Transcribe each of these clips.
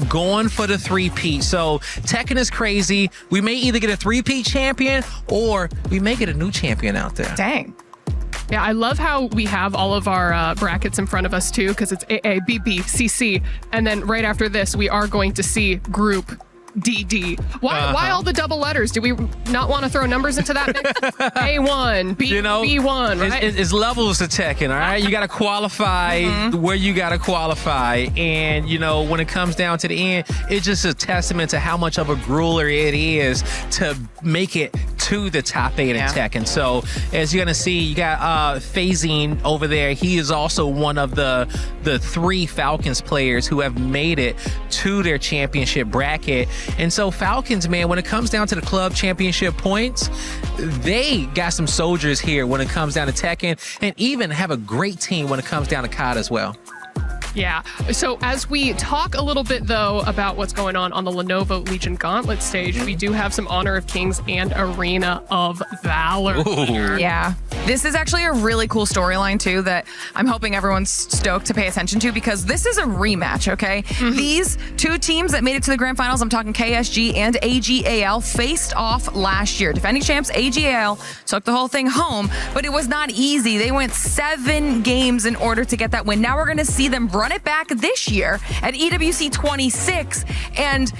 going for the three-peat. So Tekken is crazy. We may either get a three-peat champion or we may get a new champion out there. Dang. Yeah, I love how we have all of our brackets in front of us too, because it's AA, BB, CC, and then right after this, we are going to see Group DD. Why all the double letters? Do we not want to throw numbers into that mix? A1, B1, right? It's levels to Tekken, all right? You got to qualify where you got to qualify. And, when it comes down to the end, it's just a testament to how much of a grueler it is to make it to the top 8 in Tekken. So, as you're going to see, you got Phasing over there. He is also one of the 3 Falcons players who have made it to their championship bracket. And so Falcons, man, when it comes down to the club championship points, they got some soldiers here when it comes down to Tekken, and even have a great team when it comes down to COD as well. Yeah. So as we talk a little bit, though, about what's going on the Lenovo Legion Gauntlet stage, we do have some Honor of Kings and Arena of Valor. Ooh. Yeah. This is actually a really cool storyline, too, that I'm hoping everyone's stoked to pay attention to, because this is a rematch, okay? These 2 teams that made it to the grand finals, I'm talking KSG and AGAL, faced off last year. Defending champs AGAL took the whole thing home, but it was not easy. They went 7 games in order to get that win. Now we're going to see them run it back this year at EWC 26, and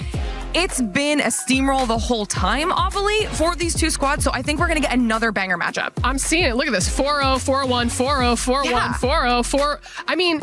it's been a steamroll the whole time, obviously, for these 2 squads, so I think we're going to get another banger matchup. I'm seeing it. Look at this. 4-0, 4-1, 4-0, 4-1, 4-0, 4. I mean,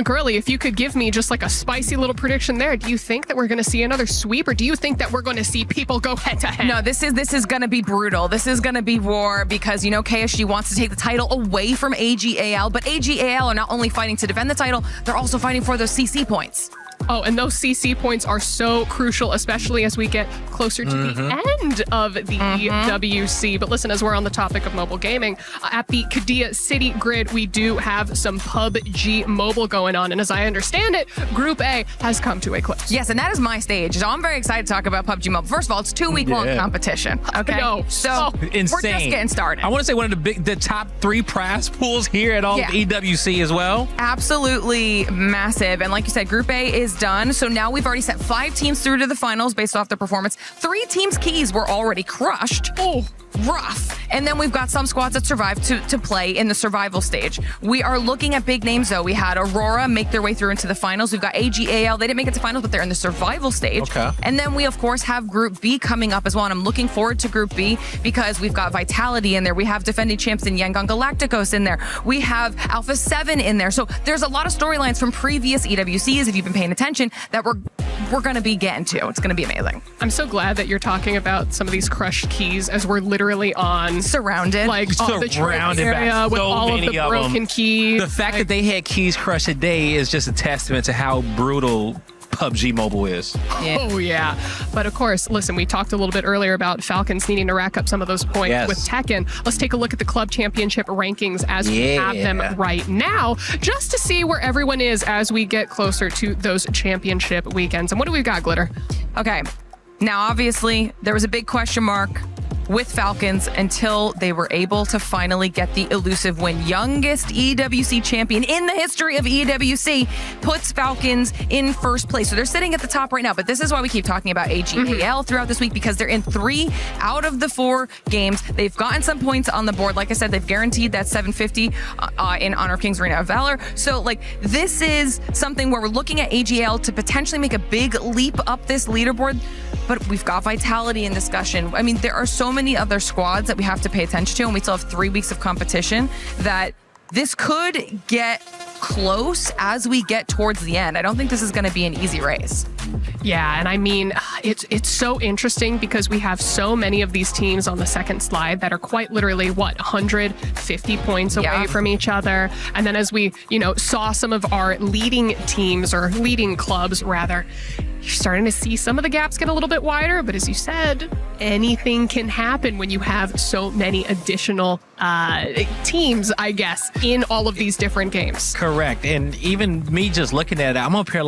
Girly, if you could give me just like a spicy little prediction there, do you think that we're going to see another sweep, or do you think that we're going to see people go head-to-head? No, this is going to be brutal. This is going to be war, because, KSG wants to take the title away from AGAL, but AGAL are not only fighting to defend the title, they're also fighting for those CC points. Oh, and those CC points are so crucial, especially as we get closer to the end of the WC. But listen, as we're on the topic of mobile gaming, at the Qiddiya City Grid, we do have some PUBG Mobile going on. And as I understand it, Group A has come to a close. Yes, and that is my stage. So I'm very excited to talk about PUBG Mobile. First of all, it's 2-week-long competition. Okay, so insane. We're just getting started. I want to say one of the top 3 prize pools here at all of EWC as well. Absolutely massive. And like you said, Group A is done. So now we've already sent 5 teams through to the finals based off their performance. 3 teams' keys were already crushed. Oh, rough. And then we've got some squads that survived to play in the survival stage. We are looking at big names, though. We had Aurora make their way through into the finals. We've got AGAL. They didn't make it to finals, but they're in the survival stage. Okay. And then we, of course, have Group B coming up as well. And I'm looking forward to Group B because we've got Vitality in there. We have defending champs in Yangon Galacticos in there. We have Alpha 7 in there. So there's a lot of storylines from previous EWCs, if you've been paying attention, that we're going to be getting to. It's going to be amazing. I'm so glad that you're talking about some of these crushed keys, as we're literally on surrounded, like on the surrounded area with so all of many the broken keys. The fact that they had keys crushed today is just a testament to how brutal PUBG Mobile is. Oh, yeah. But of course, listen, we talked a little bit earlier about Falcons needing to rack up some of those points with Tekken. Let's take a look at the club championship rankings as we have them right now, just to see where everyone is as we get closer to those championship weekends. And what do we got, Glitter? Okay. Now, obviously, there was a big question mark with Falcons until they were able to finally get the elusive win. Youngest EWC champion in the history of EWC puts Falcons in first place. So they're sitting at the top right now, but this is why we keep talking about AGAL throughout this week, because they're in 3 out of the 4 games. They've gotten some points on the board. Like I said, they've guaranteed that 750 in Honor of Kings Arena of Valor. So this is something where we're looking at AGAL to potentially make a big leap up this leaderboard. But we've got Vitality in discussion. I mean, there are so many other squads that we have to pay attention to, and we still have 3 weeks of competition, that this could get close as we get towards the end. I don't think this is going to be an easy race. Yeah, and I mean, it's so interesting because we have so many of these teams on the second slide that are quite literally, 150 points away from each other. And then as we, saw some of our leading teams, or leading clubs rather, you're starting to see some of the gaps get a little bit wider, but as you said, anything can happen when you have so many additional teams, I guess, in all of these different games. Correct. And even me just looking at it, I'm up here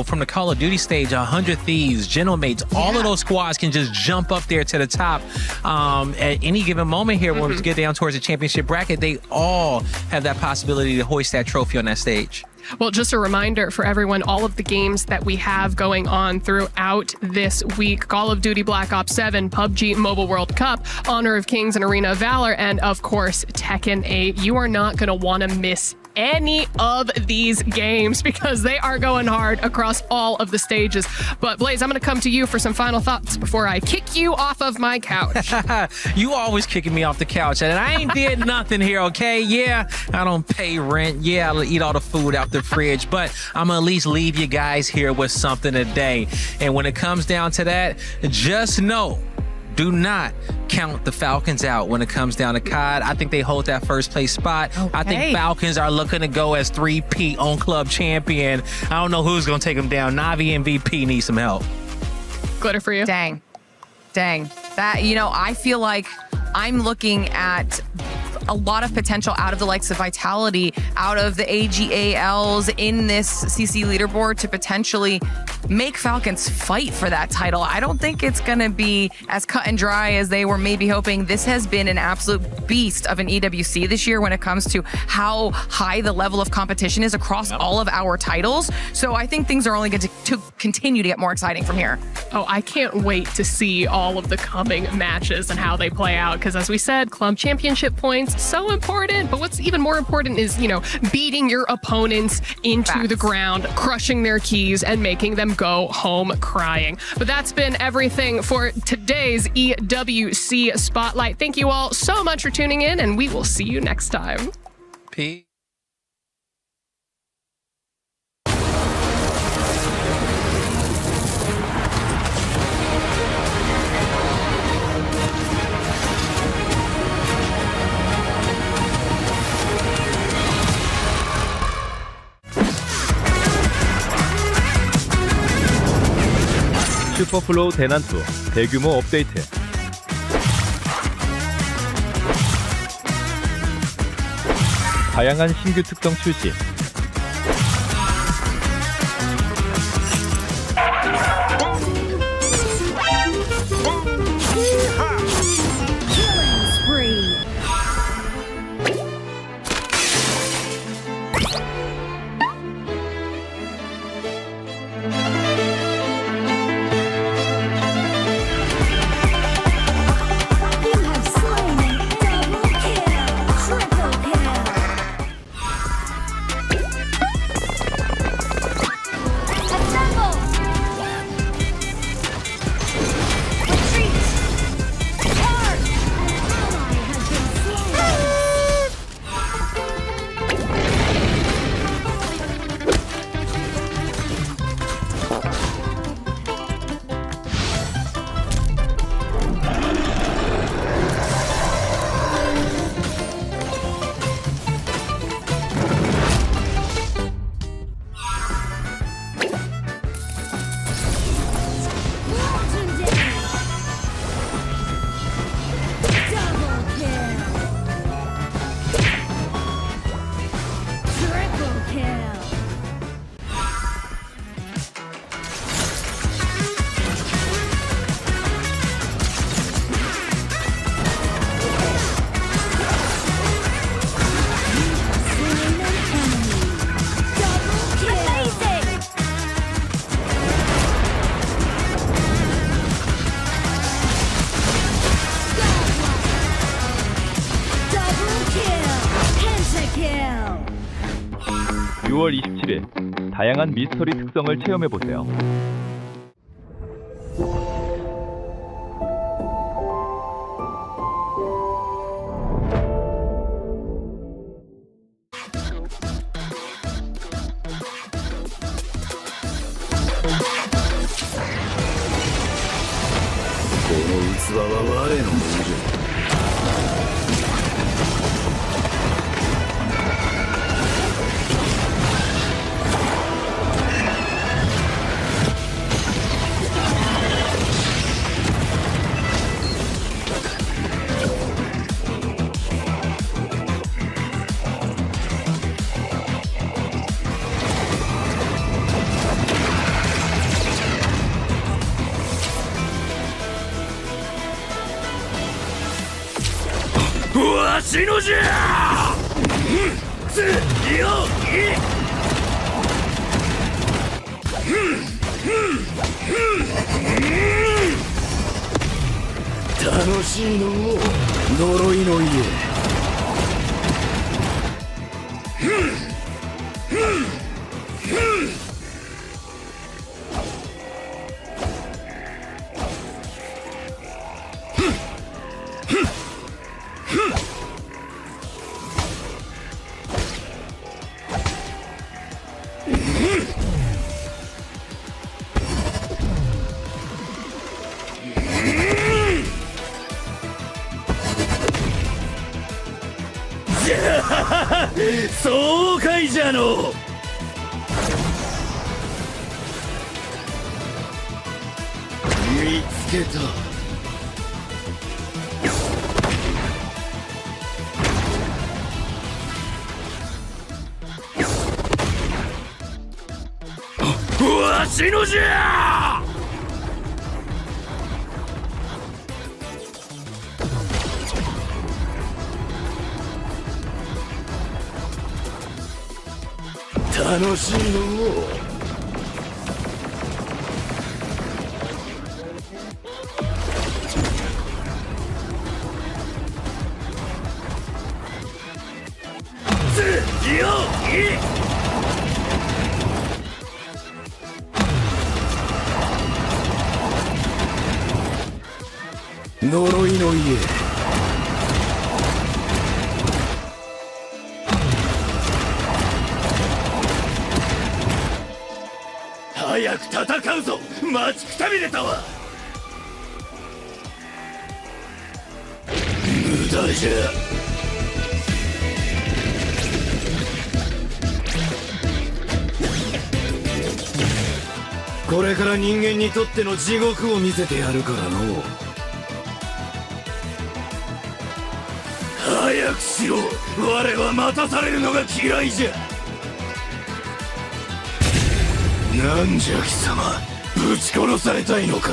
from the Call of Duty stage, 100 Thieves, Gentlemates, all of those squads can just jump up there to the top at any given moment here when we get down towards the championship bracket. They all have that possibility to hoist that trophy on that stage. Well, just a reminder for everyone, all of the games that we have going on throughout this week, Call of Duty Black Ops 7, PUBG Mobile World Cup, Honor of Kings and Arena of Valor, and of course, Tekken 8. You are not going to want to miss any of these games because they are going hard across all of the stages. But Blaze, I'm going to come to you for some final thoughts before I kick you off of my couch. You always kicking me off the couch, and I ain't did nothing here, okay? Yeah, I don't pay rent. Yeah, I'll eat all the food out the fridge, but I'm gonna at least leave you guys here with something today. And when it comes down to that, just know, do not count the Falcons out when it comes down to COD. I think they hold that first place spot. Okay. I think Falcons are looking to go as 3-peat on club champion. I don't know who's going to take them down. Navi MVP needs some help. Glitter for you. Dang. That, I feel like I'm looking at a lot of potential out of the likes of Vitality, out of the AGALs in this CC leaderboard to potentially make Falcons fight for that title. I don't think it's going to be as cut and dry as they were maybe hoping. This has been an absolute beast of an EWC this year when it comes to how high the level of competition is across all of our titles. So I think things are only going to continue to get more exciting from here. Oh, I can't wait to see all of the coming matches and how they play out because as we said, club championship points, so important. But what's even more important is, beating your opponents into the ground, crushing their keys and making them go home crying. But that's been everything for today's EWC Spotlight. Thank you all so much for tuning in and we will see you next time. Peace. 슈퍼플로우 대난투 대규모 업데이트. 다양한 신규 특성 출시. (6월 27일) 다양한 미스터리 특성을 체험해보세요. 楽しいの呪いの家爽快じゃの見つけたわしのじゃ楽しいの呪いの家早く戦うぞ待ちくたびれたわ無駄じゃこれから人間にとっての地獄を見せてやるからの早くしろ我は待たされるのが嫌いじゃなんじゃ貴様ぶち殺されたいのか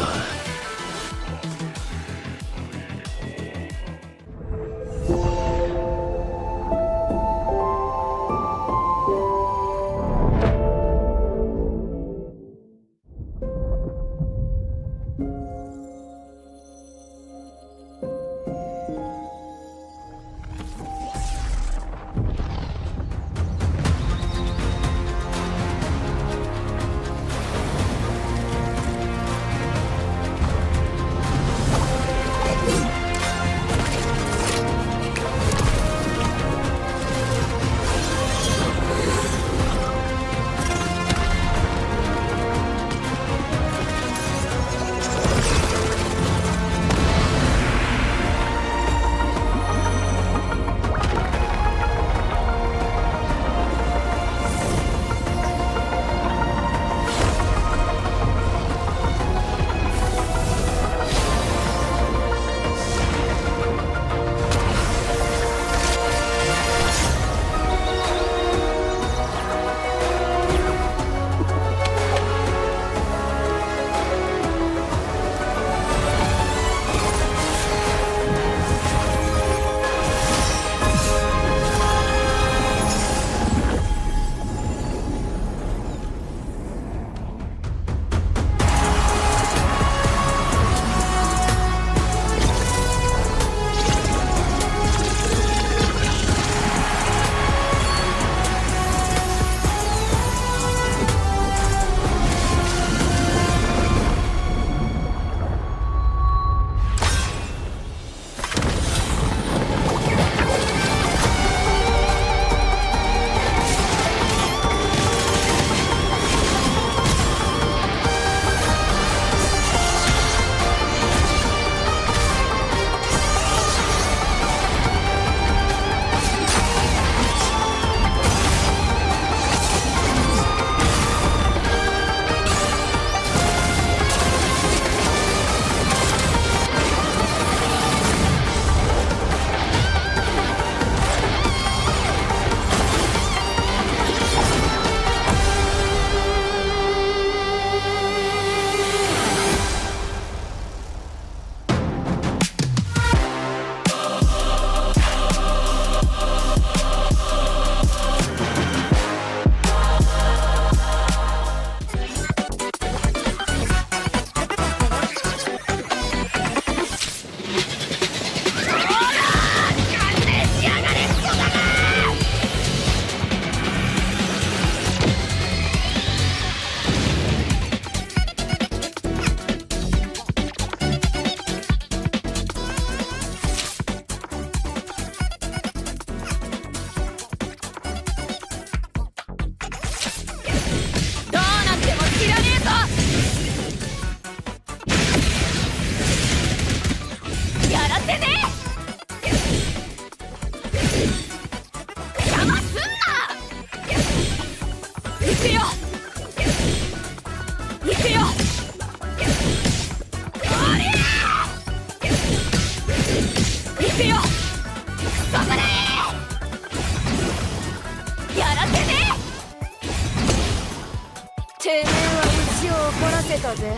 だぜ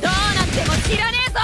どうなっても知らねえぞ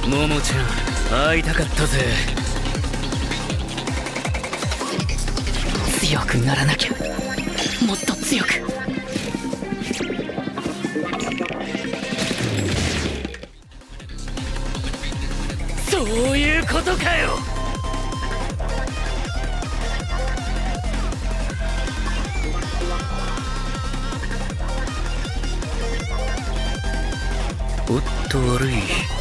ももちゃん会いたかったぜ強くならなきゃもっと強くそういうことかよおっと悪い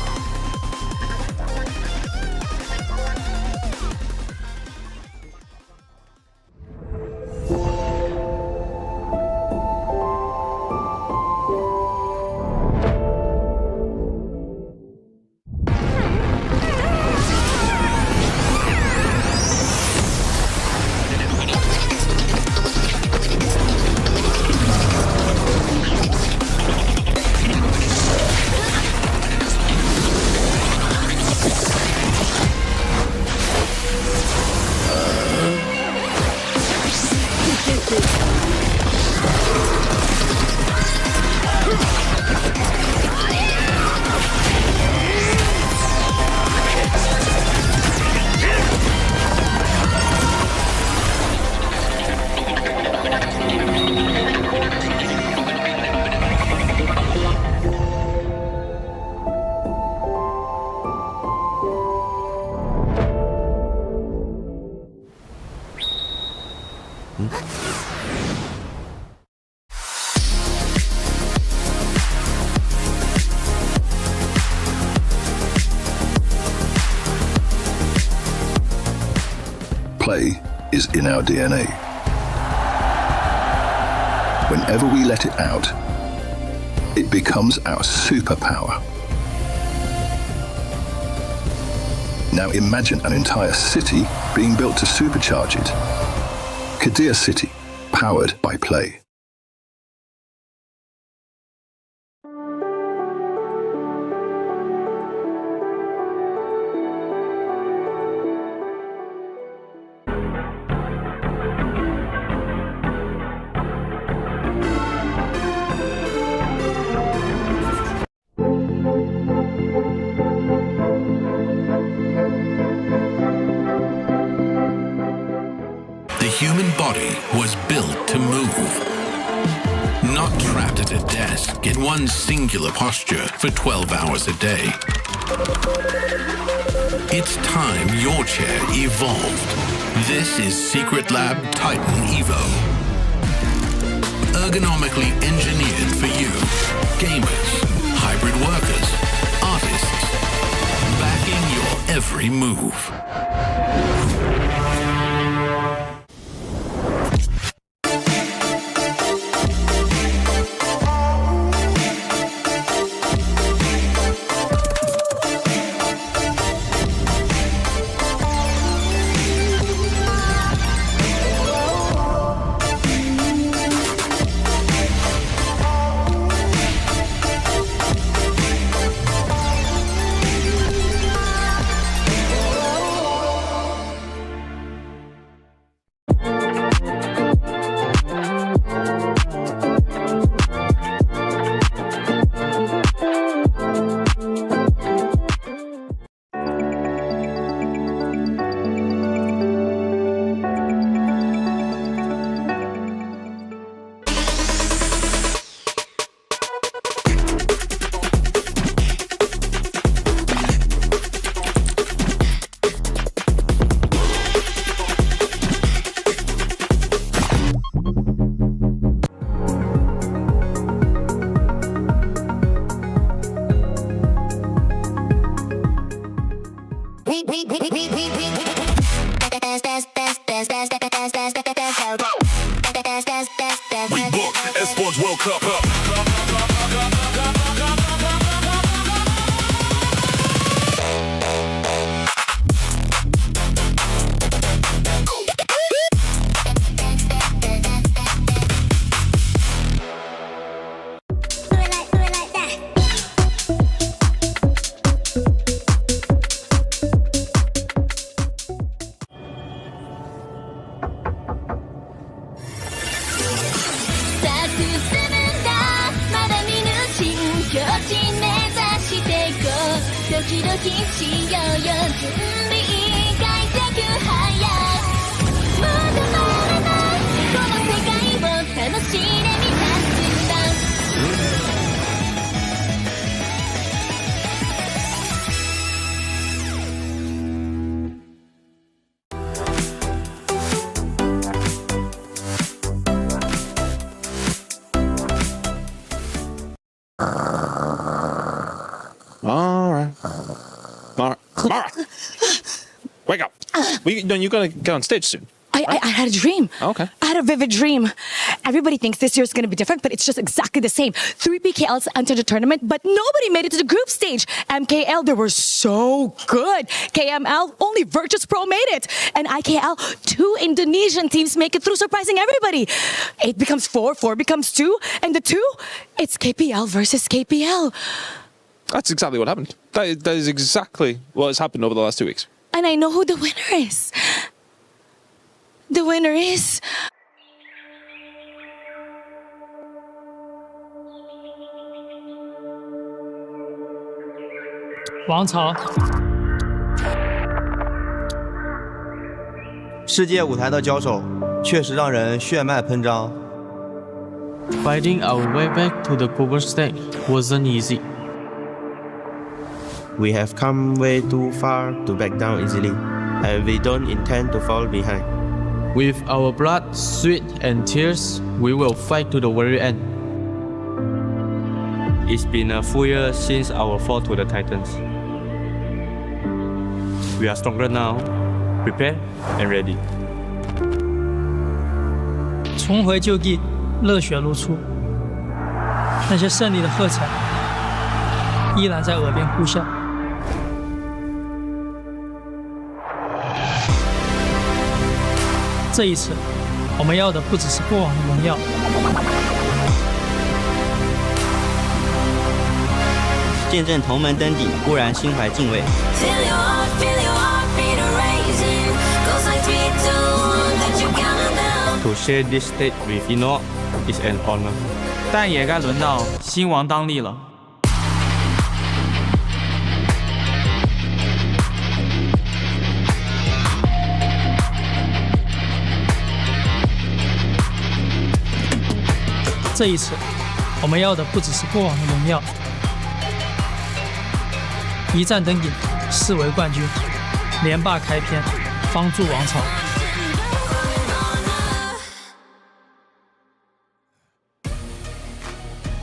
is in our DNA. Whenever we let it out, it becomes our superpower. Now imagine an entire city being built to supercharge it. Kadir City, powered by play. The human body was built to move, not trapped at a desk in one singular posture for 12 hours a day. It's time your chair evolved. This is Secret Lab Titan Evo. Ergonomically engineered for you, gamers, hybrid workers, artists, backing your every move. We booked Esports World Cup. Mara, wake up. You gotta get on stage soon. I had a dream. Oh, okay. I had a vivid dream. Everybody thinks this year is going to be different, but it's just exactly the same. 3 PKLs entered the tournament, but nobody made it to the group stage. MKL, they were so good. KML, only Virtus Pro made it. And IKL, 2 Indonesian teams make it through, surprising everybody. 8 becomes 4, 4 becomes 2, and the 2, it's KPL versus KPL. That's exactly what happened. That is exactly what has happened over the last 2 weeks. And I know who the winner is. The winner is... Wang Cao. 世界舞台的交手确实让人血脉喷张。Fighting our way back to the global stage wasn't easy. We have come way too far to back down easily, and we don't intend to fall behind. With our blood, sweat, and tears, we will fight to the very end. It's been a full year since our fall to the Titans. We are stronger now, prepared and ready. 重回旧地，热血如初。那些胜利的喝彩依然在耳边呼啸。这一次，我们要的不只是过往的荣耀。见证同门登顶，固然心怀敬畏。To share this stage with Enoch is an honor. 但也该轮到新王当立了。这一次，我们要的不只是过往的荣耀，一战登顶，四为冠军，连霸开篇，方筑王朝。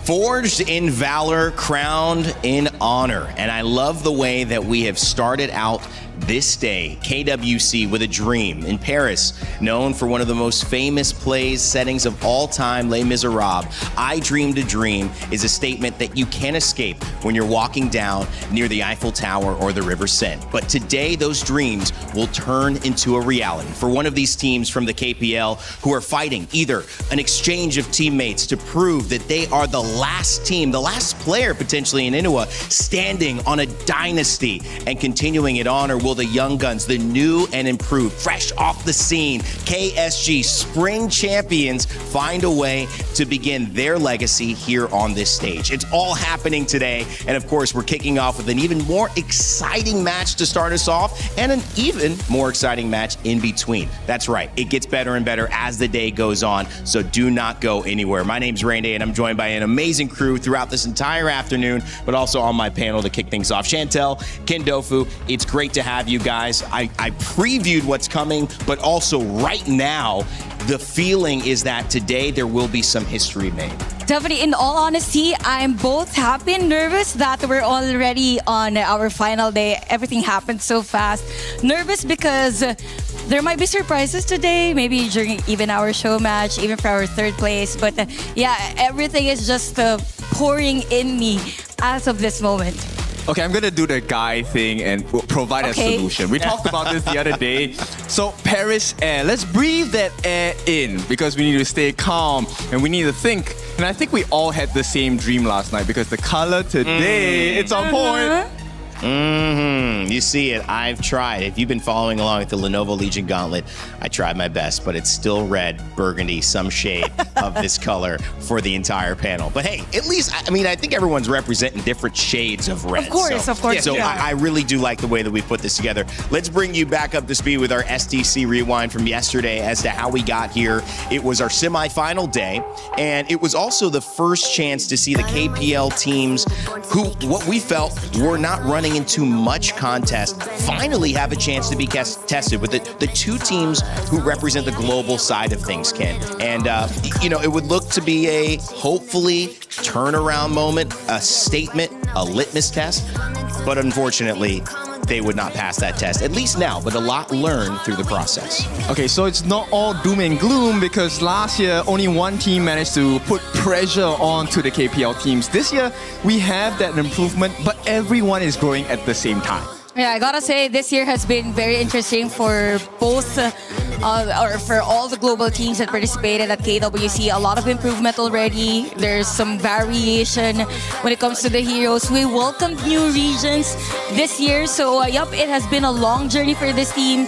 Forged in valor, crowned in honor. And I love the way that we have started out this day, KWC with a dream. In Paris, known for one of the most famous plays settings of all time, Les Miserables, I Dreamed a Dream is a statement that you can't escape when you're walking down near the Eiffel Tower or the River Seine. But today, those dreams will turn into a reality for one of these teams from the KPL who are fighting either an exchange of teammates to prove that they are the last team, the last player potentially in Inua, standing on a dynasty and continuing it on, or will the young guns, the new and improved, fresh off the scene, KSG spring champions, find a way to begin their legacy here on this stage? It's all happening today. And of course, we're kicking off with an even more exciting match to start us off and an even more exciting match in between. That's right. It gets better and better as the day goes on. So do not go anywhere. My name's Randy and I'm joined by an amazing crew throughout this entire afternoon, but also on my panel to kick things off. Chantel, Kendofu, it's great to have you guys. I previewed what's coming, but also right now, the feeling is that today there will be some history made. Definitely, in all honesty, I'm both happy and nervous that we're already on our final day. Everything happened so fast. Nervous because there might be surprises today, maybe during even our show match, even for our third place. But yeah, everything is just pouring in me as of this moment. Okay, I'm gonna do the guy thing and provide a solution. We talked about this the other day. So Paris air, let's breathe that air in because we need to stay calm and we need to think. And I think we all had the same dream last night because the color today, it's on point. You see it. I've tried. If you've been following along with the Lenovo Legion Gauntlet, I tried my best, but it's still red, burgundy, some shade of this color for the entire panel. But hey, at least, I mean, I think everyone's representing different shades of red. Of course. So I really do like the way that we put this together. Let's bring you back up to speed with our STC rewind from yesterday as to how we got here. It was our semifinal day, and it was also the first chance to see the KPL teams who, what we felt, were not running into much contest, finally have a chance to be tested with the two teams who represent the global side of things, Ken. And, it would look to be a hopefully turnaround moment, a statement, a litmus test. But unfortunately, they would not pass that test, at least now, but a lot learned through the process. Okay, so it's not all doom and gloom because last year only one team managed to put pressure onto the KPL teams. This year we have that improvement, but everyone is growing at the same time. Yeah, I gotta say this year has been very interesting for both or for all the global teams that participated at KWC. A lot of improvement already. There's some variation when it comes to the heroes. We welcomed new regions this year, so it has been a long journey for this team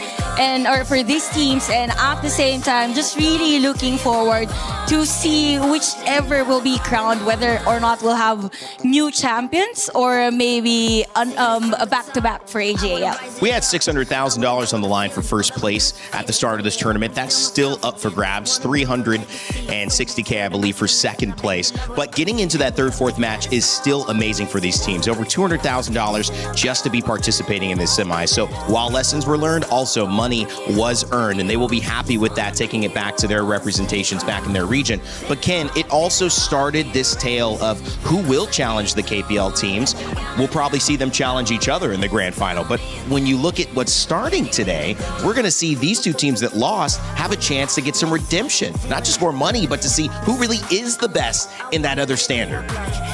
or for these teams, and at the same time, just really looking forward to see whichever will be crowned, whether or not we'll have new champions or maybe a back-to-back for AGAL. We had $600,000 on the line for first place at the start of this tournament. That's still up for grabs. $360K, I believe, for second place. But getting into that third, fourth match is still amazing for these teams. Over $200,000 just to be participating in this semi. So while lessons were learned, also money was earned, and they will be happy with that, taking it back to their representations back in their region. But Ken, it also started this tale of who will challenge the KPL teams. We'll probably see them challenge each other in the grand final. But when you look at what's starting today, we're going to see these two teams that lost have a chance to get some redemption, not just more money, but to see who really is the best in that other standard.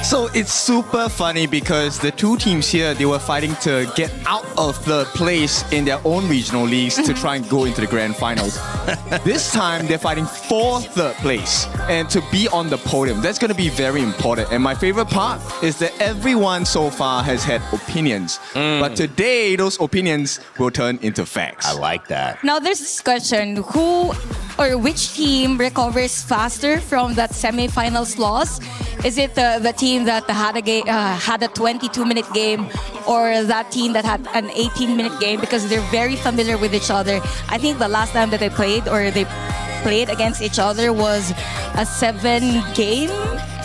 So it's super funny because the two teams here, they were fighting to get out of the place in their own regional leagues to try and go into the grand finals. This time, they're fighting for third place and to be on the podium. That's going to be very important. And my favorite part is that everyone so far has had opinions. But today, those opinions will turn into facts. I like that. Now, there's this question. Who or which team recovers faster from that semifinals loss? Is it the team that had a 22-minute game, or that team that had an 18-minute game? Because they're very familiar with each other. I think the last time that they played against each other was a 7-game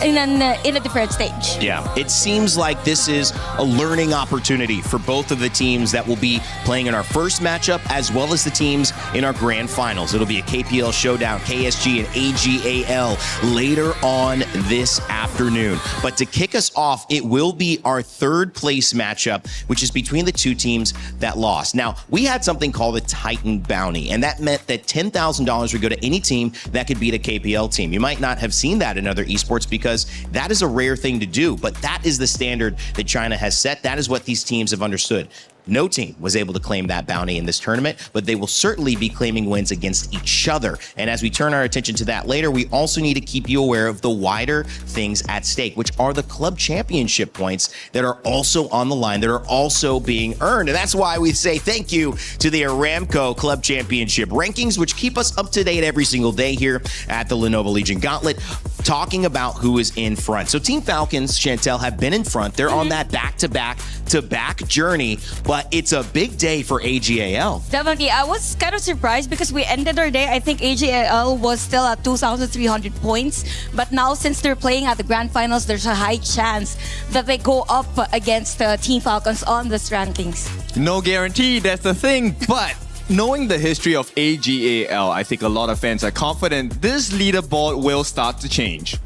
in a different stage. Yeah, it seems like this is a learning opportunity for both of the teams that will be playing in our first matchup, as well as the teams in our grand finals. It'll be a KPL showdown, KSG and AGAL, later on this afternoon. But to kick us off, it will be our third place matchup, which is between the two teams that lost. Now, we had something called the Titan Bounty, and that meant that $10,000 would go to any team that could beat a KPL team. You might not have seen that in other esports because that is a rare thing to do, but that is the standard that China has set. That is what these teams have understood. No team was able to claim that bounty in this tournament, but they will certainly be claiming wins against each other. And as we turn our attention to that later, we also need to keep you aware of the wider things at stake, which are the club championship points that are also on the line, that are also being earned. And that's why we say thank you to the Aramco Club Championship rankings, which keep us up to date every single day here at the Lenovo Legion Gauntlet, talking about who is in front. So Team Falcons, Chantel, have been in front. They're on that back-to-back journey, but it's a big day for AGAL. Definitely. I was kind of surprised because we ended our day, I think AGAL was still at 2,300 points. But now, since they're playing at the grand finals, there's a high chance that they go up against Team Falcons on this rankings. No guarantee, that's the thing, but knowing the history of AGAL, I think a lot of fans are confident this leaderboard will start to change.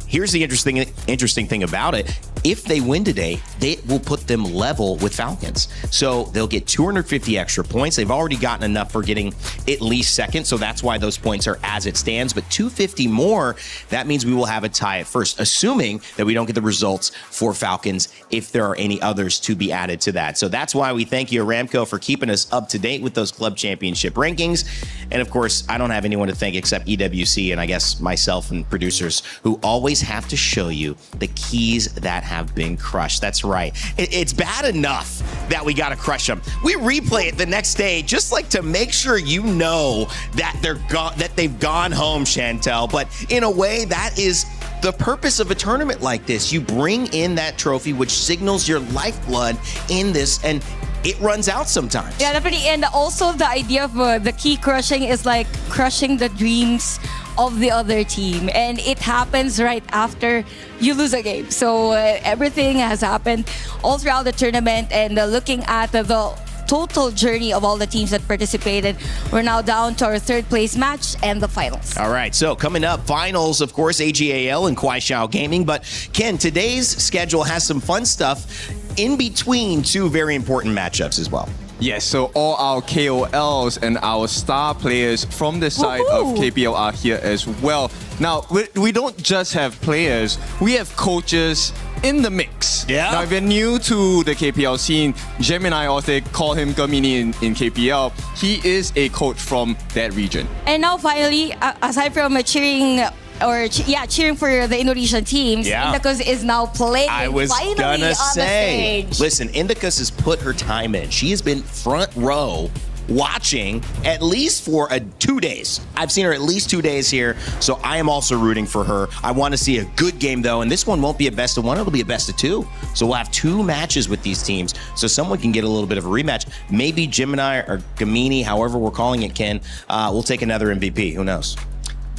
Here's the interesting thing about it. If they win today, they will put them level with Falcons. So they'll get 250 extra points. They've already gotten enough for getting at least second, so that's why those points are as it stands. But 250 more, that means we will have a tie at first, assuming that we don't get the results for Falcons if there are any others to be added to that. So that's why we thank you, Aramco, for keeping us up to date with those club championship rankings. And of course, I don't have anyone to thank except EWC and I guess myself and producers, who always have to show you the keys that have been crushed. That's right. It's bad enough that we got to crush them. We replay it the next day just like to make sure you know that they've gone home, Chantel. But in a way, that is the purpose of a tournament like this. You bring in that trophy, which signals your lifeblood in this, and it runs out sometimes. Yeah, definitely. And also the idea of the key crushing is like crushing the dreams of the other team, and it happens right after you lose a game. So everything has happened all throughout the tournament, and looking at the total journey of all the teams that participated, we're now down to our third place match and the finals. All right, so coming up, finals, of course, AGAL and Kuaishao Gaming. But Ken, today's schedule has some fun stuff in between two very important matchups as well. Yes, so all our KOLs and our star players from the side of KPL are here as well. Now, we don't just have players, we have coaches in the mix. Yeah. Now, if you're new to the KPL scene, Gemini, or they call him Gamini in KPL, he is a coach from that region. And now finally, aside from cheering for the Indonesian teams, Indicus is now playing finally on the stage. Listen, Indicus has put her time in. She has been front row watching at least for 2 days. I've seen her at least 2 days here, so I am also rooting for her. I want to see a good game, though, and this one won't be a best of one, it'll be a best of two. So we'll have 2 matches with these teams, so someone can get a little bit of a rematch. Maybe Gemini or Gamini, however we're calling it, Ken, will take another MVP. Who knows?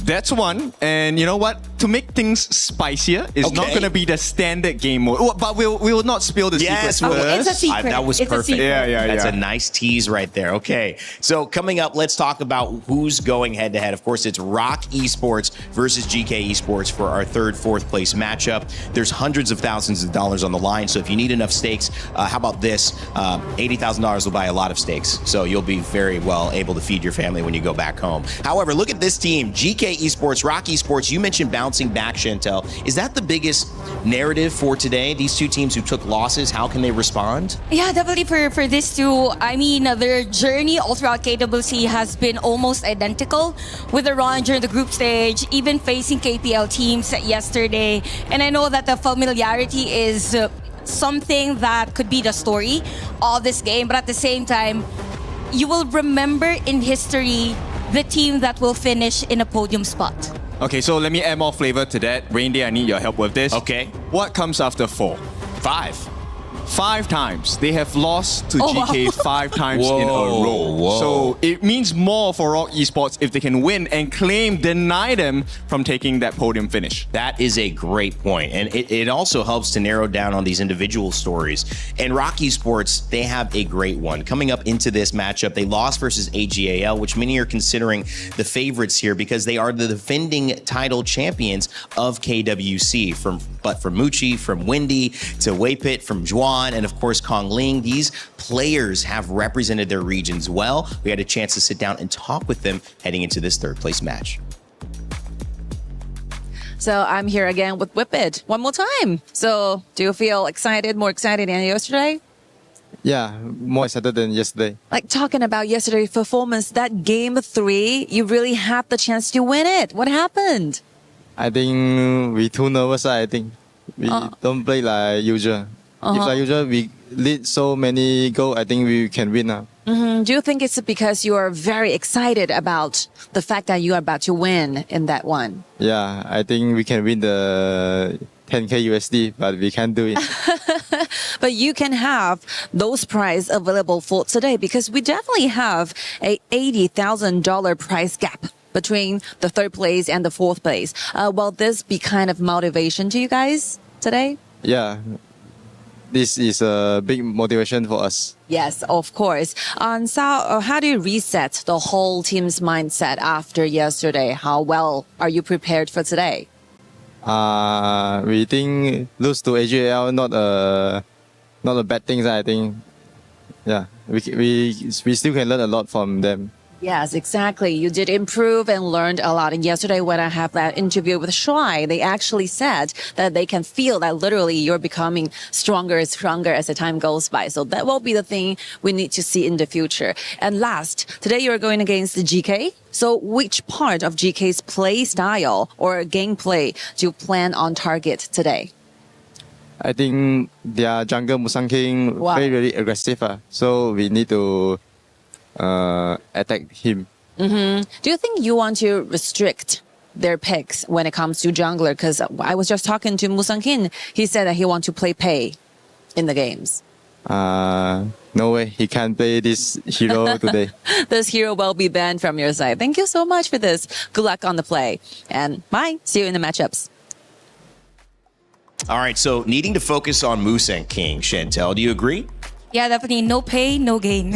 That's one. And you know what? To make things spicier, it's not going to be the standard game mode. But we will not spill the secret first. It's a secret. That was It's perfect. That's yeah. a nice tease right there. Okay. So coming up, let's talk about who's going head to head. Of course, it's RoK Esports versus GK Esports for our fourth place matchup. There's hundreds of thousands of dollars on the line. So if you need enough stakes, how about this? $80,000 will buy a lot of stakes. So you'll be very well able to feed your family when you go back home. However, look at this team. GK Esports, RoK Esports. You mentioned bouncing back, Chantel. Is that the biggest narrative for today? These two teams who took losses, how can they respond? Yeah, definitely for this two. I mean, their journey all throughout KWC has been almost identical with the run during the group stage, even facing KPL teams yesterday. And I know that the familiarity is something that could be the story of this game, but at the same time, you will remember in history the team that will finish in a podium spot. Okay, so let me add more flavor to that. Reindeer, I need your help with this. Okay. What comes after 4? 5. 5 times. They have lost to GK wow. 5 times in a row. So it means more for RoK Esports if they can win and deny them from taking that podium finish. That is a great point. And it also helps to narrow down on these individual stories. And RoK Esports, they have a great one. Coming up into this matchup, they lost versus AGAL, which many are considering the favorites here because they are the defending title champions of KWC. From Muchi, from Wendy to Weipit, from Juan, and of course Kong Ling. These players have represented their regions well. We had a chance to sit down and talk with them heading into this third place match. So I'm here again with Whippet one more time. So do you feel excited, more excited than yesterday? Yeah, more excited than yesterday. Like talking about yesterday's performance, that game 3, you really had the chance to win it. What happened? I think we too nervous. I think we don't play like usual. If like usual we lead so many goals, I think we can win now. Do you think it's because you are very excited about the fact that you are about to win in that one? Yeah, I think we can win the 10K USD, but we can't do it. But you can have those prize available for today because we definitely have a $80,000 prize gap between the third place and the fourth place. Will this be kind of motivation to you guys today? Yeah, this is a big motivation for us. Yes, of course. So how do you reset the whole team's mindset after yesterday? How well are you prepared for today? We think lose to AGL not a bad thing. I think, yeah, we still can learn a lot from them. Yes, exactly. You did improve and learned a lot. And yesterday when I have that interview with Shuai, they actually said that they can feel that literally you're becoming stronger and stronger as the time goes by. So that will be the thing we need to see in the future. And last, today you're going against the GK. So which part of GK's play style or gameplay do you plan on target today? I think their jungle Musang King very aggressive. So we need to attack him. Do you think you want to restrict their picks when it comes to jungler? Because I was just talking to Musang Kin. He said that he wants to play Pei in the games. No way. He can't play this hero today. This hero will be banned from your side. Thank you so much for this. Good luck on the play. And bye. See you in the matchups. All right, so needing to focus on Moose and King, Chantel, do you agree? Yeah, definitely. No pay, no gain.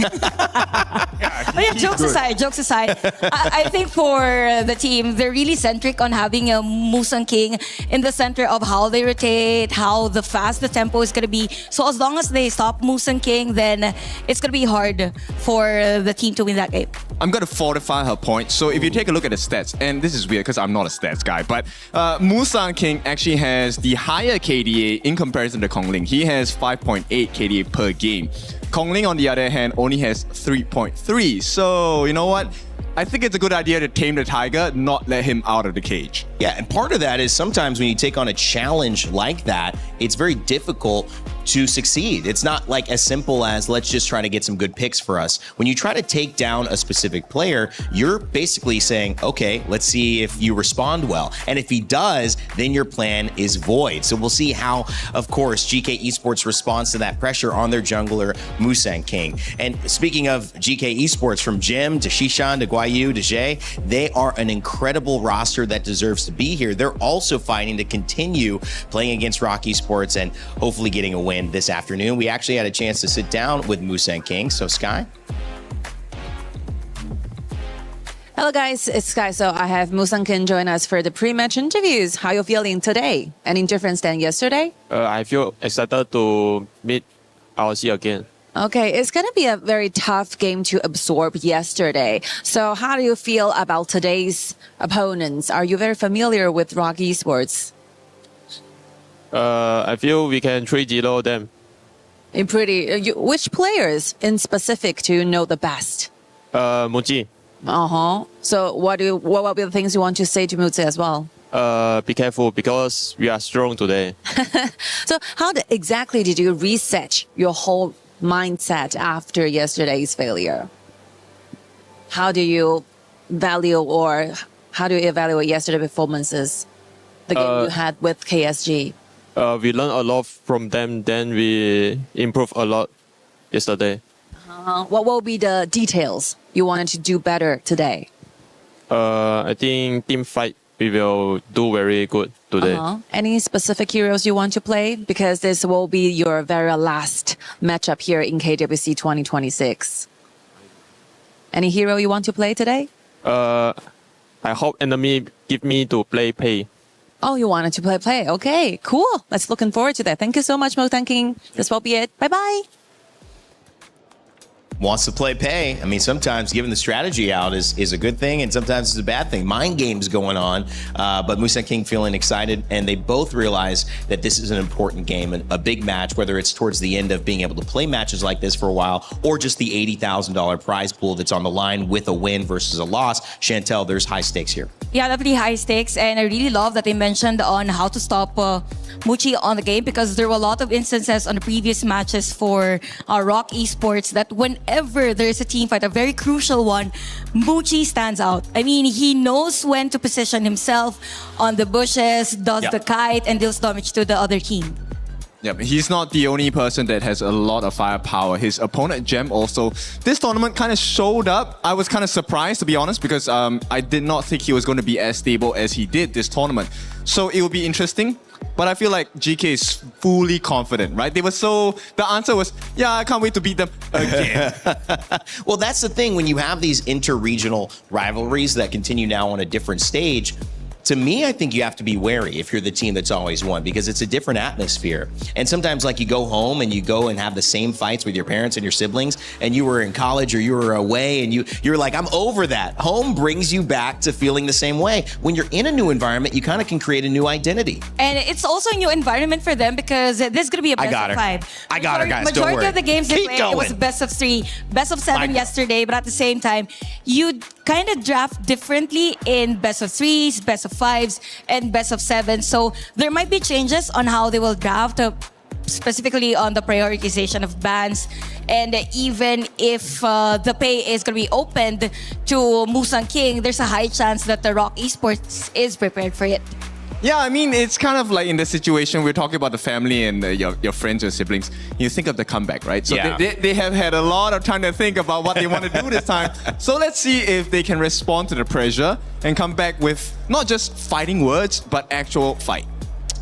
Jokes aside, I think for the team, they're really centric on having a Musang King in the center of how they rotate, how fast the tempo is going to be. So as long as they stop Musang King, then it's going to be hard for the team to win that game. I'm going to fortify her point. So if you take a look at the stats, and this is weird because I'm not a stats guy, but Musang King actually has the higher KDA in comparison to Kong Ling. He has 5.8 KDA per game. Kong Ling, on the other hand, only has 3.3. So, you know what? I think it's a good idea to tame the tiger, not let him out of the cage. Yeah, and part of that is sometimes when you take on a challenge like that, it's very difficult to succeed. It's not like as simple as let's just try to get some good picks for us. When you try to take down a specific player, you're basically saying, okay, let's see if you respond well. And if he does, then your plan is void. So we'll see how, of course, GK Esports responds to that pressure on their jungler, Musang King. And speaking of GK Esports, from Jim to Shishan to Guayu to Jay, they are an incredible roster that deserves to be here. They're also fighting to continue playing against RoK Esports and hopefully getting a win this afternoon. We actually had a chance to sit down with Musang King. So Sky. Hello guys, it's Sky. So I have Musang King join us for the pre-match interviews. How you feeling today? Any difference than yesterday? I feel excited to meet RoC again. Okay, it's going to be a very tough game to absorb yesterday. So how do you feel about today's opponents? Are you very familiar with RoK Esports? I feel we can 3-0 them. Which players in specific do you know the best? Muji. So what will be the things you want to say to Muji as well? Be careful because we are strong today. So how exactly did you reset your whole mindset after yesterday's failure? How do you value or how do you evaluate yesterday's performances? The game you had with KSG? We learned a lot from them, then we improved a lot yesterday. What will be the details you wanted to do better today? I think team fight we will do very good today. Any specific heroes you want to play? Because this will be your very last matchup here in KWC 2026. Any hero you want to play today? I hope enemy give me to play pay. Oh, you wanted to play. Okay, cool. Let's looking forward to that. Thank you so much, Musang King. This will be it. Bye-bye. Wants to play pay. I mean, sometimes giving the strategy out is a good thing, and sometimes it's a bad thing. Mind games going on, but Musang King feeling excited, and they both realize that this is an important game and a big match, whether it's towards the end of being able to play matches like this for a while, or just the $80,000 prize pool that's on the line with a win versus a loss. Chantel, there's high stakes here. Yeah, definitely high stakes, and I really love that they mentioned on how to stop Muji on the game, because there were a lot of instances on the previous matches for RoK Esports that whenever there's a team fight, a very crucial one, Muji stands out. I mean, he knows when to position himself on the bushes, does the kite, and deals damage to the other team. Yeah, he's not the only person that has a lot of firepower. His opponent, Gem, also. This tournament kind of showed up. I was kind of surprised, to be honest, because I did not think he was going to be as stable as he did this tournament. So it will be interesting. But I feel like GK is fully confident, right? The answer was, yeah, I can't wait to beat them again. Well, that's the thing. When you have these inter-regional rivalries that continue now on a different stage, to me, I think you have to be wary if you're the team that's always won, because it's a different atmosphere. And sometimes, like, you go home and you go and have the same fights with your parents and your siblings, and you were in college or you were away, and you're like, I'm over that. Home brings you back to feeling the same way. When you're in a new environment, you kind of can create a new identity. And it's also a new environment for them, because this is going to be a best of 5. I got her, guys. Don't Majority worry. of the games they Keep played, going. it was best of 3, best of 7 yesterday, but at the same time, you kind of draft differently in best of 3s, best of 5s, and best of 7. So there might be changes on how they will draft, specifically on the prioritization of bans. And even if the pay is going to be opened to Musang King, there's a high chance that the RoK Esports is prepared for it. Yeah, I mean, it's kind of like in the situation we're talking about the family and your friends, your siblings. You think of the comeback, right? So they have had a lot of time to think about what they want to do this time. So let's see if they can respond to the pressure and come back with not just fighting words, but actual fight.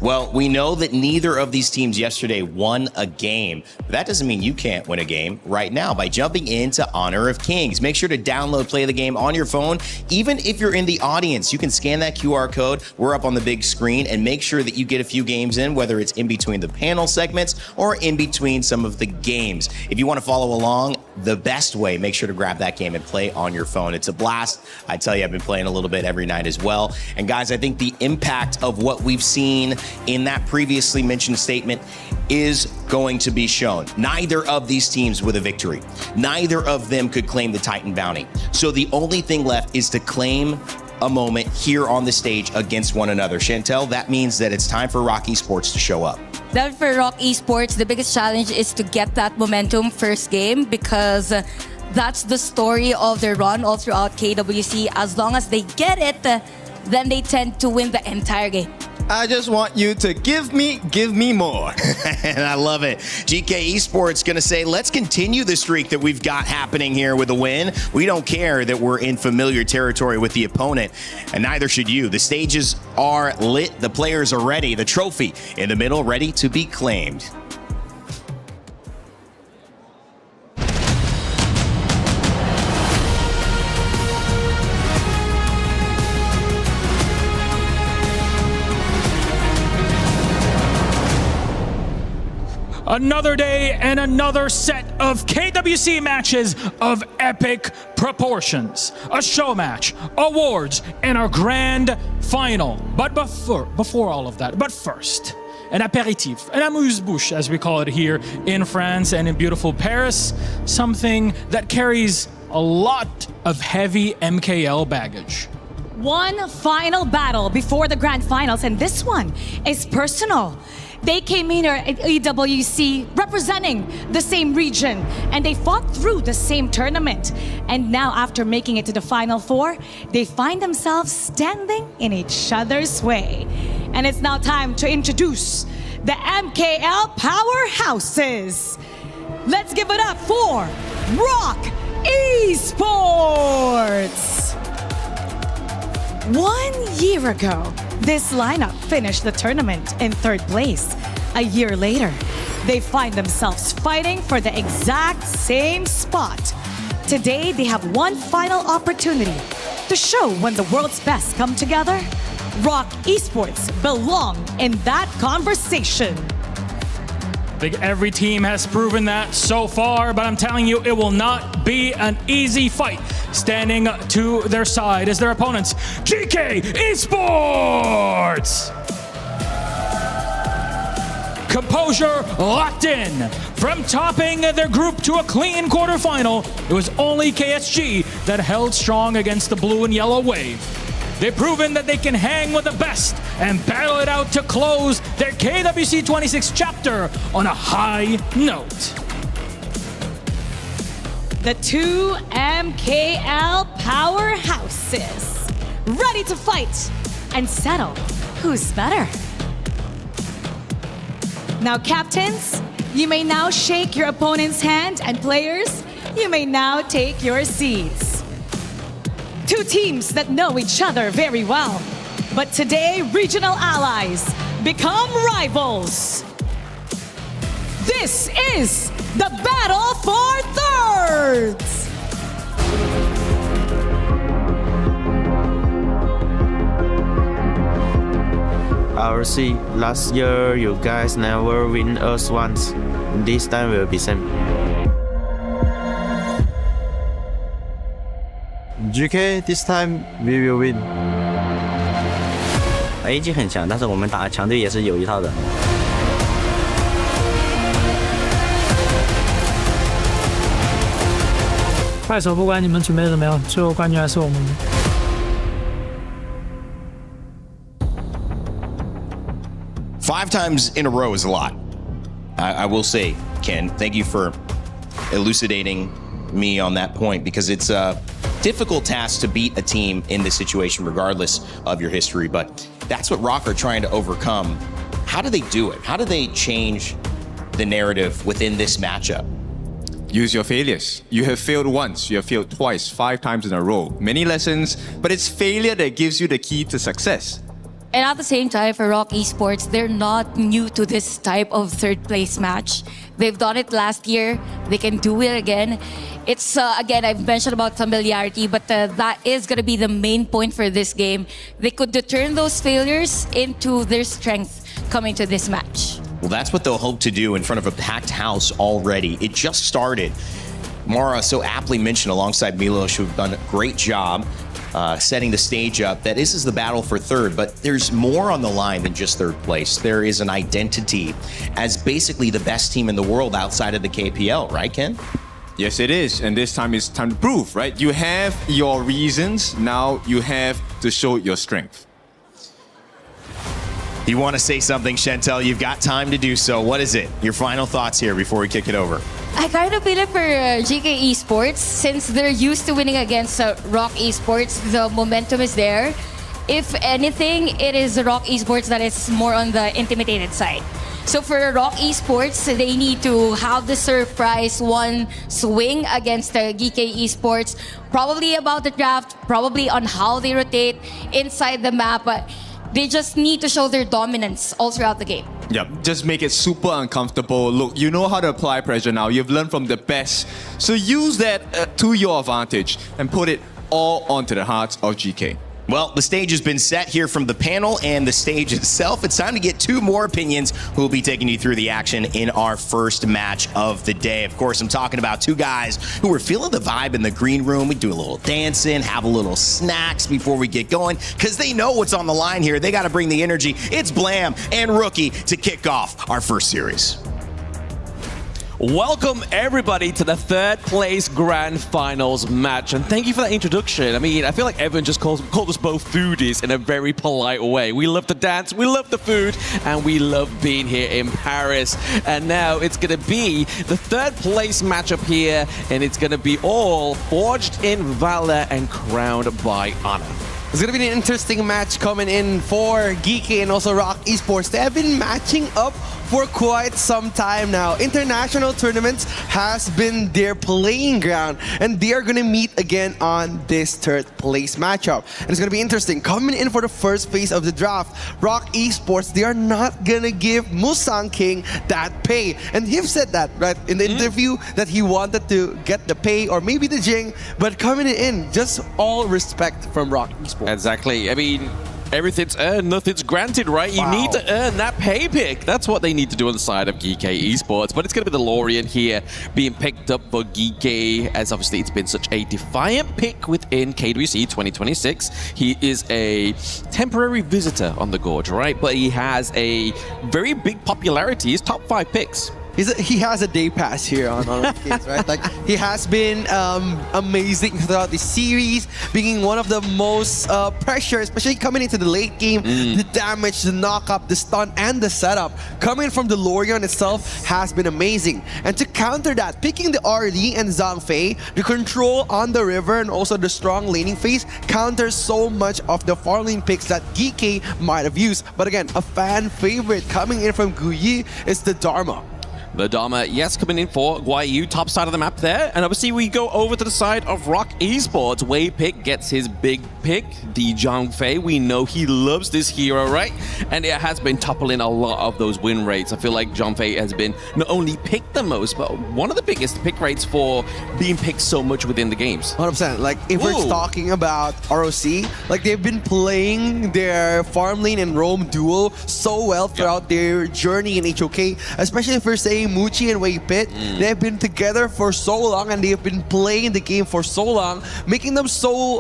Well, we know that neither of these teams yesterday won a game. But that doesn't mean you can't win a game right now by jumping into Honor of Kings. Make sure to download Play the Game on your phone. Even if you're in the audience, you can scan that QR code. We're up on the big screen, and make sure that you get a few games in, whether it's in between the panel segments or in between some of the games. If you want to follow along, the best way, make sure to grab that game and play on your phone. It's a blast. I tell you, I've been playing a little bit every night as well. And guys, I think the impact of what we've seen in that previously mentioned statement is going to be shown. Neither of these teams with a victory. Neither of them could claim the Titan bounty. So the only thing left is to claim a moment here on the stage against one another. Chantel, that means that it's time for RoK Esports to show up. that for RoK Esports, the biggest challenge is to get that momentum first game because that's the story of their run all throughout KWC. As long as they get it, then they tend to win the entire game. I just want you to give me more. And I love it. GK Esports going to say, let's continue the streak that we've got happening here with a win. We don't care that we're in familiar territory with the opponent, and neither should you. The stages are lit. The players are ready. The trophy in the middle ready to be claimed. Another day and another set of KWC matches of epic proportions. A show match, awards, and our grand final. But before all of that, but first, an apéritif, an amuse-bouche as we call it here in France and in beautiful Paris. Something that carries a lot of heavy MKL baggage. One final battle before the grand finals, and this one is personal. They came here at EWC representing the same region, and they fought through the same tournament. And now, after making it to the Final Four, they find themselves standing in each other's way. And it's now time to introduce the MKL Powerhouses. Let's give it up for RoK Esports! 1 year ago, this lineup finished the tournament in third place. A year later, they find themselves fighting for the exact same spot. Today, they have one final opportunity to show when the world's best come together. RoK Esports belong in that conversation. I think every team has proven that so far, but I'm telling you, it will not be an easy fight. Standing to their side is their opponents, GK Esports! Composure locked in. From topping their group to a clean quarterfinal, it was only KSG that held strong against the blue and yellow wave. They've proven that they can hang with the best and battle it out to close their KWC 26 chapter on a high note. The two MKL powerhouses, ready to fight and settle who's better. Now, captains, you may now shake your opponent's hand, and players, you may now take your seats. Two teams that know each other very well, but today regional allies become rivals. This is the battle for thirds. RC, last year you guys never win us once. This time will be same. GK, this time we will win. AG 很强，但是我们打强队也是有一套的。快手不管你们准备的怎么样，最后冠军还是我们的。5 times in a row is a lot. I will say, Ken, thank you for elucidating me on that point, because it's a difficult task to beat a team in this situation regardless of your history, but that's what RoK are trying to overcome. How do they do it? How do they change the narrative within this matchup? Use your failures. You have failed once, you have failed twice, 5 times in a row. Many lessons, but it's failure that gives you the key to success. And at the same time, for RoK Esports, they're not new to this type of third place match. They've done it last year. They can do it again. It's, again, I've mentioned about familiarity, but that is going to be the main point for this game. They could turn those failures into their strength coming to this match. Well, that's what they'll hope to do in front of a packed house already. It just started. Mara so aptly mentioned alongside Milos, who've done a great job setting the stage up, that this is the battle for third, but there's more on the line than just third place. There is an identity as basically the best team in the world outside of the KPL, right, Ken? Yes, it is, and this time it's time to prove, right? You have your reasons, now you have to show your strength. You want to say something, Chantel? You've got time to do so. What is it? Your final thoughts here before we kick it over. I kind of feel it for GK Esports since they're used to winning against RoK Esports. The momentum is there. If anything, it is RoK Esports that is more on the intimidated side. So for RoK Esports, they need to have the surprise one swing against the GK Esports, probably about the draft, probably on how they rotate inside the map. But they just need to show their dominance all throughout the game. Yep, just make it super uncomfortable. Look, you know how to apply pressure now. You've learned from the best. So use that to your advantage and put it all onto the hearts of GK. Well, the stage has been set here from the panel and the stage itself. It's time to get two more opinions who will be taking you through the action in our first match of the day. Of course, I'm talking about two guys who were feeling the vibe in the green room. We do a little dancing, have a little snacks before we get going, because they know what's on the line here. They got to bring the energy. It's Blam and Rookie to kick off our first series. Welcome everybody to the third place grand finals match, and thank you for that introduction. I mean, I feel like Evan just called us both foodies in a very polite way. We love to dance, we love the food, and we love being here in Paris. And now it's gonna be the third place matchup here, and it's gonna be all forged in valor and crowned by honor. It's going to be an interesting match coming in for GK and also RoK Esports. They have been matching up for quite some time now. International tournaments has been their playing ground, and they are going to meet again on this third place matchup. And it's going to be interesting. Coming in for the first phase of the draft, RoK Esports, they are not going to give Musang King that pay. And he said that, right, in the interview, that he wanted to get the pay or maybe the Jing, but coming in, just all respect from RoK Esports. Exactly. I mean, everything's earned, nothing's granted, right? You need to earn that pay pick. That's what they need to do on the side of GK Esports. But it's going to be the Lorian here being picked up for GK, as obviously it's been such a defiant pick within KWC 2026. He is a temporary visitor on the Gorge, right? But he has a very big popularity. He's top 5 picks. He has a day pass here on games, right? Like, he has been amazing throughout the series, being one of the most pressure, especially coming into the late game. The damage, the knock-up, the stun, and the setup coming from the Lorian itself has been amazing. And to counter that, picking the RD and Zhang Fei, the control on the river and also the strong laning phase counters so much of the farm lane picks that GK might have used. But again, a fan favorite coming in from Guyi is the Dharma. The Dharma, yes, coming in for Guayu, top side of the map there. And obviously we go over to the side of RoK Esports. Wei Pick gets his big pick, the Zhang Fei. We know he loves this hero, right? And it has been toppling a lot of those win rates. I feel like Zhang Fei has been not only picked the most, but one of the biggest pick rates for being picked so much within the games. 100%. Like, if we're talking about ROC, like, they've been playing their farm lane and roam duo so well throughout their journey in HoK, especially if we're saying Muchi and Wei Pit. They've been together for so long, and they've been playing the game for so long, making them so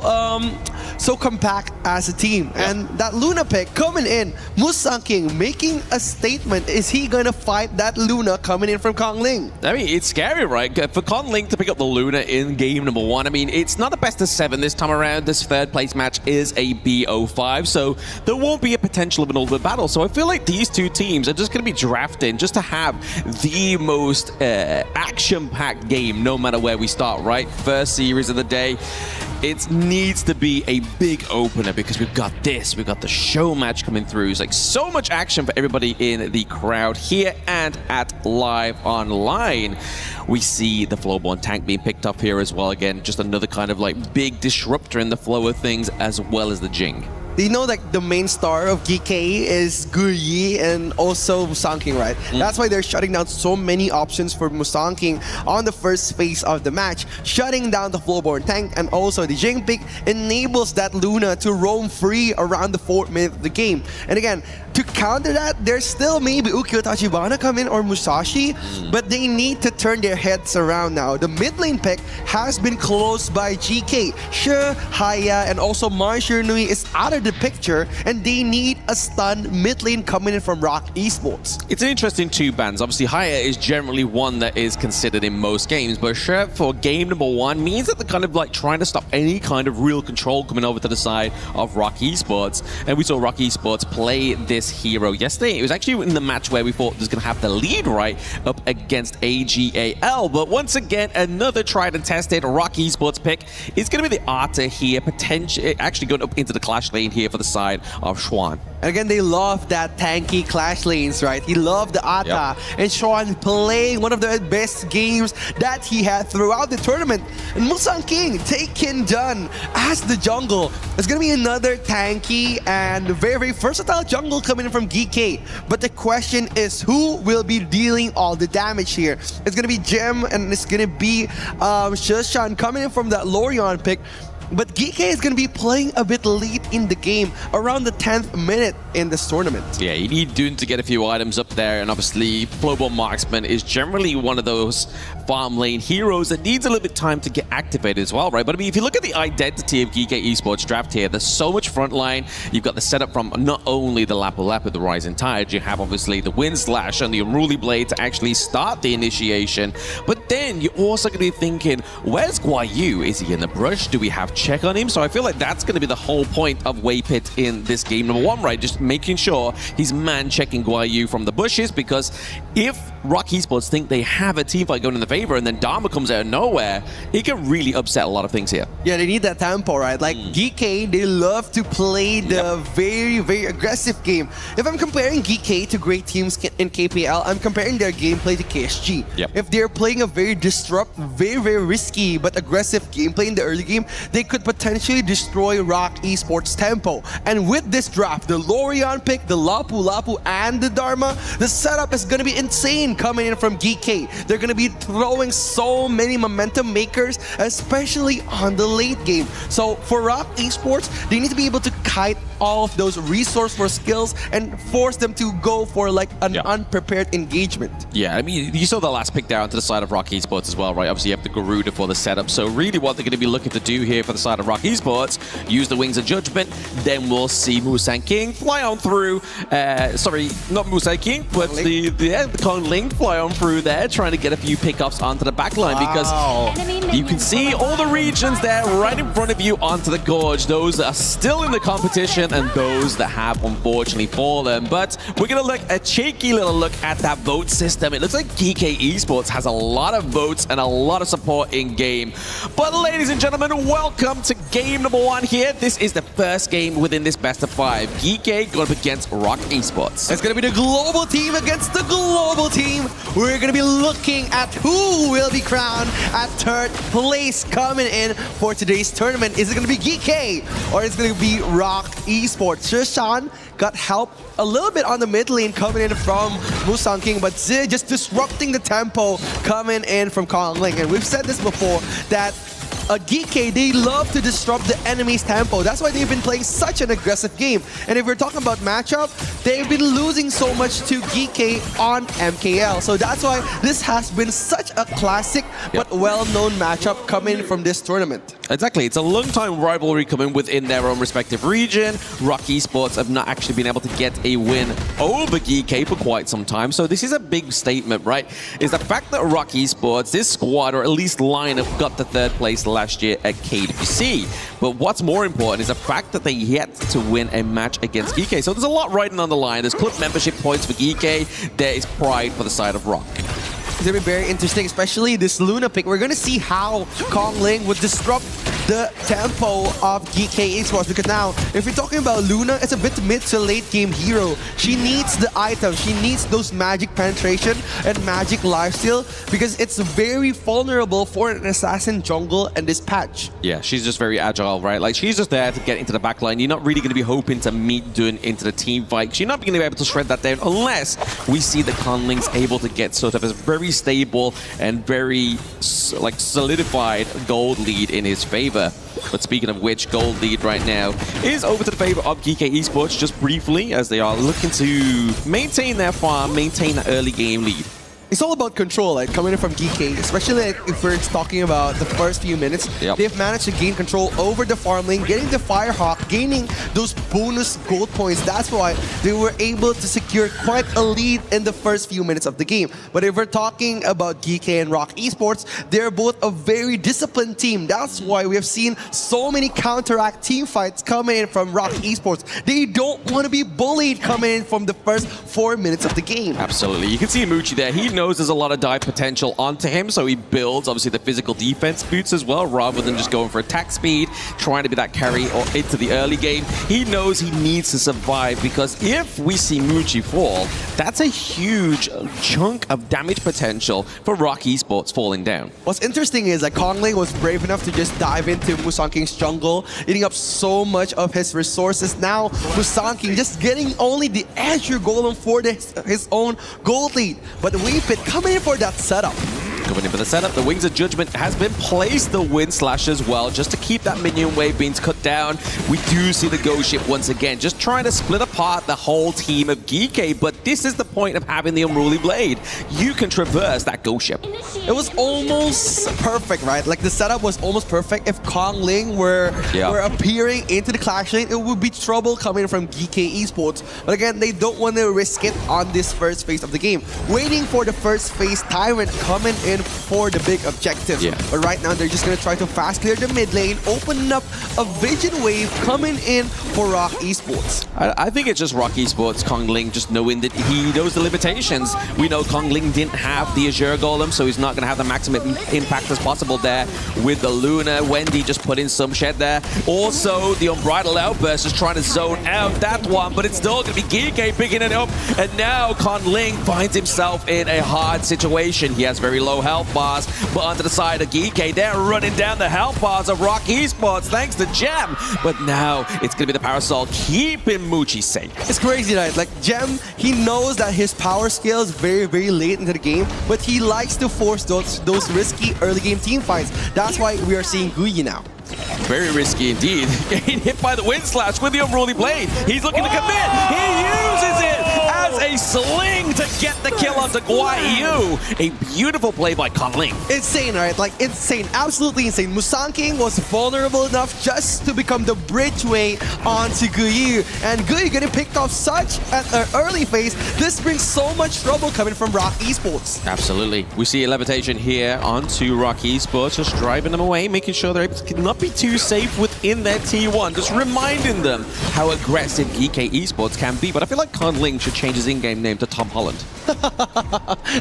compact as a team. And that Luna pick coming in, Musang King making a statement. Is he gonna fight that Luna coming in from Kong Ling? I mean, it's scary, right? For Kong Ling to pick up the Luna in game number 1, I mean, it's not a best of 7 this time around. This third place match is a BO5, so there won't be a potential of an ultimate battle. So I feel like these two teams are just going to be drafting just to have the most action-packed game, no matter where we start, right? First series of the day. It needs to be a big opener because we've got this, we've got the show match coming through. It's like so much action for everybody in the crowd here and at Live Online. We see the Flowborn tank being picked up here as well. Again, just another kind of like big disruptor in the flow of things, as well as the Jing. You know, like, the main star of GK is Guyi and also Musang King, right? That's why they're shutting down so many options for Musang King on the first phase of the match. Shutting down the Flowborn tank and also the Jing pick enables that Luna to roam free around the 4th minute of the game. And again, to counter that, there's still maybe Ukyo Tachibana come in or Musashi, but they need to turn their heads around now. The mid lane pick has been closed by GK. Sure, Haya and also Marshall Nui is out of the the picture, and they need a stun mid lane coming in from RoK Esports. It's an interesting two bans. Obviously, Haya is generally one that is considered in most games, but Chef for game number one means that they're kind of like trying to stop any kind of real control coming over to the side of RoK Esports. And we saw RoK Esports play this hero yesterday. It was actually in the match where we thought it was going to have the lead right up against AGAL. But once again, another tried and tested RoK Esports pick is going to be the Arta here, potentially actually going up into the clash lane here for the side of Schwan. Again, they love that tanky clash lanes, right? He loved the Ata and Sean playing one of the best games that he had throughout the tournament. And Musang King taken done as the jungle. It's gonna be another tanky and very, very versatile jungle coming in from GK. But the question is, who will be dealing all the damage here? It's gonna be Gem and it's gonna be Shushan coming in from that Lorion pick. But GK is going to be playing a bit late in the game, around the 10th minute in this tournament. Yeah, you need Dune to get a few items up there, and obviously Global Marksman is generally one of those farm lane heroes that needs a little bit of time to get activated as well, right? But I mean, if you look at the identity of GK Esports draft here, there's so much frontline. You've got the setup from not only the Lapu Lapu, the Rising Tide, you have obviously the Wind Slash and the Unruly Blade to actually start the initiation. But then you're also going to be thinking, where's Guayu? Is he in the brush? Do we have check on him? So I feel like that's going to be the whole point of Waypit in this game number one, right? Just making sure he's man-checking Guayu from the bushes, because if RoK Esports think they have a team fight going in the favor and then Dharma comes out of nowhere, it can really upset a lot of things here. Yeah, they need that tempo, right? Like GK, they love to play the very, very aggressive game. If I'm comparing GK to great teams in KPL, I'm comparing their gameplay to KSG. If they're playing a very disrupt, very, very risky but aggressive gameplay in the early game, they could potentially destroy RoK Esports tempo. And with this draft, the Lorion pick, the Lapu Lapu, and the Dharma, the setup is going to be insane coming in from GK. They're going to be throwing so many momentum makers, especially on the late game. So for RoK Esports, they need to be able to kite all of those resourceful skills and force them to go for like an unprepared engagement. Yeah, I mean, you saw the last pick down to the side of RoK Esports as well, right? Obviously, you have the Garuda for the setup. So really what they're going to be looking to do here for the side of RoK Esports, use the Wings of Judgment, then we'll see Musang King fly on through, sorry, not Musang King, but the Kong Ling fly on through there, trying to get a few pickoffs onto the backline, because you can see all the regions there right in front of you onto the Gorge, those that are still in the competition and those that have unfortunately fallen. But we're going to look a cheeky little look at that vote system. It looks like GK Esports has a lot of votes and a lot of support in game. But ladies and gentlemen, welcome to game number one here. This is the first game within this best of five. GK going up against RoK Esports. It's going to be the global team against the global team. We're going to be looking at who will be crowned at third place coming in for today's tournament. Is it going to be GK or is it going to be RoK Esports? Shushan got help a little bit on the mid lane coming in from Musang King, but Zi just disrupting the tempo coming in from Kong Ling. And we've said this before that GK, they love to disrupt the enemy's tempo. That's why they've been playing such an aggressive game. And if we're talking about matchup, they've been losing so much to GK on MKL. So that's why this has been such a classic but well-known matchup coming from this tournament. Exactly. It's a long-time rivalry coming within their own respective region. RoK Esports have not actually been able to get a win over GK for quite some time. So this is a big statement, right? Is the fact that RoK Esports, this squad, or at least lineup, got the third place last year at KWC. But what's more important is the fact that they yet to win a match against GK. So there's a lot riding on the line. There's club membership points for GK. There is pride for the side of RoK. It's going to be very interesting, especially this Luna pick. We're going to see how Kong Ling would disrupt the tempo of GK Esports, because now, if you're talking about Luna, it's a bit mid to late game hero. She needs the items, she needs those magic penetration and magic lifesteal, because it's very vulnerable for an assassin jungle and this patch. Yeah, she's just very agile, right? Like, she's just there to get into the backline. You're not really going to be hoping to meet Dun into the team fight. You're not going to be able to shred that down unless we see that Kong Ling's able to get sort of a very stable and very like solidified gold lead in his favor. But speaking of which, gold lead right now is over to the favor of GK Esports just briefly, as they are looking to maintain their farm, maintain that early game lead. it's all about control, like coming in from GK, especially like, if we're talking about the first few minutes. They've managed to gain control over the farm lane, getting the Firehawk, gaining those bonus gold points. That's why they were able to secure quite a lead in the first few minutes of the game. But if we're talking about GK and RoK Esports, they're both a very disciplined team. That's why we have seen so many counteract team fights coming in from RoK Esports. They don't want to be bullied coming in from the first 4 minutes of the game. Absolutely. You can see Muchi there. He knows there's a lot of dive potential onto him, so he builds obviously the physical defense boots as well, rather than just going for attack speed, trying to be that carry or into the early game. He knows he needs to survive, because if we see Muchi fall, that's a huge chunk of damage potential for RoK Esports falling down. What's interesting is that Kongling was brave enough to just dive into Musang King's jungle, eating up so much of his resources. Now Musang King just getting only the Azure Golem for his own gold lead. But Weepit coming in for that setup. Coming in for the setup, the Wings of Judgment has been placed, the Wind Slash as well, just to keep that minion wave being cut down. We do see the Ghost Ship once again, just trying to split apart the whole team of GK, but this is the point of having the Unruly Blade. You can traverse that Ghost Ship. It was almost perfect, right? Like the setup was almost perfect. If Kongling were appearing into the clash lane, it would be trouble coming from GK Esports. But again, they don't want to risk it on this first phase of the game. Waiting for the first phase Tyrant coming in for the big objective. But right now, they're just going to try to fast clear the mid lane, open up a Vision Wave coming in for RoK Esports. I think it's just RoK Esports, Kongling, just knowing that he knows the limitations. We know Kongling didn't have the Azure Golem, so he's not going to have the maximum impact as possible there with the Luna. Wendy just put in some shed there. Also, the Unbridled Outburst is trying to zone out that one, but it's still going to be GK picking it up. And now Kongling finds himself in a hard situation. He has very low health bars, but onto the side of GK, they're running down the health bars of RoK Esports thanks to Gem. But now it's going to be the Parasol keeping Muchi safe. It's crazy, right? Like Gem, he knows that his power scale is very, very late into the game, but he likes to force those risky early game team fights. That's why we are seeing Guyi now. Very risky indeed. Getting hit by the Wind Slash with the Unruly Blade. He's looking to commit. He uses it as a sling to get the kill onto Guayu. A beautiful play by Kongling. Insane, right? Like insane. Absolutely insane. Musang King was vulnerable enough just to become the bridgeway onto Guyu. And Guyu getting picked off such at an early phase. This brings so much trouble coming from RoK Esports. Absolutely. We see a levitation here onto RoK Esports, just driving them away, making sure they're able to not be too safe within their T1, just reminding them how aggressive GK Esports can be. But I feel like Kongling should change his in-game name to Tom Holland.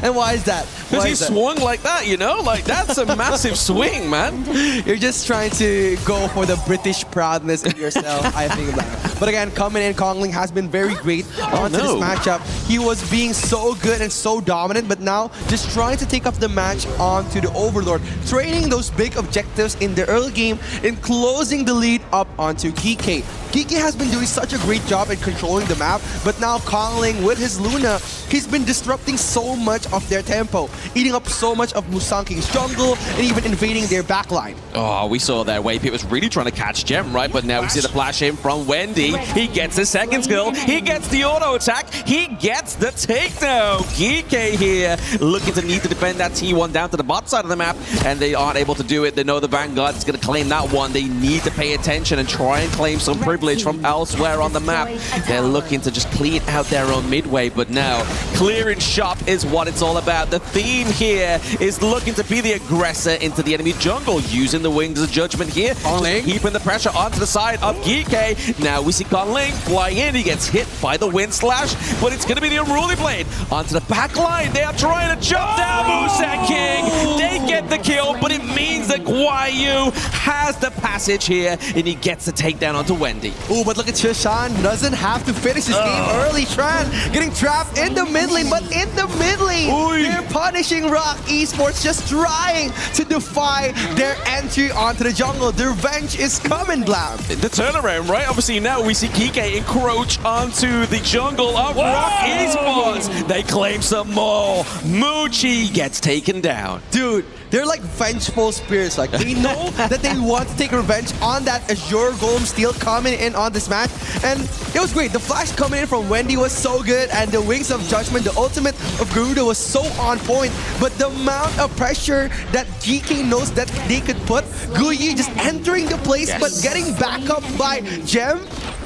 And why is that? Because he swung like that, you know? Like, that's a massive swing, man. You're just trying to go for the British proudness in yourself, I think about it. But again, coming in, Kongling has been very great onto this matchup. He was being so good and so dominant, but now just trying to take up the match onto the Overlord, trading those big objectives in the early game and closing the lead up onto GK. GK has been doing such a great job at controlling the map, but now Kongling with his Luna, he's been disrupting so much of their tempo, eating up so much of Musang King's jungle, and even invading their backline. Oh, we saw there Waypit was really trying to catch Gem, right? But now we see the flash in from Wendy. He gets the second skill, he gets the auto attack, he gets the takedown. GK here looking to need to defend that T1 down to the bot side of the map, and they aren't able to do it. They know the Vanguard is going to claim that one. They need to pay attention and try and claim some privilege from elsewhere on the map. They're looking to just clean out their own midway, but now clearing shop is what it's all about. The theme here is looking to be the aggressor into the enemy jungle, using the Wings of Judgment here, keeping the pressure onto the side of GK. Now we see Kongling fly in, he gets hit by the Wind Slash, but it's going to be the Unruly Blade onto the back line. They are trying to jump down Musang King. They get the kill, but it means that Guayu has the passage here, and he gets the takedown onto Wendy. Oh, but look at Shishan, doesn't have to finish his game early. Tran getting trapped in the mid lane, but in the mid lane, they're punishing RoK Esports, just trying to defy their entry onto the jungle. The revenge is coming, Blam. The turnaround, right? Obviously now we see Kike encroach onto the jungle of RoK Esports. They claim some more. Moochie gets taken down. Dude, they're like vengeful spirits. Like they know that they want to take revenge on that Azure Golem steal coming in on this match. And it was great. The flash coming in from Wendy was so good. And the Wings of Judgment, the ultimate of Garuda was so on point. But the amount of pressure that GK knows that they could put, Guyi just entering the place but getting back up by Gem.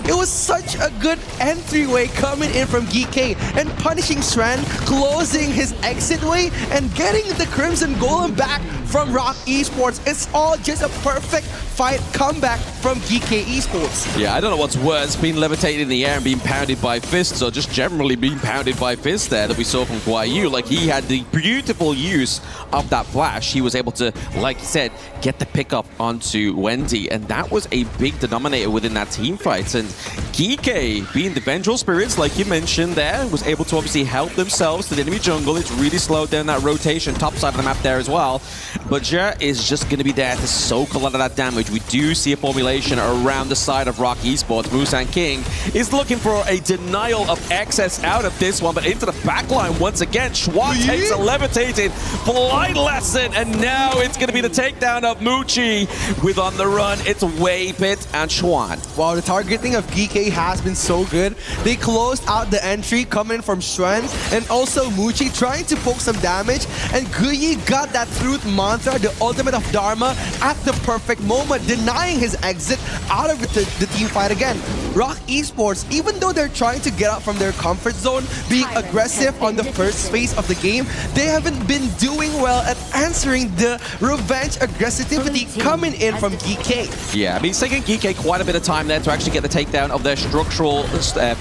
It was such a good entryway coming in from GK and punishing Sren, closing his exit way and getting the Crimson Golem back from RoK Esports. It's all just a perfect fight comeback from GK Esports. Yeah, I don't know what's worse, being levitated in the air and being pounded by fists, or just generally being pounded by fists there that we saw from Guayu. Like, he had the beautiful use of that flash. He was able to, like you said, get the pickup onto Wendy, and that was a big denominator within that team fight. And Geeke, being the vengeful spirits, like you mentioned there, was able to obviously help themselves to the enemy jungle. It's really slowed down that rotation, top side of the map there as well. But Jer is just going to be there to soak a lot of that damage. We do see a formulation around the side of RoK Esports. Musan King is looking for a denial of access out of this one, but into the backline once again. Schwan takes a levitated flight lesson, and now it's going to be the takedown of Moochie. With on the run, it's Waypit and Schwan. Wow, the targeting of Geeke has been so good. They closed out the entry coming from Shren and also Moochie trying to poke some damage, and Guyi got that truth mantra, the ultimate of Dharma, at the perfect moment, denying his exit out of the team fight again. RoK Esports, even though they're trying to get out from their comfort zone, being aggressive on the first phase of the game, they haven't been doing well at answering the revenge aggressivity coming in from Geeke. Yeah, I mean, it's taking Geeke quite a bit of time there to actually get the takedown of their structural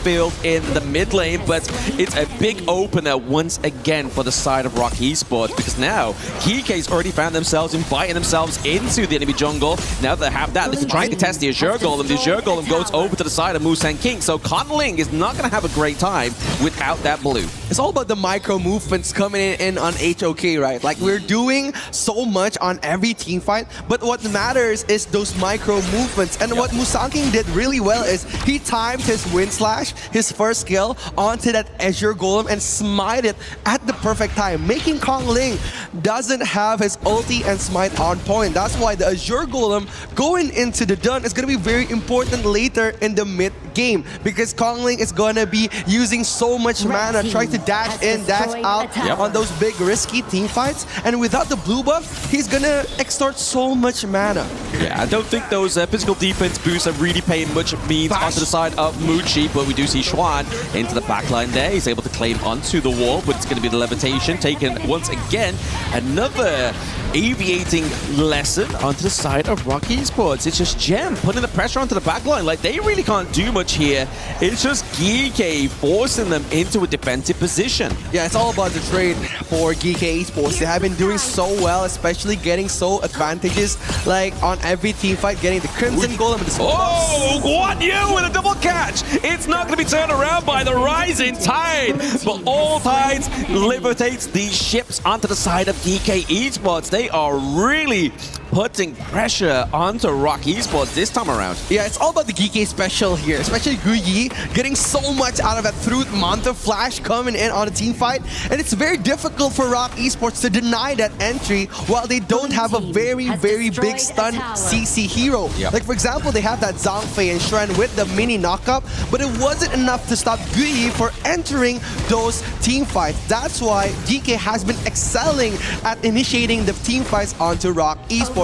field in the mid lane, but it's a big opener once again for the side of RoK Esports, because now Geeke's already found themselves inviting themselves into the enemy jungle. Now that they have that, they can try and contest the Azure Golem. The Azure Golem goes over to the side of Musan King, so Conling is not going to have a great time without that blue. It's all about the micro movements coming in on HoK, right? Like, we're doing so much on every team fight, but what matters is those micro movements. And what Musan King did really well is he timed his Wind Slash, his first skill, onto that Azure Golem and smite it at the perfect time, making Kong Ling doesn't have his ulti and smite on point. That's why the Azure Golem going into the Dun is going to be very important later in the mid game, because Kong Ling is going to be using so much mana, trying to dash in, dash out on those big risky team fights, and without the blue buff, he's going to extort so much mana. Yeah, I don't think those physical defense boosts are really paying much means onto the side of Moochie, but we do see Schwan into the backline there. He's able to claim onto the wall, but it's going to be the levitation taken once again. Another aviating lesson onto the side of RoK Esports. It's just Gem putting the pressure onto the backline. Like, they really can't do much here. It's just Geeke forcing them into a defensive position. Yeah, it's all about the trade for Geeke Esports. They have been doing so well, especially getting so advantages, like on every team fight, getting the Crimson Golem and the Smoke. Oh, Guan Yu with a double catch. It's not going to be turned around by the rising tide, but all tides levitates these ships onto the side of Geeke Esports. They are really putting pressure onto RoK Esports this time around. Yeah, it's all about the Geeke special here, especially Guyi getting so much out of that Truth Manta flash coming in on a team fight, and it's very difficult for RoK Esports to deny that entry while they don't have a very big stun CC hero. Like, for example, they have that Zhangfei and Shren with the mini knockup, but it wasn't enough to stop Guyi for entering those team fights. That's why Geeke has been excelling at initiating the team fights onto RoK Esports.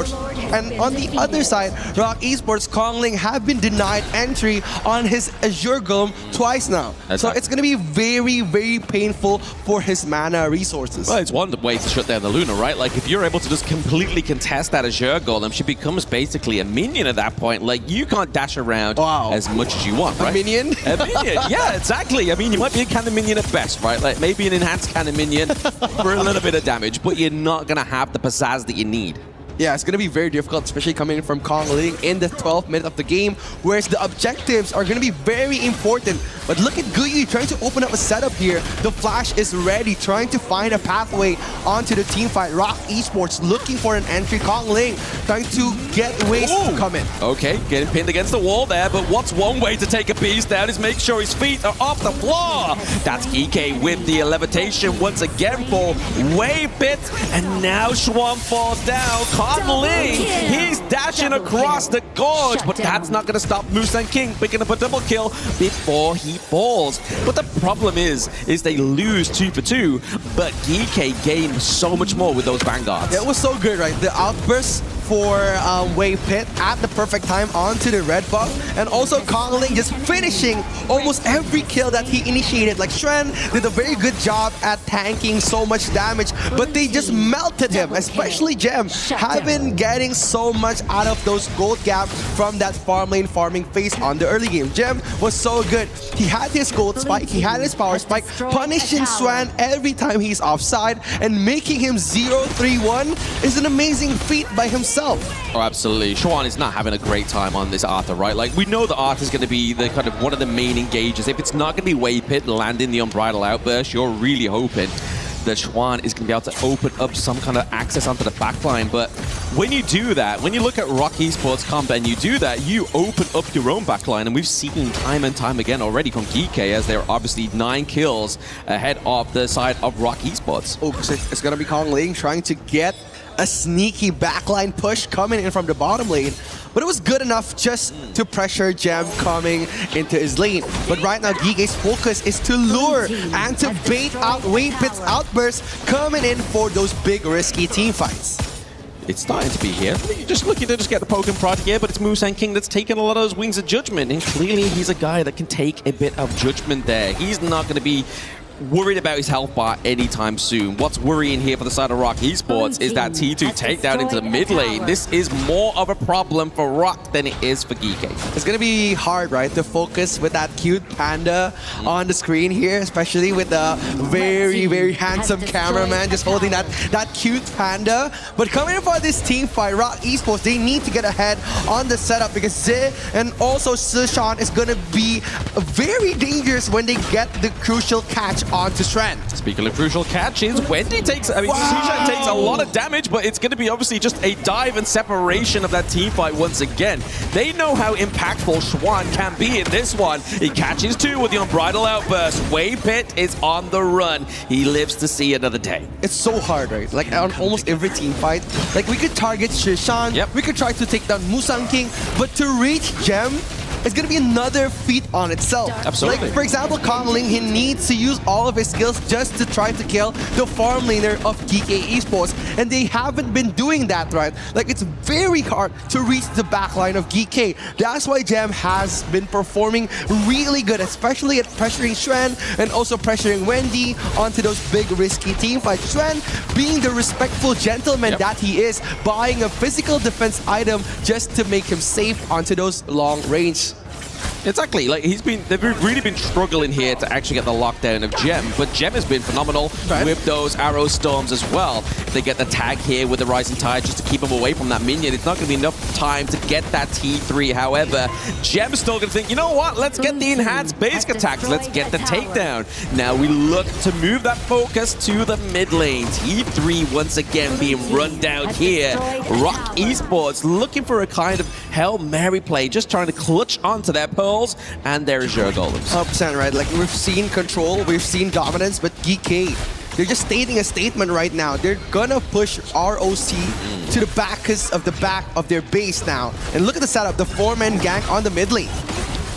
And on the other side, RoK Esports, Kong Ling have been denied entry on his Azure Golem twice now. So it's going to be very painful for his mana resources. Well, it's one way to shut down the Luna, right? Like, if you're able to just completely contest that Azure Golem, she becomes basically a minion at that point. Like, you can't dash around as much as you want, right? A minion? A minion, yeah, exactly. I mean, you might be a cannon minion at best, right? Like, maybe an enhanced cannon minion for a little bit of damage, but you're not going to have the pizzazz that you need. Yeah, it's going to be very difficult, especially coming from Kong Ling in the 12th minute of the game, whereas the objectives are going to be very important. But look at Guyi trying to open up a setup here. The Flash is ready, trying to find a pathway onto the team fight. RoK Esports looking for an entry. Kong Ling trying to get ways to come in. Okay, getting pinned against the wall there, but what's one way to take a beast down is make sure his feet are off the floor. That's EK with the levitation once again for Wave Pit, and now Schwan falls down. Kong Ling, he's dashing across the gorge, but that's not going to stop Musan King picking up a double kill before he falls. But the problem is they lose 2 for 2, but EK gained so much more with those vanguards. It was so good, right? The outburst for Wave Pit at the perfect time onto the red buff, and also Kong Ling just finishing almost every kill that he initiated. Like Shren did a very good job at tanking so much damage, but they just melted him, especially Gem, have been getting so much out of those gold gap from that farm lane farming phase on the early game. Gem was so good. He had his gold spike, he had his power spike, punishing Swan every time he's offside, and making him 0-3-1 is an amazing feat by himself. Oh, absolutely. Schwan is not having a great time on this Arthur, right? Like, we know that Arthur's going to be the kind of one of the main engagers. If it's not going to be Wave Pit landing the Unbridled Outburst, you're really hoping that Schwan is going to be able to open up some kind of access onto the backline. But when you do that, when you look at RoK Esports comp and you do that, you open up your own backline. And we've seen time and time again already from GK, as they're obviously 9 kills ahead of the side of RoK Esports. Oh, it's going to be Kong Ling trying to get a sneaky backline push coming in from the bottom lane, but it was good enough just to pressure Gem coming into his lane. But right now, Gige's focus is to lure and to bait out Wave Pit's outburst coming in for those big risky team fights. It's starting to be here. You're just looking to just get the poke and prod here, but it's Musan King that's taking a lot of those wings of judgment, and clearly he's a guy that can take a bit of judgment there. He's not going to be worried about his health bar anytime soon. What's worrying here for the side of RoK Esports is that T2 takedown into the mid lane. This is more of a problem for RoK than it is for Geeke. It's gonna be hard, right, to focus with that cute panda on the screen here, especially with the very, very handsome cameraman just holding that cute panda. But coming in for this team fight, RoK Esports, they need to get ahead on the setup, because Zhe and also Sishan is gonna be very dangerous when they get the crucial catch onto Shren. Speaking of crucial catches, Wendy takes, Sishan takes a lot of damage, but it's going to be obviously just a dive and separation of that team fight once again. They know how impactful Schwan can be in this one. He catches 2 with the Unbridled Outburst. Wave Pit is on the run. He lives to see another day. It's so hard, right? Like on almost every team fight, like we could target Shishan, we could try to take down Musan King, but to reach Gem, it's going to be another feat on itself. Absolutely. Like, for example, Kong Ling, he needs to use all of his skills just to try to kill the farm laner of GK Esports, and they haven't been doing that, right? Like, it's very hard to reach the backline of GK. That's why Gem has been performing really good, especially at pressuring Shren and also pressuring Wendy onto those big risky team fights. Shren being the respectful gentleman that he is, buying a physical defense item just to make him safe onto those long range. Exactly, like they've really been struggling here to actually get the lockdown of Gem, but Gem has been phenomenal with those arrow storms as well. If they get the tag here with the Rising Tide just to keep him away from that minion, it's not going to be enough time to get that T3. However, Gem's still going to think, you know what, let's get the enhanced basic attacks, let's get the takedown. Now we look to move that focus to the mid lane. T3 once again being run down here. RoK Esports looking for a kind of Hail Mary play, just trying to clutch onto their pearls, and there is your golems. 100%, right? Like, we've seen control, we've seen dominance, but GK, they're just stating a statement right now. They're gonna push ROC to the back of their base now. And look at the setup, the 4-man gank on the mid lane.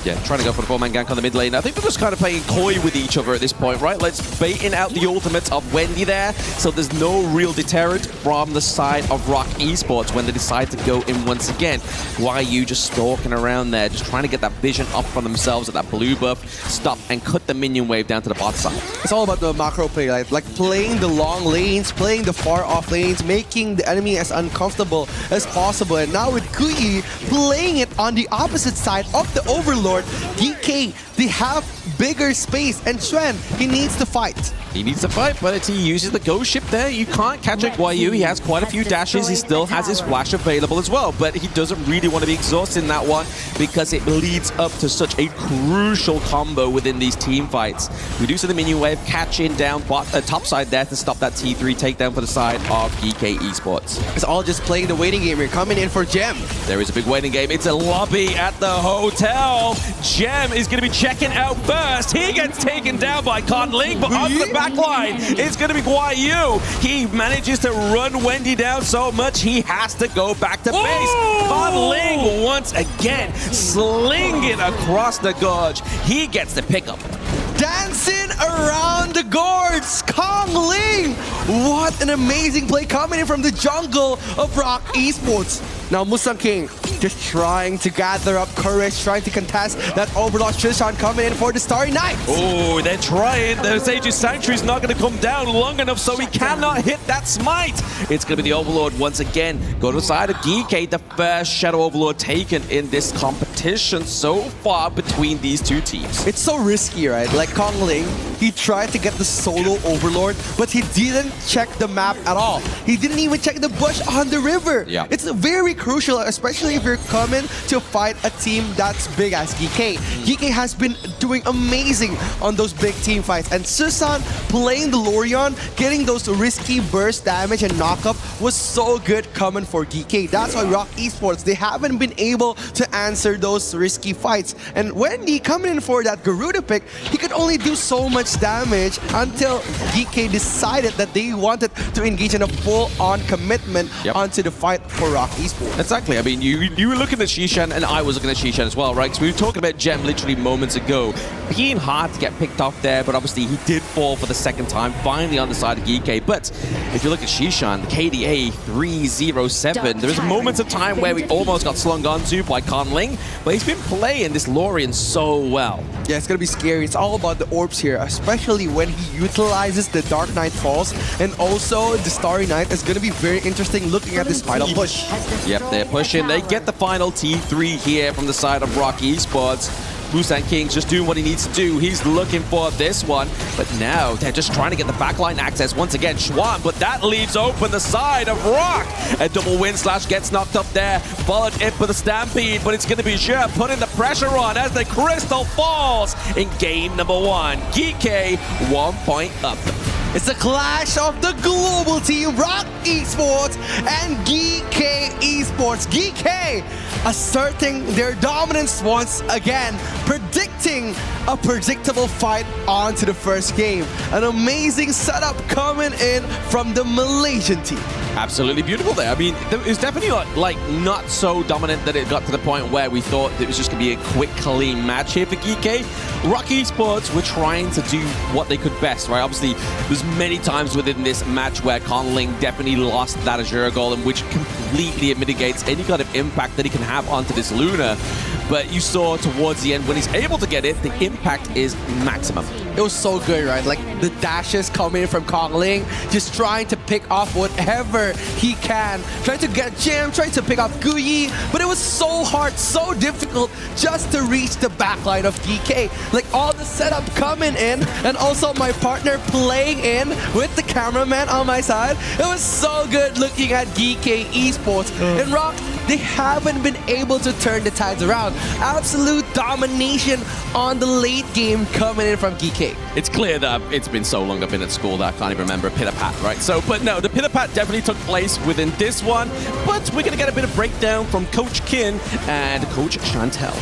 Yeah, trying to go for the 4-man gank on the mid lane. I think they're just kind of playing coy with each other at this point, right? Let's baiting out the ultimates of Wendy there, so there's no real deterrent from the side of RoK Esports when they decide to go in once again. Why are you just stalking around there, just trying to get that vision up for themselves at that blue buff, stop and cut the minion wave down to the bot side? It's all about the macro play, like playing the long lanes, playing the far off lanes, making the enemy as uncomfortable as possible. And now with Kuyi playing it on the opposite side of the Overlord, DK, they have bigger space. And Xuan, he needs to fight. He needs to fight, but he uses the ghost ship there. You can't catch a Guayu. He has quite a few dashes. He still has his flash available as well, but he doesn't really want to be exhausted in that one because it leads up to such a crucial combo within these team fights. We do see the minion wave catching down top side there to stop that T3 takedown for the side of HoK Esports. It's all just playing the waiting game here, coming in for Gem. There is a big waiting game. It's a lobby at the hotel. Gem is going to be checking out first. He gets taken down by Conling, but on the back line, it's going to be Guayu. He manages to run Wendy down so much, he has to go back to base. Conling once again, slinging across the gorge. He gets the pickup. Dancing around the gourds, Kong Ling. What an amazing play coming in from the jungle of RoK Esports. Now Musang King just trying to gather up courage, trying to contest that Overlord Trishan coming in for the Starry Night. Oh, they're trying. The Sage's Sanctuary is not going to come down long enough, so he cannot hit that smite. It's going to be the Overlord once again. Go to the side of GK, the first Shadow Overlord taken in this competition so far between these two teams. It's so risky, right? Like Kong Ling, he tried to get the solo Overlord, but he didn't check the map at all. He didn't even check the bush on the river. Yeah. It's very crucial, especially if you're coming to fight a team that's big as GK. GK has been doing amazing on those big team fights, and Susan playing the Lorion, getting those risky burst damage and knockup was so good coming for GK. That's why RoK Esports, they haven't been able to answer those risky fights. And Wendy coming in for that Garuda pick, he could only do so much damage until GK decided that they wanted to engage in a full-on commitment onto the fight for RoK Esports. Exactly. I mean, you were looking at Shishan, and I was looking at Shishan as well, right? Because we were talking about Gem literally moments ago. Being hard to get picked off there, but obviously he did fall for the second time, finally on the side of GK. But if you look at Shishan, KDA 307, there's moments of time where we almost got slung onto by Conling, but he's been playing this Lorian so well. Yeah, it's gonna be scary. It's all about the orbs here, especially when he utilizes the Dark Knight Falls, and also the Starry Night is gonna be very interesting looking at this final push. Yep, they're pushing. They get the final T3 here from the side of RoK Esports. Busan King's just doing what he needs to do. He's looking for this one, but now they're just trying to get the backline access once again. Schwan, but that leaves open the side of RoK. A double wind slash gets knocked up there, followed in for the Stampede, but it's going to be Zhe putting the pressure on as the Crystal falls in game number 1. GK 1 point up. It's a clash of the global team, RoK Esports and HoK Esports. HoK asserting their dominance once again, predicting a predictable fight onto the first game. An amazing setup coming in from the Malaysian team. Absolutely beautiful there. I mean, it was definitely like not so dominant that it got to the point where we thought it was just going to be a quick, clean match here for GK. RoK Esports were trying to do what they could best, right? Obviously, there's many times within this match where Conling definitely lost that Azure Golem, which completely mitigates any kind of impact that he can have onto this Luna. But you saw towards the end, when he's able to get it, the impact is maximum. It was so good, right? Like the dashes coming in from Conling, just trying to pick off whatever he can, trying to get Gem, trying to pick off Guyi, but it was so hard, so difficult just to reach the backline of GK. Like all the setup coming in, and also my partner playing in with the cameraman on my side. It was so good looking at HoK Esports. And RoK, they haven't been able to turn the tides around. Absolute domination on the late game coming in from HoK. It's clear that it's been so long I've been at school that I can't even remember a pitter-pat, right? So, but no, the pitter-pat definitely took place within this one, but we're going to get a bit of breakdown from Coach Kin and Coach Chantel.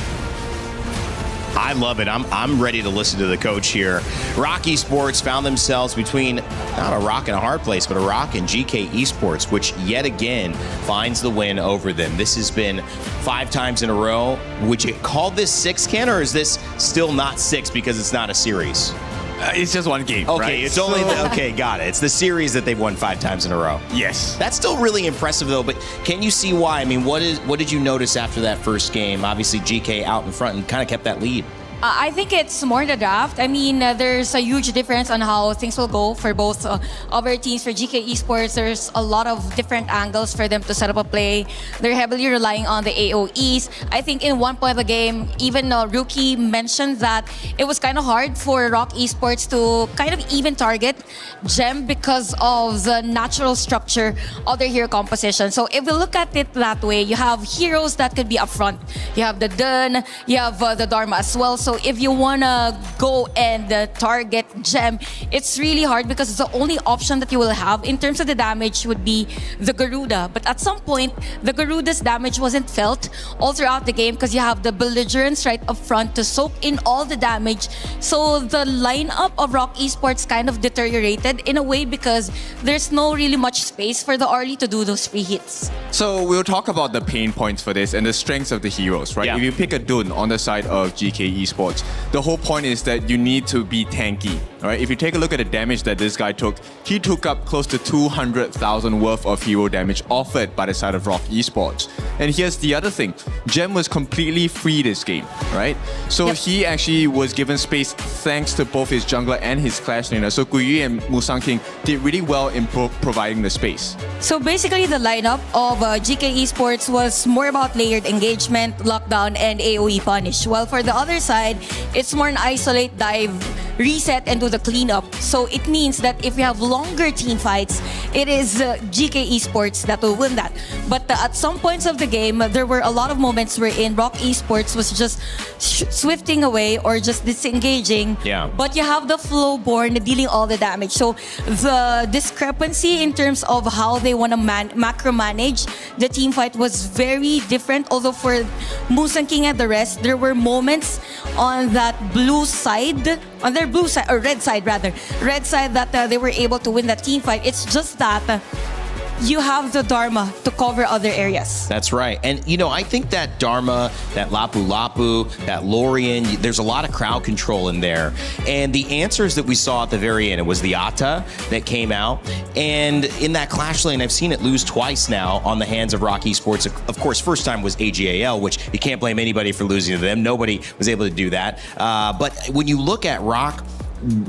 I love it. I'm ready to listen to the coach here. RoK Esports found themselves between not a rock and a hard place, but a RoK and HoK Esports, which yet again finds the win over them. This has been 5 times in a row. Would you call this 6, Ken, or is this still not 6 because it's not a series? It's just one game, okay, right? It's only okay, got it. It's the series that they've won 5 times in a row. Yes. That's still really impressive, though, but can you see why? I mean, what did you notice after that first game? Obviously, GK out in front and kind of kept that lead. I think it's more the draft. I mean, there's a huge difference on how things will go for both of our teams. For GK Esports, there's a lot of different angles for them to set up a play. They're heavily relying on the AOEs. I think in one point of the game, even Rookie mentioned that it was kind of hard for RoK Esports to kind of even target Gem because of the natural structure of their hero composition. So if we look at it that way, you have heroes that could be up front. You have the Dun, you have the Dharma as well. So if you wanna go and target Gem, it's really hard because the only option that you will have in terms of the damage would be the Garuda. But at some point, the Garuda's damage wasn't felt all throughout the game because you have the belligerents right up front to soak in all the damage. So the lineup of RoK Esports kind of deteriorated in a way because there's no really much space for the Arlie to do those free hits. So we'll talk about the pain points for this and the strengths of the heroes, right? Yeah. If you pick a Dun on the side of GK Esports, the whole point is that you need to be tanky, right? If you take a look at the damage that this guy took, he took up close to 200,000 worth of hero damage offered by the side of RoK Esports. And here's the other thing, Gem was completely free this game, right? So he actually was given space thanks to both his jungler and his clash laner. So Guyu and Musang King did really well in providing the space. So basically the lineup of GK Esports was more about layered engagement, lockdown, and AoE punish. While for the other side, it's more an isolate, dive, reset, and do the cleanup. So it means that if you have longer team fights, it is GK Esports that will win that. But at some points of the game, there were a lot of moments wherein RoK Esports was just swifting away or just disengaging. Yeah. But you have the Flowborn dealing all the damage. So the discrepancy in terms of how they want to macro manage the team fight was very different. Although for Musang King and the rest, there were moments on that blue side, on their blue side, or red side rather, red side that they were able to win that team fight. It's just that you have the Dharma to cover other areas. That's right. And, you know, I think that Dharma, that Lapu Lapu, that Lorien, there's a lot of crowd control in there. And the answers that we saw at the very end, it was the Ata that came out. And in that clash lane, I've seen it lose twice now on the hands of RoK Esports. Of course, first time was AGAL, which you can't blame anybody for losing to them. Nobody was able to do that. But when you look at RoK,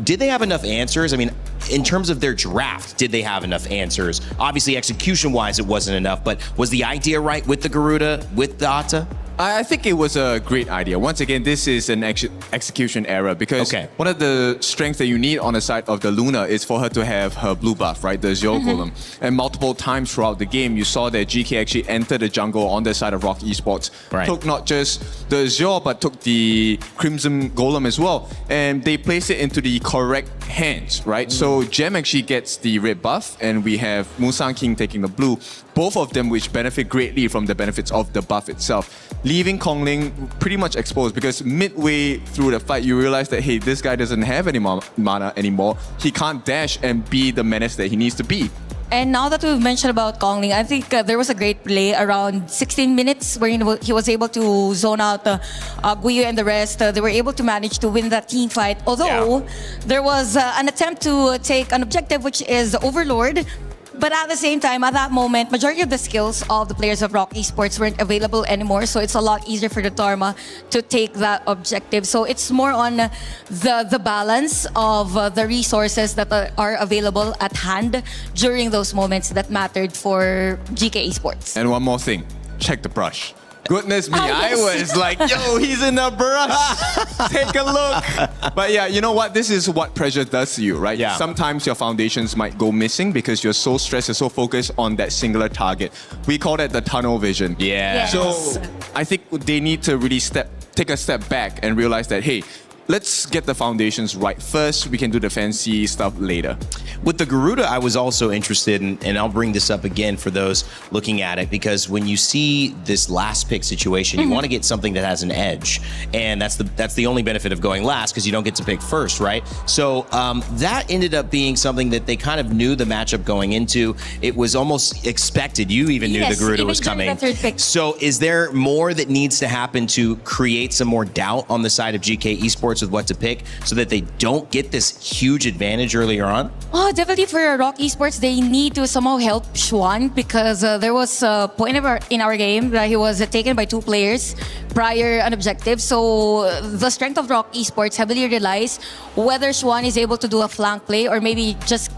did they have enough answers? I mean, in terms of their draft, did they have enough answers? Obviously, execution-wise, it wasn't enough, but was the idea right with the Garuda, with the Ata? I think it was a great idea. Once again, this is an execution error because one of the strengths that you need on the side of the Luna is for her to have her blue buff, right? The Zero Golem. And multiple times throughout the game, you saw that GK actually entered the jungle on the side of RoK Esports. Right. Took not just the Zero, but took the Crimson Golem as well. And they placed it into the correct hands, right? So Gem actually gets the red buff and we have Musang King taking the blue. Both of them which benefit greatly from the benefits of the buff itself. Leaving Kongling pretty much exposed because midway through the fight, you realize that, hey, this guy doesn't have any mana anymore. He can't dash and be the menace that he needs to be. And now that we've mentioned about Kongling, I think there was a great play around 16 minutes where he was able to zone out Guyu and the rest. They were able to manage to win that team fight. Although there was an attempt to take an objective, which is Overlord. But at the same time, at that moment, majority of the skills of the players of RoK Esports weren't available anymore. So it's a lot easier for the Dharma to take that objective. So it's more on the balance of the resources that are available at hand during those moments that mattered for GK Esports. And one more thing, check the brush. Goodness me, yes. I was like, yo, he's in a brush. Take a look. But yeah, you know what? This is what pressure does to you, right? Yeah. Sometimes your foundations might go missing because you're so stressed, you're so focused on that singular target. We call that the tunnel vision. Yeah. Yes. So I think they need to really take a step back and realize that, hey, let's get the foundations right first. We can do the fancy stuff later. With the Garuda, I was also interested in, and I'll bring this up again for those looking at it, because when you see this last pick situation, you want to get something that has an edge. And that's the only benefit of going last, because you don't get to pick first, right? So that ended up being something that they kind of knew the matchup going into. It was almost expected. You even knew the Garuda was coming. So is there more that needs to happen to create some more doubt on the side of GK Esports with what to pick so that they don't get this huge advantage earlier on? definitely for RoK Esports, they need to somehow help Xuan because there was a point in our game that he was taken by 2 players prior an objective. So the strength of RoK Esports heavily relies whether Xuan is able to do a flank play or maybe just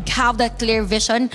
have that clear vision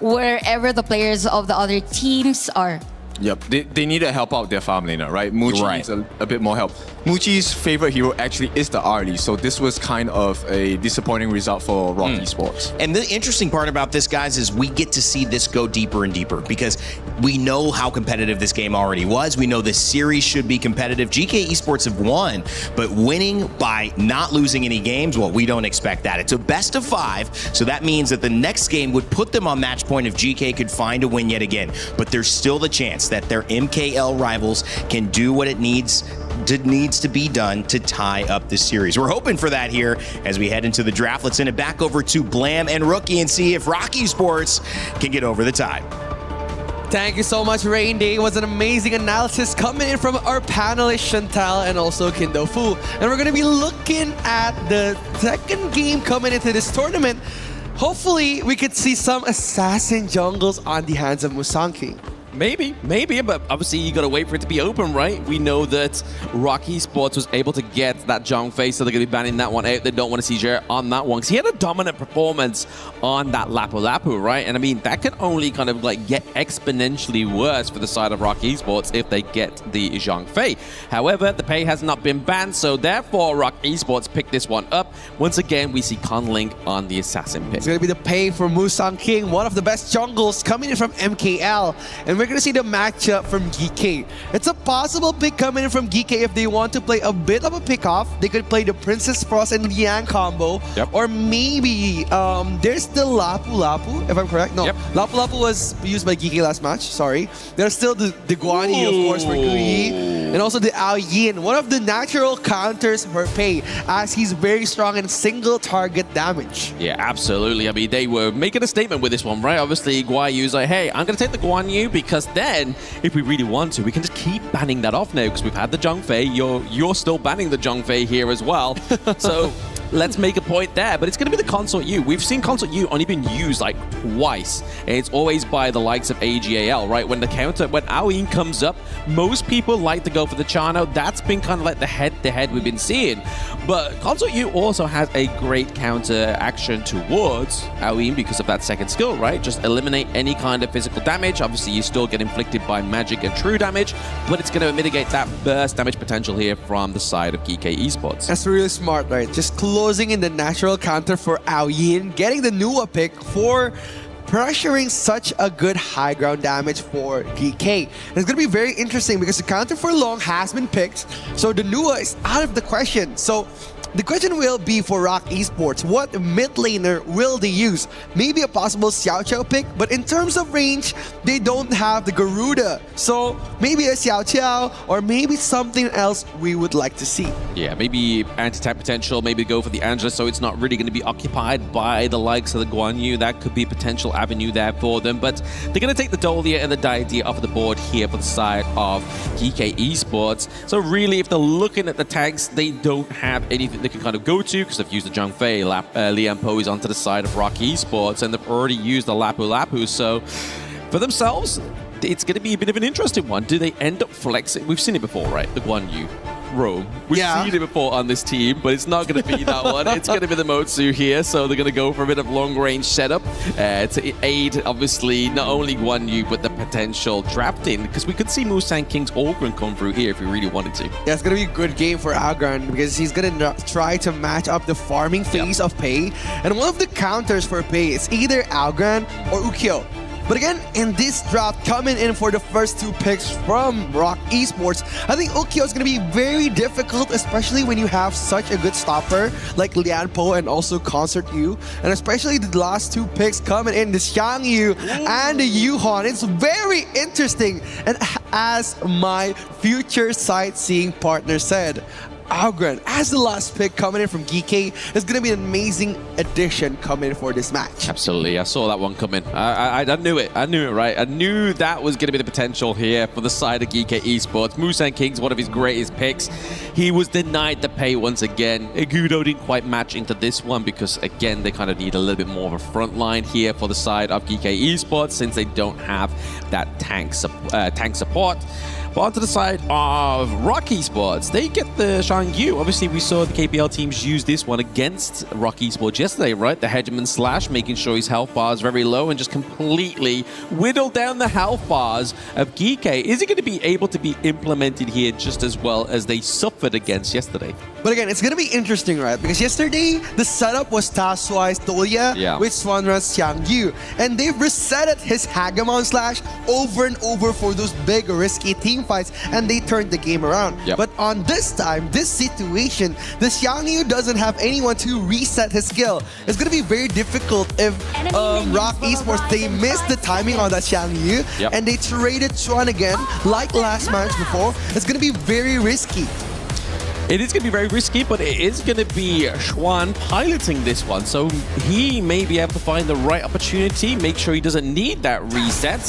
wherever the players of the other teams are. Yep, they need to help out their farm laner, right? Muchi needs a bit more help. Muchi's favorite hero actually is the Arlie, so this was kind of a disappointing result for RoK Esports. And the interesting part about this, guys, is we get to see this go deeper and deeper because we know how competitive this game already was. We know this series should be competitive. GK Esports have won, but winning by not losing any games, well, we don't expect that. It's a best of 5, so that means that the next game would put them on match point if GK could find a win yet again. But there's still the chance that their MKL rivals can do what it needs to be done to tie up this series. We're hoping for that here as we head into the draft. Let's send it back over to Blam and Rookie and see if RoK Esports can get over the tide. Thank you so much, Rain Day. It was an amazing analysis coming in from our panelists, Chantal and also Kindo Fu. And we're going to be looking at the second game coming into this tournament. Hopefully, we could see some assassin jungles on the hands of Musang King. Maybe, but obviously you gotta wait for it to be open, right? We know that RoK Esports was able to get that Zhang Fei, so they're gonna be banning that one out. They don't want to see Jared on that one, because he had a dominant performance on that Lapu Lapu, right? And I mean, that can only kind of like get exponentially worse for the side of RoK Esports if they get the Zhang Fei. However, the pay has not been banned, so therefore RoK Esports picked this one up. Once again, we see Conlink on the assassin pick. It's gonna be the pay for Musang King, one of the best jungles coming in from MKL. And we're going to see the matchup from GK. It's a possible pick coming in from GK if they want to play a bit of a pick-off. They could play the Princess Frost and Liang combo. Or maybe there's the Lapu Lapu, if I'm correct. No, Lapu Lapu was used by GK last match. Sorry. There's still the Guan Yi, of course, for Kui. And also the Ao Yin, one of the natural counters for Pei, as he's very strong in single target damage. Yeah, absolutely. I mean, they were making a statement with this one, right? Obviously, Guan Yu's like, hey, I'm going to take the Guan Yu because then, if we really want to, we can just keep banning that off now because we've had the Zhang Fei. You're still banning the Zhang Fei here as well. So let's make a point there. But it's going to be the Consort U. We've seen Consort U only been used like twice. And it's always by the likes of AGAL, right? When Aoyin comes up, most people like to go for the Chano. That's been kind of like the head-to-head we've been seeing. But Consort U also has a great counter action towards Aoyin because of that second skill, right? Just eliminate any kind of physical damage. Obviously, you still get inflicted by magic and true damage, but it's going to mitigate that burst damage potential here from the side of GK Esports. That's really smart, right? Just closing in the natural counter for Aoyin, getting the Nua pick for pressuring such a good high ground damage for GK. And it's going to be very interesting because the counter for Long has been picked, so the Nua is out of the question. So the question will be for RoK Esports, what mid laner will they use? Maybe a possible Xiao Qiao pick, but in terms of range, they don't have the Garuda. So maybe a Xiao Qiao or maybe something else we would like to see. Yeah, maybe anti-tap potential, maybe go for the Angela so it's not really going to be occupied by the likes of the Guan Yu. That could be a potential avenue there for them, but they're going to take the Dolia and the Daidia off of the board here for the side of GK Esports. So really, if they're looking at the tags, they don't have anything they can kind of go to because they've used the Zhang Fei. Lian Po is onto the side of RoK Esports, and they've already used the Lapu Lapu. So for themselves, it's going to be a bit of an interesting one. Do they end up flexing? We've seen it before, right? The Guan Yu. Rome. We've seen it before on this team, but it's not going to be that one. It's going to be the Motsu here, so they're going to go for a bit of long-range setup to aid, obviously, not only Guan Yu, but the potential drafting, because we could see Musang King's Ogren come through here if we really wanted to. Yeah, it's going to be a good game for Ogren because he's going to try to match up the farming phase of Pei, and one of the counters for Pei is either Ogren or Ukyo. But again, in this draft, coming in for the first 2 picks from RoK Esports, I think Ukyo is going to be very difficult, especially when you have such a good stopper like Lian Po and also Consort Yu. And especially the last 2 picks coming in, the Xiang Yu and the Yuhon. It's very interesting. And as my future sightseeing partner said, Algren as the last pick coming in from GK is going to be an amazing addition coming in for this match. Absolutely, I saw that one coming. I knew it. I knew it, right? I knew that was going to be the potential here for the side of GK Esports. Musan King's one of his greatest picks. He was denied the pay once again. Igudo didn't quite match into this one because, again, they kind of need a little bit more of a front line here for the side of GK Esports since they don't have that tank support. But onto the side of RoK Esports, they get the Shangyu. Obviously, we saw the KPL teams use this one against RoK Esports yesterday, right? The Hegemon Slash, making sure his health bar is very low and just completely whittle down the health bars of GK. Is it going to be able to be implemented here just as well as they suffered against yesterday? But again, it's going to be interesting, right? Because yesterday, the setup was Taswai's Tolia with Swanra's Xiangyu. And they've resetted his Hegemon Slash over and over for those big risky team fights, and they turned the game around. But on this time, this situation, the Xiangyu doesn't have anyone to reset his skill. It's going to be very difficult if RoK Esports, they missed the timing on that Xiangyu and they traded Chuan again, like last match before. It's going to be very risky. It is going to be very risky, but it is going to be Xuan piloting this one. So he may be able to find the right opportunity, make sure he doesn't need that reset.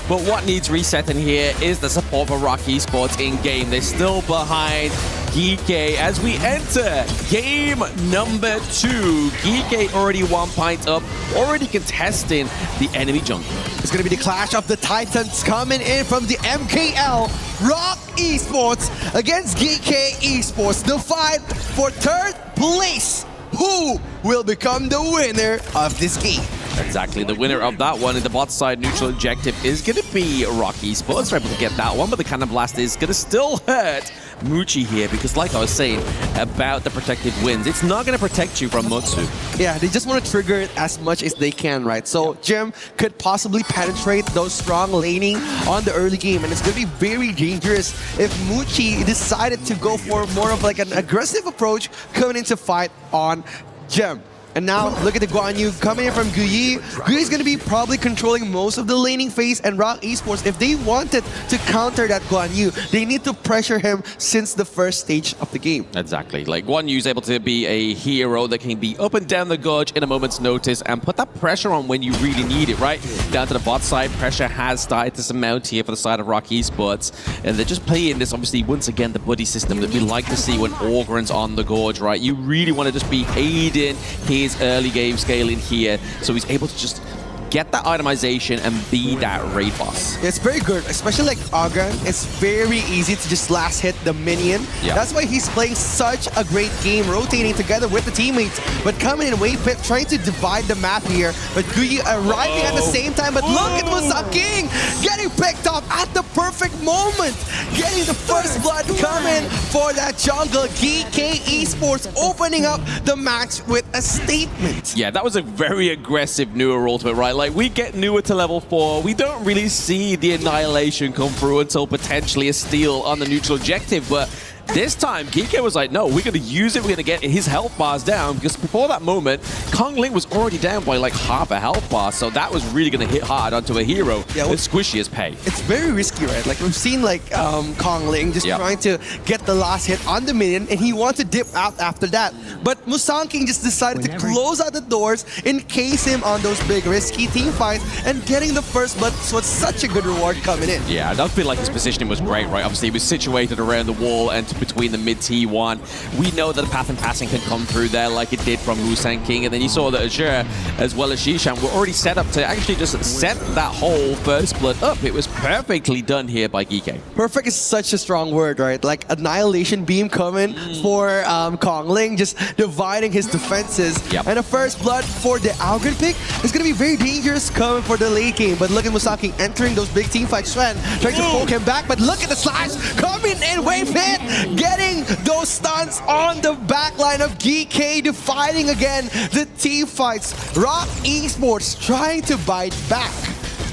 But what needs resetting here is the support for RoK Esports in-game. They're still behind GK as we enter game number 2. GK already 1 point up, already contesting the enemy jungle. It's going to be the clash of the Titans coming in from the MKL. RoK Esports against GK Esports. The fight for third place. Who will become the winner of this game? Exactly, the winner of that one in the bot side neutral objective is going to be RoK Esports. They're able to get that one, but the Cannon Blast is going to still hurt Muchi here because, like I was saying about the protective winds, it's not going to protect you from Mutsu. Yeah, they just want to trigger it as much as they can, right? So Jim could possibly penetrate those strong laning on the early game, and it's going to be very dangerous if Muchi decided to go for more of like an aggressive approach coming into fight on Jim. And now, look at the Guan Yu coming in from Guyi. Guyi's going to be probably controlling most of the laning phase, and RoK Esports, if they wanted to counter that Guan Yu, they need to pressure him since the first stage of the game. Exactly. Like, Guan Yu's able to be a hero that can be up and down the gorge in a moment's notice and put that pressure on when you really need it, right? Down to the bot side, pressure has started to surmount here for the side of RoK Esports. And they're just playing this, obviously, once again, the buddy system that we like to see when Orgren's on the gorge, right? You really want to just be aiding his early game scaling here, so he's able to just get that itemization and be that raid boss. It's very good, especially like Argan. It's very easy to just last hit the minion. That's why he's playing such a great game, rotating together with the teammates, but coming in wave pit, trying to divide the map here. But Guyi arriving at the same time, but look at Musan King getting picked up at the perfect moment, getting the first blood coming for that jungle. GK Esports opening up the match with a statement. Yeah, that was a very aggressive Newer ultimate, right? Like, we get Newer to level 4, we don't really see the annihilation come through until potentially a steal on the neutral objective, but this time, GK was like, no, we're going to use it, we're going to get his health bars down, because before that moment, Kong Ling was already down by like half a health bar, so that was really going to hit hard onto a hero as squishy as pay. It's very risky, right? Like, we've seen like Kong Ling just trying to get the last hit on the minion, and he wants to dip out after that. But Musan King just decided to close out the doors, encase him on those big risky team fights, and getting the first blood was such a good reward coming in. Yeah, I don't feel like his positioning was great, right? Obviously, he was situated around the wall and between the mid T1. We know that a path and passing can come through there like it did from Musan King, and then you saw that Azure as well as Shishan were already set up to actually just set that whole first blood up. It was perfectly done here by GK. Perfect is such a strong word, right? Like annihilation beam coming for Kong Ling, just dividing his defenses. And a first blood for the Algren pick is going to be very dangerous coming for the late game. But look at Musan King entering those big team fights. Sven trying to poke him back, but look at the slash coming in, wave hit, getting those stuns on the back line of GK, defining again the team fights. RoK Esports trying to bite back.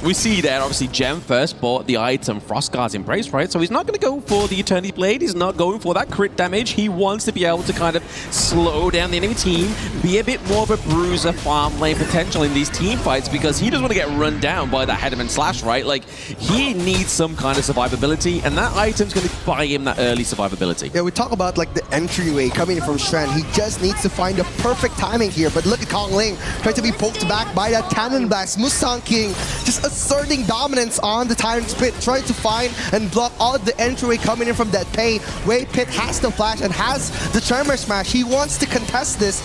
we see that obviously Gem first bought the item Frostguard's Embrace, right? So he's not going to go for the Eternity Blade. He's not going for that crit damage. He wants to be able to kind of slow down the enemy team, be a bit more of a bruiser farm lane potential in these team fights because he doesn't want to get run down by that Headman Slash, right? Like, he needs some kind of survivability, and that item's going to buy him that early survivability. Yeah, we talk about like the entryway coming from Shren. He just needs to find the perfect timing here. But look at Kong Ling trying to be poked back by that Cannon Blast. Musang King just asserting dominance on the Tyrant's Pit, trying to find and block all the entryway coming in from that Pei. Wei Pit has the flash and has the Tremor Smash. He wants to contest this,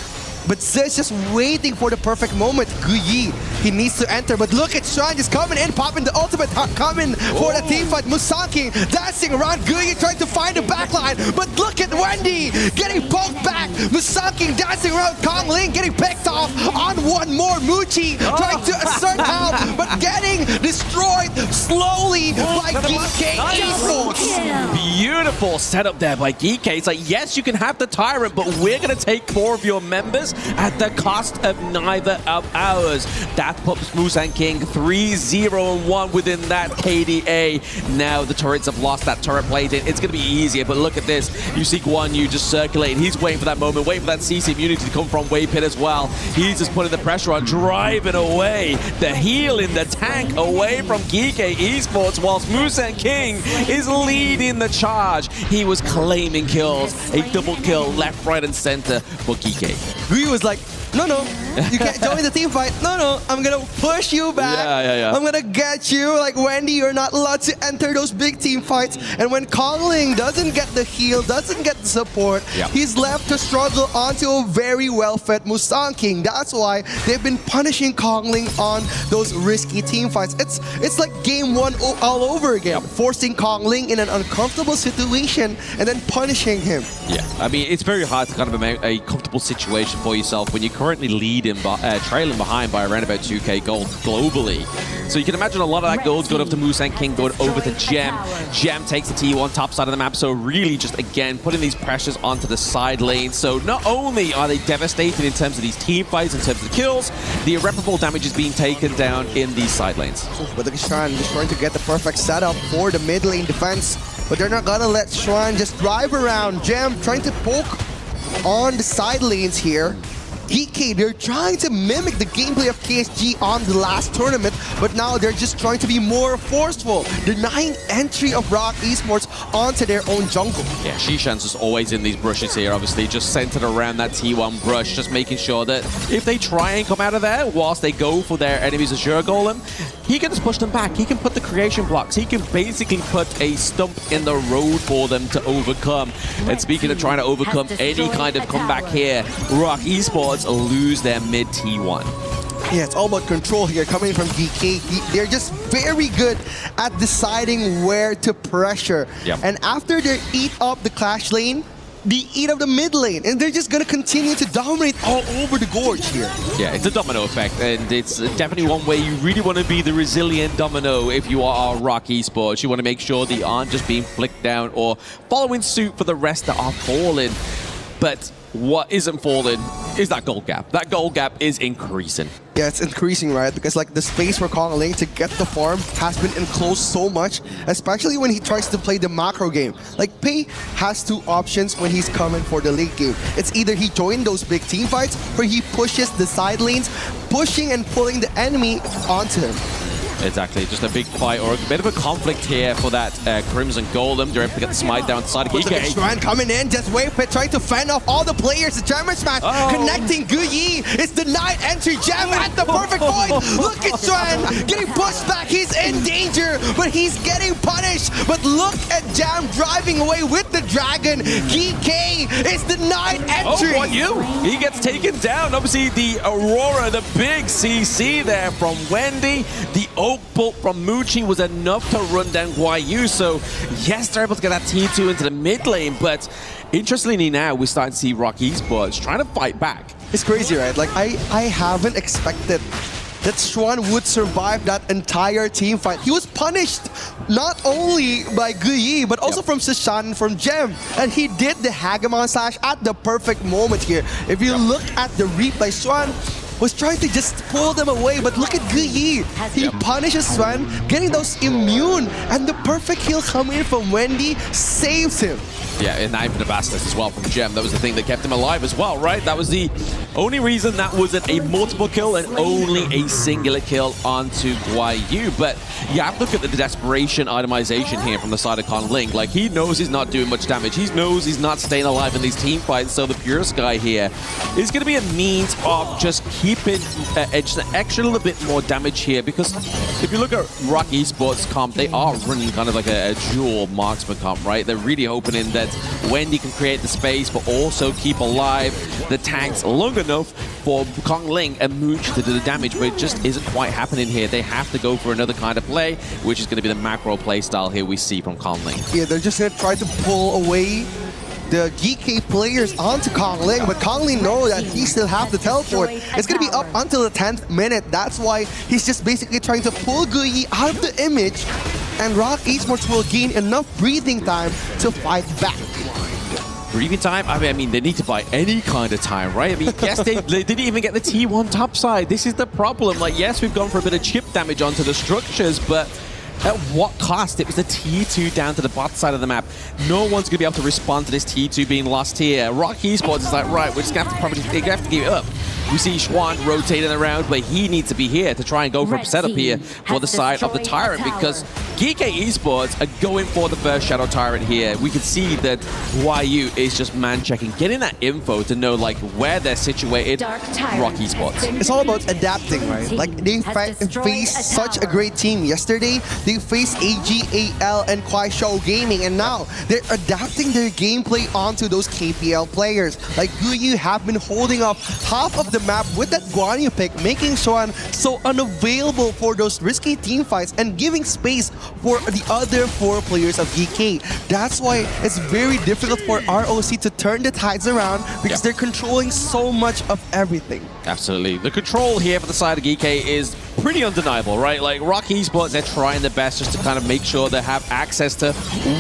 but Zed's just waiting for the perfect moment. Guyi, he needs to enter, but look at Shren just coming in, popping the ultimate, coming for the team fight. Musaki dancing around Guyi, trying to find the backline, but look at Wendy getting poked back. Musaki dancing around Kong Ling, getting picked off on one more. Muchi trying to assert help, but getting destroyed slowly by GK Esports. Beautiful setup there by Geekay. It's like, yes, you can have the Tyrant, but we're going to take 4 of your members at the cost of neither of ours. That puts Musang King 3-0-1 within that KDA. Now the turrets have lost that turret blade in. It's going to be easier, but look at this. You see Guan Yu just circulating. He's waiting for that moment, waiting for that CC immunity to come from Wei Pit as well. He's just putting the pressure on, driving away the heal in the tank away from GK Esports, whilst Musang King is leading the charge. He was claiming kills, a double kill left, right, and center for GK. Guyi was like, no, you can't join the team fight. No, I'm gonna push you back. Yeah. I'm gonna get you. Like, Wendy, you're not allowed to enter those big team fights. And when Kong Ling doesn't get the heal, doesn't get the support, he's left to struggle onto a very well-fed Musang King. That's why they've been punishing Kong Ling on those risky team fights. It's like game 1 all over again, forcing Kong Ling in an uncomfortable situation and then punishing him. Yeah, I mean, it's very hard to kind of make a comfortable situation for yourself when you're currently trailing behind by around about 2k gold globally. So you can imagine a lot of that gold's going up to Musang King, going over to Gem. Gem takes the T1 top side of the map, so really just, again, putting these pressures onto the side lane. So not only are they devastated in terms of these team fights, in terms of the kills, the irreparable damage is being taken down in these side lanes. But look at Shren just trying to get the perfect setup for the mid lane defense. But they're not gonna let Shren just drive around. Gem trying to poke on the side lanes here. GK, they're trying to mimic the gameplay of KSG on the last tournament, but now they're just trying to be more forceful, denying entry of RoK Esports onto their own jungle. Yeah, Shishan's just always in these brushes here, obviously, just centered around that T1 brush, just making sure that if they try and come out of there whilst they go for their enemy's Azure Golem, he can just push them back. He can put the creation blocks. He can basically put a stump in the road for them to overcome. And speaking of trying to overcome any kind of comeback here, RoK Esports lose their mid T1. Yeah, it's all about control here coming from GK. They're just very good at deciding where to pressure. And after they eat up the Clash lane, they eat up the mid lane, and they're just gonna continue to dominate all over the gorge here. Yeah, it's a domino effect, and it's definitely one way you really want to be the resilient domino if you are RoK Esports. You want to make sure they aren't just being flicked down or following suit for the rest that are falling. But what isn't falling is that gold gap. That gold gap is increasing. Yeah, it's increasing, right? Because like the space for Kong Ling to get the farm has been enclosed so much, especially when he tries to play the macro game. Like Pei has 2 options when he's coming for the late game. It's either he joins those big team fights or he pushes the side lanes, pushing and pulling the enemy onto him. Exactly, just a big fight or a bit of a conflict here for that Crimson Golem. They're able to get the smite down side of GK. Shren coming in, just Wei Pit trying to fend off all the players. The Tremor Smash connecting Guyi. It's denied entry. Gem at the perfect point. Look at Shren getting pushed back. He's in danger, but he's getting punished. But look at Gem driving away with the dragon. GK is denied entry. Oh, you? He gets taken down. Obviously, the Aurora, the big CC there from Wendy. The Oak Bolt from Muchi was enough to run down Guan Yu. So, yes, they're able to get that T2 into the mid lane, but interestingly now, we're starting to see RoK Esports trying to fight back. It's crazy, right? Like, I haven't expected that Shren would survive that entire team fight. He was punished not only by Guyi, but also from Sishan and from Gem. And he did the Hagamon Slash at the perfect moment here. If you look at the replay, Shren was trying to just pull them away, but look at Guyi. He punishes Swan, getting those immune, and the perfect heal coming in from Wendy saves him. Yeah, and not even the Bastards as well from Gem. That was the thing that kept him alive as well, right? That was the only reason that wasn't a multiple kill and only a singular kill onto Guayu. But you have to look at the desperation itemization here from the side of Conling. Like, he knows he's not doing much damage. He knows he's not staying alive in these team fights. So the Purist guy here is going to be a means of just keeping just an extra little bit more damage here. Because if you look at RoK Esports comp, they are running kind of like a dual marksman comp, right? They're really hoping in that Wendy can create the space but also keep alive the tanks long enough for Conling and Mooch to do the damage, but it just isn't quite happening here. They have to go for another kind of play, which is going to be the macro play style here we see from Conling. Yeah, they're just going to try to pull away the GK players onto Conling, but Conling knows that he still have to teleport. It's going to be up until the 10th minute. That's why he's just basically trying to pull Guyi out of the image, and RoK Esports will gain enough breathing time to fight back. Breathing time? I mean, they need to buy any kind of time, right? I mean, yes, they didn't even get the T1 topside. This is the problem. Like, yes, we've gone for a bit of chip damage onto the structures, but at what cost? It was the T2 down to the bot side of the map. No one's going to be able to respond to this T2 being lost here. RoK Esports is like, right, we're just going to have to give it up. We see Schwan rotating around, but he needs to be here to try and go for a setup here for the side of the Tyrant, because GK Esports are going for the first Shadow Tyrant here. We can see that Guayu is just man-checking, getting that info to know like where they're situated. RoK Esports. It's all about adapting, right? Like, they faced such a great team yesterday. They faced AGAL and Kuaishou Gaming, and now they're adapting their gameplay onto those KPL players. Like, Guyu have been holding up half of the map with that Guanyu pick, making Swan so unavailable for those risky team fights and giving space for the other 4 players of GK. That's why it's very difficult for ROC to turn the tides around, because they're controlling so much of everything. Absolutely. The control here for the side of GK is pretty undeniable, right? Like, RoK Esports, they're trying their best just to kind of make sure they have access to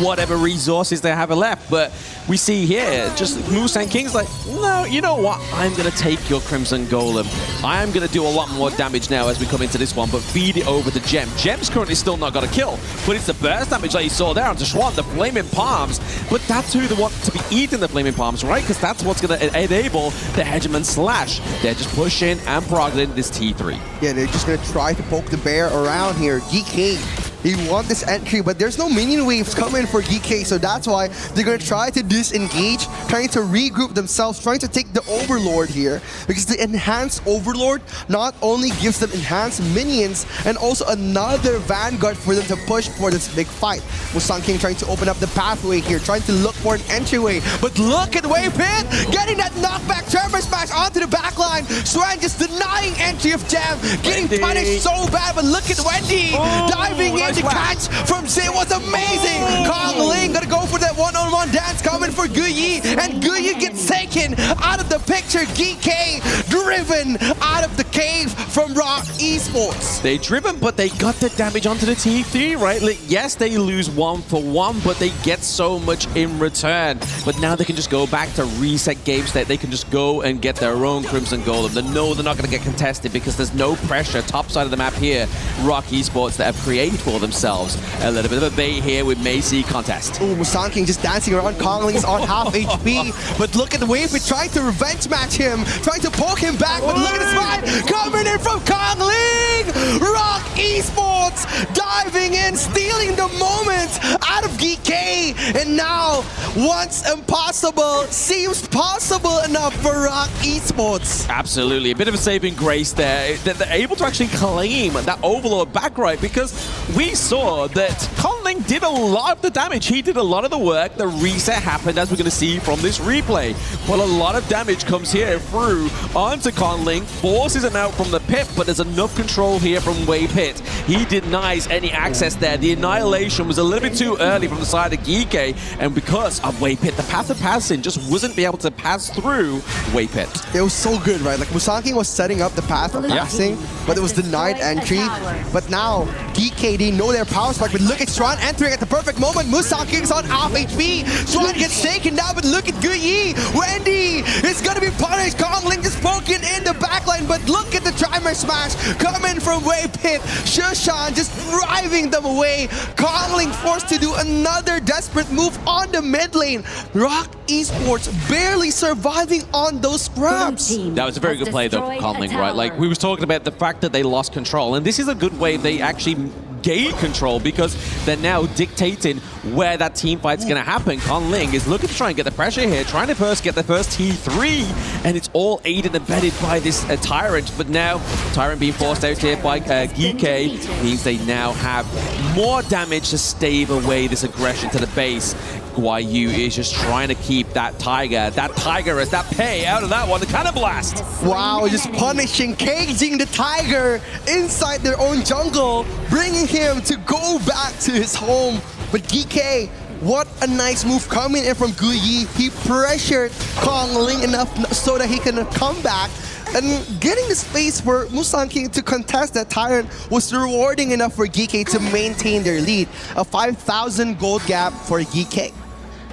whatever resources they have left. But we see here, just Musang King's like, no, you know what? I'm going to take your Crimson Golem. I am going to do a lot more damage now as we come into this one, but feed it over to Gem. Gem's currently still not got a kill, but it's the burst damage that you saw there onto Schwan, the Flaming Palms. But that's who they want to be eating the Flaming Palms, right? Because that's what's going to enable the Hegemon Slash. They're just pushing and progging this T3. Yeah, they're just going to try to poke the bear around here. GK, they want this entry, but there's no minion waves coming for GK, so that's why they're going to try to disengage, trying to regroup themselves, trying to take the Overlord here, because the enhanced Overlord not only gives them enhanced minions and also another Vanguard for them to push for this big fight. Musang King trying to open up the pathway here, trying to look for an entryway, but look at Wave Pit getting that knockback Tremor Smash onto the backline. Swan just denying entry of Gem, getting punished so bad, but look at Wendy diving in to catch from Zay was amazing. Conling gonna go for that one-on-one dance coming for Guyi, and Guyi gets taken out of the picture. GK driven out of the cave from RoK Esports. They driven, but they got the damage onto the T3, right? Like, yes, they lose 1-for-1, but they get so much in return. But now they can just go back to reset game state. They can just go and get their own Crimson Golem. They know they're not going to get contested because there's no pressure top side of the map here. RoK Esports that have created for themselves a little bit of a bait here. We may see contest. Oh, Musang King just dancing around. Congling's on half HP, but look at the Wave Pit trying to revenge match him, trying to poke him back, but look at this fight coming in from Conling. RoK Esports diving in, stealing the moment out of GK, and now once impossible seems possible enough for RoK Esports. Absolutely, a bit of a saving grace there. They're able to actually claim that Overlord back, right? Because we saw that Conling did a lot of the damage. He did a lot of the work. The reset happened, as we're going to see from this replay. But a lot of damage comes here through onto Conling, forces him out from the pit, but there's enough control here from Wave Pit. He denies any access there. The annihilation was a little bit too early from the side of GK, and because of Wave Pit, the path of passing just wasn't be able to pass through Wave Pit. It was so good, right? Like, Musang King was setting up the path of passing, but it was denied entry. But now, GK, they know their power spike, but look at Swan entering at the perfect moment. Musang King's on off HP. Swan gets taken down, but look at Guyi. Wendy is gonna be punished. Kong Ling just poking in the backline, but look at the Trimer Smash coming from Way Pit. Shushan just driving them away. Kong Ling forced to do another desperate move on the mid lane. RoK Esports barely surviving on those scraps. That was a very good play though from Kong Ling, right? Like we was talking about the fact that they lost control, and this is a good way they actually gain control because they're now dictating where that team fight's going to happen. Kong Ling is looking to try and get the pressure here, trying to first get the first T3, and it's all aided and abetted by this Tyrant. But now, Tyrant being forced out here by GK means they now have more damage to stave away this aggression to the base. Guayu is just trying to keep that Tiger as that pay out of that one, the Cannon Blast. Wow, just punishing, caging the Tiger inside their own jungle, bringing him to go back to his home. But GK, what a nice move coming in from Guyi. He pressured Kong Ling enough so that he can come back. And getting the space for Musang King to contest that Tyrant was rewarding enough for GK to maintain their lead. A 5,000 gold gap for GK.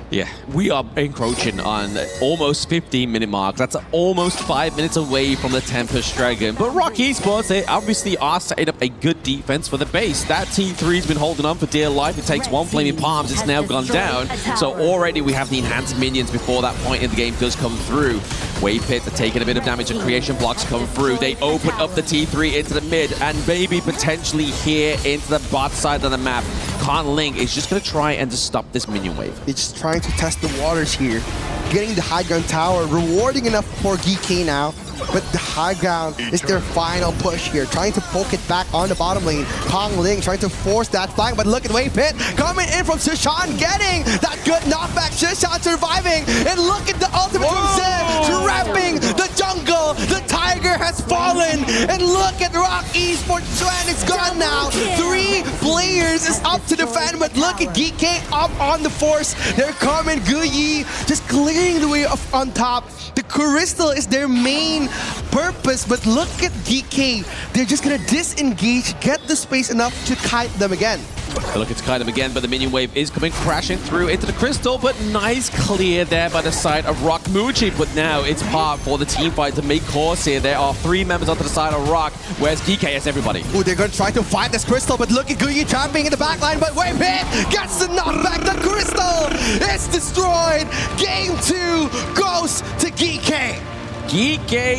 Yeah, we are encroaching on almost 15-minute mark. That's almost 5 minutes away from the Tempest Dragon. But RoK Esports, they obviously are setting up a good defense for the base. That T3's been holding on for dear life. It takes one Flaming Palms. It's now gone down. So already we have the enhanced minions before that point in the game does come through. Wave Pit are taking a bit of damage and creation blocks come through. They open up the T3 into the mid and maybe potentially here into the bot side of the map. Kong Ling is just going to try and just stop this minion wave. It's just trying to test the waters here. Getting the high ground tower, rewarding enough for GK now. But the high ground is their final push here, trying to poke it back on the bottom lane. Kong Ling trying to force that flank, but look at Way Pit coming in from Shushan, getting that good knockback. Shushan surviving, and look at the ultimate from Zed, trapping the jungle. The Tiger has fallen, and look at RoK Esports. Swan is gone now. 3 players is up to defend, but look at GK up on the force. They're coming. Guyi just clearing the way on top. The Crystal is their main purpose, but look at GK. They're just gonna disengage, get the space enough to kite them again. Look, it's kind of again, but the minion wave is coming crashing through into the Crystal, but nice clear there by the side of RoK Muji. But now it's part for the team fight to make course here. There are 3 members onto the side of RoK, whereas GK has everybody. Oh, they're gonna try to fight this Crystal, but look at Guyi trapping in the backline, but Way Pit gets the knockback. The Crystal is destroyed. Game 2 goes to GK. Geeky.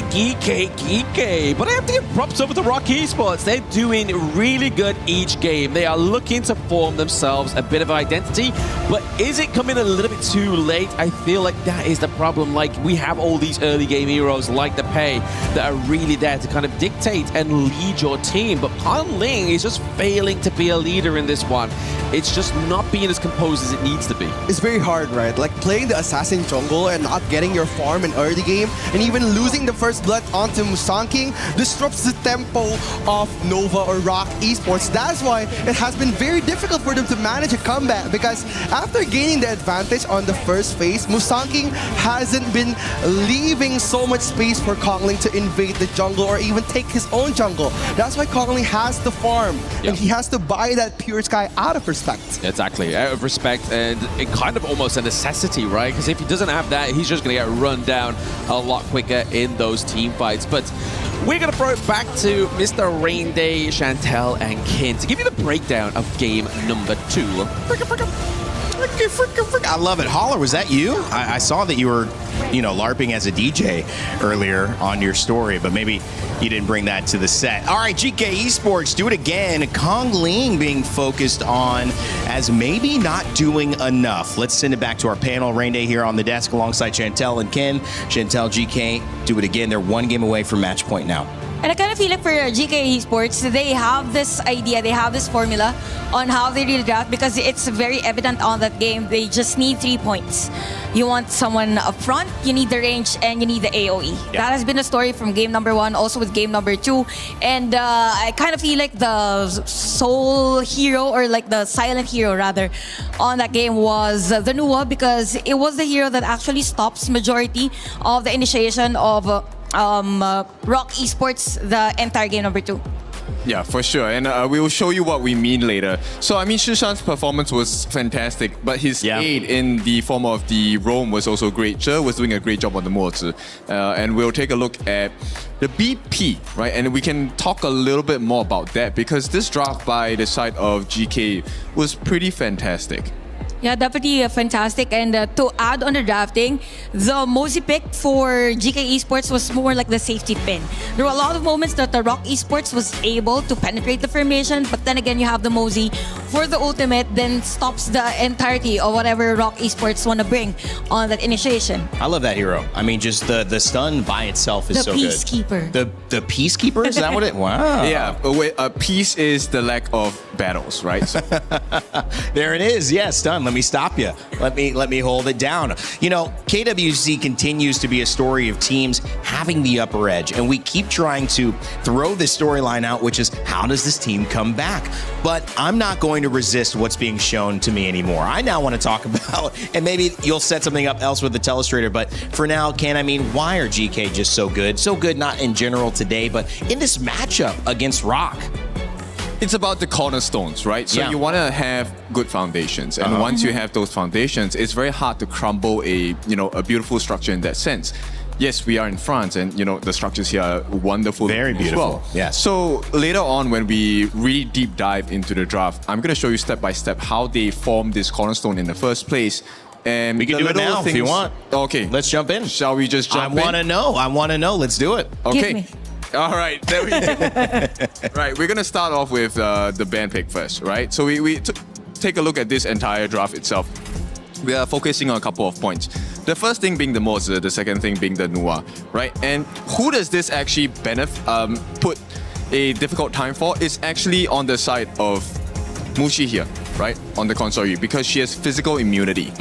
But I have to give props over to RoK Esports. They're doing really good each game. They are looking to form themselves a bit of identity, but is it coming a little bit too late? I feel like that is the problem. Like, we have all these early game heroes like the Pei that are really there to kind of dictate and lead your team, but Kong Ling is just failing to be a leader in this one. It's just not being as composed as it needs to be. It's very hard, right? Like playing the assassin jungle and not getting your farm in early game, and even losing the first blood onto Musang King disrupts the tempo of Nova or RoK Esports. That's why it has been very difficult for them to manage a comeback, because after gaining the advantage on the first phase, Musang King hasn't been leaving so much space for Kong Ling to invade the jungle or even take his own jungle. That's why Kong Ling has to farm, and he has to buy that Pure Sky out of respect. Exactly, out of respect, and it kind of almost a necessity, right? Because if he doesn't have that, he's just going to get run down a lot quicker in those team fights. But we're going to throw it back to Mr. Rain Day, Chantel, and Kin to give you the breakdown of game number 2. I love it. Holler, was that you? I saw that you were, LARPing as a DJ earlier on your story, but maybe you didn't bring that to the set. All right, GK Esports, do it again. Kong Ling being focused on as maybe not doing enough. Let's send it back to our panel. Rain Day here on the desk alongside Chantel and Ken. Chantel, GK, do it again. They're 1 game away from match point now. And I kind of feel like for GK Esports, they have this idea, they have this formula on how they deal with that, because it's very evident on that game. They just need 3 points. You want someone up front, you need the range, and you need the AoE. Yeah. That has been the story from game number 1, also with game number 2. And I kind of feel like the sole hero, or like the silent hero rather, on that game was the Nuwa, because it was the hero that actually stops majority of the initiation of RoK Esports the entire game number 2. Yeah, for sure. And we will show you what we mean later. So, I mean, Shishan's performance was fantastic, but his aid in the form of the roam was also great. Zhe was doing a great job on the Mozi. And we'll take a look at the BP, right? And we can talk a little bit more about that because this draft by the side of GK was pretty fantastic. Yeah, definitely fantastic. And to add on the drafting, the Mozi pick for GK Esports was more like the safety pin. There were a lot of moments that the RoK Esports was able to penetrate the formation, but then again, you have the Mozi for the ultimate, then stops the entirety of whatever RoK Esports want to bring on that initiation. I love that hero. I mean, just the stun by itself is so good. The Peacekeeper. The Peacekeeper? Is that what it? Wow. Yeah, peace is the lack of battles, right? So. There it is. Yeah, stun. Let me stop you. Let me hold it down. You know, KWC continues to be a story of teams having the upper edge, and we keep trying to throw this storyline out, which is how does this team come back? But I'm not going to resist what's being shown to me anymore. I now want to talk about, and maybe you'll set something up else with the telestrator, but for now, why are GK just so good? So good, not in general today, but in this matchup against RoK. It's about the cornerstones, right? So you want to have good foundations, and once you have those foundations, it's very hard to crumble a beautiful structure in that sense. Yes, we are in France, and the structures here are wonderful. Very beautiful. Well. Yes. So later on, when we really deep dive into the draft, I'm going to show you step by step how they formed this cornerstone in the first place. And we can do it now if you want. Okay, let's jump in. Shall we just jump in? I want to know. Let's do it. Okay. All right, there we go. Right, we're gonna start off with the band pick first, right? So we take a look at this entire draft itself. We are focusing on a couple of points. The first thing being the Mozi, the second thing being the Nua, right? And who does this actually put a difficult time for? It's actually on the side of Mushi here, right? On the console, because she has physical immunity.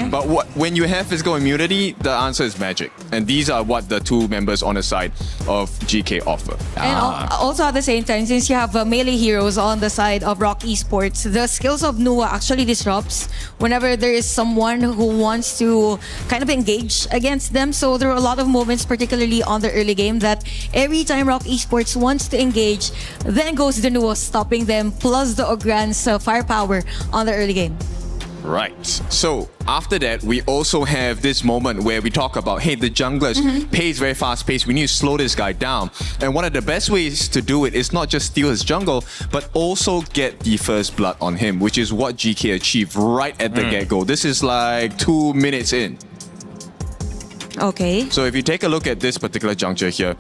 But when you have physical immunity, the answer is magic. And these are what the two members on the side of GK offer. And also at the same time, since you have melee heroes on the side of RoK Esports, the skills of Nua actually disrupts whenever there is someone who wants to kind of engage against them. So there are a lot of moments, particularly on the early game, that every time RoK Esports wants to engage, then goes the Nua stopping them, plus the Ogran's firepower on the early game. Right. So after that, we also have this moment where we talk about, hey, the junglers pace very fast paced. We need to slow this guy down. And one of the best ways to do it is not just steal his jungle, but also get the first blood on him, which is what GK achieved right at the get-go. This is like 2 minutes in. Okay. So if you take a look at this particular juncture here,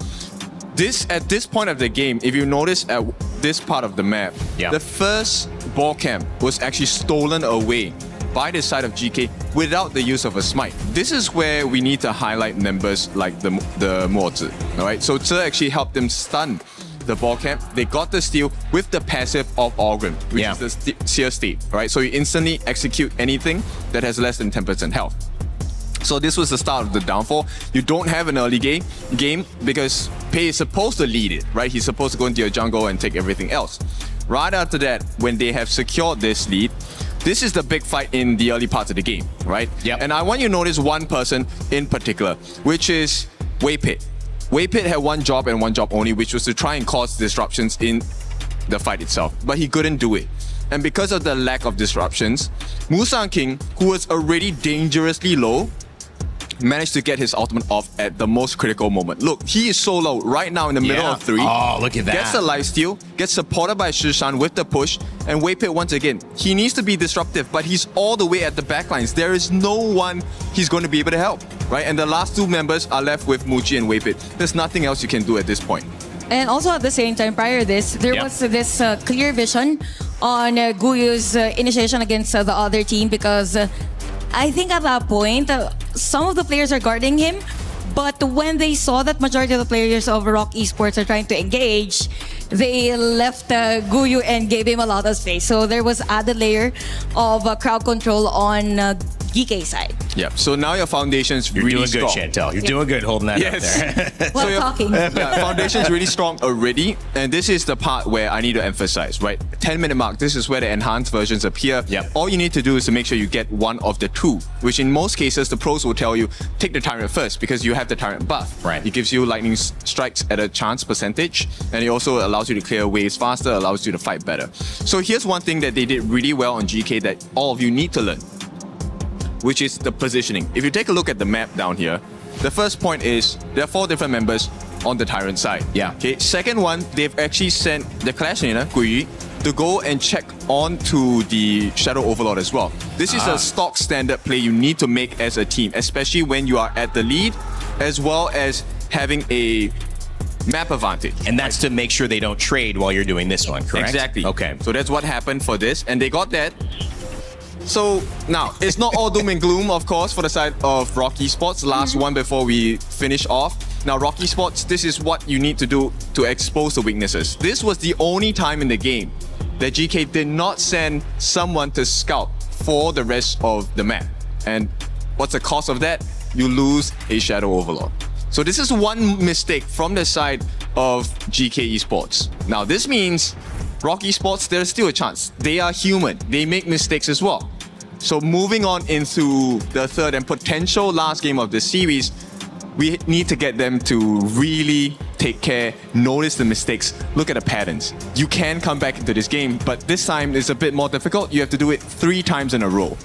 at this point of the game, if you notice at this part of the map, the first ball camp was actually stolen away by the side of GK without the use of a smite. This is where we need to highlight members like the Mozi. All right, so Zhe actually helped them stun the ball camp. They got the steal with the passive of Orgrim, which is the Seer State. Right, so you instantly execute anything that has less than 10% health. So this was the start of the downfall. You don't have an early game because Pei is supposed to lead it, right? He's supposed to go into your jungle and take everything else. Right after that, when they have secured this lead, this is the big fight in the early parts of the game, right? And I want you to notice one person in particular, which is Waypit. Waypit had one job and one job only, which was to try and cause disruptions in the fight itself, but he couldn't do it. And because of the lack of disruptions, Musang King, who was already dangerously low, managed to get his ultimate off at the most critical moment. Look, he is so low right now in the middle of 3. Oh, look at that. Gets the lifesteal, gets supported by Shishan with the push, and Waypit once again. He needs to be disruptive, but he's all the way at the backlines. There is no one he's going to be able to help, right? And the last two members are left with Muji and Waypit. There's nothing else you can do at this point. And also at the same time, prior to this, there was this clear vision on Guyu's initiation against the other team because I think at that point, some of the players are guarding him, but when they saw that majority of the players of RoK Esports are trying to engage, they left Guyu and gave him a lot of space. So there was added layer of crowd control on GK side. Yeah, so now your foundation's really strong. You're doing good, Chantel. You're doing good holding that up there. While talking. Foundation's really strong already, and this is the part where I need to emphasize, right? 10-minute mark, this is where the enhanced versions appear. All you need to do is to make sure you get one of the two, which in most cases, the pros will tell you, take the tyrant first because you have the tyrant buff. Right. It gives you lightning strikes at a chance percentage, and it also allows allows you to clear waves faster, allows you to fight better. So here's one thing that they did really well on GK that all of you need to learn, which is the positioning. If you take a look at the map down here, the first point is there are 4 different members on the Tyrant side. Yeah. Okay. Second one, they've actually sent the Clash leader, Gui, to go and check onto the Shadow Overlord as well. This is a stock standard play you need to make as a team, especially when you are at the lead, as well as having a map advantage. And that's to make sure they don't trade while you're doing this one, correct? Exactly. Okay. So that's what happened for this, and they got that. So now, it's not all doom and gloom, of course, for the side of RoK Esports. Last one before we finish off. Now, RoK Esports, this is what you need to do to expose the weaknesses. This was the only time in the game that GK did not send someone to scout for the rest of the map. And what's the cost of that? You lose a Shadow Overlord. So this is one mistake from the side of GK Esports. Now, this means RoK Esports, there's still a chance. They are human. They make mistakes as well. So moving on into the third and potential last game of the series, we need to get them to really take care, notice the mistakes, look at the patterns. You can come back into this game, but this time it's a bit more difficult. You have to do it 3 times in a row.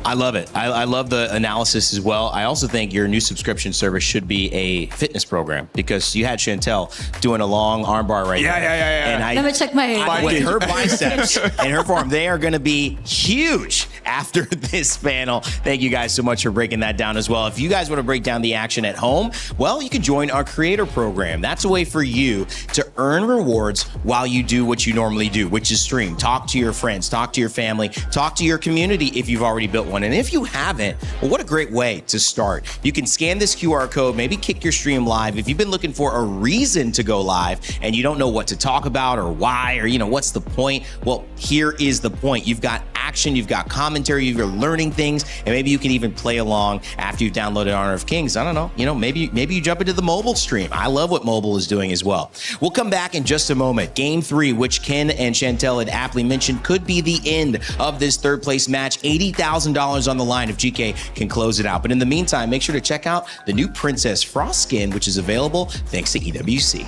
I love it. I love the analysis as well. I also think your new subscription service should be a fitness program because you had Chantel doing a long armbar right there. Yeah. And Let me check my her biceps and her form, they are going to be huge after this panel. Thank you guys so much for breaking that down as well. If you guys want to break down the action at home, well, you can join our creator program. That's a way for you to earn rewards while you do what you normally do, which is stream. Talk to your friends, talk to your family, talk to your community if you've already built one. And if you haven't, well, what a great way to start. You can scan this QR code, maybe kick your stream live. If you've been looking for a reason to go live and you don't know what to talk about or why, or, what's the point? Well, here is the point. You've got action, you've got commentary, you're learning things, and maybe you can even play along after you've downloaded Honor of Kings. I don't know, maybe you jump into the mobile stream. I love what mobile is doing as well. We'll come back in just a moment. Game 3, which Ken and Chantel had aptly mentioned, could be the end of this third place match. $80,000 on the line if GK can close it out. But in the meantime, make sure to check out the new Princess Frost skin, which is available thanks to EWC.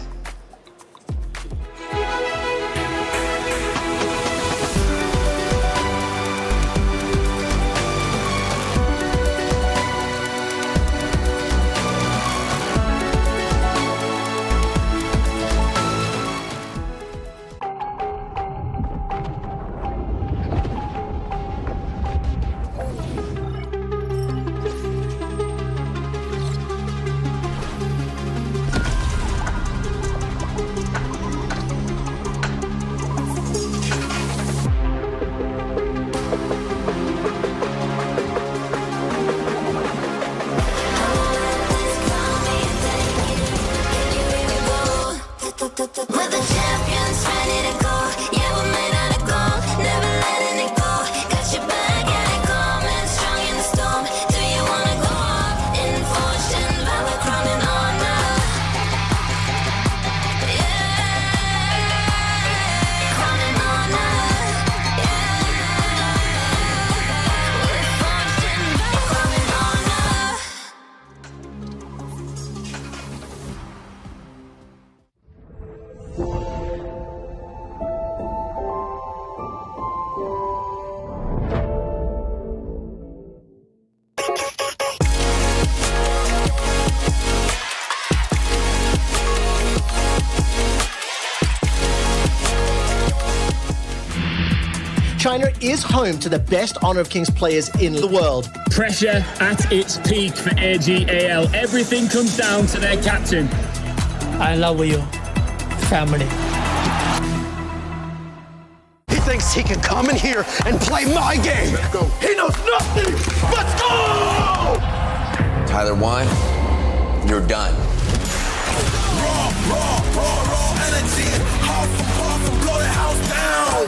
China is home to the best Honor of Kings players in the world. Pressure at its peak for AGAL. Everything comes down to their captain. I love you, family. He thinks he can come in here and play my game. Let's go. He knows nothing. Let's go! Tyler 1, you're done. Raw energy. Half and blow the house down.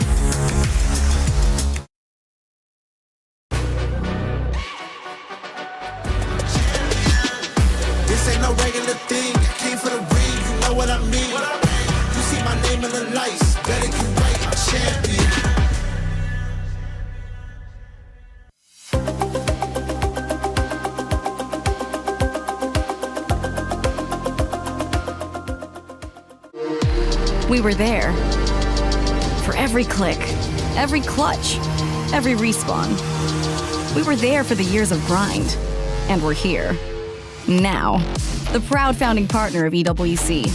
This ain't no regular thing. Came for the ring, you know what I mean. You see my name in the lights, better get right, I'm champion. We were there. For every click, every clutch, every respawn. We were there for the years of grind. And we're here. Now. The proud founding partner of EWC.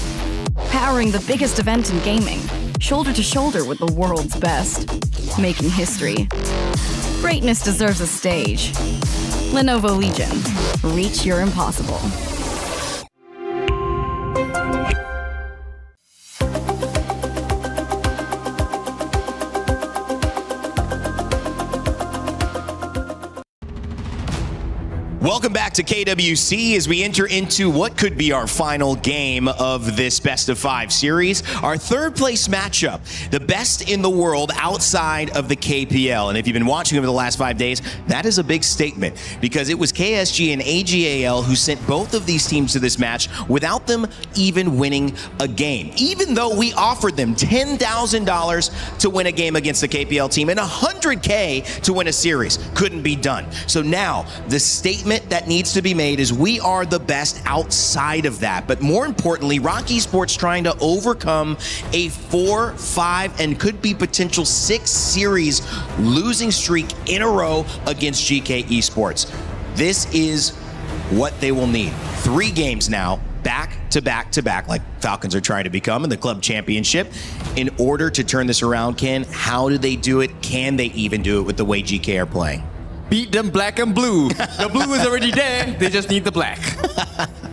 Powering the biggest event in gaming. Shoulder to shoulder with the world's best. Making history. Greatness deserves a stage. Lenovo Legion. Reach your impossible. Welcome back to KWC as we enter into what could be our final game of this best of 5 series. Our third place matchup, the best in the world outside of the KPL. And if you've been watching over the last 5 days, that is a big statement because it was KSG and AG who sent both of these teams to this match without them even winning a game. Even though we offered them $10,000 to win a game against the KPL team and $100K to win a series. Couldn't be done. So now the statement that needs to be made is we are the best outside of that. But more importantly, RoK Esports trying to overcome a 4, 5, and could be potential 6 series losing streak in a row against GK Esports. This is what they will need. 3 games now, back to back to back, like Falcons are trying to become in the club championship. In order to turn this around, Ken, how do they do it? Can they even do it with the way GK are playing? Beat them black and blue. The blue is already there. They just need the black.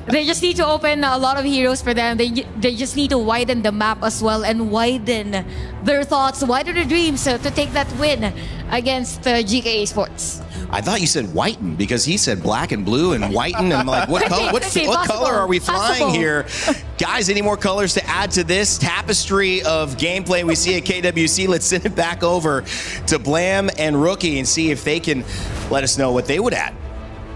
They just need to open a lot of heroes for them. They just need to widen the map as well and widen their thoughts, widen their dreams to take that win against GK Esports. I thought you said whiten because he said black and blue and whiten. I'm like, what color are we flying here? Guys, any more colors to add to this tapestry of gameplay we see at KWC? Let's send it back over to Blam and Rookie and see if they can let us know what they would add.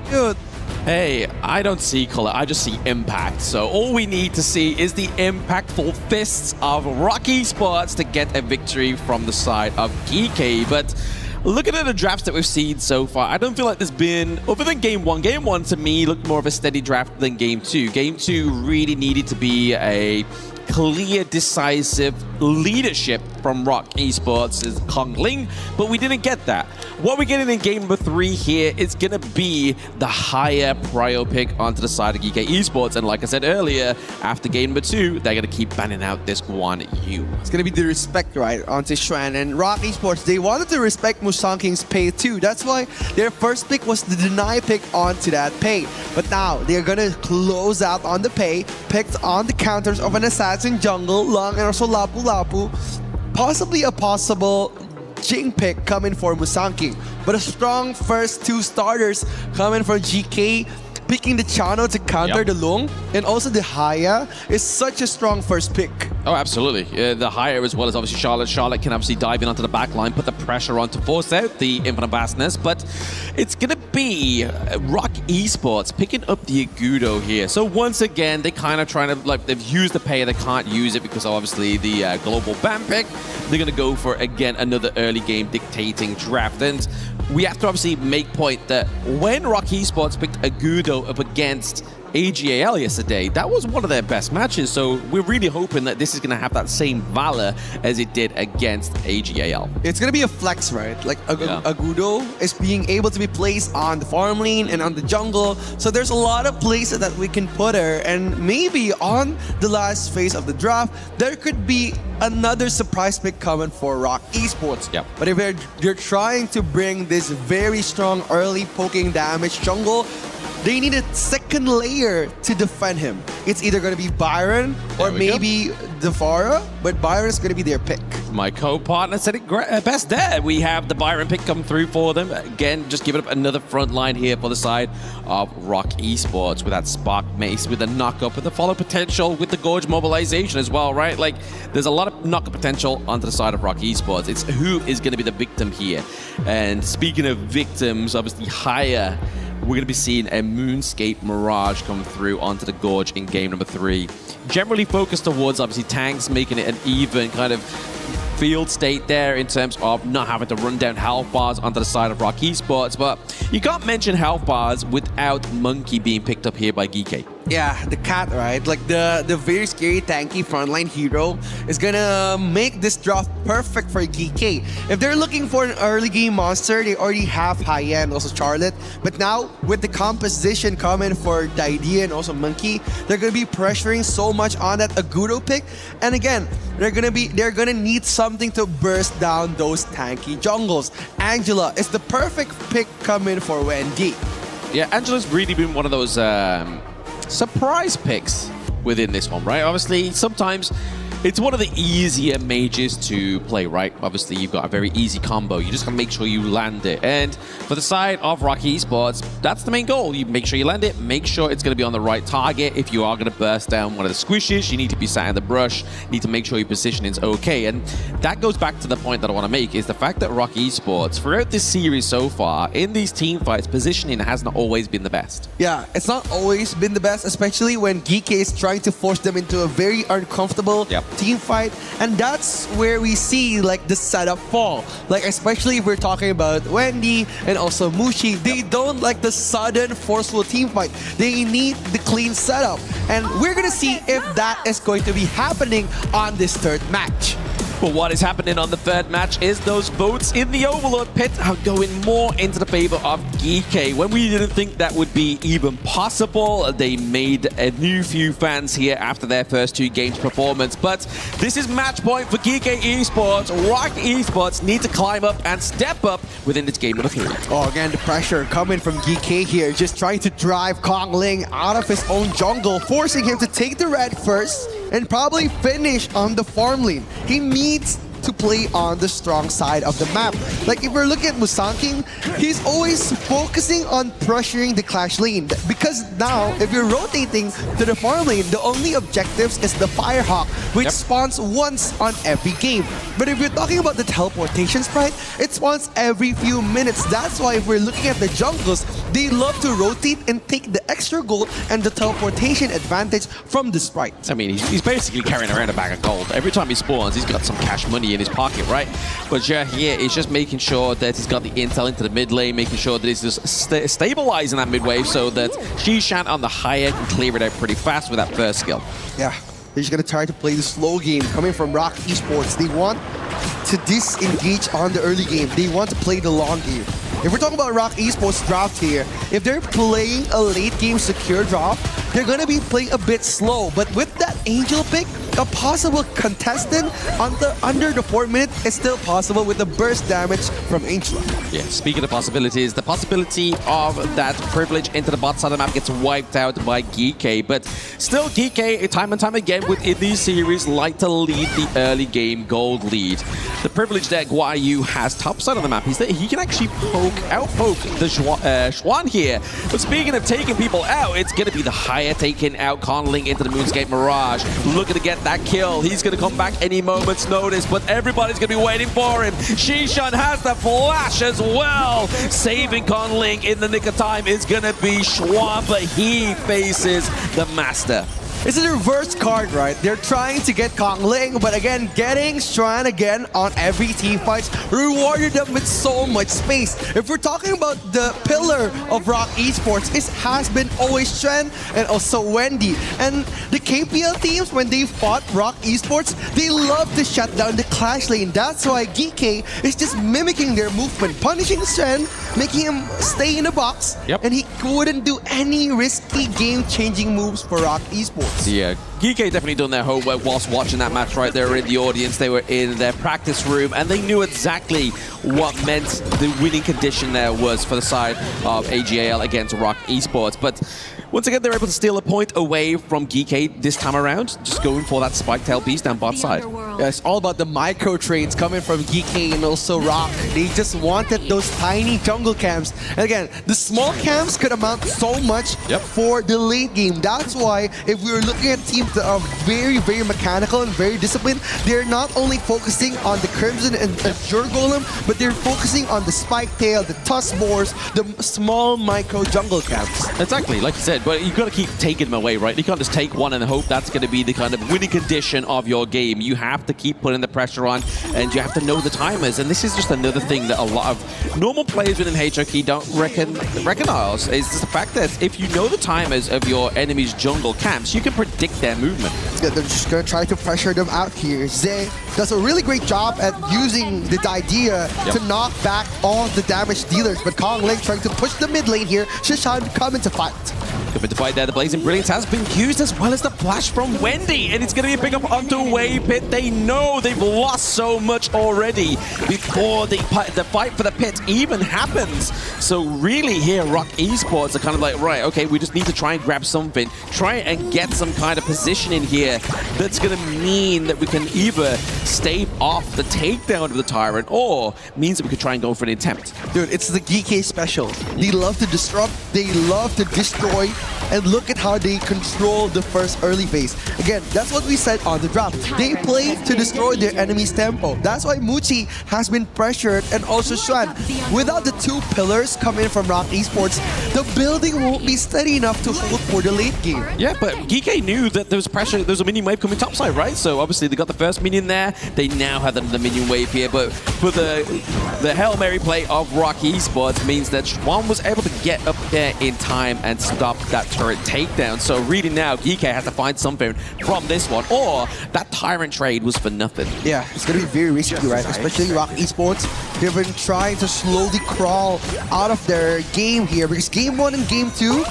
Good. Hey, I don't see color, I just see impact. So all we need to see is the impactful fists of RoK Esports to get a victory from the side of GK. But looking at the drafts that we've seen so far, I don't feel like there's been, other than Game 1 to me looked more of a steady draft than Game 2. Game 2 really needed to be a clear, decisive leadership from RoK Esports' Kong Ling, but we didn't get that. What we're getting in game number 3 here is going to be the higher prio pick onto the side of GK Esports, and like I said earlier, after game number 2, they're going to keep banning out this Guan Yu. It's going to be the respect, right, onto Xuan, and RoK Esports, they wanted to respect Musang King's pay too. That's why their first pick was the deny pick onto that pay. But now, they're going to close out on the pay, picked on the counters of an assassin jungle, Long, and also Lapu Lapu. Possibly a possible Jing pick coming for Musang King, but a strong first 2 starters coming for GK, picking the Chano to counter the Lung, and also the Haya is such a strong first pick. Oh, absolutely. The Haya as well as obviously Charlotte. Charlotte can obviously dive in onto the back line, put the pressure on to force out the infinite vastness, but it's going to be RoK Esports picking up the Agudo here. So once again, they kind of trying to, like, they've used the pay, they can't use it because obviously the global ban pick. They're going to go for, again, another early game dictating draft. And we have to obviously make point that when RoK Esports picked Agudo up against AGAL yesterday, that was one of their best matches, so we're really hoping that this is going to have that same valor as it did against AGAL. It's going to be a flex, right? Like Agudo is being able to be placed on the farm lane and on the jungle, so there's a lot of places that we can put her, and maybe on the last phase of the draft, there could be another surprise pick coming for RoK Esports. Yep. But if they're trying to bring this very strong early poking damage jungle, they need a second layer to defend him. It's either going to be Byron or maybe Defara, but Byron is going to be their pick. My co-partner said it best there. We have the Byron pick come through for them. Again, just giving up another front line here for the side of RoK Esports with that Spark Mace, with the knock-up, with the follow potential, with the Gorge mobilization as well, right? Like, there's a lot of knock-up potential onto the side of RoK Esports. It's who is going to be the victim here. And speaking of victims, obviously higher, we're going to be seeing a Moonscape Mirage come through onto the Gorge in game number 3. Generally focused towards, obviously, tanks, making it an even kind of field state there in terms of not having to run down health bars onto the side of RoK Esports, but you can't mention health bars without Monkey being picked up here by GK. Yeah, the cat, right? Like the very scary tanky frontline hero is gonna make this draft perfect for GK. If they're looking for an early game monster, they already have High-End, also Charlotte. But now, with the composition coming for Daidi and also Monkey, they're gonna be pressuring so much on that Agudo pick. And again, they're gonna need something to burst down those tanky jungles. Angela is the perfect pick coming for Wendy. Yeah, Angela's really been one of those surprise picks within this one, right? Obviously, sometimes it's one of the easier mages to play, right? Obviously, you've got a very easy combo. You just gotta make sure you land it. And for the side of RoK Esports, that's the main goal. You make sure you land it, make sure it's gonna be on the right target. If you are gonna burst down one of the squishes, you need to be sat in the brush, you need to make sure your positioning's okay. And that goes back to the point that I wanna make, is the fact that RoK Esports, throughout this series so far, in these team fights, positioning hasn't always been the best. Yeah, it's not always been the best, especially when GK is trying to force them into a very uncomfortable team fight, and that's where we see like the setup fall. Like especially if we're talking about Wendy and also Mushi, they don't like the sudden forceful team fight. They need the clean setup, and we're gonna see if that is going to be happening on this third match. But what is happening on the third match is those votes in the Overlord pit are going more into the favor of GK. When we didn't think that would be even possible, they made a new few fans here after their first 2 games performance. But this is match point for GK Esports. RoK Esports need to climb up and step up within this game number 3. Oh, again, the pressure coming from GK here, just trying to drive Kong Ling out of his own jungle, forcing him to take the red first and probably finish on the farm lane. He needs to play on the strong side of the map. Like if we're looking at Musanking, he's always focusing on pressuring the clash lane, because now if you're rotating to the farm lane, the only objectives is the Firehawk, which spawns once on every game. But if you're talking about the teleportation sprite, it spawns every few minutes. That's why if we're looking at the jungles, they love to rotate and take the extra gold and the teleportation advantage from the sprite. I mean, he's basically carrying around a bag of gold. Every time he spawns, he's got some cash money in his pocket, right? But yeah, here is just making sure that he's got the intel into the mid lane, making sure that he's just stabilizing that mid wave so that Shishan on the high end can clear it out pretty fast with that first skill. Yeah, they're just gonna try to play the slow game coming from RoK Esports. They want to disengage on the early game. They want to play the long game. If we're talking about RoK Esports draft here, if they're playing a late game secure draft, they're gonna be playing a bit slow. But with that Angel pick, a possible contestant under the 4 minutes is still possible with the burst damage from Angela. Yeah, speaking of possibilities, the possibility of that privilege into the bot side of the map gets wiped out by GK, but still GK, time and time again within these series, like to lead the early game gold lead. The privilege that Guayu has top side of the map is that he can actually outpoke the Xuan here. But speaking of taking people out, it's going to be the higher taking out Conling into the Moonscape Mirage. Looking to get that kill. He's going to come back any moment's notice, but everybody's going to be waiting for him. Shishan has the flash as well. Saving Conling in the nick of time is going to be Xuan, but he faces the Master. It's a reverse card, right? They're trying to get Kong Ling, but again, getting Xuan again on every team fights rewarded them with so much space. If we're talking about the pillar of RoK Esports, it has been always Xuan and also Wendy. And the KPL teams, when they fought RoK Esports, they love to shut down the clash lane. That's why GK is just mimicking their movement, punishing Xuan, making him stay in the box, and he wouldn't do any risky game-changing moves for RoK Esports. Yeah, GK definitely done their homework whilst watching that match right there in the audience. They were in their practice room and they knew exactly what meant the winning condition there was for the side of AGAL against RoK Esports. But once again, they're able to steal a point away from GK this time around, just going for that spike tail beast down bot side. Yeah, it's all about the micro trades coming from GK and also RoK. They just wanted those tiny jungle camps. And again, the small camps could amount so much for the late game. That's why if we were looking at teams that are very, very mechanical and very disciplined, they're not only focusing on the Crimson and Azure Golem, but they're focusing on the spike tail, the Tusk Boars, the small micro jungle camps. Exactly, like you said, side, but you've got to keep taking them away, right? You can't just take one and hope that's going to be the kind of winning condition of your game. You have to keep putting the pressure on, and you have to know the timers. And this is just another thing that a lot of normal players within HoK don't recognize, is just the fact that if you know the timers of your enemy's jungle camps, you can predict their movement. Yeah, they're just going to try to pressure them out here. Zay does a really great job at using the idea to knock back all the damage dealers, but Kong Link trying to push the mid lane here. Shishan coming to fight. Coming to fight there, the Blazing Brilliance has been used as well as the flash from Wendy, and it's going to be a pick up onto Way Pit. They know they've lost so much already before the fight for the pit even happens. So really here, RoK Esports are kind of like, right, okay, we just need to try and grab something, try and get some kind of position in here that's going to mean that we can either stave off the takedown of the Tyrant, or means that we could try and go for an attempt. Dude, it's the GK special. They love to disrupt, they love to destroy, and look at how they control the first early phase. Again, that's what we said on the draft. They play to destroy their enemy's tempo. That's why Muchi has been pressured, and also Xuan. Without the two pillars coming from RoK Esports, the building won't be steady enough to hold for the late game. Yeah, but GK knew that there was pressure, there was a minion wave coming topside, right? So obviously they got the first minion there. They now have the minion wave here, but for the Hail Mary play of RoK Esports means that Xuan was able to get up there in time and stop that turret takedown. So really now, GK has to find something from this one, or that Tyrant trade was for nothing. Yeah, it's going to be very risky, right? Especially RoK Esports. They've been trying to slowly crawl out of their game here, because game 1 and game 2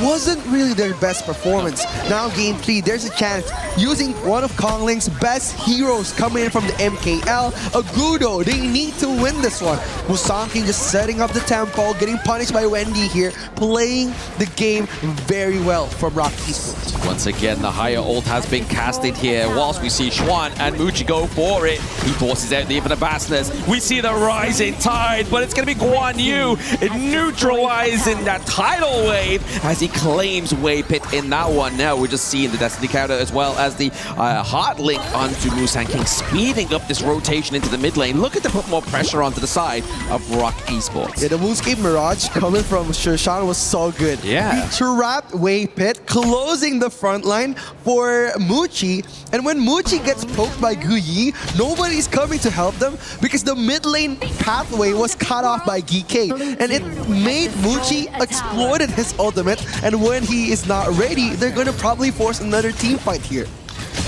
wasn't really their best performance. Now game 3, there's a chance using one of Kong Link's best heroes coming in from the MKL, Agudo. They need to win this one. Musanking just setting up the tempo, getting punished by Wendy here, playing the game very well from RoK Esports. Once again, the higher ult has been casted here, whilst we see Xuan and Muchi go for it. He forces out the Infinite Vastness. We see the rising tide, but it's going to be Guan Yu neutralizing that tidal wave as he claims Way Pit in that one. Now we're just seeing the Destiny counter as well as the hard link onto Musanking, speeding up this rotation into the mid lane, looking to put more pressure onto the side of RoK Esports. Yeah, the Moonscape Mirage coming from Shishan was so good. Yeah. He trapped Way Pit, closing the front line for Muchi, and when Muchi gets poked by Guyi, nobody's coming to help them because the mid lane pathway was cut off by GK, and it made Muchi exploited his ultimate, and when he is not ready, they're gonna probably force another team fight here.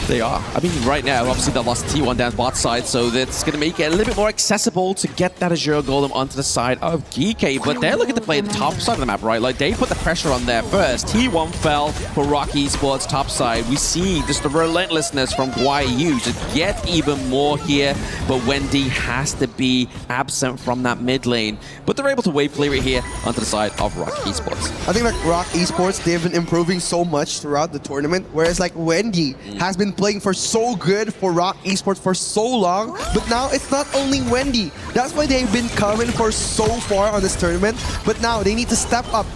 They are. I mean, right now, obviously they lost T1 down bot side, so that's going to make it a little bit more accessible to get that Azure Golem onto the side of GK, but they're looking to play the top side of the map, right? Like, they put the pressure on there first. T1 fell for RoK Esports top side. We see just the relentlessness from Guayu to get even more here, but Wendy has to be absent from that mid lane. But they're able to wave clear it here onto the side of RoK Esports. I think like RoK Esports, they've been improving so much throughout the tournament, whereas like Wendy has been playing for so good for RoK Esports for so long, but now it's not only Wendy. That's why they've been coming for so far on this tournament, but now they need to step up.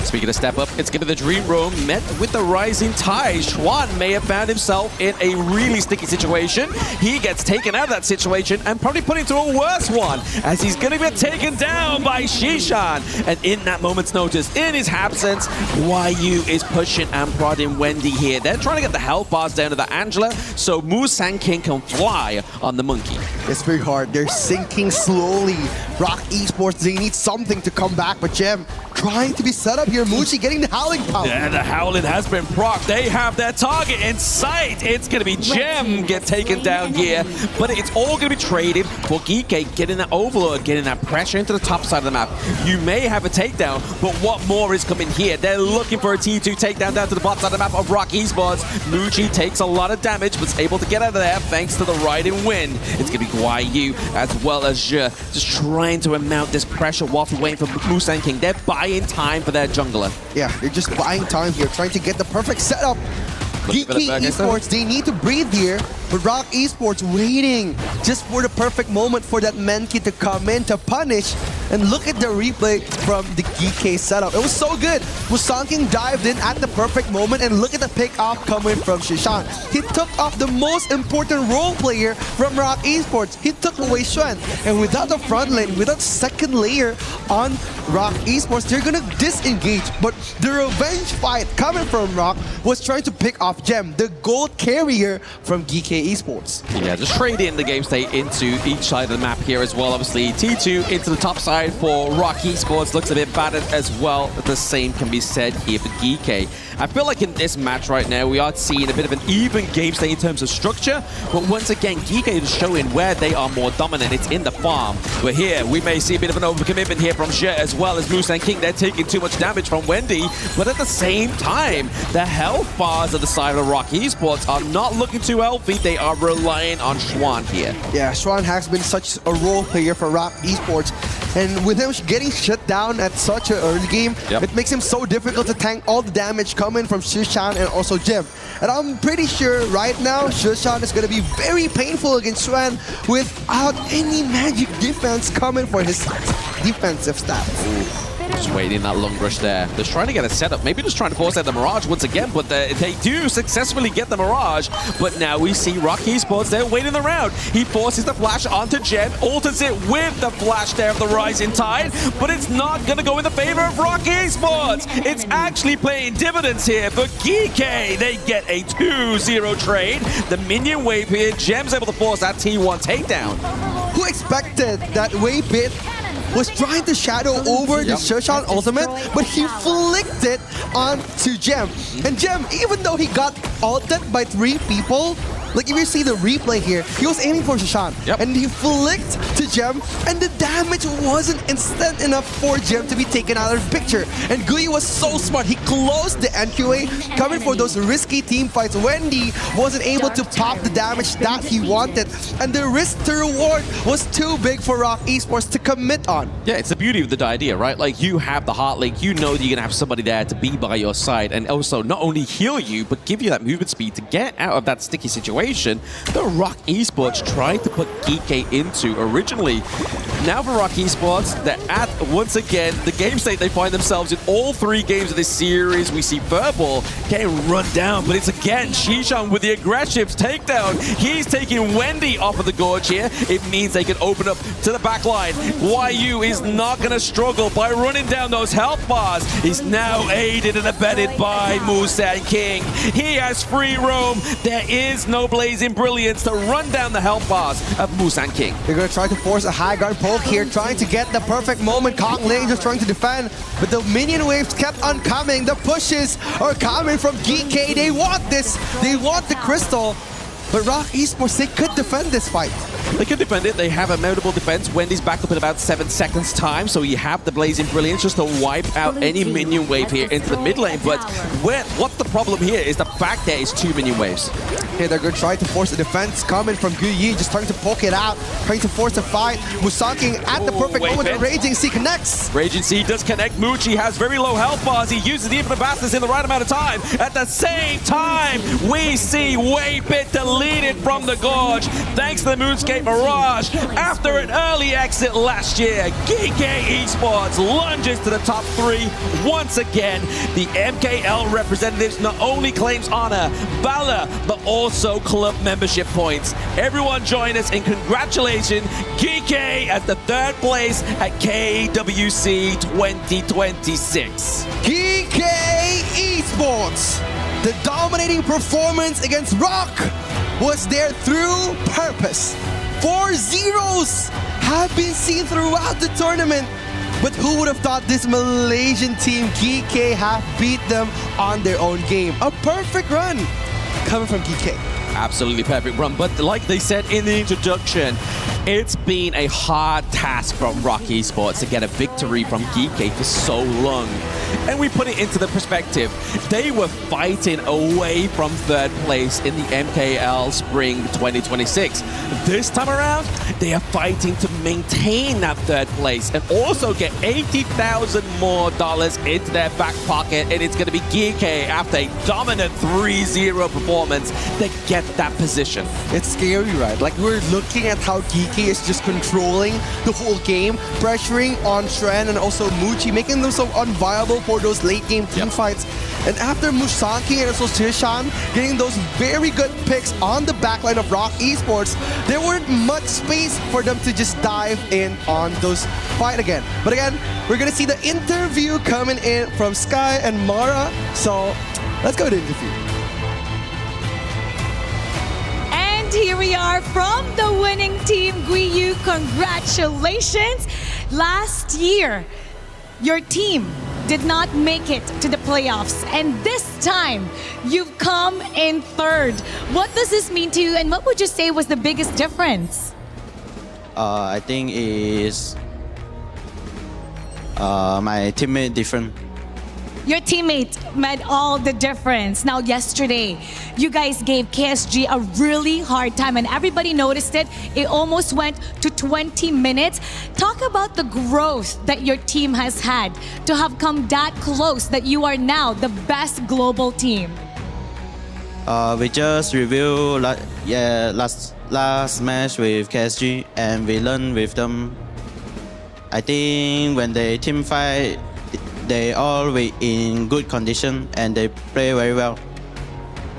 Speaking of step up, it's going to the Dream Room met with the rising tide. Xuan may have found himself in a really sticky situation. He gets taken out of that situation and probably put into a worse one as he's going to get taken down by Shishan. And in that moment's notice, in his absence, Guayu is pushing and prodding Wendy here. They're trying to get the health bars down to the Angela so Musanking can fly on the monkey. It's very hard. They're sinking slowly. RoK Esports, they need something to come back, but Gem trying to be set up here. Muchi getting the Howling power. Yeah, the Howling has been procced. They have their target in sight. It's going to be Gem get taken down here, but it's all going to be traded for GK getting that overload, getting that pressure into the top side of the map. You may have a takedown, but what more is coming here? They're looking for a T2 takedown down to the bottom side of the map of RoK Esports. Muchi takes a lot of damage, but is able to get out of there thanks to the riding wind. It's going to be Guayu as well as Zhe just trying to amount this pressure whilst we're waiting for Musanking. They're buying time for their jungler. Yeah, they're just buying time here, trying to get the perfect setup. GK Esports, they need to breathe here, but RoK Esports waiting just for the perfect moment for that Menki to come in to punish And look at the replay from the GK setup. It was so good. Musanking dived in at the perfect moment, and look at the pick off coming from Shishan. He took off the most important role player from RoK Esports. He took away Xuan. And without the front lane, without second layer on RoK Esports, they're gonna disengage. But the revenge fight coming from RoK was trying to pick off Gem, the gold carrier from GK Esports. Yeah, just trade in the game state into each side of the map here as well. Obviously, T2 into the top side for RoK Esports looks a bit battered as well. The same can be said here for GK. I feel like in this match right now, we are seeing a bit of an even game state in terms of structure, but once again, GK is showing where they are more dominant. It's in the farm. We're here. We may see a bit of an overcommitment here from Jet as well as Moose and King. They're taking too much damage from Wendy, but at the same time, the health bars of the side of RoK Esports are not looking too healthy. They are relying on Xuan here. Yeah, Xuan has been such a role player for RoK Esports, and with him getting shut down at such an early game, it makes him so difficult to tank all the damage coming from Shishan and also Jim. And I'm pretty sure right now Shishan is going to be very painful against Xuan without any magic defense coming for his defensive stats. Just waiting that long rush there. They're trying to get a setup, maybe just trying to force out the Mirage once again, but they do successfully get the Mirage. But now we see RoK Esports, they're waiting around. He forces the flash onto Jem, alters it with the flash there of the Rising Tide, but it's not going to go in the favor of RoK Esports. It's actually playing dividends here for GK. They get a 2-0 trade. The minion wave here, Jem's able to force that T1 takedown. Who expected that wave bit was trying to shadow over the Shishan ultimate, but he flicked it onto Gem. And Gem, even though he got ulted by 3 people, like if you see the replay here, he was aiming for Shishan, and he flicked to Gem, and the damage wasn't instant enough for Gem to be taken out of the picture. And Gui was so smart, he closed the NQA, coming for those risky team fights. Wendy wasn't able to pop the damage that he wanted, and the risk to reward was too big for RoK Esports to commit on. Yeah, it's the beauty of the idea, right? Like, you have the heart link, you know that you're gonna have somebody there to be by your side, and also not only heal you, but give you that movement speed to get out of that sticky situation that RoK Esports tried to put GK into originally. Now for RoK Esports, they're at, once again, the game state they find themselves in all 3 games of this series. We see Furball getting run down, but it's again Shishan with the aggressive takedown. He's taking Wendy off of the gorge here. It means they can open up to the back line. YU is not going to struggle by running down those health bars. He's now aided and abetted by Musa and King. He has free roam. There is no blazing brilliance to run down the health bars of Musa and King. They're going to try to force a high guard poke here, trying to get the perfect moment. Kong Lane just trying to defend, but the minion waves kept on coming. The pushes are coming from GK. They want this. They want the crystal. But RoK Esports, they could defend this fight. They can defend it. They have a mountable defense. Wendy's back up in about 7 seconds time, so you have the Blazing Brilliance just to wipe out any minion wave here into the mid lane. But what's the problem here is the fact there is 2 minion waves. Okay, they're going to try to force the defense coming from Guyi, just trying to poke it out, trying to force a fight. Musanking at the perfect moment, the Raging Sea connects. Raging Sea does connect. Moochie has very low health bars. He uses the Infinite Bastards in the right amount of time. At the same time, we see Waybit deleted from the gorge thanks to the Moonscape Mirage. After an early exit last year, GK Esports lunges to the top 3 once again. The MKL representatives not only claims honor, valor, but also club membership points. Everyone join us in congratulating GK at the 3rd place at KWC 2026. GK Esports, the dominating performance against RoK was there through purpose. 4 zeros have been seen throughout the tournament. But who would have thought this Malaysian team, GK, have beat them on their own game? A perfect run coming from GK. Absolutely perfect run, but like they said in the introduction, it's been a hard task from RoK Esports to get a victory from GK for so long. And we put it into the perspective. They were fighting away from 3rd place in the MKL Spring 2026. This time around, they are fighting to maintain that third place and also get $80,000 more into their back pocket. And it's going to be GK after a dominant 3-0 performance to get that position. It's scary, right? Like, we're looking at how GK is just controlling the whole game, pressuring on Shren and also Muchi, making them so unviable for those late game team fights. And after Musanki and also Tishan getting those very good picks on the backline of RoK Esports, there weren't much space for them to just dive in on those fight again. But again, we're gonna see the interview coming in from Sky and Mara. So let's go to the interview. And here we are from the winning team, Guiyu. Congratulations. Last year, your team did not make it to the playoffs, and this time you've come in third. What does this mean to you, and what would you say was the biggest difference? I think is my teammate different. Your teammate made all the difference. Now, yesterday, you guys gave KSG a really hard time, and everybody noticed it. It almost went to 20 minutes. Talk about the growth that your team has had to have come that close that you are now the best global team. We just reviewed last match with KSG, and we learned with them. I think when they team fight, they always in good condition and they play very well.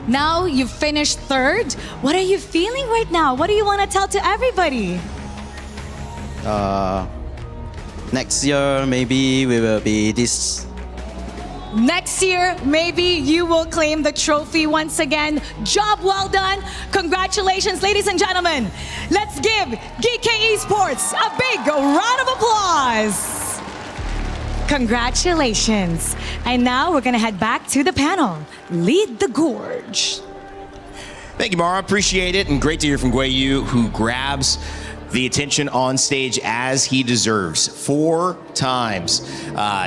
Now you finished third. What are you feeling right now? What do you want to tell to everybody? Next year maybe we will be this. Next year, maybe you will claim the trophy once again. Job well done. Congratulations, ladies and gentlemen. Let's give GK Esports a big round of applause. Congratulations. And now we're going to head back to the panel. Lead the gorge. Thank you, Mara. Appreciate it. And great to hear from Guiyu, who grabs the attention on stage as he deserves. 4 times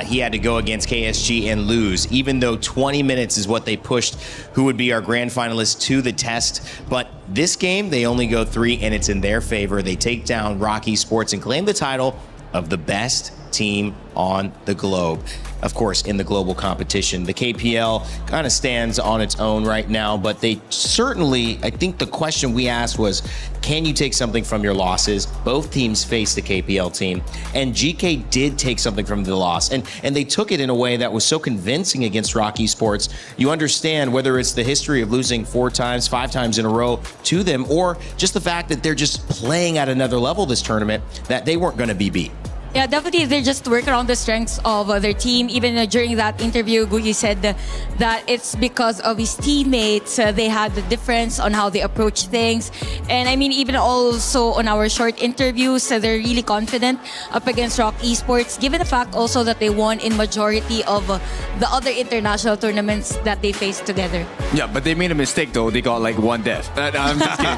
he had to go against KSG and lose, even though 20 minutes is what they pushed who would be our grand finalist to the test. But this game, they only go 3, and it's in their favor. They take down RoK Esports and claim the title of the best team on the globe. Of course, in the global competition, the KPL kind of stands on its own right now, but they certainly, I think the question we asked was, can you take something from your losses? Both teams faced the KPL team, and GK did take something from the loss, and they took it in a way that was so convincing against RoK Esports. You understand whether it's the history of losing 4 times, 5 times in a row to them, or just the fact that they're just playing at another level this tournament, that they weren't going to be beat. Yeah, definitely they just work around the strengths of their team. Even during that interview, Guiyu said that it's because of his teammates. They had the difference on how they approach things. And I mean, even also on our short interviews, they're really confident up against RoK Esports, given the fact also that they won in majority of the other international tournaments that they faced together. Yeah, but they made a mistake though. They got like 1 death. I'm just kidding.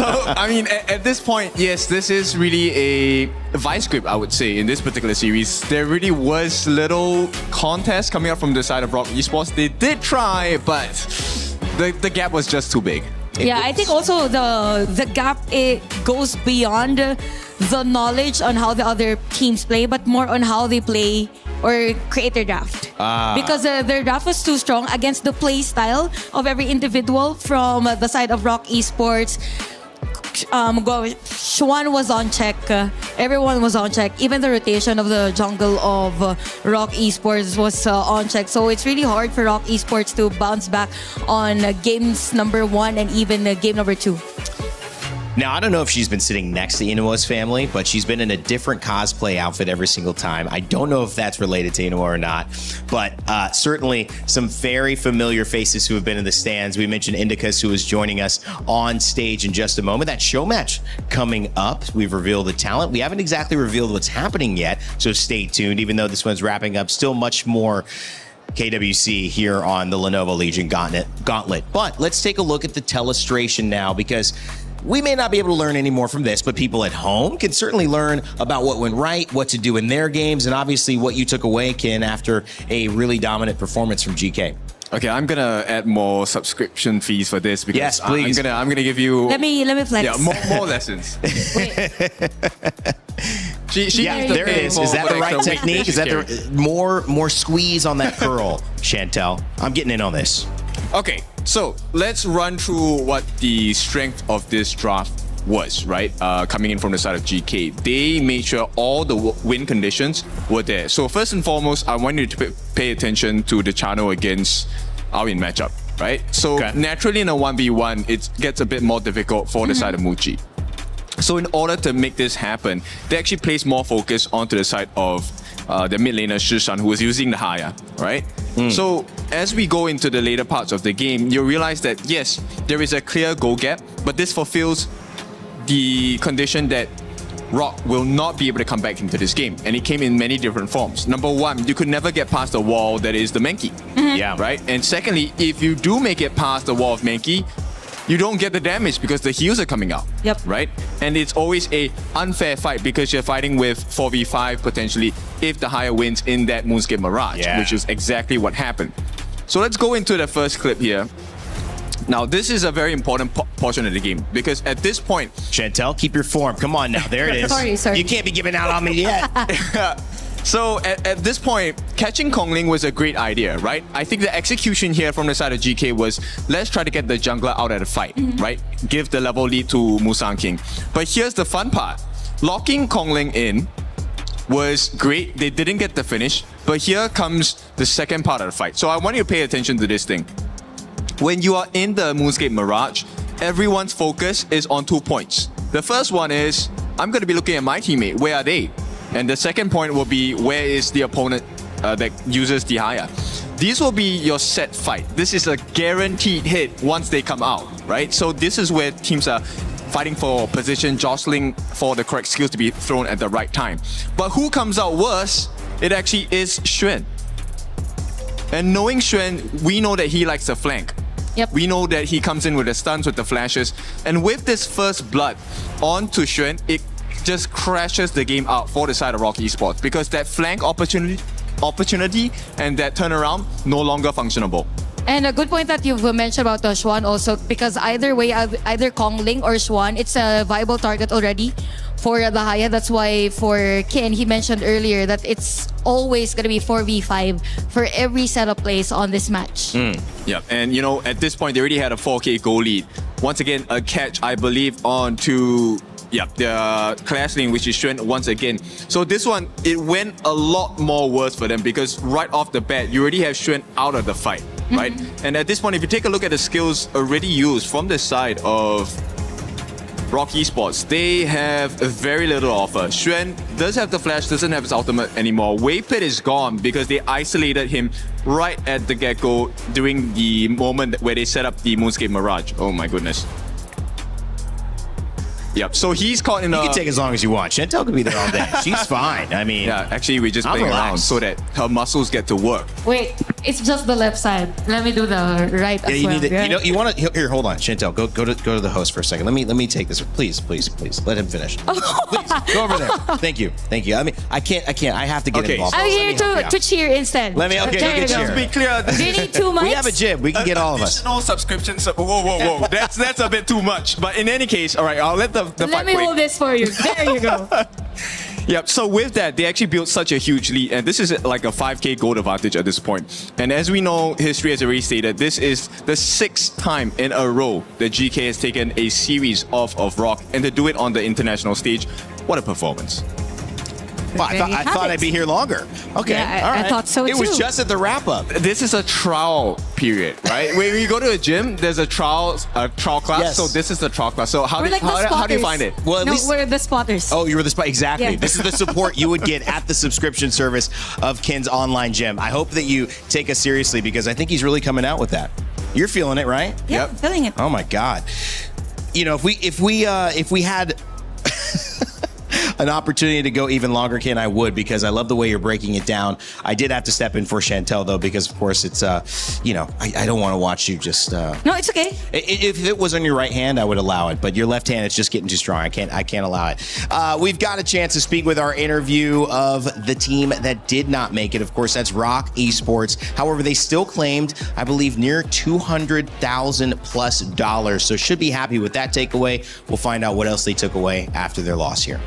So, I mean, at this point, yes, this is really a vice grip, I would say, in this particular series. There really was little contest coming up from the side of RoK Esports. They did try, but the gap was just too big. Yeah, I think also the gap, it goes beyond the knowledge on how the other teams play, but more on how they play or create their draft. Because their draft was too strong against the play style of every individual from the side of RoK Esports. Shwan was on check. Everyone was on check. Even the rotation of the jungle of RoK Esports was on check. So it's really hard for RoK Esports to bounce back on games number 1 and even game number 2. Now, I don't know if she's been sitting next to Inua's family, but she's been in a different cosplay outfit every single time. I don't know if that's related to Inua or not, but certainly some very familiar faces who have been in the stands. We mentioned Indicus, who is joining us on stage in just a moment. That Showmatch coming up. We've revealed the talent. We haven't exactly revealed what's happening yet, so stay tuned. Even though this one's wrapping up, still much more KWC here on the Lenovo Legion Gauntlet. But let's take a look at the telestration now, because we may not be able to learn any more from this, but people at home can certainly learn about what went right, what to do in their games, and obviously what you took away, Ken, after a really dominant performance from GK. Okay, I'm gonna add more subscription fees for this because Yes, please. I'm gonna give you. Let me flex. Yeah, more lessons. She there it is. Is that the right technique? Is that the more squeeze on that curl, Chantel? I'm getting in on this. Okay, so let's run through what the strength of this draft was, right? Coming in from the side of GK. They made sure all the win conditions were there. So first and foremost, I want you to pay attention to the channel against our win matchup, right? So naturally in a 1v1, it gets a bit more difficult for the side of Muji. So in order to make this happen, they actually placed more focus onto the side of the mid laner Shishan, who was using the Haya, right? So as we go into the later parts of the game, you'll realize that yes, there is a clear goal gap, but this fulfills the condition that RoK will not be able to come back into this game. And it came in many different forms. Number one, you could never get past the wall that is the Mankey. Yeah. Right? And secondly, if you do make it past the wall of Mankey, you don't get the damage because the heals are coming out. Yep. Right? And it's always a unfair fight because you're fighting with 4v5 potentially if the higher wins in that Moonscape Mirage, which is exactly what happened. So let's go into the first clip here. Now, this is a very important portion of the game because at this point... Chantel, keep your form. Come on now. There it is. Sorry. You can't be giving out on me yet. So at this point, catching Kongling was a great idea, right? I think the execution here from the side of GK was, let's try to get the jungler out of the fight, right? Give the level lead to Musang King. But here's the fun part. Locking Kongling in was great. They didn't get the finish. But here comes the second part of the fight. So I want you to pay attention to this thing. When you are in the Moonscape Mirage, everyone's focus is on 2 points. The first one is, I'm going to be looking at my teammate. Where are they? And the second point will be, where is the opponent that uses the Haya? These will be your set fight. This is a guaranteed hit once they come out, right? So this is where teams are fighting for position, jostling for the correct skills to be thrown at the right time. But who comes out worse? It actually is Xuan. And knowing Xuan, we know that he likes to flank. Yep. We know that he comes in with the stuns, with the flashes. And with this first blood onto Xuan, it just crashes the game out for the side of RoK Esports because that flank opportunity and that turnaround no longer functionable. And a good point that you've mentioned about Xuan also, because either way, either Kongling or Xuan, it's a viable target already for the Haya. That's why for Ken, he mentioned earlier that it's always going to be 4v5 for every setup plays on this match. Yeah, and you know, at this point, they already had a 4K goal lead. Once again, a catch, I believe, on to the clash lane, which is Xuan once again. So this one, it went a lot more worse for them because right off the bat, you already have Xuan out of the fight, right? And at this point, if you take a look at the skills already used from the side of RoK Esports, they have very little offer. Xuan does have the flash, doesn't have his ultimate anymore. Wave Pit is gone because they isolated him right at the get-go during the moment where they set up the Moonscape Mirage. Oh my goodness. Yep, so he's caught in You can take as long as you want. Chantel could be there all day. She's fine. I mean... Yeah, actually, we're just playing around so that her muscles get to work. Wait, it's just the left side. Let me do the right as you well. need to, you know, you want to... Here, hold on. Chantel, go to the host for a second. Let me take this. Please. Let him finish. Please, go over there. Thank you. I mean, I can't. I have to get involved. I'm here to cheer instead. Let me, you can cheer. Let's be clear. Do you need 2 mics? We have a jib. We can get all of us. Additional subscriptions. Whoa. That's a bit too much. But in any case, all right, I'll let the Let fight me play. hold this for you. There you go. Yep, so with that, they actually built such a huge lead, and this is like a 5k gold advantage at this point. And as we know, history has already stated, this is the 6th time in a row that GK has taken a series of RoK, and to do it on the international stage, what a performance. Well, I thought I'd be here longer. Okay, Yeah, all right. I thought so It was too. just at the wrap-up. This is a trial period, right? When you go to a gym, there's a trial class. Yes. So this is the trial class. So how We're do like the how do you spotters. find it? Well, at No, least... we're the spotters. Oh, you were the spot. Exactly. Yeah. This is the support you would get at the subscription service of Ken's online gym. I hope that you take us seriously because I think he's really coming out with that. You're feeling it, right? Yeah, I'm feeling it. Oh my God. You know, if we had an opportunity to go even longer, Ken, I would, because I love the way you're breaking it down. I did have to step in for Chantel, though, because, of course, it's, I don't want to watch you just... No, it's okay. If it was on your right hand, I would allow it, but your left hand, it's just getting too strong. I can't allow it. We've got a chance to speak with our interview of the team that did not make it. Of course, that's RoK Esports. However, they still claimed, I believe, near $200,000+. So should be happy with that takeaway. We'll find out what else they took away after their loss here.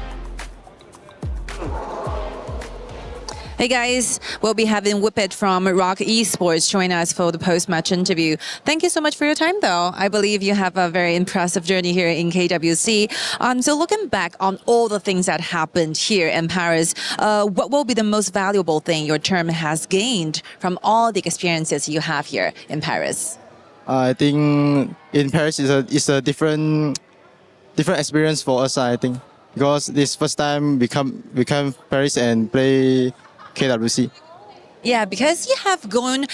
Hey guys, we'll be having Whippet from RoK Esports join us for the post-match interview. Thank you so much for your time, though. I believe you have a very impressive journey here in KWC. So looking back on all the things that happened here in Paris, what will be the most valuable thing your term has gained from all the experiences you have here in Paris? I think in Paris is a different experience for us. I think because this first time we come Paris and play KWC. Yeah, because you have gone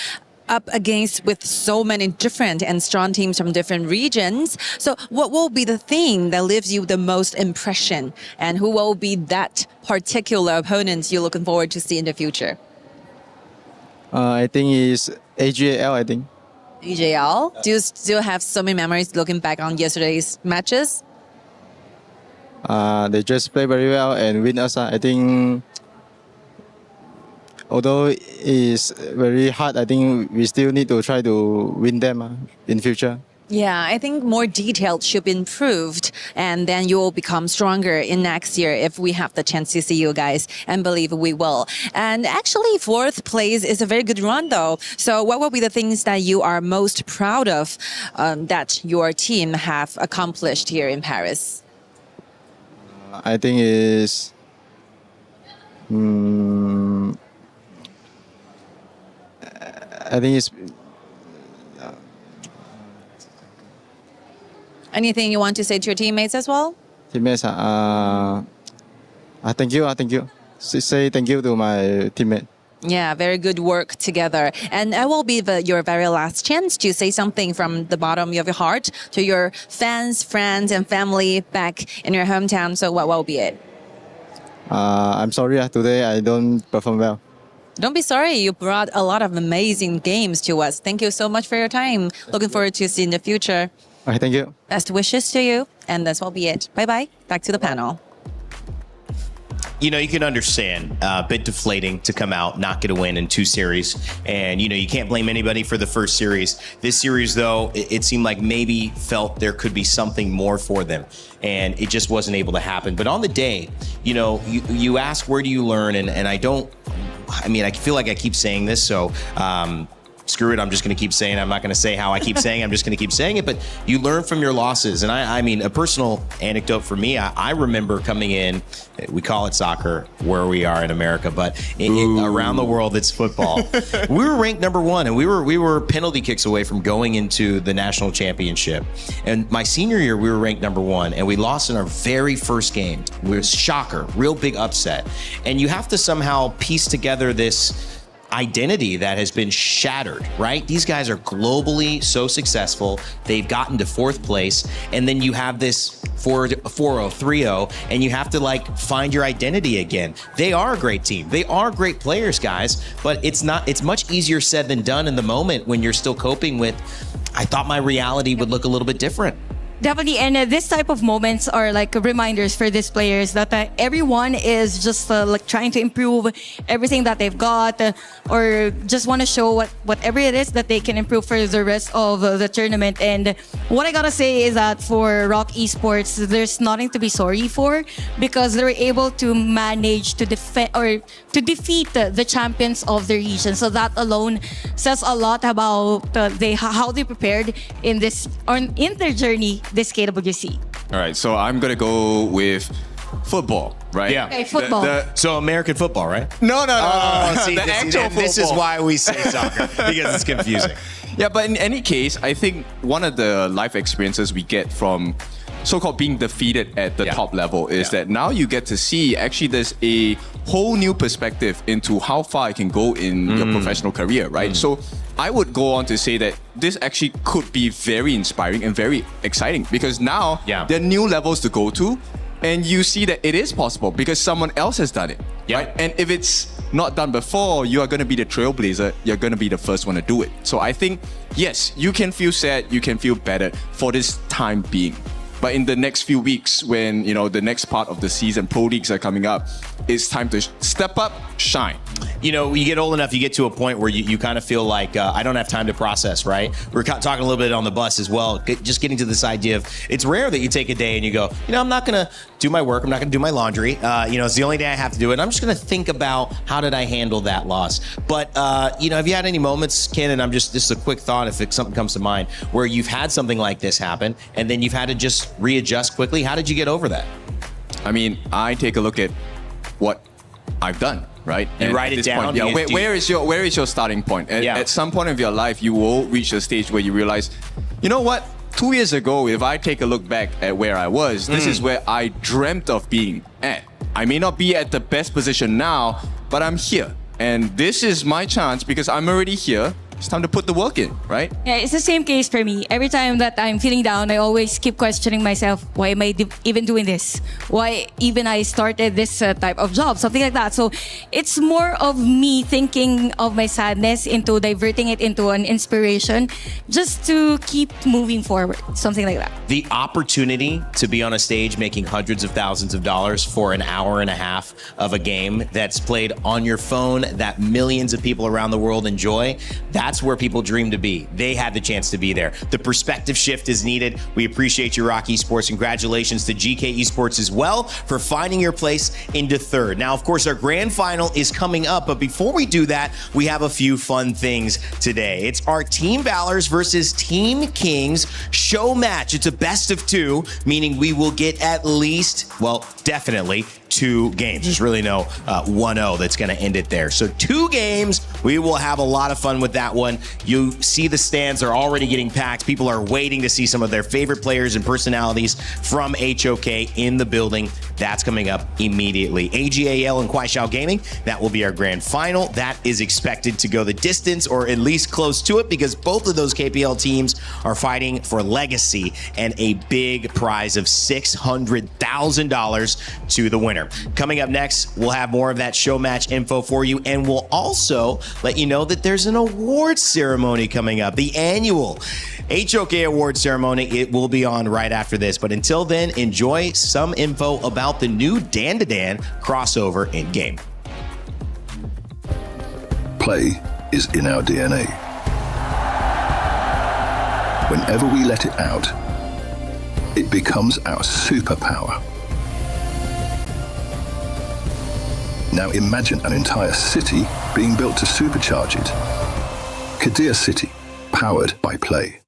up against with so many different and strong teams from different regions. So what will be the thing that leaves you the most impression? And who will be that particular opponent you're looking forward to see in the future? I think it's AGAL, I think. AGL? Do you still have so many memories looking back on yesterday's matches? They just play very well and win us. I think although it's very hard, I think we still need to try to win them in future. Yeah, I think more detailed should be improved, and then you will become stronger in next year if we have the chance to see you guys, and believe we will. And actually, 4th place is a very good run, though. So what will be the things that you are most proud of that your team have accomplished here in Paris? I think it's... I think it's... Anything you want to say to your teammates as well? Teammates, thank you. Say thank you to my teammate. Yeah, very good work together. And I will be your very last chance to say something from the bottom of your heart to your fans, friends, and family back in your hometown. So what will be it? I'm sorry, today I don't perform well. Don't be sorry. You brought a lot of amazing games to us. Thank you so much for your time. Looking forward to seeing the future. Okay, thank you. Best wishes to you. And this will be it. Bye-bye. Back to the panel. You can understand a bit deflating to come out, not get a win in 2 series. And, you can't blame anybody for the first series. This series, though, it seemed like maybe felt there could be something more for them. And it just wasn't able to happen. But on the day, you ask, where do you learn? And I feel like I keep saying this, so screw it, I'm just going to keep saying it. I'm not going to say how I keep saying it. I'm just going to keep saying it. But you learn from your losses. And I mean, a personal anecdote for me, I remember coming in, we call it soccer where we are in America, but around the world, it's football. We were ranked number 1, and we were penalty kicks away from going into the national championship. And my senior year, we were ranked number 1, and we lost in our very first game. We were shocker, real big upset. And you have to somehow piece together this identity that has been shattered, right? These guys are globally so successful. They've gotten to 4th place, and then you have this 4-0, 3-0, and you have to find your identity again. They are a great team. They are great players, guys, but it's much easier said than done in the moment when you're still coping with, I thought my reality would look a little bit different. Definitely, and this type of moments are reminders for these players that everyone is just trying to improve everything that they've got, or just want to show whatever it is that they can improve for the rest of the tournament. And what I gotta say is that for RoK Esports, there's nothing to be sorry for, because they were able to manage to defend or to defeat the champions of the region. So that alone says a lot about how they prepared in their journey. This KWC. All right, so I'm gonna go with football, right? Yeah. Okay, football. So American football, right? No. This is why we say soccer, because it's confusing. Yeah, but in any case, I think one of the life experiences we get from so-called being defeated at the top level is that now you get to see actually there's a whole new perspective into how far I can go in your professional career, right? So I would go on to say that this actually could be very inspiring and very exciting, because now there are new levels to go to. and you see that it is possible because someone else has done it, right? And if it's not done before, you are going to be the trailblazer. You're going to be the first one to do it. So I think, yes, you can feel sad, you can feel better for this time being. But in the next few weeks, when the next part of the season, pro leagues are coming up, it's time to step up, shine. You get old enough, you get to a point where you kind of feel like I don't have time to process, right? We're talking a little bit on the bus as well, just getting to this idea of it's rare that you take a day and you go, I'm not going to do my work, I'm not going to do my laundry. It's the only day I have to do it. I'm just going to think about how did I handle that loss. But, have you had any moments, Ken, and this is a quick thought if something comes to mind, where you've had something like this happen and then you've had to just readjust quickly? How did you get over that? I mean, I take a look at what I've done, right? You write it down? Where is your starting point? At some point of your life, you will reach a stage where you realize, you know what? 2 years ago, if I take a look back at where I was, this is where I dreamt of being at. I may not be at the best position now, but I'm here. And this is my chance because I'm already here. It's time to put the work in, right? Yeah, it's the same case for me. Every time that I'm feeling down, I always keep questioning myself, why am I even doing this? Why even I started this type of job? Something like that. So it's more of me thinking of my sadness into diverting it into an inspiration just to keep moving forward. Something like that. The opportunity to be on a stage making hundreds of thousands of dollars for an hour and a half of a game that's played on your phone that millions of people around the world enjoy, that's where people dream to be. They had the chance to be there. The perspective shift is needed. We appreciate you, RoK Esports. Congratulations to GK Esports as well for finding your place into third. Now, of course, our grand final is coming up, but before we do that, we have a few fun things today. It's our Team Valors versus Team Kings show match. It's a best of two, meaning we will get at least, definitely 2 games. There's really no 1-0 that's going to end it there. So 2 games. We will have a lot of fun with that one. You see the stands are already getting packed. People are waiting to see some of their favorite players and personalities from HoK in the building. That's coming up immediately. AGAL and Kuaishao Gaming, that will be our grand final. That is expected to go the distance or at least close to it because both of those KPL teams are fighting for legacy and a big prize of $600,000 to the winner. Coming up next, we'll have more of that show match info for you, and we'll also let you know that there's an awards ceremony coming up, the annual HoK Award ceremony. It will be on right after this. But until then, enjoy some info about the new Dan to Dan crossover in game. Play is in our DNA. Whenever we let it out, it becomes our superpower. Now imagine an entire city being built to supercharge it. Kadir City, powered by play.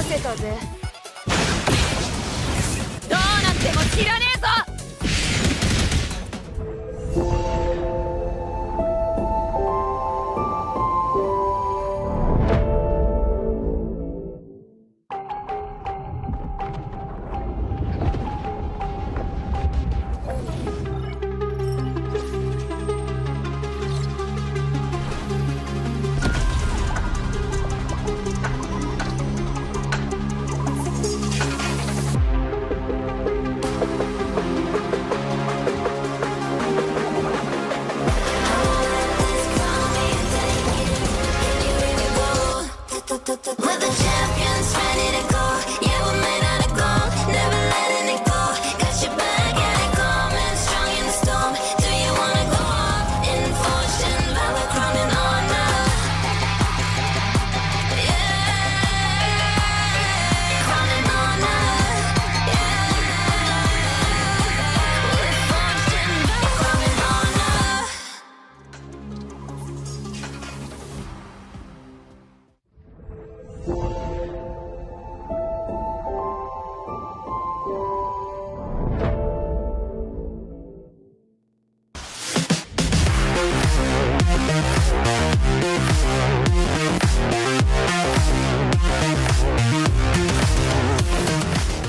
せたぜどうなっても知らねえぞ We're the champions, ready to go. Yeah, we're made out of gold, never letting it go. Got your back, yeah, they coming, strong in the storm. Do you wanna go up in fortune, Valor, crowning honor? Yeah, crowning honor. Yeah, with fortune, Valor, crowning honor.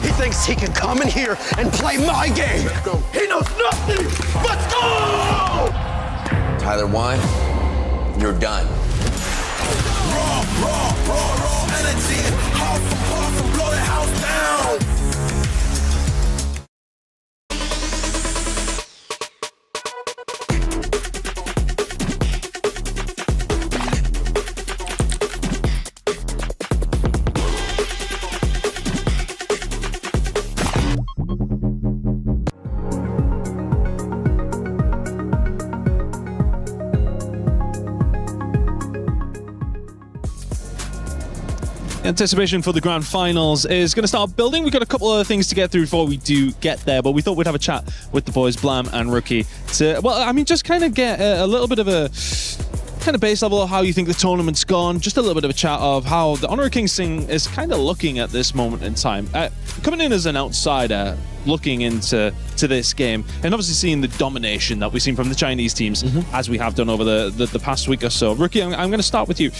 He thinks he can come in here and play my game. He knows nothing. Let's go! Tyler won. You're done. Raw energy. Half from blow the house down. Anticipation for the grand finals is going to start building. We've got a couple other things to get through before we do get there, but we thought we'd have a chat with the boys, Blam and Rookie, to, well, I mean, just kind of get a little bit of a kind of base level of how you think the tournament's gone, just a little bit of a chat of how the Honor of Kings thing is kind of looking at this moment in time. Coming in as an outsider, looking into this game, and obviously seeing the domination that we've seen from the Chinese teams, as we have done over the past week or so. Rookie, I'm going to start with you.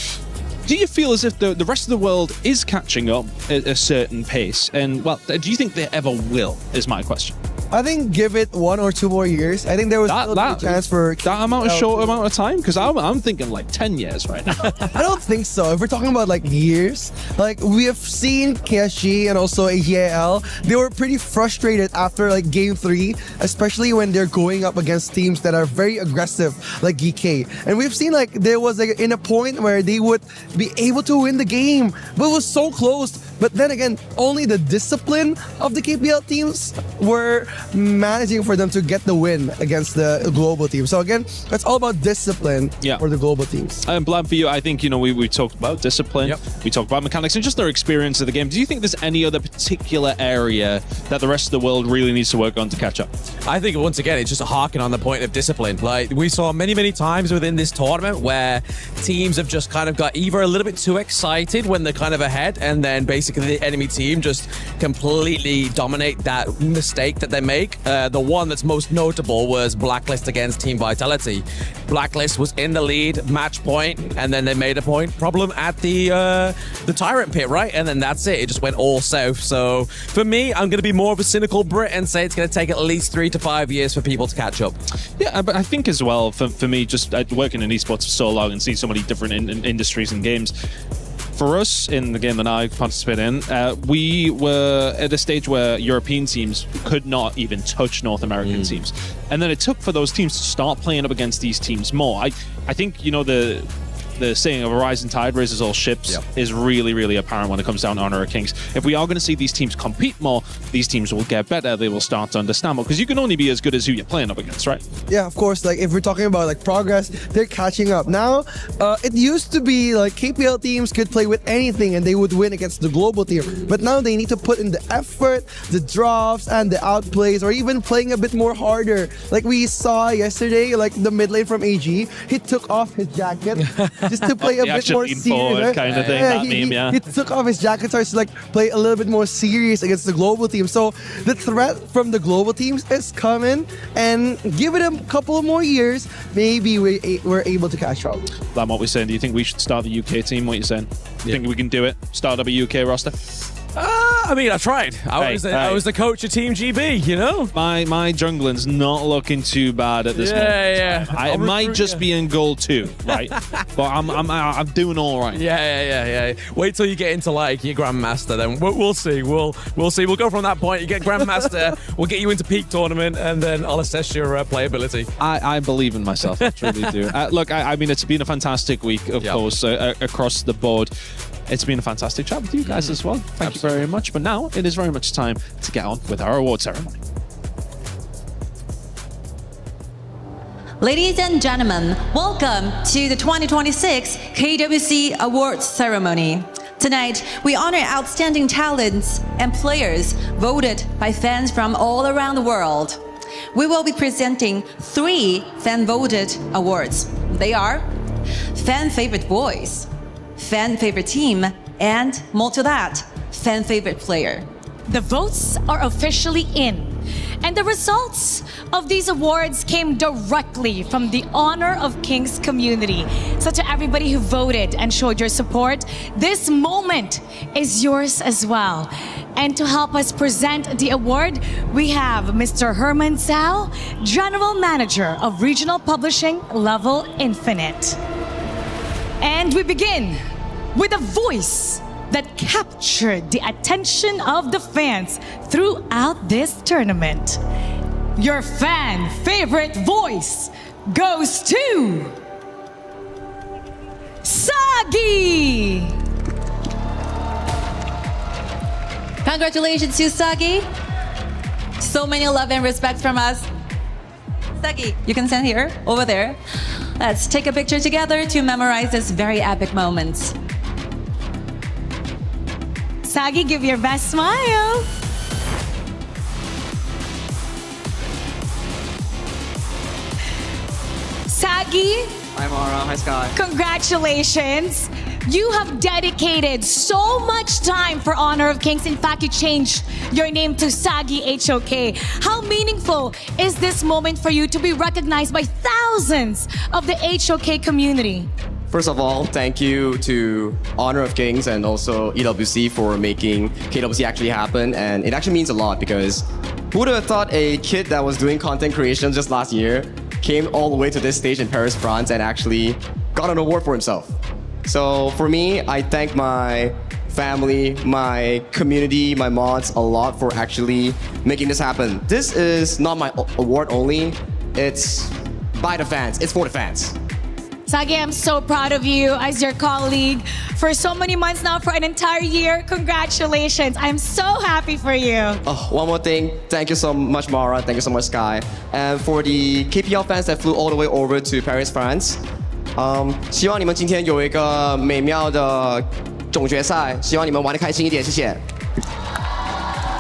Do you feel as if the rest of the world is catching up at a certain pace? And, well, do you think they ever will, is my question. I think give it 1 or 2 more years. I think there was still a chance for that short amount of time, because I'm thinking like 10 years right now. I don't think so. If we're talking about like years, like we have seen KSG and also AGAL, they were pretty frustrated after like game 3, especially when they're going up against teams that are very aggressive like GK. And we've seen like there was like in a point where they would be able to win the game, but it was so close. But then again, only the discipline of the KPL teams were managing for them to get the win against the global team. So again, it's all about discipline for the global teams. And Blam, for you, I think, you know, we talked about discipline, we talked about mechanics and just their experience of the game. Do you think there's any other particular area that the rest of the world really needs to work on to catch up? I think once again, it's just harking on the point of discipline. Like we saw many times within this tournament where teams have just kind of got either a little bit too excited when they're kind of ahead, and then basically the enemy team just completely dominate that mistake that they make. The one that's most notable was Blacklist against Team Vitality. Blacklist was in the lead, match point, and then they made a point problem at the Tyrant pit, right? And then that's it. It just went all south. So for me, I'm going to be more of a cynical Brit and say it's going to take at least 3 to 5 years for people to catch up. Yeah, but I think as well, for me, just working in esports for so long and seeing so many different industries and games, for us in the game that I participated in, we were at a stage where European teams could not even touch North American teams. And then it took for those teams to start playing up against these teams more. I think, you know, the saying of a rising tide raises all ships is really apparent when it comes down to Honor of Kings. If we are going to see these teams compete more, these teams will get better. They will start to understand more, because you can only be as good as who you're playing up against, right? Yeah, of course. Like if we're talking about like progress, they're catching up. Now, it used to be like KPL teams could play with anything and they would win against the global team. But now they need to put in the effort, the drops, and the outplays, or even playing a bit more harder. Like we saw yesterday, like the mid lane from AG, he took off his jacket just to play a bit more serious. Kind of thing, that meme, yeah. He took off his jacket, starts to like play a little bit more serious against the global team. So the threat from the global teams is coming, and give it a couple of more years, maybe we're able to catch up. Blam, what we're saying, do you think we should start the UK team? What you saying? You think we can do it? Start up a UK roster? I mean, I tried. I was the coach of Team GB, you know? My jungling's not looking too bad at this moment. Yeah. It might just be in goal 2, right? But I'm doing all right. Yeah. Wait till you get into like your Grandmaster, then we'll see. We'll see. We'll go from that point. You get Grandmaster, we'll get you into peak tournament, and then I'll assess your playability. I believe in myself. I truly do. Look, I mean, it's been a fantastic week, of course, across the board. It's been a fantastic chat with you guys as well. Thank you very much. But now it is very much time to get on with our award ceremony. Ladies and gentlemen, welcome to the 2026 KWC Awards Ceremony. Tonight, we honor outstanding talents and players voted by fans from all around the world. We will be presenting 3 fan-voted awards. They are Fan Favorite Voice, Fan Favorite Team, and more to that, Fan Favorite Player. The votes are officially in, and the results of these awards came directly from the Honor of Kings community. So to everybody who voted and showed your support, this moment is yours as well. And to help us present the award, we have Mr. Herman Zhao, General Manager of Regional Publishing, Level Infinite. And we begin with a voice that captured the attention of the fans throughout this tournament. Your fan favorite voice goes to Sagi! Congratulations to Sagi. So many love and respect from us. Sagi, you can stand here, over there. Let's take a picture together to memorize this very epic moment. Sagi, give your best smile. Sagi. Hi Mara, hi Sky. Congratulations. You have dedicated so much time for Honor of Kings. In fact, you changed your name to Sagi HoK. How meaningful is this moment for you to be recognized by thousands of the HoK community? First of all, thank you to Honor of Kings and also EWC for making KWC actually happen. And it actually means a lot because who would have thought a kid that was doing content creation just last year came all the way to this stage in Paris, France and actually got an award for himself. So for me, I thank my family, my community, my mods a lot for actually making this happen. This is not my award only, it's by the fans, it's for the fans. Sagi, I'm so proud of you as your colleague for so many months now, for an entire year. Congratulations. I'm so happy for you. Oh, one more thing. Thank you so much, Mara. Thank you so much, Sky. And for the KPL fans that flew all the way over to Paris, France, 希望你们今天有一个美妙的总决赛，希望你们玩得开心一点，谢谢。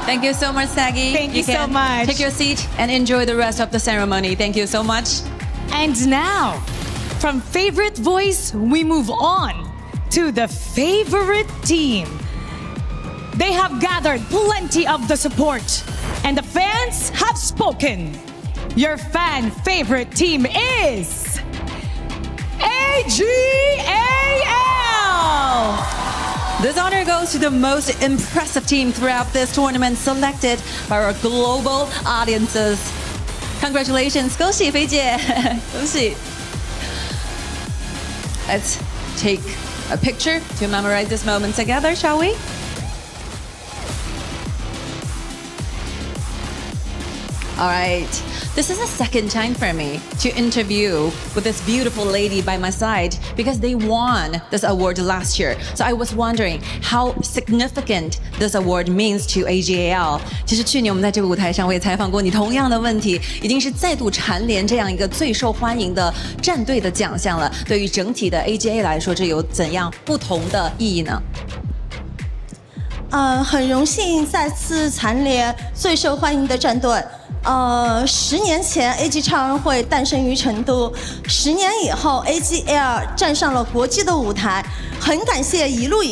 Thank you so much, Sagi. Thank you so much. Take your seat and enjoy the rest of the ceremony. Thank you so much. And now, from favorite voice, we move on to the favorite team. They have gathered plenty of the support, and the fans have spoken. Your fan favorite team is AGAL! This honor goes to the most impressive team throughout this tournament, selected by our global audiences. Congratulations, 恭喜菲姐，恭喜。Let's take a picture to memorize this moment together, shall we? All right. This is the second time for me to interview with this beautiful lady by my side because they won this award last year. So I was wondering how significant this award means to AGAL. 其实去年我们在这个舞台上我也采访过你同样的问题，已经是再度蝉联这样一个最受欢迎的战队的奖项了。对于整体的 AGA 来说，这有怎样不同的意义呢？很荣幸再次蝉联最受欢迎的战队。10年前 AG 超人会诞生于成都，10年以后 AGL 站上了国际的舞台，很感谢一路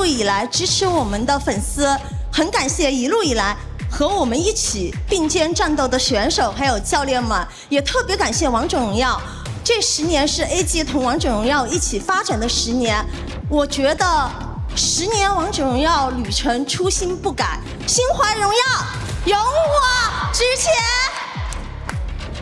以来支持我们的粉丝，很感谢一路以来和我们一起并肩战斗的选手还有教练们，也特别感谢王者荣耀。这10年是 AG 同王者荣耀一起发展的10年，我觉得10年王者荣耀旅程初心不改，心怀荣耀，永我之前。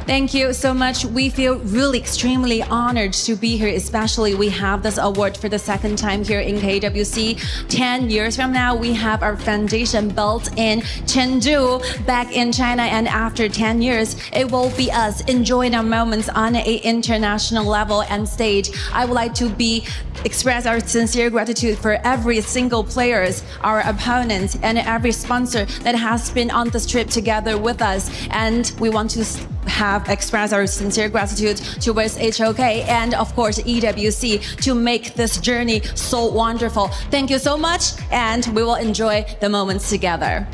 Thank you so much. We feel really extremely honored to be here, especially we have this award for the second time here in KWC. 10 years from now, we have our foundation built in Chengdu back in China, and after 10 years, it will be us enjoying our moments on an international level and stage. I would like to express our sincere gratitude for every single players, our opponents, and every sponsor that has been on this trip together with us. And we want to express our sincere gratitude towards HoK and of course EWC to make this journey so wonderful. Thank you so much, and we will enjoy the moments together.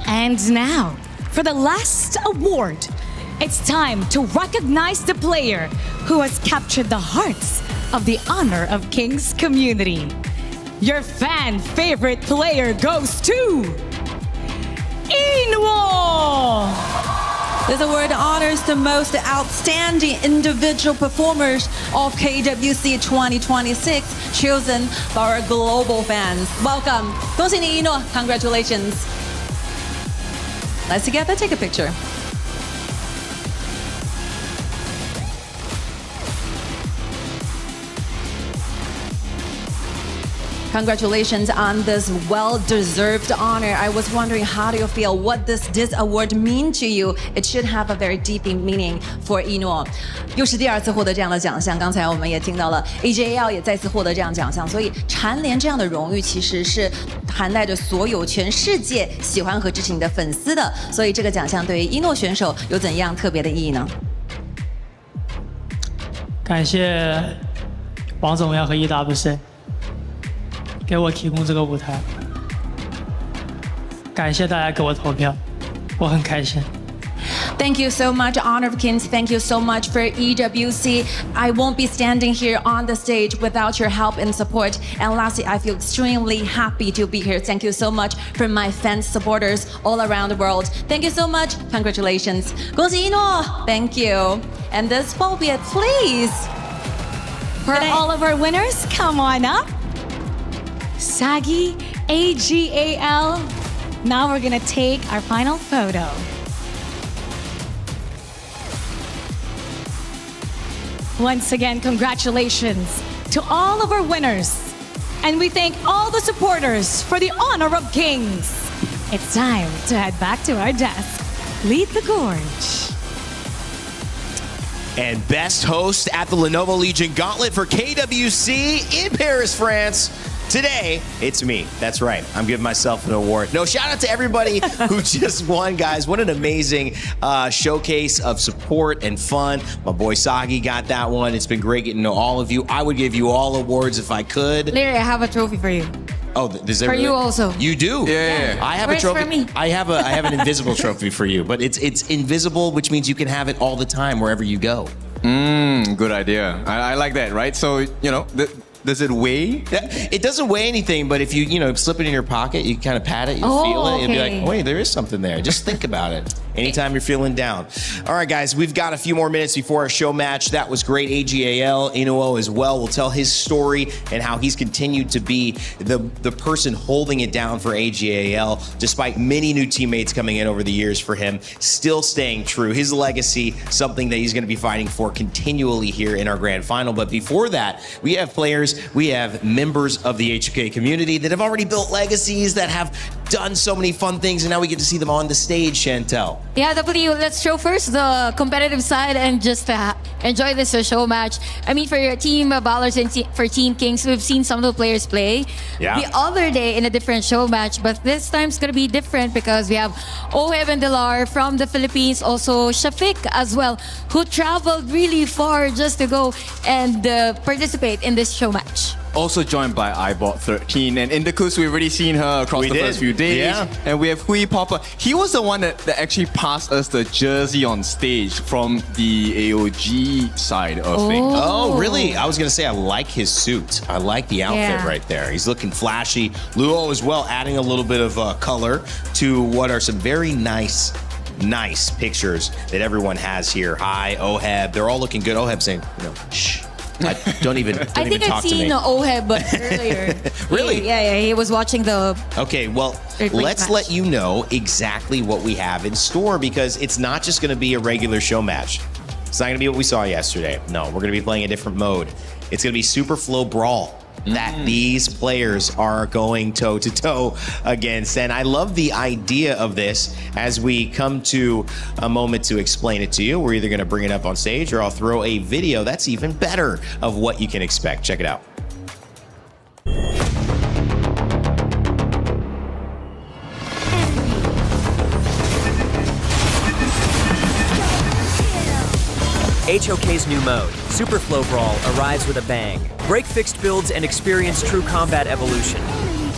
And now, for the last award, it's time to recognize the player who has captured the hearts of the Honor of Kings community. Your fan favorite player goes to Inwo! This award honors the most outstanding individual performers of KWC 2026, chosen by our global fans. Welcome. 恭喜你一诺 Congratulations. Let's together take a picture. Congratulations on this well-deserved honor. I was wondering, how do you feel? What does this award mean to you? It should have a very deep meaning for Ino. 又是第2次获得这样的奖项，刚才我们也听到了 AJL 也再次获得这样奖项，所以蝉联这样的荣誉其实是涵盖着所有全世界喜欢和支持你的粉丝的。所以这个奖项对于一诺选手有怎样特别的意义呢？感谢王者荣耀和 EWC。给我提供这个舞台，感谢大家给我投票，我很开心。Thank you so much, Honor of Kings. Thank you so much for EWC. I won't be standing here on the stage without your help and support. And lastly, I feel extremely happy to be here. Thank you so much for my fans, supporters all around the world. Thank you so much. Congratulations. 恭喜一诺 Thank you. And this phobiat, please. For all of our winners, come on up. Sagi, AGAL. Now we're gonna take our final photo. Once again, congratulations to all of our winners. And we thank all the supporters for the Honor of Kings. It's time to head back to our desk. Lead the gorge. And best host at the Lenovo Legion Gauntlet for KWC in Paris, France. Today, it's me. That's right. I'm giving myself an award. No, shout out to everybody who just won, guys. What an amazing showcase of support and fun. My boy Sagi got that one. It's been great getting to know all of you. I would give you all awards if I could. Larry, I have a trophy for you. Oh, does for you also. You do? Yeah. I have Where's a trophy. for me? I have an invisible trophy for you, but it's invisible, which means you can have it all the time wherever you go. Good idea. I like that, right? So, you know, does it weigh? It doesn't weigh anything, but if you slip it in your pocket, you kind of pat it, you feel it, and be like, wait, there is something there. Just think about it. Anytime you're feeling down. All right, guys, we've got a few more minutes before our show match. That was great. AGAL, Inuo as well, will tell his story and how he's continued to be the person holding it down for AGAL, despite many new teammates coming in over the years for him, still staying true. His legacy, something that he's going to be fighting for continually here in our grand final. But before that, we have players, we have members of the HoK community that have already built legacies, that have done so many fun things, and now we get to see them on the stage, Chantel. Yeah, W, let's show first the competitive side and just enjoy this show match. I mean, for your team, Valor, and for Team Kings, we've seen some of the players play the other day in a different show match, but this time it's going to be different because we have Oheb and Delar from the Philippines, also Shafiq as well, who traveled really far just to go and participate in this show match. Also joined by iBot13, and Indicus, we've already seen her across the first few days. Yeah. And we have Hui Popper. He was the one that actually passed us the jersey on stage from the AOG side of things. Oh, really? I was going to say, I like his suit. I like the outfit right there. He's looking flashy. Luo as well, adding a little bit of color to what are some very nice pictures that everyone has here. Hi, Oheb. They're all looking good. Oheb saying, shh. Don't even talk to me. I think I've seen Oheb earlier. Really? Yeah, he was watching the... Okay, well, let's let you know exactly what we have in store, because it's not just going to be a regular show match. It's not going to be what we saw yesterday. No, we're going to be playing a different mode. It's going to be Super Flow Brawl that these players are going toe-to-toe against. And I love the idea of this. As we come to a moment to explain it to you, we're either going to bring it up on stage or I'll throw a video that's even better of what you can expect. Check it out. HoK's new mode, Super Flow Brawl, arrives with a bang. Break fixed builds and experience true combat evolution.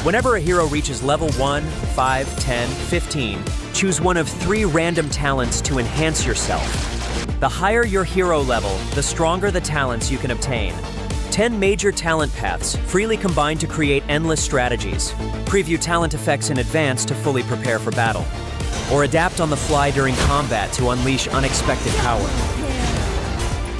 Whenever a hero reaches level 1, 5, 10, 15, choose one of 3 random talents to enhance yourself. The higher your hero level, the stronger the talents you can obtain. 10 major talent paths, freely combined to create endless strategies. Preview talent effects in advance to fully prepare for battle. Or adapt on the fly during combat to unleash unexpected power.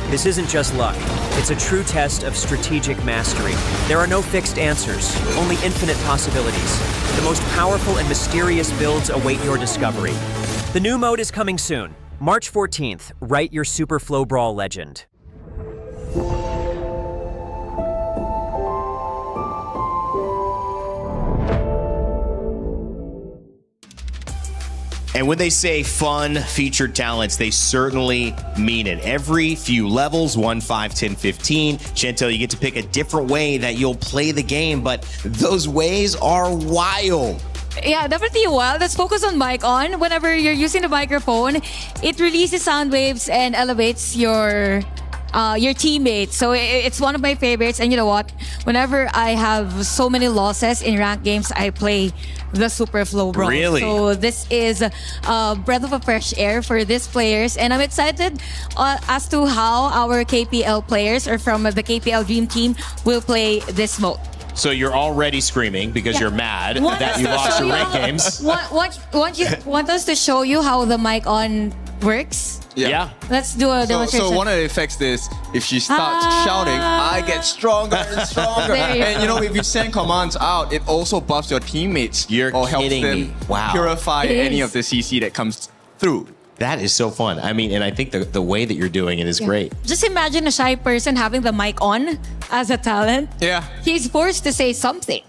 This isn't just luck. It's a true test of strategic mastery. There are no fixed answers, only infinite possibilities. The most powerful and mysterious builds await your discovery. The new mode is coming soon. March 14th, write your Super Flow Brawl legend. And when they say fun featured talents, they certainly mean it. Every few levels, 1, 5, 10, 15, Chantel, you get to pick a different way that you'll play the game, but those ways are wild. Yeah, definitely wild. Let's focus on mic on. Whenever you're using the microphone, it releases sound waves and elevates your teammates. So it's one of my favorites. And you know what? Whenever I have so many losses in ranked games, I play the Super Flow Brawl. Really? So this is a breath of a fresh air for these players. And I'm excited as to how our KPL players or from the KPL Dream Team will play this mode. So you're already screaming because you're mad that you lost your ranked games. Want us to show you how the mic on works? Yeah. Let's do a demonstration. So one of the effects is if she starts shouting, I get stronger and stronger. And if you send commands out, it also buffs your teammates or helps them purify any of the CC that comes through. That is so fun. I mean, and I think the way that you're doing it is great. Just imagine a shy person having the mic on as a talent. Yeah. He's forced to say something.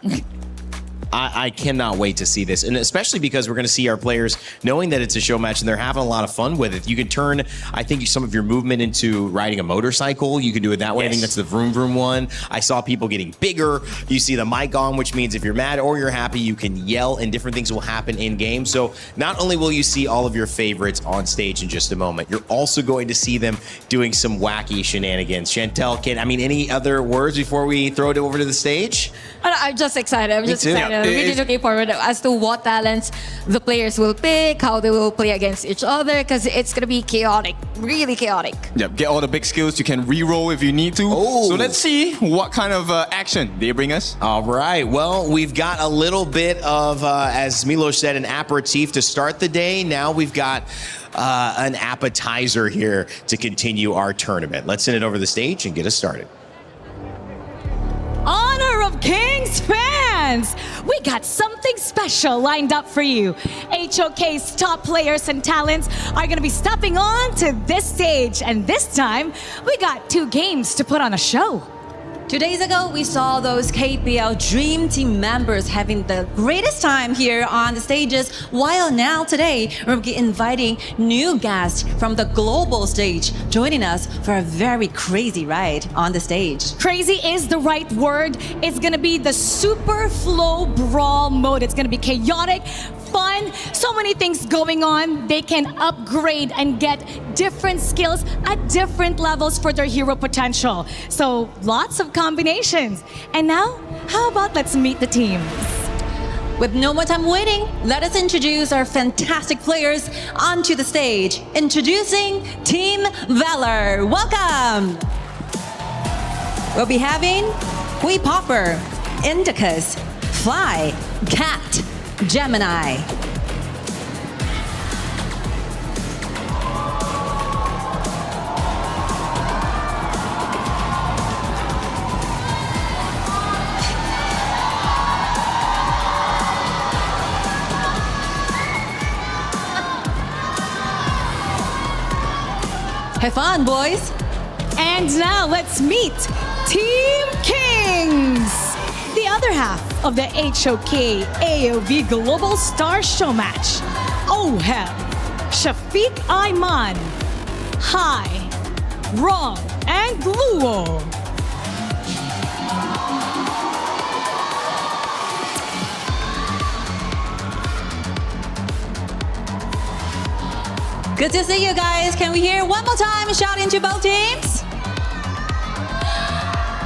I cannot wait to see this, and especially because we're going to see our players knowing that it's a show match and they're having a lot of fun with it. You can turn, I think, some of your movement into riding a motorcycle. You can do it that way. I think that's the vroom vroom one. I saw people getting bigger. You see the mic on, which means if you're mad or you're happy, you can yell and different things will happen in game. So not only will you see all of your favorites on stage in just a moment, you're also going to see them doing some wacky shenanigans. Chantel, any other words before we throw it over to the stage? I'm just excited. I'm just excited. I'm really looking forward as to what talents the players will pick, how they will play against each other, because it's going to be chaotic, really chaotic. Yep, get all the big skills. You can re-roll if you need to. So let's see what kind of action they bring us. All right. Well, we've got a little bit of, as Milos said, an aperitif to start the day. Now we've got an appetizer here to continue our tournament. Let's send it over the stage and get us started. Honor of Kings fans! We got something special lined up for you. HoK's top players and talents are going to be stepping on to this stage. And this time, we got 2 games to put on a show. 2 days ago, we saw those KPL Dream Team members having the greatest time here on the stages, while now today, we're inviting new guests from the global stage joining us for a very crazy ride on the stage. Crazy is the right word. It's going to be the Super Flow Brawl mode. It's going to be chaotic, fun, so many things going on. They can upgrade and get different skills at different levels for their hero potential. So lots of combinations. And now, how about let's meet the teams? With no more time waiting, let us introduce our fantastic players onto the stage. Introducing Team Valor. Welcome! We'll be having Hui Popper, Indicus, Fly, Cat, Gemini. Have fun, boys. And now let's meet Team Kings, the other half of the HoK AOV Global Star Showmatch. OHEB, Shafiq Ayman, Hai, Ron, and Luo. Good to see you guys. Can we hear one more time shouting to both teams?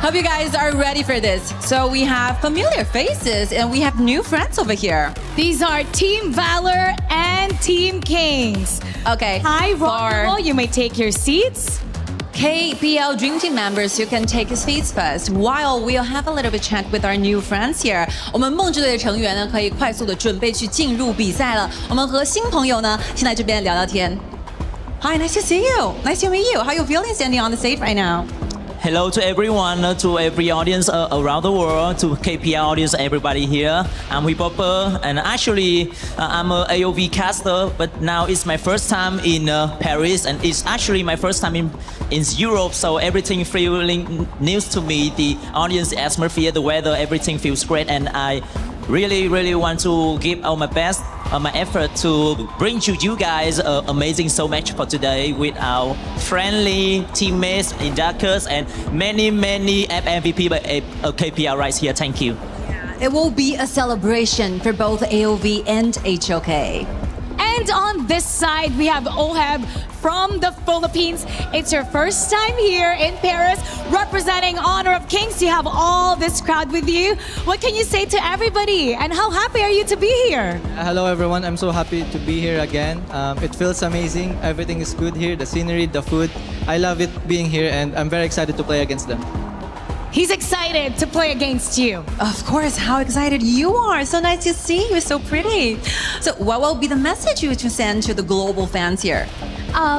Hope you guys are ready for this. So we have familiar faces and we have new friends over here. These are Team Valor and Team Kings. Okay. Hi, Ron. You may take your seats. KPL Dream Team members, you can take your seats first while we'll have a little bit chat with our new friends here. 我们梦之队的成员呢，可以快速的准备去进入比赛了。我们和新朋友呢，先来这边聊聊天。Hi, nice to see you. Nice to meet you. How are you feeling standing on the stage right now? Hello to everyone, to every audience around the world, to KPL audience, everybody here. I'm Hui Popper, and actually I'm a AOV caster, but now it's my first time in Paris, and it's actually my first time in Europe, so everything feeling new to me. The audience atmosphere, the weather, everything feels great, and I really want to give all my best, my effort to bring to you guys an amazing Showmatch for today with our friendly teammates, inductors, and many MVP by KPL right here. Thank you. It will be a celebration for both AOV and HoK. And on this side, we have OHEB from the Philippines. It's your first time here in Paris, representing Honor of Kings. You have all this crowd with you. What can you say to everybody? And how happy are you to be here? Hello, everyone. I'm so happy to be here again. It feels amazing. Everything is good here. The scenery, the food. I love it being here, and I'm very excited to play against them. He's excited to play against you. Of course, how excited you are. So nice to see you, so pretty. So what will be the message you to send to the global fans here?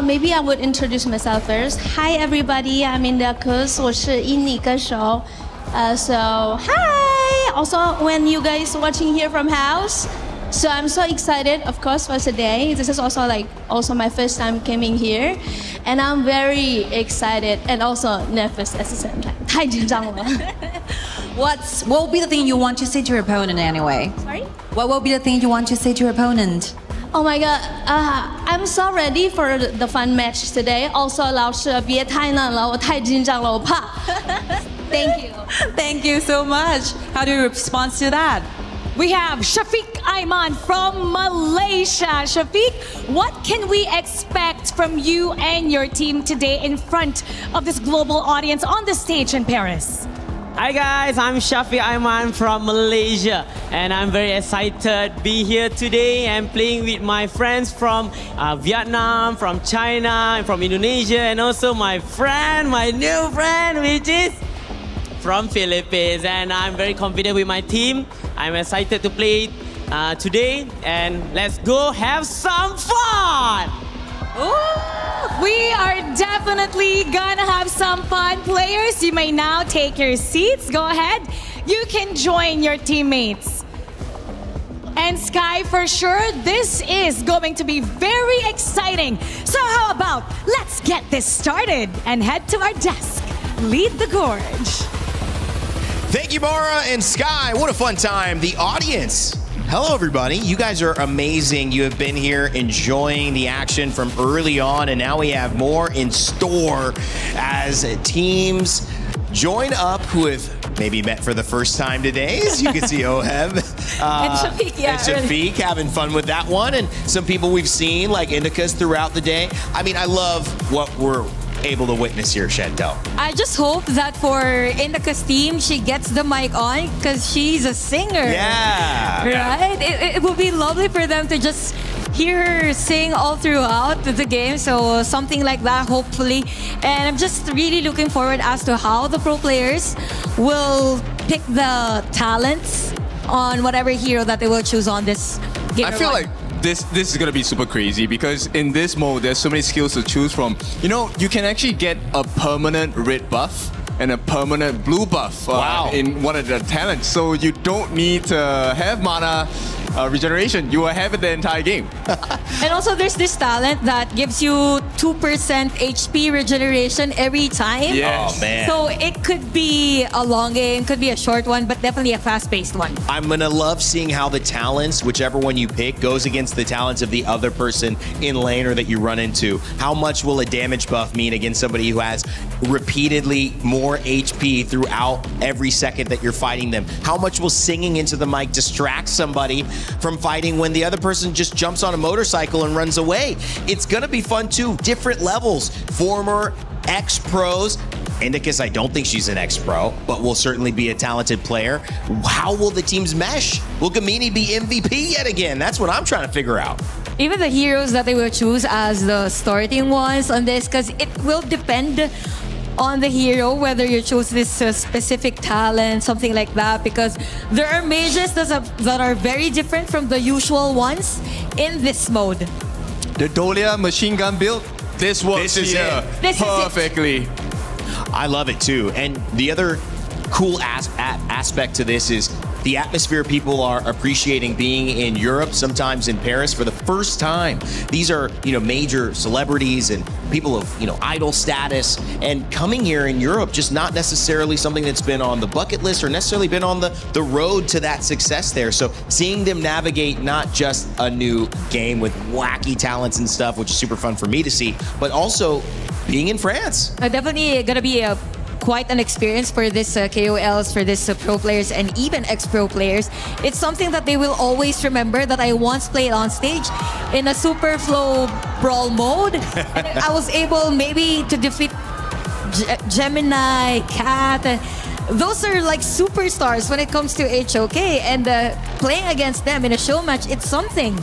Maybe I would introduce myself first. Hi everybody, I'm Indicus. 我是印尼歌手. So hi. Also, when you guys watching here from house, so I'm so excited, of course, for today. This is also my first time coming here, and I'm very excited and also nervous at the same time. 太紧张了. What will be the thing you want to say to your opponent anyway? Sorry? What will be the thing you want to say to your opponent? Oh my god, I'm so ready for the fun match today. Also, 老师别太难了，我太紧张了，我怕. Thank you. Thank you so much. How do you respond to that? We have Shafiq Ayman from Malaysia. Shafiq, what can we expect from you and your team today in front of this global audience on the stage in Paris? Hi guys, I'm Shafiq Ayman from Malaysia, and I'm very excited to be here today and playing with my friends from Vietnam, from China, and from Indonesia, and also my new friend, which is from Philippines. And I'm very confident with my team. I'm excited to play today, and let's go have some fun! We are definitely gonna have some fun. Players, you may now take your seats. Go ahead. You can join your teammates. And Sky, for sure, this is going to be very exciting. So how about let's get this started and head to our desk. Lead the gorge. Thank you, Mara and Sky. What a fun time. The audience. Hello, everybody. You guys are amazing. You have been here enjoying the action from early on, and now we have more in store as teams join up with maybe met for the first time today, as you can see Oheb And Shafiq, yeah, and Shafiq having fun with that one, and some people we've seen like Indicas throughout the day. I mean, I love what we're able to witness here, Chantel. I just hope that for Indica's team, she gets the mic on because she's a singer. Yeah. Right? It would be lovely for them to just hear her sing all throughout the game. So something like that, hopefully. And I'm just really looking forward as to how the pro players will pick the talents on whatever hero that they will choose on this game. I feel like this is gonna be super crazy because in this mode there's so many skills to choose from. You know, you can actually get a permanent red buff and a permanent blue buff in one of the talents. So you don't need to have mana regeneration. You will have it the entire game. And also there's this talent that gives you 2% HP regeneration every time. Yes. Oh, man. So it could be a long game, could be a short one, but definitely a fast-paced one. I'm gonna love seeing how the talents, whichever one you pick, goes against the talents of the other person in lane or that you run into. How much will a damage buff mean against somebody who has repeatedly more HP throughout every second that you're fighting them? How much will singing into the mic distract somebody from fighting when the other person just jumps on a motorcycle and runs away? It's gonna be fun too. Different levels. Former ex-pros. Indicus, I don't think she's an ex-pro, but will certainly be a talented player. How will the teams mesh? Will Gamini be MVP yet again? That's what I'm trying to figure out. Even the heroes that they will choose as the starting ones on this, because it will depend on the hero whether you choose this specific talent, something like that, because there are mages that are very different from the usual ones in this mode. The Dolia machine gun build, this works here perfectly. I love it too. And the other cool aspect to this is the atmosphere people are appreciating being in Europe, sometimes in Paris for the first time. These are, major celebrities and people of, idol status, and coming here in Europe, just not necessarily something that's been on the bucket list or necessarily been on the road to that success there. So seeing them navigate not just a new game with wacky talents and stuff, which is super fun for me to see, but also being in France. Definitely gonna be quite an experience for this KOLs, for this pro players, and even ex-pro players. It's something that they will always remember that I once played on stage in a super flow brawl mode. And I was able maybe to defeat Gemini, Cat. Those are like superstars when it comes to HoK, and playing against them in a show match, it's something.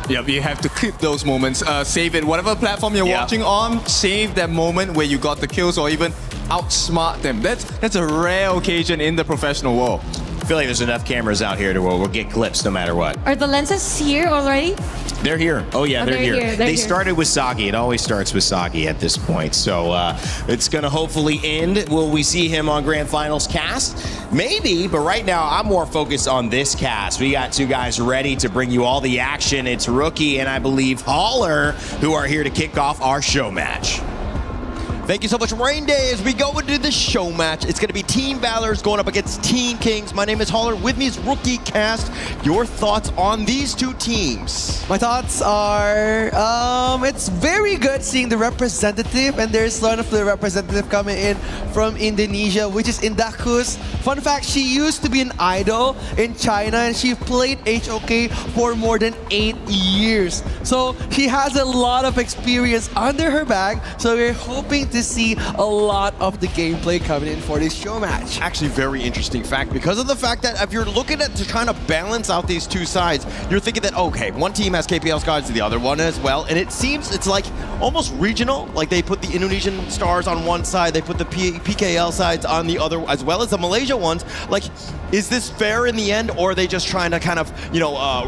Yeah, you have to clip those moments, save it. Whatever platform you're watching on, save that moment where you got the kills or even outsmart them. That's a rare occasion in the professional world. I feel like there's enough cameras out here to where we'll get clips no matter what. Are the lenses here already? They're here. Oh yeah, they're here. They started with Sagi. It always starts with Sagi at this point. So it's gonna hopefully end. Will we see him on Grand Finals cast? Maybe, but right now I'm more focused on this cast. We got two guys ready to bring you all the action. It's Rookie and I believe Holler who are here to kick off our show match. Thank you so much, Rain Day, as we go into the show match. It's going to be Team Valor's going up against Team Kings. My name is Holler. With me is Rookie Cast. Your thoughts on these two teams? My thoughts are, it's very good seeing the representative, and there's one of the representative coming in from Indonesia, which is Indicus. Fun fact, she used to be an idol in China, and she played HoK for more than 8 years. So she has a lot of experience under her bag, so we're hoping to see a lot of the gameplay coming in for this show match. Actually, very interesting fact, because of the fact that if you're looking at to trying to balance out these two sides, you're thinking that, okay, one team has KPL Skies, the other one as well, and it seems it's like almost regional. Like they put the Indonesian stars on one side, they put the PKL sides on the other, as well as the Malaysia ones. Like, is this fair in the end, or are they just trying to kind of,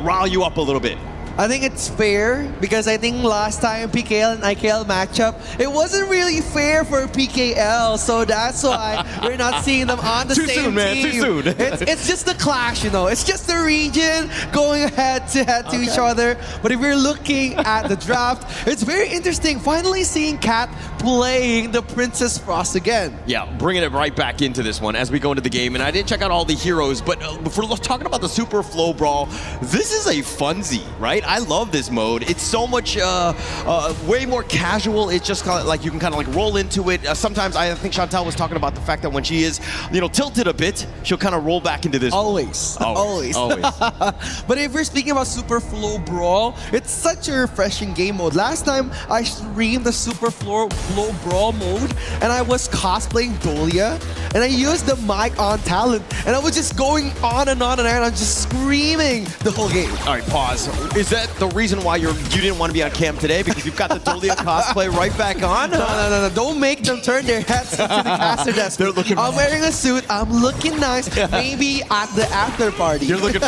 rile you up a little bit? I think it's fair because I think last time PKL and IKL matchup, it wasn't really fair for PKL, so that's why we're not seeing them on the same team. Too soon. It's just the clash, It's just the region going head to head to each other. But if we're looking at the draft, it's very interesting. Finally seeing Kat playing the Princess Frost again. Yeah, bringing it right back into this one as we go into the game. And I didn't check out all the heroes, but if we're talking about the Super Flow Brawl, this is a funsy, right? I love this mode. It's so much, way more casual. It's just kind of like you can kind of like roll into it. Sometimes I think Chantal was talking about the fact that when she is, tilted a bit, she'll kind of roll back into this. Always. But if we're speaking about Super Flow Brawl, it's such a refreshing game mode. Last time I streamed the Super Flow Brawl mode and I was cosplaying Dolia and I used the mic on talent and I was just going on and on and on. I'm just screaming the whole game. All right, pause. Is that the reason why you didn't want to be on cam today? Because you've got the Dolia cosplay right back on? No. Don't make them turn their heads into the caster desk. I'm wearing a suit. I'm looking nice. Maybe at the after party. You're looking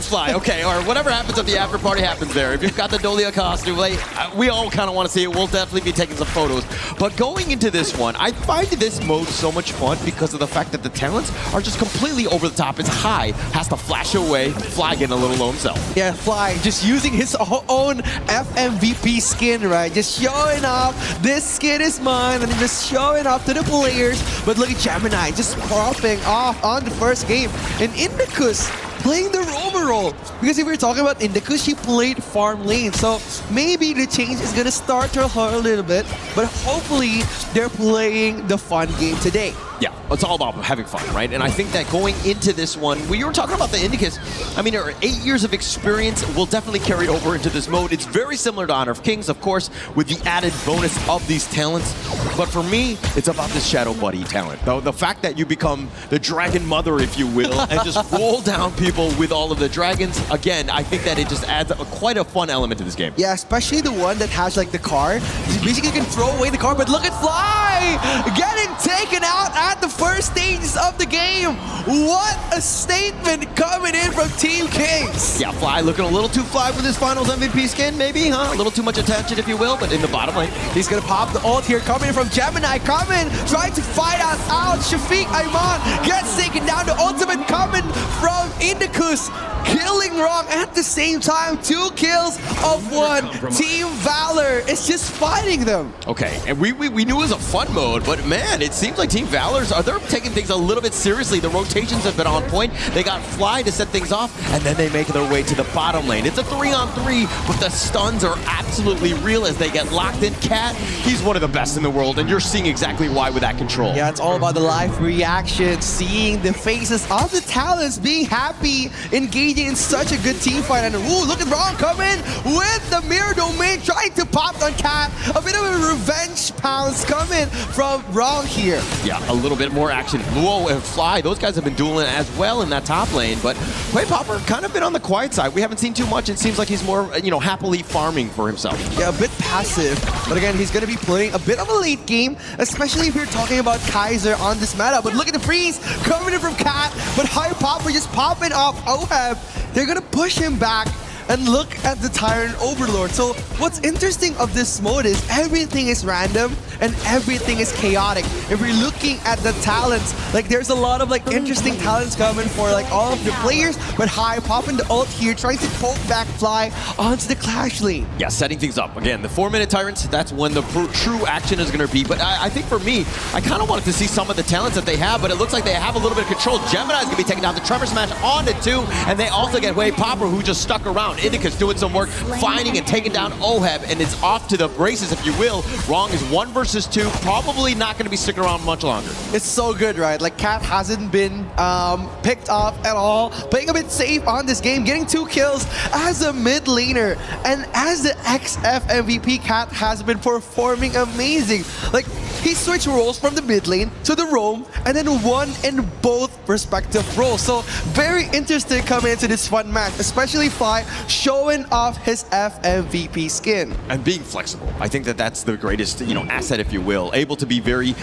fly. Okay, or whatever happens at the after party happens there. If you've got the Dolia costume, we all kind of want to see it. We'll definitely be taking some photos. But going into this one, I find this mode so much fun because of the fact that the talents are just completely over the top. It's high, has to flash away, Fly getting a little low himself. Yeah, Fly just using his own FMVP skin, right? Just showing off, this skin is mine, and just showing off to the players. But look at Gemini just popping off on the first game. And Indicus playing the roamer role. Because if we're talking about Indicus, she played farm lane. So maybe the change is going to start to her a little bit. But hopefully, they're playing the fun game today. Yeah, it's all about having fun, right? And I think that going into this one, we were talking about the Indicus. I mean, her 8 years of experience will definitely carry over into this mode. It's very similar to Honor of Kings, of course, with the added bonus of these talents. But for me, it's about this Shadow Buddy talent. The fact that you become the Dragon Mother, if you will, and just roll down people with all of the dragons. Again, I think that it just adds quite a fun element to this game. Yeah, especially the one that has like the car. You basically can throw away the car, but look at Fly getting taken out at the first stages of the game. What a statement coming in from Team Kings. Yeah, Fly looking a little too fly with his finals MVP skin, maybe, huh? A little too much attention, if you will, but in the bottom lane. He's gonna pop the ult here, coming from Gemini, coming, trying to fight us out. Shafiq Ayman gets taken down. The ultimate coming from Indicus, killing Wrong at the same time. 2 kills of 1. Team Valor is just fighting them. Okay, and we knew it was a fun mode, but man, it seems like Team Valor's they're taking things a little bit seriously. The rotations have been on point. They got Fly to set things off, and then they make their way to the bottom lane. It's a 3-on-3, but the stuns are absolutely real as they get locked in. Cat, he's one of the best in the world, and you're seeing exactly why with that control. Yeah, it's all about the live reaction, seeing the faces of the talents being happy, engaging in such a good team fight. And ooh, look at Ron coming with the mirror domain, trying to pop on Cat. A bit of a revenge pounce coming from Ron here. Yeah, a little bit more action. Luo and Fly, those guys have been dueling as well in that top lane, but Quay Popper kind of been on the quiet side. We haven't seen too much. It seems like he's more, happily farming for himself. Yeah, a bit passive, but again, he's going to be playing a bit of a late game, especially if you're talking about Kaiser on this meta. But look at the freeze coming in from Cat, but Quay Popper just popping off Oheb. They're going to push him back. And look at the Tyrant Overlord. So what's interesting of this mode is everything is random and everything is chaotic. If we're looking at the talents, there's a lot of interesting talents coming for all of the players, but High popping the ult here, trying to poke back Fly onto the Clash lane. Yeah, setting things up. Again, the 4-minute Tyrants, that's when the true action is going to be. But I think for me, I kind of wanted to see some of the talents that they have, but it looks like they have a little bit of control. Gemini is going to be taking down the Tremor Smash onto 2, and they also get Quay Popper, who just stuck around. Indicus doing some work, finding and taking down Oheb, and it's off to the races, if you will. Wrong is 1 versus 2, probably not going to be sticking around much longer. It's so good, right? Cat hasn't been picked off at all, playing a bit safe on this game, getting 2 kills as a mid laner, and as the XF MVP, Cat has been performing amazing. He switched roles from the mid lane to the roam, and then won in both respective roles. So very interesting coming into this fun match, especially Fly showing off his FMVP skin. And being flexible. I think that that's the greatest, asset, if you will. Able to be very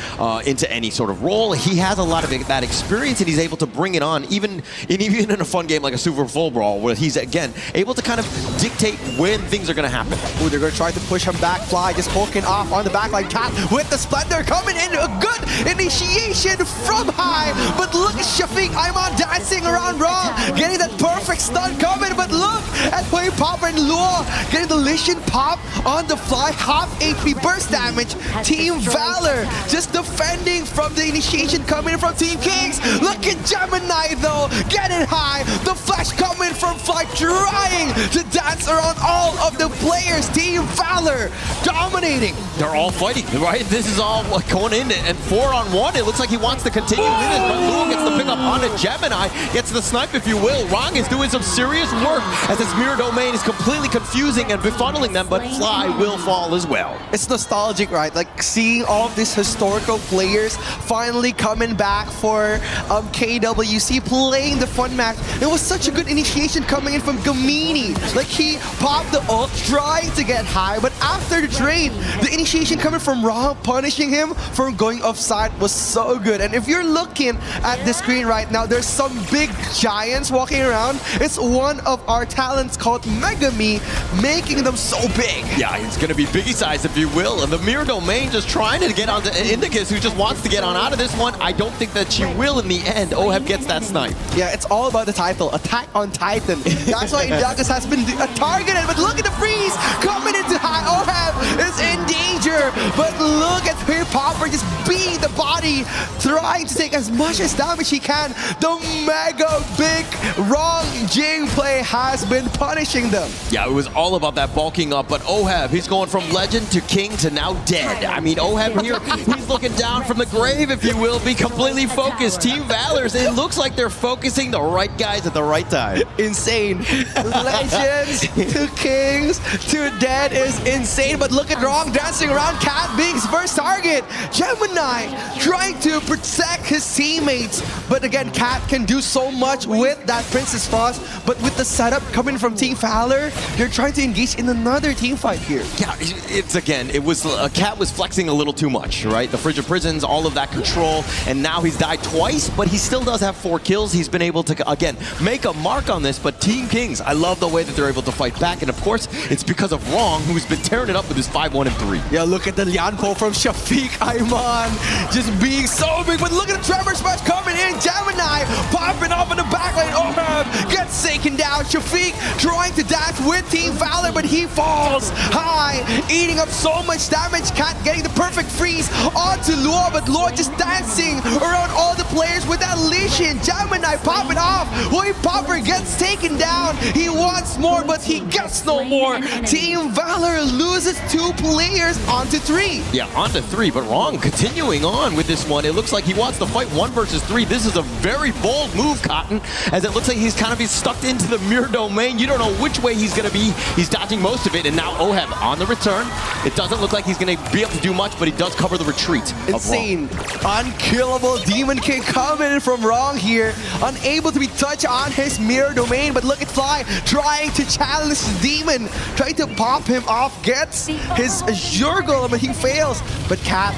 into any sort of role. He has a lot of that experience, and he's able to bring it on, even in a fun game like a Super Full Brawl, where he's, again, able to kind of dictate when things are going to happen. Ooh, they're going to try to push him back. Fly just poking off on the backline. Cat with the Splendor coming in. A good initiation from High. But look at Shafiq Ayman dancing around Raw, getting that perfect stun coming. But look at Quay Popper and Luo getting the Lishan pop on the Fly. Half HP burst damage. Team Valor just defending from the initiation coming from Team Kings. Look at Gemini though, getting High. The flash coming from Fly, trying trying to dance around all of the players. Team Valor dominating. They're all fighting, right? This is all going in and 4-on-1. It looks like he wants to continue with this, but Luo gets the pick up on a Gemini, gets the snipe, if you will. Rong is doing some serious work as this mirror domain is completely confusing and befunneling them, but Fly will fall as well. It's nostalgic, right? Like seeing all of these historical players finally coming back for KWC, playing the fun match. It was such a good initiation coming in from Gamini. Like he popped the ult, trying to get high, but after the trade, the initiation coming from Rong, punishing him for going offside was so good. And if you're looking at the screen right now, there's some big giants walking around. It's one of our talents called Megami, making them so big. Yeah, he's going to be biggie size, if you will. And the mirror domain just trying to get onto Indicus, who just wants to get on out of this one. I don't think that she will in the end. Oheb gets that snipe. Yeah, it's all about the title, Attack on Titan. That's why Indicus has been targeted, but look at the freeze coming into high. Oheb is in danger, but look at her popper just beating the body, trying to take as much as damage he can. The mega big Rong Jing play has been punishing them. Yeah, it was all about that bulking up, but Oheb, he's going from legend to king to now dead. I mean, Oheb here, he's looking down from the grave, if you will, be completely focused. Team Valor's, it looks like they're focusing the right guys at the right time. Insane. Legends to kings to dead is insane, but look at Rong dancing around. Cat being his first target. Gemini trying to protect his teammates, but again, Cat can do so much with that Princess Frost, but with the setup coming from Team Valor, they're trying to engage in another team fight here. Yeah, it's again, it was Cat was flexing a little too much, right? The Frigid Prisons, all of that control, and now he's died twice, but he still does have 4 kills. He's been able to, again, make a mark on this, but Team Kings, I love the way that they're able to fight back, and of course, it's because of Rong, who's been tearing it up with his 5-1-3. Yeah, look at the Lianpo from Shafiq Ayman, just being so big, but look at the Tremor Smash coming in. Gemini popping off in the backline. Oheb gets taken down. Shafiq trying to dash with Team Valor, but he falls high, eating up so much damage. Cat getting the perfect freeze onto Luo, but Luo just dancing around all the players with that lesion. Gemini popping off. Hoi Popper gets taken down. He wants more, but he gets no more. Team Valor loses 2 players onto 3. Yeah, onto 3, but Rong continuing on with this one. It looks like he wants to fight 1 versus 3. This is a very bold move, Cotton, as it looks like he's kind of stuck into the mirror domain. You don't know which way he's going to be. He's dodging most of it, and now Oheb on the return. It doesn't look like he's going to be able to do much, but he does cover the retreat. Insane. Unkillable Demon King coming in from Rong here. Unable to be touched on his mirror domain, but look at Fly trying to challenge the Demon, trying to pop him off, gets his Azure Golem, but he fails. But Cat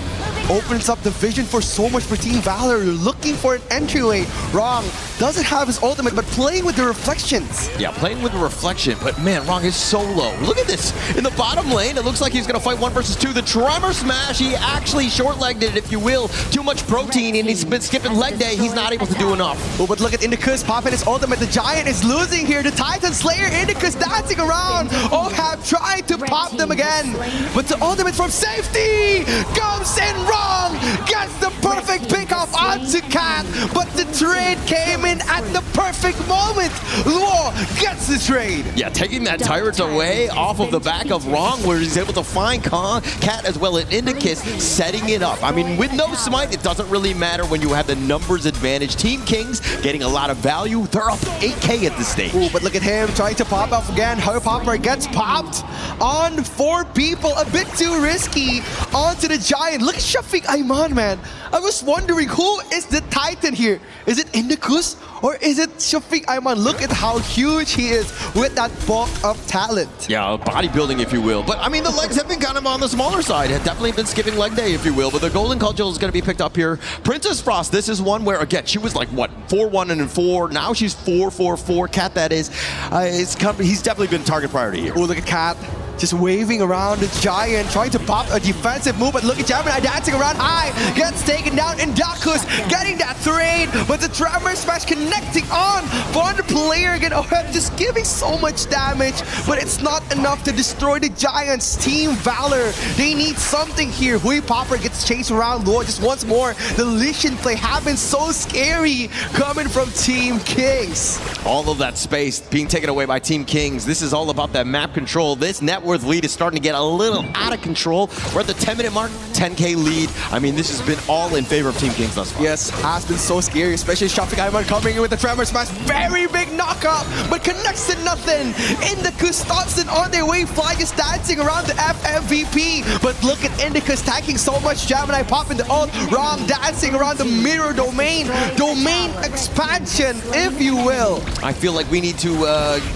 opens up the vision for so much for Team Valor, looking for an entryway. Rong doesn't have his ultimate, but playing with the reflections. Yeah, playing with the reflection, but man, Rong is so low. Look at this. In the bottom lane, it looks like he's going to fight 1 versus 2. The Tremor Smash, he actually short-legged it, if you will. Too much protein, and he's been skipping leg day. He's not able to do enough. Oh, but look at Indicus popping his ultimate. The Giant is losing here. The Titan Slayer, Indicus dancing around. Oheb trying to pop them again. But the ultimate from safety comes in. Rong gets the perfect pickoff onto Cat, but the trade came in at the perfect moment. Luo gets the trade. Yeah, taking that Tyrant away off of the back of Rong, where he's able to find Cat as well as Indicus, setting it up. I mean, with no smite, it doesn't really matter when you have the numbers advantage. Team Kings getting a lot of value. They're up 8K at this stage. Ooh, but look at him trying to pop off again. Hoi Popper gets popped on 4 people. A bit too risky onto the Giant. Look at Shafiq Ayman, man. I was wondering, who is the Titan here? Is it Indicus or is it Shafiq Ayman? Look at how huge he is with that bulk of talent. Yeah, bodybuilding, if you will. But I mean, the legs have been kind of on the smaller side. Have definitely been skipping leg day, if you will. But the Golden Cudgel is going to be picked up here. Princess Frost, this is one where, again, she was like, what, 4-1-4. Now she's 4-4-4. Cat, that is. He's definitely been target priority here. Oh, look at Cat. just waving around the giant, trying to pop a defensive move, but look at Gemini dancing around high, gets taken down, and Dakus getting that trade, but the Tremor Smash connecting on for the player again. OHEB just giving so much damage, but it's not enough to destroy the Giants. Team Valor, they need something here. Hui Popper gets chased around Lord just once more. The Lishan play happens, so scary coming from Team Kings. All of that space being taken away by Team Kings. This is all about that map control. This net worth lead is starting to get a little out of control. We're at the 10-minute mark, 10K lead. I mean, this has been all in favor of Team Kings thus far. Yes, has been so scary, especially Shafiq Ayman coming in with the Tremor Smash. Very big knockout, but connects to nothing. Indicus Thompson on their way, flying is dancing around the FMVP. But look at Indicus taking so much Gemini popping the ult. Rom dancing around the mirror domain. Domain expansion, if you will. I feel like we need to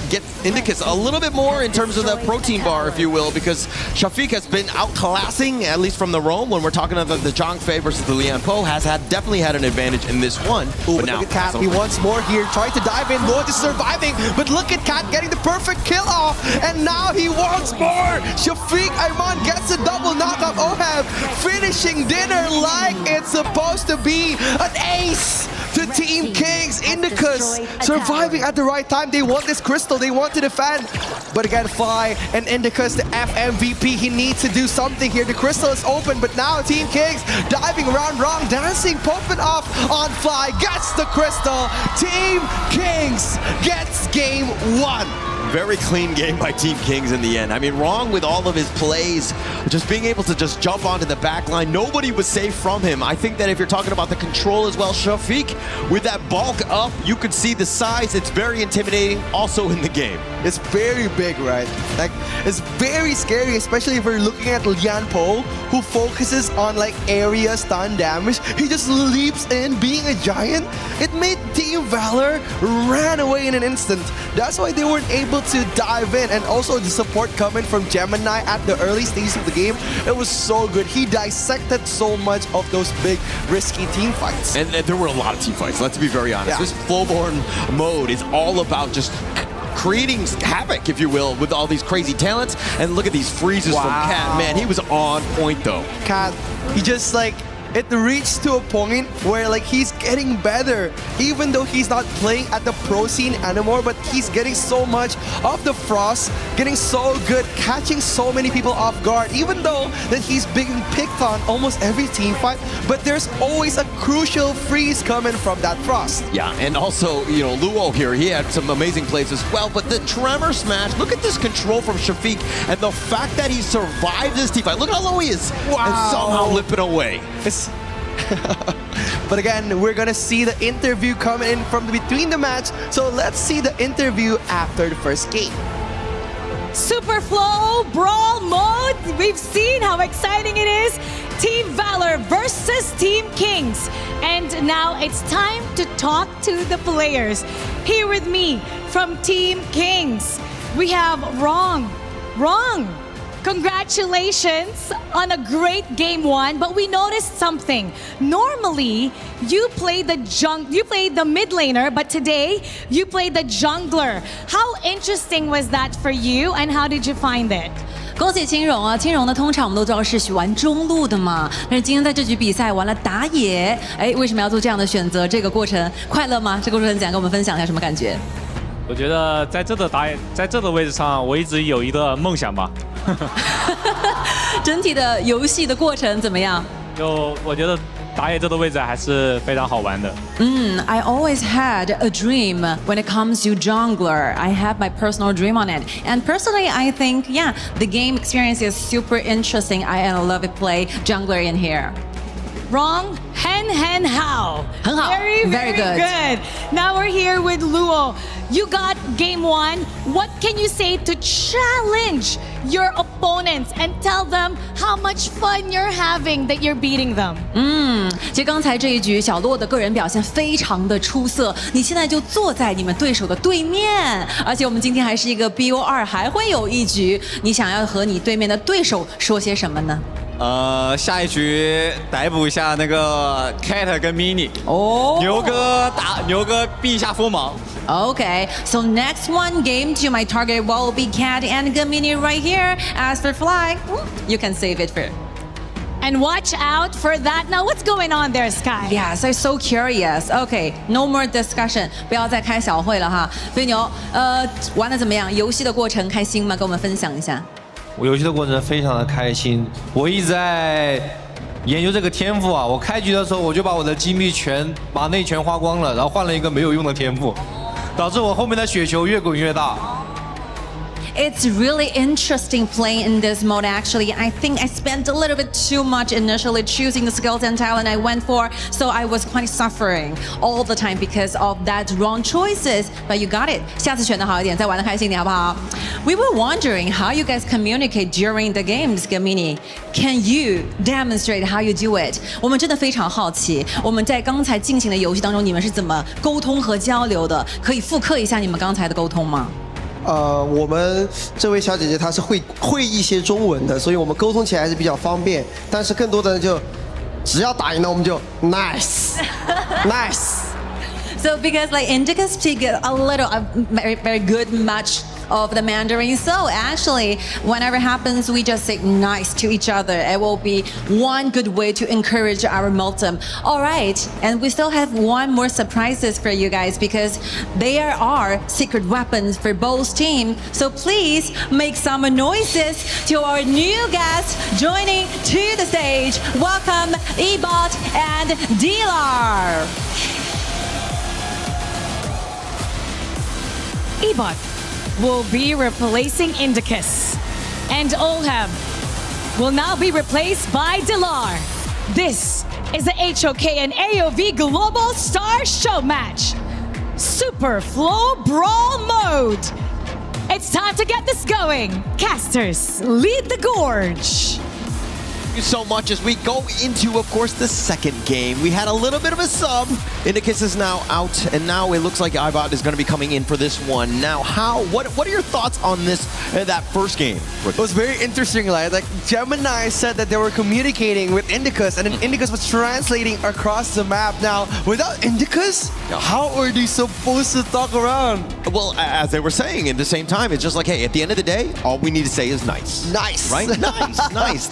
get Indicus a little bit more in terms of the protein bar, if you will, because Shafiq has been outclassing, at least from the roam, when we're talking about the Zhangfei versus the Lian Po, has definitely had an advantage in this one. Ooh, but now, look at Cat, he wants more here, trying to dive in, Lord is surviving, but look at Cat getting the perfect kill off, and now he wants more! Shafiq Ayman gets a double knockout, OHEB finishing dinner like it's supposed to be an ace to Team Kings. Indicus surviving at the right time, they want this crystal, they want to defend, but again Fly and Indicus, the FMVP, he needs to do something here. The crystal is open, but now Team Kings diving around wrong, dancing, popping off on Fly, gets the crystal. Team Kings gets game 1. Very clean game by Team Kings in the end. I mean, wrong with all of his plays, just being able to just jump onto the back line. Nobody was safe from him. I think that if you're talking about the control as well, Shafiq, with that bulk up, you could see the size. It's very intimidating also in the game. It's very big, right? Like, it's very scary, especially if we're looking at Lian Po, who focuses on like area stun damage. He just leaps in, being a giant. It made Team Valor ran away in an instant. That's why they weren't able to dive in, and also the support coming from Gemini at the early stages of the game, it was so good. He dissected so much of those big risky team fights. And there were a lot of team fights, let's be very honest. Yeah. This Flowborn mode is all about just creating havoc, if you will, with all these crazy talents. And look at these freezes from Cat. Man, he was on point though. Cat, he just like, it reached to a point where like he's getting better, even though he's not playing at the pro scene anymore, but he's getting so much of the frost, getting so good, catching so many people off guard, even though that he's being picked on almost every team fight, but there's always a crucial freeze coming from that frost. Yeah, and also, you know, Luo here, he had some amazing plays as well, but the Tremor Smash, look at this control from Shafiq, and the fact that he survived this team fight, look how low he is, and somehow limping away. But again, we're gonna see the interview coming in from between the match, so let's see the interview after the first game. Super Flow Brawl mode. We've seen how exciting it is. Team Valor versus Team Kings. And now it's time to talk to the players. Here with me from Team Kings, we have Wrong. Congratulations on a great game 1, but we noticed something. Normally, you play the mid laner, but today you played the jungler. How interesting was that for you, and how did you find it? 恭喜青荣啊！青荣呢，通常我们都知道是玩中路的嘛，但是今天在这局比赛玩了打野，为什么要做这样的选择？这个过程快乐吗？这个过程怎样跟我们分享一下什么感觉？我觉得在这的打野，在这的位置上，我一直有一个梦想吧。整体的游戏的过程怎么样？我觉得打野这个位置还是非常好玩的。I always had a dream when it comes to jungler. I have my personal dream on it. And personally, I think, yeah, the game experience is super interesting. I love it play jungler in here. Wrong, Hen Hao. 很好 Very good. Now we're here with Luo. You got game 1. What can you say to challenge your opponents and tell them how much fun you're having that you're beating them? 其实刚才这一局小洛的个人表现非常的出色，你现在就坐在你们对手的对面，而且我们今天还是一个 BO2，还会有一局，你想要和你对面的对手说些什么呢？下一局逮捕一下那个 Cat 跟 Mini。哦，牛哥避一下锋芒。Okay, so next one game to my target will be Cat and Gamini right here. As for Fly, you can save it for. And watch out for that. Now, what's going on there, Sky? Yes, I'm so curious. Okay, no more discussion. 不要再开小会了哈。飞牛，玩得怎么样？游戏的过程开心吗？跟我们分享一下。我游戏的过程非常的开心，我一直在研究这个天赋啊。我开局的时候我就把我的金币把内全花光了，然后换了一个没有用的天赋，导致我后面的雪球越滚越大。It's really interesting playing in this mode actually. I think I spent a little bit too much initially choosing the skills and talent I went for, so I was quite suffering all the time because of that wrong choices. But you got it. 下次选得好一点，再玩得开心一点，好不好？ We were wondering how you guys communicate during the games, Gamini. Can you demonstrate how you do it? 我们真的非常好奇，我们在刚才进行的游戏当中，你们是怎么沟通和交流的？可以复刻一下你们刚才的沟通吗？我们这位小姐姐她是会一些中文的，所以我们沟通起来还是比较方便。但是更多的人就只要打赢了，我们就 nice。So because like Indica speak a very good much of the Mandarin, so actually whenever happens we just say nice to each other. It will be one good way to encourage our momentum. All right, and we still have one more surprises for you guys because there are secret weapons for both teams. So please make some noises to our new guests joining to the stage. Welcome Ebot and Dilar. Ebot will be replacing Indicus. And Olham will now be replaced by Dilar. This is the HoK and AOV Global Star Show match. Super Flow Brawl mode. It's time to get this going. Casters, lead the gorge. Thank you so much as we go into, of course, the second game. We had a little bit of a sub. Indicus is now out, and now it looks like Ibot is going to be coming in for this one. Now, what are your thoughts on that first game? It was very interesting, like Gemini said that they were communicating with Indicus, and then Indicus was translating across the map. Now, without Indicus, how are they supposed to talk around? Well, as they were saying, at the same time, it's just like, hey, at the end of the day, all we need to say is nice. Nice. Right? Nice.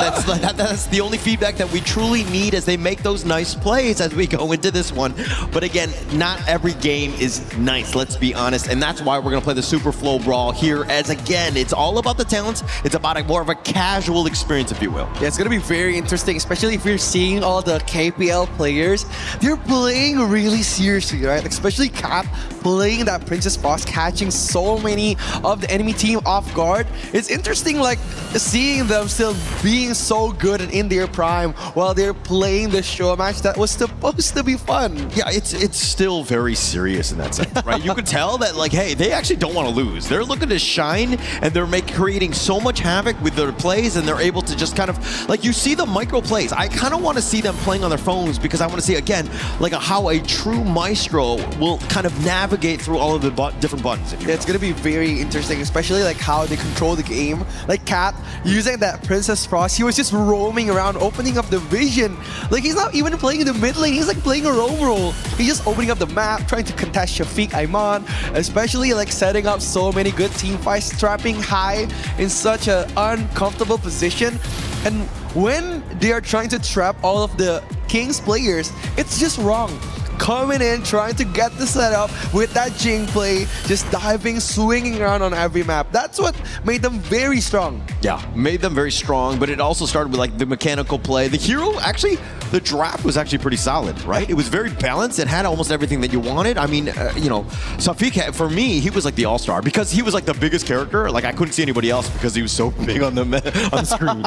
That's the only feedback that we truly need as they make those nice plays as we go into this one. But again, not every game is nice, let's be honest. And that's why we're going to play the Super Flow Brawl here, as again, it's all about the talents. It's about more of a casual experience, if you will. Yeah, it's going to be very interesting, especially if you're seeing all the KPL players. They're playing really seriously, right? Especially Cap playing that Princess Boss, catching so many of the enemy team off guard. It's interesting, like, seeing them still being so good and in their prime while they're playing the show match that was supposed to be fun. Yeah, it's still very serious in that sense, right? You can tell that, like, hey, they actually don't want to lose. They're looking to shine, and they're creating so much havoc with their plays, and they're able to just kind of, like, you see the micro plays. I kind of want to see them playing on their phones because I want to see, again, like how a true maestro will kind of navigate through all of the different buttons. Yeah, it's going to be very interesting, especially like how they control the game. Like Cat, using that Princess Frost, he was just roaming around, opening up the vision. Like, he's not even playing in the mid lane, he's like playing a roam role. He's just opening up the map, trying to contest Shafiq Ayman, especially like setting up so many good team fights, trapping high in such an uncomfortable position. And when they are trying to trap all of the Kings players, it's just wrong. Coming in, trying to get the setup with that Jing play, just diving, swinging around on every map. That's what made them very strong. Yeah, made them very strong, but it also started with like the mechanical play. The hero, actually, the draft was actually pretty solid, right? It was very balanced. It had almost everything that you wanted. I mean, Safiq, for me, he was like the all-star because he was like the biggest character. Like, I couldn't see anybody else because he was so big on the screen.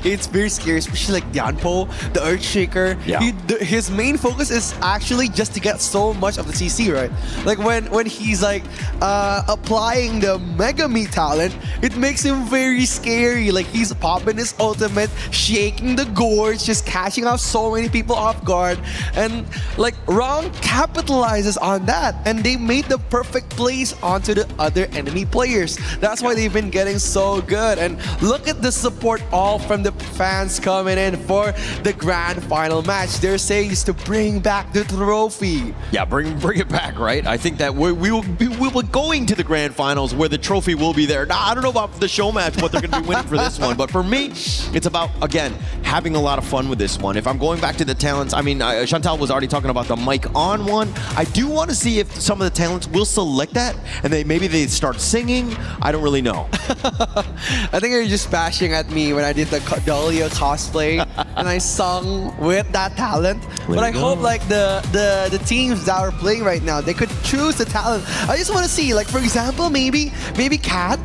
It's very scary, especially like Dianpo, the Earthshaker. Yeah. His main focus is actually actually just to get so much of the CC, right? Like when he's like applying the Mega Me talent, it makes him very scary. Like he's popping his ultimate, shaking the gorge, just catching out so many people off guard. And like Ron capitalizes on that, and they made the perfect plays onto the other enemy players. That's why they've been getting so good. And look at the support all from the fans coming in for the grand final match. They're saying is to bring back the trophy. Yeah, bring it back, right? I think that we will be going to the grand finals where the trophy will be there. Now, I don't know about the show match, what they're going to be winning for this one, but for me, it's about, again, having a lot of fun with this one. If I'm going back to the talents, I mean, Chantal was already talking about the mic on one. I do want to see if some of the talents will select that and maybe they start singing. I don't really know. I think you're just bashing at me when I did the Dahlia cosplay and I sung with that talent. But I hope like the teams that are playing right now, they could choose the talent. I just want to see, like for example, maybe Kat.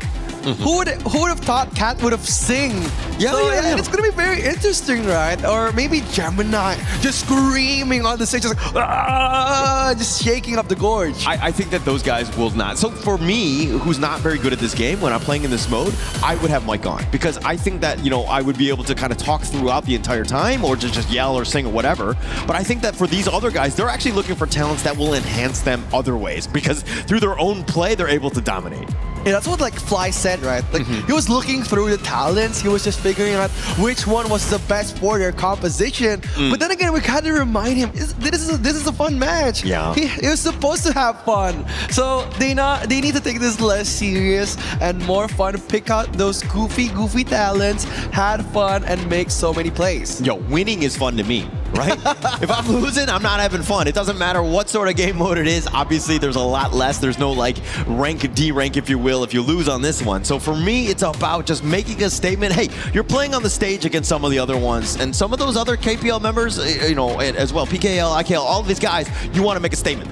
Who would have thought Kat would have sing? Yeah. It's gonna be very interesting, right? Or maybe Gemini just screaming on the stage, just like just shaking up the gorge. I think that those guys will not. So for me, who's not very good at this game, when I'm playing in this mode, I would have mic on because I think that I would be able to kind of talk throughout the entire time, or just yell or sing or whatever. But I think that for these other guys, they're actually looking for talents that will enhance them other ways because through their own play, they're able to dominate. Yeah, that's what like Fly said, right? Like he was looking through the talents, he was just figuring out which one was the best for their composition. But then again, we kind of remind him, this is a fun match. Yeah, he was supposed to have fun. So they need to take this less serious and more fun. Pick out those goofy talents, had fun, and make so many plays. Yo, winning is fun to me. Right? If I'm losing, I'm not having fun. It doesn't matter what sort of game mode it is. Obviously, there's a lot less. There's no like rank, D rank, if you will, if you lose on this one. So for me, it's about just making a statement. Hey, you're playing on the stage against some of the other ones. And some of those other KPL members, as well, PKL, IKL, all of these guys, you want to make a statement.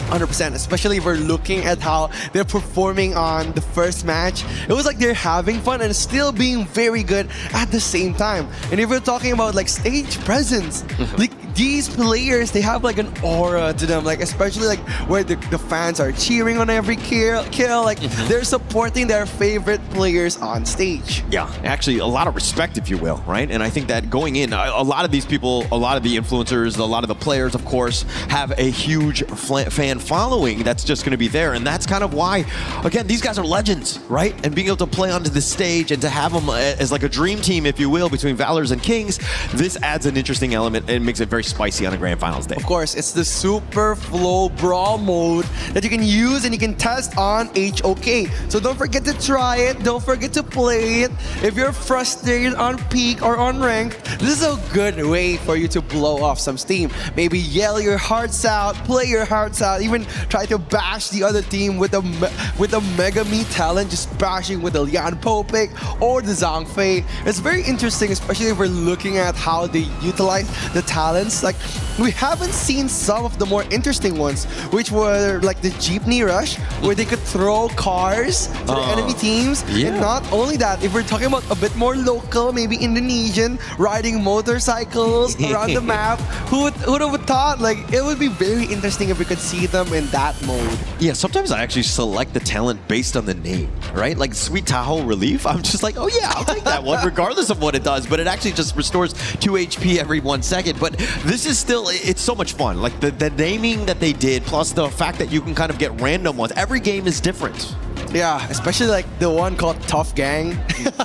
100%, especially if we're looking at how they're performing on the first match. It was like they're having fun and still being very good at the same time. And if we're talking about like stage presence, like these players, they have like an aura to them, like especially like where the fans are cheering on every kill, like they're supporting their favorite players on stage. Yeah, actually a lot of respect, if you will, right? And I think that going in, a lot of these people, a lot of the influencers, a lot of the players, of course, have a huge fan following that's just going to be there. And that's kind of why, again, these guys are legends, right? And being able to play onto the stage and to have them as like a dream team, if you will, between Valors and Kings, this adds an interesting element and makes it very spicy on a grand finals day. Of course, it's the super flow brawl mode that you can use and you can test on HoK. So don't forget to try it. Don't forget to play it. If you're frustrated on peak or on ranked, this is a good way for you to blow off some steam. Maybe yell your hearts out, play your hearts out, even try to bash the other team with a Mega Me talent, just bashing with the Lian Popik or the Zhang Fei. It's very interesting, especially if we're looking at how they utilize the talents. Like, we haven't seen some of the more interesting ones, which were like the Jeepney Rush, where they could throw cars to the enemy teams. Yeah. And not only that, if we're talking about a bit more local, maybe Indonesian, riding motorcycles around the map, who would have thought? Like, it would be very interesting if we could see them in that mode. Yeah, sometimes I actually select the talent based on the name, right? Like Sweet Tahoe Relief, I'm just like, oh yeah, I'll take that one, regardless of what it does. But it actually just restores 2 HP every 1 second. But this is still, it's so much fun. Like the naming that they did, plus the fact that you can kind of get random ones. Every game is different. Yeah, especially like the one called Tough Gang.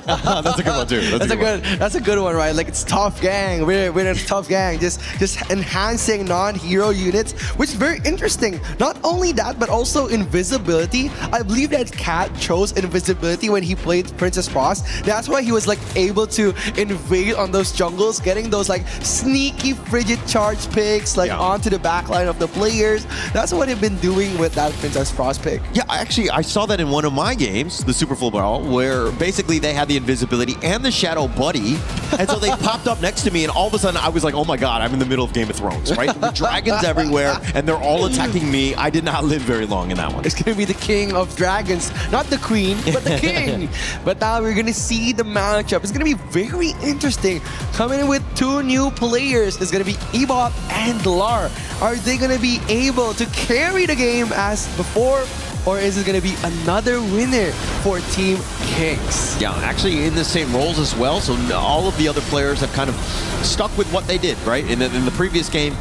That's a good one too. That's a good one, right? Like it's Tough Gang. We're in a Tough Gang, just enhancing non-hero units, which is very interesting. Not only that, but also invisibility. I believe that Kat chose invisibility when he played Princess Frost. That's why he was like able to invade on those jungles, getting those like sneaky frigid charge picks like onto the backline of the players. That's what he's been doing with that Princess Frost pick. Yeah, actually, I saw that in one one of my games, the Super Flow Brawl, where basically they had the invisibility and the Shadow Buddy, and so they popped up next to me, and all of a sudden I was like, oh my god, I'm in the middle of Game of Thrones, right? The dragons everywhere, and they're all attacking me. I did not live very long in that one. It's gonna be the king of dragons, not the queen, but the king. But now we're gonna see the matchup. It's gonna be very interesting. Coming in with two new players. It's gonna be Ebot and Lar. Are they gonna be able to carry the game as before? Or is it going to be another winner for Team Kings? Yeah, actually in the same roles as well. So all of the other players have kind of stuck with what they did, right? In the previous game,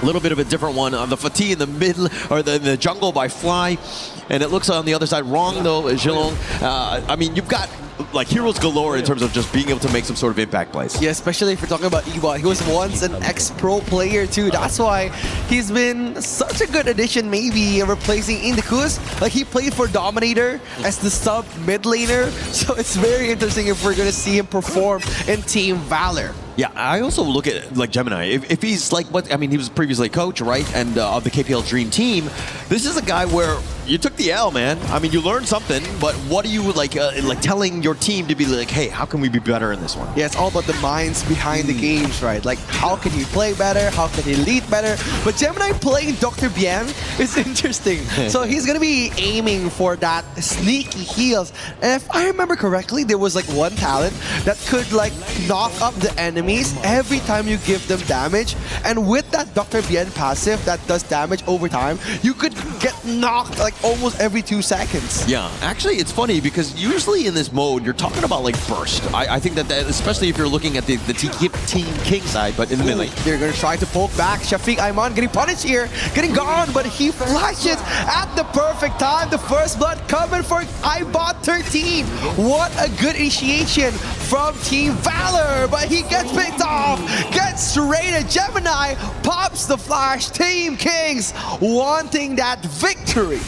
a little bit of a different one. The Fatih in the middle, or the jungle by Fly. And it looks on the other side wrong though, Zhilong. I mean, you've got like heroes galore in terms of just being able to make some sort of impact plays. Yeah, especially if you're talking about Ebot. He was once an ex-pro player too. That's why he's been such a good addition, maybe replacing Indicus. Like he played for Dominator as the sub mid laner. So it's very interesting if we're gonna see him perform in Team Valor. Yeah, I also look at like Gemini. If he's like what I mean, he was previously coach, right, and of the KPL Dream Team. This is a guy where you took the L, man. I mean, you learned something, but what are you like telling your team to be like, hey, how can we be better in this one? Yeah, it's all about the minds behind the games, right? Like, how can he play better? How can he lead better? But Gemini playing Dr. Bien is interesting. So he's gonna be aiming for that sneaky heals. And if I remember correctly, there was like one talent that could like knock up the enemies every time you give them damage. And with that Dr. Bien passive that does damage over time, you could get knocked like almost every 2 seconds. Yeah, actually it's funny because usually in this mode you're talking about like burst. I think that especially if you're looking at the Team King side, but in the mid lane. They're gonna try to poke back. Shafiq Ayman getting punished here, getting gone, but he flashes at the perfect time. The first blood coming for Ibot 13. What a good initiation from Team Valor, but he gets picked off, gets raided. Gemini pops the flash. Team Kings wanting that victory.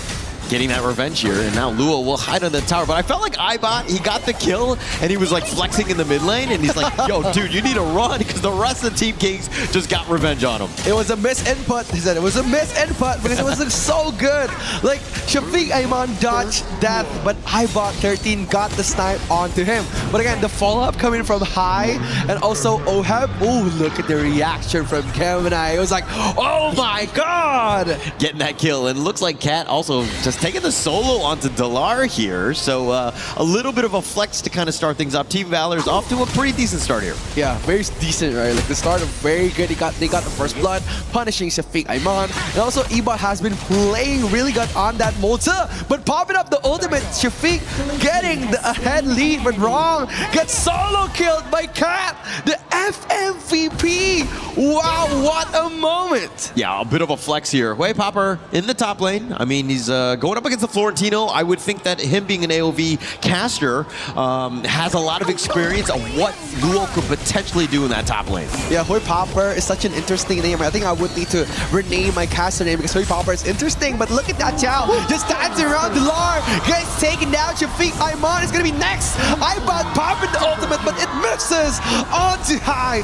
Getting that revenge here, and now Lua will hide on the tower. But I felt like Ibot, he got the kill, and he was like flexing in the mid lane, and he's like, yo, dude, you need to run, because the rest of the Team Kings just got revenge on him. It was a misinput. He said it was a misinput because it was so good. Like, Shafiq Ayman dodged death, but Ibot 13 got the snipe onto him. But again, the follow-up coming from High and also Oheb. Oh, look at the reaction from Gemini. It was like, oh my god! Getting that kill, and it looks like Cat also just taking the solo onto Dalar here, so a little bit of a flex to kind of start things up. Team Valor's off to a pretty decent start here. Yeah, very decent, right? Like the start of very good. They got the first blood, punishing Shafiq Ayman, and also Ebot has been playing really good on that Molta, but popping up the ultimate. Shafiq getting the ahead lead, but wrong. Gets solo killed by Cat, the FMVP. Wow, what a moment! Yeah, a bit of a flex here. Way Popper in the top lane. I mean, he's going up against the Florentino. I would think that him being an AoV caster has a lot of experience of what Luo could potentially do in that top lane. Yeah, Hoi Popper is such an interesting name. I think I would need to rename my caster name because Hoi Popper is interesting. But look at that Chow, just dancing around the Lar, gets taken down. Shafiq Ayman is gonna be next. Ibot popping the ultimate, but it misses onto High.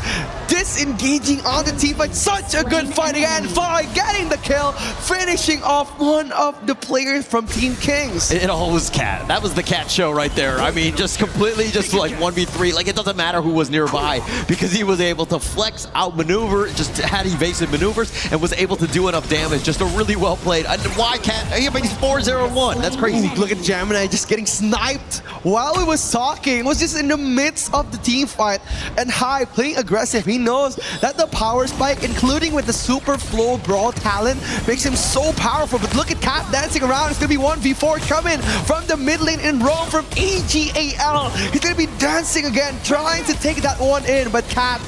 Disengaging on the team fight. Such a good fight again. Fly getting the kill, finishing off one of the players from Team Kings. It all was Cat. That was the Cat show right there. I mean, just completely just like 1v3. Like, it doesn't matter who was nearby because he was able to flex, outmaneuver, just had evasive maneuvers, and was able to do enough damage. Just a really well played. Why Cat? Yeah, but he's 4-0-1. That's crazy. Ooh, look at Gemini just getting sniped while he was talking. It was just in the midst of the team fight. And High playing aggressive. He knows that the power spike, including with the Super Flow Brawl talent, makes him so powerful. But look at Cat dancing around. It's gonna be 1v4 coming from the mid lane in Rome from AGAL. He's gonna be dancing again, trying to take that one in, but Cat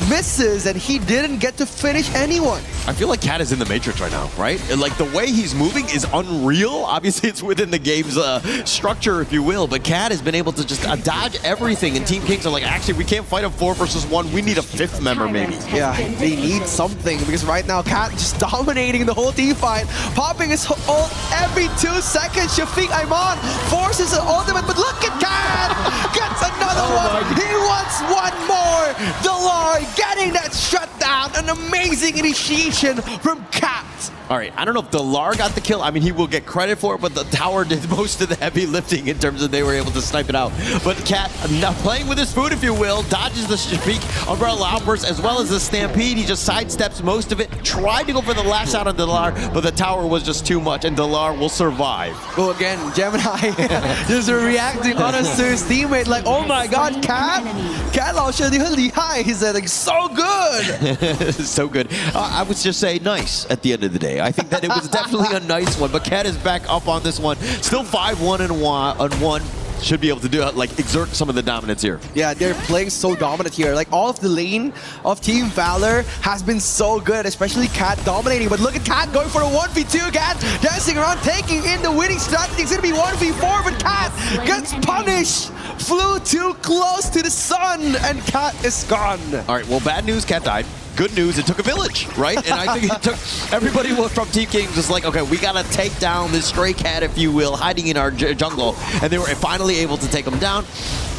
misses and he didn't get to finish anyone. I feel like Cat is in the Matrix right now, right? And like the way he's moving is unreal. Obviously, it's within the game's structure, if you will, but Cat has been able to just dodge everything, and Team Kings are like, actually, we can't fight a 4 versus 1. We need a 5th member, maybe. Yeah, they need something because right now, Cat just dominating the whole team fight, popping his ult every 2 seconds. Shafiq Ayman forces an ultimate, but look at Cat! Gets another one! He wants one more! Dalar getting that shutdown! An amazing initiation from Cat. All right, I don't know if Dalar got the kill. I mean, he will get credit for it, but the tower did most of the heavy lifting in terms of they were able to snipe it out. But Cat, now playing with his food, if you will, dodges the Shafik umbrella outburst as well as the stampede. He just sidesteps most of it, tried to go for the last shot on Dalar, but the tower was just too much, and Dalar will survive. Well, again, Gemini just reacting honest to his teammate, like, oh my god, Cat 老师你很厉害. He said, like, so good. So good. I would just say nice at the end of the day. I think that it was definitely a nice one, but Cat is back up on this one. Still 5-1 and 1. Should be able to do like exert some of the dominance here. Yeah, they're playing so dominant here. Like all of the lane of Team Valor has been so good, especially Cat dominating. But look at Cat going for a 1v2. Cat dancing around, taking in the winning strategy. It's gonna be 1v4, but Cat gets punished. Flew too close to the sun, and Cat is gone. All right, well, bad news, Cat died. Good news, it took a village, right? And I think it took everybody from Team Kings was like, okay, we gotta take down this stray cat, if you will, hiding in our jungle. And they were finally able to take him down.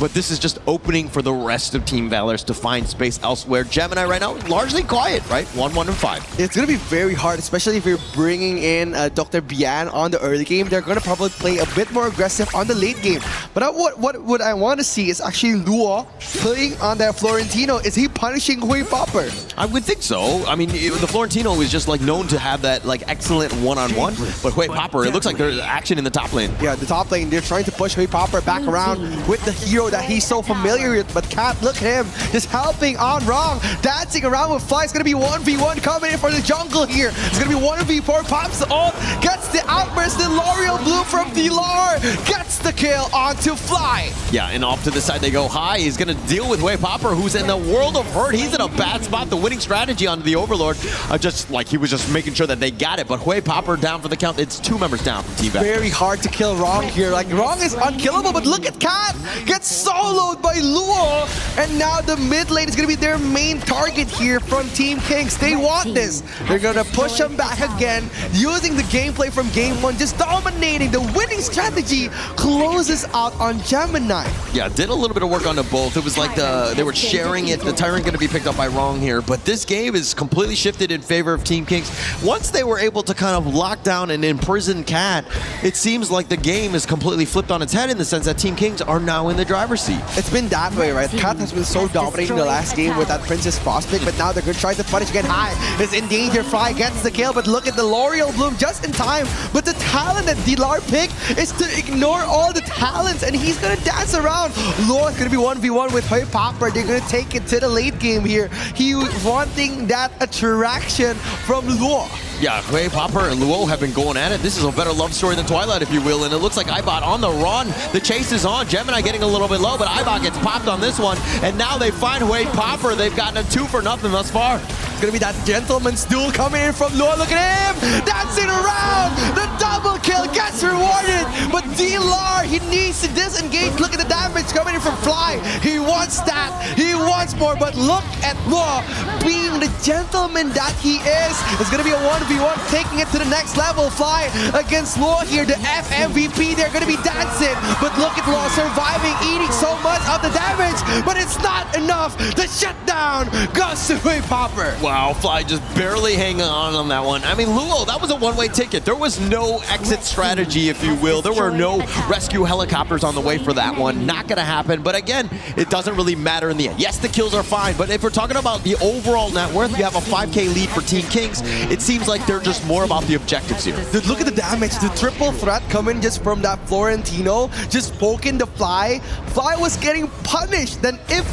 But this is just opening for the rest of Team Valor to find space elsewhere. Gemini right now, largely quiet, right? 1-1 and 5. It's gonna be very hard, especially if you're bringing in Dr. Bian on the early game. They're gonna probably play a bit more aggressive on the late game. But what I want to see is actually Luo playing on that Florentino. Is he punishing Hui Popper? I would think so. I mean, the Florentino is just like known to have that like excellent one-on-one. But Hui Popper, it looks like there's action in the top lane. Yeah, the top lane, they're trying to push Hui Popper back around with the hero that he's so familiar with. But Cat, look at him, just helping on wrong, dancing around with Fly. It's gonna be 1v1 coming in for the jungle here. It's gonna be 1v4, pops the ult, gets the outburst, the L'Oreal Blue from Dilar, gets the kill onto Fly. Yeah, and off to the side they go. High, he's gonna deal with Hui Popper, who's in the world of hurt. He's in a bad spot. The winning strategy onto the Overlord, just like he was just making sure that they got it. But Hui Popper down for the count. It's 2 members down from Team Valor. Very hard to kill Wrong here. Like Wrong is unkillable, but look at Cat gets soloed by Luo, and now the mid lane is gonna be their main target here from Team Kings. They want this. They're gonna push him back again, using the gameplay from game 1, just dominating. The winning strategy closes out on Gemini. Yeah, did a little bit of work on the both. It was like they were sharing it. The Tyrant gonna be picked up by Wrong here, but this game is completely shifted in favor of Team Kings. Once they were able to kind of lock down and imprison Cat, it seems like the game is completely flipped on its head in the sense that Team Kings are now in the driver's seat. It's been that way, right? Cat has been so dominating the last game with that Princess Prospect, but now they're going to try to punish again. High is in danger. Fly gets the kill, but look at the L'Oreal Bloom just in time. But the talent that Dilar picked is to ignore all the talents, and he's going to dance around. Luo is going to be 1v1 with Hui Popper. They're going to take it to the late game here. He wanting that attraction from Luo. Yeah, Hui Popper and Luo have been going at it. This is a better love story than Twilight, if you will, and it looks like Ibot on the run. The chase is on. Gemini getting a little bit low, but Ibot gets popped on this one, and now they find Hui Popper. They've gotten a 2-0 thus far. It's gonna be that gentleman's duel coming in from Luo. Look at him dancing around. The double kill gets rewarded, but Dilar, he needs to disengage. Look at the damage coming in from Fly. He wants that. He wants more, but look at Luo being the gentleman that he is. It's gonna be a 1v1, taking it to the next level. Fly against Luo here, the FMVP. They're gonna be dancing, but look at Luo surviving, eating so much of the damage, but it's not enough. The shutdown goes to Hui Popper. Wow, Fly just barely hanging on that one. I mean, Luo, that was a one-way ticket. There was no exit strategy, if you will. There were no rescue helicopters on the way for that one. Not gonna happen, but again, it doesn't really matter in the end. Yes, the kills are fine, but if we're talking about the overall net worth, you have a 5K lead for Team Kings. It seems like they're just more about the objectives here. Dude, look at the damage. The triple threat coming just from that Florentino, just poking the Fly. Fly was getting punished. Then if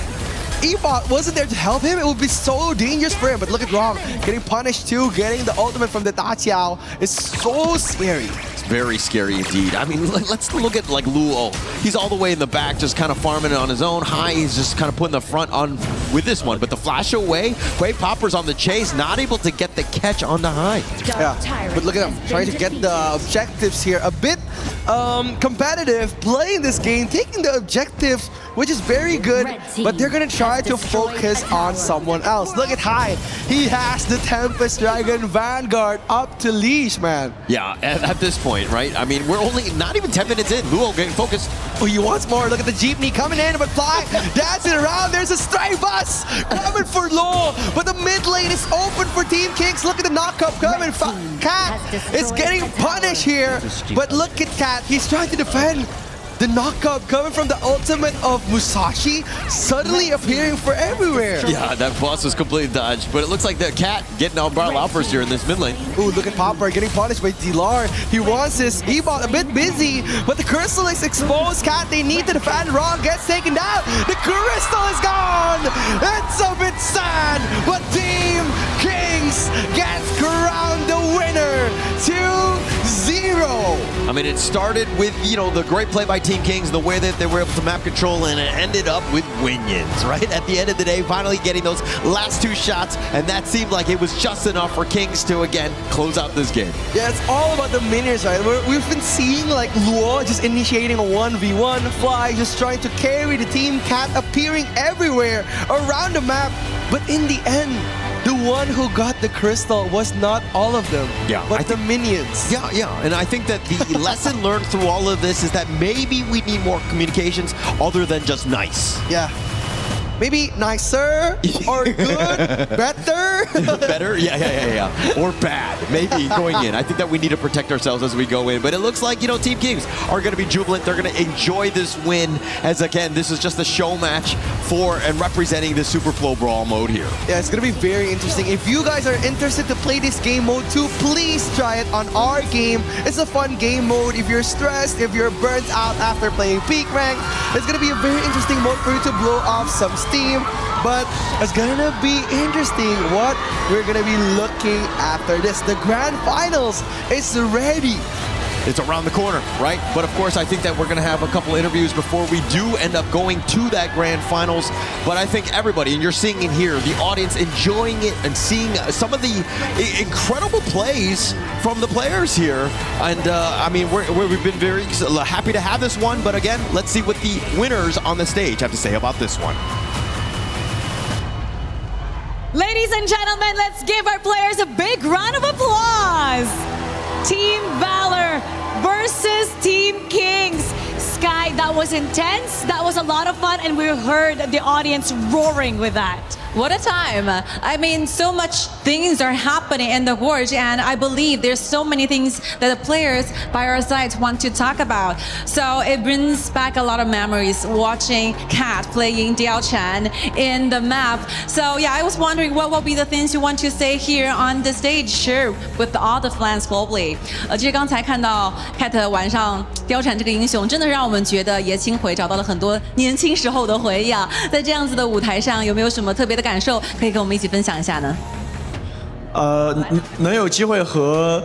Ebot wasn't there to help him, it would be so dangerous for him. But look at Wrong, getting punished too, getting the ultimate from the Daqiao is so scary. It's very scary indeed. I mean, let's look at like Luo. He's all the way in the back, just kind of farming it on his own. High, he's just kind of putting the front on with this one. But the flash away, Hui Popper's on the chase, not able to get the catch on the High. Yeah, but look at him, trying to get the objectives here. A bit competitive, playing this game, taking the objectives, which is very good, but they're gonna try to focus on someone else. Look at High. He has the Tempest Dragon Vanguard up to leash, man. Yeah, at this point, point, right? I mean, we're only not even 10 minutes in. Luo getting focused. Oh, he wants more. Look at the jeepney coming in, but Fly dancing around. There's a stray bus coming for Luo, but the mid lane is open for Team Kings. Look at the knock-up coming. Cat is getting punished here, but look at Cat. He's trying to defend. The knockup coming from the ultimate of Musashi suddenly appearing for everywhere. Yeah, that boss was completely dodged, but it looks like the Cat getting out first here in this mid lane. Ooh, look at Popper getting punished by Dilar. He wants his E-bot a bit busy, but the crystal is exposed. Cat, they need to defend. Wrong gets taken down. The crystal is gone. It's a bit sad, but Team Kings gets crowned the winner 2-0. I mean, it started with, you know, the great play by Team Kings, the way that they were able to map control, and it ended up with Winions, right? At the end of the day, finally getting those last two shots, and that seemed like it was just enough for Kings to, again, close out this game. Yeah, it's all about the minions, right? We've been seeing, like, Luo just initiating a 1v1, Fly just trying to carry the team, Cat appearing everywhere around the map, but in the end, the one who got the crystal was not all of them, but the minions. Yeah, and I think that the lesson learned through all of this is that maybe we need more communications other than just nice. Yeah. Maybe nicer or good, better. Better? Yeah. Or bad, maybe going in. I think that we need to protect ourselves as we go in. But it looks like, you know, Team Kings are going to be jubilant. They're going to enjoy this win as, again, this is just a show match for and representing the Super Flow Brawl mode here. Yeah, it's going to be very interesting. If you guys are interested to play this game mode too, please try it on our game. It's a fun game mode. If you're stressed, if you're burnt out after playing peak rank, it's going to be a very interesting mode for you to blow off some steam, but it's gonna be interesting what we're gonna be looking after this. The grand finals is ready. It's around the corner, right? But of course, I think that we're going to have a couple interviews before we do end up going to that grand finals. But I think everybody, and you're seeing it here, the audience enjoying it and seeing some of the incredible plays from the players here. And I mean, we've been very happy to have this one. But again, let's see what the winners on the stage have to say about this one. Ladies and gentlemen, let's give our players a big round of applause. Team Valor versus Team Kings. Sky, that was intense. That was a lot of fun, and we heard the audience roaring with that. What a time. I mean, so much things are happening in the world, and I believe there's so many things that the players by our side want to talk about. So it brings back a lot of memories watching Cat playing Diao Chan in the map. So yeah, I was wondering what will be the things you want to say here on the stage, share with all the fans globally. 其实刚才看到 Cat 晚上貂蝉这个英雄，真的让我们觉得爷青回，找到了很多年轻时候的回忆啊。在这样子的舞台上，有没有什么特别的感受可以跟我们一起分享一下呢？能有机会和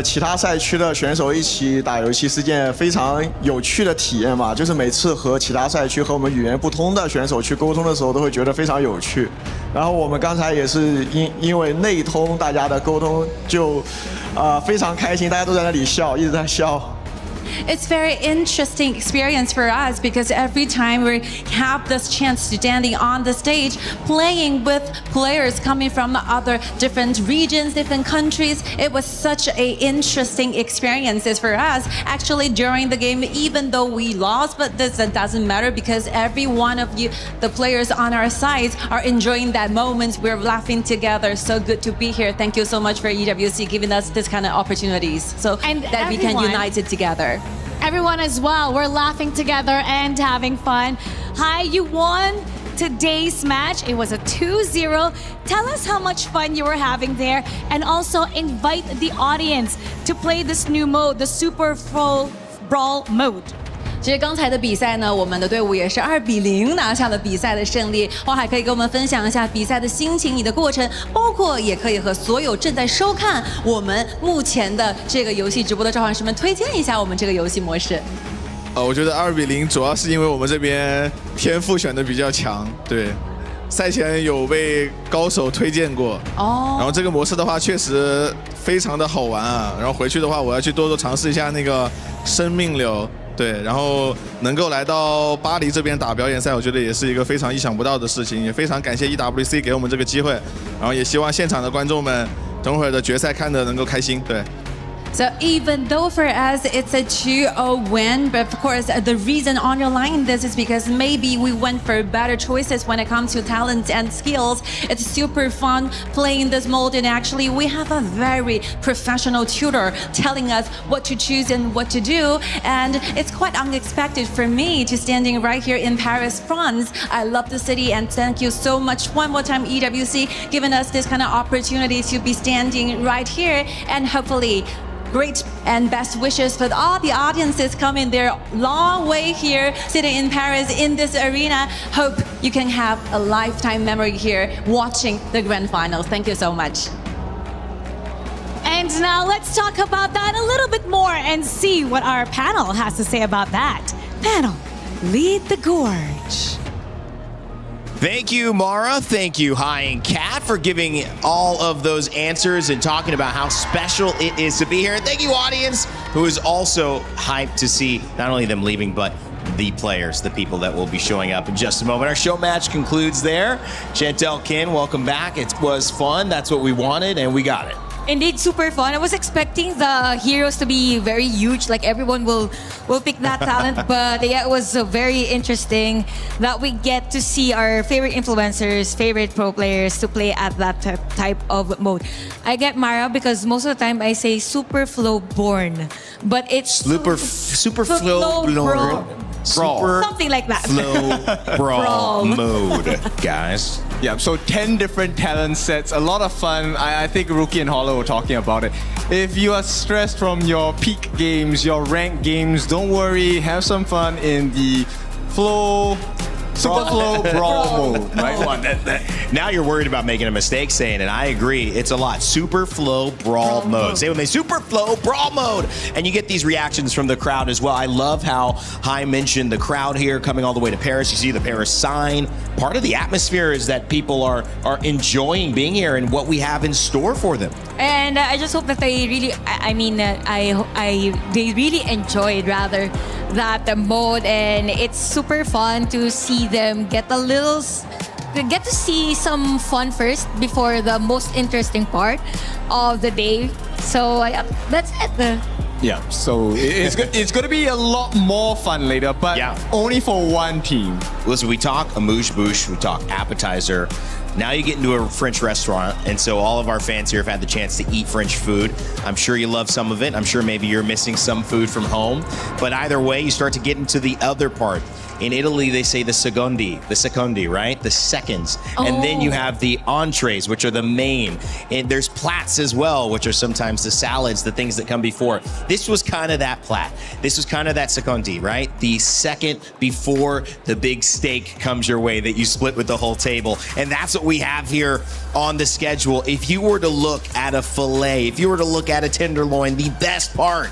其他赛区的选手一起打游戏是件非常有趣的体验吧。就是每次和其他赛区和我们语言不通的选手去沟通的时候，都会觉得非常有趣。然后我们刚才也是因为内通，大家的沟通就非常开心，大家都在那里笑，一直在笑。It's very interesting experience for us because every time we have this chance to standing on the stage, playing with players coming from other different regions, different countries, it was such a interesting experiences for us. Actually, during the game, even though we lost, but this doesn't matter because every one of you, the players on our side, are enjoying that moment. We're laughing together. So good to be here. Thank you so much for EWC giving us this kind of opportunities so that we can unite it together. Everyone as well, we're laughing together and having fun. Hi, you won today's match. It was a 2-0. Tell us how much fun you were having there, and also invite the audience to play this new mode, the Super Flow Brawl mode. 其实刚才的比赛呢，我们的队伍也是2-0拿下了比赛的胜利。花海可以跟我们分享一下比赛的心情、你的过程，包括也可以和所有正在收看我们目前的这个游戏直播的召唤师们推荐一下我们这个游戏模式。我觉得2-0主要是因为我们这边天赋选的比较强，对。赛前有被高手推荐过，然后这个模式的话确实非常的好玩啊。然后回去的话，我要去多多尝试一下那个生命流。对，然后能够来到巴黎这边打表演赛，我觉得也是一个非常意想不到的事情，也非常感谢 EWC 给我们这个机会，然后也希望现场的观众们等会儿的决赛看得能够开心。对。So even though for us it's a 2-0 win, but of course the reason underlying this is because maybe we went for better choices when it comes to talents and skills. It's super fun playing this mode, and actually we have a very professional tutor telling us what to choose and what to do, and it's quite unexpected for me to standing right here in Paris, France. I love the city, and thank you so much one more time EWC giving us this kind of opportunity to be standing right here, and hopefully great and best wishes for all the audiences coming their long way here, sitting in Paris in this arena. Hope you can have a lifetime memory here watching the grand finals. Thank you so much. And now let's talk about that a little bit more and see what our panel has to say about that. Panel, lead the gorge. Thank you, Mara. Thank you, Hai and Kat, for giving all of those answers and talking about how special it is to be here. And thank you, audience, who is also hyped to see not only them leaving, but the players, the people that will be showing up in just a moment. Our show match concludes there. Chantel, Kin, welcome back. It was fun. That's what we wanted, and we got it. Indeed, super fun. I was expecting the heroes to be very huge, like everyone will pick that talent, but yeah, it was very interesting that we get to see our favorite influencers, favorite pro players to play at that type of mode. I get Mara because most of the time I say super flow born, but it's super flow brawl. Something like that. Flow brawl mode, guys. Yeah, so 10 different talent sets, a lot of fun. I think Rookie and Hollow were talking about it. If you are stressed from your peak games, your ranked games, don't worry, have some fun in the super flow brawl mode, right? Now you're worried about making a mistake saying it. I agree. It's a lot. Super flow brawl mode. Say with me, super flow brawl mode. And you get these reactions from the crowd as well. I love how Hai mentioned the crowd here coming all the way to Paris. You see the Paris sign. Part of the atmosphere is that people are enjoying being here and what we have in store for them. And I just hope that they really, they really enjoyed rather that mode, and it's super fun to see them get to see some fun first before the most interesting part of the day. So that's it. Yeah, so it's going to be a lot more fun later, but only for one team. Listen, we talk amuse-bouche, we talk appetizer. Now you get into a French restaurant, and so all of our fans here have had the chance to eat French food. I'm sure you love some of it. I'm sure maybe you're missing some food from home. But either way, you start to get into the other part. In Italy, they say the secondi, right? The seconds. And then you have the entrees, which are the main. And there's plats as well, which are sometimes the salads, the things that come before. This was kind of that plat. This was kind of that secondi, right? The second before the big steak comes your way that you split with the whole table. And that's what we have here on the schedule. If you were to look at a filet, if you were to look at a tenderloin, the best part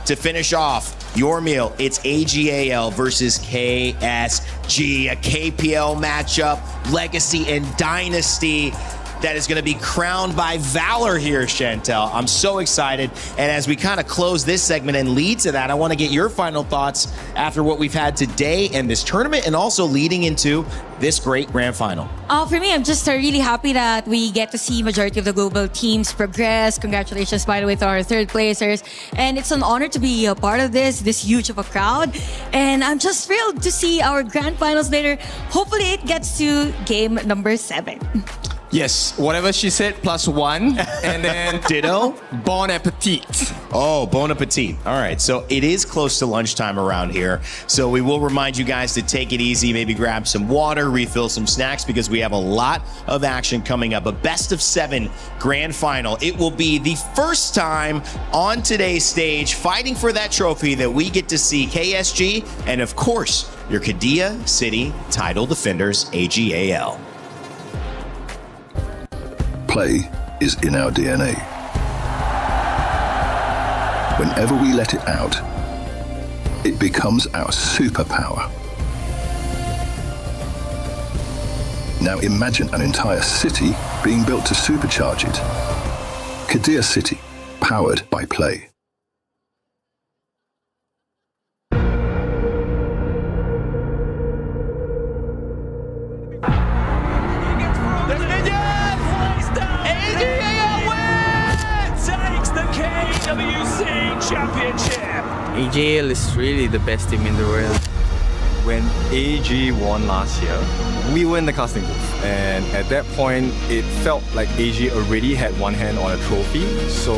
to finish off your meal, it's AGAL versus KSG, a KPL matchup, legacy and dynasty that is going to be crowned by Valor here, Chantel. I'm so excited. And as we kind of close this segment and lead to that, I want to get your final thoughts after what we've had today and this tournament, and also leading into this great grand final. For me, I'm just really happy that we get to see majority of the global teams progress. Congratulations, by the way, to our third placers. And it's an honor to be a part of this huge of a crowd. And I'm just thrilled to see our grand finals later. Hopefully it gets to game number 7. Yes, whatever she said, +1. And then ditto. Bon appetit. Oh, bon appetit. All right, so it is close to lunchtime around here. So we will remind you guys to take it easy, maybe grab some water, refill some snacks, because we have a lot of action coming up. A best of 7 grand final. It will be the first time on today's stage fighting for that trophy that we get to see KSG and, of course, your Qiddiya City title defenders, AGAL. Play is in our DNA. Whenever we let it out, it becomes our superpower. Now imagine an entire city being built to supercharge it. Qiddiya City, powered by play. KWC AG is really the best team in the world. When AG won last year, we were in the casting booth, and at that point, it felt like AG already had one hand on a trophy, so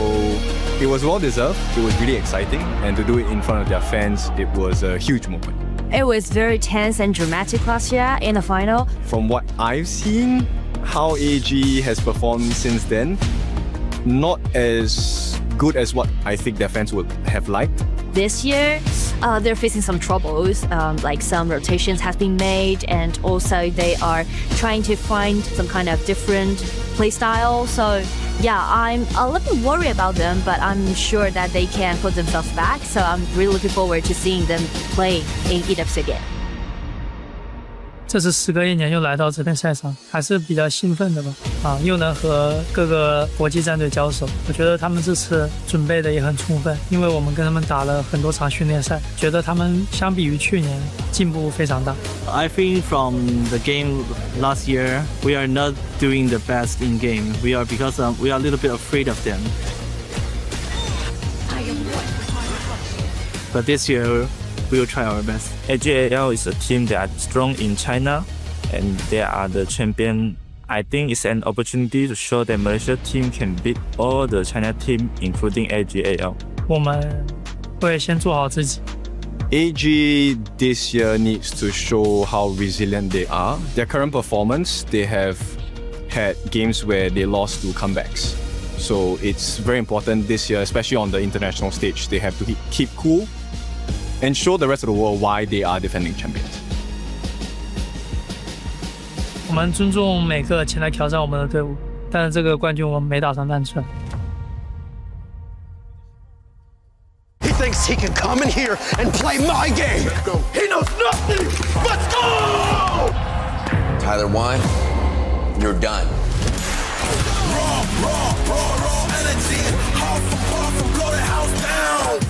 it was well deserved. It was really exciting, and to do it in front of their fans, it was a huge moment. It was very tense and dramatic last year in the final. From what I've seen, how AG has performed since then, not as good as what I think their fans would have liked. This year, they're facing some troubles, like some rotations have been made, and also they are trying to find some kind of different play style. So yeah, I'm a little bit worried about them, but I'm sure that they can put themselves back. So I'm really looking forward to seeing them play in EWC again. 这次时隔1年又来到这片赛场，还是比较兴奋的吧。又能和各个国际战队交手，我觉得他们这次准备的也很充分，因为我们跟他们打了很多场训练赛，觉得他们相比于去年进步非常大。I think from the game last year, we are not doing the best in game. We are because we are a little bit afraid of them. But this year, we will try our best. AGAL is a team that is strong in China, and they are the champion. I think it's an opportunity to show that Malaysia team can beat all the China team, including AGAL. 我们会先做好自己。AG this year needs to show how resilient they are. Their current performance, they have had games where they lost to comebacks. So it's very important this year, especially on the international stage, they have to keep cool and show the rest of the world why they are defending champions. 我们尊重每个前来挑战我们的队伍，但是这个冠军我们没打算让出来。He thinks he can come in here and play my game. Let's go. He knows nothing. Let's go. Tyler Wine, you're done. Raw energy. Half for half and blow the house down.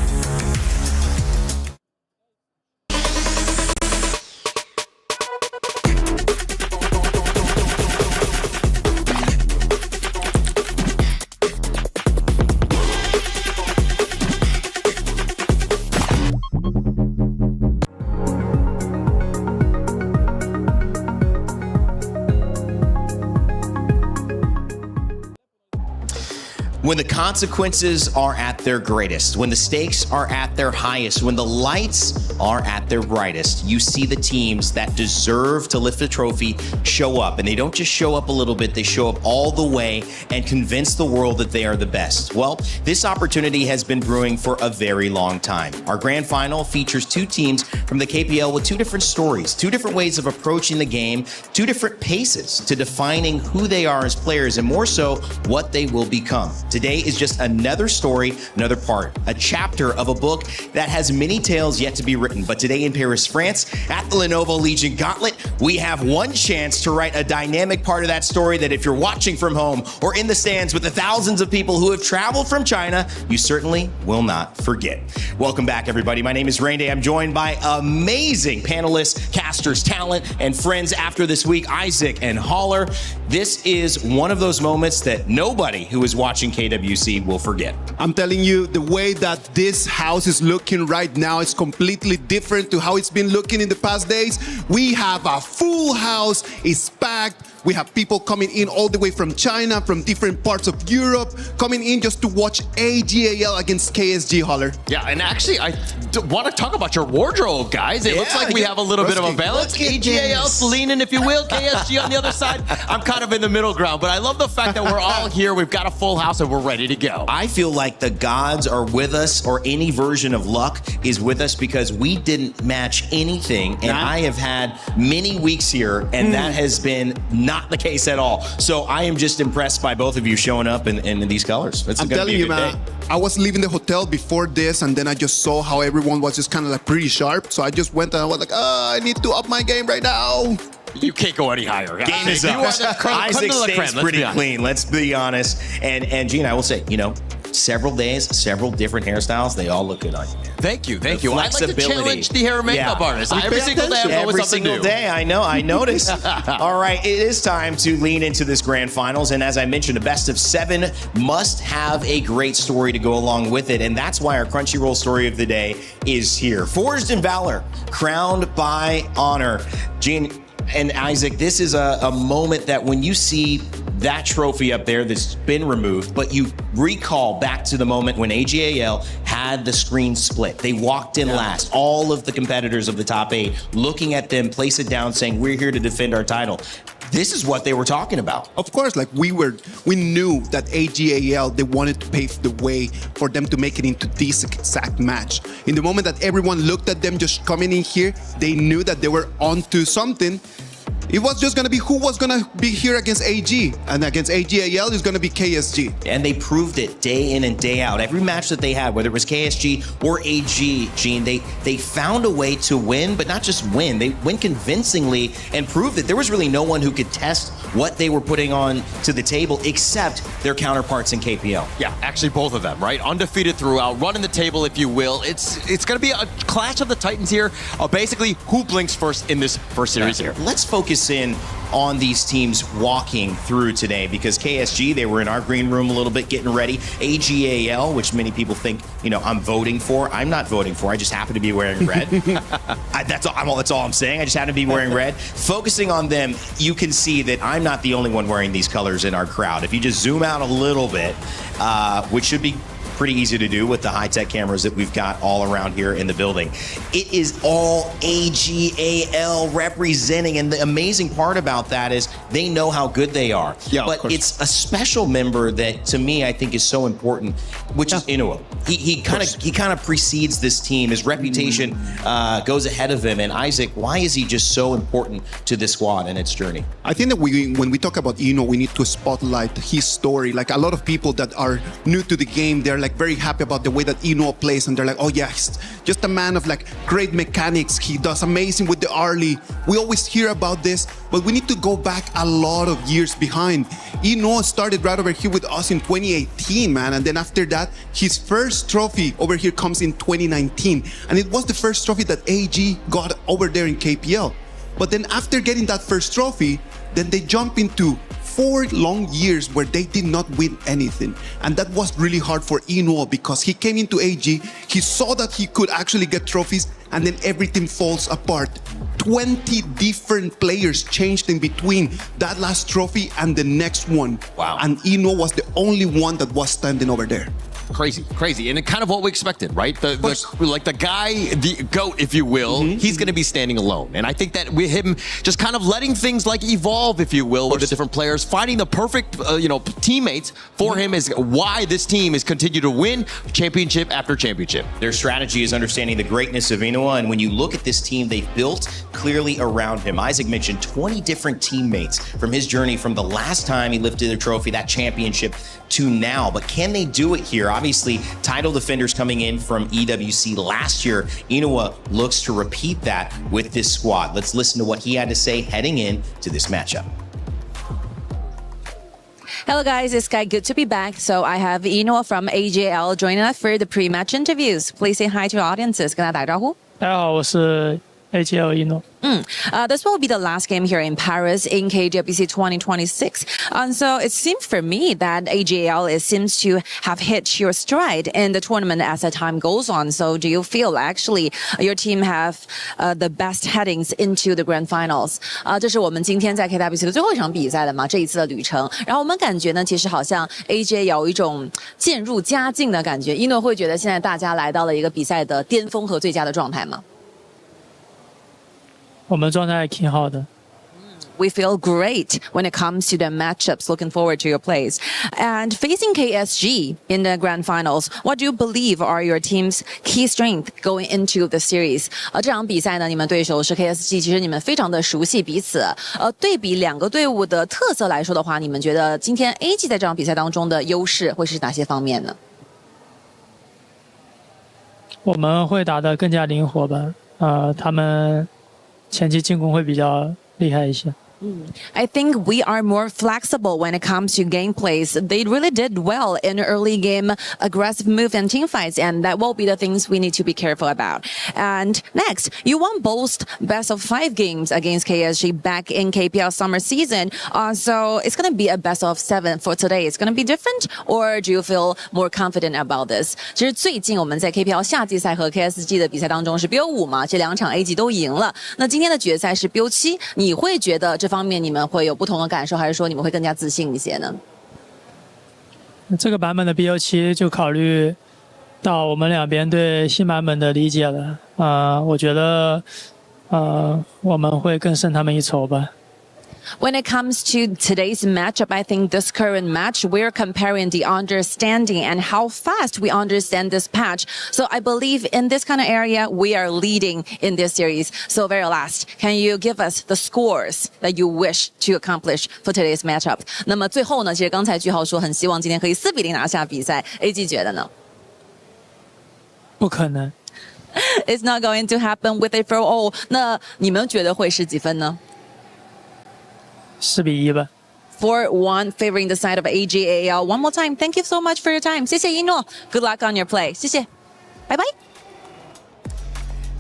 When the consequences are at their greatest, when the stakes are at their highest, when the lights are at their brightest, you see the teams that deserve to lift a trophy show up. And they don't just show up a little bit, they show up all the way and convince the world that they are the best. Well, this opportunity has been brewing for a very long time. Our grand final features two teams from the KPL with two different stories, two different ways of approaching the game, two different paces to defining who they are as players, and more so, what they will become. Today is just another story, another part, a chapter of a book that has many tales yet to be written. But today in Paris, France, at the Lenovo Legion Gauntlet, we have one chance to write a dynamic part of that story that if you're watching from home or in the stands with the thousands of people who have traveled from China, you certainly will not forget. Welcome back, everybody. My name is Rain Day. I'm joined by amazing panelists, casters, talent, and friends after this week, Isaac and Haller. This is one of those moments that nobody who is watching KWC will forget. I'm telling you, the way that this house is looking right now is completely different to how it's been looking in the past days. We have a full house, it's packed. We have people coming in all the way from China, from different parts of Europe, coming in just to watch AGAL against KSG, Haller. Yeah, and actually, I want to talk about your wardrobe, guys. It looks like we have a little bit of a balance. AGAL's leaning, if you will, KSG on the other side. I'm kind of in the middle ground, but I love the fact that we're all here. We've got a full house and we're ready to go. I feel like the gods are with us, or any version of luck is with us, because we didn't match anything, and I have had many weeks here, and that has been not the case at all. So I am just impressed by both of you showing up in these colors. I'm telling you, man, I was leaving the hotel before this, and then I just saw how everyone was just kind of like pretty sharp. So I just went and I was like, I need to up my game right now. You can't go any higher. Game is up. Isaac stays pretty clean, let's be honest. And Gene, I will say, you know, several days, several different hairstyles, they all look good on you. Thank you. I like to challenge the hair and makeup artist. Every single day I know Every something single new. day, I know, I notice. All right, it is time to lean into this grand finals, and as I mentioned, a best of 7 must have a great story to go along with it, and that's why our Crunchyroll story of the day is here. Forged in Valor, crowned by honor. Gene and Isaac, this is a moment that when you see that trophy up there that's been removed, but you recall back to the moment when AGAL had the screen split. They walked in last. All of the competitors of the top 8 looking at them, place it down, saying, we're here to defend our title. This is what they were talking about. Of course, like we knew that AGAL, they wanted to pave the way for them to make it into this exact match. In the moment that everyone looked at them just coming in here, they knew that they were onto something. It was just going to be who was going to be here against AG. And against AGAL is going to be KSG. And they proved it day in and day out. Every match that they had, whether it was KSG or AG, Gene, they found a way to win, but not just win. They win convincingly and proved that there was really no one who could test what they were putting on to the table except their counterparts in KPL. Yeah, actually both of them, right? Undefeated throughout, running the table, if you will. It's going to be a clash of the Titans here. Basically, who blinks first in this first series here? Let's focus in on these teams walking through today because KSG, they were in our green room a little bit getting ready. AGAL, which many people think, I'm voting for. I'm not voting for. I just happen to be wearing red. That's all I'm saying. I just happen to be wearing red. Focusing on them, you can see that I'm not the only one wearing these colors in our crowd. If you just zoom out a little bit, which should be pretty easy to do with the high-tech cameras that we've got all around here in the building. It is all AGAL representing, and the amazing part about that is they know how good they are. Yeah, but it's a special member that, to me, I think is so important, which is Inoue. He kind of precedes this team. His reputation goes ahead of him. And Isaac, why is he just so important to this squad and its journey? I think that when we talk about Inoue, we need to spotlight his story. Like a lot of people that are new to the game, they're like very happy about the way that Inoue plays, and they're like, oh yeah, he's just a man of like great mechanics. He does amazing with the early. We always hear about this, but we need to go back a lot of years behind. Inoue started right over here with us in 2018, man, and then after that, his first trophy over here comes in 2019, and it was the first trophy that AG got over there in KPL. But then after getting that first trophy, then they jump into 4 long years where they did not win anything. And that was really hard for Inoue because he came into AG, he saw that he could actually get trophies, and then everything falls apart. 20 different players changed in between that last trophy and the next one. Wow. And Inoue was the only one that was standing over there. Crazy, and kind of what we expected, right? The guy, the GOAT, if you will, he's going to be standing alone, and I think that with him just kind of letting things like evolve, if you will, with the different players, finding the perfect, teammates for him is why this team has continued to win championship after championship. Their strategy is understanding the greatness of Inoue, and when you look at this team they've built clearly around him, Isaac mentioned 20 different teammates from his journey from the last time he lifted a trophy, that championship, to now. But can they do it here? Obviously, title defenders coming in from EWC last year. Inoue looks to repeat that with this squad. Let's listen to what he had to say heading in to this matchup. Hello guys, it's Sky. Good to be back. So I have Inoue from AGL joining us for the pre-match interviews. Please say hi to your audiences. 跟大家打个招呼。大家好，我是 AGL Inoue. This will be the last game here in Paris in KWC 2026. And so it seems for me that AGL seems to have hit your stride in the tournament as the time goes on. So do you feel actually your team have the best headings into the grand finals? 这是我们今天在 KWC 的最后一场比赛了嘛，这一次的旅程。然后我们感觉呢，其实好像 AJ 有一种渐入佳境的感觉。Inoue会觉得现在大家来到了一个比赛的巅峰和最佳的状态吗？我们状态挺好的。We feel great when it comes to the matchups. Looking forward to your plays. And facing KSG in the grand finals, what do you believe are your team's key strength going into the series? 这场比赛呢，你们对手是 KSG， 其实你们非常的熟悉彼此。对比两个队伍的特色来说的话，你们觉得今天 AG 在这场比赛当中的优势会是哪些方面呢？我们会打得更加灵活吧。他们前期进攻会比较厉害一些。I think we are more flexible when it comes to gameplays. They really did well in early game, aggressive move and team fights, and that will be the things we need to be careful about. And next, you won both best of 5 games against KSG back in KPL summer season. So it's going to be a best of 7 for today. It's going to be different, or do you feel more confident about this? 其实最近我们在 KPL 夏季赛和 KSG 的比赛当中是 BO5 嘛，这2场 AG 都赢了。那今天的决赛是 BO7， 你会觉得这方面你们会有不同的感受，还是说你们会更加自信一些呢？这个版本的 BO7 就考虑到我们两边对新版本的理解了。我觉得我们会更胜他们一筹吧。When it comes to today's matchup, I think this current match, we're comparing the understanding and how fast we understand this patch. So I believe in this kind of area, we are leading in this series. So very last, can you give us the scores that you wish to accomplish for today's matchup? 那么最后呢，其实刚才句号说很希望今天可以4-0拿下比赛 ，AG 觉得呢？不可能。It's not going to happen with a for all. 那你们觉得会是几分呢？4-1吧。4-1 favoring the side of AGAL. One more time, thank you so much for your time. 谢谢一诺 Good luck on your play. 谢谢，拜拜。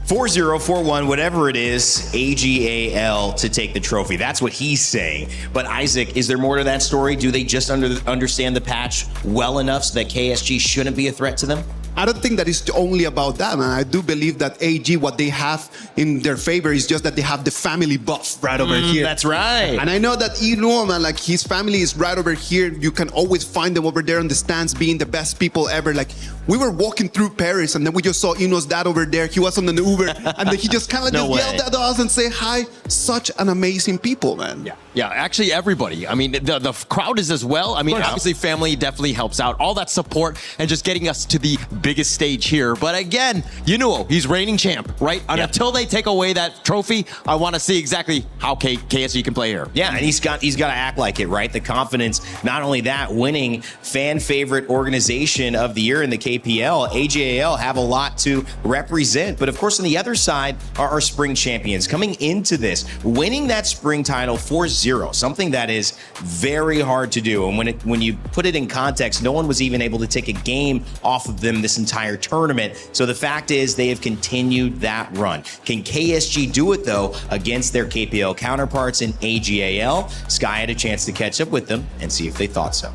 4-0, 4-1, whatever it is, AGAL to take the trophy. That's what he's saying. But Isaac, is there more to that story? Do they just understand the patch well enough so that KSG shouldn't be a threat to them? I don't think that it's only about that, man. I do believe that AG, what they have in their favor is just that they have the family buff right over here. That's right. And I know that man, like his family is right over here. You can always find them over there on the stands being the best people ever. Like we were walking through Paris and then we just saw Ino's dad over there. He was on an Uber and then he just kind of yelled at us and say hi. Such an amazing people, man. Yeah, actually everybody. I mean, the crowd is as well. I mean, obviously family definitely helps out. All that support and just getting us to the biggest stage here. But again, he's reigning champ, right? And until they take away that trophy, I want to see exactly how KSG can play here. Yeah, and he's got to act like it, right? The confidence. Not only that, winning fan favorite organization of the year in the KPL, AGAL have a lot to represent. But of course, on the other side are our spring champions coming into this, winning that spring title 4-0, something that is very hard to do. And when you put it in context, no one was even able to take a game off of them this entire tournament. So the fact is they have continued that run. Can KSG do it though against their KPL counterparts in AGAL? Sky had a chance to catch up with them and see if they thought so.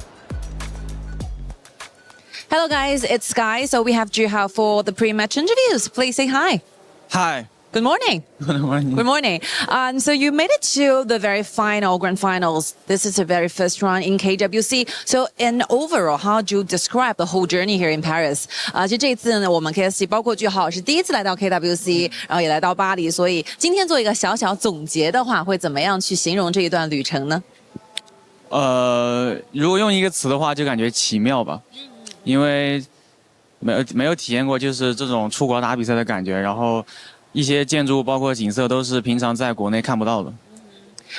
Hello guys, it's Sky. So we have Juhao for the pre-match interviews. Please say hi. Hi. Good morning. Good morning. Good morning. So you made it to the very final grand finals. This is the very first round in KWC. So in overall, how do you describe the whole journey here in Paris? 其实这一次呢，我们 KSG 包括句号是第一次来到 KWC， 然后也来到巴黎，所以今天做一个小小总结的话，会怎么样去形容这一段旅程呢？如果用一个词的话，就感觉奇妙吧，因为没有体验过就是这种出国打比赛的感觉，然后一些建筑包括景色都是平常在国内看不到的。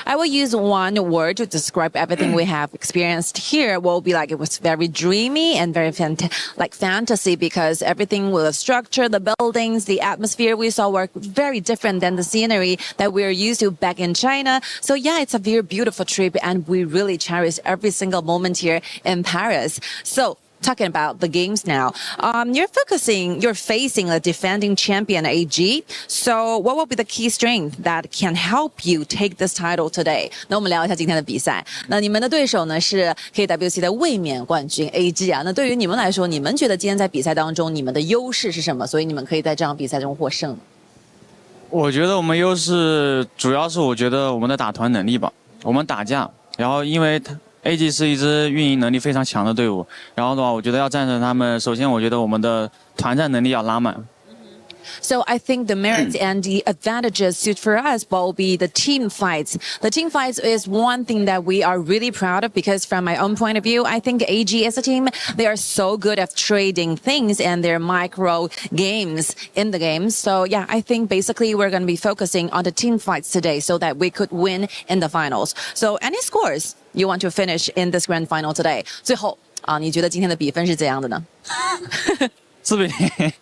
I will use one word to describe everything we have experienced here. Will be like it was very dreamy and very like fantasy because everything with the structure, the buildings, the atmosphere we saw were very different than the scenery that we're used to back in China. So yeah, it's a very beautiful trip and we really cherish every single moment here in Paris. So talking about the games now, you're facing a defending champion AG. So what will be the key strength that can help you take this title today? 那我们聊一下今天的比赛。那你们的对手呢是 KWC 的卫冕冠军 AG 啊。那对于你们来说，你们觉得今天在比赛当中你们的优势是什么？所以你们可以在这场比赛中获胜。我觉得我们优势主要是我觉得我们的打团能力吧，我们打架，然后因为AG 是一支运营能力非常强的队伍，然后的话，我觉得要战胜他们，首先我觉得我们的团战能力要拉满。So I think the merits and the advantages suit for us will be the team fights. The team fights is one thing that we are really proud of because from my own point of view, I think AG as a team, they are so good at trading things and their micro games in the game. So yeah, I think basically we're going to be focusing on the team fights today so that we could win in the finals. So any scores you want to finish in this grand final today? 最后你觉得今天的比分是怎样的呢4-0。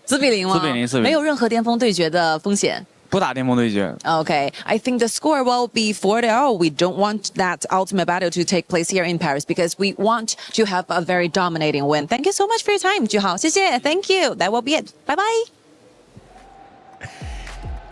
4-0吗？4-0。没有任何巅峰对决的风险。不打巅峰对决。 Okay, I think the score will be 4-0. We don't want that ultimate battle to take place here in Paris because we want to have a very dominating win. Thank you so much for your time, Juhao. 谢谢 Thank you. That will be it. Bye bye.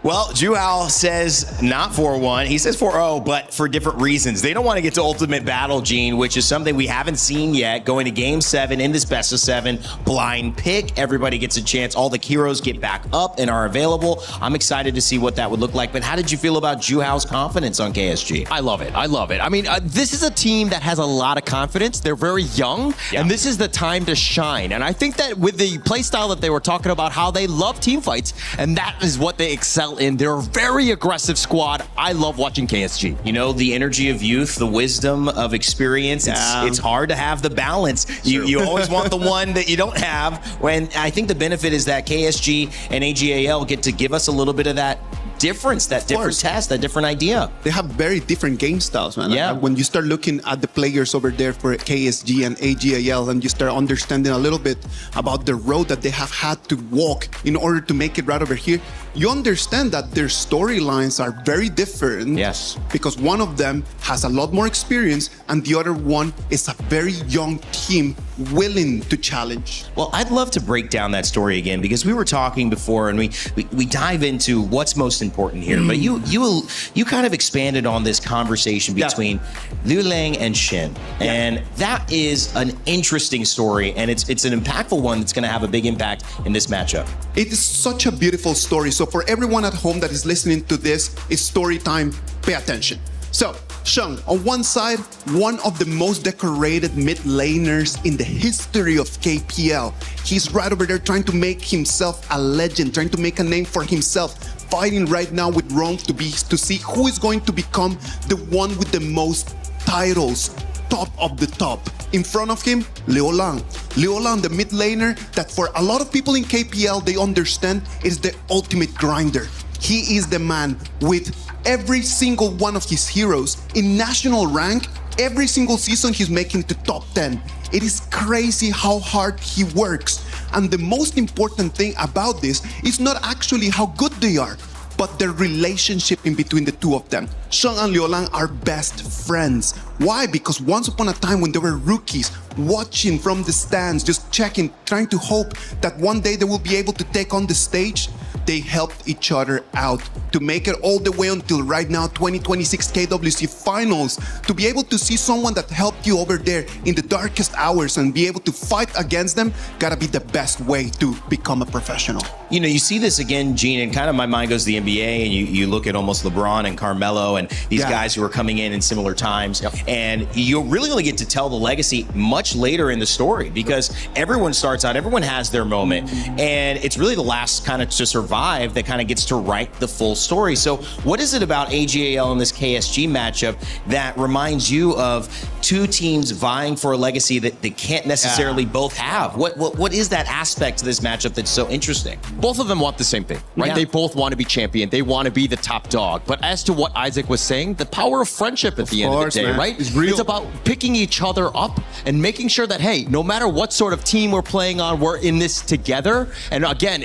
Well, Juhao says not 4-1. He says 4-0, but for different reasons. They don't want to get to ultimate battle, Gene, which is something we haven't seen yet. Going to game 7 in this best of 7, blind pick. Everybody gets a chance. All the heroes get back up and are available. I'm excited to see what that would look like. But how did you feel about Juhao's confidence on KSG? I love it. I love it. I mean, this is a team that has a lot of confidence. They're very young, and this is the time to shine. And I think that with the play style that they were talking about, how they love team fights, and that is what they excel in. They're a very aggressive squad. I love watching KSG. You know, the energy of youth, the wisdom of experience. It's hard to have the balance. You always want the one that you don't have. When I think the benefit is that KSG and AGAL get to give us a little bit of that difference, that different test, that different idea. They have very different game styles, man. Yeah. When you start looking at the players over there for KSG and AGAL, and you start understanding a little bit about the road that they have had to walk in order to make it right over here, you understand that their storylines are very different. Yes. Because one of them has a lot more experience, and the other one is a very young team willing to challenge. Well, I'd love to break down that story again because we were talking before, and we dive into what's most important here. But you kind of expanded on this conversation between Liu Lang and Shin, and that is an interesting story, and it's an impactful one that's going to have a big impact in this matchup. It is such a beautiful story. So for everyone at home that is listening to this, it's story time. Pay attention. So Sheng, on one side, one of the most decorated mid laners in the history of KPL. He's right over there trying to make himself a legend, trying to make a name for himself, fighting right now with Rome to see who is going to become the one with the most titles, top of the top. In front of him, Liu Lang. Liu Lang, the mid laner that for a lot of people in KPL, they understand is the ultimate grinder. He is the man with every single one of his heroes in national rank. Every single season he's making the top 10. It is crazy how hard he works. And the most important thing about this is not actually how good they are, but the relationship in between the two of them. Sheng and Liu Lang are best friends. Why? Because once upon a time when they were rookies, watching from the stands, just checking, trying to hope that one day they will be able to take on the stage, they helped each other out to make it all the way until right now, 2026 KWC finals, to be able to see someone that helped you over there in the darkest hours and be able to fight against them, gotta be the best way to become a professional. You know, you see this again, Gene, and kind of my mind goes to the NBA, and you look at almost LeBron and Carmelo and these guys who are coming in similar times, and you really only get to tell the legacy much later in the story because everyone starts out, everyone has their moment, and it's really the last kind of to survive that kind of gets to write the full story. So what is it about AGAL in this KSG matchup that reminds you of two teams vying for a legacy that they can't necessarily both have? What is that aspect to this matchup that's so interesting? Both of them want the same thing, right? Yeah. They both want to be champion. They want to be the top dog. But as to what Isaac was saying, the power of friendship at the end of the day, man. right? It's real. It's about picking each other up and making sure that, hey, no matter what sort of team we're playing on, we're in this together. And again,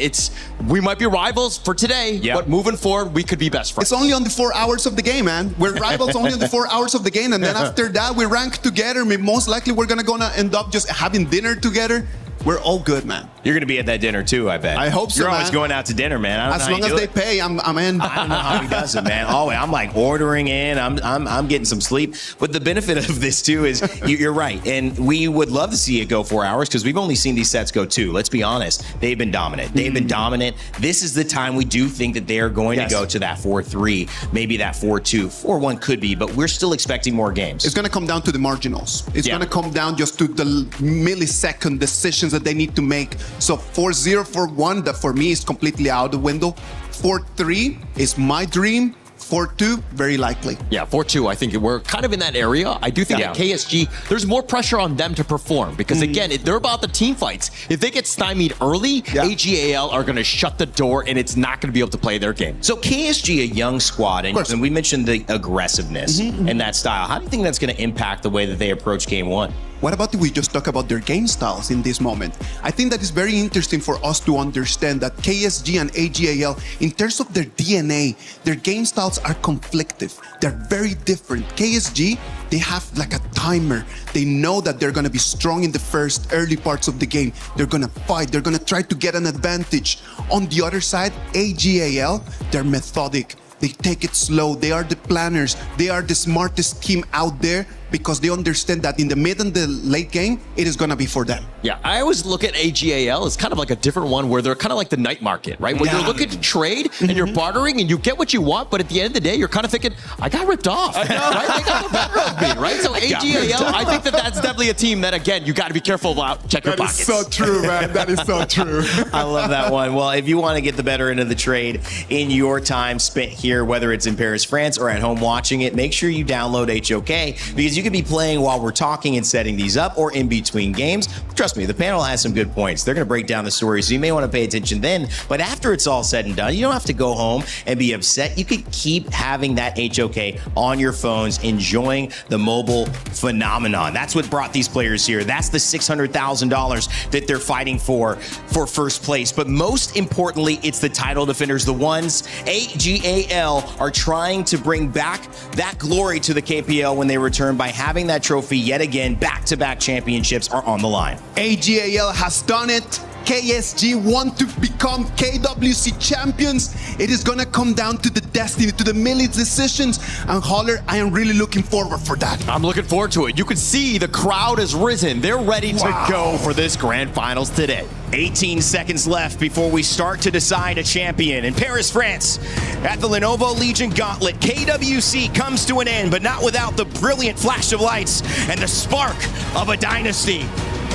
we might be rivals for today, but moving forward, we could be best friends. It's only on the 4 hours of the game, man. We're rivals only on the 4 hours of the game, and then after that, we rank together. Most likely, we're gonna end up just having dinner together. We're all good, man. You're going to be at that dinner too, I bet. I hope so, You're always man. going out to dinner, man. I don't As know long how as you they do it. pay, I'm in. I don't know how he does it, man. Oh, I'm like ordering in. I'm getting some sleep. But the benefit of this too is you're right, and we would love to see it go 4 hours because we've only seen these sets go 2. Let's be honest. They've been dominant. They've been dominant. This is the time we do think that they are going to go to that 4-3, maybe that 4-2, 4-1 could be, but we're still expecting more games. It's going to come down to the marginals. It's going to come down just to the millisecond decisions that they need to make. So 4-0, 4-1, that for me is completely out the window. 4-3 is my dream. 4-2, very likely. Yeah, 4-2. I think we're kind of in that area. I do think at KSG, there's more pressure on them to perform because, again, they're about the team fights. If they get stymied early, AGAL are going to shut the door and it's not going to be able to play their game. So KSG, a young squad, and we mentioned the aggressiveness and that style. How do you think that's going to impact the way that they approach game one? What about if we just talk about their game styles in this moment? I think that is very interesting for us to understand that KSG and AGAL, in terms of their DNA, their game styles are conflictive. They're very different. KSG, they have like a timer. They know that they're going to be strong in the first early parts of the game. They're going to fight. They're going to try to get an advantage. On the other side, AGAL, they're methodic. They take it slow. They are the planners. They are the smartest team out there because they understand that in the mid and the late game, it is going to be for them. Yeah, I always look at AGAL as kind of like a different one where they're kind of like the night market, right? Where you're looking to trade and you're bartering and you get what you want, but at the end of the day, you're kind of thinking, I got ripped off, right? They got the better of me, right? So AGAL, I think that that's definitely a team that, again, you got to be careful about. Check your pockets. That is so true, man. That is so true. I love that one. Well, if you want to get the better end of the trade in your time spent here, whether it's in Paris, France, or at home watching it, make sure you download HoK because you can be playing while we're talking and setting these up or in between games. Trust me, the panel has some good points. They're going to break down the story, so you may want to pay attention then. But after it's all said and done, you don't have to go home and be upset. You could keep having that HoK on your phones, enjoying the mobile phenomenon. That's what brought these players here. That's the $600,000 that they're fighting for first place. But most importantly, it's the title defenders, the ones AGAL are trying to bring back that glory to the KPL when they return by having that trophy yet again. Back-to-back championships are on the line. AGAL has done it. KSG want to become KWC champions. It is gonna come down to the destiny, to the millie decisions. And Holler, I am really looking forward for that. I'm looking forward to it. You can see the crowd has risen. They're ready to go for this grand finals today. 18 seconds left before we start to decide a champion. In Paris, France, at the Lenovo Legion Gauntlet, KWC comes to an end, but not without the brilliant flash of lights and the spark of a dynasty.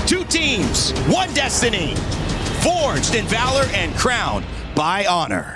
Two teams, one destiny, forged in valor and crowned by honor.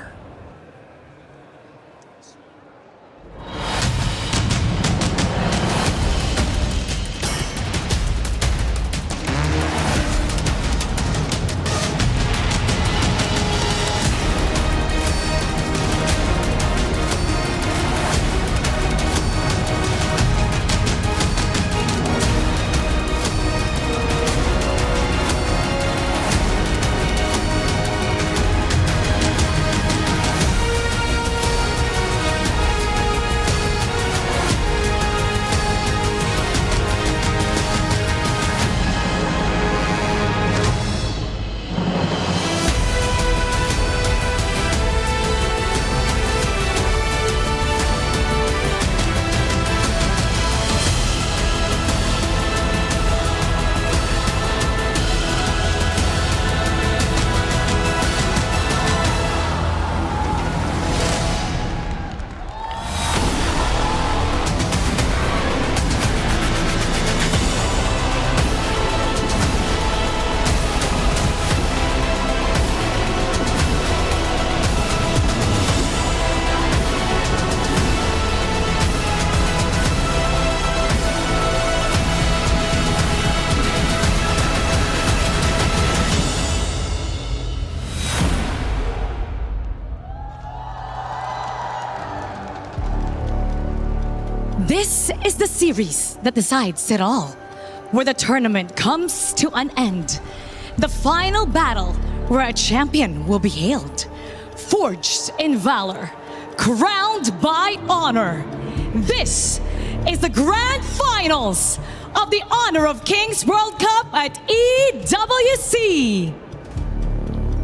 This is the series that decides it all, where the tournament comes to an end. The final battle where a champion will be hailed, forged in valor, crowned by honor. This is the grand finals of the Honor of Kings World Cup at EWC.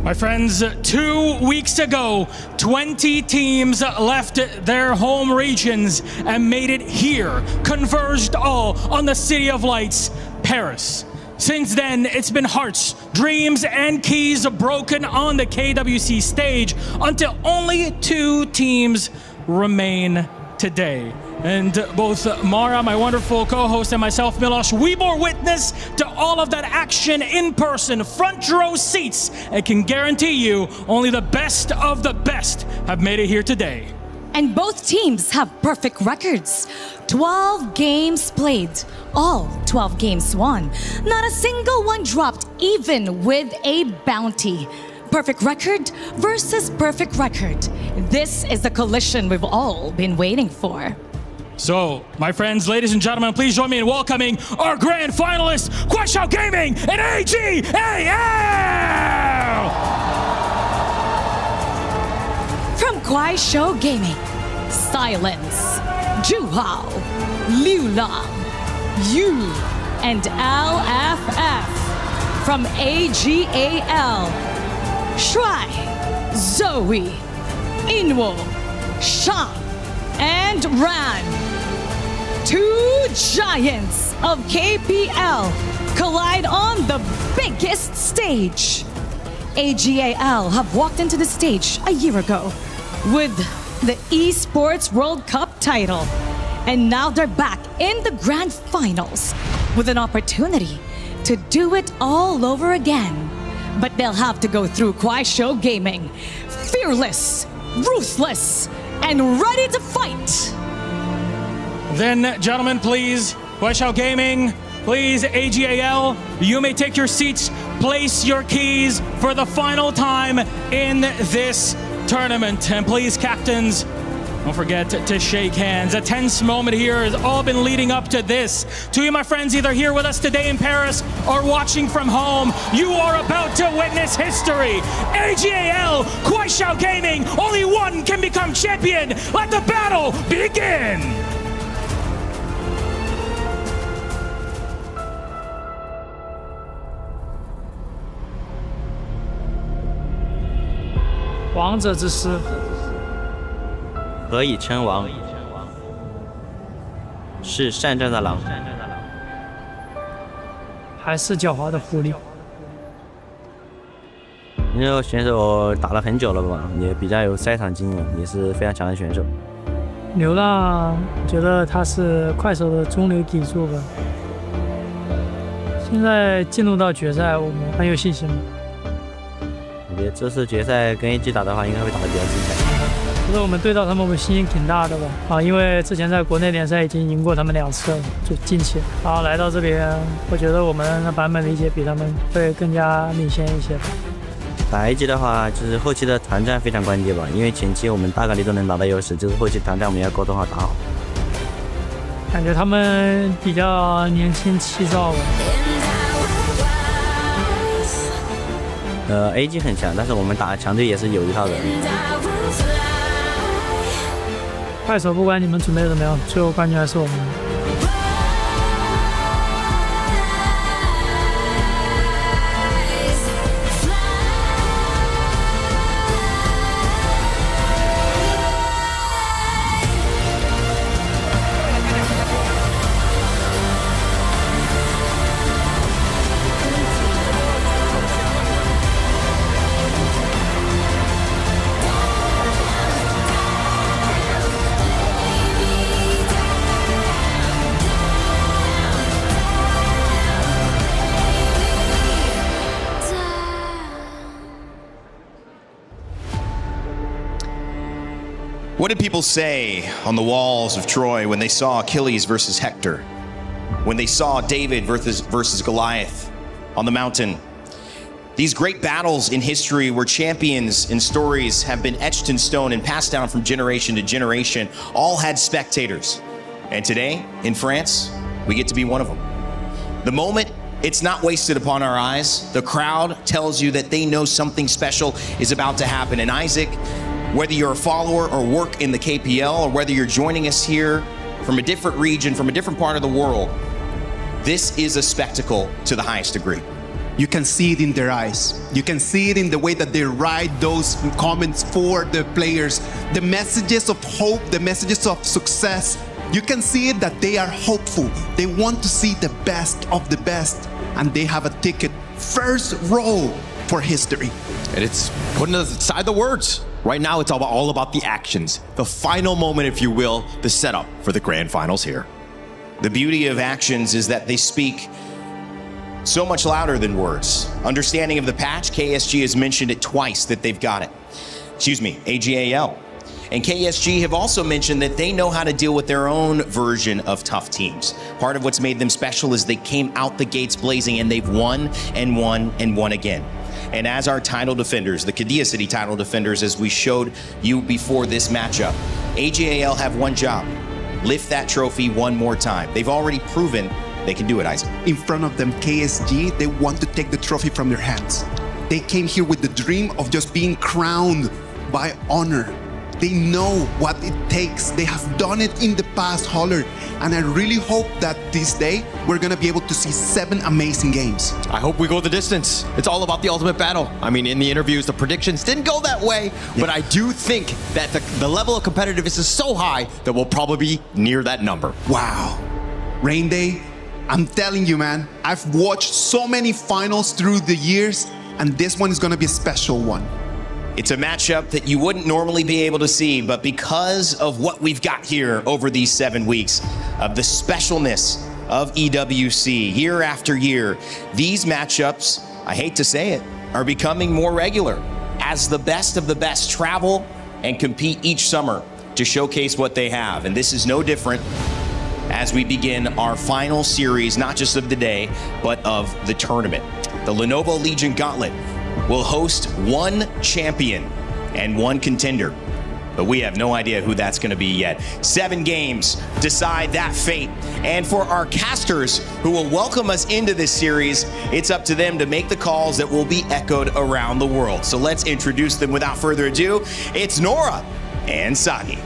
My friends, 2 weeks ago, 20 teams left their home regions and made it here, converged all on the City of Lights, Paris. Since then, it's been hearts, dreams, and keys broken on the KWC stage until only 2 teams remain today. And both Mara, my wonderful co-host, and myself, Milosh, we bore witness to all of that action in person, front row seats, and can guarantee you only the best of the best have made it here today. And both teams have perfect records. 12 games played, all 12 games won. Not a single one dropped, even with a bounty. Perfect record versus perfect record. This is the collision we've all been waiting for. So, my friends, ladies and gentlemen, please join me in welcoming our grand finalists, KWC Gaming and AGAL! From KWC Gaming, Silence, Juhao, Liu Lang, Yu, and LFF. From AGAL, Shuai, Zoe, Inwo, Shang, and Ran. Two giants of KPL collide on the biggest stage. AGAL have walked into the stage a year ago with the Esports World Cup title. And now they're back in the grand finals with an opportunity to do it all over again. But they'll have to go through KWC Gaming, fearless, ruthless, and ready to fight. Then, gentlemen, please, KWC Gaming, please, AGAL, you may take your seats, place your keys for the final time in this tournament. And please, captains, don't forget to shake hands. A tense moment here has all been leading up to this. To you, my friends, either here with us today in Paris or watching from home, you are about to witness history. AGAL, KWC Gaming, only one can become champion. Let the battle begin. 王者之师，何以称王？是善战的狼，还是狡猾的狐狸？因为选手打了很久了吧，也比较有赛场经验，也是非常强的选手。流浪，我觉得他是快手的中流砥柱吧。现在进入到决赛，我们很有信心。我觉得这次决赛跟 AG 打的话，应该会打得比较精彩。觉得我们对到他们，我们信心挺大的吧？因为之前在国内联赛已经赢过他们2次了，就近期。然后来到这边，我觉得我们的版本理解比他们会更加领先一些。打 AG 的话，就是后期的团战非常关键吧，因为前期我们大概率都能拿到优势，就是后期团战我们要沟通好打好。感觉他们比较年轻气躁吧。AG 很强，但是我们打强队也是有一套的。快手不管你们准备怎么样，最后冠军还是我们。What did people say on the walls of Troy when they saw Achilles versus Hector? When they saw David versus Goliath on the mountain? These great battles in history where champions and stories have been etched in stone and passed down from generation to generation, all had spectators. And today, in France, we get to be one of them. The moment, it's not wasted upon our eyes. The crowd tells you that they know something special is about to happen. And Isaac, whether you're a follower or work in the KPL, or whether you're joining us here from a different region, from a different part of the world, this is a spectacle to the highest degree. You can see it in their eyes. You can see it in the way that they write those comments for the players. The messages of hope, the messages of success. You can see it that they are hopeful. They want to see the best of the best. And they have a ticket, first row for history. And it's putting aside the words. Right now, it's all about the actions. The final moment, if you will, the setup for the grand finals here. The beauty of actions is that they speak so much louder than words. Understanding of the patch, KSG has mentioned it twice that they've got it. Excuse me, AGAL. And KSG have also mentioned that they know how to deal with their own version of tough teams. Part of what's made them special is they came out the gates blazing and they've won and won and won again. And as our title defenders, the Qiddiya City title defenders, as we showed you before this matchup, AGAL have one job: lift that trophy one more time. They've already proven they can do it, Isaac. In front of them, KSG, they want to take the trophy from their hands. They came here with the dream of just being crowned by honor. They know what it takes. They have done it in the past, Holler. And I really hope that this day we're going to be able to see 7 amazing games. I hope we go the distance. It's all about the ultimate battle. I mean, in the interviews, the predictions didn't go that way, but I do think that the level of competitiveness is so high that we'll probably be near that number. Wow. Rain Day, I'm telling you, man, I've watched so many finals through the years, and this one is going to be a special one. It's a matchup that you wouldn't normally be able to see, but because of what we've got here over these 7 weeks, of the specialness of EWC year after year, these matchups, I hate to say it, are becoming more regular as the best of the best travel and compete each summer to showcase what they have. And this is no different as we begin our final series, not just of the day, but of the tournament. The Lenovo Legion Gauntlet will host one champion and one contender, but we have no idea who that's going to be yet. 7 games decide that fate. And for our casters who will welcome us into this series, it's up to them to make the calls that will be echoed around the world. So let's introduce them without further ado. It's Nora and Sagi.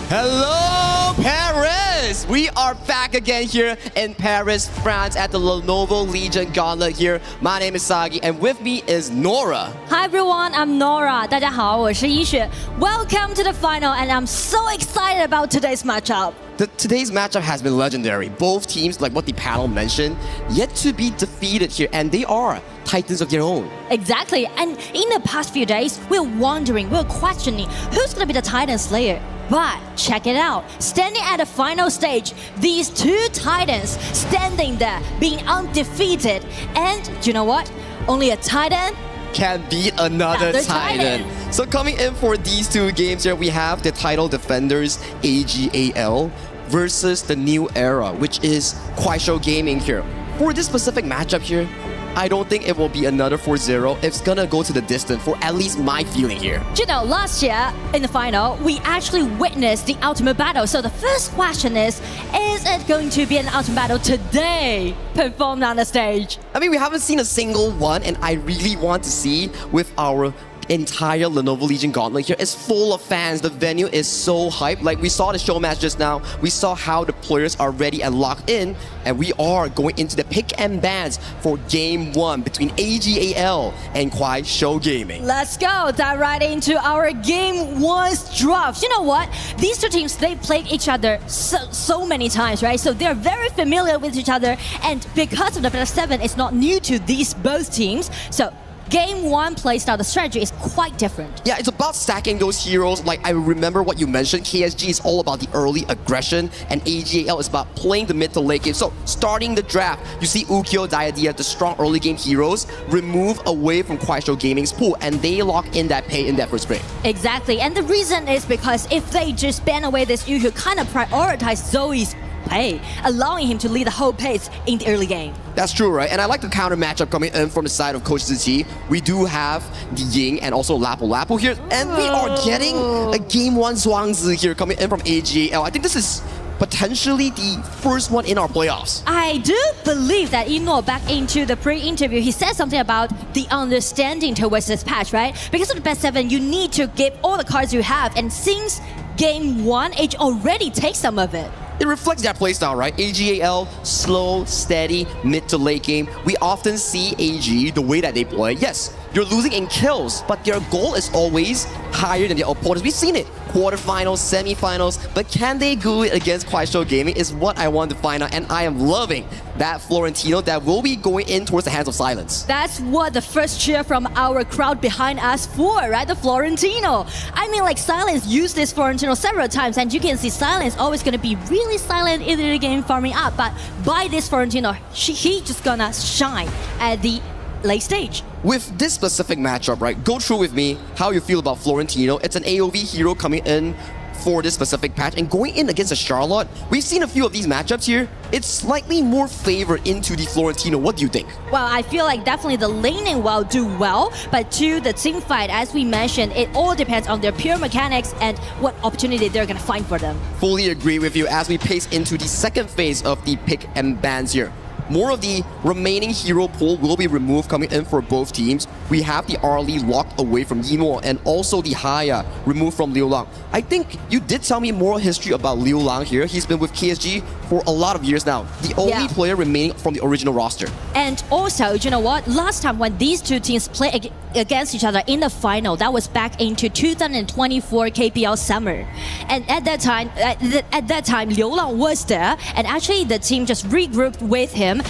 Hello, Paris! We are back again here in Paris, France at the Lenovo Legion Gauntlet here. My name is Sagi and with me is Nora. Hi everyone, I'm Nora. 大家好，我是一雪. Welcome to the final and I'm so excited about today's matchup. Today's matchup has been legendary. Both teams, like what the panel mentioned, yet to be defeated here, and they are titans of their own. Exactly, and in the past few days, we're wondering, we're questioning who's gonna be the Titan Slayer. But check it out, standing at the final stage, these 2 titans standing there, being undefeated. And you know what? Only a titan can beat another titan. So coming in for these 2 games here, we have the title defenders AGAL versus the new era, which is Kuaishou Gaming here. For this specific matchup here, I don't think it will be another 4-0. It's gonna go to the distance for at least my feeling here. You know, last year in the final, we actually witnessed the ultimate battle. So the first question is it going to be an ultimate battle today performed on the stage? I mean, we haven't seen a single one, and I really want to see with our entire Lenovo Legion Gauntlet here. It's full of fans. The venue is so hyped. Like we saw the show match just now. We saw how the players are ready and locked in. And we are going into the pick and bans for game 1 between AGAL and Kuaishou Gaming. Let's go. Dive right into our game 1's draft. You know what? These 2 teams, they played each other so many times, right? So they're very familiar with each other. And because of the best 7, it's not new to these both teams. So Game 1 playstyle, the strategy is quite different. Yeah, it's about stacking those heroes. Like I remember what you mentioned, KSG is all about the early aggression and AGAL is about playing the mid to late game. So starting the draft, you see Ukyo, Diadia, the strong early game heroes, remove away from Kuaishou Gaming's pool and they lock in that pay in that first break. Exactly, and the reason is because if they just ban away this Ukyo, kind of prioritize Zoe's pay, allowing him to lead the whole pace in the early game. That's true, right? And I like the counter matchup coming in from the side of Coach Ziqi. We do have the Ying and also Lapu Lapu here, and we are getting a game 1 Zhuangzi here coming in from AGAL. I think this is potentially the first one in our playoffs. I do believe that Ino back into the pre-interview, he said something about the understanding towards this patch, right? Because of the best 7, you need to give all the cards you have, and since game 1, AG already takes some of it. It reflects that playstyle, right? AGAL, slow, steady, mid to late game. We often see AG, the way that they play. Yes, you're losing in kills, but their goal is always higher than their opponents. We've seen it. Quarterfinals, semifinals, but can they do it against Kuaishou Gaming is what I want to find out, and I am loving that Florentino that will be going in towards the hands of Silence. That's what the first cheer from our crowd behind us for, right? The Florentino. I mean, like Silence used this Florentino several times, and you can see Silence always gonna be really silent in the game farming up, but by this Florentino, he just gonna shine at the late stage. With this specific matchup, right, go through with me how you feel about Florentino. It's an AoV hero coming in for this specific patch and going in against a Charlotte. We've seen a few of these matchups here. It's slightly more favored into the Florentino. What do you think? Well, I feel like definitely the laning will do well, but to the team fight, as we mentioned, it all depends on their pure mechanics and what opportunity they're going to find for them. Fully agree with you as we pace into the second phase of the pick and bans here. More of the remaining hero pool will be removed coming in for both teams. We have the Arlie locked away from Yinwo and also the Haya removed from Liu Lang. I think you did tell me more history about Liu Lang here. He's been with KSG for a lot of years now. The only player remaining from the original roster. And also, you know what? Last time when these two teams played against each other in the final, that was back into 2024 KPL summer. And at that time, Liu Lang was there, and actually the team just regrouped with him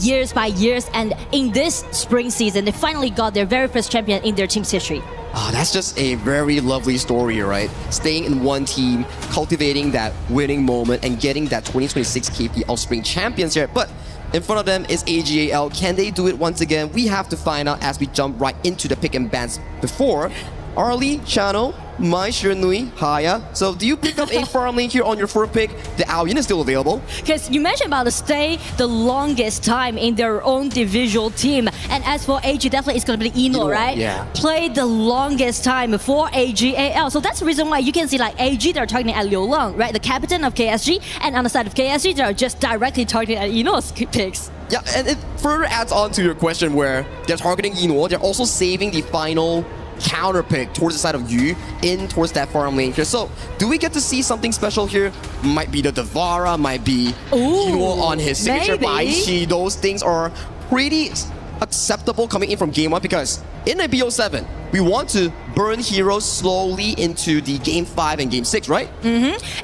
years by years. And in this spring season, they finally got their very first champion in their team's history. Oh, that's just a very lovely story, right? Staying in one team, cultivating that winning moment, and getting that 2026 KPL Spring Champions here. But in front of them is AGAL. Can they do it once again? We have to find out as we jump right into the pick and bans before. Arlie, Channel, Mai Nui, Haya. So do you pick up a farm lane here on your fourth pick? The Aoyin is still available. Because you mentioned about to stay the longest time in their own individual team. And as for AG, definitely it's going to be Ino, right? Yeah. Played the longest time for AGAL. So that's the reason why you can see like AG, they're targeting at Liu Lang, right? The captain of KSG. And on the side of KSG, they're just directly targeting at Ino's picks. Yeah, and it further adds on to your question where they're targeting Ino. They're also saving the final counter pick towards the side of Yu in towards that farm lane here. So do we get to see something special here? Might be the Devara, might be Ino on his signature Baishi. Those things are pretty acceptable coming in from game 1 because in a BO7, we want to burn heroes slowly into the game 5 and game 6, right?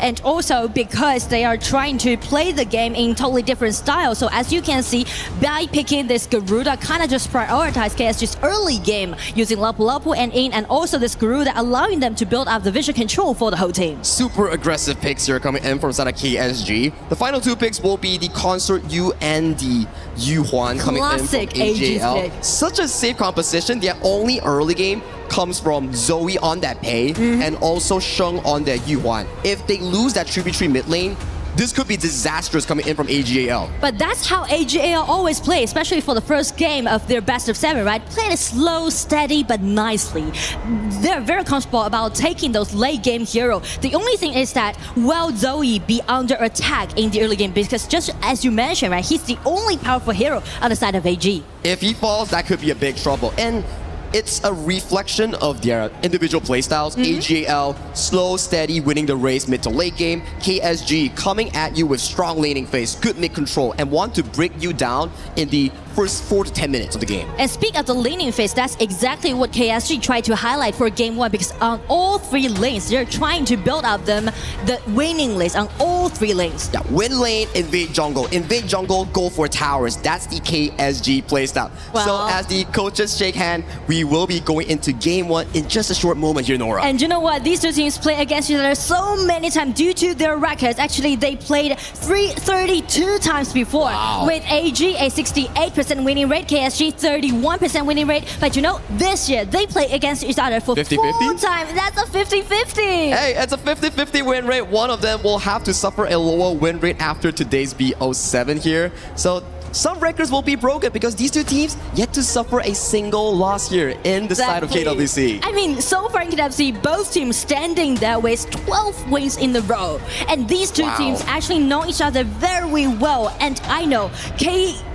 And also because they are trying to play the game in totally different style. So as you can see, by picking this Garuda, kind of just prioritize KSG's early game using Lapu Lapu and In, and also this Garuda allowing them to build up the vision control for the whole team. Super aggressive picks here coming in from side of KSG. The final 2 picks will be the Consort Yu and the Yu Huan coming in from AJL. Such a safe composition. Their only early game comes from Zoe on that Pei and also Sheng on that Yuan. If they lose that 3v3 mid lane, this could be disastrous coming in from AGAL. But that's how AGAL always play, especially for the first game of their best of 7, right? Playing it slow, steady, but nicely. They're very comfortable about taking those late game hero. The only thing is that will Zoe be under attack in the early game? Because just as you mentioned, right, he's the only powerful hero on the side of AG. If he falls, that could be a big trouble. And it's a reflection of their individual playstyles. AGAL, slow, steady, winning the race mid to late game. KSG coming at you with strong laning phase, good mid control, and want to break you down in the first 4 to 10 minutes of the game. And speak of the laning phase, that's exactly what KSG tried to highlight for game 1, because on all 3 lanes, they're trying to build up them the winning lanes on all 3 lanes. Yeah, win lane, invade jungle, go for towers. That's the KSG playstyle. So as the coaches shake hand, we will be going into game 1 in just a short moment here, Nora. And you know what? These 2 teams play against each other so many times due to their records. Actually, they played 32 times before, with AG a 68% winning rate, KSG 31% winning rate. But you know, this year they play against each other for 50-50? 4 times. That's a 50-50. Hey, it's a 50-50 win rate. One of them will have to suffer a lower win rate after today's BO7 here. So some records will be broken because these 2 teams yet to suffer a single loss here in the side of KWC. I mean, so far in KWC, both teams standing there with 12 wins in a row. And these 2 teams actually know each other very well. And I know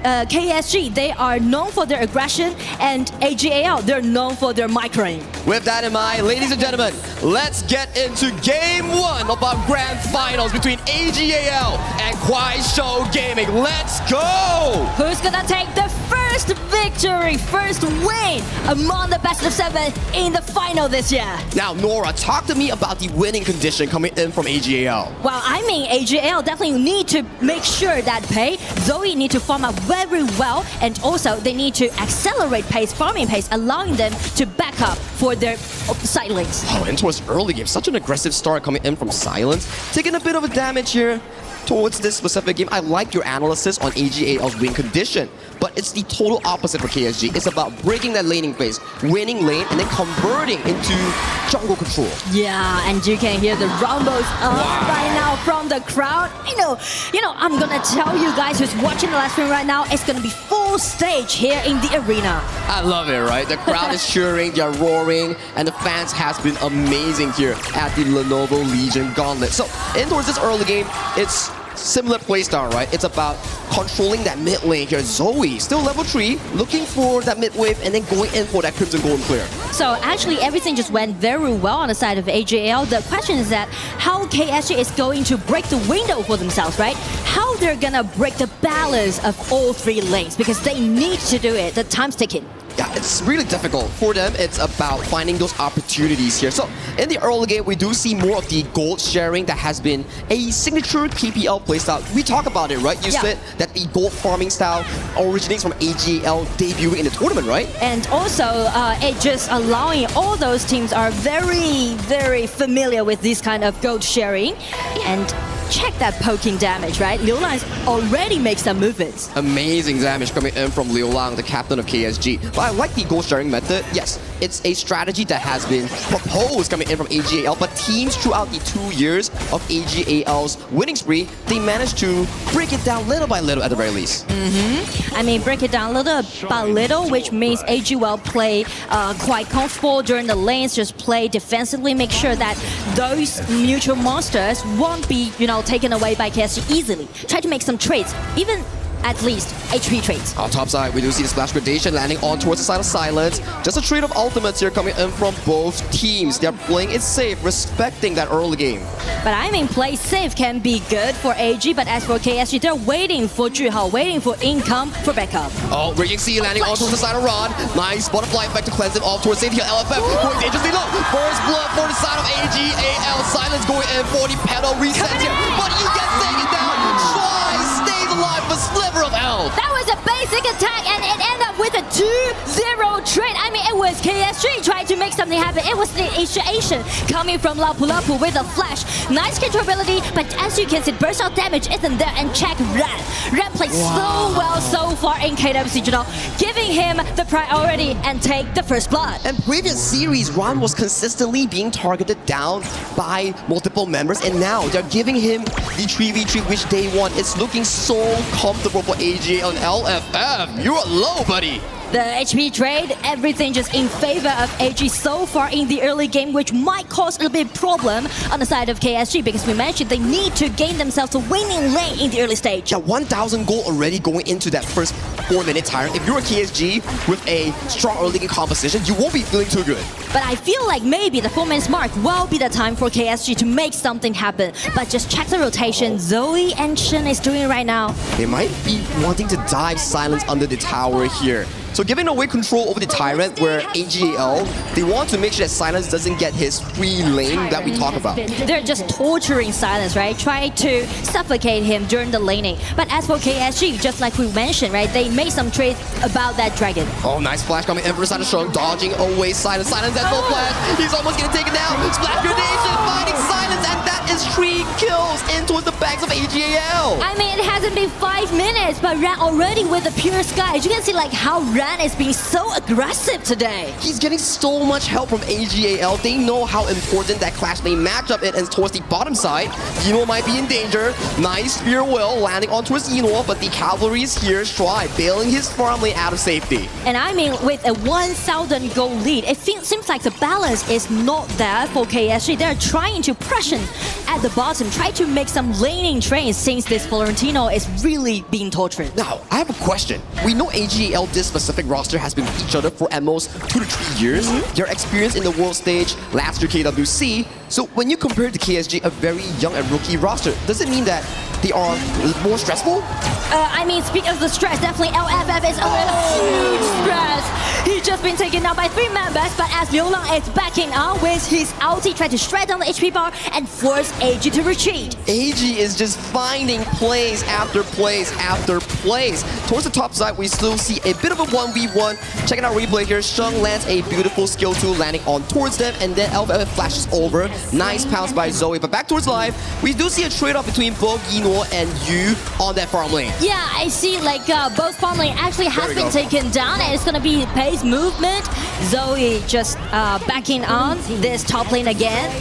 KSG, they are known for their aggression, and AGAL, they're known for their microing. With that in mind, ladies and gentlemen, let's get into game 1 of our grand finals between AGAL and Kwai Show Gaming. Let's go! Who's gonna take the first victory, first win among the best of 7 in the final this year? Now, Nora, talk to me about the winning condition coming in from AGAL. Well, I mean, AGAL definitely need to make sure that Pei, Zoe need to farm up very well, and also they need to accelerate pace, farming pace, allowing them to back up for their side lanes. Oh, and towards early game, such an aggressive start coming in from Silence, taking a bit of a damage here. towards this specific game, I like your analysis on AGAL's win condition, but it's the total opposite for KSG. It's about breaking that laning phase, winning lane, and then converting into jungle control. Yeah, and you can hear the rumbles right now from the crowd. You know, I'm gonna tell you guys who's watching the live stream right now, it's gonna be full stage here in the arena. I love it, right? The crowd is cheering, they're roaring, and the fans has been amazing here at the Lenovo Legion Gauntlet. So, in towards this early game, it's similar playstyle, right? It's about controlling that mid lane here. Zoe, still level 3, looking for that mid wave and then going in for that Crimson Golden Clear. So actually everything just went very well on the side of AJL. The question is that how KSG is going to break the window for themselves, right? How they're gonna break the balance of all 3 lanes, because they need to do it. The time's ticking. Yeah, it's really difficult. For them, it's about finding those opportunities here. So, in the early game, we do see more of the gold sharing that has been a signature KPL playstyle. We talk about it, right? You said that the gold farming style originates from AGL debuting in the tournament, right? And also, it just allowing all those teams are very, very familiar with this kind of gold sharing. And check that poking damage, right? Liu Lang already makes some movements. Amazing damage coming in from Liu Lang, the captain of KSG. But I like the goal sharing method. Yes, it's a strategy that has been proposed coming in from AGAL, but teams throughout the 2 years of AGAL's winning spree, they managed to break it down little by little at the very least. I mean, break it down little by little, which means AG will play quite comfortable during the lanes, just play defensively, make sure that those mutual monsters won't be, taken away by KSG easily. Try to make some trades, even at least HP trades. On top side, we do see the splash gradation landing on towards the side of Silence. Just a trade of ultimates here coming in from both teams. They're playing it safe, respecting that early game. But I mean, play safe can be good for AG, but as for KSG, they're waiting for Juhao, waiting for income for backup. Oh, Raging Sea landing on towards the side of Ron. Nice butterfly effect to cleanse him off towards safety here. LFF going dangerously low. First blood for the side of AGAL. Silence going in for the pedal reset here. But he gets taken down. Try stays alive for sliver of health. That was a basic attack and it ended up with a 2-0 trade. I mean, it was KSG trying to make something happen. It was the initiation coming from Lapu Lapu with a flash. Nice controllability, but as you can see, burst out damage isn't there. And check Ran. Ran plays so well so far in KWC, giving him the priority and take the first blood. And previous series, Ron was consistently being targeted down by multiple members, and now they're giving him the 3v3 which they want. It's looking so comfortable for AJ on LFF. You're low, buddy. The HP trade, everything just in favor of AG so far in the early game, which might cause a little bit problem on the side of KSG, because we mentioned they need to gain themselves a winning lane in the early stage. Yeah, 1,000 gold already going into that first 4-minute tire. If you're a KSG with a strong early game composition, you won't be feeling too good. But I feel like maybe the 4-minute mark will be the time for KSG to make something happen. But just check the rotation Zoe and Shen is doing right now. They might be wanting to dive Silence under the tower here. So giving away control over the Tyrant, where AGAL, they want to make sure that Silence doesn't get his free lane that we talk about. They're just torturing Silence, right? Trying to suffocate him during the laning. But as for KSG, just like we mentioned, right? They made some trades about that dragon. Oh, nice flash coming in for the side of Sheng, dodging away Silence. Silence has no flash. He's almost getting taken down. Splash grenation, finding Silence, and that is 3 kills in towards the backs of AGAL. I mean, it hasn't been 5 minutes, but Ran already with the pure sky. You can see like how Ran is being so aggressive today. He's getting so much help from AGAL. They know how important that clash lane matchup is, and towards the bottom side, Yinor might be in danger. Nice spear will landing on towards Yinor, but the cavalry is here. Try bailing his farm lane out of safety. And I mean, with a 1,000 gold lead, it seems like the balance is not there for KSG. They're trying to pressure at the bottom, try to make some laning trains since this Florentino is really being tortured. Now, I have a question. We know AGAL, this specific roster, has been with each other for at most 2 to 3 years. Their experience in the world stage, last year KWC. So when you compare to KSG, a very young and rookie roster, does it mean that they are more stressful? I mean, speaking of the stress, definitely LFF is under huge stress. He's just been taken out by 3 members, but as Liu Lang is backing out with his ulti, trying to shred down the HP bar and force AG to retreat. AG is just finding plays after plays after plays. Towards the top side, we still see a bit of a 1v1. Checking out replay here, Sheng lands a beautiful skill 2 landing on towards them, and then LFF flashes over. Nice pounce by Zoe, but back towards live, we do see a trade-off between both Yinor Yinor and Yu on that farm lane. Yeah, I see like both farm lane actually has been taken down, and it's gonna be pace movement. Zoe just backing on this top lane again.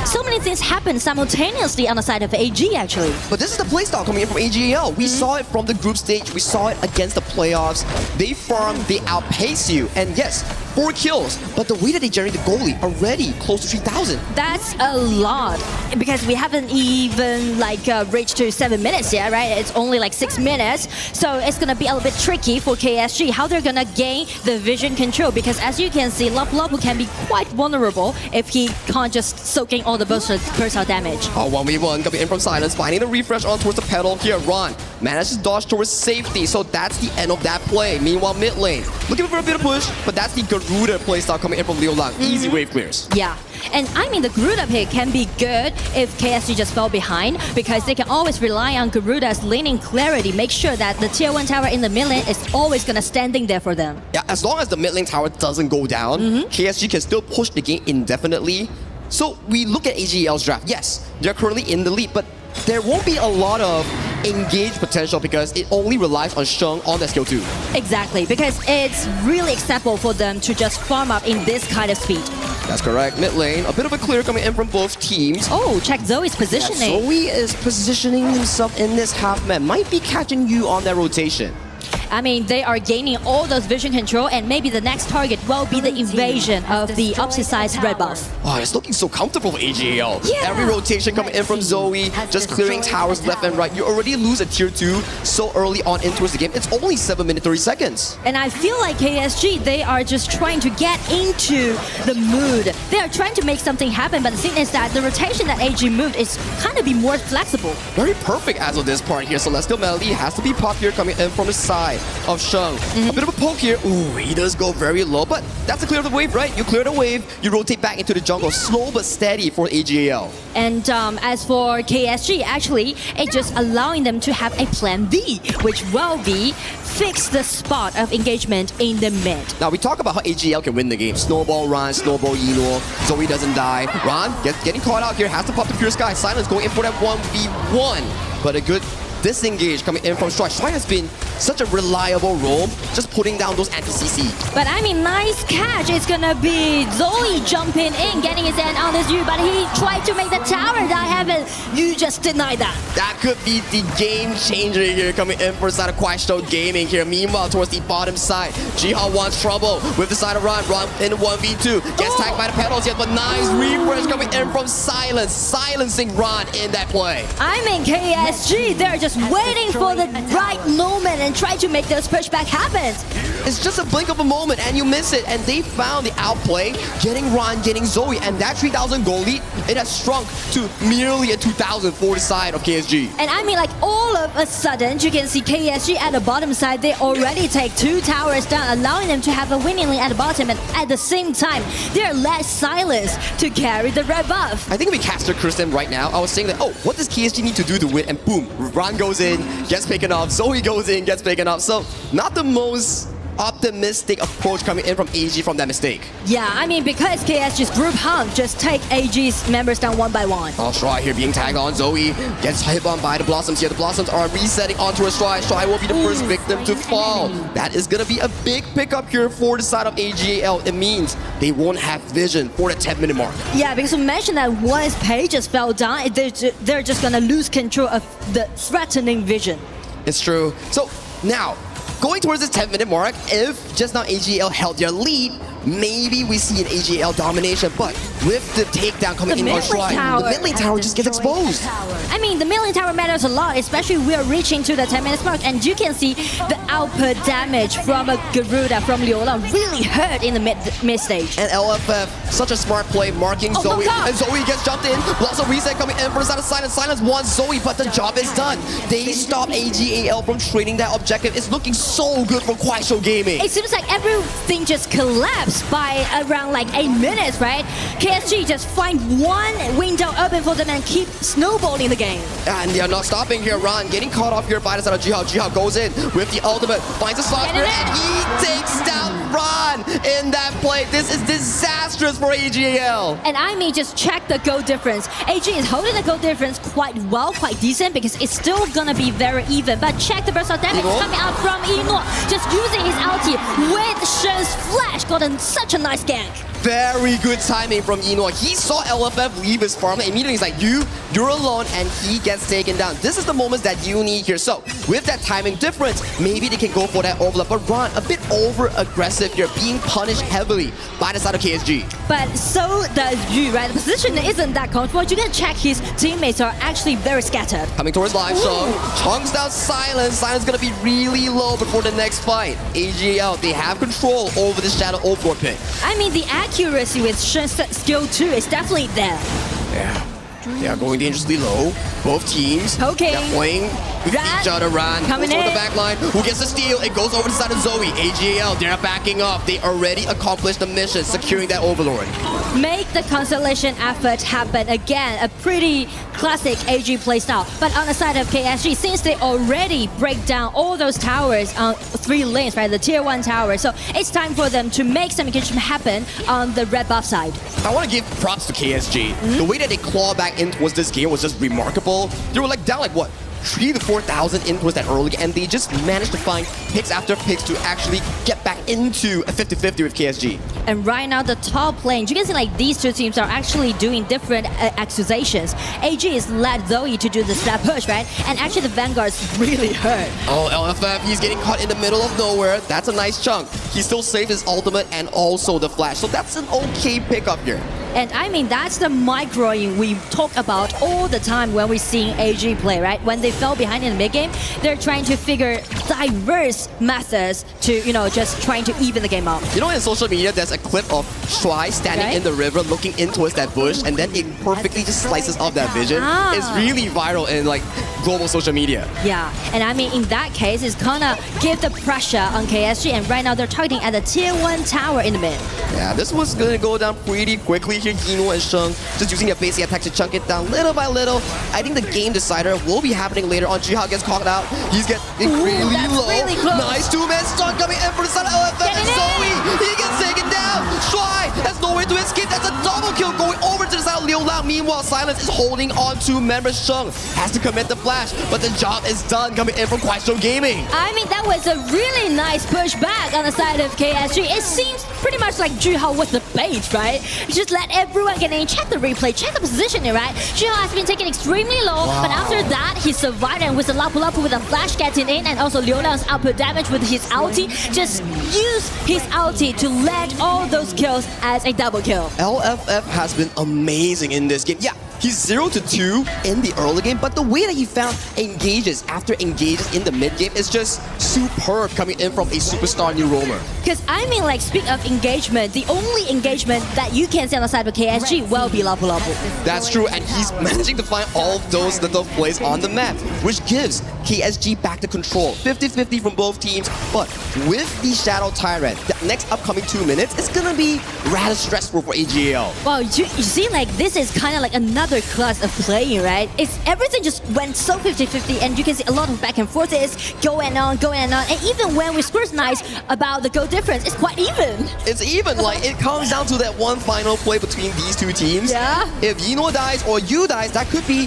So many things happen simultaneously on the side of AG actually. But this is the playstyle coming in from AGL. We saw it from the group stage. We saw it against the playoffs. They farm, they outpace you. And yes, 4 kills. But the way that they generate the goalie already close to 3,000. That's a lot because we haven't even like reached to 7 minutes yet, right? It's only like 6 minutes. So it's gonna be a little bit tricky for KSG how they're gonna gain the vision control, because as you can see, Lapu can be quite vulnerable if he can't just soak in all the burst out damage. 1v1 coming in from Silence, finding the refresh on towards the pedal here. Ron manages to dodge towards safety, so that's the end of that play. Meanwhile, mid lane looking for a bit of push, but that's the Garuda playstyle coming in from Liu Lang. Easy wave clears. Yeah, and I mean the Garuda pick can be good if KSG just fell behind, because they can always rely on Garuda's laning clarity, make sure that the tier 1 tower in the mid lane is always gonna standing there for them. Yeah, as long as the mid lane tower doesn't go down, KSG can still push the game indefinitely. So we look at AGL's draft. Yes, they're currently in the lead, but there won't be a lot of engaged potential because it only relies on Sheng on that skill 2. Exactly, because it's really acceptable for them to just farm up in this kind of speed. That's correct. Mid lane, a bit of a clear coming in from both teams. Oh, check Zoe's positioning. Yeah, Zoe is positioning himself in this half man. Might be catching you on that rotation. I mean, they are gaining all those vision control, and maybe the next target will be the invasion of the opposite side's red buff. Oh, it's looking so comfortable for AGL. Yeah. Every rotation coming in from Zoe, just clearing towers left and right. You already lose a tier 2 so early on into the game. It's only 7 minutes 30 seconds. And I feel like KSG, they are just trying to get into the mood. They are trying to make something happen, but the thing is that the rotation that AG moved is kind of be more flexible. Very perfect as of this part here. Celestial Melody has to be popped here coming in from the side of Sheng. A bit of a poke here. Ooh, he does go very low, but that's the clear of the wave, right? You clear the wave, you rotate back into the jungle. Slow but steady for AGL. And as for KSG, actually, it's just allowing them to have a plan B, which will be fix the spot of engagement in the mid. Now we talk about how AGL can win the game. Snowball Ron, Snowball Yinor, Zoe doesn't die. Ron getting caught out here, has to pop the Pure Sky. Silence going in for that 1v1, but a good disengage coming in from Strike. Strike has been such a reliable role, just putting down those anti-CC. But I mean, nice catch. It's gonna be Zoe jumping in, getting his hand on this Yu, but he tried to make the tower die happen. You just denied that. That could be the game changer here coming in for the side of Quaisho Gaming here. Meanwhile, towards the bottom side, Jiha wants trouble with the side of Ron. Ron in 1v2. Gets tagged by the pedals yet, but nice refresh coming in from Silence. Silencing Ron in that play. I mean, KSG, they're just waiting for the right moment and try to make those pushback happen. It's just a blink of a moment and you miss it, and they found the outplay, getting Ron, getting Zoe, and that 3,000 goal lead, it has shrunk to merely a 2,000 for the side of KSG. And I mean, like, all of a sudden, you can see KSG at the bottom side, they already take 2 towers down, allowing them to have a winning lead at the bottom, and at the same time, they're less silenced to carry the red buff. I think if we caster Kristen right now, I was saying that, oh, what does KSG need to do to win? And boom, Ron goes in, gets taken off, Zoe goes in, gets taken off. So not the most optimistic approach coming in from AG from that mistake. Yeah, I mean, because KSG's group hunt just take AG's members down one by one. Oh, Stry here being tagged on. Zoe gets hit on by the Blossoms here. The Blossoms are resetting onto a Stry. Stry will be the first victim to fall. That is going to be a big pickup here for the side of AGL. It means they won't have vision for the 10-minute mark. Yeah, because we mentioned that once Pages fell down, they're just going to lose control of the threatening vision. It's true. So now, going towards this 10-minute mark, if just now AGL held their lead, maybe we see an AGL domination, but with the takedown coming in on Shrine, the mid lane tower just gets exposed. I mean, the mid lane tower matters a lot, especially we're reaching to the 10-minute mark, and you can see the output damage from a Garuda from Liu Lang really hurt in the mid stage. And LFF, such a smart play, marking Zoe, and Zoe gets jumped in. Blossom reset coming in for the side of Silence. Silence wants Zoe, but the job is done. They stop AGAL from trading that objective. It's looking so good for Quaisho Gaming. It seems like everything just collapsed by around like 8 minutes, right? KSG just find one window open for them and keep snowballing the game. And they're not stopping here. Ron getting caught off here by the side of Jiha. Jiha goes in with the ultimate, finds a slot and he takes down Ron in that play. This is disastrous for AGAL. And I mean, just check the goal difference. AG is holding the goal difference quite well, quite decent, because it's still gonna be very even. But check the burst of damage coming out from Eno, just using his ulti with Shen's flash. Got such a nice gank. Very good timing from Eno. He saw LFF leave his farm and immediately he's like, you're alone, and he gets taken down. This is the moments that you need here. So with that timing difference, maybe they can go for that overlap. But Ron, a bit over aggressive here, being punished heavily by the side of KSG. But so does Yu, right? The position isn't that comfortable. You can check his teammates are actually very scattered. Coming towards live, Shung chunks down Silence. Silence gonna be really low before the next fight. AGL, they have control over the Shadow Overlord pick. I mean, the accuracy with Shen's skill 2 is definitely there. Yeah. They are going dangerously low. Both teams. Okay. They're playing with each other. Ran coming goes in. over the back line. Who gets the steal? It goes over to the side of Zoe. AGL, they're backing up. They already accomplished the mission, securing that Overlord. Make the constellation effort happen again. A pretty classic AG playstyle. But on the side of KSG, since they already break down all those towers on 3 lanes, right? The tier 1 tower. So it's time for them to make some engagement happen on the red buff side. I want to give props to KSG. The way that they claw back in towards this game was just remarkable. They were like down like what? 3,000 to 4,000 in towards that early, and they just managed to find picks after picks to actually get back into a 50-50 with KSG. And right now, the top lane, you can see like these two teams are actually doing different accusations. AG is led Zoe to do the step push, right? And actually the Vanguard's really hurt. Oh, LFF, he's getting caught in the middle of nowhere. That's a nice chunk. He still saved his ultimate and also the flash. So that's an okay pickup here. And I mean, that's the microing we talk about all the time when we're seeing AG play, right? When they fell behind in the mid game, they're trying to figure diverse methods to, just trying to even the game up. In social media, there's a clip of Shuai standing in the river looking in towards that bush, and then it perfectly just slices off that vision. It's really viral in global social media. Yeah, and I mean, in that case, it's gonna give the pressure on KSG, and right now they're targeting at the tier 1 tower in the mid. Yeah, this was gonna go down pretty quickly here. Eno and Sheng just using their basic attack to chunk it down little by little. I think the game decider will be happening later on. Jiha gets caught out. He's getting really low. Really close. Nice 2-man stun coming in for the side of LFF and Zoe. He gets taken down. Shuai has no way to escape. That's a double kill going over to the side of Liu Lao. Meanwhile, Silence is holding on to member Sheng. Has to commit the flash, but the job is done coming in from Kuaishou Gaming. I mean, that was a really nice push back on the side of KSG. It seems pretty much like Jiha was the bait, right? Just let everyone get in, check the replay, check the positioning, right? Jiha has been taken extremely low, but after that, he survived, and with the Lapu Lapu with a flash getting in, and also Liu Liang's output damage with his ulti, just use his ulti to land all those kills as a double kill. LFF has been amazing in this game. Yeah, he's 0-2 in the early game, but the way that he found engages after engages in the mid game is just superb coming in from a superstar new roamer. Because I mean, speak of engagement, the only engagement that you can see on the side of KSG will be Lapu Lapu. That's true, and he's managing to find all of those little plays on the map, which gives KSG back to control. 50-50 from both teams, but with the Shadow Tyrant, the next upcoming 2 minutes, it's gonna be rather stressful for AGL. Well, you see, this is kind of like another class of playing, right? It's everything just went so 50-50, and you can see a lot of back and forth is going on, and even when we scrutinize about the goal difference, it's quite even. It's even, it comes down to that one final play between these two teams. Yeah. If Yino dies or you dies, that could be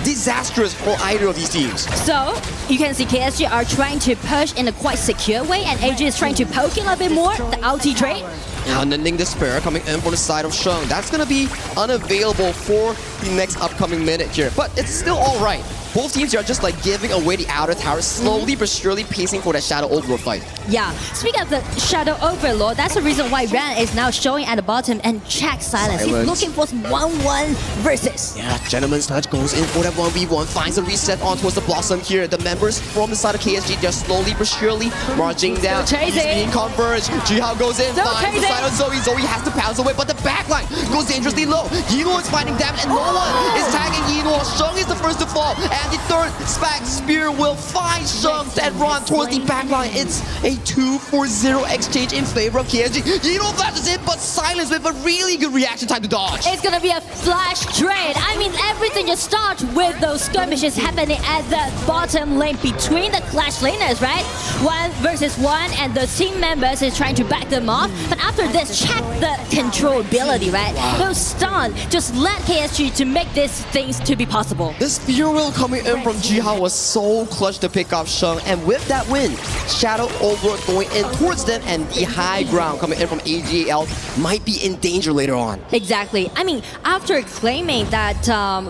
disastrous for either of these teams. So, you can see KSG are trying to push in a quite secure way, and AG is trying to poke in a bit more, the ulti trade. Unending Despair coming in for the side of Sheng. That's going to be unavailable for the next upcoming minute here, but it's still alright. Both teams are just giving away the outer tower, slowly but surely pacing for that Shadow Overlord fight. Yeah, speaking of the Shadow Overlord, that's the reason why Ran is now showing at the bottom and check Silence. He's looking for 1-1 versus. Yeah, Gentleman's Touch goes in for that 1v1, finds a reset on towards the Blossom here. The members from the side of KSG, they're slowly but surely marching down. He's being converged. Jihao goes in, finds the side of Zoe. Zoe has to pounce away, but the backline goes dangerously low. Yino is finding damage, and no one is tagging Yino. Sheng is the first to fall, and 93rd, Spag Spear will find Sheng and run towards the backline. It's a 2-4-0 exchange in favor of KSG. Yino flashes in, but Silence with a really good reaction time to dodge. It's gonna be a flash trade. I mean, everything just starts with those skirmishes happening at the bottom lane between the Clash laners, right? 1 versus 1, and the team members is trying to back them off. But after this, check the controllability, right? Those stun just let KSG to make these things to be possible. The spear wheel coming in from Jiha was so clutch to pick up Sheng, and with that win, Shadow Overlord going in towards them, and the high ground coming in from AGL might be in danger later on. Exactly. I mean, after claiming that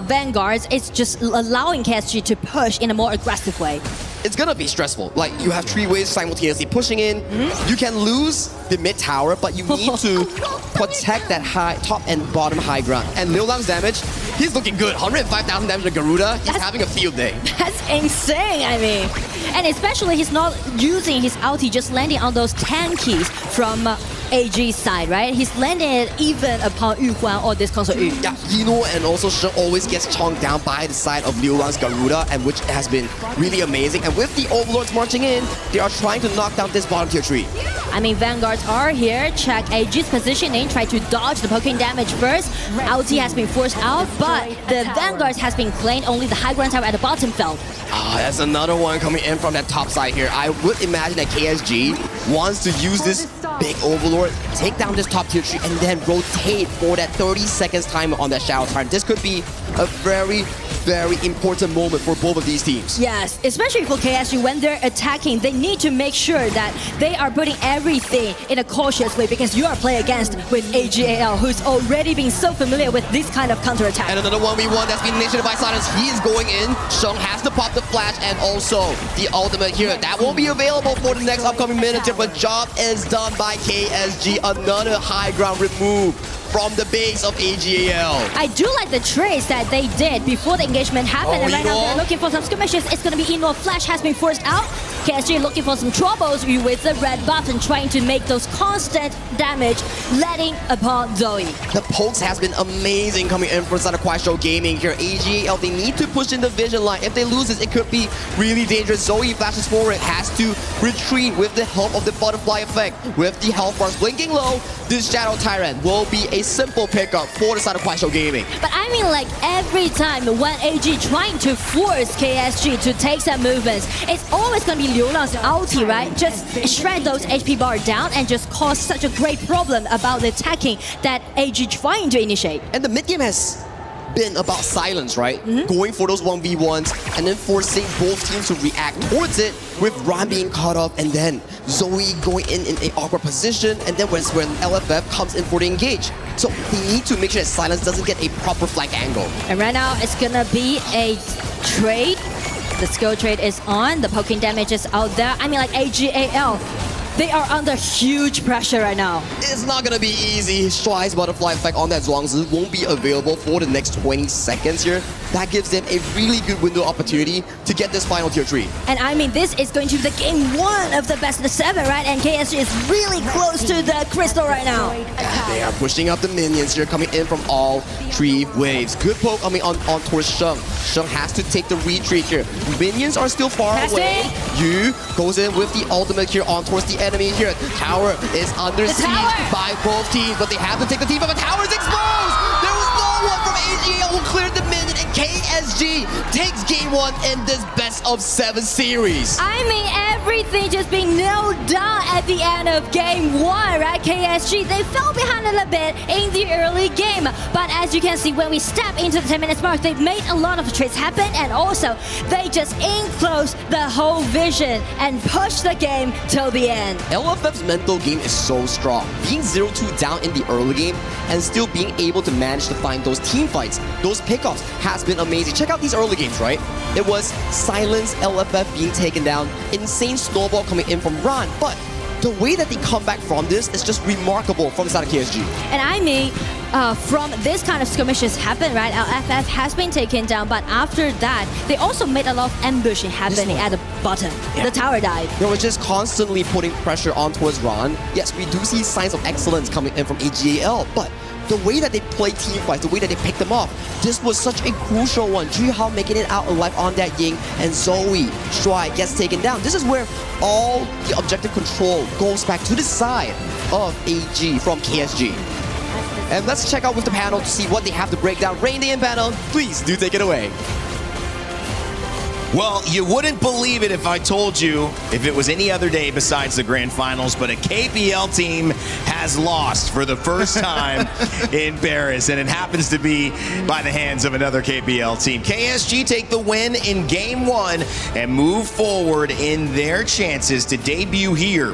Vanguards is just allowing KSG to push in a more aggressive way. It's gonna be stressful. Like, you have 3 waves simultaneously pushing in. You can lose the mid tower, but you need to protect that high top and bottom high ground. And Liu Lang's damage, he's looking good. 105,000 damage to Garuda. He's having a field day. That's insane, I mean. And especially he's not using his ulti, just landing on those 10 keys from AG's side, right? He's landing it even upon Yu Huan or this console Yu. Yeah, Yino and also Sheng always gets chonked down by the side of Liu Lang's Garuda, and which has been really amazing. And with the Overlords marching in, they are trying to knock down this bottom tier tree. I mean, Vanguards are here. Check AG's positioning, try to dodge the poking damage first. Ulti has been forced out, but the Vanguards has been claimed. Only the high ground tower at the bottom fell. That's another one coming in from that top side here. I would imagine that KSG wants to use this big Overlord, take down this top tier tree, and then rotate for that 30 seconds time on that Shadow Tyrant. This could be a very important moment for both of these teams. Yes, especially for KSG, when they're attacking, they need to make sure that they are putting everything in a cautious way, because you are playing against with AGAL, who's already been so familiar with this kind of counter-attack. And another 1v1 that's been initiated by Silence. He is going in. Sheng has to pop the flash and also the ultimate here. That won't be available for the next upcoming minutes here, but job is done by KSG. Another high ground remove from the base of AGAL. I do like the trades that they did before the engagement happened, and right now they're looking for some skirmishes. It's gonna be Eno. Flash has been forced out. KSG looking for some troubles with the red button, trying to make those constant damage, letting upon Zoe. The pokes has been amazing coming in from Santa Show Gaming here. AGAL, they need to push in the vision line. If they lose this, it could be really dangerous. Zoe flashes forward, has to retreat with the help of the butterfly effect. With the health bars blinking low, this Shadow Tyrant will be a simple pickup for the Santa Show Gaming. But I mean, like, every time when AG trying to force KSG to take some movements, it's always gonna be Liu Lang's ulti, right? Just shred those HP bar down and just cause such a great problem about the attacking that AG trying to initiate. And the mid game has been about Silence, right? Going for those 1v1s and then forcing both teams to react towards it, with Ron being caught up and then Zoe going in an awkward position, and then when LFF comes in for the engage. So they need to make sure that Silence doesn't get a proper flank angle. And right now it's gonna be a trade. The skill trade is on, the poking damage is out there. I mean, like, AGAL, they are under huge pressure right now. It's not gonna be easy. Shuai's butterfly effect on that Zhuangzi won't be available for the next 20 seconds here. That gives them a really good window opportunity to get this final tier 3. And I mean, this is going to be the game 1 of the best of the 7, right? And KSG is really close to the crystal right now. They are pushing up the minions here, coming in from all 3 waves. Good poke coming on towards Sheng. Sheng has to take the retreat here. Minions are still far away. Yu goes in with the ultimate here on towards the enemy here. The tower is under siege by both teams, but they have to take the team, but the tower is exposed! There was no one from AGL who cleared the minion, and KSG takes game 1 in this best of 7 series. I mean, everything just being nailed down at the end of game 1, right? KSG, they fell behind a little bit in the early game, but as you can see, when we step into the 10 minutes mark, they've made a lot of trades happen, and also they just enclose the whole vision and push the game till the end. LFF's mental game is so strong. Being 0-2 down in the early game and still being able to manage to find those team fights, those pickups, has been amazing. Check out these early games, right? It was Silence, LFF being taken down, insane snowball coming in from Ron, but the way that they come back from this is just remarkable from the side of KSG. And I mean, from this kind of skirmishes happen, right? LFF has been taken down, but after that, they also made a lot of ambushing happening at the bottom. Yeah. The tower died. They were just constantly putting pressure on towards Ron. Yes, we do see signs of excellence coming in from AGAL, but the way that they play team fights, the way that they pick them off, this was such a crucial one. Juhao making it out alive on that Ying, and Zoe, Shuai gets taken down. This is where all the objective control goes back to the side of AG from KSG. And let's check out with the panel to see what they have to break down. Rain Day and panel, please do take it away. Well, you wouldn't believe it if I told you if it was any other day besides the grand finals, but a KPL team has lost for the first time in Paris, and it happens to be by the hands of another KPL team. KSG take the win in game one and move forward in their chances to debut here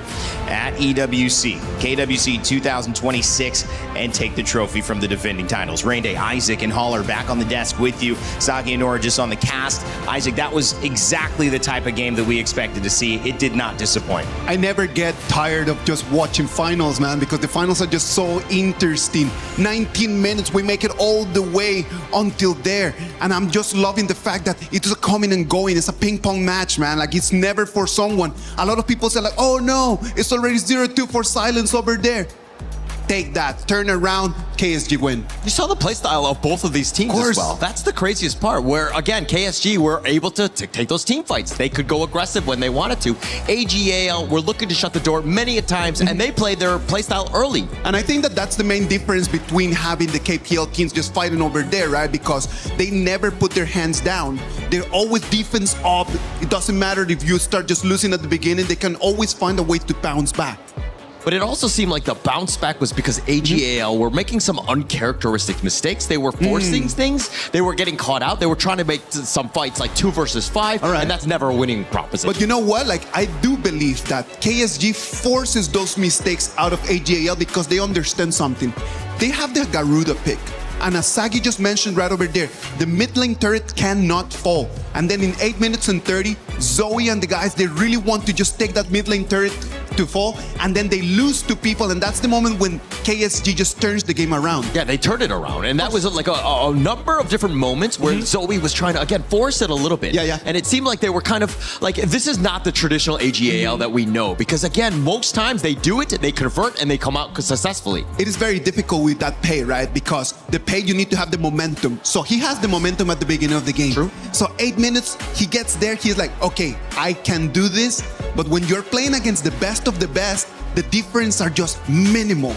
at EWC, KWC 2026, and take the trophy from the defending titles. Rain Day, Isaac, and Haller back on the desk with you. Saki and Nora just on the cast. Isaac, that was exactly the type of game that we expected to see. It did not disappoint. I never get tired of just watching finals, man, because the finals are just so interesting. 19 minutes, we make it all the way until there. And I'm just loving the fact that it's a coming and going. It's a ping pong match, man. Like, it's never for someone. A lot of people say like, oh no, it's already 0-2 for Silence over there. Take that, turn around, KSG win. You saw the playstyle of both of these teams as well. That's the craziest part, where again, KSG were able to take those team fights. They could go aggressive when they wanted to. AGAL were looking to shut the door many a times, and they played their playstyle early. And I think that that's the main difference between having the KPL teams just fighting over there, right? Because they never put their hands down. They're always defense up. It doesn't matter if you start just losing at the beginning, they can always find a way to bounce back. But it also seemed like the bounce back was because AGAL were making some uncharacteristic mistakes. They were forcing things. They were getting caught out. They were trying to make some fights like 2 versus 5, and that's never a winning proposition. But you know what? Like, I do believe that KSG forces those mistakes out of AGAL because they understand something. They have the Garuda pick. And as Sagi just mentioned right over there, the mid lane turret cannot fall. And then in 8 minutes and 30, Zoe and the guys, they really want to just take that mid lane turret to fall, and then they lose to people, and that's the moment when KSG just turns the game around. Yeah, they turned it around, and that was like a number of different moments where Zoe was trying to, again, force it a little bit. Yeah. And it seemed like they were kind of like, this is not the traditional AGAL that we know, because again, most times they do it, they convert, and they come out successfully. It is very difficult with that pay, right? Because the pay, you need to have the momentum. So he has the momentum at the beginning of the game. True. So 8 minutes, he gets there, he's like, okay, I can do this. But when you're playing against the best of the best, the difference are just minimal.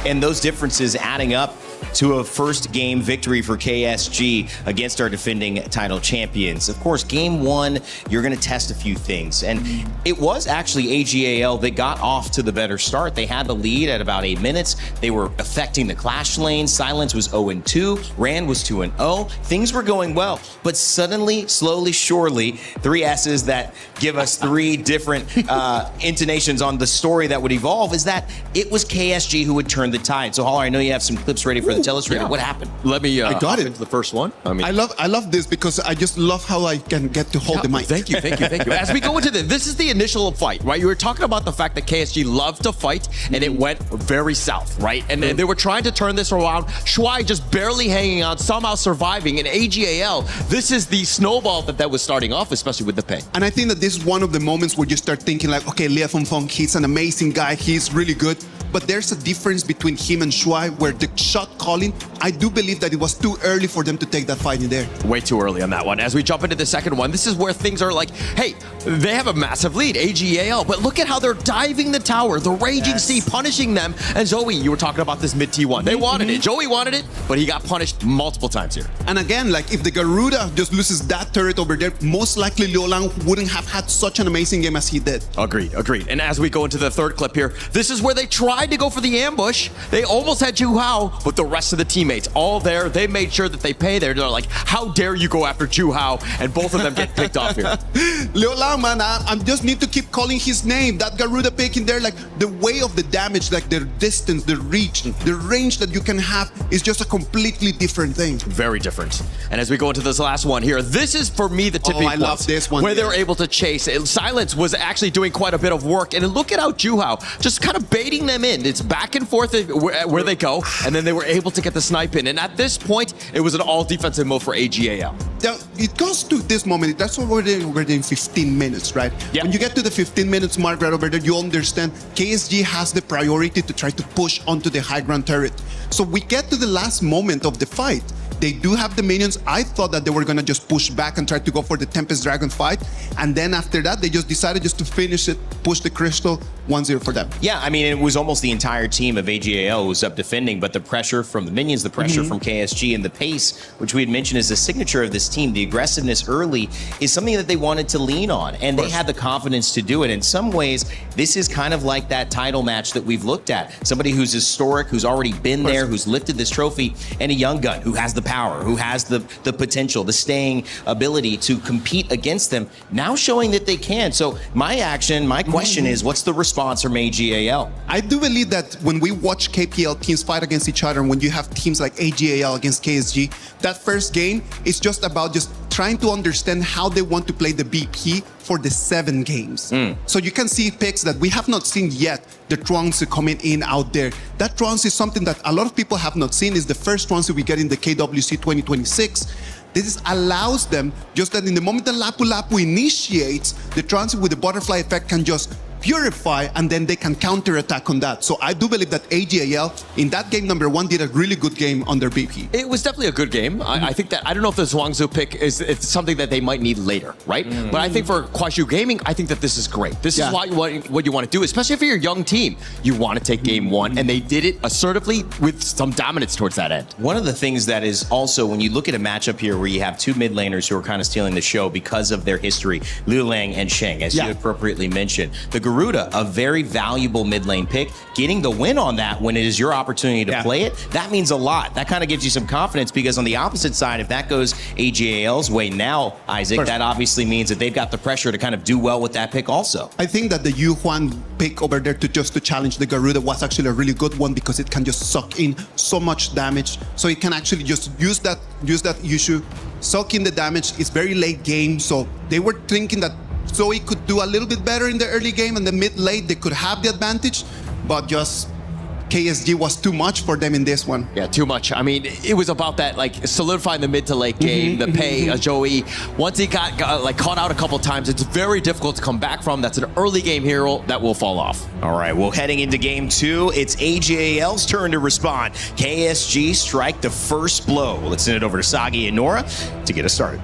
And those differences adding up to a first game victory for KSG against our defending title champions. Of course, game one, you're going to test a few things. And it was actually AGAL that got off to the better start. They had the lead at about 8 minutes. They were affecting the clash lane. Silence was 0-2. Rand was 2-0. Things were going well. But suddenly, slowly, surely, 3 S's that give us 3 different intonations on the story that would evolve is that it was KSG who would turn the tide. So, Haller, I know you have some clips ready for the telestrator. What happened? Let me I got it. into the first one. I love this because I just love how I can get to hold the mic. Thank you. As we go into this is the initial fight, right? You were talking about the fact that KSG loved to fight, and it went very south, right? And they were trying to turn this around. Shuai just barely hanging on, somehow surviving. And AGAL, this is the snowball that was starting off, especially with the pay. And I think that this is one of the moments where you start thinking like, okay, Lia Feng, he's an amazing guy. He's really good. But there's a difference between him and Shuai where the shot calling, I do believe that it was too early for them to take that fight in there. Way too early on that one. As we jump into the second one, this is where things are like, hey, they have a massive lead, AGAL, but look at how they're diving the tower, the Raging Sea punishing them. And Zoe, you were talking about this mid T1. They wanted it. Joey wanted it, but he got punished multiple times here. And again, like if the Garuda just loses that turret over there, most likely Liu Lang wouldn't have had such an amazing game as he did. Agreed. And as we go into the third clip here, this is where they tried to go for the ambush. They almost had Juhao, but the rest of the teammates all there, they made sure that they pay there. They're like, how dare you go after Juhao? And both of them get picked off here. Liu Lang, man, I just need to keep calling his name. That Garuda pick in there, like the way of the damage, like the distance, the reach, the range that you can have is just a completely different thing. Very different. And as we go into this last one here, this is for me the tipping point. I love this one. Where they're able to chase. Silence was actually doing quite a bit of work. And look at how Juhao just kind of baiting them in. It's back and forth where they go. And then they were able able to get the snipe in. And at this point, it was an all defensive mode for AGAL. Now, it goes to this moment. That's what we're in 15 minutes, right? Yeah. When you get to the 15 minutes mark right over there, you understand KSG has the priority to try to push onto the high ground turret. So we get to the last moment of the fight. They do have the minions. I thought that they were gonna just push back and try to go for the Tempest Dragon fight. And then after that, they just decided just to finish it, push the crystal 1-0 for them. Yeah, I mean, it was almost the entire team of AGAL who was up defending, but the pressure from the minions, the pressure from KSG, and the pace, which we had mentioned is a signature of this team, the aggressiveness early, is something that they wanted to lean on, and they had the confidence to do it. In some ways, this is kind of like that title match that we've looked at. Somebody who's historic, who's already been there, who's lifted this trophy, and a young gun who has the power, who has the potential, the staying ability to compete against them, now showing that they can. So my question is, what's the response from AGAL? I do believe that when we watch KPL teams fight against each other, and when you have teams like AGAL against KSG, that first game is just about just trying to understand how they want to play the BP for the 7 games. So you can see picks that we have not seen yet, the Trunks coming in out there. That Trunks is something that a lot of people have not seen. Is the first Trunks we get in the KWC 2026. This allows them just that in the moment the Lapu Lapu initiates, the Trunks with the butterfly effect can just purify, and then they can counterattack on that. So I do believe that AGAL in that game number 1 did a really good game on their BP. It was definitely a good game. I think that, I don't know if the Zhuangzi pick is it's something that they might need later, right? But I think for Kuaishu Gaming, I think that this is great. This is what you want to do, especially if you're a young team. You want to take game 1, and they did it assertively with some dominance towards that end. One of the things that is also, when you look at a matchup here where you have 2 mid laners who are kind of stealing the show because of their history, Liu Lang and Sheng, as you appropriately mentioned. The Garuda, a very valuable mid lane pick, getting the win on that when it is your opportunity to play it, that means a lot. That kind of gives you some confidence, because on the opposite side, if that goes AGAL's way now, Isaac, that obviously means that they've got the pressure to kind of do well with that pick also. I think that the Yu Huan pick over there to challenge the Garuda was actually a really good one, because it can just suck in so much damage. So it can actually just use that issue, suck in the damage. It's very late game, so they were thinking that Zoe could do a little bit better in the early game, and the mid-late they could have the advantage, but just KSG was too much for them in this one. Yeah, too much. I mean, it was about that, like, solidifying the mid to late game, the pay, Joey. Once he got like caught out a couple times, it's very difficult to come back from. That's an early game hero that will fall off. All right, well, heading into game 2, it's AGAL's turn to respond. KSG strike the first blow. Let's send it over to Sagi and Nora to get us started.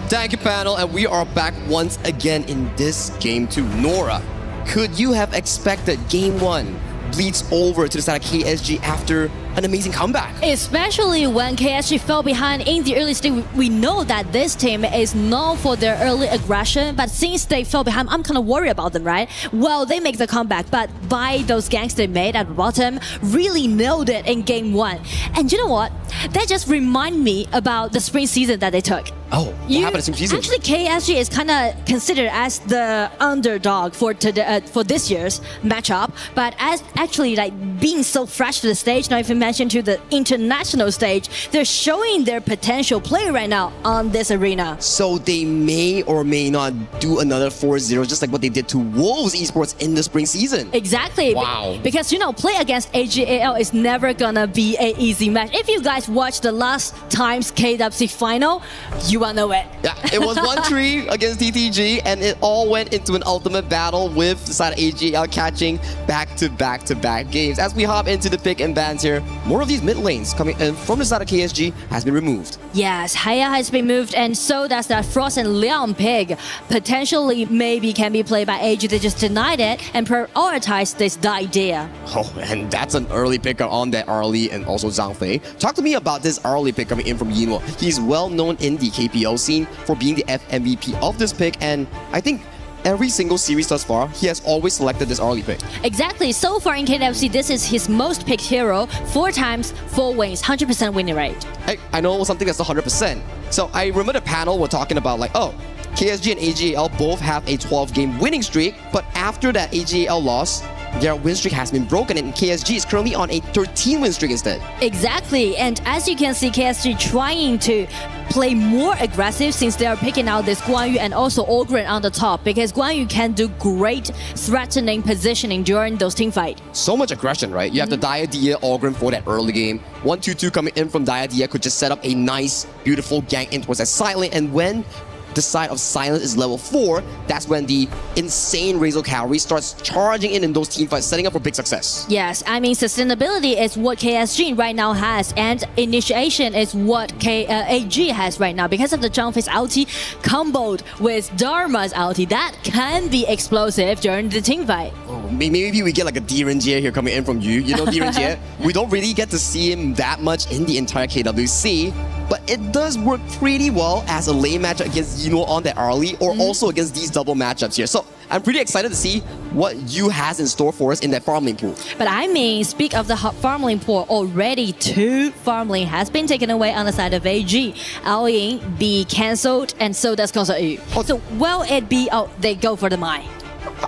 Thank you, panel, and we are back once again in this game 2. Nora, could you have expected game 1 bleeds over to the side of KSG after an amazing comeback? Especially when KSG fell behind in the early stage. We know that this team is known for their early aggression, but since they fell behind, I'm kind of worried about them, right? Well, they make the comeback, but by those ganks they made at the bottom, really nailed it in game 1. And you know what? That just remind me about the spring season that they took. Oh, what happened in spring season? Actually, KSG is kind of considered as the underdog for this year's matchup, but as actually like being so fresh to the stage, not even mentioned to the international stage, they're showing their potential play right now on this arena. So they may or may not do another 4-0, just like what they did to Wolves Esports in the spring season. Exactly. Wow. Because, you know, play against AGAL is never gonna be an easy match. If you guys watched the last time's KWC final, you will know it. Yeah, it was 1-3 against TTG, and it all went into an ultimate battle with the side of AGAL catching back-to-back games. As we hop into the pick and bans here, more of these mid lanes coming in from the side of KSG has been removed. Yes, Haya has been moved, and so does that Frost and Leon pick. Potentially, maybe can be played by AG. They just denied it and prioritized this idea. Oh, and that's an early pick on that Arlie and also Zhang Fei. Talk to me about this early pick coming in from Yinwo. He's well known in the KPL scene for being the FMVP of this pick, and I think every single series thus far, he has always selected this early pick. Exactly. So far in KWC, this is his most picked hero. 4 times, 4 wins, 100% winning rate. I know something that's 100%. So I remember the panel were talking about like, oh, KSG and AGAL both have a 12-game winning streak, but after that AGAL loss, their win streak has been broken, and KSG is currently on a 13 win streak instead. Exactly, and as you can see, KSG trying to play more aggressive since they are picking out this Guan Yu and also Ogren on the top, because Guan Yu can do great threatening positioning during those team fight. So much aggression, right? You have the Diadia Ogren for that early game. 1-2-2 coming in from Diadia could just set up a nice, beautiful gank in towards that Silent, and when the side of Silence is level 4, that's when the insane Razor cavalry starts charging in those team fights, setting up for big success. Yes, I mean, sustainability is what KSG right now has, and initiation is what AG has right now. Because of the Zhangfei's ulti comboed with Dharma's ulti, that can be explosive during the team fight. Oh, maybe we get like a Direnjie here coming in from you. You know Direnjie? We don't really get to see him that much in the entire KWC, but it does work pretty well as a lane matchup against Yino on that early, or also against these double matchups here. So I'm pretty excited to see what Yu has in store for us in that farm lane pool. But I mean, speak of the farm lane pool, already 2 farm lane has been taken away on the side of AG. Ao Ying be cancelled, and so does Kongsa Yu. So will it be, they go for the Mai?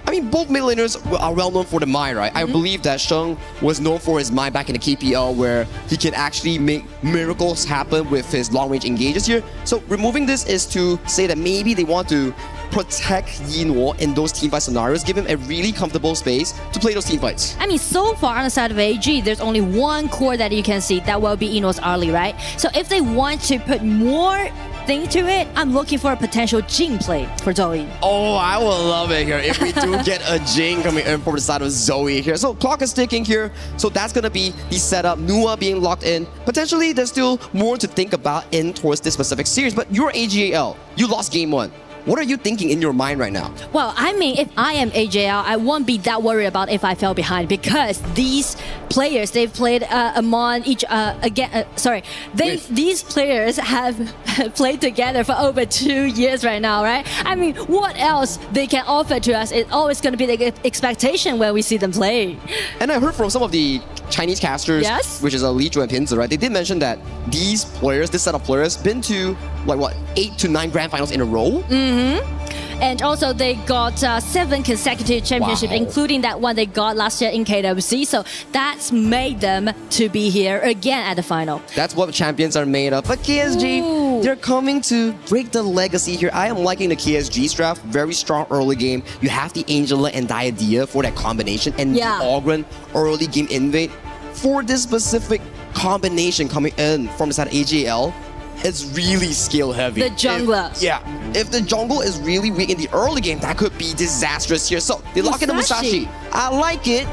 I mean, both mid laners are well known for the Mai, right? I believe that Sheng was known for his Mai back in the KPL, where he can actually make miracles happen with his long-range engages here. So removing this is to say that maybe they want to protect Yinwo in those team fight scenarios, give him a really comfortable space to play those team fights. I mean, so far on the side of AG, there's only one core that you can see, that will be Ino's early, right? So if they want to put more thing to it, I'm looking for a potential Jing play for Zoe. Oh, I will love it here if we do get a Jing coming in from the side of Zoe here. So clock is ticking here. So that's going to be the setup. Nua being locked in. Potentially, there's still more to think about in towards this specific series. But you're AGAL. You lost game 1. What are you thinking in your mind right now? Well, I mean, if I am AJL, I won't be that worried about if I fell behind, because these players, they've played among each these players have played together for over 2 years right now, right? I mean, what else they can offer to us is always going to be the expectation when we see them play. And I heard from some of the Chinese casters, which is Li Zhu and Pinzi, right? They did mention that these players, this set of players, been to like what, 8 to 9 grand finals in a row. And also they got 7 consecutive championships, including that one they got last year in KWC. So that's made them to be here again at the final. That's what champions are made of. But KSG, they're coming to break the legacy here. I am liking the KSG's draft. Very strong early game. You have the Angela and Diadea for that combination, and the Ogren early game invade. For this specific combination coming in from the side of AGL, it's really skill heavy. The jungler. If the jungle is really weak in the early game, that could be disastrous here. So they lock in the Musashi. I like it.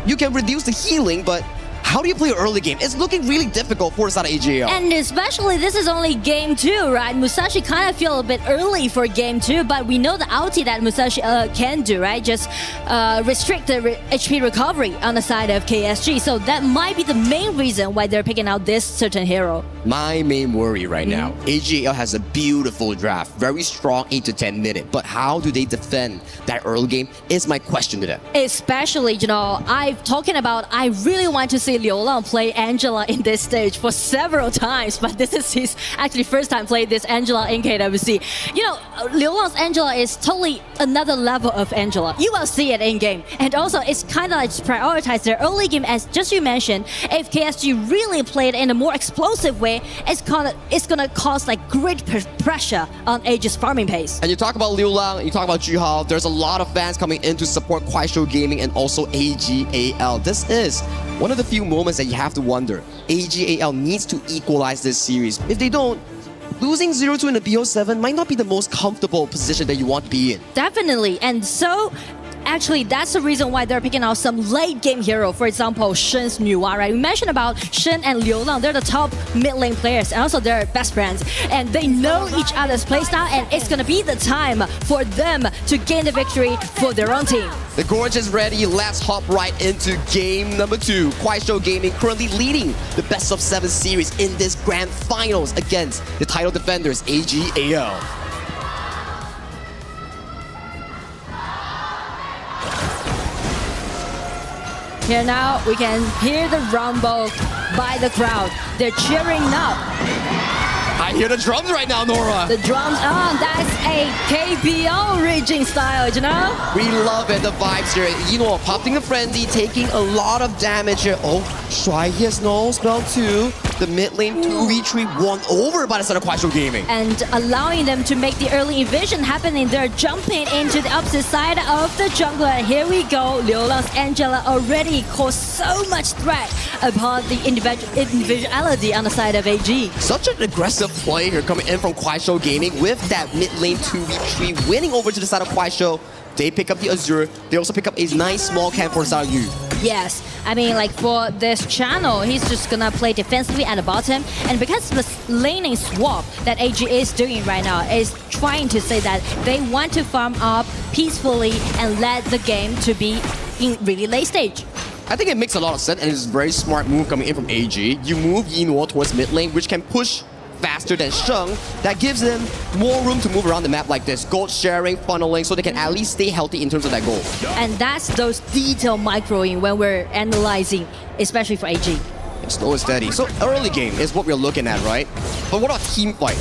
You can reduce the healing, but how do you play an early game? It's looking really difficult for the side of AGL. And especially this is only game 2, right? Musashi kind of feel a bit early for game 2, but we know the ulti that Musashi can do, right? Just restrict the HP recovery on the side of KSG. So that might be the main reason why they're picking out this certain hero. My main worry right now, AGL has a beautiful draft, very strong 8 to 10 minute, but how do they defend that early game is my question to them. Especially, you know, I really want to see Liu Lang play Angela in this stage for several times, but this is his actually first time playing this Angela in KWC. You know, Liu Lang's Angela is totally another level of Angela. You will see it in game, and also it's kind of like prioritize their early game, as just you mentioned. If KSG really played in a more explosive way, it's gonna cause like great pressure on AG's farming pace. And you talk about Liu Lang, you talk about Juhao, there's a lot of fans coming in to support Kuaishou Gaming and also AGAL. This is one of the few moments that you have to wonder. AGAL needs to equalize this series. If they don't, losing 0-2 in the BO7 might not be the most comfortable position that you want to be in. Definitely, and so actually that's the reason why they're picking out some late game hero. For example, Shen's Nuwa, right? We mentioned about Shen and Liu Lang. They're the top mid lane players, and also they're best friends, and they know each other's playstyle, and it's gonna be the time for them to gain the victory for their own team. The Gorge is ready. Let's hop right into game number 2. Kuaishou Gaming currently leading the best of 7 series in this grand finals against the title defenders AGAL. Here now, we can hear the rumble by the crowd. They're cheering now. I hear the drums right now, Nora. The drums on. That's a KPL raging style, you know? We love it, the vibes here. You know, popping a frenzy, taking a lot of damage here. Oh, Shuai has no spell too. The mid lane 2v3 won over by the side of Kuaishou Gaming. And allowing them to make the early evasion happening. They're jumping into the opposite side of the jungle. And here we go. Liulang's Angela already caused so much threat upon the individuality on the side of AG. Such an aggressive play here coming in from Kuaishou Gaming with that mid lane 2v3 winning over to the side of Kuaishou. They pick up the Azure. They also pick up a nice small camp for Xiao Yu. Yes, I mean, like for this channel, he's just gonna play defensively at the bottom. And because the laning swap that AG is doing right now is trying to say that they want to farm up peacefully and let the game to be in really late stage. I think it makes a lot of sense and it's a very smart move coming in from AG. You move Yinhuo towards mid lane, which can push faster than Sheng. That gives them more room to move around the map like this. Gold sharing, funneling, so they can at least stay healthy in terms of that goal. And that's those detailed microing when we're analyzing, especially for AG. Slow and steady. So early game is what we're looking at, right? But what about team fight?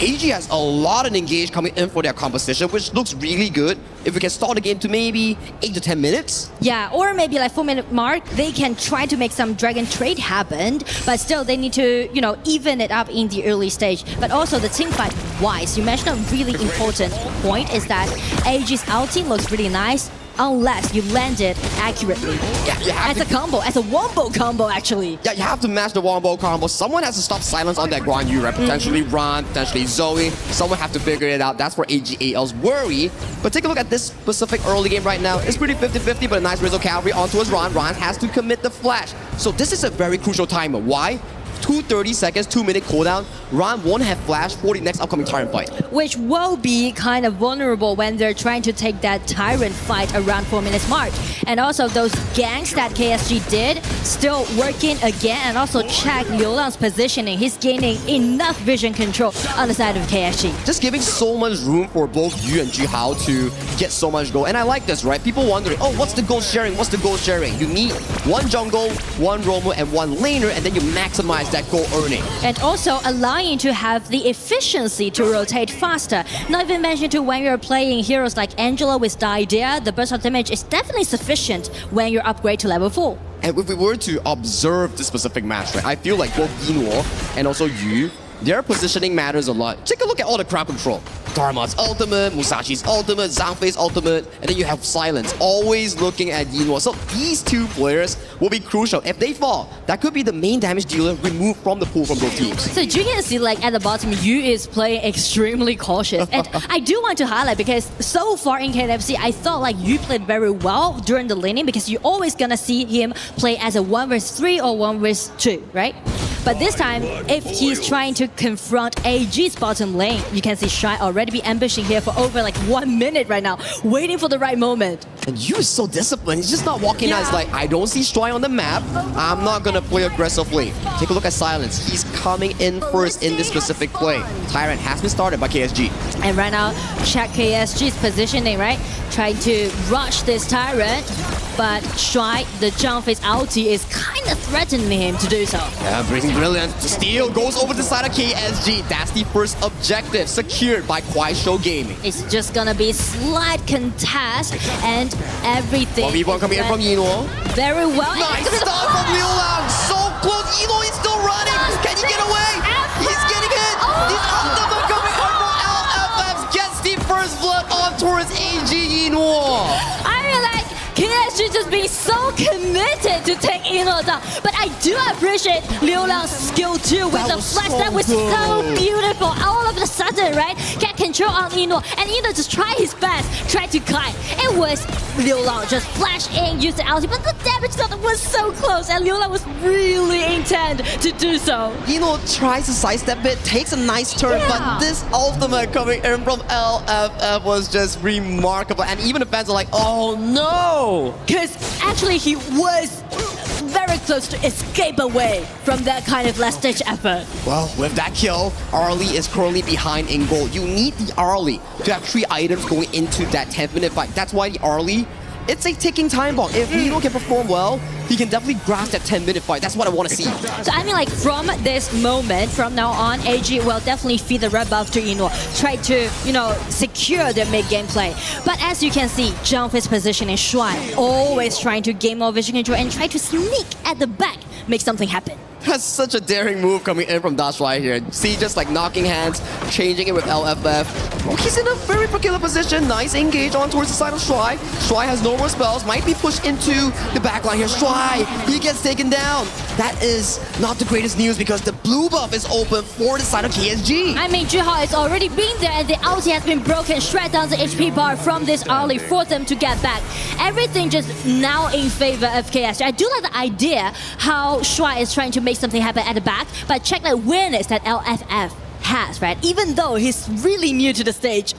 AG has a lot of engage coming in for their composition, which looks really good. If we can start the game to maybe 8 to 10 minutes. Yeah, or maybe like 4-minute mark, they can try to make some dragon trade happen, but still they need to, you know, even it up in the early stage. But also the team fight wise, you mentioned a really important point is that AG's ulti looks really nice. Unless you land it accurately. Yeah, as a combo, as a wombo combo actually. Yeah, you have to match the wombo combo. Someone has to stop silence on that Guan Yu, right? Potentially Ron, potentially Zoe. Someone have to figure it out. That's where AGAL's worry. But take a look at this specific early game right now. It's pretty 50-50, but a nice Rizzo Cavalry onto his Ron. Ron has to commit the flash. So this is a very crucial timer. Why? 2:30 seconds, 2-minute cooldown. Ron won't have flash for the next upcoming Tyrant fight. Which will be kind of vulnerable when they're trying to take that Tyrant fight around 4 minutes mark. And also those ganks that KSG did, still working again. And also check Liulang's positioning. He's gaining enough vision control on the side of KSG. Just giving so much room for both Yu and Jihao to get so much gold. And I like this, right? People wondering, oh, what's the gold sharing? What's the gold sharing? You need one jungle, one roamer, and one laner, and then you maximize that goal earning. And also allowing to have the efficiency to rotate faster. Not even mentioned to when you're playing heroes like Angela with Idea, the burst of damage is definitely sufficient when you upgrade to level 4. And if we were to observe the specific match, right, I feel like both Yinhuo and also Yu, their positioning matters a lot. Take a look at all the crowd control. Dharma's ultimate, Musashi's ultimate, Zhangfei's ultimate, and then you have Silence, always looking at Yinhuo. So these two players will be crucial. If they fall, that could be the main damage dealer removed from the pool from both teams. So you can see like at the bottom, Yu is playing extremely cautious. And I do want to highlight because so far in KWC, I thought like Yu played very well during the laning because you're always gonna see him play as a 1v3 or 1v2, right? But this time, if he's trying to confront AG's bottom lane, you can see Shy already be ambushing here for over like 1 minute right now, waiting for the right moment. And Yu is so disciplined. He's just not walking out. He's like, I don't see Shy on the map. I'm not gonna play aggressively. Take a look at Silence. He's coming in first in this specific play. Tyrant has been started by KSG. And right now, check KSG's positioning, right? Trying to rush this Tyrant, but Shy, the Zhangfei's ulti, is kind of threatening him to do so. Yeah, breaking brilliant. The steal goes over the side of KSG. That's the first objective secured by Kuaishou Gaming. It's just gonna be slight contest and everything. 1v1 coming in from Yinhuo. Very well. Nice stop from Liulang. So close. Yinhuo is still running. Can he get away? He's getting hit. His ultimate coming in from LFF gets the first blood on towards AG Yinhuo. I mean, like, KSG just being so committed to take Yinhuo down. But I do appreciate Liulang's skill too with the flash. That was so beautiful. All of a sudden, right? Get control on Yinhuo. And Yinhuo just try his best, try to kite. It was Liulang just flash in, use the ulti. But the damage zone was so close. And Liulang was really intent to do so. Yinhuo tries to sidestep it, takes a nice turn. But this ultimate coming in from LFF was just remarkable. And even the fans are like, oh no! Because actually he was very close to escape away from that kind of last ditch effort. Well, with that kill, Arlie is currently behind in gold. You need the Arlie to have 3 items going into that 10th minute fight. That's why the Arlie, it's a ticking time bomb. If Yinhuo can perform well, he can definitely grasp that 10-minute fight. That's what I want to see. So I mean, like from this moment, from now on, AG will definitely feed the red buff to Eno, try to secure their mid-game play. But as you can see, Zhangfei's position is Shuai, always trying to gain more vision control and try to sneak at the back, make something happen. That's such a daring move coming in from Dash right here. See, just like knocking hands, changing it with LFF. Oh, he's in a very peculiar position. Nice engage on towards the side of Shuai. Shuai has no more spells, might be pushed into the backline here. Shuai, he gets taken down. That is not the greatest news because the blue buff is open for the side of KSG. I mean, Juha has already been there and the ulti has been broken. Shred down the HP bar from this early, force them to get back. Everything just now in favor of KSG. I do like the idea how Shuai is trying to make something happen at the back, but check the awareness that LFF has, right? Even though he's really new to the stage,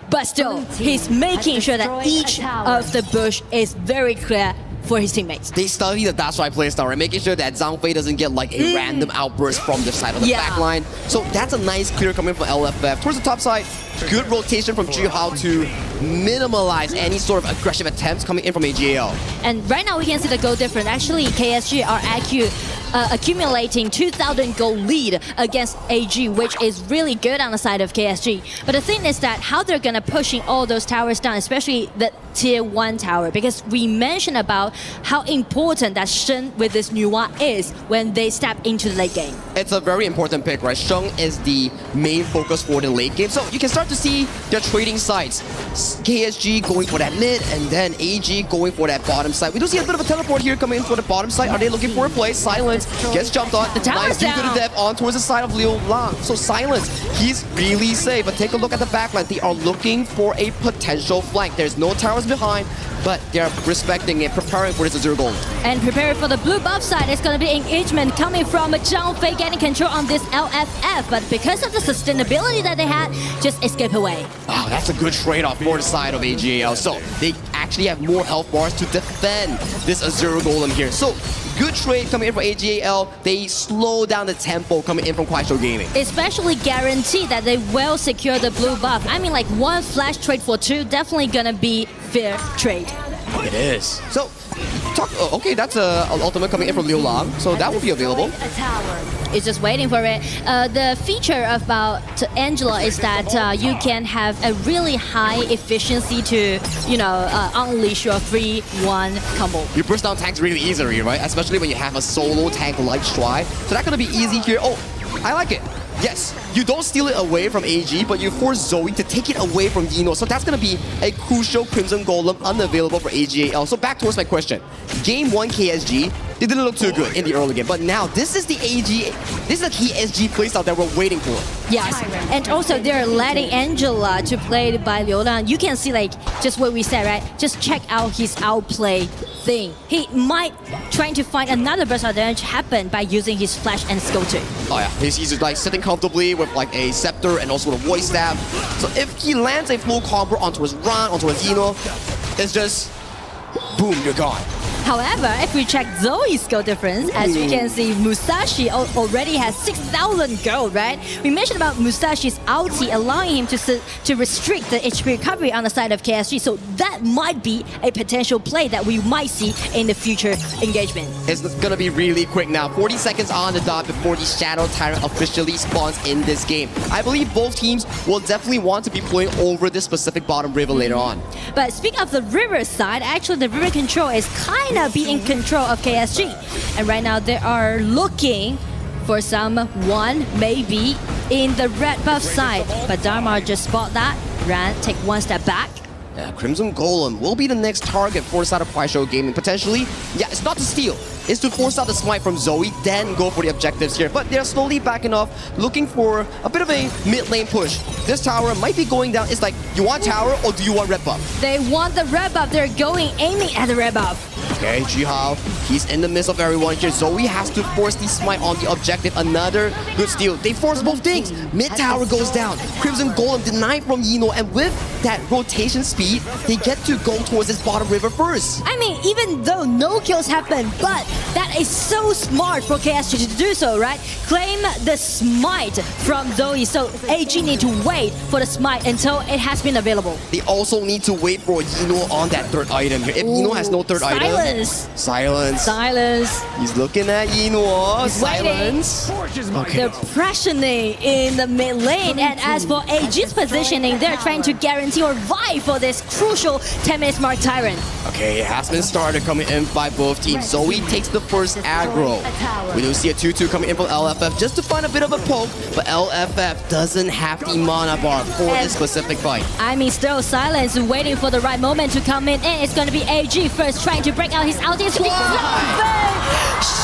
but still, he's making sure that each of the bush is very clear for his teammates. They study the Dash Right playstyle, right? Making sure that Zhang Fei doesn't get like a random outburst from the side of the backline. So that's a nice clear coming from LFF. Towards the top side, good rotation from Juhao to minimize any sort of aggressive attempts coming in from AGL. And right now we can see the goal difference. Actually, KSG are accumulating 2,000 goal lead against AG, which is really good on the side of KSG. But the thing is that how they're gonna pushing all those towers down, especially the tier 1 tower, because we mentioned about how important that Shen with this Nuwa is when they step into the late game. It's a very important pick, right? Sheng is the main focus for the late game. So you can start to see their trading sides. KSG going for that mid and then AG going for that bottom side. We do see a bit of a teleport here coming in for the bottom side. Are they looking for a play? Silence gets jumped on. The tower's nice down. to the depth on towards the side of Liu Lang. So Silence, he's really safe. But take a look at the backline. They are looking for a potential flank. There's no towers behind, but they're respecting it, preparing for this Azure Gold. And preparing for the blue buff side, it's going to be engagement coming from Zhang Fei getting control on this LFF. But because of the sustainability that they had, just escape away. Oh, that's a good trade-off for the side of AGL. So they actually have more health bars to defend this Azure Golem here. So good trade coming in from AGL. They slow down the tempo coming in from Kuaishou Gaming. Especially guarantee that they will secure the blue buff. I mean, like one flash trade for 2, definitely gonna be fair trade. It is. So, okay, that's an ultimate coming in from Liu Lang, so that will be available. It's just waiting for it. The feature about Angela is that you can have a really high efficiency to, unleash your 3-1 combo. You burst down tanks really easily, right? Especially when you have a solo tank like Shuai. So that's gonna be easy here. Oh, I like it. Yes, you don't steal it away from AG, but you force Zoe to take it away from Yino. So that's going to be a crucial Crimson Golem unavailable for AGAL. So back towards my question. Game 1 KSG, they didn't look too good in the early game. But now this is the KSG playstyle that we're waiting for. Yes, and also they're letting Angela to play by Liu Lang. You can see just what we said, right? Just check out his outplay thing. He might trying to find another burst advantage happen by using his flash and skill 2. Oh yeah, he's like sitting comfortably with like a scepter and also the voice staff. So if he lands a full combo onto his run, onto his Yino, it's just boom, you're gone. However, if we check Zoe's skill difference, as you can see, Musashi already has 6,000 gold, right? We mentioned about Musashi's ulti allowing him to restrict the HP recovery on the side of KSG, so that might be a potential play that we might see in the future engagement. It's gonna be really quick now. 40 seconds on the dot before the Shadow Tyrant officially spawns in this game. I believe both teams will definitely want to be playing over this specific bottom river later on. But speaking of the river side, actually the river control is kind of be in control of KSG. And right now they are looking for someone maybe in the red buff side. But Dharma just spot that, ran, take one step back. Yeah, Crimson Golem will be the next target for the side of Kuaishou Gaming. Potentially, yeah, it's not to steal. It's to force out the smite from Zoe, then go for the objectives here. But they're slowly backing off, looking for a bit of a mid-lane push. This tower might be going down. It's like, you want tower or do you want red buff? They want the red buff. They're aiming at the red buff. Okay, Jihao, he's in the midst of everyone here. Zoe has to force the smite on the objective. Another good steal. They force both things. Mid tower goes down. Crimson Golem denied from Yino, and with that rotation speed, they get to go towards this bottom river first. I mean, even though no kills happen, but that is so smart for KSG to do so, right? Claim the smite from Zoe, so AG need to wait for the smite until it has been available. They also need to wait for Yino on that third item here. If Yino has no third item, Silence. Silence. He's looking at Yinhuo. Silence. They're pressuring in the mid lane, and as for AG's positioning, they're trying to guarantee or vie for this crucial 10 minutes mark Tyrant. Okay, it has been started coming in by both teams. Zoe takes the first aggro. We do see a 2-2 coming in from LFF just to find a bit of a poke, but LFF doesn't have the mana bar for this specific fight. I mean, still Silence waiting for the right moment to come in, and it's going to be AG first trying to break out his ulti.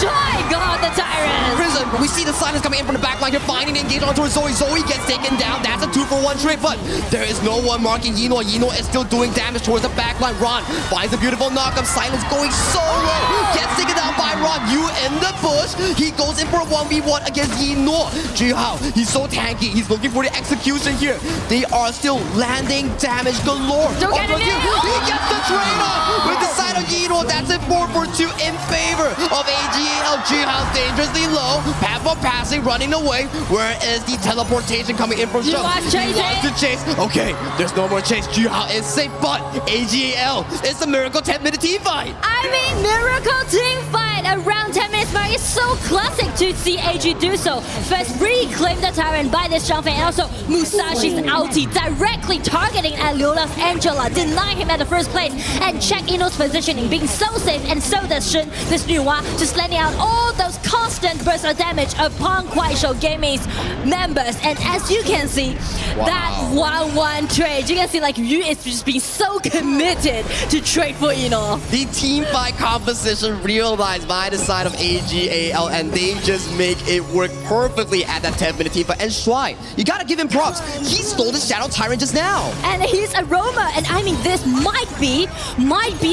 Shy got the Tyrant. Prison, we see the Silence coming in from the backline here, finding the engage on towards Zoe. Zoe gets taken down. That's a 2-for-1 trade, but there is no one marking Yinhuo. Yinhuo is still doing damage towards the backline. Ron finds a beautiful knock-up. Silence going solo. Gets taken down by Ron. You in the bush. He goes in for a 1v1 against Yinhuo. Jihao, he's so tanky. He's looking for the execution here. They are still landing damage galore. Don't get him in. He gets the trade off with the side of Yinhuo. That's a 4-for-2 in favor of AGL. Jihao dangerously low. Papa passing, running away. Where is the teleportation coming in from Shung? He wants to chase. Okay, there's no more chase. Jihao is safe, but AGL is the miracle 10-minute team fight. I mean, miracle team fight around 10 minutes mark is so classic to see AG do so. First reclaim the Tyrant by this Shangfei, and also Musashi's ulti directly targeting at Liula's Angela, denying him at the first place, and check Ino's positioning being so safe, and so does Shin, this Nuwa, just letting out all those constant bursts of damage upon Kuaishou Gaming's members. And as you can see, that 1-1 trade, you can see like Yu is just being so committed to trade for Ino. The team fight composition realized by the side of AGAL, and they just make it work perfectly at that 10-minute team fight. And Shuai, you gotta give him props. He stole the Shadow Tyrant just now. And his aroma, and I mean this might be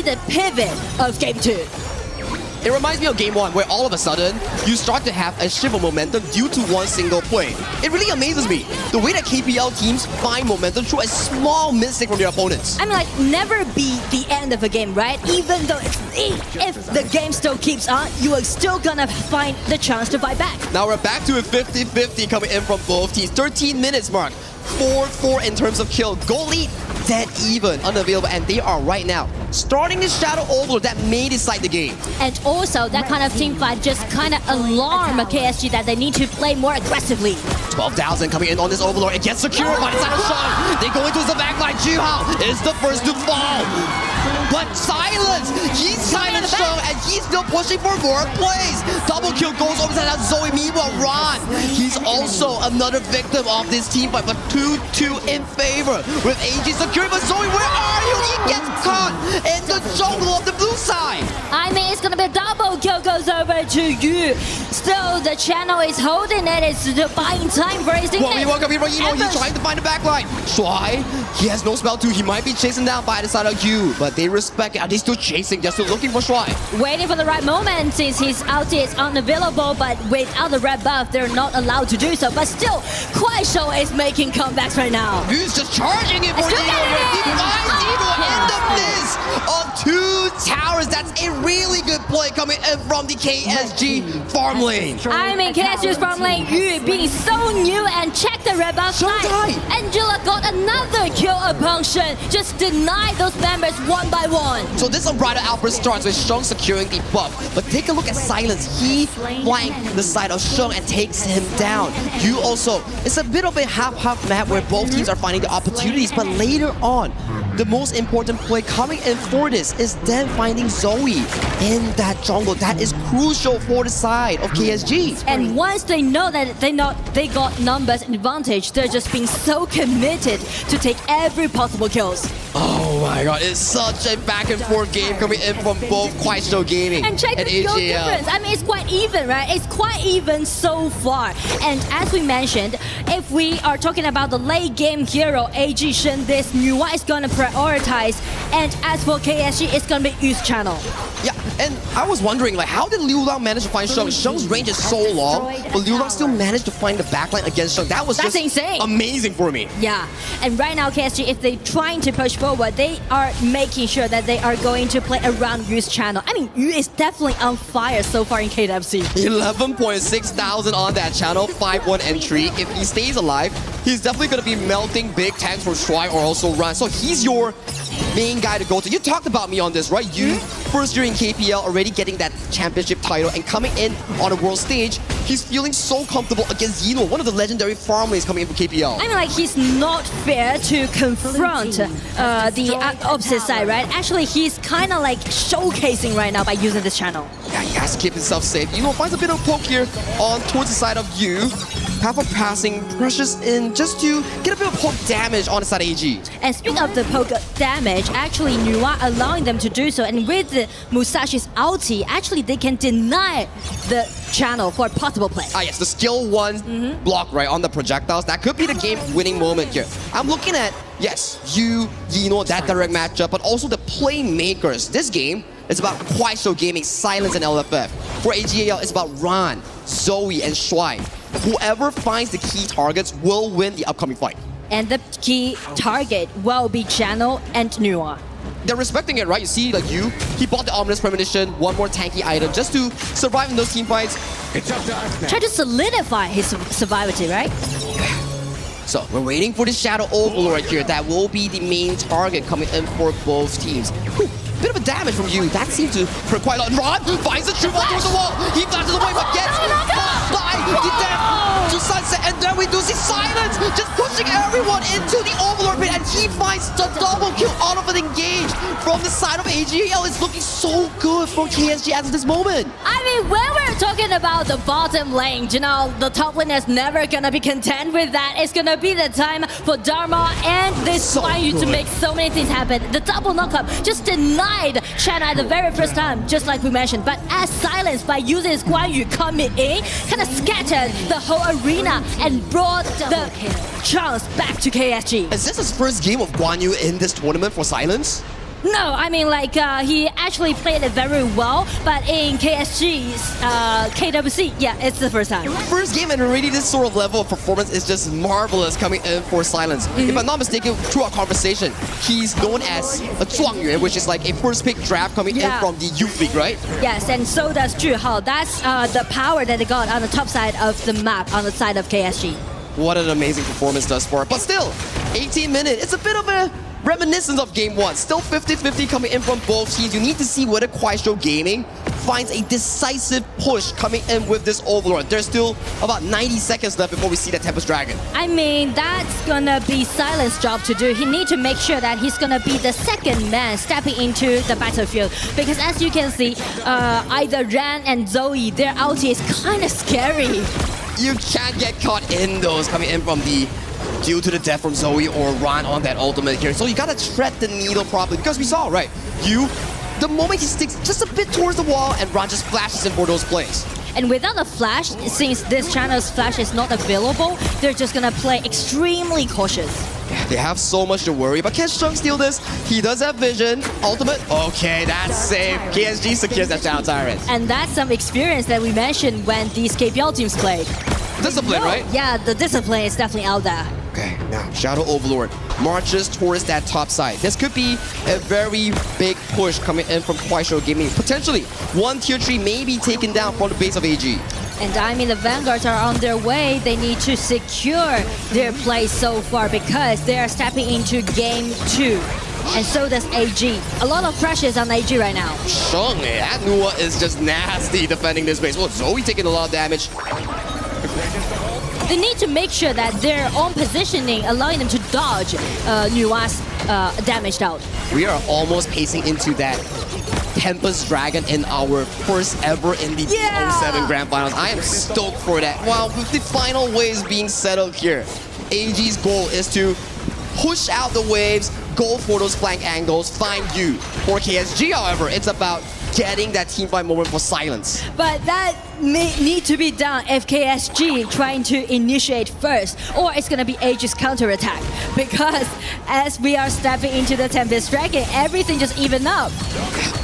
the pivot of game 2. It reminds me of game 1, where all of a sudden, you start to have a shift of momentum due to one single play. It really amazes me, the way that KPL teams find momentum through a small mistake from their opponents. I mean, like, never be the end of a game, right? Even though if the game still keeps on, you are still gonna find the chance to fight back. Now we're back to a 50-50 coming in from both teams. 13 minutes mark. 4-4 in terms of kill. Goal lead, dead even, unavailable, and they are right now starting the Shadow Overlord that may decide the game. And also, that kind of team fight just kind of alarm KSG that they need to play more aggressively. 12,000 coming in on this Overlord. It gets secured by the side of Sean. They go into the backline. Jihao is the first to fall. But Silence, he's kind of strong, and he's still pushing for more plays. Double kill goes over to Zoe. Meanwhile, Ron, he's also another victim of this team fight, but 2-2 in favor with AG securing. But Zoe, where are you? He gets caught in the jungle of the blue side. I mean, it's gonna be a double kill goes over to you. Still, the channel is holding it. It's the buying time for his teammates. Well, we welcome here from Eno. He's trying to find the backline. Shuai, he has no spell too. He might be chasing down by the side of you, but they respect it. Are they still chasing? They're still looking for Shuai. Waiting for the right moment since his ulti is unavailable, but without the red buff, they're not allowed to do so. But still, Kuaishou is making comebacks right now. He's just charging it for Eno. He finds Eno in the midst of two towers. That's a really good play coming in from the KSG farm lane. I mean, KSG's farm lane, Yu being so new, and check the red buff side. Angela got another kill upon Shen. Just deny those members one by one. So this unbridled outburst starts with Sheng securing the buff. But take a look at Silence. He flanked the side of Sheng and takes him down. You also, it's a bit of a half-half map where both teams are finding the opportunities, but later on, the most important play coming in for this is then finding Zoe in that jungle. That is crucial for the side of KSG. And once they know that they got numbers advantage, they're just being so committed to take every possible kills. Oh my god, it's such a back and forth game coming in from both Kuaishou Gaming and check the skill difference. I mean, it's quite even, right? It's quite even so far. And as we mentioned, if we are talking about the late game hero, AG Shen, this Nuwa is gonna prioritize. And as for KSG, it's gonna be Yu's channel. Yeah, and I was wondering, like, how did Liu Lang manage to find Sheng? Sheng's range is so long, but Liu Lang still managed to find the backline against Sheng. That's just insane. Amazing for me. Yeah, and right now KSG, if they're trying to push forward, they are making sure that they are going to play around Yu's channel. I mean, Yu is definitely on fire so far in KWC. 11.6 thousand on that channel, 5-1 entry. If he stays alive, he's definitely going to be melting big tanks for Shuai or also Run. So he's your main guy to go to. You talked about me on this, right? You, first year in KPL, already getting that championship title and coming in on a world stage, he's feeling so comfortable against Yino, one of the legendary farm lanes coming in from KPL. I mean, like, he's not fair to confront the opposite side, right? Actually, he's kind of like showcasing right now by using this channel. Yeah, he has to keep himself safe. Yino finds a bit of poke here on towards the side of you. Half a passing, Precious in just to get a bit of poke damage on the side of AG. And speaking of the poke damage, actually Nuwa allowing them to do so, and with the Musashi's ulti, actually they can deny the channel for a possible play. Ah yes, the skill 1 block right on the projectiles. That could be the game-winning moment here. I'm looking at, yes, Yino, that direct matchup, but also the playmakers. This game is about Kuaishou Gaming, Silence, and LFF. For AGAL, it's about Ran, Zoe, and Shuai. Whoever finds the key targets will win the upcoming fight. And the key target will be Channel and Nuwa. They're respecting it, right? You see, like he bought the Ominous Premonition, one more tanky item just to survive in those team fights. Try to solidify his survivability, right? So we're waiting for the Shadow Overlord here. That will be the main target coming in for both teams. Whew. Bit of a damage from you. That seems to hurt quite a lot. Ron finds the true ball towards the wall. He flashes away, but gets caught by the death to Sunset. And then we do see Silence just pushing everyone into the Overlord pit. And he finds the double kill out of an engage from the side of AGL. It's looking so good for KSG at this moment. I mean, when we're talking about the bottom lane, you know, the top lane is never gonna be content with that. It's gonna be the time for Dharma and this Guan Yu to make so many things happen. The double knockup just denied China at the very first time, just like we mentioned. But as Silence, by using his Guan Yu coming in, kind of scattered the whole arena and brought the chance back to KSG. Is this his first game of Guan Yu in this tournament for Silence? No, I mean, like, he actually played it very well, but in KSG's KWC, yeah, it's the first time. First game and already this sort of level of performance is just marvelous coming in for Silence. If I'm not mistaken, through our conversation, he's known as a Zhuangyuan, which is like a first pick draft coming in from the youth league, right? Yes, and so does Zhuhao. That's the power that they got on the top side of the map, on the side of KSG. What an amazing performance thus far. But still, 18 minutes, it's a bit of a reminiscence of game 1. Still 50-50 coming in from both teams. You need to see whether Kuaishou Gaming finds a decisive push coming in with this Overlord. There's still about 90 seconds left before we see that Tempest Dragon. I mean, that's gonna be Silence's job to do. He needs to make sure that he's gonna be the second man stepping into the battlefield. Because as you can see, either Ran and Zoe, their ulti is kind of scary. You can't get caught in those coming in from the due to the death from Zoe or Ron on that ultimate here. So you gotta tread the needle properly because we saw, right? The moment he sticks just a bit towards the wall and Ron just flashes in for those plays. And without a flash, since this channel's flash is not available, they're just gonna play extremely cautious. They have so much to worry, but can Shung steal this? He does have vision. Ultimate. Okay, that's safe. KSG secures that Shadow Tyrant. And that's some experience that we mentioned when these KPL teams played. Discipline, right? Yeah, the discipline is definitely out there. Okay, now Shadow Overlord marches towards that top side. This could be a very big push coming in from Kuaishou Gaming. Potentially, one tier 3 may be taken down from the base of AG. And I mean, the Vanguards are on their way. They need to secure their place so far because they are stepping into game 2. And so does AG. A lot of pressure is on AG right now. Shung, that Nua is just nasty defending this base. Well, Zoe taking a lot of damage. They need to make sure that their own positioning allowing them to dodge Nua's damaged out. We are almost pacing into that Tempest Dragon in our first ever in the 07 Grand Finals. I am stoked for that. Wow, with the final waves being settled here, AG's goal is to push out the waves, go for those flank angles, find you. For KSG, however, it's about getting that teamfight moment for Silence. But that may need to be done if KSG trying to initiate first, or it's gonna be AG's counterattack. Because as we are stepping into the Tempest Dragon, everything just even up.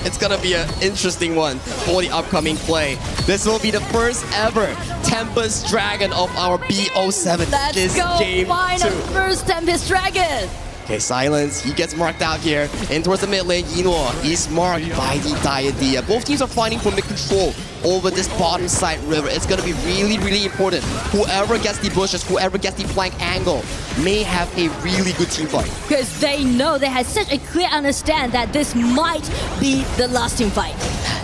It's gonna be an interesting one for the upcoming play. This will be the first ever Tempest Dragon of our BO7. Let's this go game find two. our first Tempest Dragon. Okay, silence. He gets marked out here. In towards the mid lane, Yinwo is marked by the Diadea. Both teams are fighting for mid control over this bottom side river. It's going to be really, really important. Whoever gets the bushes, whoever gets the flank angle may have a really good team fight. Because they know they have such a clear understand that this might be the last team fight.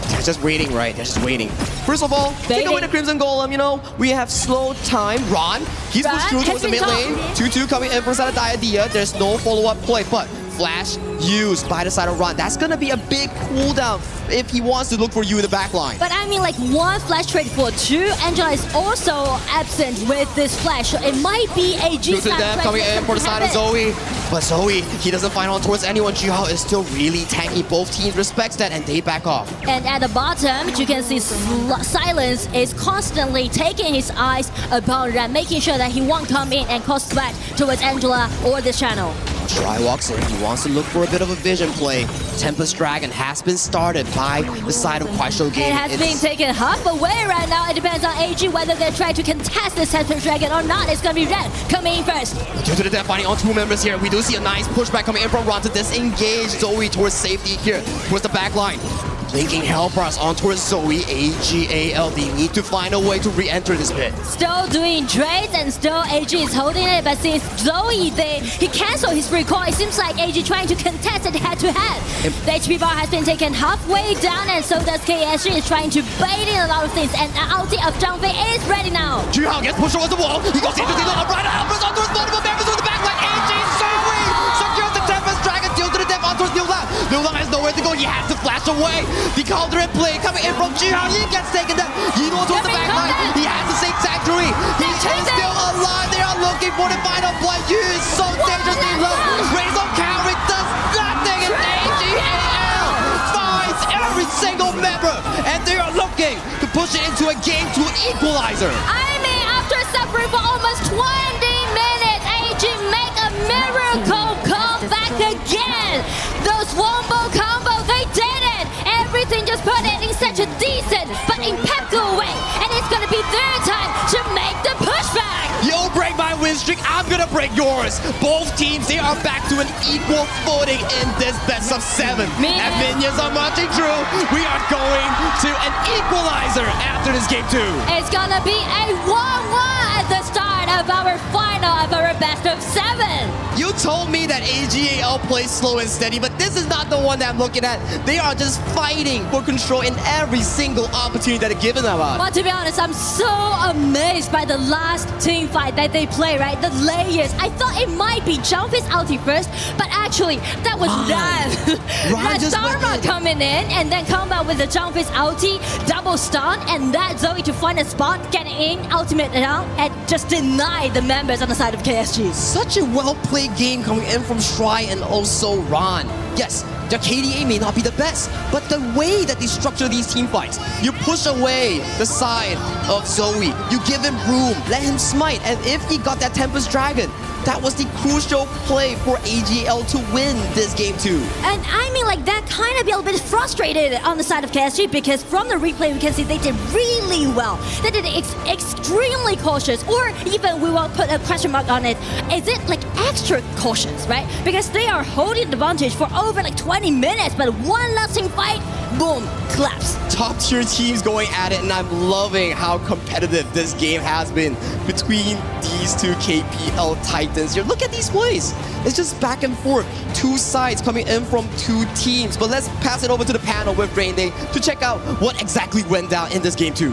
They're just waiting, right? They're just waiting. First of all, take away the Crimson Golem, you know. We have slow time. Ron, he's pushed through towards the mid lane. 2-2 coming in from side of Diadea. There's no follow-up play, but flash used by the side of Ron. That's gonna be a big cooldown if he wants to look for you in the back line. But I mean, like, one flash trade for two. Angela is also absent with this flash. It might be a G Death coming in for the side of Zoe. But Zoe, he doesn't find on towards anyone. Jihao is still really tanky. Both teams respects that and they back off. And at the bottom, you can see Silence is constantly taking his eyes upon Ran, making sure that he won't come in and cause threat towards Angela or this channel. Try walks in. He wants to look for a bit of a vision play. Tempest Dragon has been started by the side of Kwaisho Game. It has been taken half away right now. It depends on AG whether they try to contest this Tempest Dragon or not. It's going to be Red coming in first. Due to the death finding on two members here, we do see a nice pushback coming in from Ron to disengage Zoe towards safety here, towards the back line. Linking Hellbars on towards Zoe, AGAL. They need to find a way to re-enter this pit. Still doing trades and still AG is holding it, but since Zoe, he canceled his recall, it seems like AG trying to contest it head-to-head. The HP bar has been taken halfway down, and so does KSG is trying to bait in a lot of things, and the ulti of Zhang Fei is ready now. Jihao gets pushed towards the wall. He goes into the right Hellbars on towards multiple members with the back line. AG Zoe secures the Tempest Dragon, deals to the death on towards Liu Lang. Liu Lang has nowhere to go. He has to flash away. The Cauldron play coming in from Jihao. He gets taken down. Yinwo towards the back line. He has the same sanctuary. He is still alive. They are looking for the final play. Yu is so dangerously low. Raise on Carry does nothing. And AGAL finds every single member. And they are looking to push it into a game to equalizer. I mean, after suffering for almost 20 minutes, AG make a miracle comeback again. Those wombo combo, they did it. Everything just put it in such a decent but impeccable way. And it's going to be their time to make the pushback. You'll break my win streak, I'm going to break yours. Both teams, they are back to an equal footing in this best of 7. As minions are marching through, we are going to an equalizer after this game 2. It's going to be a 1-1 at the start of our final of our best of 7. You told me that AGAL plays slow and steady, but this is not the one that I'm looking at. They are just fighting for control in every single opportunity that are given them. But to be honest, I'm so amazed by the last team fight that they play, right? The layers. I thought it might be Jumpy's ulti first, but actually that was Ran Dharma coming in and then come out with the Jumpy's ulti, double stun, and that Zoe to find a spot, getting in, ultimate down, and just deny the members on the side of KSG. Such a well-played game coming in from Shry and also Ron. Yes, their KDA may not be the best, but the way that they structure these team fights, you push away the side of Zoe, you give him room, let him smite, and if he got that Tempest Dragon, that was the crucial play for AGL to win this game 2. And I mean, like, that kind of be a little bit frustrated on the side of KSG because from the replay we can see they did really well. They did extremely cautious, or even we will put a question mark on it. Is it like extra cautious, right? Because they are holding the advantage for over like 20 minutes, but one last team fight, boom, collapse. Top tier teams going at it, and I'm loving how competitive this game has been between these two KPL Titans. You look at these plays. It's just back and forth. Two sides coming in from two teams. But let's pass it over to the panel with Rain Day to check out what exactly went down in this game 2.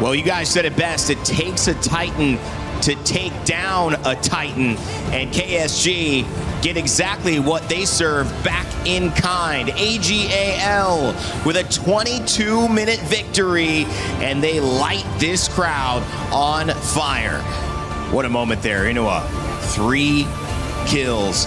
Well, you guys said it best. It takes a Titan to take down a Titan, and KSG get exactly what they serve back in kind. AGAL with a 22-minute victory, and they light this crowd on fire. What a moment there. Inua, 3 kills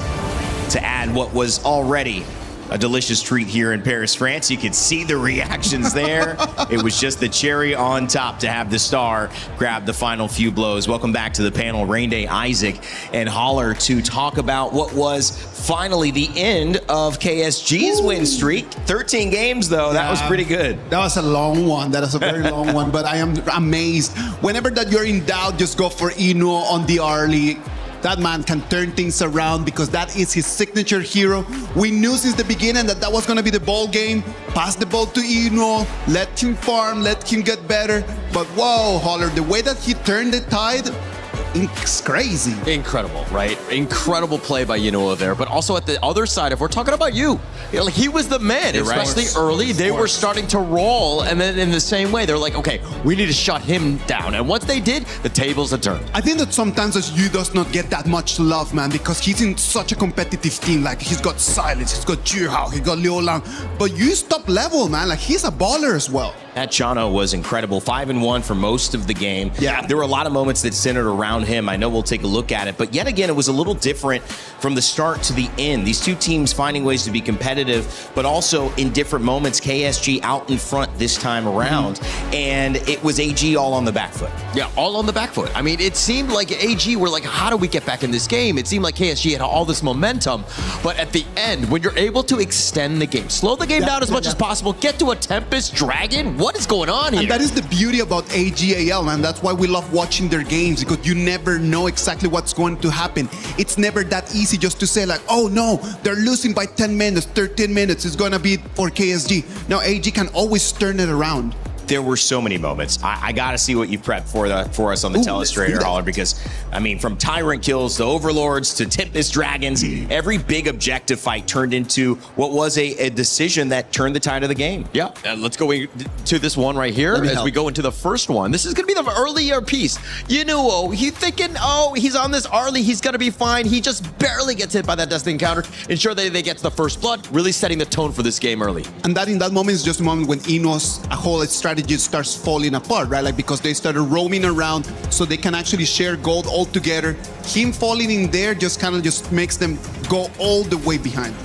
to add what was already a delicious treat here in Paris, France. You could see the reactions there. It was just the cherry on top to have the star grab the final few blows. Welcome back to the panel, Rain Day, Isaac, and Holler, to talk about what was finally the end of KSG's win streak. 13 games, though. That was pretty good. That was a long one. That was a very long one, but I am amazed. Whenever that you're in doubt, just go for Inu on the early. that man can turn things around because that is his signature hero. We knew since the beginning that was going to be the ball game. Pass the ball to Eno, let him farm, let him get better. But whoa, Holler, the way that he turned the tide, it's crazy. Incredible, right? Incredible play by Yunua there. But also at the other side, if we're talking about you know, like he was the man, especially early. They were starting to roll, and then in the same way, they're like, okay, we need to shut him down. And once they did, the tables had turned. I think that sometimes Yu does not get that much love, man, because he's in such a competitive team. Like he's got Silence, he's got Juhao, he's got Liu Lang. But Yu's top level, man. Like he's a baller as well. That Chano was incredible. 5-1 for most of the game. Yeah. There were a lot of moments that centered around him. I know we'll take a look at it, but yet again, it was a little different from the start to the end. These two teams finding ways to be competitive, but also in different moments, KSG out in front this time around, and it was AG all on the back foot. Yeah, all on the back foot. I mean, it seemed like AG were like, how do we get back in this game? It seemed like KSG had all this momentum, but at the end, when you're able to extend the game, slow the game down as much as possible, get to a Tempest Dragon, what is going on here? And that is the beauty about AGAL, man. That's why we love watching their games, because you never know exactly what's going to happen. It's never that easy just to say like, oh no, they're losing by 10 minutes, 13 minutes, it's gonna be for KSG. Now AG can always turn it around. There were so many moments. I got to see what you prepped for us on the Telestrator, Holler, because, I mean, from Tyrant kills to Overlords to Tempest Dragons, every big objective fight turned into what was a decision that turned the tide of the game. Yeah, and let's go to this one right here as we go into the first one. This is going to be the earlier piece. You know, he's thinking, oh, he's on this early, he's going to be fine. He just barely gets hit by that Destiny encounter. Ensure that they get to the first blood, really setting the tone for this game early. And that in that moment is just a moment when Eno's whole strategy starts falling apart, right? Like because they started roaming around so they can actually share gold all together. Him falling in there just kind of just makes them go all the way behind.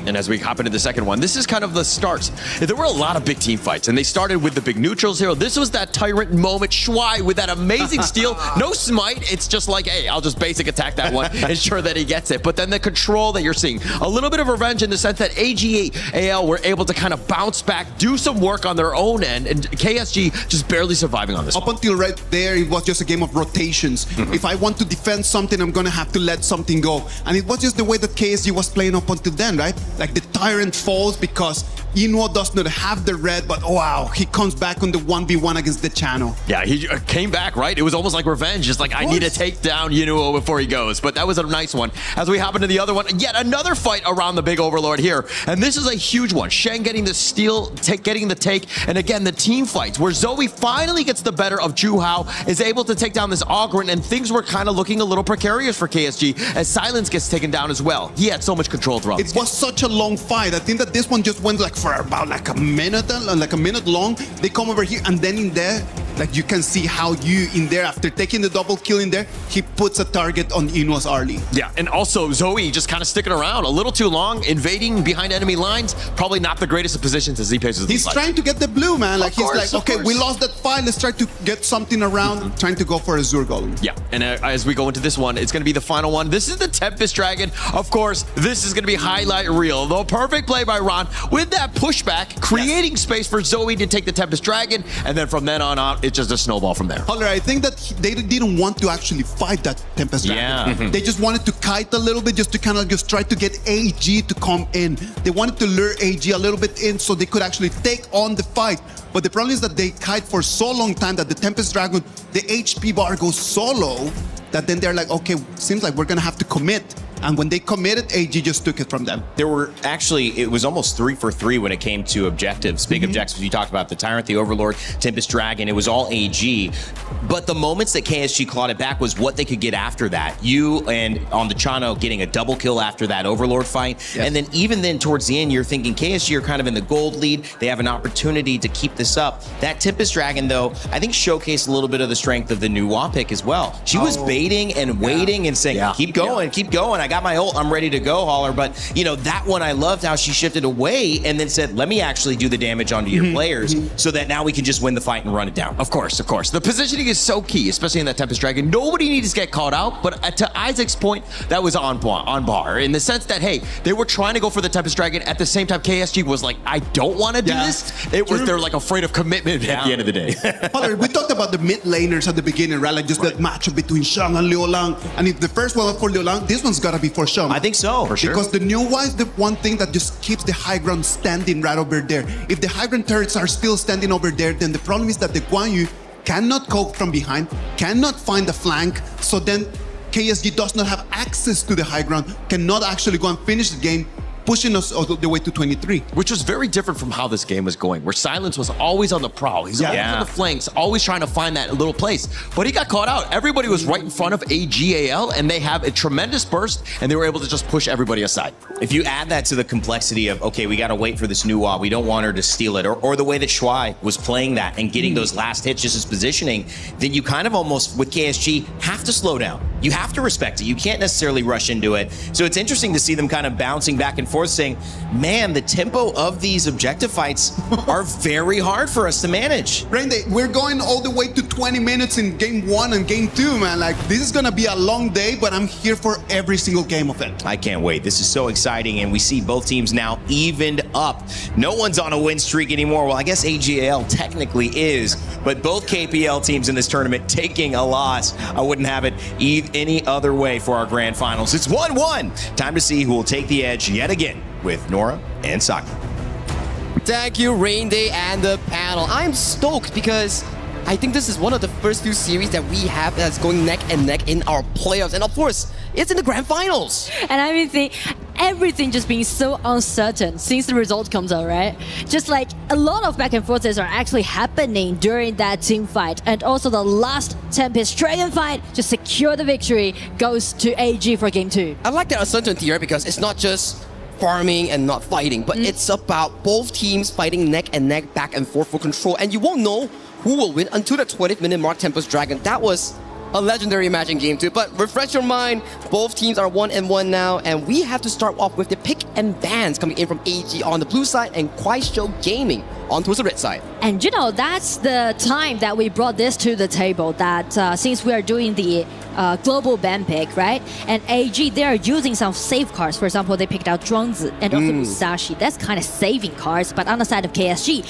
And as we hop into the second one, this is kind of the start. There were a lot of big team fights, and they started with the big neutrals here. This was that Tyrant moment. Shuai with that amazing steal. No smite. It's just like, hey, I'll just basic attack that one, ensure that he gets it. But then the control that you're seeing, a little bit of revenge in the sense that AL were able to kind of bounce back, do some work on their own end, and KSG just barely surviving on this Up until right there, it was just a game of rotations. If I want to defend something, I'm going to have to let something go. And it was just the way that KSG was playing up until then, right? Like the Tyrant falls because Eno does not have the red, but wow, he comes back on the 1v1 against the channel. Yeah, he came back, right? It was almost like revenge. Just like, I need to take down Eno before he goes. But that was a nice one. As we hop into the other one, yet another fight around the big Overlord here. And this is a huge one. Shen getting the steal, getting the take. And again, the team fights where Zoe finally gets the better of Juhao, is able to take down this Ogryn, and things were kind of looking a little precarious for KSG as Silence gets taken down as well. He had so much control throughout. It was such a long fight. I think that this one just went like for about like a minute long. They come over here, and then in there, like you can see how you in there, after taking the double kill in there, he puts a target on Eno's early. Yeah, and also Zoe just kind of sticking around a little too long, invading behind enemy lines. Probably not the greatest of positions as he paces. He's trying to get the blue, man. Like he's like, okay, we lost that fight. Let's try to get something around. Trying to go for a Zur Golem. Yeah, and as we go into this one, it's going to be the final one. This is the Tempest Dragon. Of course, this is going to be highlight reel. The perfect play by Ron with that pushback, creating space for Zoe to take the Tempest Dragon, and then from then on out, it's just a snowball from there. Holler, I think that they didn't want to actually fight that Tempest Dragon. They just wanted to kite a little bit, just to kind of just try to get AG to come in. They wanted to lure AG a little bit in so they could actually take on the fight. But the problem is that they kite for so long time that the Tempest Dragon, the HP bar goes so low that then they're like, okay, seems like we're gonna have to commit. And when they committed, AG just took it from them. There were actually, it was almost 3 for 3 when it came to objectives. Big objectives. You talked about the Tyrant, the Overlord, Tempest Dragon. It was all AG. But the moments that KSG clawed it back was what they could get after that. You and on the Chano getting a double kill after that Overlord fight. Yes. And then even then towards the end, you're thinking KSG are kind of in the gold lead. They have an opportunity to keep this up. That Tempest Dragon, though, I think showcased a little bit of the strength of the new WA pick as well. She was baiting and waiting and saying, keep going, keep going. I got my ult, I'm ready to go, Holler. But, that one I loved how she shifted away and then said, let me actually do the damage onto your players so that now we can just win the fight and run it down. Of course. The positioning is so key, especially in that Tempest Dragon. Nobody needs to get caught out, but to Isaac's point, that was on bar in the sense that, hey, they were trying to go for the Tempest Dragon. At the same time, KSG was like, I don't want to do this. They're like afraid of commitment at the end of the day. Holler, we talked about the mid laners at the beginning, right? Like just that matchup between Shang and Liu Lang. And if the first one was for Liu Lang, this one's got to be for Shang. I think so, for sure. Because the new one is the one thing that just keeps the high ground standing right over there. If the high ground turrets are still standing over there, then the problem is that the Guan Yu cannot cope from behind, cannot find the flank, so then KSG does not have access to the high ground, cannot actually go and finish the game, pushing us all the way to 23. Which was very different from how this game was going, where Silence was always on the prowl. He's always on the flanks, always trying to find that little place. But he got caught out. Everybody was right in front of AGAL, and they have a tremendous burst, and they were able to just push everybody aside. If you add that to the complexity of, okay, we got to wait for this new we don't want her to steal it, or the way that Shuai was playing that and getting those last hits, just his positioning, then you kind of almost, with KSG, have to slow down. You have to respect it. You can't necessarily rush into it. So it's interesting to see them kind of bouncing back and forth, saying, man, the tempo of these objective fights are very hard for us to manage. Randy, we're going all the way to 20 minutes in game 1 and game 2, man. Like, this is going to be a long day, but I'm here for every single game of it. I can't wait. This is so exciting, and we see both teams now evened up. No one's on a win streak anymore. Well, I guess AGAL technically is, but both KPL teams in this tournament taking a loss. I wouldn't have it any other way for our grand finals. It's 1-1. Time to see who will take the edge yet again with Nora and Saki. Thank you, Rain Day and the panel. I'm stoked because I think this is one of the first few series that we have that's going neck and neck in our playoffs. And of course, it's in the grand finals. And I think everything just being so uncertain since the result comes out, right? Just like a lot of back and forths are actually happening during that team fight. And also the last Tempest Dragon fight to secure the victory goes to AG for game 2. I like that uncertainty here because it's not just farming and not fighting, but it's about both teams fighting neck and neck, back and forth for control. And you won't know who will win until the 20th minute mark. Tempest Dragon, that was a legendary match in game 2. But refresh your mind, both teams are 1-1 now, and we have to start off with the pick and bans coming in from AG on the blue side and Kuaishou Gaming on towards the red side. And that's the time that we brought this to the table, that since we are doing the global ban pick, right? And AG, they are using some safe cards. For example, they picked out Zhuangzi and also Musashi. That's kind of saving cards. But on the side of KSG,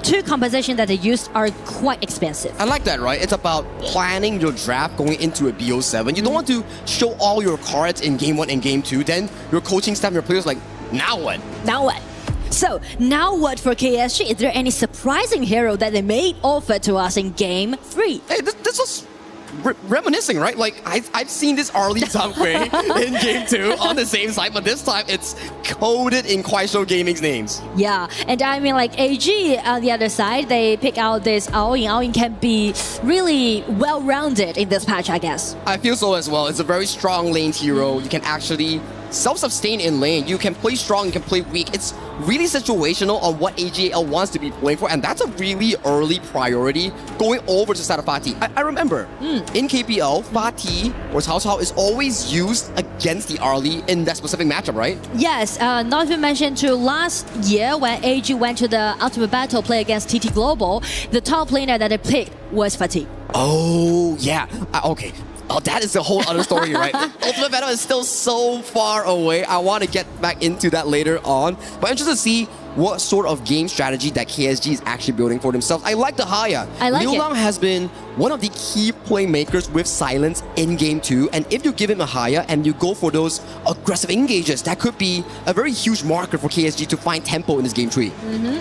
2 compositions that they used are quite expensive. I like that, right? It's about planning your draft going into a BO7. You don't want to show all your cards in game 1 and game 2. Then your coaching staff, your players like, now what? Now what? So, now what for KSG? Is there any surprising hero that they may offer to us in game 3? Hey, this was reminiscing, right? Like, I've seen this early Zhangwei in game 2 on the same side, but this time it's coded in Kuaishou Gaming's names. Yeah, and I mean, like, AG on the other side, they pick out this Aoyin. Aoyin can be really well-rounded in this patch, I guess. I feel so as well. It's a very strong lane hero. You can actually self-sustain in lane. You can play strong, you can play weak. It's really situational on what AGAL wants to be playing for, and that's a really early priority going over to side of Fatih. I remember in KPL, Fatih or Cao Cao is always used against the early in that specific matchup, right? Yes, not even mentioned to last year when AG went to the Ultimate Battle play against TT Global, the top laner that they picked was Fatih. Oh, yeah. Okay. Oh, that is a whole other story, right? Ultimate Battle is still so far away. I want to get back into that later on. But I'm interested to see what sort of game strategy that KSG is actually building for themselves. I like the Haya. I like Liu it. Lang has been one of the key playmakers with Silence in game 2. And if you give him a Haya and you go for those aggressive engages, that could be a very huge marker for KSG to find tempo in this game 3.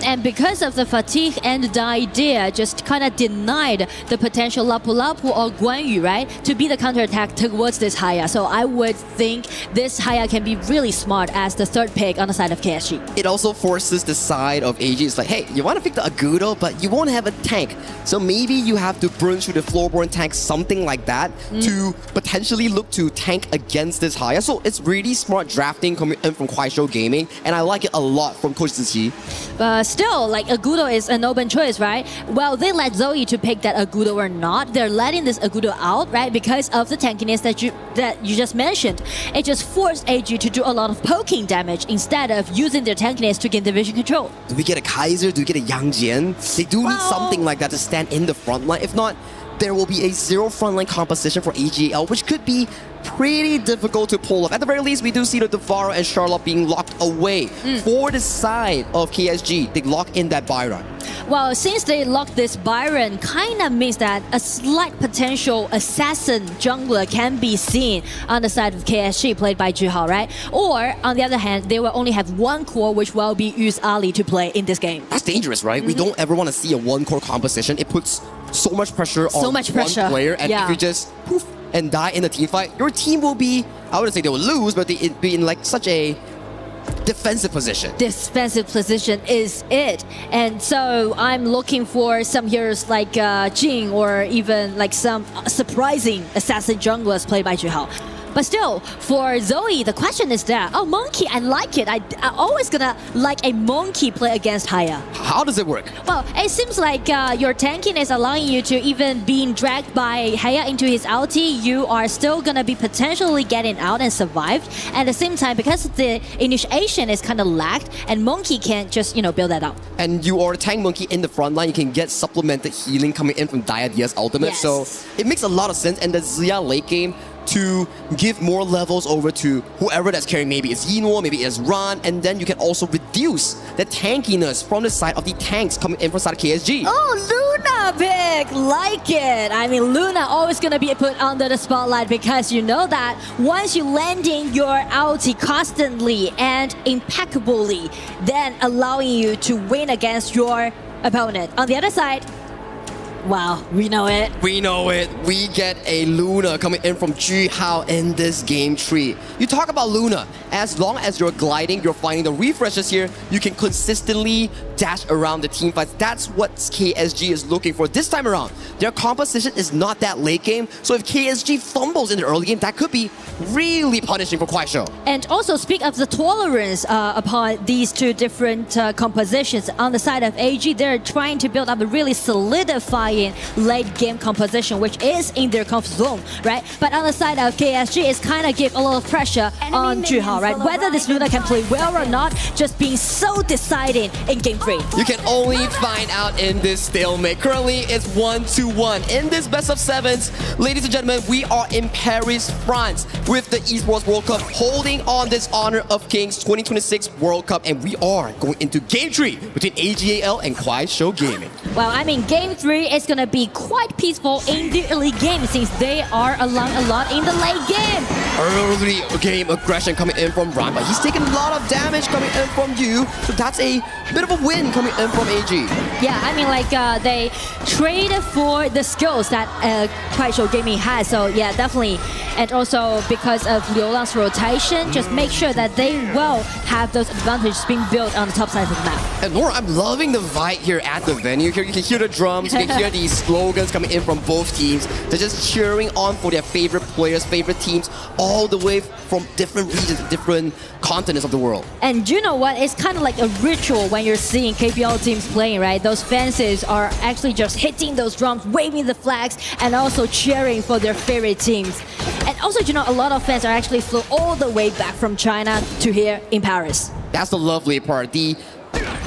And because of the fatigue and the idea just kind of denied the potential Lapu Lapu or Guan Yu, right, to be the counterattack towards this Haya. So I would think this Haya can be really smart as the 3rd pick on the side of KSG. It also forces the side of AG. It's like, hey, you want to pick the Agudo, but you won't have a tank. So maybe you have to burn should a floorborne tank something like that to potentially look to tank against this Haya. So it's really smart drafting coming in from KWC Gaming, and I like it a lot from Coach Ziqi. But still, like Agudo is an open choice, right? Well, they let Zoe to pick that Agudo or not. They're letting this Agudo out, right? Because of the tankiness that you just mentioned. It just forced AG to do a lot of poking damage instead of using their tankiness to gain the vision control. Do we get a Kaiser? Do we get a Yang Jian? They do need something like that to stand in the front line. If not, there will be a zero frontline composition for AGL, which could be pretty difficult to pull off. At the very least, we do see the Devaro and Charlotte being locked away for the side of KSG. They lock in that Byron. Well, since they locked this Byron, kind of means that a slight potential assassin jungler can be seen on the side of KSG, played by Juhao, right? Or, on the other hand, they will only have one core, which will be Use Ali to play in this game. That's dangerous, right? We don't ever want to see a one-core composition. It puts so much pressure on one player, and if you just poof and die in a team fight, your team will be, I wouldn't say they will lose, but they'd be in like such a defensive position. Defensive position is it. And so I'm looking for some heroes like Jing, or even like some surprising assassin junglers played by Juhao. But still, for Zoe, the question is that, oh, Monkey, I like it. I always gonna like a Monkey play against Haya. How does it work? Well, it seems like your tankiness allowing you to even being dragged by Haya into his ulti, you are still gonna be potentially getting out and survived. At the same time, because the initiation is kind of lagged, and Monkey can't just, build that up. And you are a tank Monkey in the front line, you can get supplemented healing coming in from Diadia's ultimate. Yes. So it makes a lot of sense. And the Xia late game, to give more levels over to whoever that's carrying, maybe it's Yinwo, maybe it's Ran, and then you can also reduce the tankiness from the side of the tanks coming in from side of KSG. Oh, Luna pick, like it. I mean, Luna always gonna be put under the spotlight because you know that once you landing your ulti constantly and impeccably, then allowing you to win against your opponent. On the other side, wow, we know it. We know it. We get a Luna coming in from Juhao in this game tree. You talk about Luna. As long as you're gliding, you're finding the refreshes here, you can consistently dash around the team fights. That's what KSG is looking for this time around. Their composition is not that late game, so if KSG fumbles in the early game, that could be really punishing for KWC. And also speak of the tolerance upon these two different compositions. On the side of AG, they're trying to build up a really solidifying late game composition, which is in their comfort zone, right? But on the side of KSG, it's kind of give a lot of pressure on Juhao, right? Whether this Luna can play well or not, just being so deciding in game 3. You can only find out in this stalemate. Currently, it's 1-1. In this best of sevens, ladies and gentlemen, we are in Paris, France, with the Esports World Cup, holding on this Honor of Kings 2026 World Cup, and we are going into game 3 between AGAL and KWC Gaming. Well, I mean, game 3 is gonna be quite peaceful in the early game since they are along a lot in the late game. Early game aggression coming in from Ran, but he's taking a lot of damage coming in from you, so that's a bit of a win coming in from AG. Yeah, I mean, like they traded for the skills that KWC Gaming has, so yeah, definitely. And also because of Liu Lang's rotation, just make sure that they will have those advantages being built on the top side of the map. And Nora, I'm loving the vibe here at the venue. Here you can hear the drums, you can hear these slogans coming in from both teams. They're just cheering on for their favorite players, favorite teams, all the way from different regions, different continents of the world. And you know what? It's kind of like a ritual when you're seeing KPL teams playing, right? Those fans are actually just hitting those drums, waving the flags, and also cheering for their favorite teams. And also, a lot of fans are actually flew all the way back from China to here in Paris. That's the lovely part. The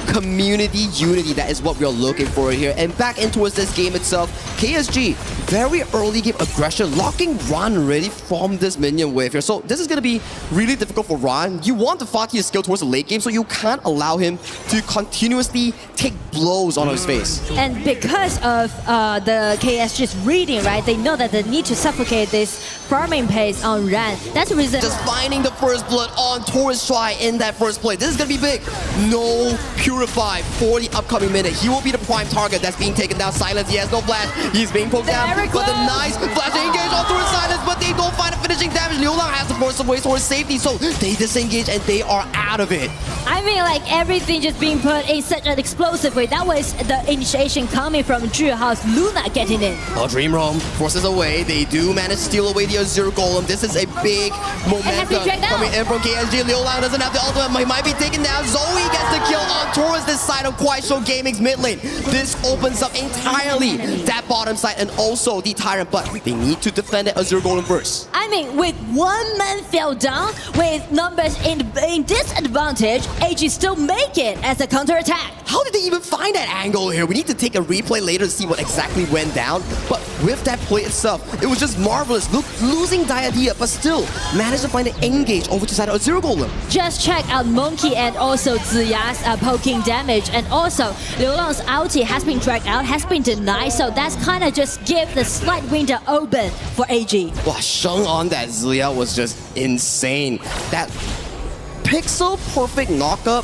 community unity, that is what we're looking for here. And back in towards this game itself, KSG, very early game aggression, locking Ran ready from this minion wave here. So this is going to be really difficult for Ran. You want to fight his skill towards the late game, so you can't allow him to continuously take blows on his face. And because of the KSG's reading, right, they know that they need to suffocate this farming pace on Ran. That's the reason. Just finding the first blood on towards Shy in that first play. This is going to be big. No Purify for the upcoming minute. He will be the prime target that's being taken down. Silence, he has no flash. He's being poked down. But the nice flash engage on towards Silence, but they don't find a finishing damage. Liu Lang has to force some way towards safety, so they disengage and they are out of it. I mean, like everything just being put in such an explosive way. That was the initiation coming from Zhihao's Luna getting in. Oh, Dream Realm forces away. They do manage to steal away the Azure Golem. This is a big momentum coming in from KSG. Liu Lang doesn't have the ultimate. He might be taken down. Zoe gets the kill on towards this side of Kuaishou Gaming's mid lane. This opens up entirely that bottom side and also the Tyrant, but they need to defend the Azure Golem first. I mean, with one man fell down, with numbers in disadvantage, AG still make it as a counter-attack. How did they even find that angle here? We need to take a replay later to see what exactly went down. But with that play itself, it was just marvelous. Look, losing Diadea, but still managed to find an engage over to side of Azure Golem. Just check out Monkey and also Ziya's poking damage, and also Liu Lang's ulti has been dragged out, has been denied, so that's kind of just give the slight window open for AG. Wow, Sheng on that Ziya was just insane. That pixel perfect knockup,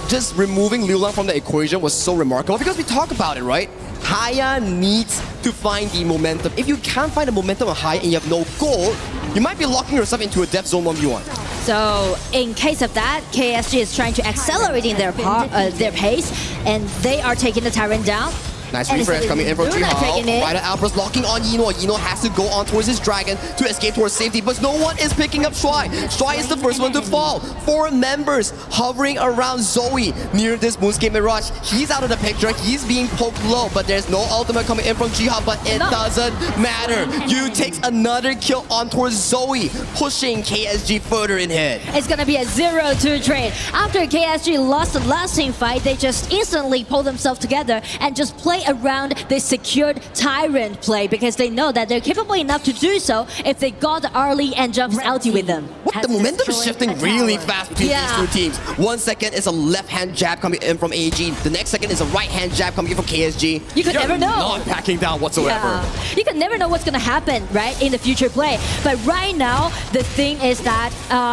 just removing Liu Lang from the equation was so remarkable because we talk about it, right? Haya needs to find the momentum. If you can't find the momentum on Haya and you have no goal, you might be locking yourself into a depth zone 1v1. So in case of that, KSG is trying to accelerating their pace, and they are taking the Tyrant down. Nice refresh coming in from Jihao. Rider Alpers locking on Yino. Yino has to go on towards his dragon to escape towards safety, but no one is picking up Shuai. Shuai is the first one to fall. 4 members hovering around Zoe near this Moonscape Mirage. He's out of the picture. He's being poked low, but there's no ultimate coming in from Jihao, but it doesn't matter. Yu takes another kill on towards Zoe, pushing KSG further in head. It's gonna be a 0-2 trade. After KSG lost the last team fight, they just instantly pull themselves together and just play around this secured Tyrant play because they know that they're capable enough to do so if they got the early and jumps ulti with them. What? The momentum is shifting really fast between these two teams. 1 second is a left-hand jab coming in from AG. The next second is a right-hand jab coming in from KSG. You could never know. Not backing down whatsoever. Yeah. You could never know what's gonna happen, right, in the future play. But right now, the thing is that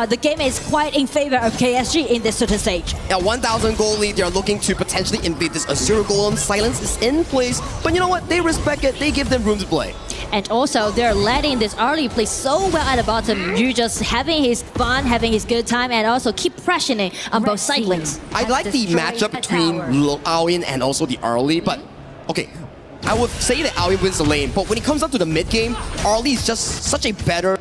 the game is quite in favor of KSG in this certain stage. At 1,000 goal lead, they are looking to potentially invade this Azure Golem. Silence is in place, but you know what? They respect it. They give them room to play. And also, they're letting this early play so well at the bottom. You just having his fun, having his good time, and also keep pressuring on both side lanes. I like the matchup between Aoyin and also the early, but okay. I would say that Aoyin wins the lane, but when it comes up to the mid game, Arlie is just such a better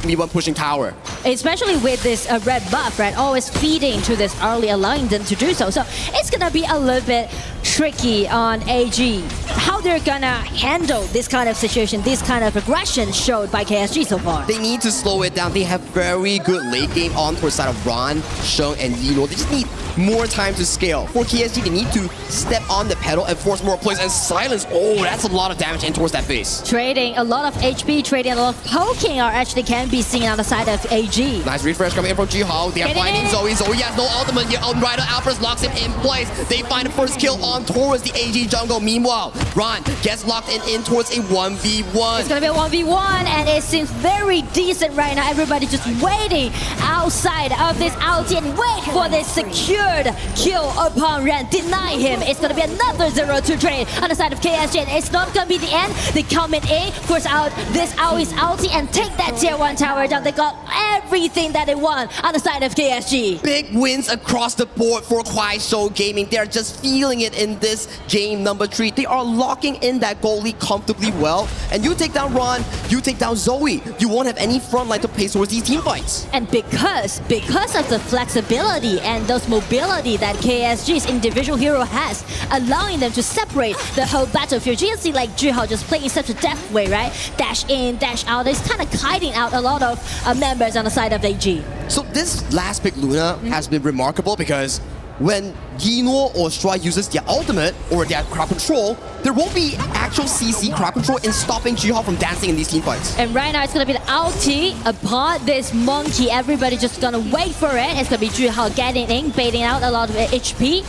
V1 pushing tower. Especially with this red buff, right? Always feeding to this early, allowing them to do so. So it's gonna be a little bit tricky on AG. How they're gonna handle this kind of situation, this kind of aggression showed by KSG so far. They need to slow it down. They have very good late game on towards side of Ron, Sheng, and Yino. They just need more time to scale. For KSG, they need to step on the pedal and force more plays and silence. Oh, that's a lot of damage in towards that face. Trading a lot of HP, trading a lot of poking are actually can be seen on the side of AG. Nice refresh coming in from Jihao. They are finding Zoe. Zoe has no ultimate yet. Rider Alphas locks him in place. They find the first kill on towards the AG jungle. Meanwhile, Ron gets locked in towards a 1v1. It's gonna be a 1v1 and it seems very decent right now. Everybody just waiting outside of this ulti and wait for this secured kill upon Ren. Deny him. It's gonna be another 0-2 trade on the side of KSG. And it's not gonna be the end. They come in A, force out this Aoi's ulti and take that tier 1 tower down. They got everything that they want on the side of KSG. Big wins across the board for Kuaishou Gaming. They're just feeling it in this game number 3. They are locking in that goal lead comfortably well. And you take down Ron, you take down Zoe. You won't have any front line to pace towards these team fights. And because of the flexibility and those mobility that KSG's individual hero has, allowing them to separate the whole battlefield. You can see like Jihao just playing in such a deft way, right? Dash in, dash out. It's kind of kiting out a lot of members on the side of AG. So this last pick Luna has been remarkable because when Yino or Shuai uses their ultimate or their crowd control, there won't be actual CC crowd control in stopping Jihao from dancing in these team fights. And right now it's gonna be the ulti upon this monkey. Everybody just gonna wait for it. It's gonna be Jihao getting in, baiting out a lot of HP.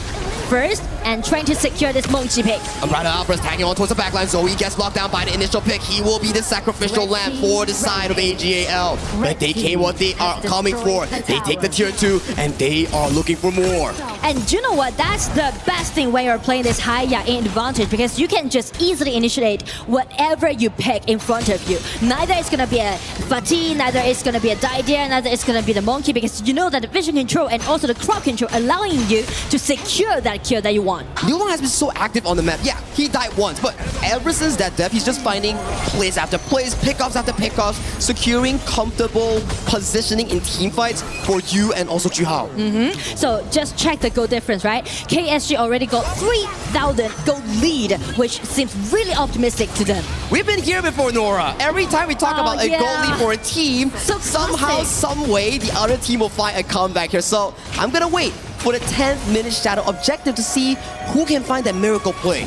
first and trying to secure this Monkey pick. Umbrella Alvarez tagging on towards the backline. Zoe gets locked down by the initial pick. He will be the sacrificial lamb for the side of AGAL. But they came what they are coming for. They take the tier 2 and they are looking for more. And you know what? That's the best thing when you're playing this high in advantage because you can just easily initiate whatever you pick in front of you. Neither it's gonna be a Fatih, neither it's gonna be a Didier, neither it's gonna be the Monkey because you know that the vision control and also the crop control allowing you to secure that kill that you want. Liu has been so active on the map. Yeah, he died once, but ever since that death, he's just finding plays after plays, pickoffs after pickoffs, securing comfortable positioning in team fights for you and also Juhao. So just check the goal difference, right? KSG already got 3,000 goal lead, which seems really optimistic to them. We've been here before, Nora. Every time we talk about a goal lead for a team, somehow, some way, the other team will find a comeback here. So I'm gonna wait for the 10th minute shadow objective to see who can find that miracle play.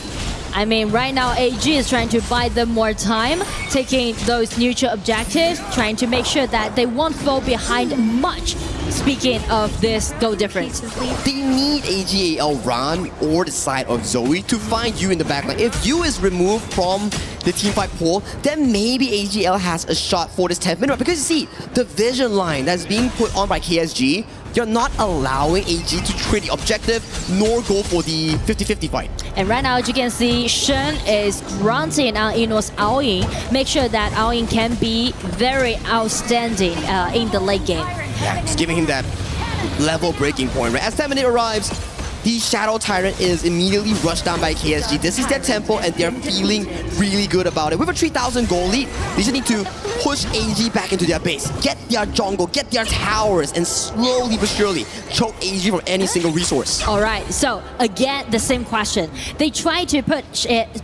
I mean, right now AG is trying to buy them more time, taking those neutral objectives, trying to make sure that they won't fall behind much. Speaking of this goal difference, they need AGAL Ran or the side of Zoe to find you in the backline. If you is removed from the teamfight pool, then maybe AGL has a shot for this 10th minute. Because you see, the vision line that's being put on by KSG, you're not allowing AG to trade the objective nor go for the 50-50 fight. And right now, as you can see, Shen is granting Ino's Aoying, make sure that Aoying can be very outstanding in the late game. Yeah, just giving him that level breaking point. Right? As 10 minute arrives, the Shadow Tyrant is immediately rushed down by KSG. This is their tempo and they're feeling really good about it. With a 3,000 goal lead, they just need to push AG back into their base, get their jungle, get their towers, and slowly but surely choke AG from any single resource. Alright, so again, the same question. They try to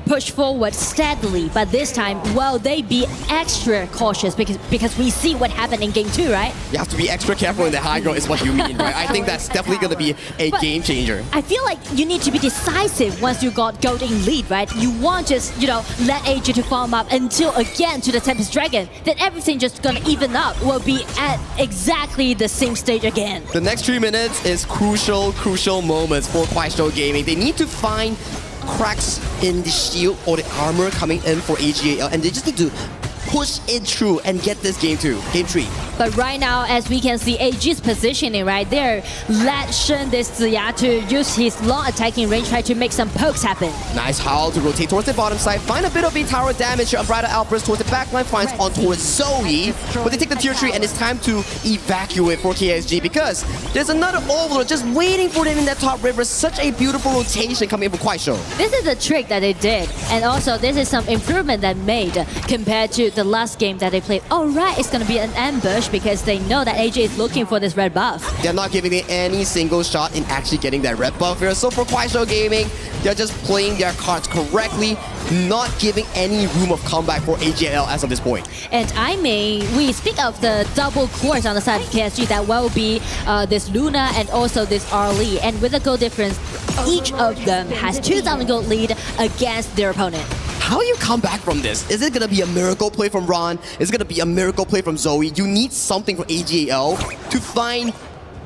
push forward steadily, but this time, will they be extra cautious because we see what happened in game 2, right? You have to be extra careful in the high ground is what you mean, right? I think that's definitely going to be a game changer. I feel like you need to be decisive once you got golden lead, right? You won't just, let AG to farm up until again to the Tempest Dragon. Then everything just gonna even up. Will be at exactly the same stage again. The next 3 minutes is crucial moments for Kuaishou Gaming. They need to find cracks in the shield or the armor coming in for AGAL, and they just need to push it through and get this game 3. But right now, as we can see, AG's positioning right there, let Shen this Ziya to use his long attacking range, try to make some pokes happen. Nice Howl to rotate towards the bottom side, find a bit of a tower damage here. Umbrella Alvarez towards the backline, finds on towards Zoe, but they take the tier 3 and it's time to evacuate for KSG because there's another Overlord just waiting for them in that top river. Such a beautiful rotation coming in from Kuaishou. This is the trick that they did, and also this is some improvement that made compared to the last game that they played. Alright, it's gonna be an ambush because they know that AJ is looking for this red buff. They're not giving it any single shot in actually getting that red buff here. So for Kuaishou Gaming, they're just playing their cards correctly, not giving any room of comeback for AGL as of this point. And I mean, we speak of the double cores on the side of KSG that will be this Luna and also this Arlie. And with a goal difference, each of them has 2,000 gold lead against their opponent. How do you come back from this? Is it going to be a miracle play from Ron? Is it going to be a miracle play from Zoe? You need something from AGAL to find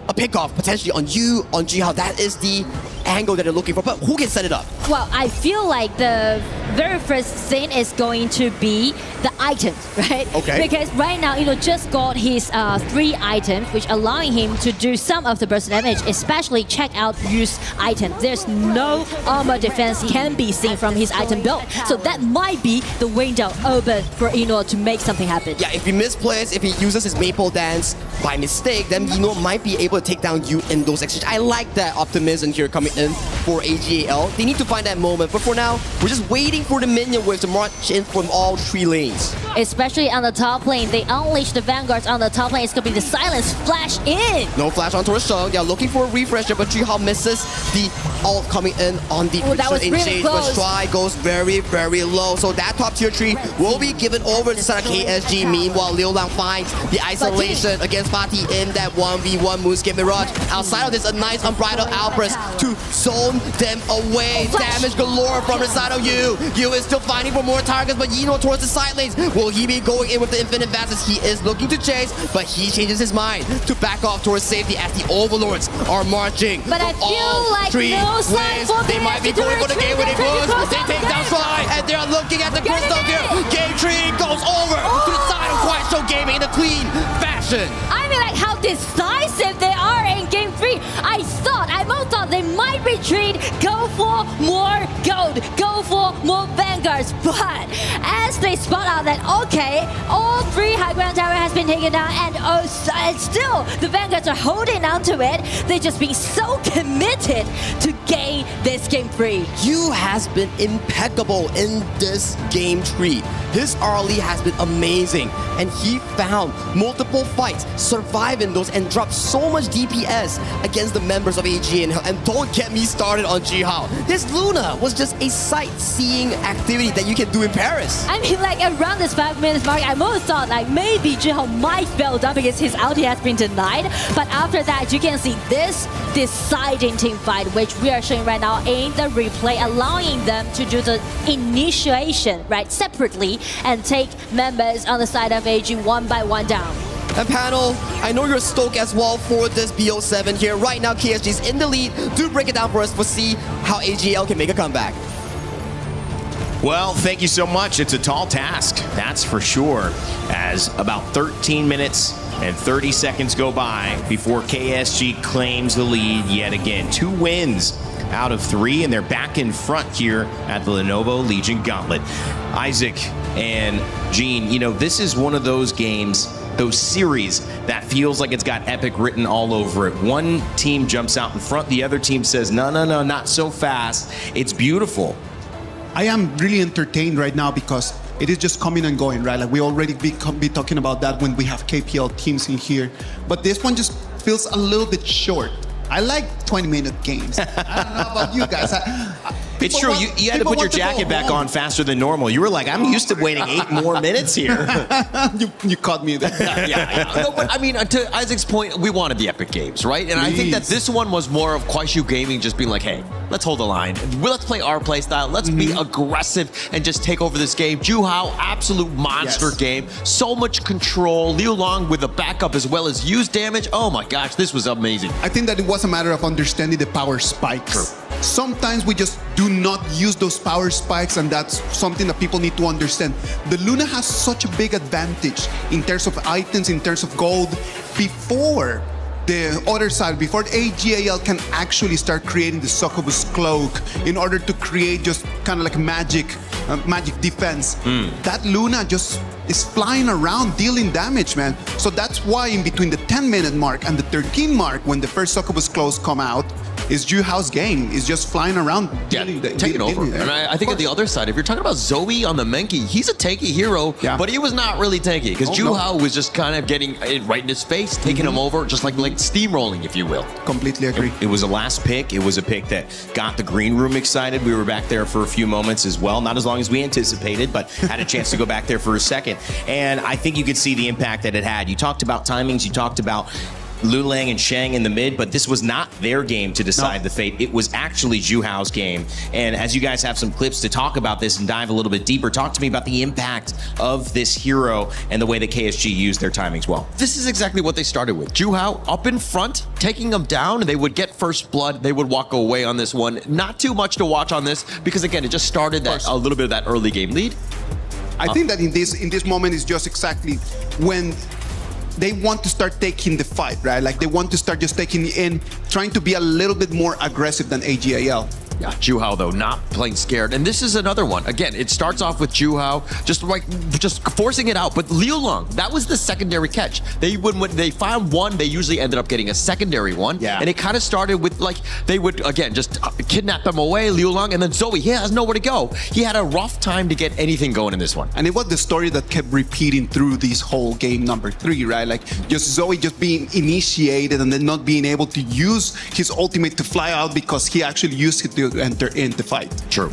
a pickoff potentially on you, on Jihao. That is the angle that they're looking for, but who can set it up? Well, I feel like the very first thing is going to be the items, right? Okay. Because right now, just got his 3 items, which allowing him to do some of the burst damage, especially check out use items. There's no armor defense can be seen from his item build. So that might be the window open for Ino to make something happen. Yeah, if he misplays, if he uses his Maple Dance by mistake, then Ino might be able to take down you in those exchanges. I like that optimism here coming in for AGAL. They need to find that moment, but for now, we're just waiting for the minion waves to march in from all 3 lanes. Especially on the top lane, they unleash the vanguards on the top lane. It's gonna be the silence flash in. No flash on towards Sheng. They're looking for a refresher, but Jihao misses the ult coming in on the that was really exchange. close. But Stry goes very, very low. So that top tier 3 will be given over to the side of KSG. Meanwhile, Liu Lang finds the isolation against Fatih in that 1v1 Moonscape Mirage. Outside of this, a nice Unbridled Alvarez to zone blown them away. Damage galore from the side of Yu. Yu is still fighting for more targets, but Yino towards the side lanes. Will he be going in with the infinite advances? He is looking to chase, but he changes his mind to back off towards safety as the Overlords are marching. But I feel like no sign for They might be going for the game winning push. They take down Sly, and they are looking at the crystal here. Game tree goes over to the side of Quiet Show Gaming in a clean fashion. I mean, like how decisive they are in Game 3. I most thought they might retreat, go for more gold, go for more vanguards. But as they spot out that, okay, all 3 high ground tower has been taken down, and still the vanguards are holding on to it. They're just being so committed to gain this Game 3. Yu has been impeccable in this game tree. His early has been amazing, and he found multiple fights, surviving those, and dropped so much DPS against the members of AG. And don't get me started on Jihao. This Luna was just a sightseeing activity that you can do in Paris. I mean, like around this 5 minutes mark, I most thought like maybe Jihao might fail down because his ulti has been denied. But after that, you can see this deciding team fight, which we are showing right now in the replay, allowing them to do the initiation, right, separately and take members on the side of AG one by one down. And panel, I know you're stoked as well for this BO7 here. Right now, KSG is in the lead. Do break it down for us to see how AGL can make a comeback. Well, thank you so much. It's a tall task, that's for sure, as about 13 minutes and 30 seconds go by before KSG claims the lead yet again. 2 wins out of 3, and they're back in front here at the Lenovo Legion Gauntlet. Isaac and Gene, you know, this is one of those games, those series that feels like it's got epic written all over it. One team jumps out in front, the other team says, no, not so fast. It's beautiful. I am really entertained right now because it is just coming and going, right? Like we already be talking about that when we have KPL teams in here. But this one just feels a little bit short. I like 20-minute games. I don't know about you guys. It's true. You had to put your jacket back on faster than normal. You were like, I'm used to waiting 8 more minutes here. you caught me there. yeah. No, but I mean, to Isaac's point, we wanted the epic games, right? And I think that this one was more of Kwaishu Gaming just being like, hey, let's hold the line. Let's play our play style. Let's be aggressive and just take over this game. Juhao, absolute monster game. So much control. Liu Long with the backup as well as use damage. Oh my gosh, this was amazing. I think that it was a matter of understanding the power spikes. True. Sometimes we just do not use those power spikes, and that's something that people need to understand. The Luna has such a big advantage in terms of items, in terms of gold, before the other side, before AGAL can actually start creating the Succubus Cloak in order to create just kind of like magic defense. That Luna just is flying around dealing damage, man. So that's why in between the 10-minute mark and the 13 mark, when the first Succubus Cloaks come out, is Juhao's game. Is just flying around taking over. And I think on the other side, if you're talking about Zoe on the Menki, he's a tanky hero, but he was not really tanky because Juhao was just kind of getting it right in his face, taking him over, just like steamrolling, if you will. Completely agree. It was a last pick. It was a pick that got the green room excited. We were back there for a few moments as well. Not as long as we anticipated, but had a chance to go back there for a second. And I think you could see the impact that it had. You talked about timings. You talked about Lulang and Shang in the mid, but this was not their game to decide the fate. It was actually Juhao's game. And as you guys have some clips to talk about this and dive a little bit deeper, talk to me about the impact of this hero and the way that KSG used their timings well. This is exactly what they started with. Juhao up in front, taking them down, and they would get first blood. They would walk away on this one. Not too much to watch on this because, again, it just started that a little bit of that early game lead. I think that in this moment is just exactly when they want to start taking the fight, right? Like they want to start just taking it in, trying to be a little bit more aggressive than AGAL. Yeah, Juhao though not playing scared, and this is another one. Again, it starts off with Juhao just forcing it out, but Liu Long, that was the secondary catch. When they found one, they usually ended up getting a secondary one, and it kind of started with like they would again just kidnap them away, Liu Long, and then Zoe. He has nowhere to go. He had a rough time to get anything going in this one, and it was the story that kept repeating through this whole game number 3, right? Like just Zoe just being initiated and then not being able to use his ultimate to fly out because he actually used it to enter in the fight. True.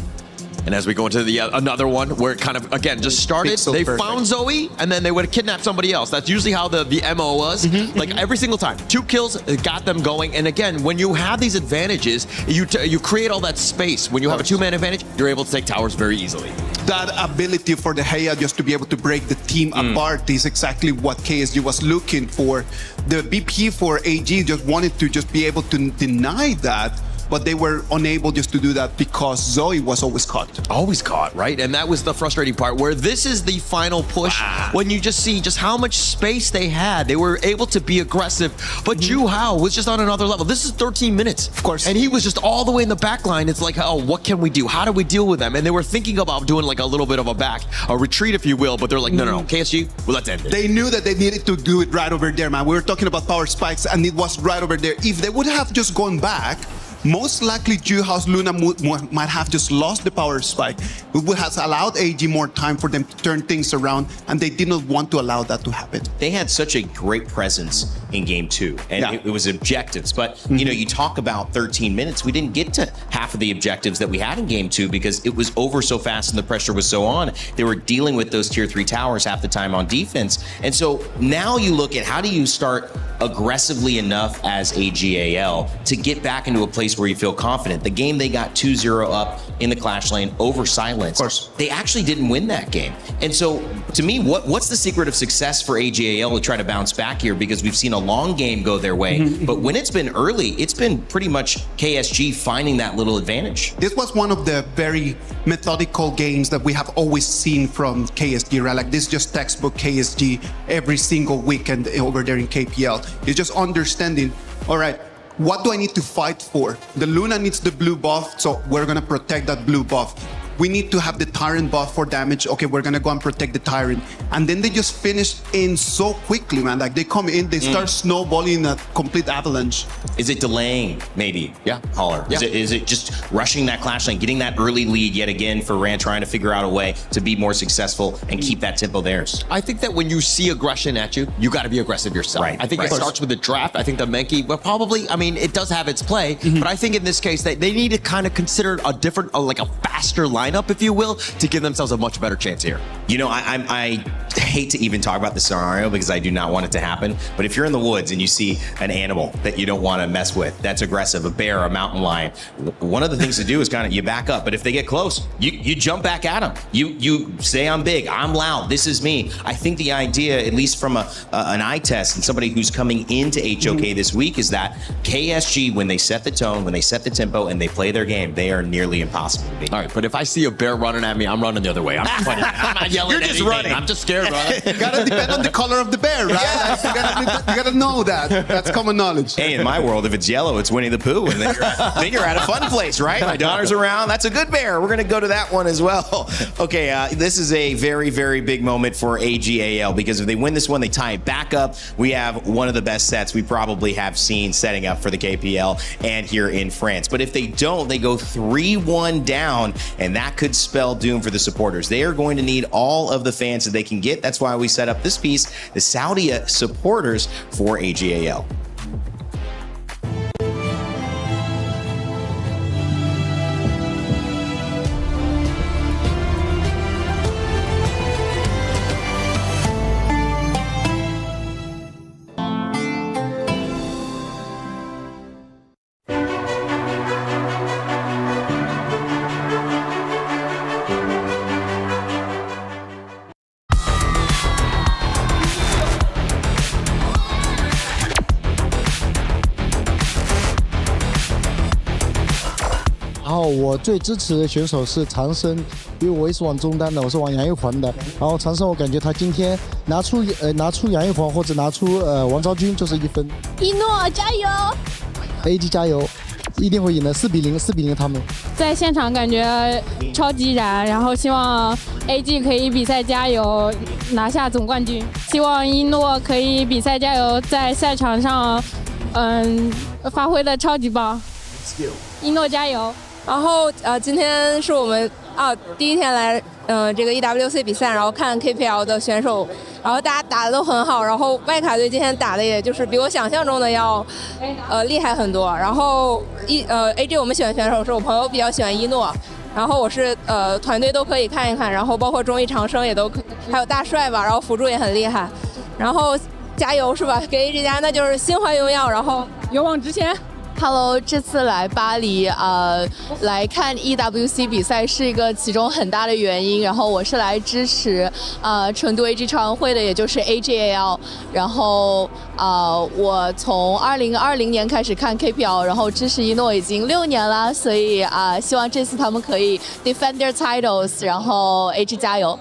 And as we go into the another one where it kind of again just started, they found Zoe and then they would kidnap somebody else. That's usually how the MO was. Like every single time, 2 kills got them going. And again, when you have these advantages, you create all that space. When you have a 2-man advantage, you're able to take towers very easily. That ability for the Heya just to be able to break the team apart is exactly what KSG was looking for. The BP for AG just wanted to just be able to deny that, but they were unable just to do that because Zoe was always caught. Always caught, right? And that was the frustrating part where this is the final push when you just see just how much space they had. They were able to be aggressive, but Ju Hao was just on another level. This is 13 minutes. Of course. And he was just all the way in the back line. It's like, oh, what can we do? How do we deal with them? And they were thinking about doing like a little bit of a retreat, if you will, but they're like, no, KSG, well, let's end it. They knew that they needed to do it right over there, man. We were talking about power spikes and it was right over there. If they would have just gone back, most likely Ju Hao's Luna might have just lost the power spike. It would have allowed AG more time for them to turn things around, and they did not want to allow that to happen. They had such a great presence in game 2, and it was objectives. But, you know, you talk about 13 minutes. We didn't get to half of the objectives that we had in game 2 because it was over so fast and the pressure was so on. They were dealing with those tier 3 towers half the time on defense. And so now you look at how do you start aggressively enough as AGAL to get back into a place where you feel confident. The game they got 2-0 up in the Clash lane over Silence. Of course. They actually didn't win that game. And so to me, what's the secret of success for AGAL to try to bounce back here? Because we've seen a long game go their way, but when it's been early, it's been pretty much KSG finding that little advantage. This was one of the very methodical games that we have always seen from KSG, right? Like this is just textbook KSG every single weekend over there in KPL. It's just understanding, all right, what do I need to fight for? The Luna needs the blue buff, so we're gonna protect that blue buff. We need to have the Tyrant buff for damage. Okay, we're gonna go and protect the Tyrant. And then they just finish in so quickly, man. Like they come in, they start snowballing a complete avalanche. Is it delaying, maybe? Yeah. Holler. Yeah. Is it just rushing that Clash lane, getting that early lead yet again for Rand, trying to figure out a way to be more successful and keep that tempo theirs? I think that when you see aggression at you, you got to be aggressive yourself. Right. I think it starts with the draft. I think the Menki, but probably, I mean, it does have its play, but I think in this case that they need to kind of consider a different, like a faster lineup, if you will, to give themselves a much better chance here. You know, I hate to even talk about the scenario because I do not want it to happen. But if you're in the woods and you see an animal that you don't want to mess with, that's aggressive, a bear, a mountain lion, one of the things to do is kind of you back up. But if they get close, you jump back at them. You say, I'm big, I'm loud, this is me. I think the idea, at least from an eye test and somebody who's coming into HoK this week, is that KSG, when they set the tone, when they set the tempo, and they play their game, they are nearly impossible to beat. All right, but if I see a bear running at me, I'm running the other way. I'm not yelling. You're just running. I'm just scared, brother. Gotta depend on the color of the bear, right? Like, you gotta know that. That's common knowledge. Hey, in my world, if it's yellow, it's Winnie the Pooh, and then you're at a fun place, right? My daughter's around. That's a good bear. We're gonna go to that one as well. Okay, this is a very, very big moment for AGAL because if they win this one, they tie it back up. We have one of the best sets we probably have seen setting up for the KPL and here in France. But if they don't, they go 3-1 down, and that could spell doom for the supporters. They are going to need all of the fans that they can get. That's why we set up this piece, the Saudi supporters for AGAL.然后我最支持的选手是长生，因为我也是玩中单的，我是玩杨玉环的。然后长生，我感觉他今天拿出杨玉环或者拿出王昭君就是1分。一诺加油 ！AG 加油，一定会赢的，4-0他们。在现场感觉超级燃，然后希望 AG 可以比赛加油，拿下总冠军。希望一诺可以比赛加油，在赛场上发挥的超级棒。一诺加油！然后今天是我们第一天来这个 EWC 比赛，然后看 KPL 的选手，然后大家打的都很好，然后外卡队今天打的也就是比我想象中的要厉害很多。然后AG 我们选选手是我朋友比较喜欢一诺，然后我是团队都可以看一看，然后包括中医长生也都可，还有大帅吧，然后辅助也很厉害，然后加油是吧？给AG家那就是心怀荣耀，然后勇往直前。Hello， 这次来巴黎来看 EWC 比赛是一个其中很大的原因。然后我是来支持成都 AG 超运会的，也就是 AGAL。然后我从2020年开始看 KPL， 然后支持一诺已经6年了，所以希望这次他们可以 defend their titles， 然后 AG 加油。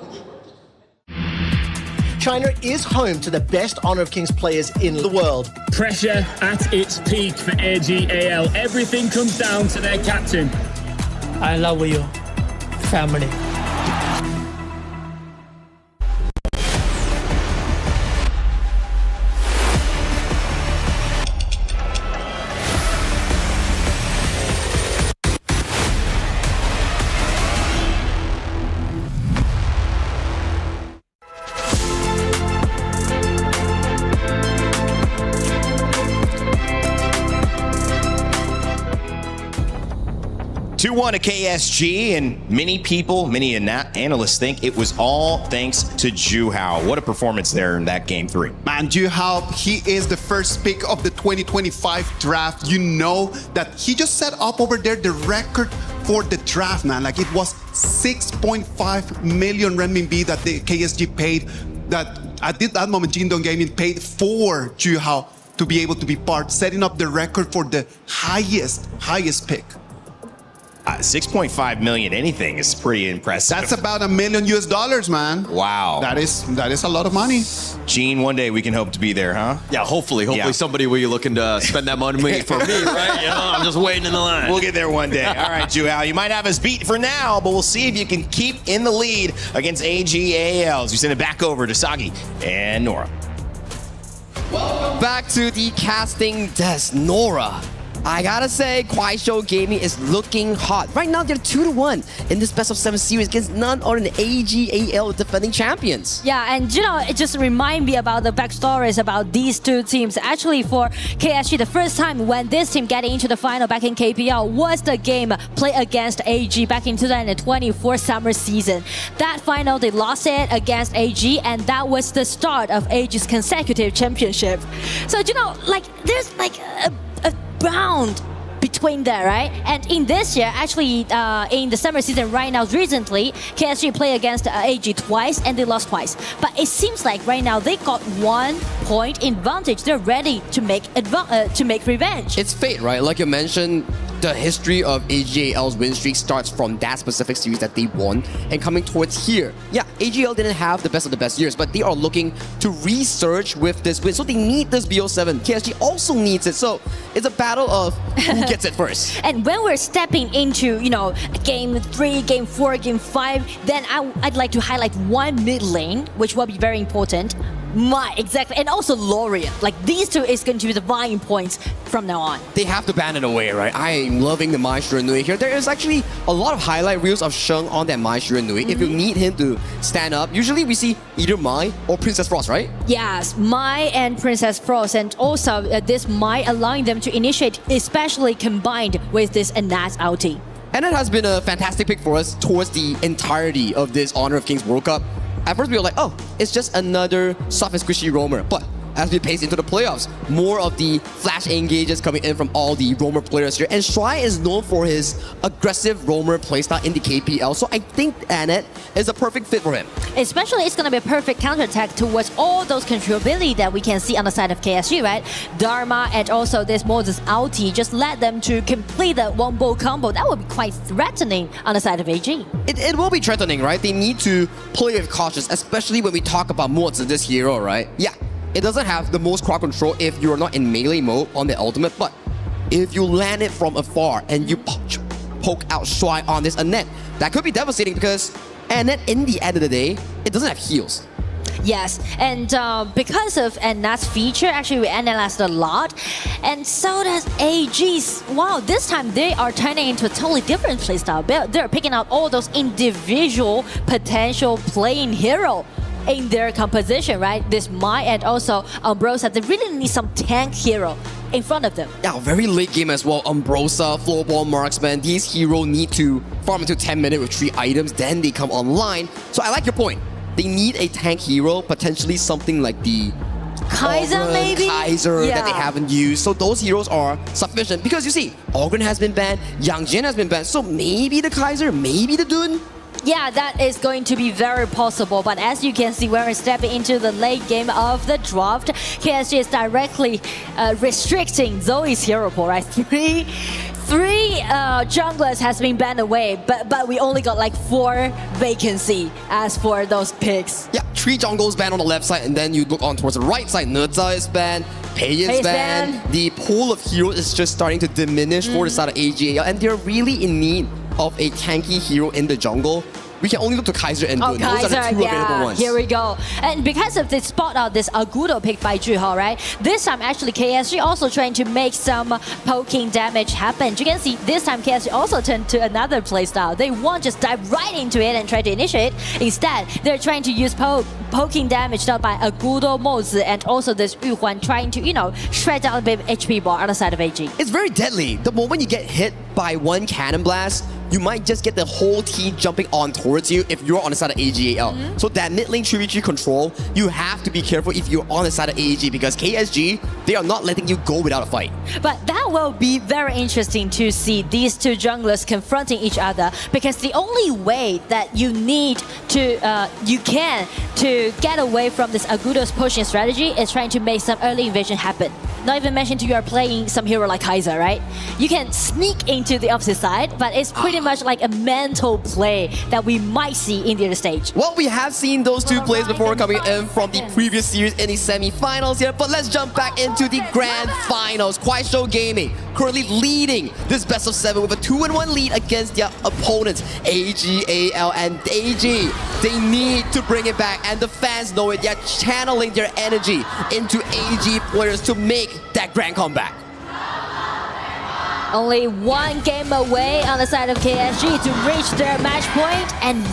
China is home to the best Honor of Kings players in the world. Pressure at its peak for AGAL. Everything comes down to their captain. I love you, family. To KSG, and many people, many analysts think it was all thanks to Ju Hao. What a performance there in that game 3. Man, Ju Hao, he is the first pick of the 2025 draft. You know that he just set up over there the record for the draft, man. Like it was 6.5 million renminbi that the KSG paid. That at that moment, Jindong Gaming paid for Ju Hao to be able to be part, setting up the record for the highest pick. 6.5 million anything is pretty impressive. That's about $1 million, man. Wow. That is a lot of money. Gene, one day we can hope to be there, huh? Yeah, hopefully somebody will be looking to spend that money for me, right? You know, I'm just waiting in the line. We'll get there one day. All right, Ju Hao, you might have us beat for now, but we'll see if you can keep in the lead against AGAL as we send it back over to Sagi and Nora. Back to the casting desk, Nora. I gotta say, Kuaishou Gaming is looking hot. Right now, they're 2-1 in this best of 7 series against none other than AGAL defending champions. Yeah, and you know, it just reminds me about the backstories about these two teams. Actually, for KSG, the first time when this team getting into the final back in KPL was the game played against AG back in 2024 summer season. That final, they lost it against AG, and that was the start of AG's consecutive championship. So, you know, like, there's like a bound between there, right? And in this year, actually, in the summer season right now, recently, KSG played against AG twice and they lost twice. But it seems like right now they got 1 point advantage. They're ready to make revenge. It's fate, right? Like you mentioned, the history of AGAL's win streak starts from that specific series that they won and coming towards here. Yeah, AGL didn't have the best of the best years, but they are looking to resurge with this win. So they need this BO7. KSG also needs it. So it's a battle of who gets it first. And when we're stepping into, you know, game 3, game 4, game 5, then I'd like to highlight one mid lane, which will be very important. Exactly, and also Lorien. Like these two is going to be the vying points from now on. They have to ban it away, right? I am loving the Mai Shiranui here. There is actually a lot of highlight reels of Sheng on that Mai Shiranui. If you need him to stand up, usually we see either Mai or Princess Frost, right? Yes, Mai and Princess Frost, and also this Mai allowing them to initiate, especially combined with this Anat ulti. And it has been a fantastic pick for us towards the entirety of this Honor of Kings World Cup. At first we were like, oh, it's just another soft and squishy roamer. But as we pace into the playoffs, more of the flash engages coming in from all the roamer players here. And Shuai is known for his aggressive roamer playstyle in the KPL. So I think Annette is a perfect fit for him. Especially it's going to be a perfect counterattack towards all those controllability that we can see on the side of KSG, right? Dharma and also this Moses ulti just led them to complete the wombo combo. That would be quite threatening on the side of AG. It will be threatening, right? They need to play with caution, especially when we talk about Mozi, this hero, right? Yeah. It doesn't have the most crowd control if you're not in melee mode on the ultimate, but if you land it from afar and you poke out Shuai on this Annette, that could be devastating because Annette, in the end of the day, it doesn't have heals. Yes, and because of Annette's feature, actually we analyzed a lot, and so does AG's. Wow, this time they are turning into a totally different playstyle. They're picking out all those individual potential playing hero in their composition, right? This Mai and also Ambrosia, they really need some tank hero in front of them. Yeah, very late game as well. Umbrosa, Flowball, Marksman, these heroes need to farm into 10 minutes with 3 items, then they come online. So I like your point. They need a tank hero, potentially something like the Kaiser maybe? Kaiser that they haven't used. So those heroes are sufficient because you see, Ogren has been banned, Yang Jin has been banned, so maybe the Kaiser, maybe the Dun. Yeah, that is going to be very possible. But as you can see, when we're stepping into the late game of the draft, KSG is directly restricting Zoe's hero pool, right? Three junglers has been banned away, but we only got like 4 vacancy as for those picks. Yeah, 3 jungles banned on the left side, and then you look on towards the right side. Neza is banned, Pei is banned. The pool of heroes is just starting to diminish for the side of AGAL, and they're really in need of a tanky hero in the jungle. We can only look to Kaiser and Dun. Those are the 2 available ones. Here we go. And because of this spot out, this Agudo pick by Juho, right? This time actually KSG also trying to make some poking damage happen. You can see this time KSG also turned to another playstyle. They won't just dive right into it and try to initiate. Instead, they're trying to use poking damage done by Agudo, Mozi, and also this Yuhuan trying to, shred down a bit of HP bar on the side of AG. It's very deadly. The moment you get hit by 1 cannon blast, you might just get the whole team jumping on towards you if you're on the side of AGAL. So that mid lane 3v3 control, you have to be careful if you're on the side of AG because KSG, they are not letting you go without a fight. But that will be very interesting to see these 2 junglers confronting each other because the only way that you need to, to get away from this Agudo's pushing strategy is trying to make some early invasion happen. Not even mentioned you are playing some hero like Kaiser, right? You can sneak into the opposite side, but it's pretty much like a mental play that we might see in the other stage. Well, we have seen those 2 plays before coming in from the previous series in the semi-finals here, but let's jump back into the grand finals. Kuaishou Gaming currently leading this best of 7 with a 2-1 lead against their opponents, AGAL and AG. They need to bring it back, and the fans know it. They're channeling their energy into AG players to make that grand comeback. Only 1 game away on the side of KSG to reach their match point, and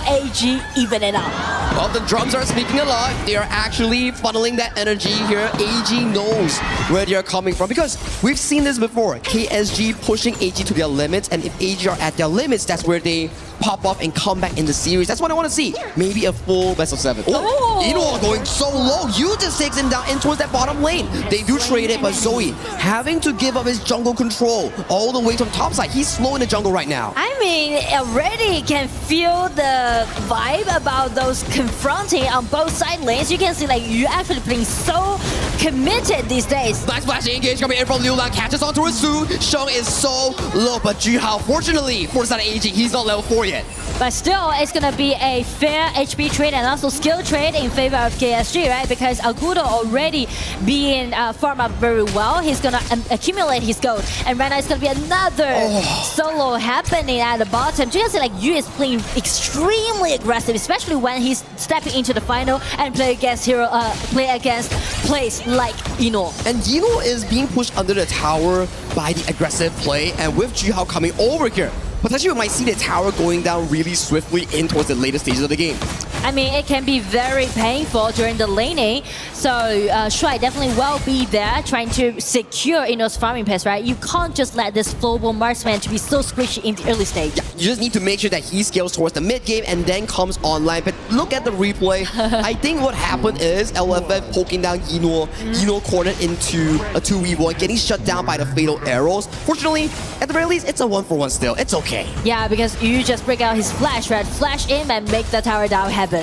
AG even it out. Well, the drums are speaking a lot. They are actually funneling that energy here. AG knows where they are coming from because we've seen this before. KSG pushing AG to their limits, and if AG are at their limits, that's where they pop up and come back in the series. That's what I want to see. Maybe a full best of 7. Oh, Ino going so low. You just takes him down in towards that bottom lane. They do trade it, but Zoe having to give up his jungle control all the way from top side. He's slow in the jungle right now. I mean, already can feel the vibe about those confronting on both side lanes. You can see like you actually playing so committed these days. Nice flash engage coming in from Liu Lang. Catches on towards Su. Sheng is so low, but Juhao, fortunately, for the side of AG, he's not level 4 yet. But still, it's going to be a fair HP trade and also skill trade in favor of KSG, right? Because Agudo already being farmed up very well. He's going to accumulate his gold. And right now, it's going to be another solo happening at the bottom. You can see like Yu is playing extremely aggressive, especially when he's stepping into the final and play against plays like Ino. And Ino is being pushed under the tower by the aggressive play. And with Juhao coming over here, potentially we might see the tower going down really swiftly in towards the later stages of the game. I mean, it can be very painful during the laning. So Shuai definitely will be there trying to secure Ino's farming pace, right? You can't just let this global marksman to be so squishy in the early stage. Yeah, you just need to make sure that he scales towards the mid game and then comes online. But look at the replay. I think what happened is LFF poking down Ino. Ino cornered into a 2v1, getting shut down by the fatal arrows. Fortunately, at the very least, it's a 1-for-1 still. It's okay. Yeah, because you just break out his flash, right? Flash in and make the tower down happen.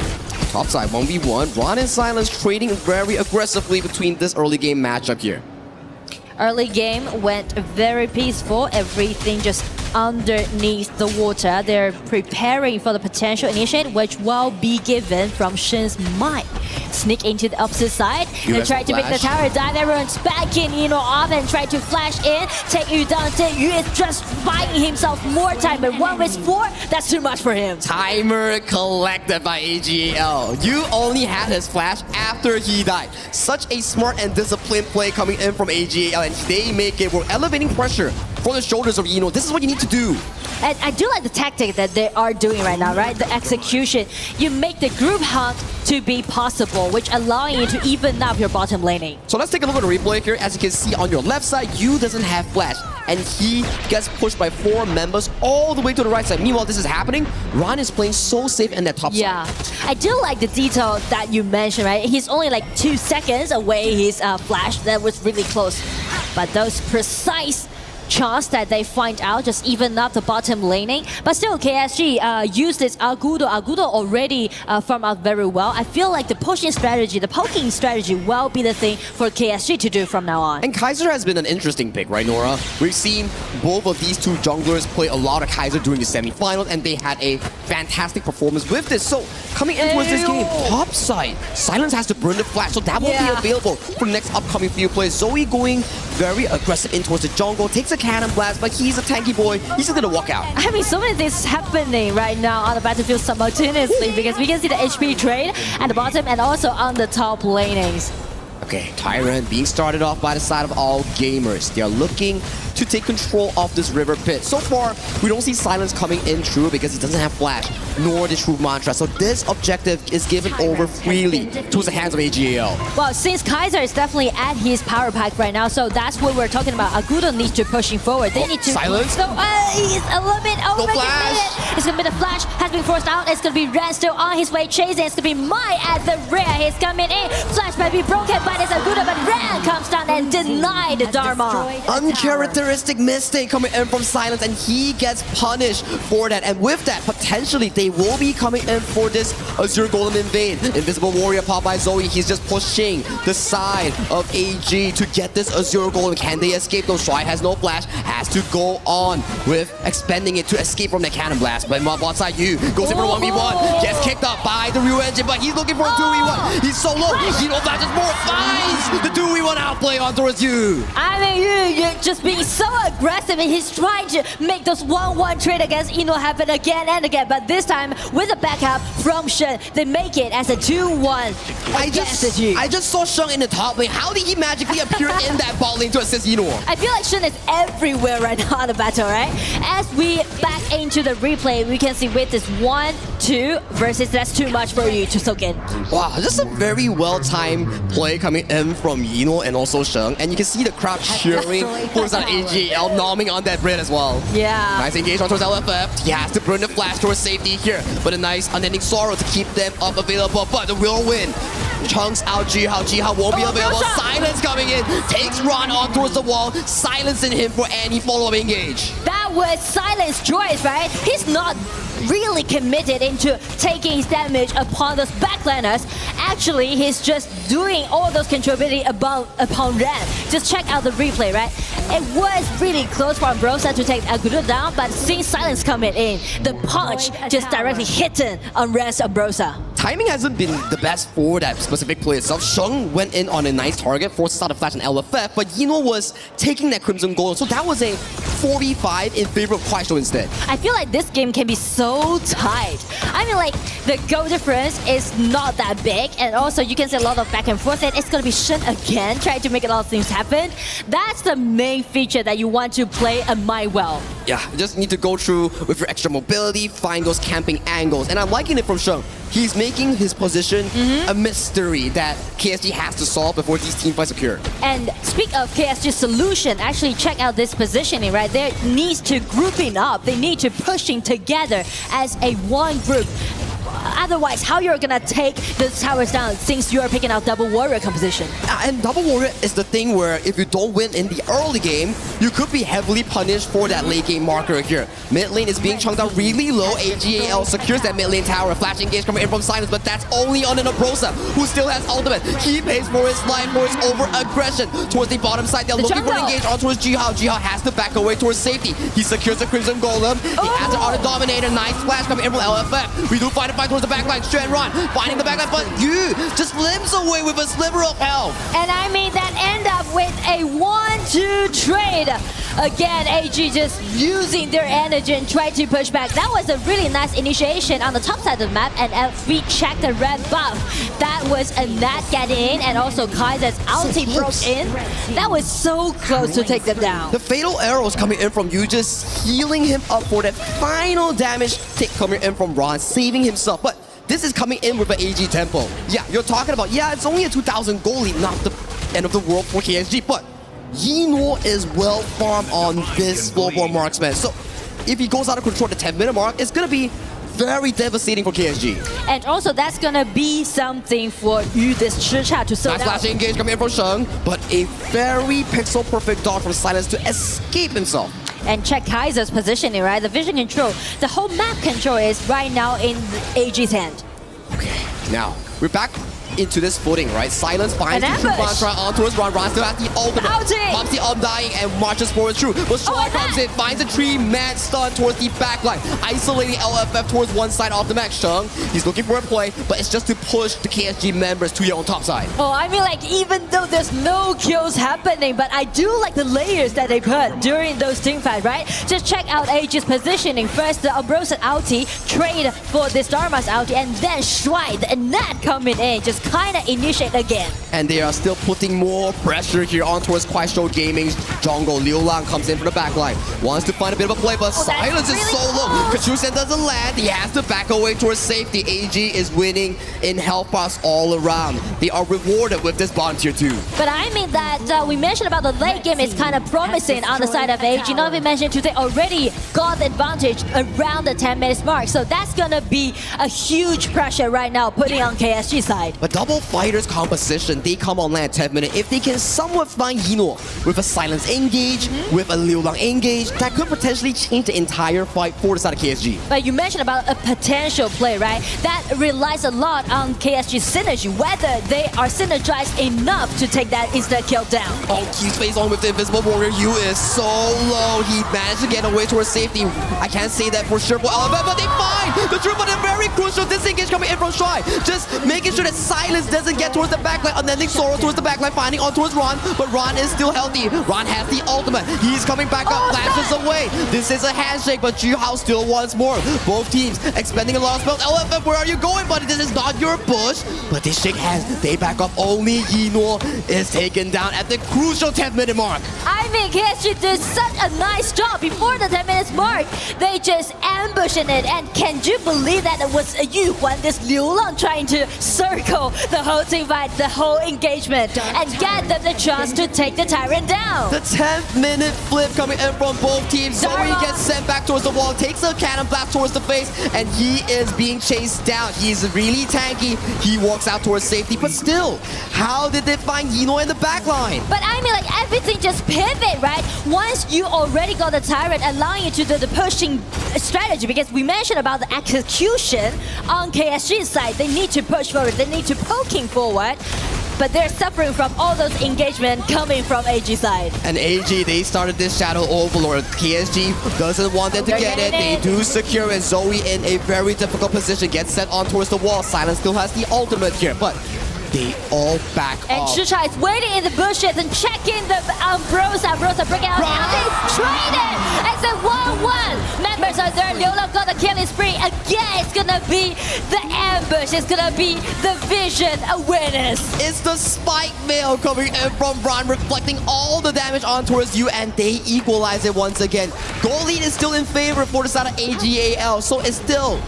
Topside 1v1, Ron and Silence trading very aggressively between this early game matchup here. Early game went very peaceful, everything just underneath the water. They're preparing for the potential initiate, which will be given from Shen's might. Sneak into the opposite side and try to make the tower dive. Everyone's backing Ino off and try to flash in. Take Yu down. Yu is just buying himself more time, but 1v4, that's too much for him. Timer collected by AGAL. Yu only had his flash after he died. Such a smart and disciplined play coming in from AGAL, and they make it. We're elevating pressure for the shoulders of Yino. This is what you need to do. And I do like the tactic that they are doing right now, right? The execution. You make the group hunt to be possible, which allowing you to even up your bottom laning. So let's take a look at the replay here. As you can see on your left side, Yu doesn't have flash. And he gets pushed by 4 members all the way to the right side. Meanwhile, this is happening. Ron is playing so safe in that top side. Yeah, I do like the detail that you mentioned, right? He's only like 2 seconds away his flash. That was really close. But those precise chance that they find out just even up the bottom laning. But still, KSG used this Agudo already farmed out very well. I feel like the pushing strategy, the poking strategy will be the thing for KSG to do from now on. And Kaiser has been an interesting pick, right, Nora? We've seen both of these two junglers play a lot of Kaiser during the semifinals, and they had a fantastic performance with this. So coming in towards this game, top side, Silence has to burn the flash, so that will be available for the next upcoming few plays. Zoe going very aggressive in towards the jungle, takes a cannon blast, but he's a tanky boy. He's just gonna walk out. I mean, so many things happening right now on the battlefield simultaneously because we can see the HP trade at the bottom and also on the top lanings. Okay, Tyrant being started off by the side of all gamers. They are looking to take control of this river pit. So far, we don't see Silence coming in true because he doesn't have flash, nor the true mantra. So this objective is given over freely to the hands of AGAL. Well, since Kaiser is definitely at his power pack right now, so that's what we're talking about. Agudo needs to pushing forward. They need to... Silence? So, he's a little bit over. No flash. It's gonna be the flash, has been forced out. It's gonna be Ren still on his way chasing. It's gonna be Mai at the rear. He's coming in. Flash might be broken, but it's Agudo, but Ren comes down and denied the Dharma. Uncharacteristic mistake coming in from Silence, and he gets punished for that. And with that, potentially they will be coming in for this Azure Golem invade. Invisible Warrior popped by Zoe. He's just pushing the side of AG to get this Azure Golem. Can they escape? Though Shrai has no flash, has to go on with expending it to escape from the cannon blast. But bot side, Yu goes in for a 1v1, gets kicked up by the Ryu engine, but he's looking for a 2v1. He's so low. He knows that just more finds the 2v1 outplay on towards Yu. I mean, you're just being so aggressive, and he's trying to make those 1-1 trade against Ino happen again and again. But this time, with a backup from Shen, they make it as a 2-1. I just saw Sheng in the top lane. How did he magically appear in that bot lane to assist Ino? I feel like Shen is everywhere right now on the battle, right? As we back into the replay, we can see with this 1-2 versus that's too much for you to soak in. Wow, just a very well-timed play coming in from Yino and also Sheng. And you can see the crowd cheering for that AGL nomming on that red as well. Yeah. Nice engagement towards LFF. He has to burn the flash towards safety here. But a nice unending sorrow to keep them up available. But the will win. Chunks out Jiha won't be available. Silence coming in. Takes Ron on towards the wall. Silencing him for any follow-up engage. That was Silence choice, right? He's not really committed into taking his damage upon those backliners. Actually, he's just doing all those contributing upon Ren. Just check out the replay, right? It was really close for Ambrosia to take Agudo down, but seeing Silence coming in, the punch just directly hitting on Ren's Ambrosia. Timing hasn't been the best for that specific play itself. Sheng went in on a nice target, forces out a flash and LFF, but Yino was taking that Crimson Gold, so that was a 4v5 in favor of Kwaisho instead. I feel like this game can be so tight. I mean, like, the goal difference is not that big, and also you can see a lot of back and forth, and it's gonna be Shen again, trying to make a lot of things happen. That's the main feature that you want to play a Mai well. Yeah, you just need to go through with your extra mobility, find those camping angles, and I'm liking it from Sheng. He's making his position a mystery that KSG has to solve before these team fights occur. And speak of KSG's solution, actually check out this positioning, right? There needs to grouping up. They need to pushing together as a one group. Otherwise, how you're gonna take the towers down since you're picking out double warrior composition? And double warrior is the thing where if you don't win in the early game, you could be heavily punished for that late game marker here. Mid lane is being chunked out really low. AGAL secures that mid lane tower. Flash engage coming in from Silence, but that's only on an Ambrosia, who still has ultimate. He pays for his life, for his over-aggression. Towards the bottom side, they're looking for an engage on towards Jiha. Jiha has to back away towards safety. He secures the Crimson Golem. He has an auto dominator. Nice flash coming in from LFF. We do find a fight towards the backline. Shen Ron finding the backline, but Yu just limps away with a sliver of health. And I mean, that end up with a 1-2 trade. again, AG just using their energy and trying to push back. That was a really nice initiation on the top side of the map, and if we check the red buff, that was a Nat getting in, and also Kaiser's ulti broke in. That was so close to take them down. The fatal arrows coming in from you, just healing him up for that final damage tick coming in from Ron, saving himself. But this is coming in with an AG tempo. Yeah, you're talking about, yeah, it's only a 2,000 goal lead, not the end of the world for KSG, but Yino is well farmed on this floorboard marksman. So if he goes out of control at the 10-minute mark, it's going to be very devastating for KSG. And also that's gonna be something for you, this Chicha, to sort out. Nice flash engage coming in from Sheng, but a very pixel perfect dodge from Silence to escape himself. And check Kaiser's positioning, right? The vision control, the whole map control is right now in AG's hand. Okay, now we're back into this footing, right? Silence finds the true Mantra on towards Ron. Ron still has the ultimate. Pops the Undying and marches forward through. But Shwai comes in, finds a 3-man stun towards the backline. Isolating LFF towards one side off the map. Sheng, he's looking for a play, but it's just to push the KSG members to your own top side. Oh, I mean, like, even though there's no kills happening, but I do like the layers that they put during those teamfights, right? Just check out AG's positioning. First, the Ambrosia ulti, trade for this Dharma's ulti, and then Shwai, the Nat coming in, just kind of initiate again. And they are still putting more pressure here on towards Kuaishou Gaming's jungle. Liu Lang comes in from the backline, wants to find a bit of a play, but Silence is so low. Kachusen doesn't land, he has to back away towards safety. AG is winning in health bars all around. They are rewarded with this bottom tier 2. But I mean that we mentioned about the late game is kind of promising on the side of AG. Not even mentioned they already got the advantage around the 10 minutes mark. So that's gonna be a huge pressure right now putting on KSG side. But double fighters composition, they come on land 10 minutes. If they can somewhat find Yino with a Silence engage, with a Liu Lang engage, that could potentially change the entire fight for the side of KSG. But you mentioned about a potential play, right? That relies a lot on KSG's synergy, whether they are synergized enough to take that instant kill down. Oh, he's face on with the Invisible Warrior. Yu is so low. He managed to get away towards safety. I can't say that for sure for LFF, but they find the triple and very crucial disengage coming in from Shwai. Just making sure that Silence doesn't get towards the backline, unending sorrow towards the backline, finding on towards Ron, but Ron is still healthy. Ron has the ultimate. He's coming back up, flashes away. This is a handshake, but Juhao still wants more. Both teams expending a lot of spells. LFF, where are you going, buddy? This is not your push. But they shake hands. They back up. Only Yino is taken down at the crucial 10-minute mark. I mean, KSG did such a nice job before the 10 minutes mark. They just ambushing it. And can you believe that it was Yu Huan, this Liu Lang, trying to circle the whole team fight, the whole engagement, and get them the chance to take the Tyrant down. The 10th-minute flip coming in from both teams. Zoe gets sent back towards the wall, takes a cannon blast towards the face, and he is being chased down. He's really tanky. He walks out towards safety, but still, how did they find Yino in the backline? But I mean, like, everything just pivot, right? Once you already got the Tyrant, allowing you to do the pushing strategy, because we mentioned about the execution on KSG's side. They need to push forward. They need to poking forward. But they're suffering from all those engagement coming from AG side. And AG, they started this Shadow Overlord. KSG doesn't want them to get it. They do secure it. Zoe in a very difficult position, gets set on towards the wall. Silence still has the ultimate here, but they all back and off. And Chicha is waiting in the bushes and checking the Ambrosia breaking out. Now they trade it! It's a 1-1. Members are there. Liu Lang got the killing spree. Again, it's gonna be the ambush. It's gonna be the vision awareness. It's the spike mail coming in from Ron, reflecting all the damage on towards you, and they equalize it once again. Goal lead is still in favor for the side of AGAL, so it's still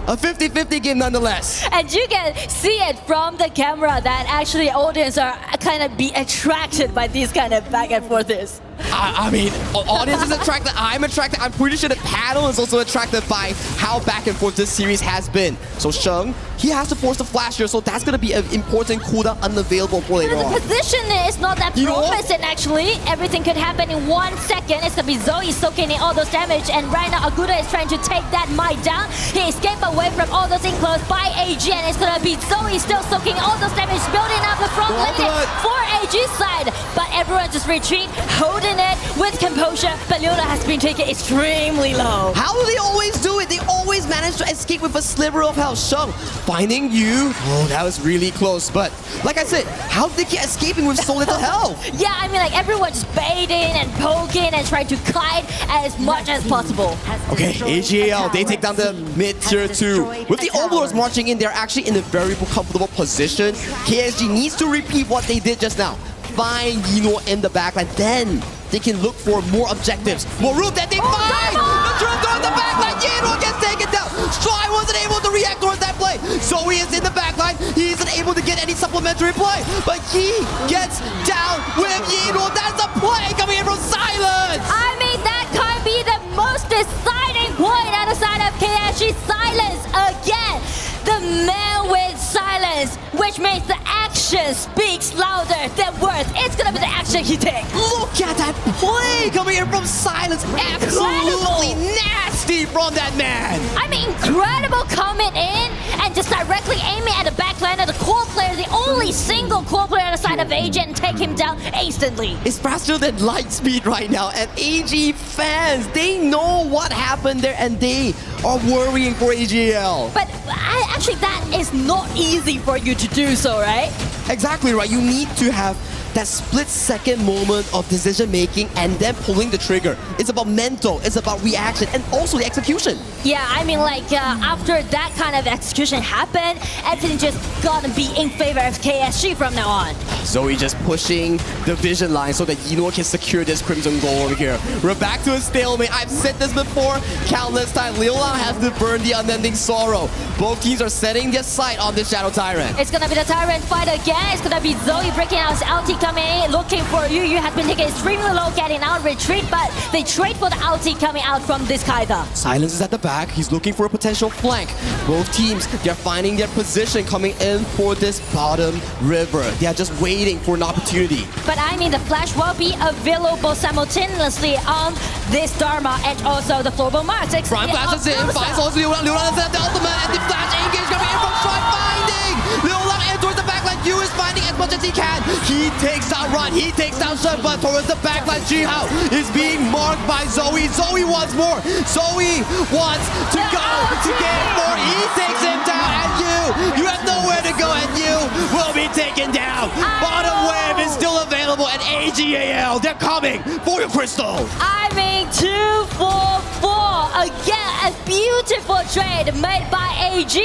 a 50-50 game nonetheless. And you can see it from the camera that actually audience are kind of be attracted by these kind of back and forths. I mean, audience is attracted, I'm attracted. I'm pretty sure the panel is also attracted by how back and forth this series has been. So Sheng, he has to force the flash here, so that's going to be an important cooldown unavailable for later on. The position is not that promising actually. Everything could happen in 1 second. It's going to be Zoe soaking in all those damage, and right now Aguda is trying to take that might down. He escaped away from all those enclosed by AG, and it's going to be Zoe still soaking all those damage, building up the front limit for AG's side. But everyone just retreat, hold holding it with composure, but Leona has been taken extremely low. How do they always do it? They always manage to escape with a sliver of health. Sheng, finding you. Oh, that was really close. But like I said, how did they keep escaping with so little health? Yeah, I mean, like everyone's baiting and poking and trying to kite as much as possible. Okay, AGL, they take down the mid tier 2. With the Overlords marching in, they're actually in a very comfortable position. KSG needs to repeat what they did just now. Find Yino in the backline, then they can look for more objectives. More room that they find! The drone goes in the backline, Yino gets taken down! Stry wasn't able to react towards that play. Zoe is in the backline, he isn't able to get any supplementary play, but he gets down with Yino. That's a play coming in from Silence! I mean, that can't be the most deciding point out of side of KSG. Silence again. The man with silence, which means the action speaks louder than words. It's gonna be the action he takes. Look at that play coming in from Silence. Absolutely nasty from that man. I mean, incredible coming in and just directly aiming at the backline of the core player, the only single core player on the side of AG, and take him down instantly. It's faster than light speed right now, and AG fans, they know what happened there and they are worrying for AGL. But actually, that is not easy for you to do so, right? Exactly right. You need to have that split-second moment of decision-making and then pulling the trigger. It's about mental, it's about reaction, and also the execution. Yeah, I mean, like, after that kind of execution happened, everything just gonna be in favor of KSG from now on. Zoe just pushing the vision line so that Yino can secure this Crimson goal over here. We're back to a stalemate. I've said this before countless times. Leolang has to burn the unending sorrow. Both teams are setting their sight on this Shadow Tyrant. It's gonna be the Tyrant fight again. It's gonna be Zoe breaking out his ulti coming in, looking for you. You have been taken extremely low, getting out retreat, but they trade for the ulti coming out from this Kai'Sa. Silence is at the back. He's looking for a potential flank. Both teams, they're finding their position coming in for this bottom river. They are just waiting for an opportunity. But I mean, the flash will be available simultaneously on this Dharma and also the Floorball Mars. Front flashes in, finds also Liu Lang is at the ultimate, and the flash engage coming in from Shot finding! Liu Lang in towards the backline, Yu is finding as much as he can. He takes out Run, he takes out Shot, but towards the backline, Jihao is being marked by Zoe. Zoe wants more. Zoe wants to go to get more. He takes him down, and you have nowhere to go, and you will be taken down. Bottom wave is still available, and AGAL, they're coming for your crystal. I mean, 2-4-4. Again, a beautiful trade made by AG.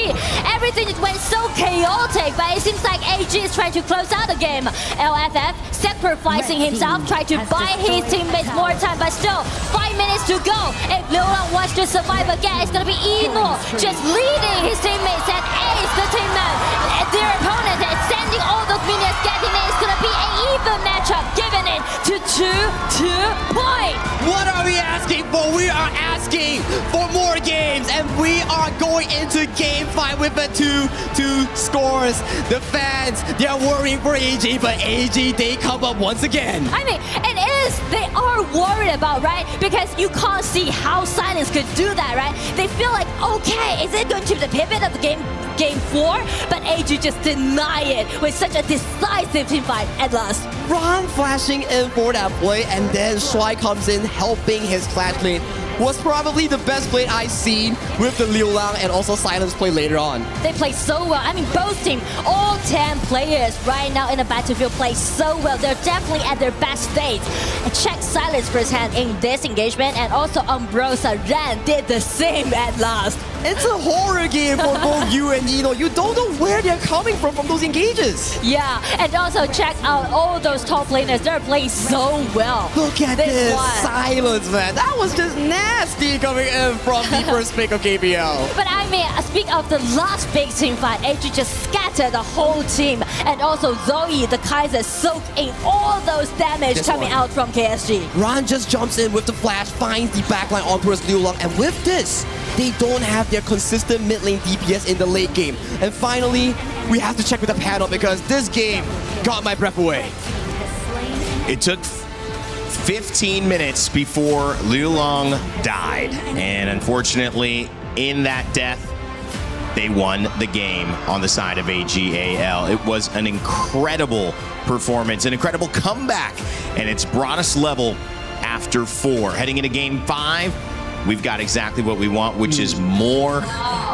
Everything just went so chaotic, but it seems like AG is trying to close out the game. LFF sacrificing himself, trying to buy his teammates more time, but still, 5 minutes to go. If Leolang wants to survive again, it's gonna be Eno just leading his teammates and Ace, the teammate, their opponent, and sending all those minions getting in. It's gonna be an even matchup, giving it to 2-2 point. What are we asking for? We are asking for more games, and we are going into game 5 with a 2-2 scores. The fans, they're worrying for AG, but AG, they come up once again. I mean, they are worried about, right? Because you can't see how Silence could do that, right? They feel like, okay, is it going to be the pivot of the game 4? But AG just deny it with such a decisive team fight at last. Ron flashing in for that play, and then Shuai comes in helping his classmate. Was probably the best play I've seen with the Liu Lang and also Silence play later on. They play so well. I mean, both teams, all 10 players right now in the battlefield play so well. They're definitely at their best state. Check Silence firsthand in this engagement, and also Umbrosa Ran did the same at last. It's a horror game for both you and Eno. You don't know where they're coming from those engages. Yeah, and also check out all those top laners. They're playing so well. Look at this Silence, man. That was just nasty coming in from the first pick of KPL. But I mean, speak of the last big team fight, AG just scattered the whole team. And also Zoe, the Kai'Sa, soaked in all those damage coming out from KSG. Ran just jumps in with the flash, finds the backline on towards Liu Lang, and with this, they don't have their consistent mid lane DPS in the late game. And finally, we have to check with the panel because this game got my breath away. It took 15 minutes before Liu Lang died. And unfortunately, in that death, they won the game on the side of AGAL. It was an incredible performance, an incredible comeback, and it's brought us level after 4. Heading into game 5, we've got exactly what we want, which is more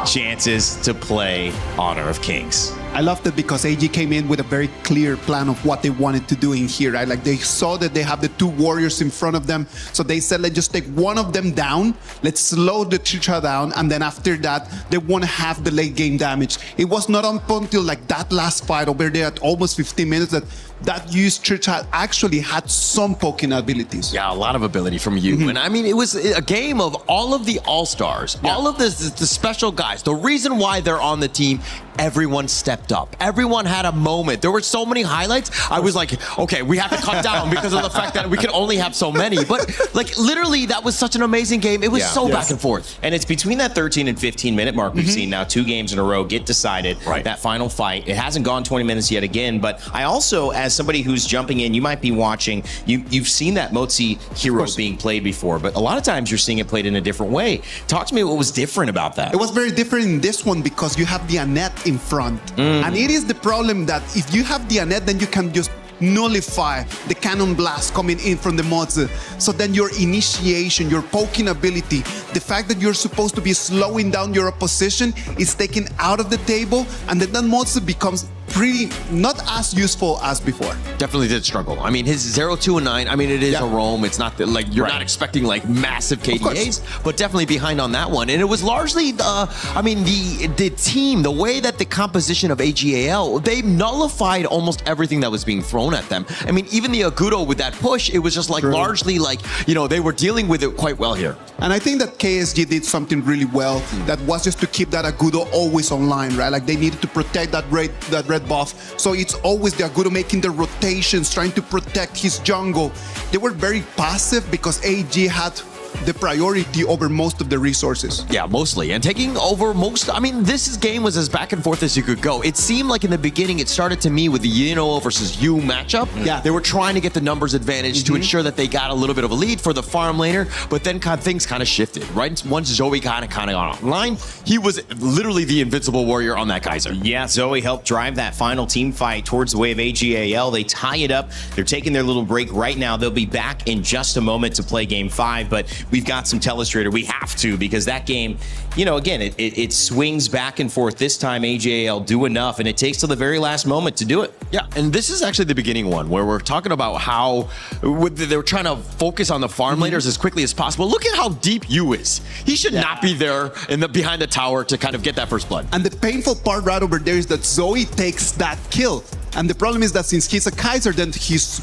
chances to play Honor of Kings. I loved it because AG came in with a very clear plan of what they wanted to do in here, right? Like they saw that they have the 2 warriors in front of them. So they said, let's just take one of them down. Let's slow the Chicha down. And then after that, they want to have the late game damage. It was not until like that last fight over there at almost 15 minutes that used Chicha actually had some poking abilities. Yeah, a lot of ability from you. And I mean, it was a game of all of the all-stars, all of the special guys. The reason why they're on the team, everyone stepped up. Everyone had a moment. There were so many highlights. I was like, okay, we have to cut down because of the fact that we can only have so many. But like literally, that was such an amazing game. It was so back and forth. And it's between that 13 and 15 minute mark we've seen now 2 games in a row get decided. That final fight. It hasn't gone 20 minutes yet again. But I also, as somebody who's jumping in, you might be watching, you've seen that Motzi hero being played before, but a lot of times you're seeing it played in a different way. Talk to me what was different about that. It was very different in this one because you have the Annette in front. And it is the problem that if you have the Annette, then you can just nullify the cannon blast coming in from the Motzi. So then your initiation, your poking ability, the fact that you're supposed to be slowing down your opposition is taken out of the table, and then that Motzi becomes pretty not as useful as before. Definitely did struggle. I mean, his 0-2 and 9. I mean, it is a roam. It's not that, like you're not expecting like massive KDAs, but definitely behind on that one. And it was largely, I mean, the team, the way that the composition of AGAL, they nullified almost everything that was being thrown at them. I mean, even the Agudo with that push, it was just like largely like, you know, they were dealing with it quite well here. And I think that KSG did something really well. That was just to keep that Agudo always online, right? Like they needed to protect that red buff. So it's always the Agudo making the rotations, trying to protect his jungle. They were very passive because AG had the priority over most of the resources. Yeah, mostly. And taking over most, I mean, this game was as back and forth as you could go. It seemed like in the beginning, it started to me with the Yino versus Yu matchup. Yeah. They were trying to get the numbers advantage to ensure that they got a little bit of a lead for the farm laner, but then things kind of shifted, right? Once Zoe kind of got online, he was literally the invincible warrior on that Kaiser. Yeah, Zoe helped drive that final team fight towards the way of AGAL. They tie it up. They're taking their little break right now. They'll be back in just a moment to play game 5, but we've got some telestrator. We have to, because that game, you know, again, it swings back and forth. This time AGAL do enough, and it takes till the very last moment to do it. Yeah, and this is actually the beginning one where we're talking about how they were trying to focus on the farm laners as quickly as possible. Look at how deep Yu is. He should not be there behind the tower to kind of get that first blood. And the painful part right over there is that Zoe takes that kill. And the problem is that since he's a Kaiser, then his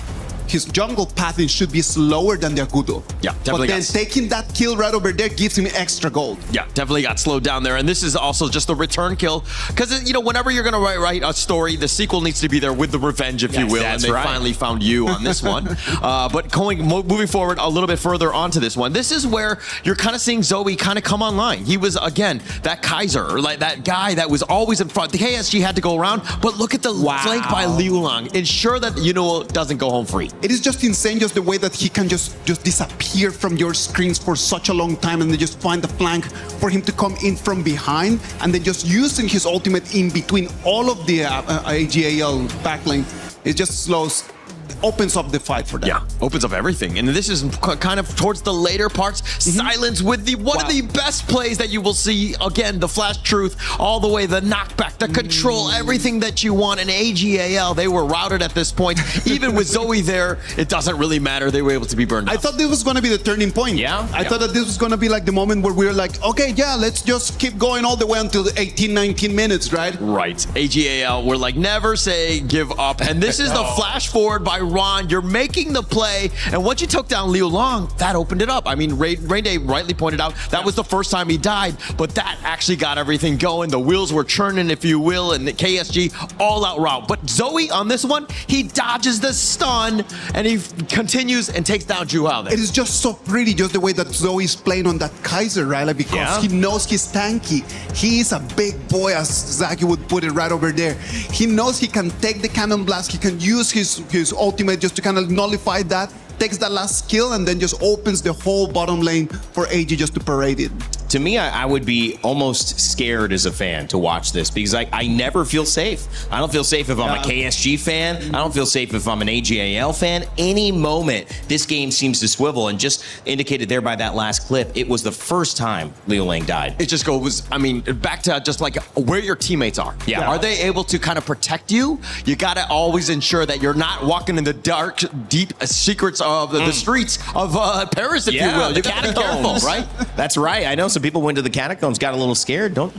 jungle pathing should be slower than the Agudo. Yeah, definitely. But then taking that kill right over there gives him extra gold. Yeah, definitely got slowed down there. And this is also just the return kill. Because, you know, whenever you're going to write a story, the sequel needs to be there with the revenge, if you will. And they finally found you on this one. But moving forward a little bit further onto this one, this is where you're kind of seeing Zoe kind of come online. He was, again, that Kaiser, or like that guy that was always in front. The KSG had to go around, but look at the flank by Liu Lang. Ensure that Yuno doesn't go home free. It is just insane, just the way that he can just disappear from your screens for such a long time, and then just find the flank for him to come in from behind, and then just using his ultimate in between all of the AGAL backlane. It just opens up the fight for them. Yeah, opens up everything. And this is kind of towards the later parts. Silence with one of the best plays that you will see. Again, the flash truth, all the way, the knockback, the control, everything that you want. And AGAL, they were routed at this point. Even with Zoe there, it doesn't really matter. They were able to be burned out. I thought this was going to be the turning point. Yeah? I thought that this was going to be like the moment where we were like, okay, yeah, let's just keep going all the way until 18, 19 minutes, right? Right. AGAL, we're like, never say give up. And this is the flash forward by Ron. You're making the play, and once you took down Liu Lang, that opened it up. I mean, Rain Day rightly pointed out that was the first time he died, but that actually got everything going. The wheels were churning, if you will, and the KSG all out route. But Zoe on this one, he dodges the stun, and he continues and takes down Juhao there. It is just so pretty, just the way that Zoe's playing on that Kaiser, right? Like, because he knows he's tanky. He is a big boy, as Zaki would put it right over there. He knows he can take the cannon blast. He can use his ultimate just to kind of nullify that, takes that last skill, and then just opens the whole bottom lane for AG just to parade it. to me, I would be almost scared as a fan to watch this because I never feel safe. I don't feel safe if I'm a KSG fan. I don't feel safe if I'm an AGAL fan. Any moment, this game seems to swivel, and just indicated there by that last clip, it was the first time Leo Lang died. It just goes, I mean, back to just like where your teammates are. Yeah. Are they able to kind of protect you? You got to always ensure that you're not walking in the dark, deep secrets of the streets of Paris, if you will. You got to be careful, right? That's right. I know some people went to the catacombs, got a little scared. Don't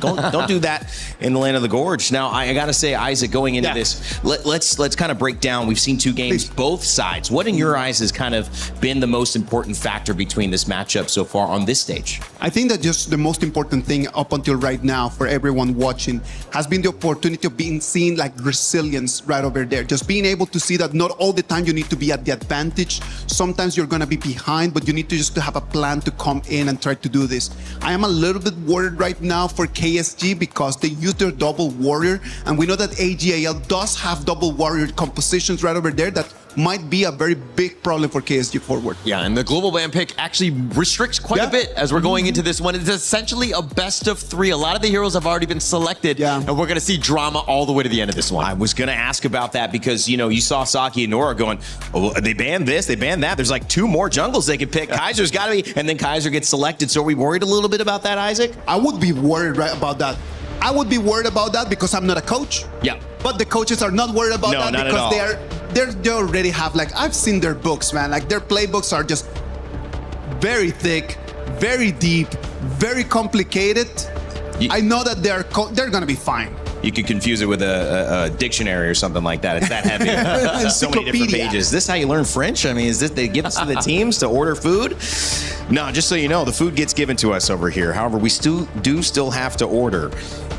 do that in the land of the gorge. Now, I got to say, Isaac, going into this, let's kind of break down. We've seen two games, both sides. What in your eyes has kind of been the most important factor between this matchup so far on this stage? I think that just the most important thing up until right now for everyone watching has been the opportunity of being seen like resilience right over there. Just being able to see that not all the time you need to be at the advantage. Sometimes you're going to be behind, but you need to just to have a plan to come in and try to do this. I am a little bit worried right now for KSG because they use their double warrior, and we know that AGAL does have double warrior compositions right over there that might be a very big problem for KSG forward. Yeah, and the global ban pick actually restricts quite a bit as we're going into this one. It's essentially a best of 3. A lot of the heroes have already been selected, and we're going to see drama all the way to the end of this one. I was going to ask about that because, you know, you saw Saki and Nora going, oh, they banned this, they banned that. There's like 2 more jungles they could pick. Kaiser's got to be, and then Kaiser gets selected. So are we worried a little bit about that, Isaac? I would be worried about that. I would be worried about that because I'm not a coach. Yeah. But the coaches are not worried about that not because they already have, like, I've seen their books, man. Like, their playbooks are just very thick, very deep, very complicated. I know that they're going to be fine. You could confuse it with a dictionary or something like that. It's that heavy. So many different pages. Is this how you learn French? I mean, is this they give us to the teams to order food? No, just so you know, the food gets given to us over here. However, we still have to order.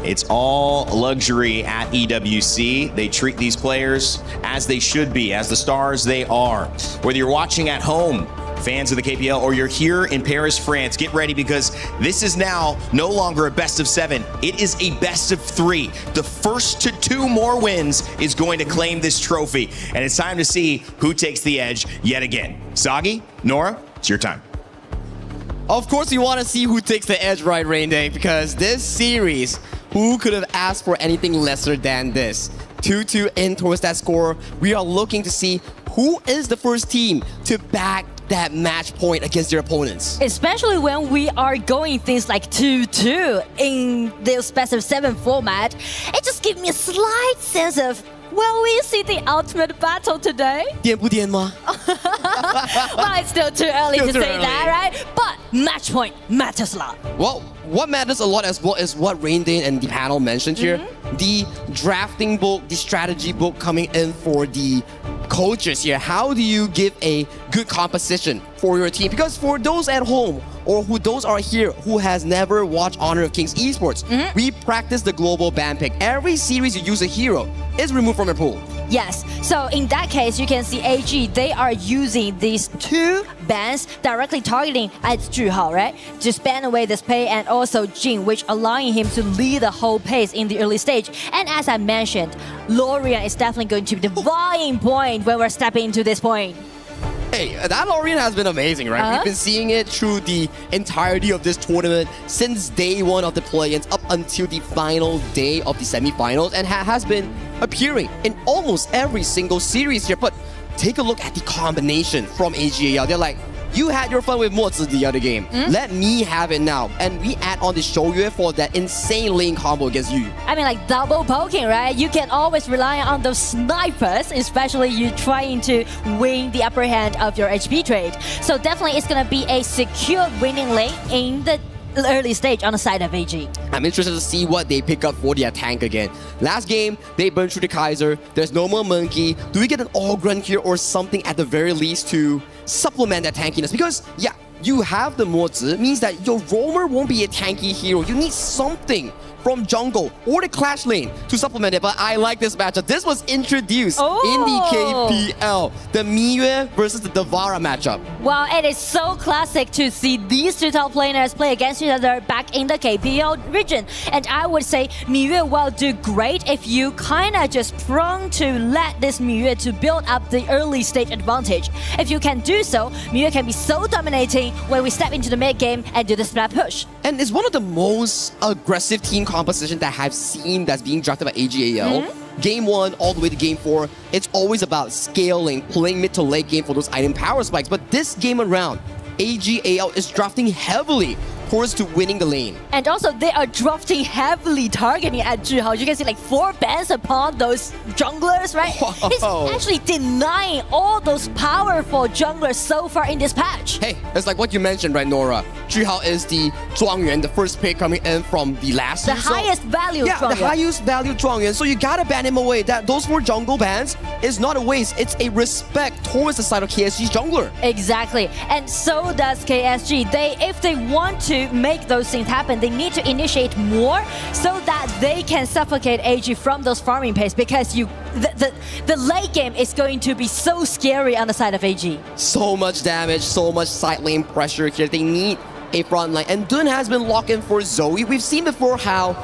It's all luxury at EWC. They treat these players as they should be, as the stars they are. Whether you're watching at home, fans of the KPL, or you're here in Paris, France, get ready because this is now no longer a best of 7. It is a best of 3. The first to 2 more wins is going to claim this trophy. And it's time to see who takes the edge yet again. Sagi, Nora, it's your time. Of course, you want to see who takes the edge, right, Rain Day? Because this series, who could have asked for anything lesser than this? 2-2 in towards that score. We are looking to see who is the first team to back that match point against their opponents. Especially when we are going things like 2-2 in this best of 7 format, it just gives me a slight sense of, will we see the ultimate battle today? 颠不颠吗? Well, it's still too early to say that, right? But match point matters a lot. Well, what matters a lot as well is what Rain Day and the panel mentioned here. The drafting book, the strategy book coming in for the coaches here. How do you give a good composition for your team? Because for those at home or those are here who has never watched Honor of Kings Esports, we practice the global ban pick. Every series you use a hero is removed from your pool. Yes, so in that case, you can see AG, they are using these 2 bans directly targeting at Zhuhao, right? Just ban away this Pei and also Jin, which allowing him to lead the whole pace in the early stage. And as I mentioned, Lorian is definitely going to be the vying point when we're stepping into this point. Hey, that Lorian has been amazing, right? We've been seeing it through the entirety of this tournament since day 1 of the play-ins up until the final day of the semifinals and has been appearing in almost every single series here. But take a look at the combination from AGAL. They're like, you had your fun with Mozi the other game. Let me have it now. And we add on the Showyue for that insane lane combo against you. I mean, like double poking, right? You can always rely on those snipers, especially you trying to win the upper hand of your HP trade. So definitely it's going to be a secure winning lane in the early stage on the side of AG. I'm interested to see what they pick up for their tank again. Last game, they burned through the Kaiser. There's no more Monkey. Do we get an All-Grunt here or something at the very least to supplement that tankiness? Because, yeah, you have the Mozi, means that your roamer won't be a tanky hero. You need something from jungle or the clash lane to supplement it. But I like this matchup. This was introduced in the KPL. The Miyue versus the Devara matchup. Well, it is so classic to see these 2 top laners play against each other back in the KPL region. And I would say Miyue will do great if you kind of just prone to let this Miyue to build up the early stage advantage. If you can do so, Miyue can be so dominating when we step into the mid game and do the splat push. And it's one of the most aggressive team composition that I've seen that's being drafted by AGAL. Game 1 all the way to Game 4, it's always about scaling, playing mid to late game for those item power spikes. But this game around, AGAL is drafting heavily towards to winning the lane. And also, they are drafting heavily targeting at Zhihao. You can see like 4 bans upon those junglers, right? Whoa. He's actually denying all those powerful junglers so far in this patch. Hey, it's like what you mentioned, right, Nora? Zhihao is the Zhuangyuan, the first pick coming in from the last The year. highest value Yeah, the Zhuangyuan. highest value Zhuangyuan. So you gotta ban him away. Those 4 jungle bans is not a waste. It's a respect towards the side of KSG's jungler. Exactly. And so does KSG. If they want to make those things happen, they need to initiate more so that they can suffocate AG from those farming pace, because the late game is going to be so scary on the side of AG. So much damage, so much side lane pressure here. They need a front line. And Dun has been locked in for Zoe. We've seen before how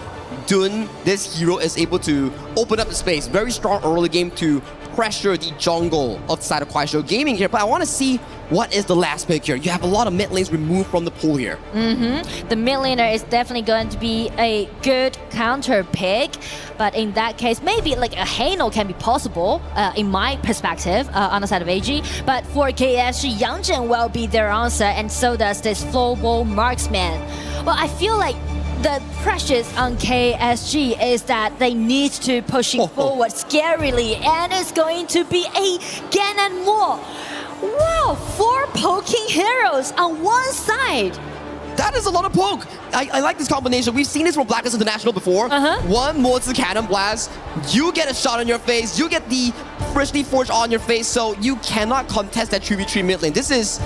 Dun, this hero, is able to open up the space. Very strong early game to pressure the jungle of the side of Kuaishou Gaming here. But I want to see what is the last pick here. You have a lot of mid lanes removed from the pool here. The mid laner is definitely going to be a good counter pick, but in that case, maybe like a Hano can be possible, in my perspective, on the side of AG. But for KSG, Yang Zhen will be their answer, and so does this flowball marksman. Well, I feel like the pressure on KSG is that they need to pushing forward scarily, and it's going to be a Ganon more. Wow, 4 poking heroes on one side. That is a lot of poke. I like this combination. We've seen this from Blacklist International before. One Mozi Cannon Blast, you get a shot on your face, you get the freshly forged on your face, so you cannot contest that 3v3 mid lane. This is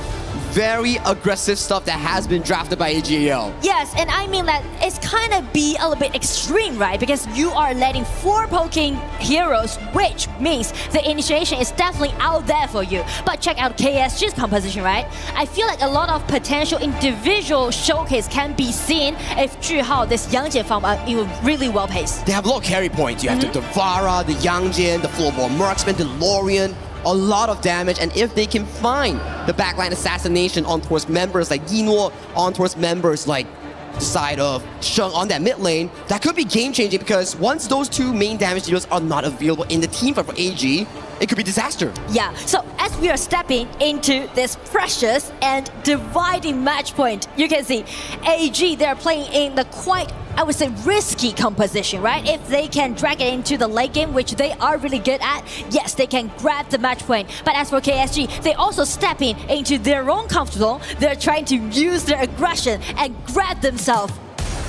very aggressive stuff that has been drafted by AGL. Yes, and I mean that it's kind of be a little bit extreme, right? Because you are letting 4 poking heroes, which means the initiation is definitely out there for you. But check out KSG's composition, right? I feel like a lot of potential individual showcase can be seen if Zhihao, this Yang Jian farm, are really well paced. They have a lot of carry points. You have the Devara, the Yang Jian, the Flowball Marksman, the Lorian. A lot of damage, and if they can find the backline assassination on towards members like Yinhuo, on towards members like the side of Sheng on that mid lane, that could be game changing, because once those 2 main damage dealers are not available in the team fight for AG, it could be disaster. Yeah, so as we are stepping into this precious and dividing match point, you can see AG, they're playing in the quite, I would say, risky composition, right? If they can drag it into the late game, which they are really good at, yes, they can grab the match point. But as for KSG, they also stepping into their own comfort zone. They're trying to use their aggression and grab themselves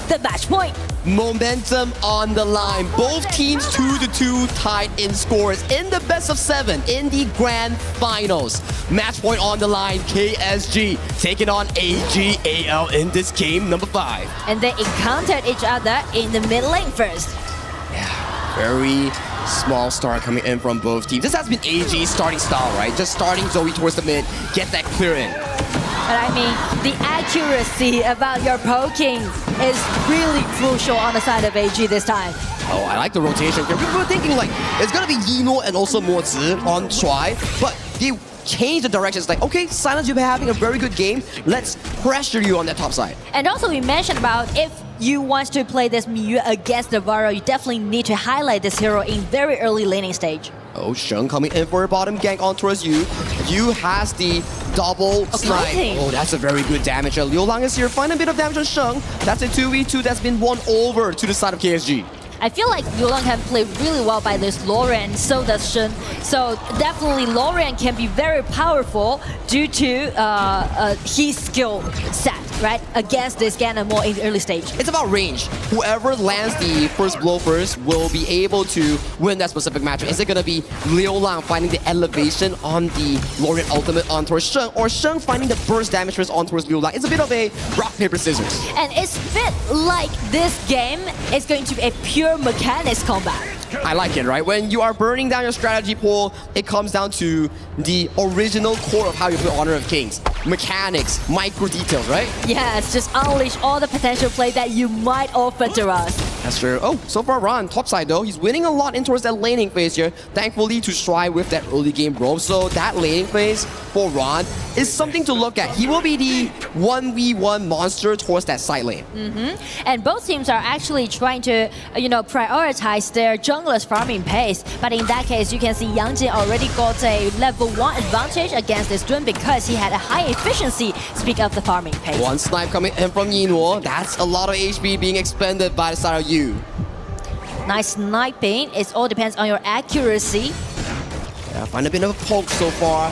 the match point. Momentum on the line. Both teams 2-2 tied in scores in the best of 7 in the grand finals. Match point on the line. KSG taking on AGAL in this game number 5. And they encountered each other in the mid lane first. Yeah, very small start coming in from both teams. This has been AG's starting style, right? Just starting Zoe towards the mid, get that clear in. But I mean, the accuracy about your poking is really crucial on the side of AG this time. Oh, I like the rotation here. We were thinking like, it's gonna be Yinhuo and also Mozi on Shuai, but they changed the direction. It's like, okay, Silence, you've been having a very good game. Let's pressure you on that top side. And also we mentioned about if you want to play this Miyu against the Valor, you definitely need to highlight this hero in very early laning stage. Oh, Sheng coming in for a bottom gank on towards you. You has the double snipe. Oh, that's a very good damage. Liu Lang is here, find a bit of damage on Sheng. That's a 2v2 that's been won over to the side of KSG. I feel like Liu Lang can play really well by this Lorian, so does Shen. So definitely Lorian can be very powerful due to his skill set, right? Against this Ganon more in the early stage. It's about range. Whoever lands the first blow first will be able to win that specific matchup. Is it going to be Liu Lang finding the elevation on the Lorian ultimate on towards Sheng, or Sheng finding the burst damage first on towards Liu Lang? It's a bit of a rock, paper, scissors. And it's a bit like this game is going to be a pure mechanics combat. I like it, right? When you are burning down your strategy pool, it comes down to the original core of how you play Honor of Kings. Mechanics, micro details, right? Yes, just unleash all the potential play that you might offer to us. That's true. Oh, so far Ron, top side though, he's winning a lot in towards that laning phase here. Thankfully to try with that early game roam. So that laning phase for Ron is something to look at. He will be the 1v1 monster towards that side lane. And both teams are actually trying to, prioritize their jungler's farming pace. But in that case, you can see Yangjin already got a level 1 advantage against this Dun because he had a high efficiency, speak of the farming pace. One snipe coming in from Yinwo. That's a lot of HP being expended by the side of you. Nice sniping. It all depends on your accuracy. Yeah, find a bit of a poke so far.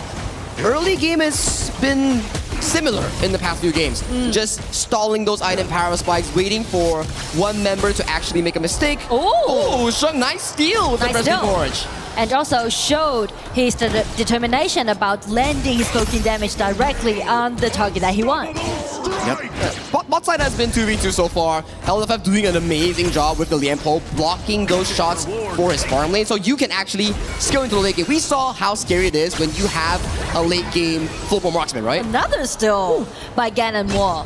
Early game has been similar in the past few games. Just stalling those item power spikes, waiting for one member to actually make a mistake. Oh, Sheng, nice steal with the Rescue Gorge. And also showed his determination about landing his poking damage directly on the target that he wants. Yep. Bot side has been 2v2 so far. LFF doing an amazing job with the Lianpo, blocking those shots for his farm lane, so you can actually scale into the late game. We saw how scary it is when you have a late game full-blown marksman, right? Another steal by Ganon Wall.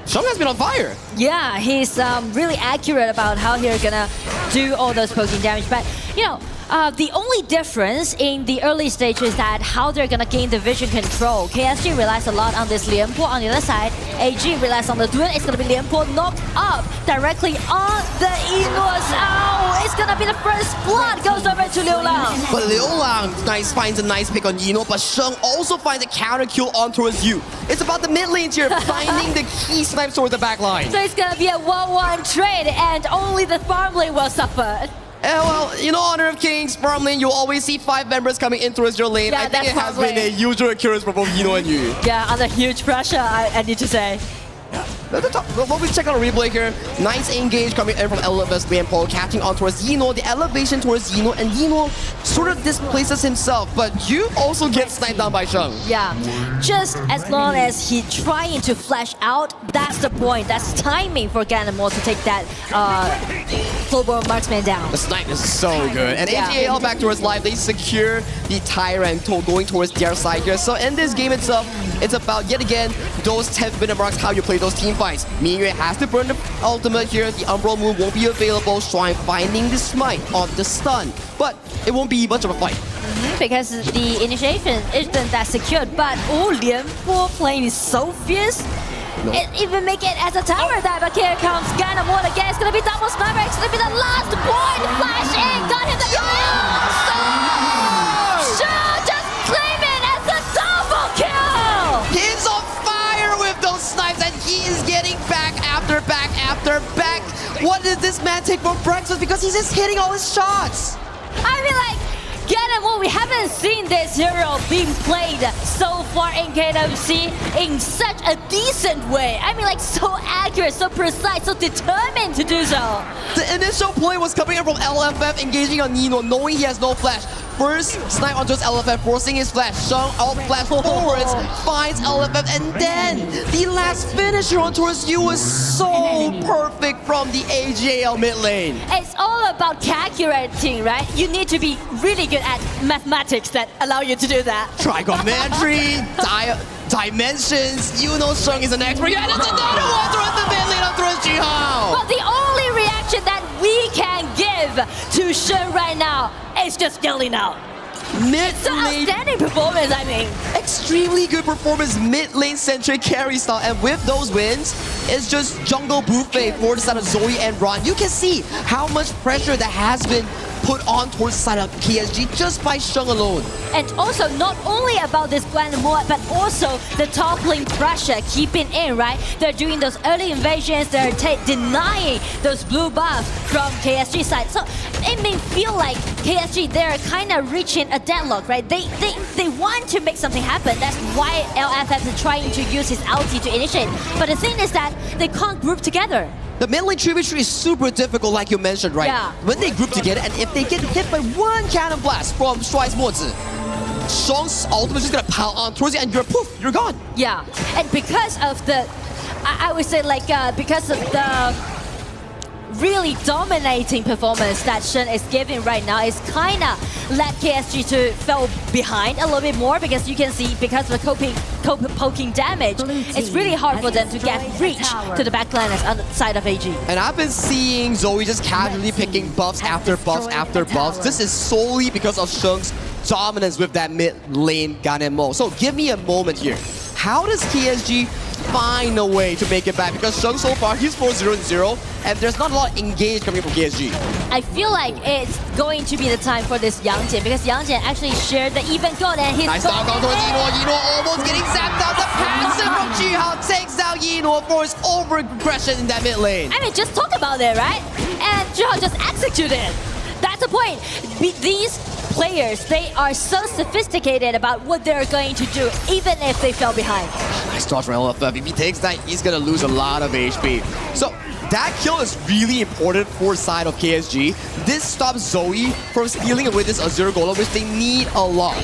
Sheng has been on fire. Yeah, he's really accurate about how he's gonna do all those poking damage. But, the only difference in the early stage is that how they're gonna gain the vision control. KSG relies a lot on this Lianpo. On the other side, AG relies on the Dun. It's gonna be Lianpo knocked up directly on the Enos. Ow! It's gonna be the first blood goes over to Liu Lang. But Liu Lang finds a nice pick on Yino, but Sheng also finds a counter kill on towards you. It's about the mid lane here, finding the key snipes towards the back line. So it's gonna be a 1-1 trade, and only the farm lane will suffer. Well, Honor of Kings, farm lane, you'll always see 5 members coming in towards your lane. Yeah, I think it has been a usual occurrence for both Yino and you. Yeah, under huge pressure, I need to say. What we check on a replay here, nice engage coming in from LFS Lianpo, catching on towards Yino, the elevation towards Yino, and Yino sort of displaces himself, but you also get sniped down by Sheng. Yeah, just as long as he trying to flash out, that's the point, that's timing for Ganonmore to take that full-blown marksman down. The snipe is so good, and AGAL back towards live, they secure the Tyrant going towards their side here, so in this game itself, it's about, yet again, those 10-minute marks, how you play those team fights. Miyue has to burn the ultimate here. The Umbral move won't be available. Shrine finding the smite on the stun. But it won't be much of a fight. Because the initiation isn't that secured. But Lianpo playing is so fierce. No. It even make it as a tower dive. But here comes Ganonmore again. It's gonna be double sniper. It's gonna be the last point. Flash in. Got him the Sure, just claim it as a double kill. He's on fire with those snipes, and he is getting back after back after back. What did this man take for breakfast? Because he's just hitting all his shots. I mean, Ganonmore, we haven't seen this hero being played so far in KWC in such a decent way. I mean, so accurate, so precise, so determined to do so. The initial play was coming in from LFF, engaging on Nino, knowing he has no flash. First snipe onto his LFF, forcing his flash. Sheng out flash forwards, finds LFF, and then the last finisher on towards you was so perfect from the AGL mid lane. It's all about calculating, right? You need to be really good at mathematics that allow you to do that. Trigonometry, dimensions, Sheng is an expert. And it's another one towards the mid lane on towards Jihao. But the only reaction that we can give to Sheng right now is just yelling out. It's an outstanding performance, I mean. Extremely good performance, mid lane centric carry style, and with those wins, it's just jungle buffet for the side of Zoe and Ron. You can see how much pressure that has been put on towards the side of KSG just by Sheng alone. And also, not only about this Ganonmore, but also the top lane pressure keeping in, right? They're doing those early invasions, they're denying those blue buffs from KSG side. So it may feel like KSG, they're kind of reaching a deadlock, right? They want to make something happen. That's why LFF is trying to use his ulti to initiate. But the thing is that they can't group together. The mid lane tributary is super difficult, like you mentioned, right? Yeah. When they group together, and if they get hit by one cannon blast from Stride's Mozi, Sheng's ultimate is just gonna pile on towards you, and you're gone. Yeah, and because of the, I would say because of the really dominating performance that Sheng is giving right now, is kinda led KSG to fall behind a little bit more, because you can see because of the coping poking damage, it's really hard for them to get reach to the backliners on the side of AG. And I've been seeing Zoe just casually picking buffs after buffs after buffs. This is solely because of Shung's dominance with that mid lane Ganemo. So give me a moment here. How does KSG find a way to make it back? Because Shung so far, he's 4-0-0, and there's not a lot of engage coming from KSG. I feel like it's going to be the time for this Yangjian because Yangjian actually shared the even goal and he's nice knock on towards Yinor. Yinor almost getting zapped out. The passive from Jihao takes down Yinor for his over-aggression in that mid lane. I mean, just talk about it, right? And Jihao just executed. That's the point. These players, they are so sophisticated about what they're going to do, even if they fell behind. Nice dodge from LFF. If he takes that, he's gonna lose a lot of HP. So that kill is really important for side of KSG. This stops Zoe from stealing away this Azure Golem, which they need a lot.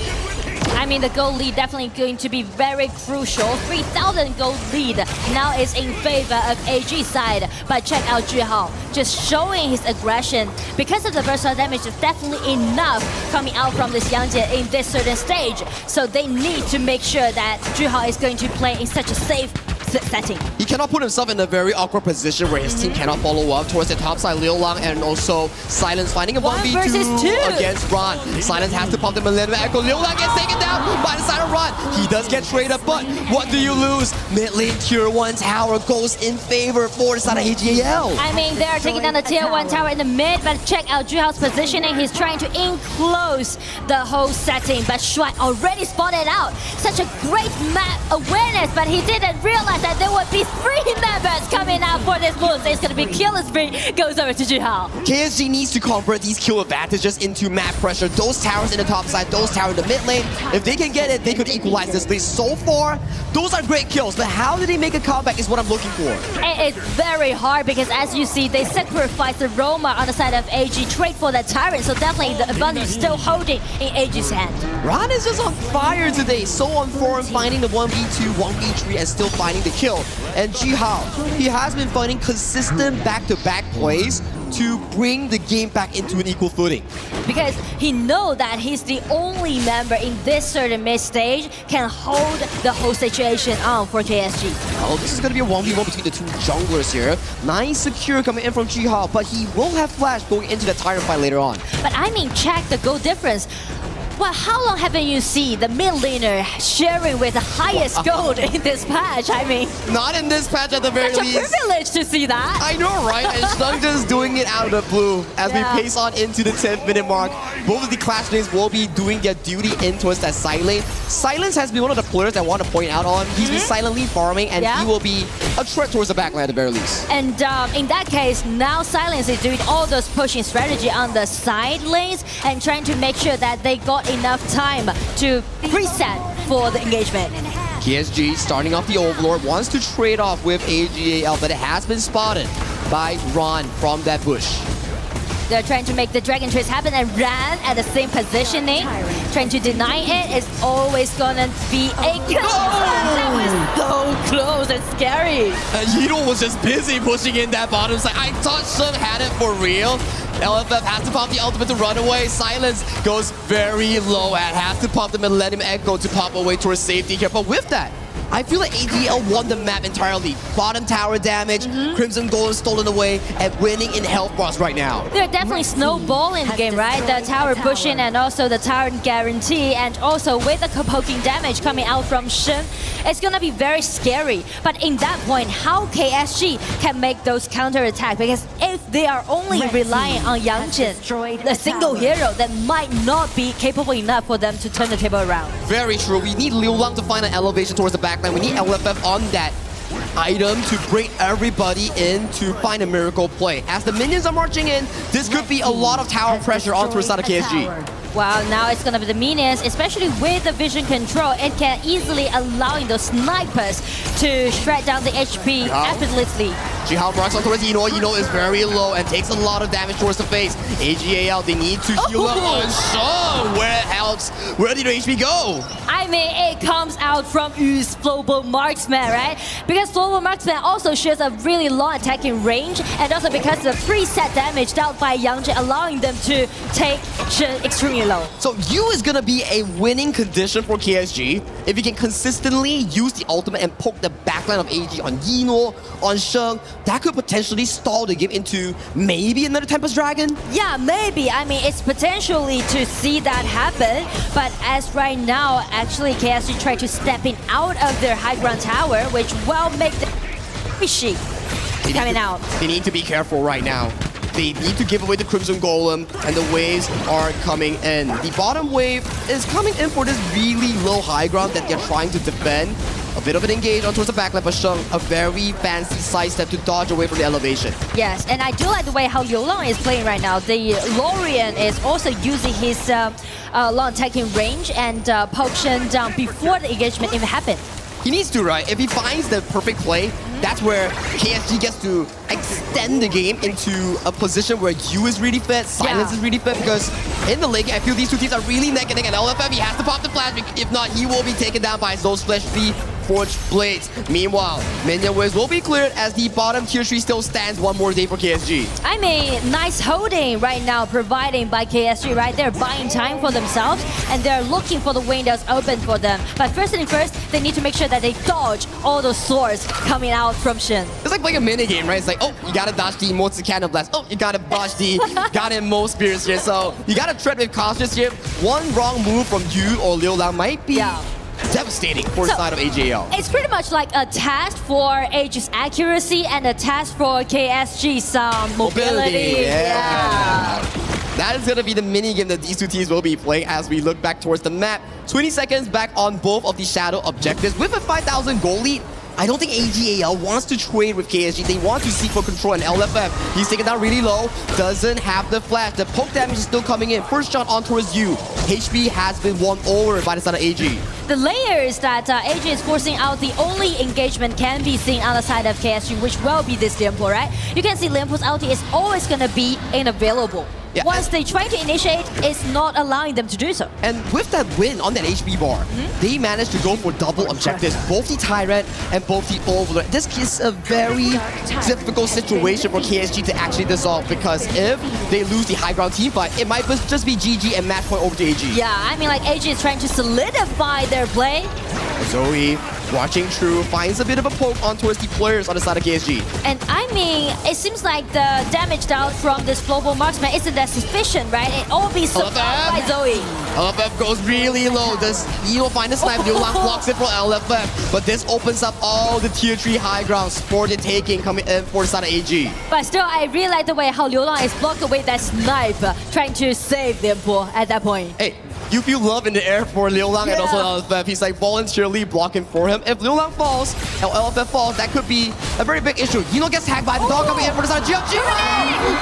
I mean, the gold lead definitely going to be very crucial. 3,000 gold lead now is in favor of AG side. But check out Jihao, just showing his aggression. Because of the versatile damage, it's definitely enough coming out from this Yangjian in this certain stage. So they need to make sure that Jihao is going to play in such a safe setting. He cannot put himself in a very awkward position where his team cannot follow up towards the top side. Liu Lang and also Silence finding a 1v2 against Ron. Silence has to pump the Millennium Echo. Liu Lang gets taken down by the side of Ron. He does get traded, but what do you lose? Mid lane tier 1 tower goes in favor for the side of AGL. I mean, they're taking down the tier 1 tower in the mid, but check out Juhao's positioning. He's trying to enclose the whole setting, but Shuai already spotted out. Such a great map awareness, but he didn't realize that there would be 3 members coming out for this move. So it's going to be kill spree goes over to Juhao. KSG needs to convert these kill advantages into map pressure. Those towers in the top side, those towers in the mid lane. If they can get it, they could equalize this lane. So far, those are great kills, but how did they make a comeback is what I'm looking for. It's very hard because as you see, they sacrifice the Roma on the side of AG, trade for that Tyrant. So definitely the advantage is still holding in AG's hand. Ron is just on fire today. So on form, finding the 1v2, 1v3, and still finding the kill. And Jihao, he has been finding consistent back-to-back plays to bring the game back into an equal footing. Because he knows that he's the only member in this certain mid stage can hold the whole situation on for KSG. Oh, this is going to be a 1v1 between the two junglers here. Nice secure coming in from Jihao, but he will have flash going into the Tyrant fight later on. But I mean, check the goal difference. Well, how long haven't you seen the mid laner sharing with the highest gold in this patch? I mean, not in this patch at the very least. Such a privilege to see that. I know, right? And Shung just doing it out of the blue as we pace on into the 10th minute mark. Both of the clash lanes will be doing their duty in towards that side lane. Silence has been one of the players I want to point out on. He's been silently farming, and he will be a threat towards the backline at the very least. And in that case, now Silence is doing all those pushing strategy on the side lanes and trying to make sure that they got enough time to reset for the engagement. KSG starting off the Overlord wants to trade off with AGAL, but it has been spotted by Ron from that bush. They're trying to make the Dragon Trace happen and ran at the same positioning. Trying to deny it is always gonna be a kill. That was so close and scary. Yidol was just busy pushing in that bottom side. I thought Shung had it for real. LFF has to pop the ultimate to run away. Silence goes very low and has to pop the Millennium Echo to pop away towards safety here. But with that, I feel like AGL won the map entirely. Bottom tower damage, Crimson Gold stolen away, and winning in health bars right now. They're definitely snowballing the game, right? The tower pushing and also the tower guarantee, and also with the poking damage coming out from Shen, it's gonna be very scary. But in that point, how KSG can make those counter attacks? Because if they are only relying on Yangjin, the single hero, that might not be capable enough for them to turn the table around. Very true. We need Liu Lang to find an elevation towards the backline. We need LFF on that item to bring everybody in to find a miracle play. As the minions are marching in, this could be a lot of tower pressure onto the side of KSG. Wow, now it's gonna be the minions, especially with the vision control. It can easily allowing those snipers to shred down the HP effortlessly. Jihao rocks on towards Yinor. Yinor is very low and takes a lot of damage towards the face. AGAL, they need to heal up on Shung. Where else? Where did the HP go? I mean, it comes out from Yu's Global Marksman, right? Because Global Marksman also shares a really long attacking range, and also because of the preset damage dealt by Yangjin, allowing them to take Shen extremely low. So U is gonna be a winning condition for KSG if you can consistently use the ultimate and poke the backline of AG on Yino, on Sheng. That could potentially stall the game into maybe another Tempest Dragon. Yeah, maybe. I mean, it's potentially to see that happen. But as right now, actually, KSG tried to step in out of their high ground tower, which will make the fishy coming out. They need to be careful right now. They need to give away the Crimson Golem, and the waves are coming in. The bottom wave is coming in for this really low high ground that they're trying to defend. A bit of an engage on towards the backline, but Sheng, a very fancy sidestep to dodge away from the elevation. Yes, and I do like the way how Liulang is playing right now. The Lorian is also using his long attacking range and poke Shen down before the engagement even happened. He needs to, right? If he finds the perfect play, that's where KSG gets to extend the game into a position where U is really fit, Silence is really fit, because in the late game, I feel these two teams are really neck and neck, and LFF, he has to pop the flash, if not, he will be taken down by those fleshly Forged Blades. Meanwhile, minion waves will be cleared as the bottom tier 3 still stands one more day for KSG. I mean, nice holding right now, providing by KSG, right? They're buying time for themselves, and they're looking for the windows open for them. But first thing first, they need to make sure that they dodge all those swords coming out from Shen. It's like playing a mini game, right? It's like, oh, you gotta dodge the most cannon blast. Oh, you gotta dodge the goddamn most spears here. So you gotta tread with caution here. One wrong move from you or Liulang might be devastating for the side of AJL. It's pretty much like a test for Age's accuracy and a test for KSG's mobility. Yeah. That is gonna be the mini game that these two teams will be playing as we look back towards the map. 20 seconds back on both of the shadow objectives with a 5,000 goal lead. I don't think AGAL wants to trade with KSG. They want to seek for control, and LFF, he's taken down really low, doesn't have the flash. The poke damage is still coming in. First shot on towards you. HP has been won over by the side of AG. The layers that AG is forcing out, the only engagement can be seen on the side of KSG, which will be this Limpo, right? You can see Limpo's ulti is always gonna be unavailable. Yeah, once they try to initiate, it's not allowing them to do so. And with that win on that HP bar, they managed to go for double objectives, both the Tyrant and both the Overlord. This is a very difficult situation for KSG to actually dissolve, because if they lose the high ground team fight, it might just be GG and match point over to AG. Yeah, I mean, like AG is trying to solidify their play. Zoe, watching True, finds a bit of a poke on towards the players on the side of KSG. And I mean, it seems like the damage dealt from this global marksman isn't that sufficient, right? It all be survived by Zoe. LFF goes really low. Does Yino find the snipe? Liulang blocks it for LFF. But this opens up all the tier 3 high grounds for the taking coming in for the side of AG. But still, I really like the way how Liulang is blocked away that snipe, trying to save Limpo at that point. Hey, you feel love in the air for Liulang and also LFF. He's like voluntarily blocking for him. If Liulang falls, or LFF falls, that could be a very big issue. Yino gets hacked by the dog coming in for the side of GG.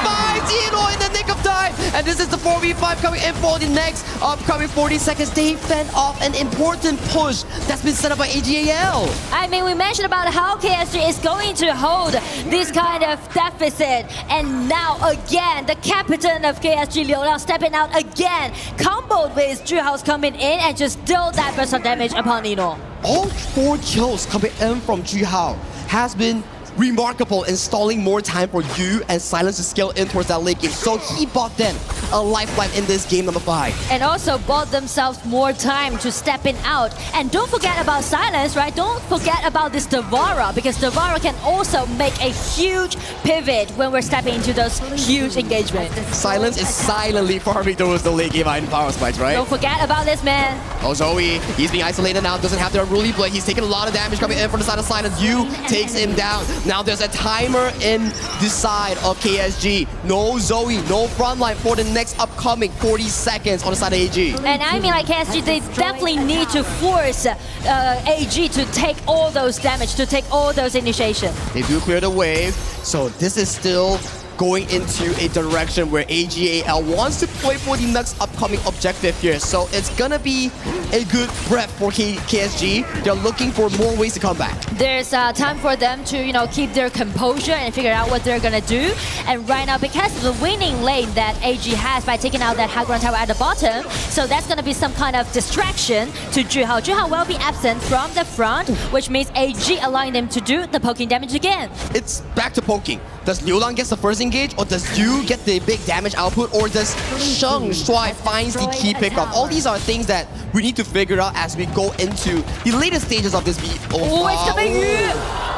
Finds Yino in the nick of time. And this is the 4v5 coming in for the next upcoming 40 seconds. They fend off an important push that's been set up by AGAL. I mean, we mentioned about how KSG is going to hold this kind of deficit. And now again, the captain of KSG, Liulang, stepping out again, comboed with Zhuhao's coming in and just deal that burst of damage upon Yino. All 4 kills coming in from Zhuhao has been remarkable, installing more time for you and Silence to scale in towards that late game. So he bought them a lifeline in this game number 5. And also bought themselves more time to step in out. And don't forget about Silence, right? Don't forget about this Devara, because Devara can also make a huge pivot when we're stepping into those huge engagements. Silence is silently farming towards the late game item power spikes, right? Don't forget about this, man. Oh, Zoe, he's being isolated now, doesn't have the unruly blade. He's taking a lot of damage coming in from the side of Silence. You takes him down. Now there's a timer in the side of KSG. No Zoe, no frontline for the next upcoming 40 seconds on the side of AG. And I mean, like KSG, they definitely need to force AG to take all those damage, to take all those initiation. They do clear the wave, so this is still going into a direction where AGAL wants to play for the next upcoming objective here. So it's gonna be a good prep for KSG. They're looking for more ways to come back. There's time for them to, keep their composure and figure out what they're gonna do. And right now, because of the winning lane that AG has by taking out that high ground tower at the bottom, so that's gonna be some kind of distraction to Zhuhao. Zhuhao will be absent from the front, which means AG allowing them to do the poking damage again. It's back to poking. Does Liu Lang get the first engage, or does Yu get the big damage output, or does Sheng Shuai finds the key pickup? All these are things that we need to figure out as we go into the later stages of this beat. Oh, it's coming Yu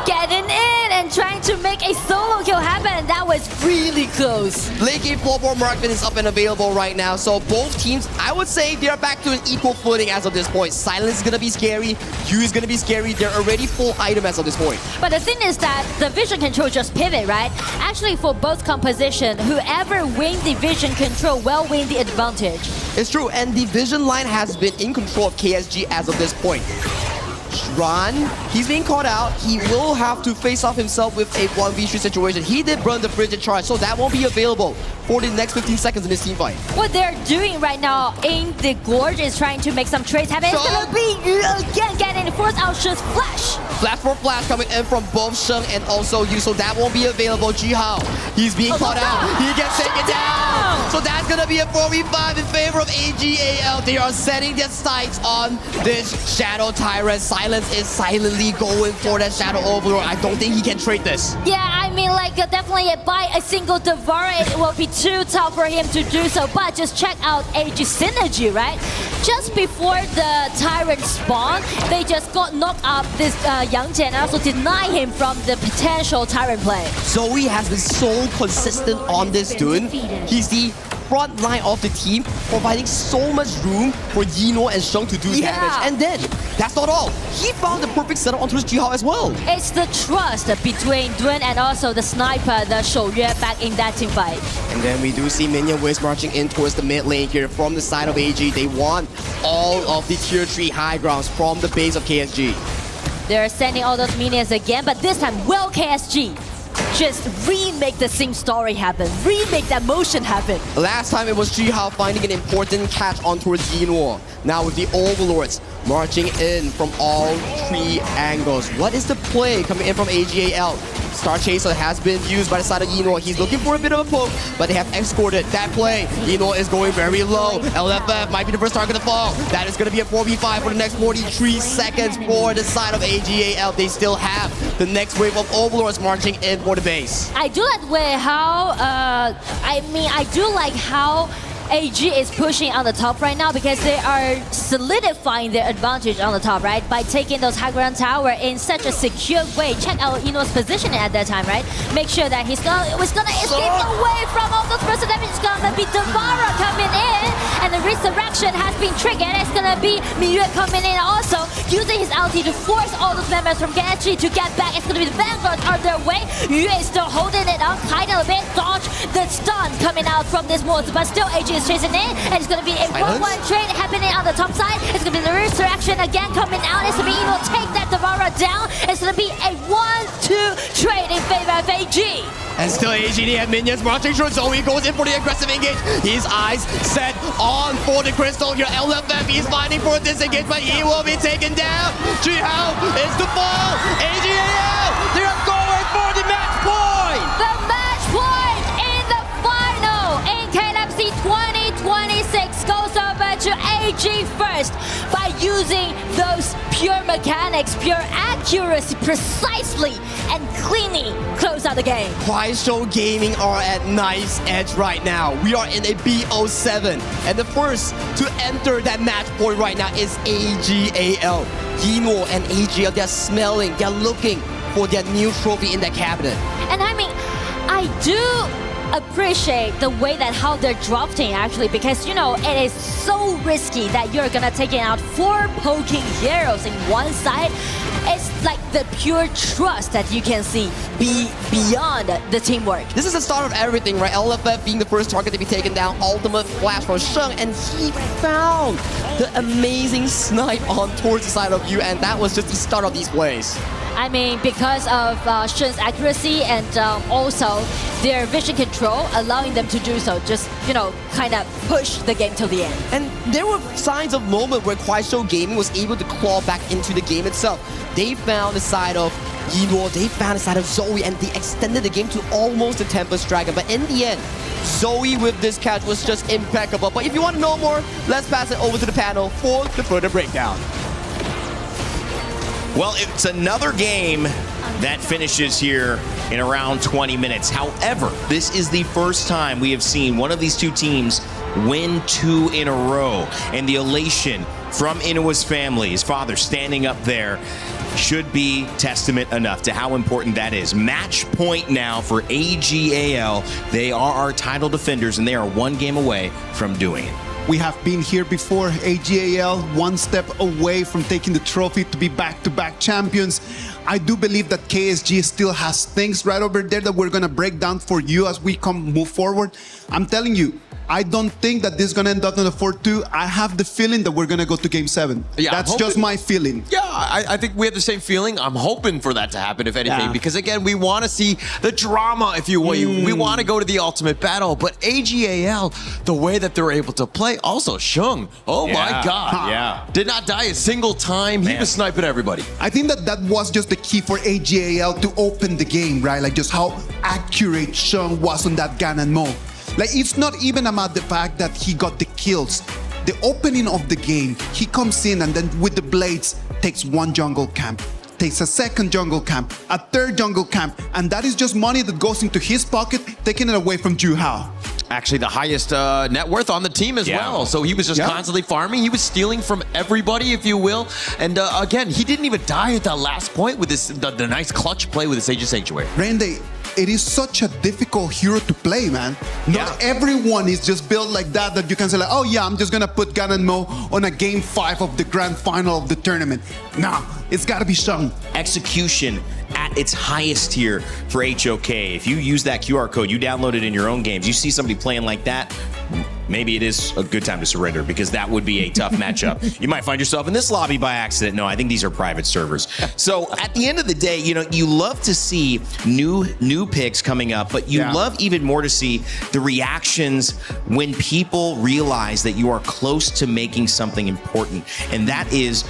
getting in and trying to make a solo kill happen. That was really close. Late game floorboard marksman is up and available right now, so both teams, I would say they are back to an equal footing as of this point. Silence is gonna be scary, Yu is gonna be scary, they're already full item as of this point. But the thing is that the vision control just pivot, right? Actually, for both composition, whoever wins the vision control will win the advantage. It's true, and the vision line has been in control of KSG as of this point. Ran, he's being caught out. He will have to face off himself with a 1v3 situation. He did burn the frigid charge, so that won't be available for the next 15 seconds in this team fight. What they're doing right now in the gorge is trying to make some trades happen. It's gonna be Yu again getting forced out just flash. Flash for flash coming in from both Sheng and also Yu, so that won't be available. Jihao, he's being caught out. He gets taken down. So that's gonna be a 4v5 in favor of AGAL. They are setting their sights on this Shadow Tyrant. Silence is silently going for that Shadow Overlord. I don't think he can trade this. Yeah, I mean, like, definitely by a single Devourer, it will be too tough for him to do so. But just check out AG synergy, right? Just before the Tyrant spawn, they just got knocked up this Yang Jian and also deny him from the potential Tyrant play. Zoe has been so consistent on this dude. He's the front line of the team, providing so much room for Yino and Sheng to do damage. And then, that's not all. He found the perfect setup onto his Jihao as well. It's the trust between Duen and also the sniper, the Shouyue, back in that team fight. And then we do see minion waves marching in towards the mid lane here from the side of AG. They want all of the tier 3 high grounds from the base of KSG. They're sending all those minions again, but this time, will KSG just remake the same story happen, remake that motion happen? Last time it was Jihao finding an important catch on towards Yinwo. Now with the Overlords marching in from all 3 angles. What is the play coming in from AGAL? Star Chaser has been used by the side of Yino. He's looking for a bit of a poke, but they have escorted that play. Yino is going very low. LFF might be the first target to fall. That is going to be a 4v5 for the next 43 seconds for the side of AGAL. They still have the next wave of Overlords marching in for the base. I do like how AG is pushing on the top right now because they are solidifying their advantage on the top, right? By taking those high ground tower in such a secure way. Check out Ino's positioning at that time, right? Make sure that he's gonna escape away from all those burst damage. It's gonna be Devourer coming in, and the resurrection has been triggered. It's gonna be Miyue coming in also, using his ulti to force all those members from KSG to get back. It's gonna be the Vanguards on their way. Yue is still holding it up, hiding a bit, dodge the stun coming out from this Mold, but still AG is chasing in, and it's gonna be a 1-1 trade happening on the top side. It's gonna be the resurrection again coming out. It's gonna be Eno take that Devourer down. It's gonna be a 1-2 trade in favor of AG. And still AGD and minions marching through. Zoe goes in for the aggressive engage. His eyes set on for the crystal here. LFF, he's fighting for this engage, but he will be taken down. Jihao is the fall. AGAL, they're going for the match point. The match point in the final in KWC 2026 goes over to AG first by using those pure mechanics, pure accuracy, precisely and cleanly close out the game. Show Gaming are at nice edge right now. We are in a BO7, and the first to enter that match point right now is AGAL. Yino and AGAL, they're smelling, they're looking for their new trophy in the cabinet. And I mean, I do appreciate the way that how they're drafting actually, because you know it is so risky that you're gonna take out 4 poking heroes in one side. It's like the pure trust that you can see beyond the teamwork. This is the start of everything, right? LFF being the first target to be taken down, ultimate flash from Sheng, and he found the amazing snipe on towards the side of you, and that was just the start of these plays. I mean, because of Shun's accuracy and also their vision control, allowing them to do so, just, you know, kind of push the game till the end. And there were signs of moment where Show Gaming was able to claw back into the game itself. They found the side of Yino, they found the side of Zoe, and they extended the game to almost the Tempest Dragon. But in the end, Zoe with this catch was just impeccable. But if you want to know more, let's pass it over to the panel for the further breakdown. Well, it's another game that finishes here in around 20 minutes. However, this is the first time we have seen one of these two teams win 2 in a row. And the elation from Inua's family, his father standing up there, should be testament enough to how important that is. Match point now for AGAL. They are our title defenders, and they are 1 game away from doing it. We have been here before. AGAL, 1 step away from taking the trophy to be back-to-back champions. I do believe that KSG still has things right over there that we're going to break down for you as we move forward. I'm telling you, I don't think that this is going to end up in a 4-2. I have the feeling that we're going to go to game 7. Yeah, that's just my feeling. Yeah, I think we have the same feeling. I'm hoping for that to happen, if anything, because again, we want to see the drama, if you will. We want to go to the ultimate battle, but AGAL, the way that they're able to play, also Shung, oh my God. Yeah. Did not die a single time. He was sniping everybody. I think that was just the key for AGAL to open the game, right? Like just how accurate Shung was on that Ganon Mo. Like, it's not even about the fact that he got the kills. The opening of the game, he comes in and then with the blades takes 1 jungle camp, takes a 2nd jungle camp, a 3rd jungle camp, and that is just money that goes into his pocket, taking it away from Juhao. Actually, the highest net worth on the team as well. So he was just constantly farming. He was stealing from everybody, if you will. And again, he didn't even die at that last point with this the nice clutch play with the Sage of Sanctuary. Randy, it is such a difficult hero to play, man. Not everyone is just built like that you can say like, oh yeah, I'm just gonna put Ganon Mo on a game 5 of the grand final of the tournament. Nah, it's gotta be Shung. Execution at its highest here for HoK. If you use that QR code, you download it in your own games, you see somebody playing like that, maybe it is a good time to surrender, because that would be a tough matchup. You might find yourself in this lobby by accident. No, I think these are private servers. So at the end of the day, you know, you love to see new picks coming up, but you love even more to see the reactions when people realize that you are close to making something important. And that is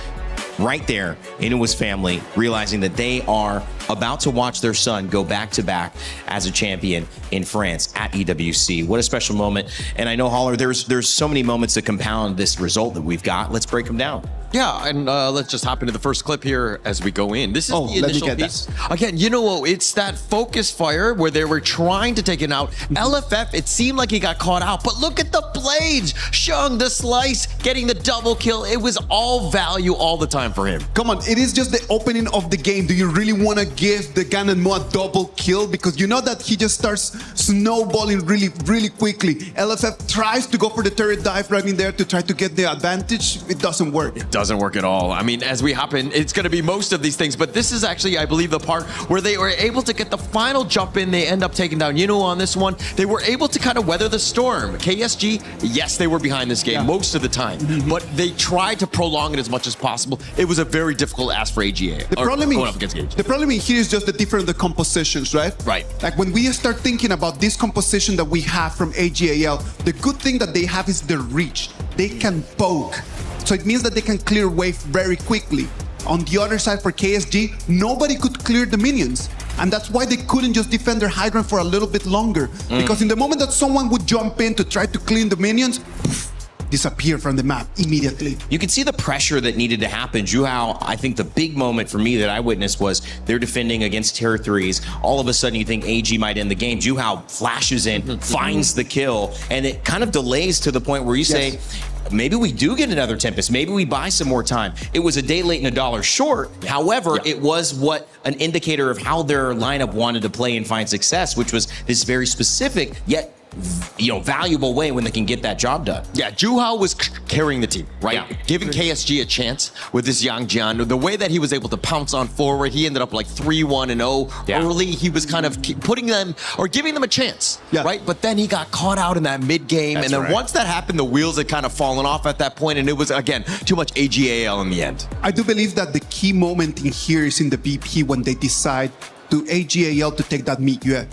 right there, Inua's family realizing that they are about to watch their son go back-to-back as a champion in France at EWC. What a special moment. And I know, Holler, there's so many moments that compound this result that we've got. Let's break them down. Yeah, and let's just hop into the first clip here as we go in. This is the initial piece. Again, you know, it's that focus fire where they were trying to take it out. LFF, it seemed like he got caught out, but look at the blades. Shung, the slice, getting the double kill. It was all value all the time for him. Come on, it is just the opening of the game. Do you really want to give the Ganon Mo a double kill? Because you know that he just starts snowballing really quickly. LFF tries to go for the turret dive right in there to try to get the advantage. It doesn't work. It doesn't work at all. I mean, as we hop in, it's going to be most of these things, but this is actually, I believe, the part where they were able to get the final jump in. They end up taking down Yuno on this one. They were able to kind of weather the storm. KSG, yes, they were behind this game most of the time, but they tried to prolong it as much as possible. It was a very difficult ask for AGA. The problem in here is just the different compositions, right? Right. Like when we start thinking about this composition that we have from AGAL, the good thing that they have is the reach. They can poke. So it means that they can clear wave very quickly. On the other side for KSG, nobody could clear the minions. And that's why they couldn't just defend their high ground for a little bit longer. Because in the moment that someone would jump in to try to clean the minions, disappear from the map immediately. You can see the pressure that needed to happen. Juhao, I think the big moment for me that I witnessed was they're defending against tier 3s. All of a sudden you think AG might end the game. Juhao flashes in, finds the kill, and it kind of delays to the point where you say, maybe we do get another Tempest. Maybe we buy some more time. It was a day late and $1 short. However, it was an indicator of how their lineup wanted to play and find success, which was this very specific yet valuable way when they can get that job done. Yeah, Juhao was carrying the team, right? Yeah. Giving KSG a chance with this Yang Jian. The way that he was able to pounce on forward, he ended up like 3-1-0 early. He was kind of putting them or giving them a chance, right? But then he got caught out in that mid game, and then once that happened, the wheels had kind of fallen off at that point, and it was again too much AGAL in the end. I do believe that the key moment in here is in the BP when they decide to AGAL to take that Miyue.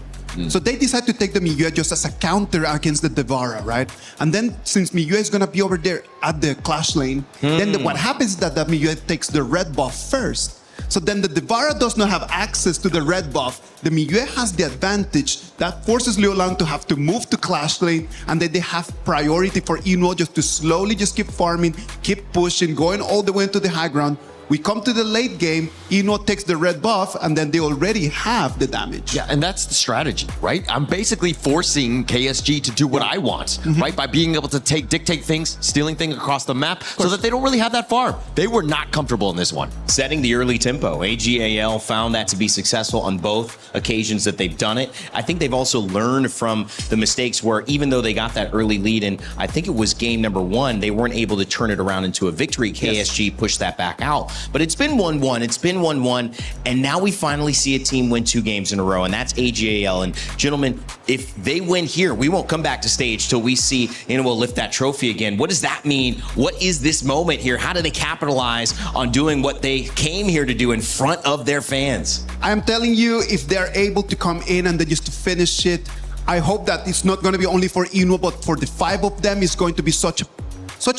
So they decide to take the Miyue just as a counter against the Devara, right? And then since Miyue is going to be over there at the clash lane, then what happens is that the Miyue takes the red buff first. So then the Devara does not have access to the red buff. The Miyue has the advantage. That forces Liulang to have to move to clash lane, and then they have priority for Inuo just to slowly just keep farming, keep pushing, going all the way into the high ground, We come to the late game, Eno takes the red buff, and then they already have the damage. Yeah, and that's the strategy, right? I'm basically forcing KSG to do what I want, right? By being able to dictate things, stealing things across the map, so that they don't really have that farm. They were not comfortable in this one. Setting the early tempo. AGAL found that to be successful on both occasions that they've done it. I think they've also learned from the mistakes where even though they got that early lead, and I think it was game number 1, they weren't able to turn it around into a victory. KSG pushed that back out. But it's been 1-1. It's been 1-1. And now we finally see a team win 2 games in a row, and that's AGAL. And gentlemen, if they win here, we won't come back to stage till we see Eno lift that trophy again. What does that mean? What is this moment here? How do they capitalize on doing what they came here to do in front of their fans? I am telling you, if they're able to come in and then just to finish it, I hope that it's not going to be only for Eno, but for the 5 of them, it's going to be such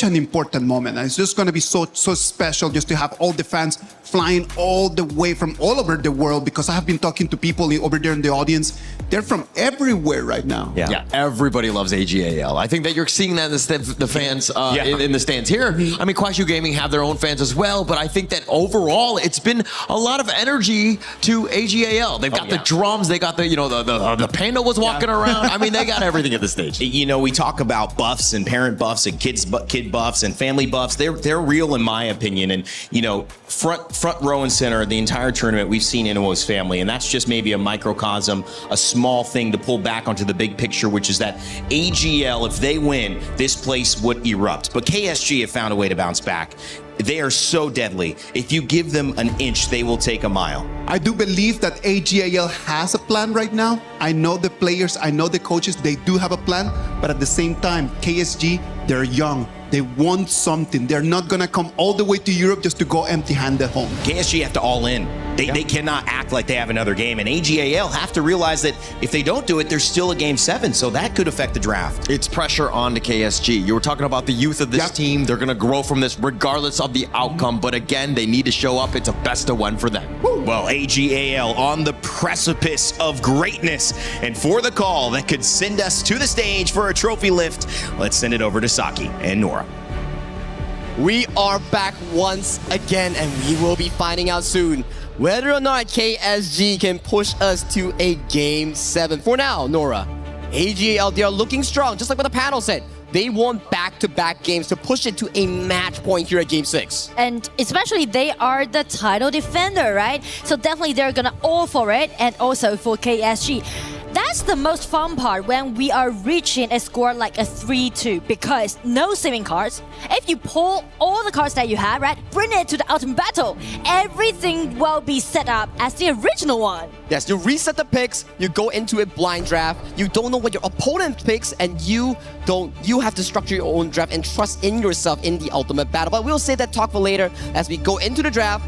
an important moment. And it's just going to be so special just to have all the fans flying all the way from all over the world, because I have been talking to people over there in the audience. They're from everywhere right now. Yeah, everybody loves AGAL. I think that you're seeing that in the fans in the stands here. I mean, Kwashu Gaming have their own fans as well, but I think that overall it's been a lot of energy to AGAL. They've got the drums, they got the panda was walking around. I mean, they got everything at this stage. You know, we talk about buffs and parent buffs and kid buffs and family buffs. They're real in my opinion. And you know, front row and center the entire tournament, we've seen Eno's family, and that's just maybe a microcosm, a small thing to pull back onto the big picture, which is that AGL, if they win, this place would erupt. But KSG have found a way to bounce back. They are so deadly. If you give them an inch, they will take a mile. I do believe that AGAL has a plan right now. I know the players, I know the coaches, they do have a plan, but at the same time, KSG, they're young. They want something. They're not gonna come all the way to Europe just to go empty-handed home. KSG have to all in. They cannot act like they have another game, and AGAL have to realize that if they don't do it, there's still a game 7, so that could affect the draft. It's pressure on to KSG. You were talking about the youth of this team. They're gonna grow from this regardless of the outcome, but again, they need to show up. It's a best of 1 for them. Well, AGAL on the precipice of greatness, and for the call that could send us to the stage for a trophy lift, let's send it over to Saki and Nora. We are back once again, and we will be finding out soon whether or not KSG can push us to a game 7. For now, Nora, AGAL, they are looking strong, just like what the panel said. They want back-to-back games to push it to a match point here at game 6. And especially they are the title defender, right? So definitely they're gonna all for it, and also for KSG. That's the most fun part when we are reaching a score like a 3-2, because no saving cards. If you pull all the cards that you have, right, bring it to the ultimate battle, everything will be set up as the original one. Yes, you reset the picks, you go into a blind draft, you don't know what your opponent picks, and you have to structure your own draft and trust in yourself in the ultimate battle. But we'll save that talk for later as we go into the draft.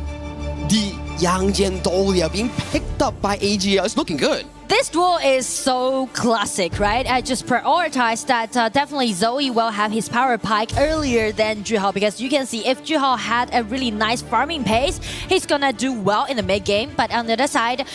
The Yang Jian Dolia being picked up by AGL. It's looking good. This duel is so classic, right? I just prioritize that definitely Zoe will have his power pike earlier than Juhao, because you can see if Juhao had a really nice farming pace, he's gonna do well in the mid game. But on the other side,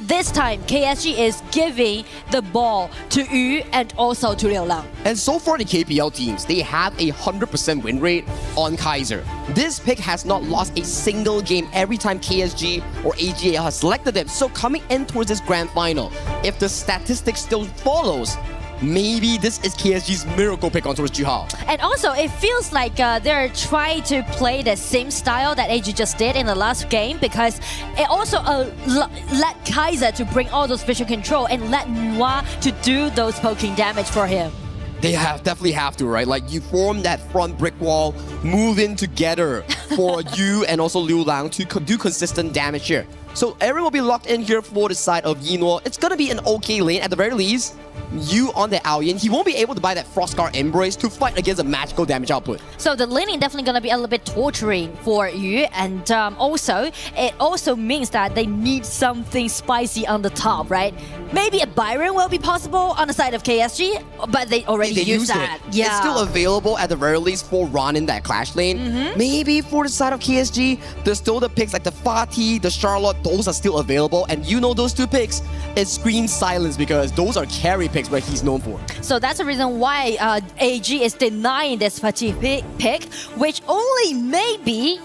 this time KSG is giving the ball to Yu and also to Liu Lang. And so far the KPL teams, they have a 100% win rate on Kaiser. This pick has not lost a single game every time KSG or AGAL has selected them. So coming in towards this grand final, if the statistics still follows, maybe this is KSG's miracle pick on towards Juhao. And also, it feels like they're trying to play the same style that AG just did in the last game, because it also let Kaiser to bring all those vision control and let Noir to do those poking damage for him. They definitely have to, right? Like, you form that front brick wall, move in together for you and also Liu Lang to do consistent damage here. So everyone will be locked in here for the side of Yinwo. It's gonna be an okay lane at the very least. You on the Aoyan, he won't be able to buy that Frostguard Embrace to fight against a magical damage output. So the laning definitely gonna be a little bit torturing for Yu, and it also means that they need something spicy on the top, right? Maybe a Byron will be possible on the side of KSG, but they already used that. It. Yeah. It's still available at the very least for Ron in that Clash lane. Maybe for the side of KSG, there's still the picks like the Fatih, the Charlotte, those are still available, and you know those two picks, it screams silence because those are carry picks where he's known for. So that's the reason why AG is denying this Fatih pick, which only maybe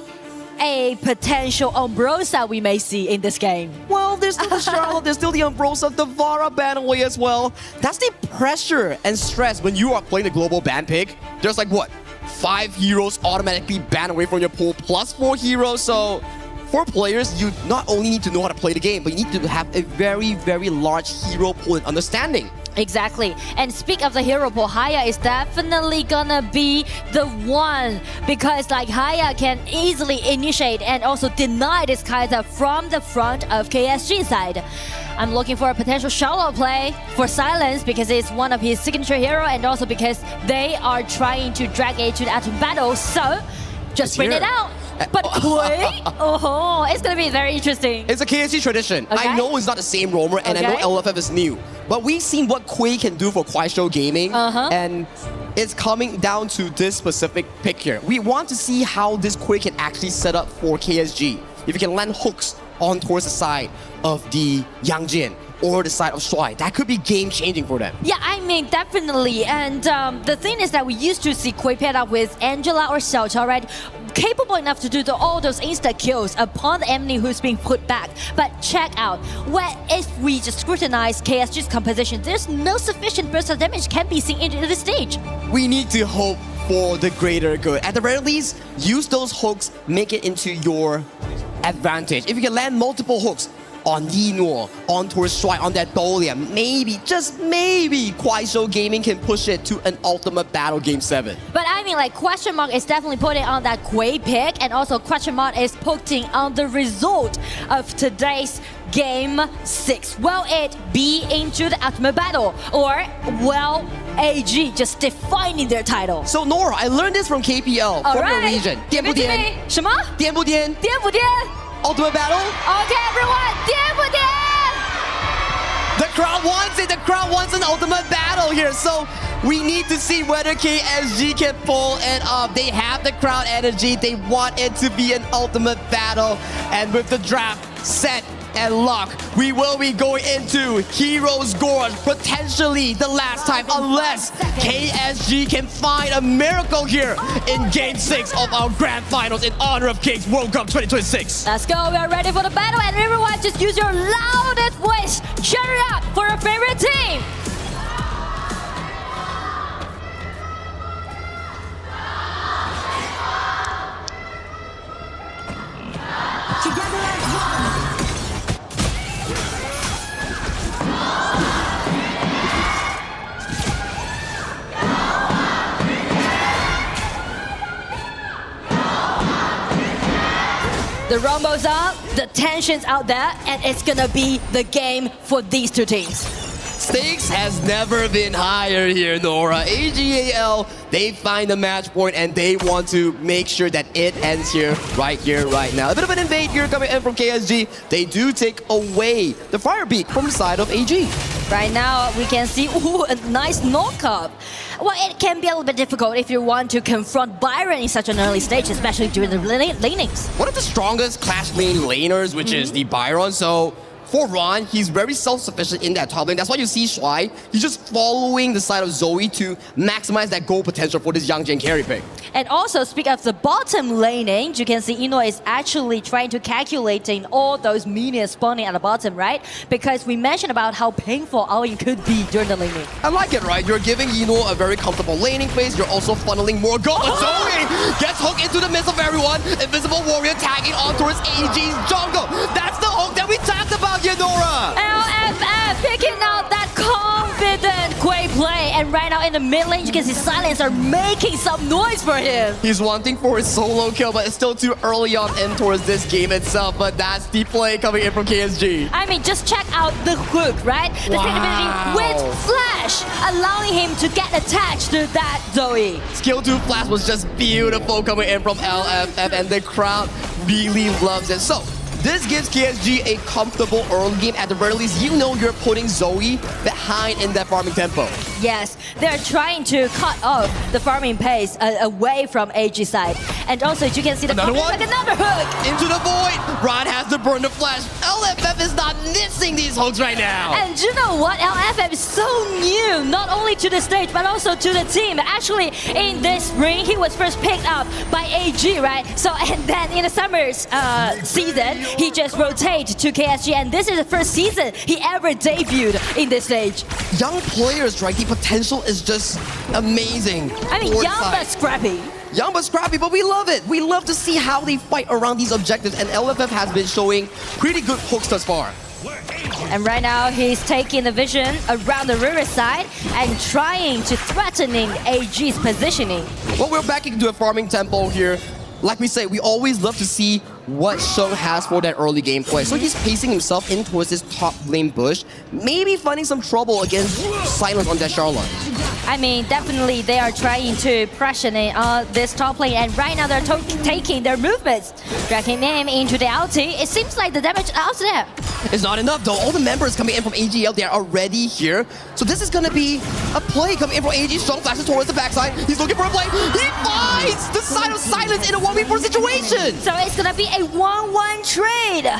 a potential Umbrosa we may see in this game? Well, there's still the Charlotte, there's still the Umbrosa, the Vara banaway as well. That's the pressure and stress when you are playing the global ban pick. There's like what? 5 heroes automatically banned away from your pool plus 4 heroes. So for players, you not only need to know how to play the game, but you need to have a very, very large hero pool and understanding. Exactly. And speak of the hero pool, Haya is definitely gonna be the one because like Haya can easily initiate and also deny this Kaiser from the front of KSG side. I'm looking for a potential shallow play for Silence because it's one of his signature hero and also because they are trying to drag it to the atom battle. So just bring it out. But Kui, it's gonna be very interesting. It's a KSG tradition. Okay. I know it's not the same roamer, and I know LFF is new, but we've seen what Kui can do for Kuaishou Gaming, and it's coming down to this specific pick here. We want to see how this Kui can actually set up for KSG. If you can land hooks on towards the side of the Yangjin or the side of Shuai, that could be game-changing for them. Yeah, I mean, definitely. And the thing is that we used to see Kui paired up with Angela or Xiaoqiao, right? Capable enough to do all those insta-kills upon the enemy who's being put back. But check out, if we just scrutinize KSG's composition, there's no sufficient burst of damage can be seen into this stage. We need to hope for the greater good. At the very least, use those hooks, make it into your advantage. If you can land multiple hooks on Yinor, on towards Shuai, on that Dolian, maybe, just maybe, Kuaishou Gaming can push it to an ultimate battle game 7. But I mean, like, question mark is definitely putting on that Kui pick, and also question mark is putting on the result of today's game 6. Will it be into the ultimate battle, or will AG just defining their title? So Nora, I learned this from KPL, from the region. 点不点？什么？点不点？点不点？ Ultimate battle? Okay, everyone, 点不点？ The crowd wants it. The crowd wants an ultimate battle here. So we need to see whether KSG can pull it off. They have the crowd energy. They want it to be an ultimate battle. And with the draft set and lock, we will be going into Heroes Gorge, potentially the last time, unless KSG can find a miracle here in Game 6 of our Grand Finals in honor of Kings World Cup 2026. Let's go. We are ready for the battle, and everyone just use your loudest voice. Cheer it up for our favorite team. Together as one. The rumble's up, the tension's out there, and it's gonna be the game for these two teams. Stakes has never been higher here, Nora. AGAL, they find the match point and they want to make sure that it ends here, right now. A bit of an invade here coming in from KSG. They do take away the fire beat from the side of AG. Right now, we can see a nice knock-up. Well, it can be a little bit difficult if you want to confront Byron in such an early stage, especially during the lanings. One of the strongest Clash lane laners, which is the Byron, so for Ron, he's very self-sufficient in that top lane. That's why you see Shuai, he's just following the side of Zoe to maximize that goal potential for this Yangjin carry pick. And also, speak of the bottom laning, you can see Ino is actually trying to calculating all those minions spawning at the bottom, right? Because we mentioned about how painful Aoyin could be during the laning. I like it, right? You're giving Ino a very comfortable laning phase. You're also funneling more gold. But Zoe gets hooked into the midst of everyone. Invisible Warrior tagging on towards AG's jungle. That's the hook that we talked about, Nora. LFF picking out that confident Kui play. And right now in the mid lane, you can see Silence are making some noise for him. He's wanting for his solo kill, but it's still too early on in towards this game itself. But that's the play coming in from KSG. I mean, just check out the hook, right? The ability with Flash, allowing him to get attached to that Zoe. Skill 2 Flash was just beautiful coming in from LFF, and the crowd really loves it. So This gives KSG a comfortable early game. At the very least, you know you're putting Zoe behind in that farming tempo. Yes, they're trying to cut off the farming pace away from AG side. And also, you can see the Another one. like another hook. Into the void. Rod has to burn the flash. LFF is not missing these hooks right now. And you know what? LFF is so new, not only to the stage, but also to the team. Actually, in this spring, he was first picked up by AG, right? So, and then in the summer's season, he just rotated to KSG, and this is the first season he ever debuted in this stage. Young players, right? The potential is just amazing. I mean, young but scrappy. Young but scrappy, but we love it. We love to see how they fight around these objectives, and LFF has been showing pretty good hooks thus far. And right now, he's taking the vision around the riverside and trying to threatening AG's positioning. Well, we're back into a farming tempo here. Like we say, we always love to see what Sheng has for that early gameplay. So he's pacing himself in towards this top lane bush, maybe finding some trouble against Silence on that Charlotte. I mean, definitely they are trying to pressure this top lane, and right now they're taking their movements, dragging him into the ulti. It seems like the damage out there. It's not enough though. All the members coming in from AGL, they are already here. So this is gonna be a play coming in from AG. Strong flashes towards the backside. He's looking for a play. He finds the side of Silence in a 1v4 situation. So it's gonna be a 1-1 trade.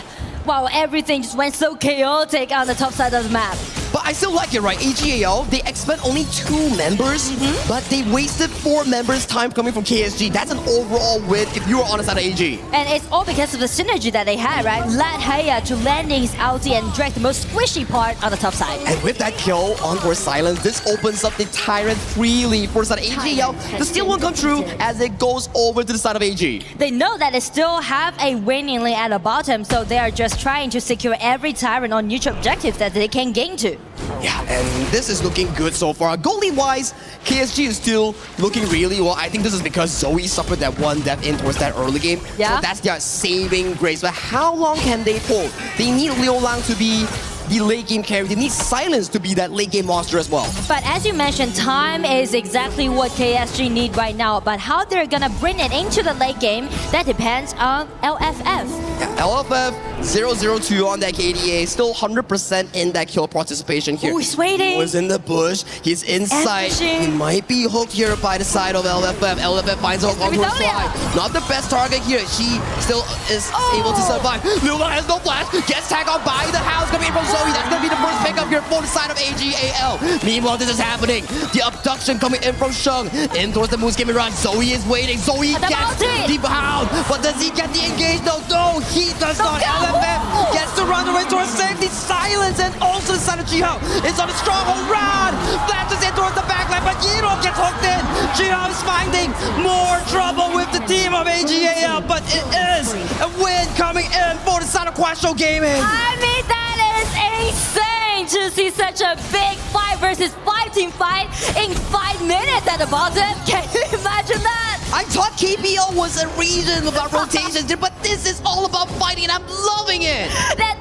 Wow, everything just went so chaotic on the top side of the map. But I still like it, right? AGAL, they expend only 2 members, but they wasted 4 members' time coming from KSG. That's an overall win if you were on the side of AG. And it's all because of the synergy that they had, right? Led Heya to landing his ulti and drag the most squishy part on the top side. And with that kill on for Silence, this opens up the Tyrant freely for the side of AGL. The steal won't come true as it goes over to the side of AG. They know that they still have a winning lane at the bottom, so they are just trying to secure every Tyrant on neutral objectives that they can gain to. Yeah, and this is looking good so far. Goalie-wise, KSG is still looking really well. I think this is because Zoe suffered that one death in towards that early game. Yeah. So that's their saving grace. But how long can they pull? They need Liu Lang to be the late game carry. They need Silence to be that late game monster as well. But as you mentioned, time is exactly what KSG need right now. But how they're gonna bring it into the late game, that depends on LFF. Yeah, LFF 0-0-2 on that KDA, still 100% in that kill participation here. Oh, he's waiting. He was in the bush. He's inside. He might be hooked here by the side of LFF. LFF finds a hook onto her side. Not the best target here. She still is able to survive. Liu Lang has no flash. Gets tagged on by the house coming in from Zoe. That's going to be the first pickup here for the side of AGAL. Meanwhile, this is happening. The abduction coming in from Sheng. In towards the moose gaming run. Zoe is waiting. Zoe gets the bound. But does he get the engage? No, he does not. LFF gets to run away towards safety. Silence, and also the side of Jihao is on a stronghold run. Flashes in towards the backline, but Yiro gets hooked in. Jihao is finding more trouble with the team of AGAL, but it is a win coming in for the side of Quasho Gaming. I mean, that is insane to see such a big 5 versus 5 team fight in 5 minutes at the bottom. Can you imagine that? I thought KPL was a region about rotations, but this is all about fighting, and I'm loving it.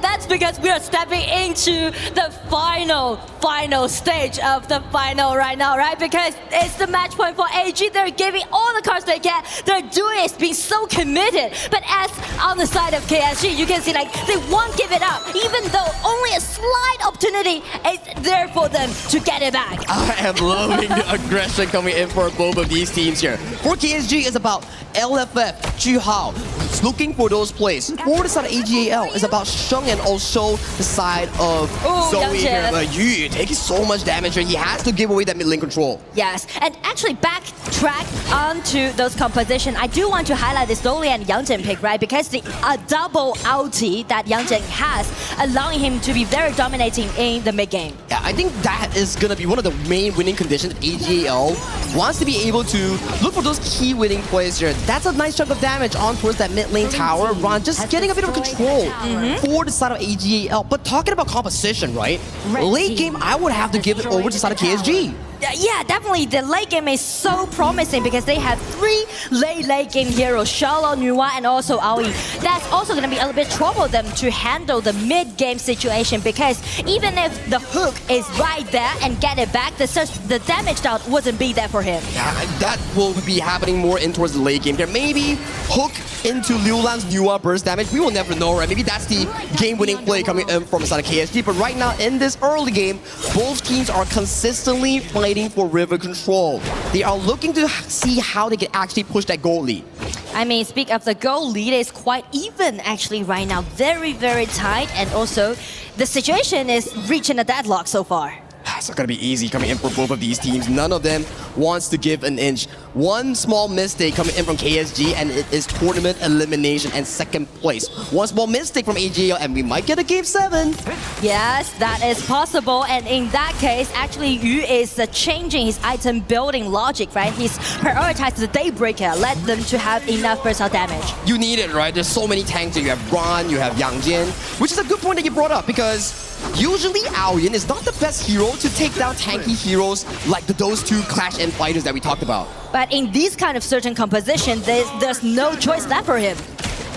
That's because we are stepping into the final stage of the final right now, right? Because it's the match point for AG. They're giving all the cards they can. They're doing it, being so committed. But as on the side of KSG, you can see like they won't give it up, even though only a slight opportunity is there for them to get it back. I am loving the aggression coming in for both of these teams here. For KSG, it's about LFF, Jihao, who's looking for those plays. For the side of AGAL, it's about Sheng and also the side of Zoe here. But Yu taking so much damage here. He has to give away that mid lane control. Yes, and actually backtrack onto those composition. I do want to highlight this Dolly and Yangzhen pick, right? Because the double ulti that Yangzhen has, allowing him to be very dominating in the mid game. Yeah, I think that is going to be one of the main winning conditions that AGAL wants to be able to look for those key winning plays here. That's a nice chunk of damage on towards that mid lane tower run, just getting a bit of control for the side of AGAL. But talking about composition, right? Late game, I would have to give it over to the side of KSG. yeah, definitely the late game is so promising because they have 3 late game heroes, Charlotte, Nuwa, and also Aoi. That's also going to be a little bit trouble them to handle the mid game situation because even if the hook is right there and get it back, the damage down wouldn't be there for him. Yeah, that will be happening more in towards the late game here. Maybe hook into Liu Lang's Nuwa burst damage. We will never know, right? Maybe that's the game-winning play coming in from the side of KSG. But right now, in this early game, both teams are consistently fighting for river control. They are looking to see how they can actually push that goal lead. I mean, speak of the goal lead, is quite even actually right now. Very, very tight. And also, the situation is reaching a deadlock so far. It's not going to be easy coming in for both of these teams. None of them wants to give an inch. One small mistake coming in from KSG and it is tournament elimination and second place. One small mistake from AGL and we might get a game 7. Yes, that is possible. And in that case, actually Yu is changing his item building logic, right? He's prioritized the Daybreaker, let them to have enough versatile damage. You need it, right? There's so many tanks here. You have Ron, you have Yang Jin, which is a good point that you brought up because usually Aoyan is not the best hero to take down tanky heroes like those 2 Clash End fighters that we talked about. But in these kind of certain composition, there's no choice left for him.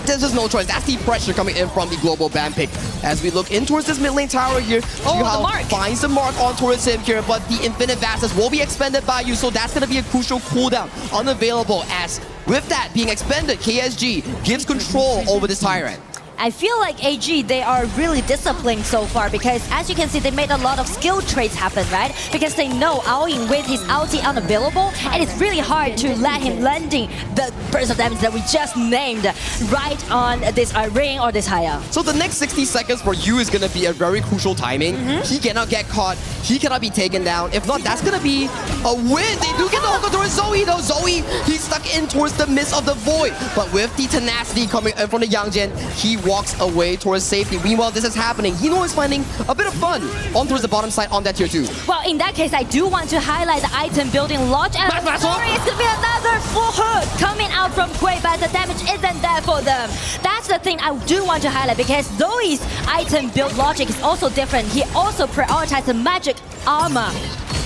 There's just no choice. That's the pressure coming in from the global ban pick. As we look in towards this mid lane tower here, the mark finds the mark on towards him here, but the infinite vastness will be expended by you, so that's going to be a crucial cooldown unavailable. As with that being expended, KSG gives control over this tyrant. I feel like AG, they are really disciplined so far because as you can see, they made a lot of skill trades happen, right? Because they know Aoyin with his ulti unavailable and it's really hard to let him landing the burst of damage that we just named right on this ring or this Haya. So the next 60 seconds for you is going to be a very crucial timing. He cannot get caught. He cannot be taken down. If not, that's going to be a win. They do get the hook towards Zoe though. Zoe, he's stuck in towards the midst of the void. But with the tenacity coming in from the Yang Jin, he walks away towards safety. Meanwhile, this is happening. Hino is finding a bit of fun on towards the bottom side on that tier 2. Well, in that case, I do want to highlight the item building lodge. And sorry, it's going to be another full hook coming out from Quay, but the damage isn't there for them. That's the thing I do want to highlight because Zoe's item build logic is also different. He also prioritized the magic armor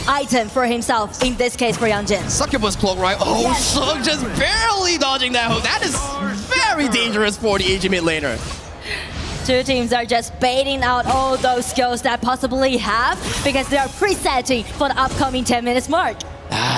item for himself, in this case for Yang Jin. Succubus cloak, right? Oh, yes. Shug just barely dodging that hook. That is very dangerous for the AG mid laner. 2 teams are just baiting out all those skills that possibly have because they are presetting for the upcoming 10 minutes mark.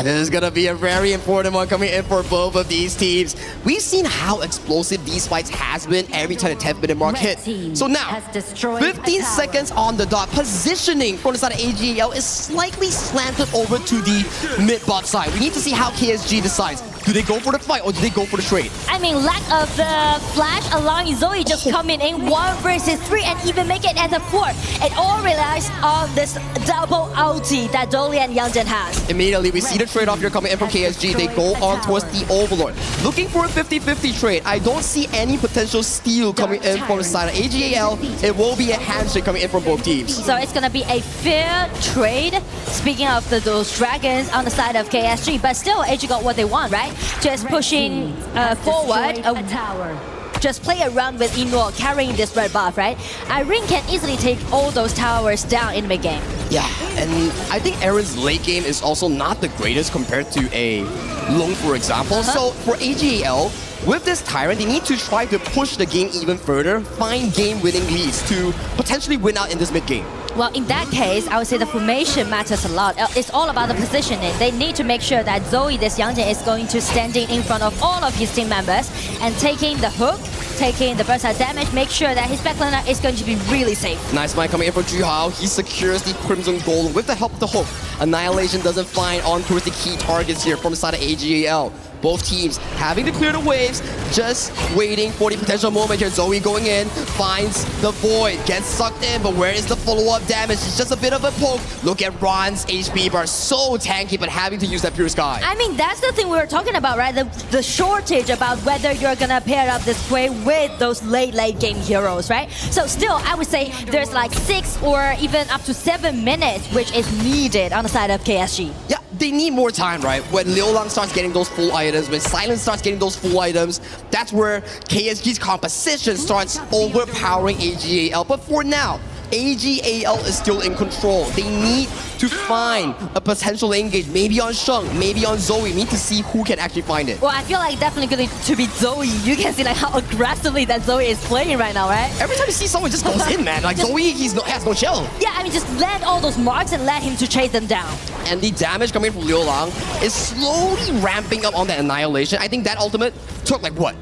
This is going to be a very important one coming in for both of these teams. We've seen how explosive these fights has been every time the 10-minute mark hit. So now, 15 seconds on the dot. Positioning from the side of AGL is slightly slanted over to the mid-bot side. We need to see how KSG decides. Do they go for the fight or do they go for the trade? I mean, lack of the flash allowing Zoe just coming in 1 versus 3 and even make it as a 4. It all relies on this double ulti that Dolly and Yang Jin has. Immediately, we see the trade-off here coming in from KSG. They go on towards the Overlord. Looking for a 50-50 trade. I don't see any potential steal coming in from the side of AGAL. It will be a handshake coming in from both teams. So it's going to be a fair trade. Speaking of those dragons on the side of KSG, but still, AG got what they want, right? Just pushing forward. Just play around with Inor carrying this red buff, right? Irene can easily take all those towers down in mid-game. Yeah, and I think Aaron's late game is also not the greatest compared to a Long, for example. So for AGAL, with this Tyrant, they need to try to push the game even further, find game-winning leads to potentially win out in this mid-game. Well, in that case, I would say the formation matters a lot. It's all about the positioning. They need to make sure that Zoe, this Yang Jin, is going to standing in front of all of his team members and taking the hook, taking the burst damage, make sure that his backliner is going to be really safe. Nice mind coming in for Juhao. He secures the Crimson Golem with the help of the hook. Annihilation doesn't find on towards the key targets here from the side of AGAL. Both teams having to clear the waves, just waiting for the potential moment here. Zoe going in, finds the void, gets sucked in, but where is the follow-up damage? It's just a bit of a poke. Look at Ron's HP bar, so tanky, but having to use that Pure Sky. I mean, that's the thing we were talking about, right? The shortage about whether you're gonna pair up this Quay with those late game heroes, right? So still, I would say there's like 6 or even up to 7 minutes, which is needed on the side of KSG. Yeah, they need more time, right? When Liu Lang starts getting those full items, when Silence starts getting those full items, that's where KSG's composition starts overpowering AGAL. But for now, AGAL is still in control. They need to find a potential engage, maybe on Sheng, maybe on Zoe. We need to see who can actually find it. Well, I feel like definitely going to be Zoe. You can see like how aggressively that Zoe is playing right now, right? Every time you see someone just goes in, man. Like Zoe, has no chill. Yeah, I mean, just land all those marks and let him to chase them down. And the damage coming from Liu Lang is slowly ramping up on that Annihilation. I think that ultimate took like what?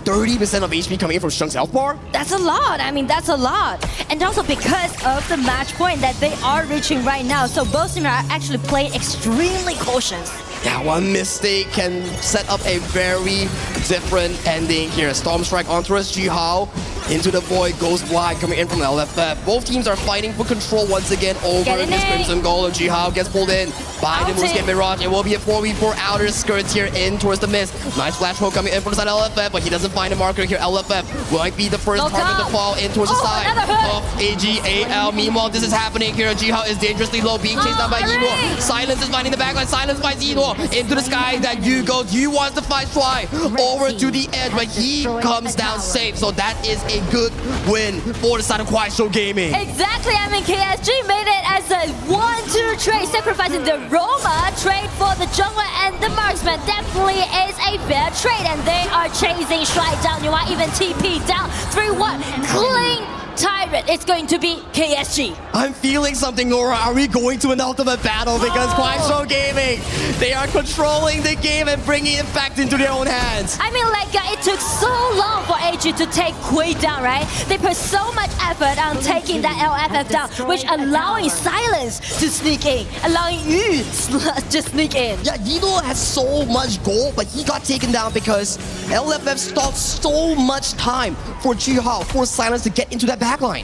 30% of HP coming in from Sheng's health bar? That's a lot. I mean, that's a lot. And also because of the match point that they are reaching right now. So both teams are actually playing extremely cautious. Yeah, one mistake can set up a very different ending here. Storm Strike onto us, Jihao. Into the void, goes blind coming in from the LFF. Both teams are fighting for control once again over this Crimson Golem. Jihao gets pulled in by the moves, get Mirage. It will be a 4v4 outer skirts here in towards the mist. Nice flash hook coming in from the side of LFF, but he doesn't find a marker here. LFF might be the first target to fall in towards the side of AGAL. Meanwhile, this is happening here. Jihao is dangerously low, being chased down by Yinor. Silence is finding the backline. Silence finds Yinor into the sky. That Yu goes. Yu wants to fight Fly over to the edge, but he comes down safe. So that is a good win for the side of Kuaishou Gaming. Exactly. I mean, KSG made it as a 1-2 trade, sacrificing the Roma trade for the jungler and the marksman. Definitely is a fair trade, and they are chasing Shy down. You might even TP down. 3-1. Clean Tyrant. It's going to be KSG. I'm feeling something, Nora. Are we going to an ultimate battle? Because Kuaishou Gaming, they are controlling the game and bringing it back into their own hands. I mean, like, it took so long for AG to take Kui down, right? They put so much effort on taking that LFF down, which allowing Silence to sneak in, allowing Yu to sneak in. Yeah, Yino has so much gold, but he got taken down because LFF stopped so much time for Jihao, for Silence to get into that backline.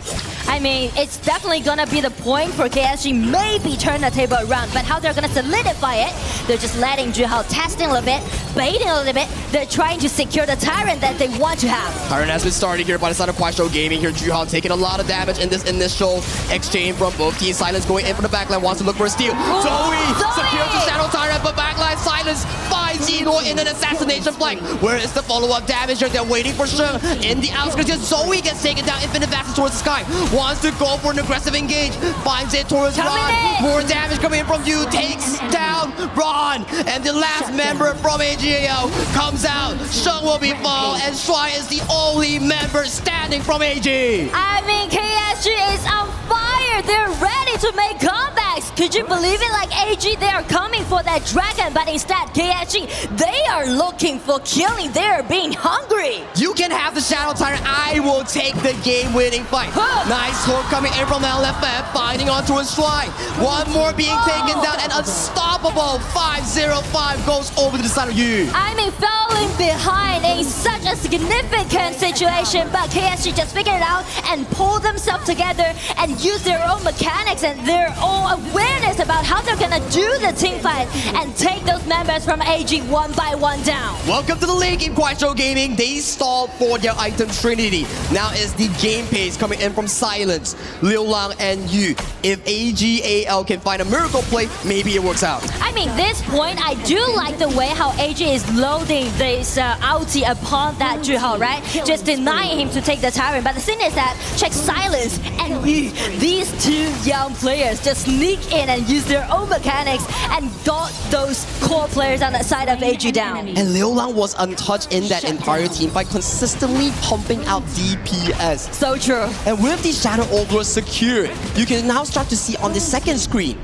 I mean, it's definitely gonna be the point for KSG maybe turn the table around, but how they're gonna solidify it, they're just letting Jihao testing a little bit, baiting a little bit. They're trying to secure the Tyrant that they want to have. Tyrant has been started here by the side of Kuaishou Gaming here. Jihao taking a lot of damage in this initial exchange from both teams. Silence going in from the backline, wants to look for a steal. Zoe secures the Shadow Tyrant, but backline Silence finds Yino in an assassination flank. Where is the follow-up damage here? They're waiting for Sheng in the outskirts. Zoe gets taken down, infinite access towards the sky. Wants to go for an aggressive engage, finds it towards Ron. More damage coming in from Yu, takes down Ron. And the last member from AGAO comes out. Sheng will be fall, and Shuai is the only member standing from AG. I mean, KSG is on fire. They're ready to make comebacks. Could you believe it? Like AG, they are coming for that dragon, but instead KSG, they are looking for killing. They are being hungry. You can have the Shadow Tyrant. I will take the game-winning fight. Nice hook coming in from the LFF, finding onto a Shuai. One more being taken down, and unstoppable 5-0-5 goes over to the side of Yu. I mean, falling behind in such a significant situation, but KSG just figured it out and pulled themselves together and used their own mechanics and their own awareness about how they're gonna do the team fight and take those members from AG one by one down. Welcome to the league in Kuaishou Gaming. They stalled for their item Trinity. Now is the game pace coming in from Silence, Liu Lang, and Yu. If AGAL can find a miracle play, maybe it works out. I mean, this point, I do like the way how AG is loading this ulti upon that Jihao, right? Just denying him to take the Tyrant. But the thing is that, check Silence and Yu. These two young players just sneak in and use their own mechanics and got those core players on the side of AG down. And Liu Lang was untouched in that entire team by consistently pumping out DPS. So true. And with the Shadow Overlord secured, you can now start to see on the second screen,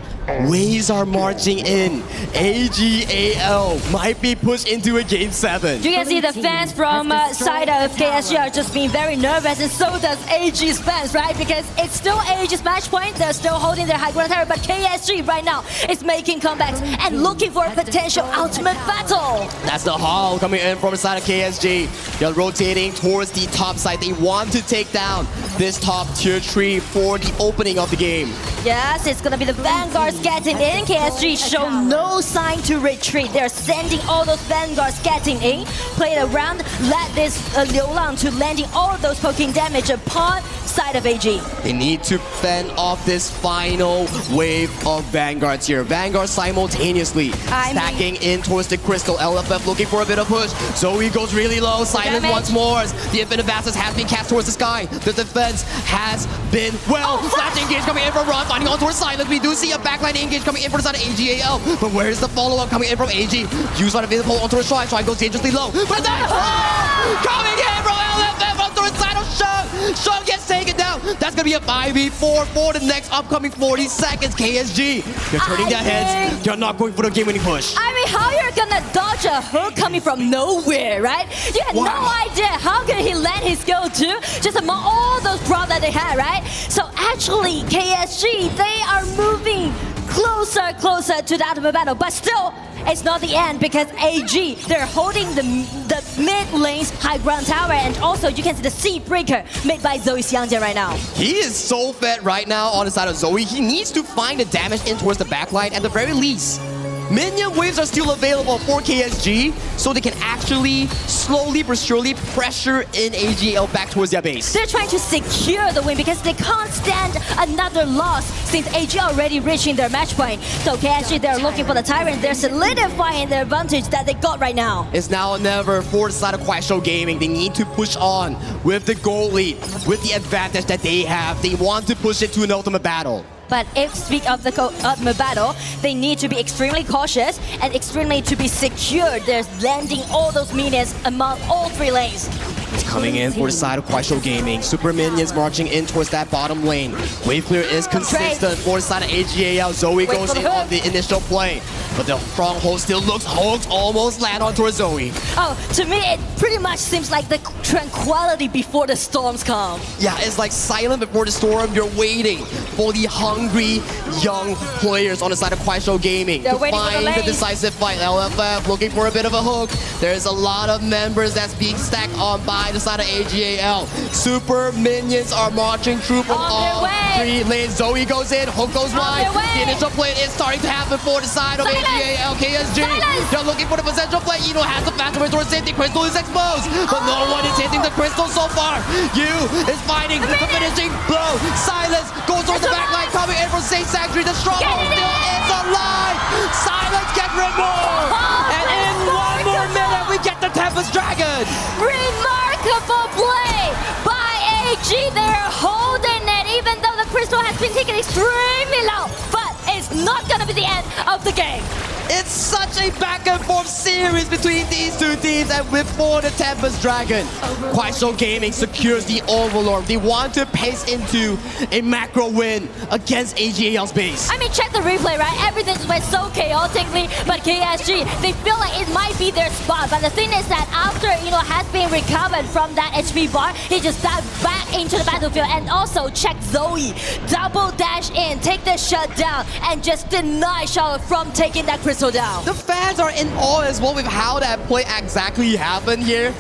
waves are marching in. AGAL might be pushed into a Game 7. You can see the fans from side of KSG are just being very nervous, and so does AG's fans, right? Because it's still AG's match point. They're still holding their high ground terror, but KSG right now is making comebacks and looking for a potential ultimate battle. That's the haul coming in from the side of KSG. They're rotating towards the top side. They want to take down this top tier tree for the opening of the game. Yes, it's gonna be the Vanguards getting in. KSG show no sign to retreat. They're sending all those Vanguards getting in. Played around, led this Liu Lang to landing all of those poking damage upon side of AG. They need to fend off this final wave of Vanguards here. Vanguard simultaneously stacking in towards the crystal. LFF looking for a bit of push. Zoe goes really low. Silence once more. The Infinite Vassals has been cast towards the sky. The defense has been Slash engage coming in from Ron, finding on towards Silence. We do see a backline engage coming in from the side of AGAL. But where's the follow-up coming in from AG? Use on invisible on towards Shrine. Shrine goes dangerously low. But then coming in from LFF on towards side of Shun. Shun gets taken down. That's gonna be a 5v4 for the next upcoming 40 seconds. KSG, you're turning their heads. You're not going for the game-winning push. I mean, how you're gonna dodge a hook coming from nowhere, right? You had no idea how could he land his skill too, just among all those props that they had, right? So actually, KSG, they are moving closer to the ultimate battle, but still, it's not the end because AG, they're holding the mid lane's high ground tower, and also you can see the seed breaker made by Zoe Xiangjian right now. He is so fed right now on the side of Zoe. He needs to find the damage in towards the backline at the very least. Minion waves are still available for KSG, so they can actually slowly but surely pressure in AGL back towards their base. They're trying to secure the win because they can't stand another loss since AG already reaching their match point. So KSG, they're looking for the Tyrant. They're solidifying their advantage that they got right now. It's now or never for the side of Kuaishou Gaming. They need to push on with the goal lead, with the advantage that they have. They want to push it to an ultimate battle. But if speak of the ultimate battle, they need to be extremely cautious and extremely to be secured. They're landing all those minions among all three lanes. It's coming in for the side of Kuaishou Gaming. Super minions marching in towards that bottom lane. Wave clear is consistent for the side of AGAL. Zoe goes in on the initial play. But the stronghold still looks HoK almost land on towards Zoe. Oh, to me, it pretty much seems like the tranquility before the storms come. Yeah, it's like silent before the storm. You're waiting for the hungry young players on the side of Kuaishou Gaming to find the decisive fight. LFF looking for a bit of a hook. There's a lot of members that's being stacked on by the side of AGAL. Super minions are marching through from all three lanes. Zoe goes in, HoK goes wide. The initial play is starting to happen for the side of AGAL. KSG, they're looking for the potential play. Eno has the fast way towards safety. Crystal is exposed, but no one is hitting the crystal so far. Yu is fighting the finishing blow. Silence goes towards the backline, coming in from Saint Sanctuary. The stronghold still is alive. Silence gets removed, and in one more minute, we get the Tempest Dragon. Remarkable play by AG. They're holding it, even though the crystal has been taken extremely low. But it's not gonna be the end of the game. It's such a back and forth series between these two teams, and before the Tempest Dragon, Kuaishou Gaming secures the Overlord. They want to pace into a macro win against AGAL's base. I mean, check the replay, right? Everything went so chaotically, but KSG, they feel like it might be their spot. But the thing is that after, has been recovered from that HP bar, he just dived back into the battlefield. And also, check Zoe, double dash in, take the shutdown, and just deny Charlotte from taking that crystal down. The fans are in awe as well with how that play exactly happened here.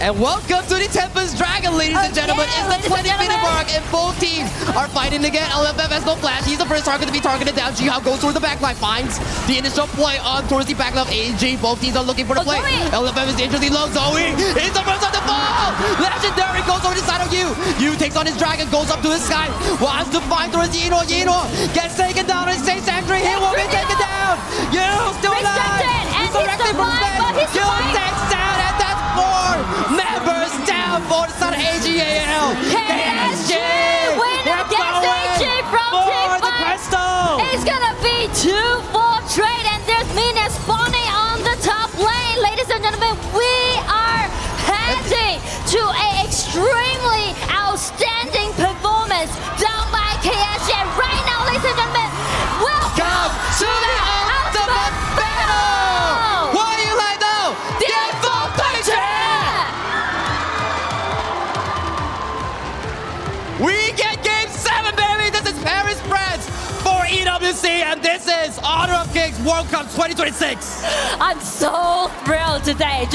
And welcome to the Tempest Dragon, ladies and gentlemen. It's the 20-minute mark, and both teams are fighting again. LFF has no flash. He's the first target to be targeted down. Jiao goes towards the backline, finds the initial play on towards the backline of AG. Both teams are looking for the play. LFF is dangerously low. Zoe is the first on the ball. Legendary goes over the side of Yu. Yu takes on his dragon, goes up to the sky, wants to find towards Eno. Eno gets taken down in Saint Sanctuary. He will be taken down. Yu still alive. Resurrected from space. Yu takes down, and that's 4 members down for the side of AGAL. KSG win against AG from Team 5. It's gonna be 2-4 trade, and there's minions spawning on the top lane. Ladies and gentlemen, we are heading to an extremely outstanding performance done by KSG. And right now, ladies and gentlemen, welcome to the ultimate battle. What do you like now? The We get game 7, baby! This is Paris, France for EWC, and this is Honor of Kings World Cup 2026. I'm so thrilled today.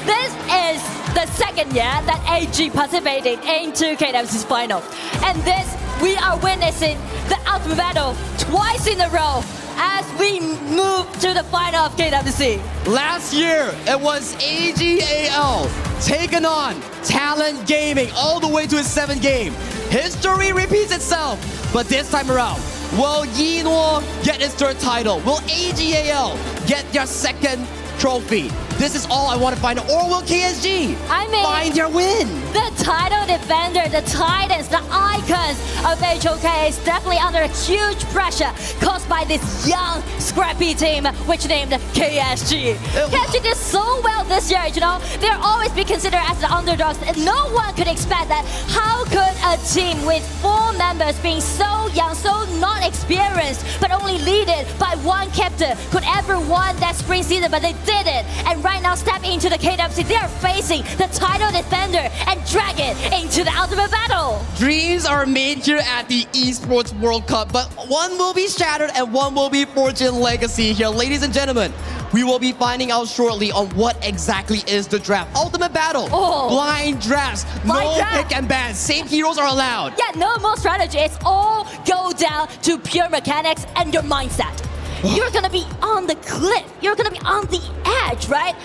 This is the second year that AG participated into KWC's final. And this we are witnessing the ultimate battle twice in a row as we move to the final of KWC. Last year, it was AGAL taking on Talent Gaming all the way to its 7th game. History repeats itself, but this time around, will Yinhuo get its 3rd title? Will AGAL get their 2nd trophy? This is all I want to find out. Or will KSG find their win? The title defender, the titans, the icons of HoK is definitely under huge pressure caused by this young, scrappy team, which named KSG. KSG did so well this year, you know. They'll always be considered as the underdogs. And no one could expect that. How could a team with 4 members being so young, so not experienced, but only leaded by one captain could ever won that spring season? But they did it. And right now, step into the KWC, they are facing the title defender and drag it into the ultimate battle. Dreams are made here at the Esports World Cup, but one will be shattered and one will be fortune legacy here. Ladies and gentlemen, we will be finding out shortly on what exactly is the draft. Ultimate battle, blind drafts, pick and ban. Same heroes are allowed. Yeah, no more strategy. It's all go down to pure mechanics and your mindset. You're gonna be on the cliff. You're gonna be on the edge, right?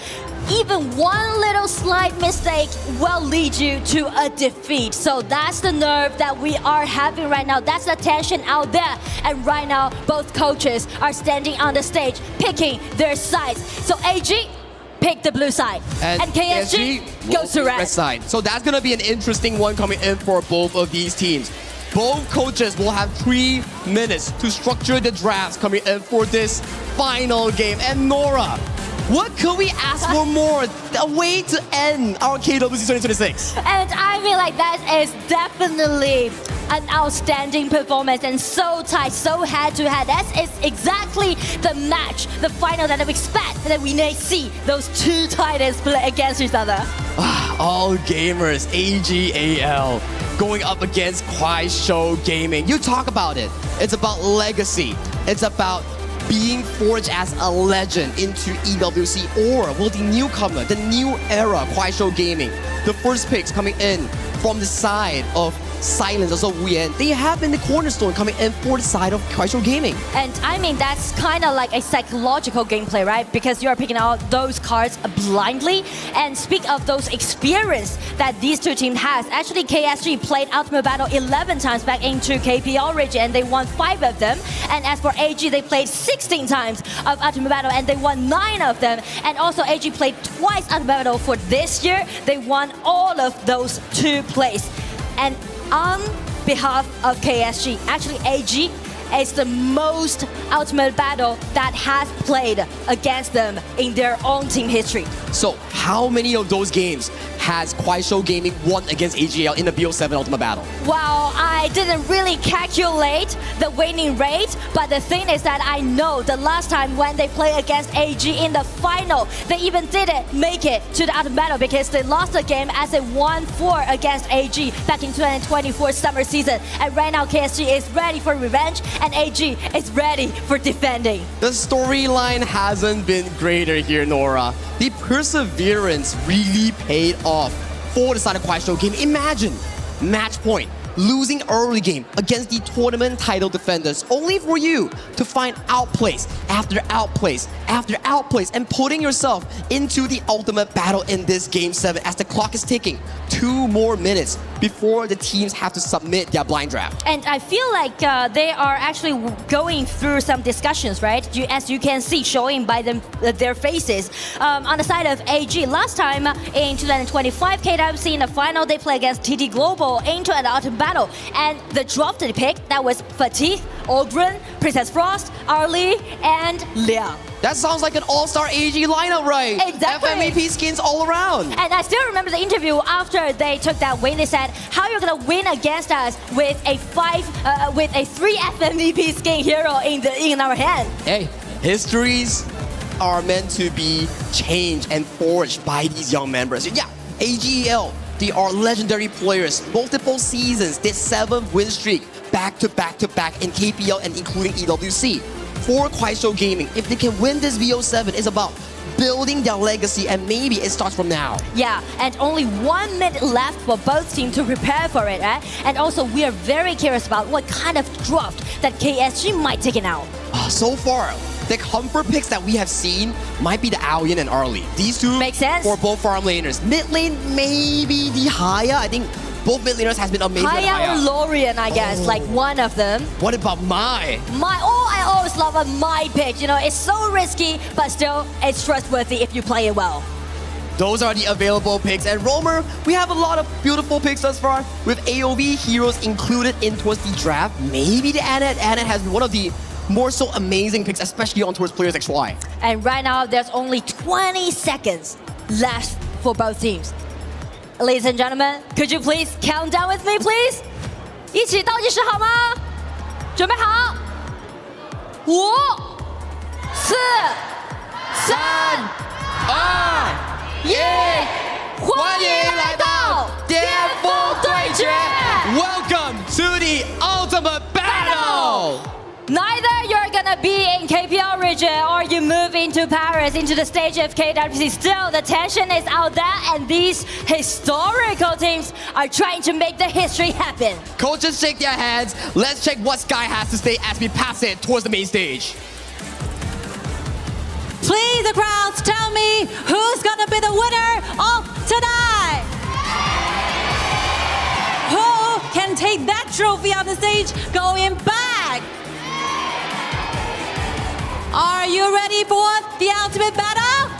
Even one little slight mistake will lead you to a defeat. So that's the nerve that we are having right now. That's the tension out there. And right now, both coaches are standing on the stage, picking their sides. So AG, pick the blue side. And KSG goes to red side. So that's gonna be an interesting one coming in for both of these teams. Both coaches will have 3 minutes to structure the drafts coming in for this final game. And Nora, what could we ask for more? A way to end our KWC 2026. And I mean, like, that is definitely an outstanding performance and so tight, so head-to-head. That is exactly the match, the final that we expect, that we may see those 2 titans play against each other. All gamers, AGAL, going up against Kuaishou Gaming. You talk about it. It's about legacy. It's about being forged as a legend into EWC, or will the newcomer, the new era Kuaishou Gaming, the first picks coming in from the side of Silence, also Wuyan, they have been the cornerstone coming in for the side of Kuaishou Gaming. And I mean, that's kind of like a psychological gameplay, right? Because you're picking out those cards blindly. And speak of those experience that these 2 teams has. Actually, KSG played Ultimate Battle 11 times back into KPL region and they won 5 of them. And as for AG, they played 16 times of Ultimate Battle and they won 9 of them. And also AG played twice Ultimate Battle for this year. They won all of those 2 plays. And on behalf of KSG, actually AG is the most ultimate battle that has played against them in their own team history. So how many of those games has Kuaishou Gaming won against AGL in the BO7 Ultimate Battle? Well, I didn't really calculate the winning rate, but the thing is that I know the last time when they played against AG in the final, they even didn't make it to the Ultimate Battle because they lost the game as a 1-4 against AG back in 2024 summer season. And right now KSG is ready for revenge and AG is ready for defending. The storyline hasn't been greater here, Nora. The perseverance really paid off for the side of Kuaishou Game. Imagine, match point, losing early game against the tournament title defenders, only for you to find outplays after outplays after outplays and putting yourself into the ultimate battle in this game 7 as the clock is ticking. 2 more minutes before the teams have to submit their blind draft. And I feel like they are actually going through some discussions, right? As you can see, showing by them their faces. On the side of AG, last time in 2025 KWC in the final, they played against TD Global into an ultimate battle. And the drafted pick, that was Fatigue, Ogren, Princess Frost, Arlie, and Liang. That sounds like an all-star AG lineup, right? Exactly. FMVP skins all around. And I still remember the interview after they took that win. They said, "How you're gonna win against us with a 3 FMVP skin hero in our hand?" Hey, histories are meant to be changed and forged by these young members. Yeah, AGL, they are legendary players. Multiple seasons, this 7th win streak, back to back to back in KPL and including EWC. for Kuaishou Gaming, if they can win this VO7, it's about building their legacy, and maybe it starts from now. Yeah, and only 1 minute left for both teams to prepare for it, right? And also, we are very curious about what kind of draft that KSG might take it out. So far, the comfort picks that we have seen might be the Aoyan and Arlie. These two makes sense for both farm laners. Mid lane, maybe the Haya. I think both mid laners has been amazing. Haya or Lorian, I guess, like one of them. What about Mai? I always love a Mai pick. You know, it's so risky, but still, it's trustworthy if you play it well. Those are the available picks. And Romer, we have a lot of beautiful picks thus far, with AoV heroes included in towards the draft. Maybe the Anet has one of the more so amazing picks, especially on towards players like Shuai. And right now, there's only 20 seconds left for both teams. Ladies and gentlemen, could you please count down with me, please? 一起倒计时好吗？准备好！5、4、3、2、1，欢迎来到巅峰对决 ！Welcome to the ultimate battle. Neither you're gonna be in KPL region or you move into Paris into the stage of KWC. Still, the tension is out there, and these historical teams are trying to make the history happen. Coaches shake their heads. Let's check what Sky has to say as we pass it towards the main stage. Please, the crowds, tell me who's gonna be the winner of tonight. Who can take that trophy on the stage going back? Are you ready for the ultimate battle?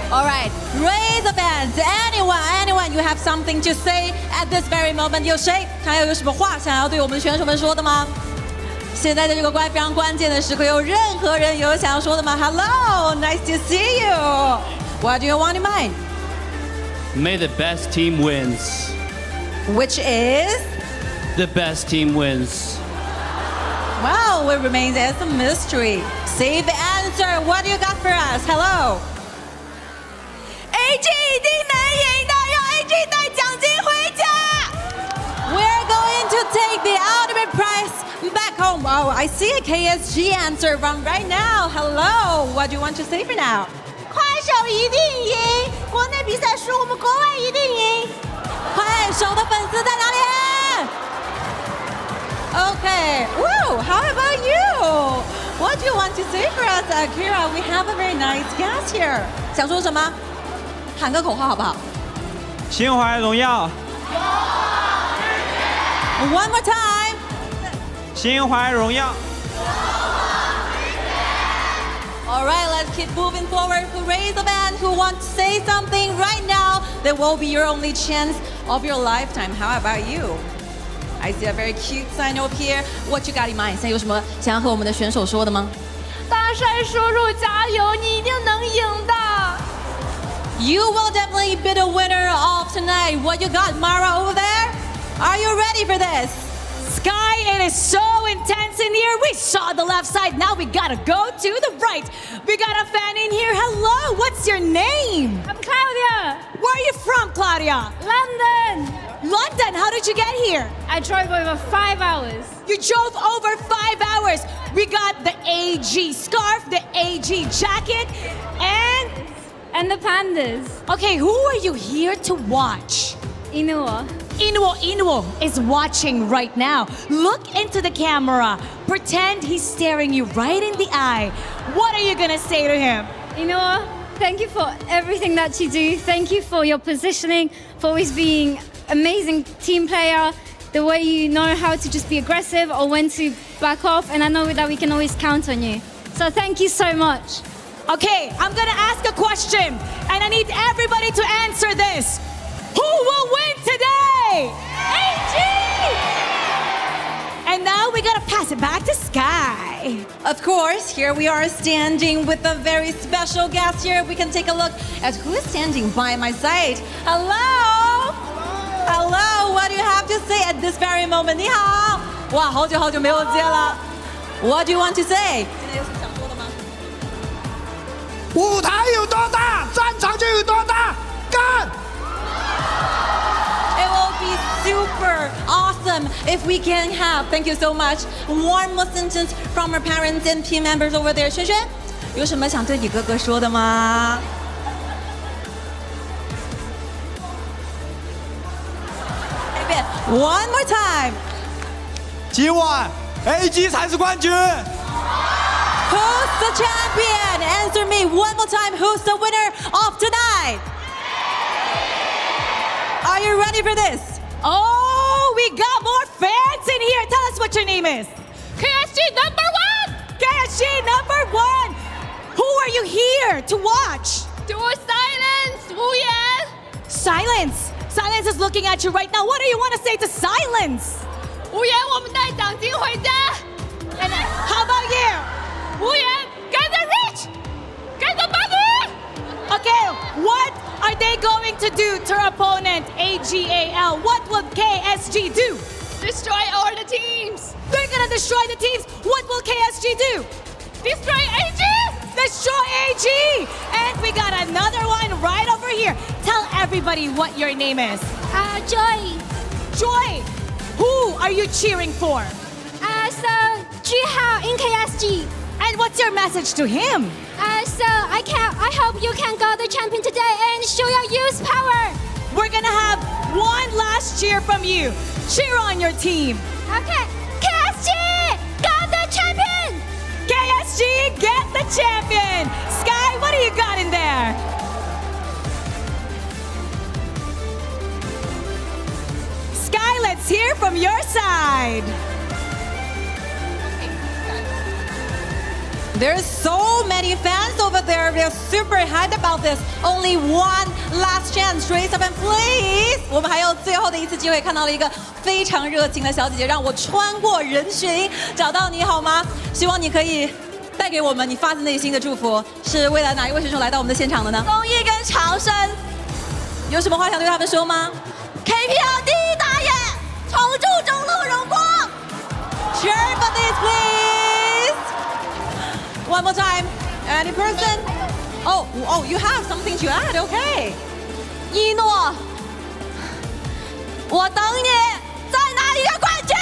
All right, raise the hands. Anyone, you have something to say at this very moment? 有谁还有什么话想要对我们的选手们说的吗？现在的这个非常关键的时刻，有任何人有想要说的吗 ？Hello, nice to see you. What do you want in mind? May the best team wins. Which is? The best team wins. Well, it remains as a mystery. Say the answer. What do you got for us? Hello. AG 一定能赢的，让 AG 带奖金回家。We're going to take the ultimate prize back home. Oh, I see a KSG answer from right now. Hello. What do you want to say for now? 快手一定赢，国内比赛输，我们国外一定赢。快手的粉丝在哪里？ Okay. Woo! How about you? What do you want to say for us, Akira? We have a very nice guest here. 想说什么？喊个口号好不好？心怀荣耀。One more time. 心怀荣耀。 All right, let's keep moving forward. Who raise the band? Who wants to say something right now? That will be your only chance of your lifetime. How about you? I see a very cute sign over here. What you got in mind? 现在有什么想要和我们的选手说的吗？大帅叔叔加油，你一定能赢的。You will definitely be the winner of tonight. What you got, Mara, over there? Are you ready for this? Sky, it is so intense in here. We saw the left side. Now we gotta go to the right. We got a fan in here. Hello, what's your name? I'm Claudia. Where are you from, Claudia? London. London, how did you get here? I drove over 5 hours. You drove over 5 hours. We got the AG scarf, the AG jacket, and the pandas. Okay, who are you here to watch? Inuo. Inuo is watching right now. Look into the camera. Pretend he's staring you right in the eye. What are you gonna say to him? Inuo, thank you for everything that you do. Thank you for your positioning, for always being amazing team player, the way you know how to just be aggressive or when to back off, and I know that we can always count on you. So thank you so much. Okay, I'm gonna ask a question, and I need everybody to answer this. Who will win today? AG! And now we gotta pass it back to Sky. Of course, here we are standing with a very special guest here. We can take a look at who is standing by my side. Hello! Hello, what do you have to say at this very moment? 你好，哇，好久没有见了。What do you want to say? 今天有什么想说的吗？舞台有多大，战场就有多大，干！ It will be super awesome if we can have, thank you so much, warm sentence from our parents and team members over there. 萱萱，有什么想对你哥哥说的吗？ One more time. 今晚 AG 才是冠军。 Who's the champion? Answer me one more time. Who's the winner of tonight? Are you ready for this? Oh, we got more fans in here. Tell us what your name is. KSG number 1. KSG number 1. Who are you here to watch? Do a silence, Wu Yan. Silence. Silence is looking at you right now. What do you want to say to Silence? 无言，我们带奖金回家。 And how about you? 无言，get the rich, get the money. Okay, what are they going to do to our opponent, AGAL? What will KSG do? Destroy all the teams. They're gonna destroy the teams. What will KSG do? Destroy AG. Destroy AG! And we got another one right over here. Tell everybody what your name is. Joy. Joy! Who are you cheering for? So, Juhao in KSG. And what's your message to him? So, I hope you can go the champion today and show your youth power. We're gonna have one last cheer from you. Cheer on your team. Okay. KSG! Got the champion! KSG, get the champion! Sky, what do you got in there? Sky, let's hear from your side. There's so many fans over there. They're super hyped about this. Only one last chance. Raise up and please. 我们还有最后的一次机会，看到了一个非常热情的小姐姐，让我穿过人群找到你好吗？希望你可以带给我们你发自内心的祝福。是为了哪一位选手来到我们的现场的呢？公益跟长生，有什么话想对他们说吗 ？KPL 第一大爷，重铸中路荣光。Cheer for this, please. One more time. Any person? Oh, you have something to add. Okay. 一诺，我等你，再拿一个冠军。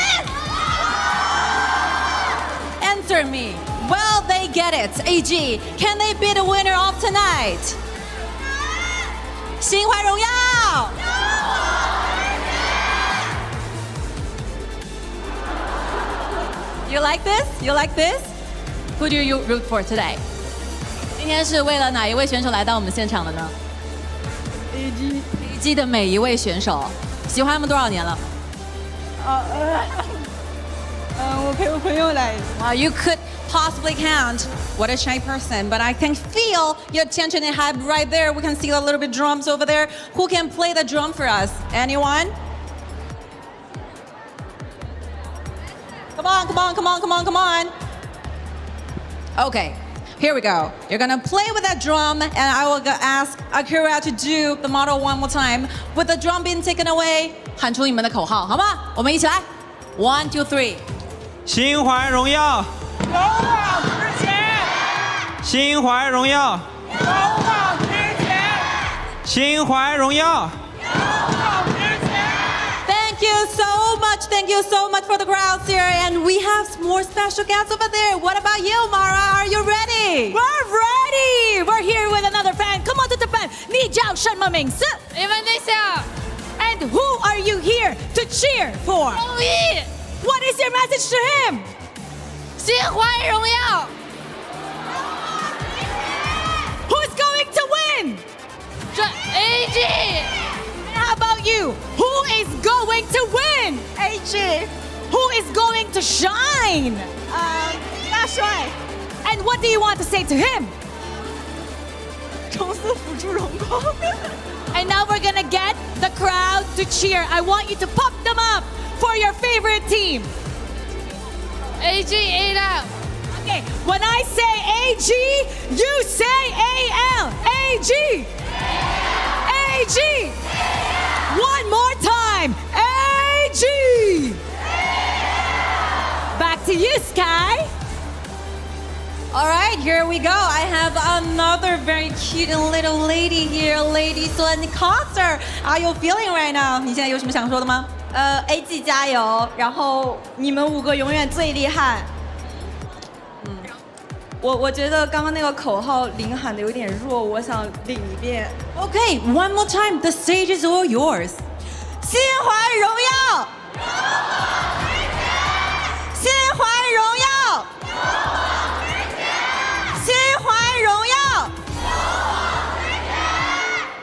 Answer me. Well, they get it. AG, can they be the winner of tonight? 心怀荣耀。You like this? You like this? Who do you root for today? 今天是为了哪一位选手来到我们现场的呢 ？AG 的每一位选手，喜欢他们多少年了？我陪我朋友来。Wow, you could possibly count. What a shy person, but I can feel your attention and hype right there. We can see a little bit drums over there. Who can play the drum for us? Anyone? Come on, come on, come on, come on, come on. Okay, here we go. You're gonna play with that drum, and I will ask Akira to do the model one more time. With the drum being taken away, 喊出你们的口号，好吗？我们一起来 ，1, 2, 3。心怀荣耀，勇往直前。心怀荣耀，勇往直前。心怀荣耀。 Thank you so much for the crowds here, and we have more special guests over there. What about you, Mara? Are you ready? We're ready! We're here with another fan. Come on to the fan. 你叫什么名字？你们内向。 And who are you here to cheer for? RoV. What is your message to him? 心怀荣耀。 Who's going to win? AG. How about you? Who is going to win? AG. Who is going to shine? 大帅。 And what do you want to say to him? 公司辅助荣光。 And now we're gonna get the crowd to cheer. I want you to pop them up for your favorite team. AG AL. Okay, when I say AG, you say AL. AG. AG. One more time. AG. Back to you, Sky. All right, here we go. I have another very cute little lady here, Lady Sun Concert. How are you feeling right now? 你现在有什么想说的吗，AG 加油，然后你们5个永远最厉害。我觉得刚刚那个口号领喊的有点弱，我想领一遍。Okay, one more time. The stage is all yours. 心怀荣耀，心怀荣耀，心怀荣耀。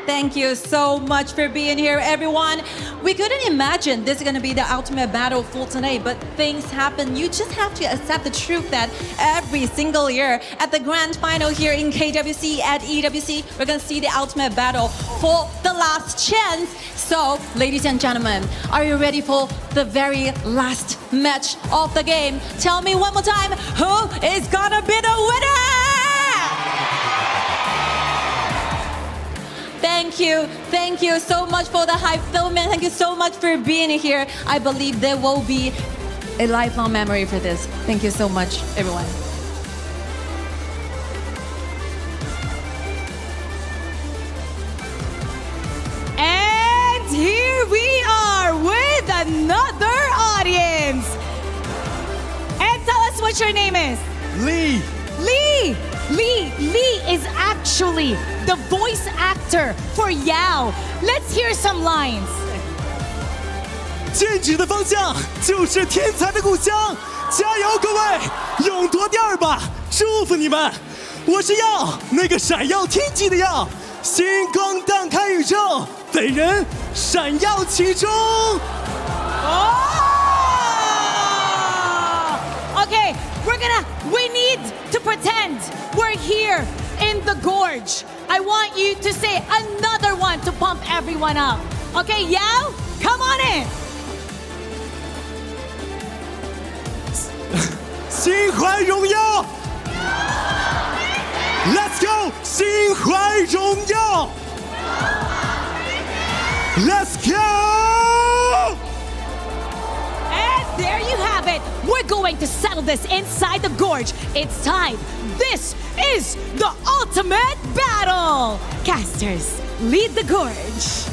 Thank you so much for being here, everyone. We couldn't imagine this is going to be the ultimate battle for tonight, but things happen. You just have to accept the truth that every single year at the grand final here in KWC at EWC, we're going to see the ultimate battle for the last chance. So, ladies and gentlemen, are you ready for the very last match of the game? Tell me one more time, who is going to be the winner? Thank you so much for the hype filming. Thank you so much for being here. I believe there will be a lifelong memory for this. Thank you so much, everyone. And here we are with another audience. And tell us what your name is. Lee. Lee is actually the voice actor for Yao. Let's hear some lines. 剑指的方向就是天才的故乡，加油各位，勇夺第2吧！祝福你们！我是耀，那个闪耀天际的耀，星光荡开宇宙，本人闪耀其中。Okay, we need to pretend we're here in the gorge. I want you to say another one to pump everyone up. Okay, Yao, come on in. 心怀荣耀 ，Let's go， 心怀荣耀 ，Let's go。 And there you have it. We're going to settle this inside the gorge. It's time. This is the ultimate battle. Casters, lead the gorge.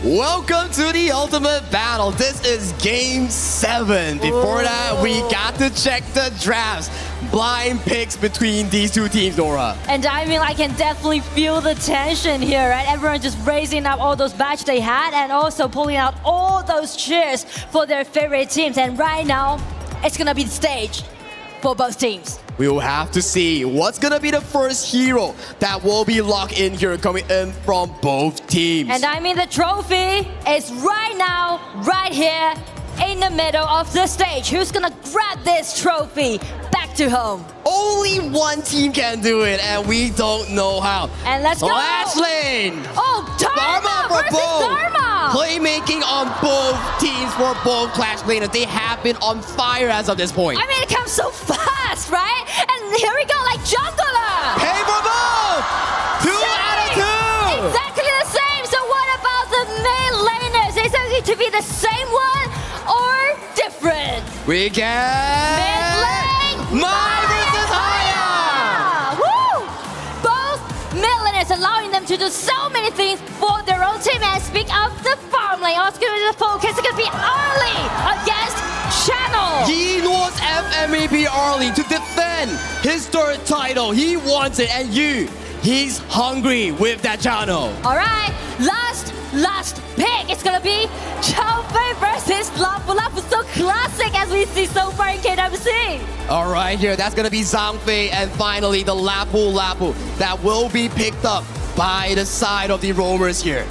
Welcome to the ultimate battle. This is game 7. Before that, we got to check the drafts. Blind picks between these two teams, Nora. And I mean, I can definitely feel the tension here, right? Everyone just raising up all those badges they had and also pulling out all those cheers for their favorite teams. And right now, it's gonna be the stage for both teams. We will have to see what's gonna be the first hero that will be locked in here coming in from both teams. And I mean, the trophy is right now, right here in the middle of the stage. Who's gonna grab this trophy back to home? Only one team can do it, and we don't know how. And let's go! Last lane! Oh, Dharma for versus both! Dharma! Playmaking on both teams for both Clash laners. They have been on fire as of this point. I mean, it comes so fast, right? And here we go, like jungler! Hey, for both! 2 out of 2! Exactly the same! So what about the mid laners? Is it going to be the same one or different? We get... Mid lane! Mai versus Haya! Woo! Both mid laners allowing them to do so many things for their own team. And speak of the farm lane, also going to be the focus. It's going to be early against Channel. He wants FMVP early to defend his 3rd title. He wants it, and he's hungry with that channel. All right, last pick. It's gonna be Chowfei versus Lapu. Lapu, so classic as we see so far in KWC. All right, here, that's gonna be Zhangfei, and finally the Lapu that will be picked up by the side of the roamers here.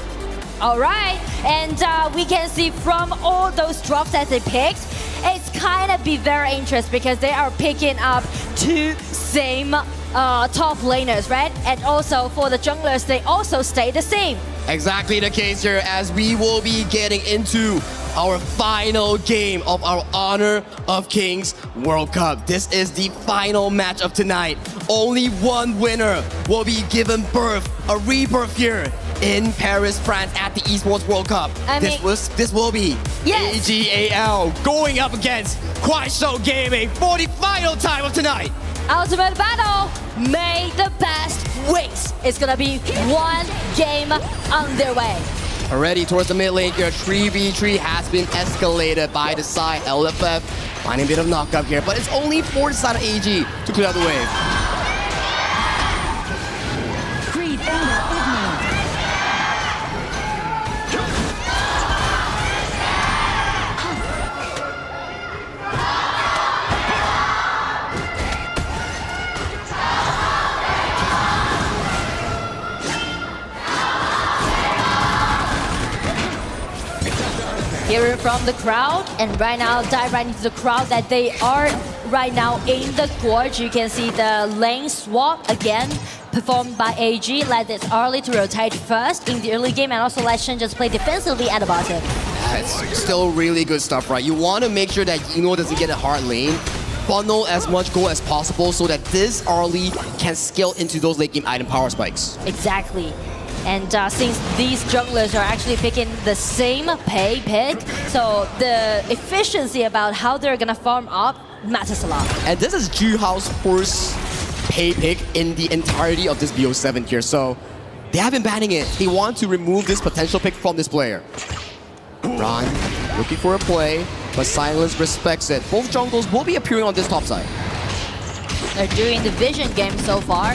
All right, and we can see from all those drops that they picked, it's kind of be very interesting because they are picking up 2 same top laners, right? And also for the junglers, they also stay the same. Exactly the case here as we will be getting into our final game of our Honor of Kings World Cup. This is the final match of tonight. Only one winner will be given birth, a rebirth here in Paris, France at the Esports World Cup. This will be AGAL going up against Kuaishou Gaming for the final time of tonight. Ultimate battle, may the best wins. It's gonna be one game underway. Already towards the mid lane here, 3v3 has been escalated by the side LFF. Finding a bit of knockup here, but it's only for the side of AG to clear out the wave. Hearing from the crowd, and right now dive right into the crowd that they are right now in the gorge. You can see the lane swap again performed by AG. Let this early to rotate first in the early game, and also let Shen just play defensively at the bottom. It's still really good stuff, right? You want to make sure that Yino doesn't get a hard lane. Funnel as much gold as possible so that this early can scale into those late game item power spikes. Exactly. And since these junglers are actually picking the same pay pick, so the efficiency about how they're gonna farm up matters a lot. And this is Juhao's first pay pick in the entirety of this BO7 here, so they have been banning it. They want to remove this potential pick from this player. Ron looking for a play, but Silence respects it. Both jungles will be appearing on this top side. They're doing the vision game so far.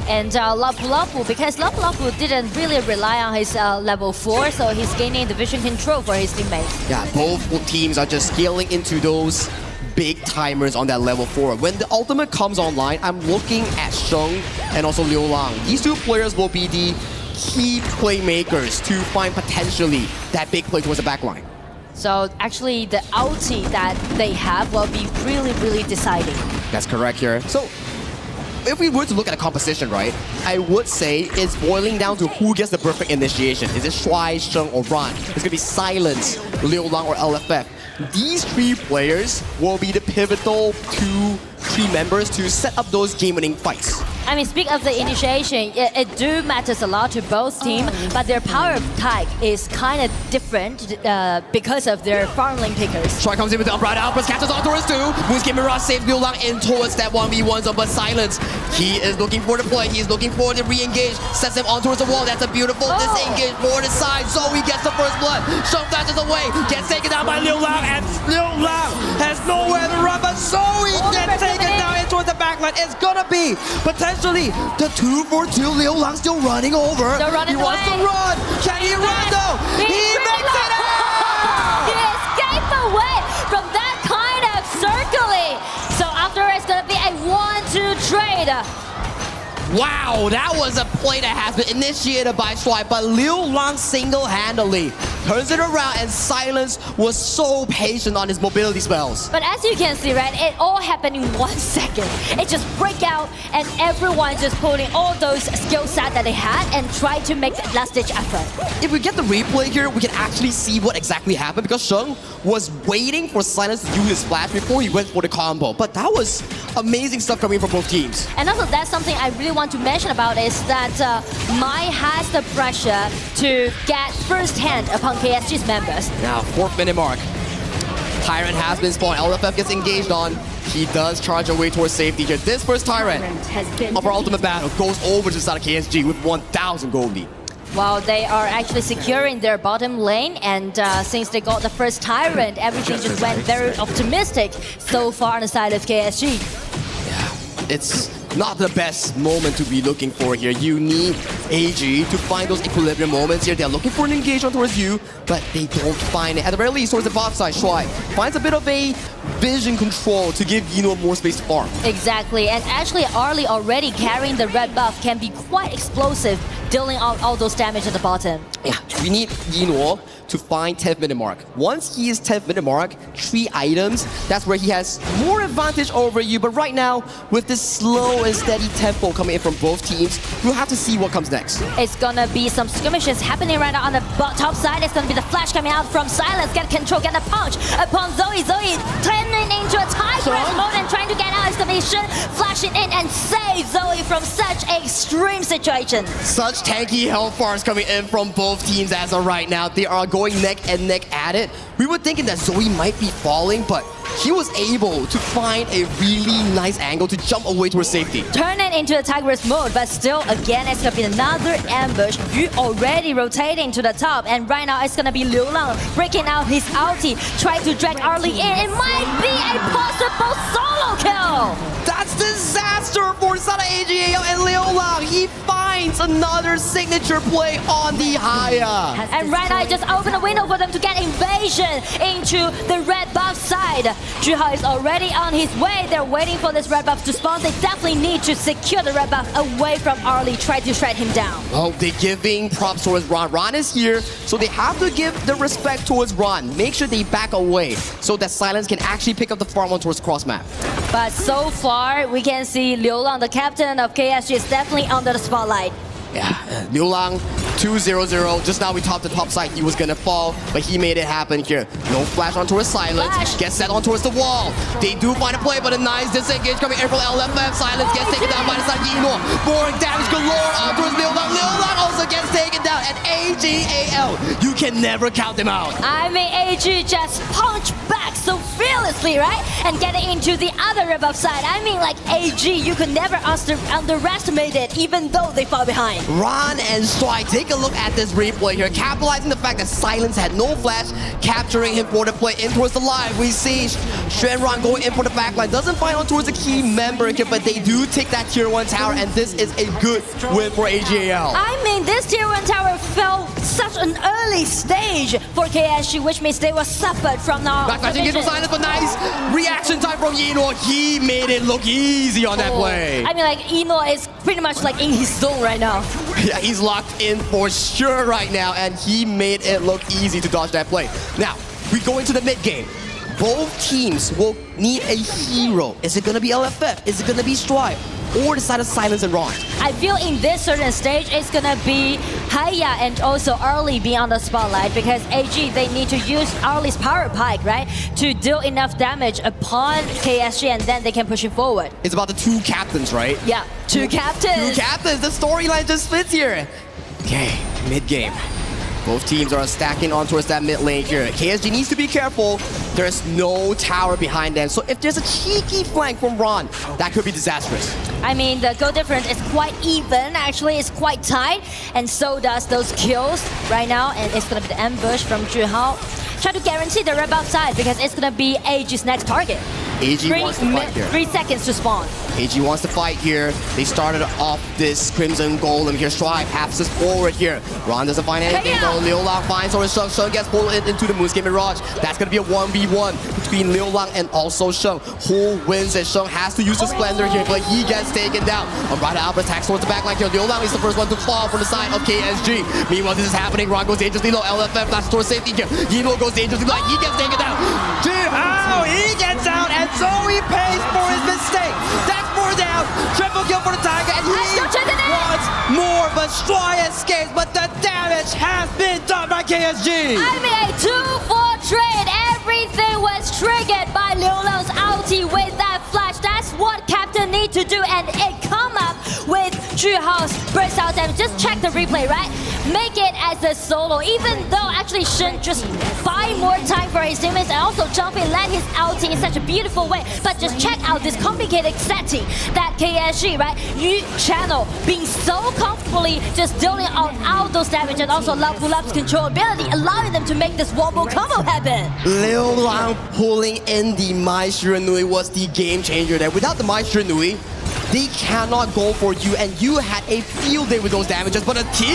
And Lapu Lapu, because Lapu Lapu didn't really rely on his level 4, so he's gaining the vision control for his teammates. Yeah, both teams are just scaling into those big timers on that level 4. When the ultimate comes online, I'm looking at Sheng and also Liu Lang. These two players will be the key playmakers to find potentially that big play towards the backline. So actually the ulti that they have will be really, really deciding. That's correct here. So if we were to look at the composition, right, I would say it's boiling down to who gets the perfect initiation. Is it Shuai, Sheng, or Ran? It's going to be Silence, Liu Lang, or LFF. These three players will be the pivotal 2-3 members to set up those game-winning fights. I mean, speak of the initiation, it do matters a lot to both teams, but their power type is kind of different because of their farm lane pickers. Shuai comes in with the upright outburst, catches on towards 2. Moonskip Mirage saves Liu Lang in towards that 1v1 zone, but Silence, he is looking for the play, he's looking for the re-engage, sets him on towards the wall. That's a beautiful disengage for the side. Zoe gets the first blood. Sheng flashes away, gets taken down by Liu Lang, and Liu Lang has nowhere to run, but Zoe gets taken down in towards the backline. It's gonna be potentially the 2-for-2. Liu Lang still running over. He wants to run. Can he run though? He makes it out! He escaped away from that kind of circling. So after it's gonna be a 1-2 trade. Wow, that was a play that has been initiated by Shuai, but Liu Lang single-handedly turns it around, and Silence was so patient on his mobility spells. But as you can see, right, it all happened in 1 second. It just break out, and everyone just putting all those skill set that they had and try to make that last-ditch effort. If we get the replay here, we can actually see what exactly happened, because Sheng was waiting for Silence to do his flash before he went for the combo. But that was amazing stuff coming from both teams. And also, that's something I really want to mention about is that Mai has the pressure to get first hand upon KSG's members. Now, 4th minute mark. Tyrant has been spawned. LFF gets engaged on. He does charge away towards safety here. This first Tyrant of our ultimate battle goes over to the side of KSG with 1,000 gold lead. While they are actually securing their bottom lane, and since they got the first Tyrant, everything just went very optimistic so far on the side of KSG. Yeah, it's not the best moment to be looking for here. You need AG to find those equilibrium moments here. They're looking for an engagement towards you, but they don't find it. At the very least, towards the bot side, Shuai finds a bit of a vision control to give Yino more space to farm. Exactly, and actually Arlie already carrying the red buff can be quite explosive, dealing out all those damage at the bottom. Yeah, we need Yino to find 10th minute mark. Once he is 10th minute mark, 3 items, that's where he has more advantage over you. But right now, with this slow and steady tempo coming in from both teams, we'll have to see what comes next. It's gonna be some skirmishes happening right now on the top side. It's gonna be the flash coming out from Silence, get control, get a punch upon Zoe. Zoe turning into a tigress mode and trying to get out exclamation, flashing in and save Zoe from such a extreme situation. Such tanky health bars coming in from both teams as of right now. They are going neck and neck at it. We were thinking that Zoe might be falling, but he was able to find a really nice angle to jump away towards safety. Turn it into a Tigress mode, but still, again, it's gonna be another ambush. You already rotating to the top, and right now it's gonna be Liu Lang breaking out his ulti, trying to drag Arlie in. It might be a possible solo kill. That's disaster for Sada AGAL and Liu Lang. He finds another signature play on the Haya. And right now, it just opened a window for them to get invasion into the red buff side. Juha is already on his way. They're waiting for this red buff to spawn. They definitely need to secure the red buff away from Arlie, try to shred him down. Oh, they're giving props towards Ron. Ron is here, so they have to give the respect towards Ron. Make sure they back away so that Silence can actually pick up the farm on towards cross map. But so far, we can see Liu Lang, the captain of KSG, is definitely under the spotlight. Yeah, Liu Lang 2-0-0. Just now we topped the top side. He was gonna fall, but he made it happen here. No flash on towards Silence. Flash. Gets set on towards the wall. They do find a play, but a nice disengage coming in from LFF. Silence gets taken down by the side of Yino. More damage galore on towards Liu Lang. Liu Lang also gets taken down. And AGAL, you can never count them out. I mean, AG just punched back so fearlessly, right? And getting into the other rebuff side. I mean, like AG, you could never underestimate it, even though they fall behind. Ron and Strike, take a look at this replay here, capitalizing the fact that Silence had no flash, capturing him for the play in towards the line. We see Shenron going in for the backline, doesn't find on towards the key member here, but they do take that tier 1 tower, and this is a good win for AGAL. I mean, this tier 1 tower fell such an early stage for KSG, which means they were suffered from now. Backflashing in from Silence, but nice reaction time from Yino. He made it look easy on that play. I mean, like, Ino is pretty much like in his zone right now. Yeah, he's locked in for sure right now, and he made it look easy to dodge that play. Now, we go into the mid game. Both teams will need a hero. Is it gonna be LFF? Is it gonna be Stripe? Or the side of Silence and Ron? I feel in this certain stage, it's gonna be Haya and also Arlie being on the spotlight, because AG, they need to use Arlie's power pike, right? To deal enough damage upon KSG, and then they can push it forward. It's about the 2 captains, right? Yeah, two captains. 2 captains. The storyline just fits here. Okay, mid game. Both teams are stacking on towards that mid lane here. KSG needs to be careful. There's no tower behind them. So if there's a cheeky flank from Ron, that could be disastrous. I mean, the goal difference is quite even. Actually, it's quite tight. And so does those kills right now. And it's going to be the ambush from Juha. Try to guarantee the red buff side, because it's going to be AG's next target. AG wants to fight here. 3 seconds to spawn. AG wants to fight here. They started off this Crimson Golem here. Strive halves us forward here. Ron doesn't find anything though. Liu Lang finds or Sheng. Sheng gets pulled into the Moonscape Mirage. That's going to be a 1v1 between Liu Lang and also Sheng. Who wins it? Sheng has to use the Splendor here, but he gets taken down. Alright, Albert attacks towards the backline here. Liu Lang is the first one to fall from the side of KSG. Meanwhile, this is happening. Ron goes dangerously low. LFF flashes towards safety here. Yino goes dangerously low. He gets taken down. Oh, he gets out, and so he pays for his mistake. That's 4 down. Triple kill for the Tiger, and he wants more, but Stroy escapes, but the damage has been done by KSG. I mean, a 2-4 trade. Everything was triggered by Liu Lang's ulti with that flash. That's what Captain need to do, and it come up with Juha's burst out damage. Just check the replay, right? Make it as a solo, even though actually Shen just buy more time for his teammates and also jump in, land his ulti in such a beautiful way. But just check out this complicated setting that KSG, right? You channel being so comfortably just dealing out all those damage, and also Lapulap's control ability, allowing them to make this wombo combo happen. Liu Lang pulling in the Mai Shiranui was the game changer there. Without the Mai Shiranui, they cannot go for you, and you had a field day with those damages, but a kill!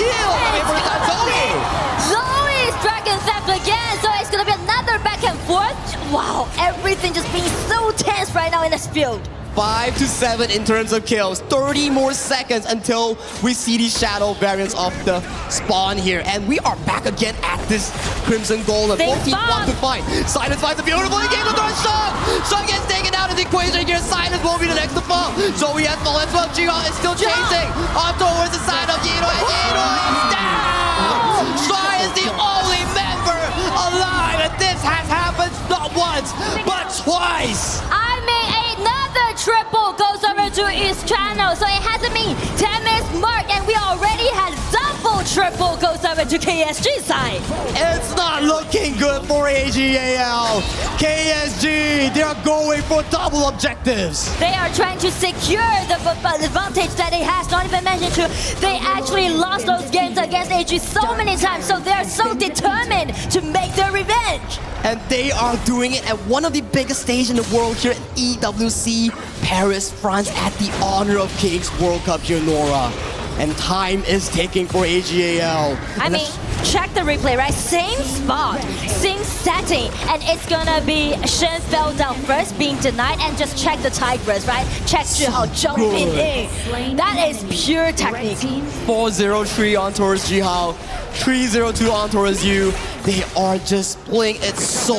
Zoe's Dragon Theft again, so it's gonna be another back and forth. Wow, everything just being so tense right now in this field. 5 to 7 in terms of kills. 30 more seconds until we see the shadow variants of the spawn here. And we are back again at this Crimson Golem. Both teams want to fight. Silence finds a beautiful engagement on Sheng. Sheng gets taken out of the equation here. Silence won't be the next to fall. So we have fallen as well. Jiha is still chasing on towards the side of Yino. And Yino is down! Sheng is the only member alive. And this has happened not once, but twice. I mean, another triple goes over to his channel, so it has to mean 10 minutes mark, and we already had double triple goes over to KSG side. It's not looking good for AGAL. KSG, they are going for double objectives. They are trying to secure the advantage that it has, not even mentioned to. They actually lost those games against AG so many times, so they are so determined to make their revenge. And they are doing it at one of the biggest stages in the world here at EWC Paris, France, at the Honor of Kings World Cup here, Nora. And time is ticking for AGAL. I mean, check the replay, right? Same spot, same setting, and it's gonna be Shen fell down first, being denied, and just check the Tigress, right? Check Jihao jumping in. That is pure technique. 4-0-3 on towards Jihao, 3-0-2 on towards you. They are just playing it so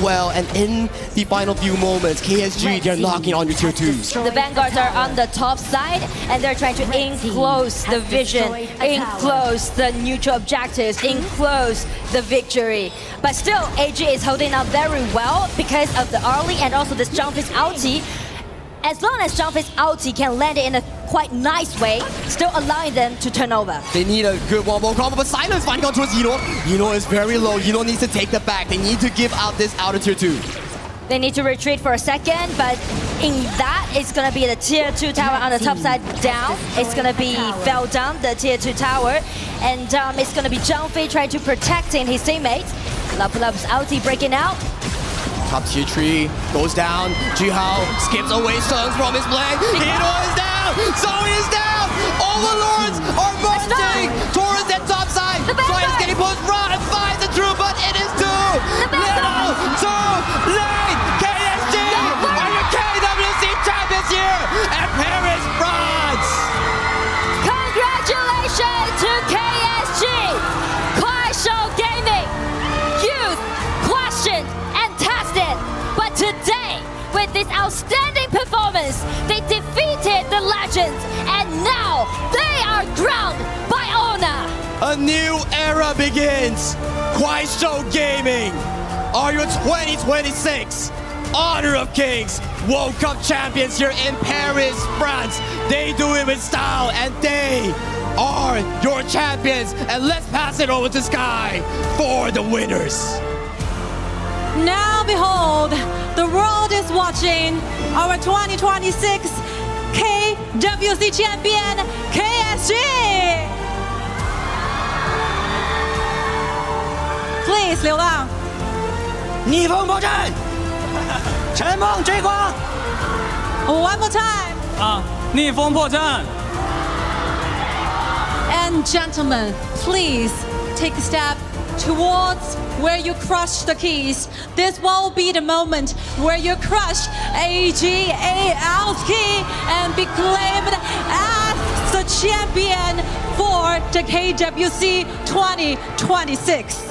well, and in the final few moments, KSG, they're knocking on your tier 2s. The Vanguards are on the top side, and they're trying to enclose the vision, enclose the neutral objectives, enclose the victory. But still, AG is holding up very well because of the early and also this Jumpfish ulti. As long as Jumpfish ulti can land it in a quite nice way, still allowing them to turn over. They need a good one-more combo, but Silence finding out towards Yino. Yino is very low. Yino needs to take the back. They need to give out this outer tier 2. They need to retreat for a second, but in that, it's gonna be the tier 2 tower on the top side down. It's gonna be fell down, the tier 2 tower. And it's gonna be Jumpfish trying to protecting his teammates. Lapulap's ulti breaking out. Top tier 3 goes down. Jihao skips away Sungs from his leg. Hino is down. Zoe is down. Overlords are marching towards that top side. Zoe is getting pushed. Run finds the through, but it is too little, too late. KSG are your KWC champions here at Paris, France. Congratulations to KSG, Show Gaming. Youth questioned and tested, but today, with this outstanding performance, they defeated the legends, and now they are crowned by honor. A new era begins. Show Gaming are your 2026 Honor of Kings World Cup champions here in Paris, France. They do it with style, and they are your champions. And let's pass it over to Sky for the winners. Now behold, the world is watching our 2026 KWC champion, KSG. Please, 流浪。逆风破阵，陈梦追光。One more time. 逆风破阵。And gentlemen, please take a step towards where you crush the keys. This will be the moment where you crush AGAL's key and be claimed as the champion for the KWC 2026.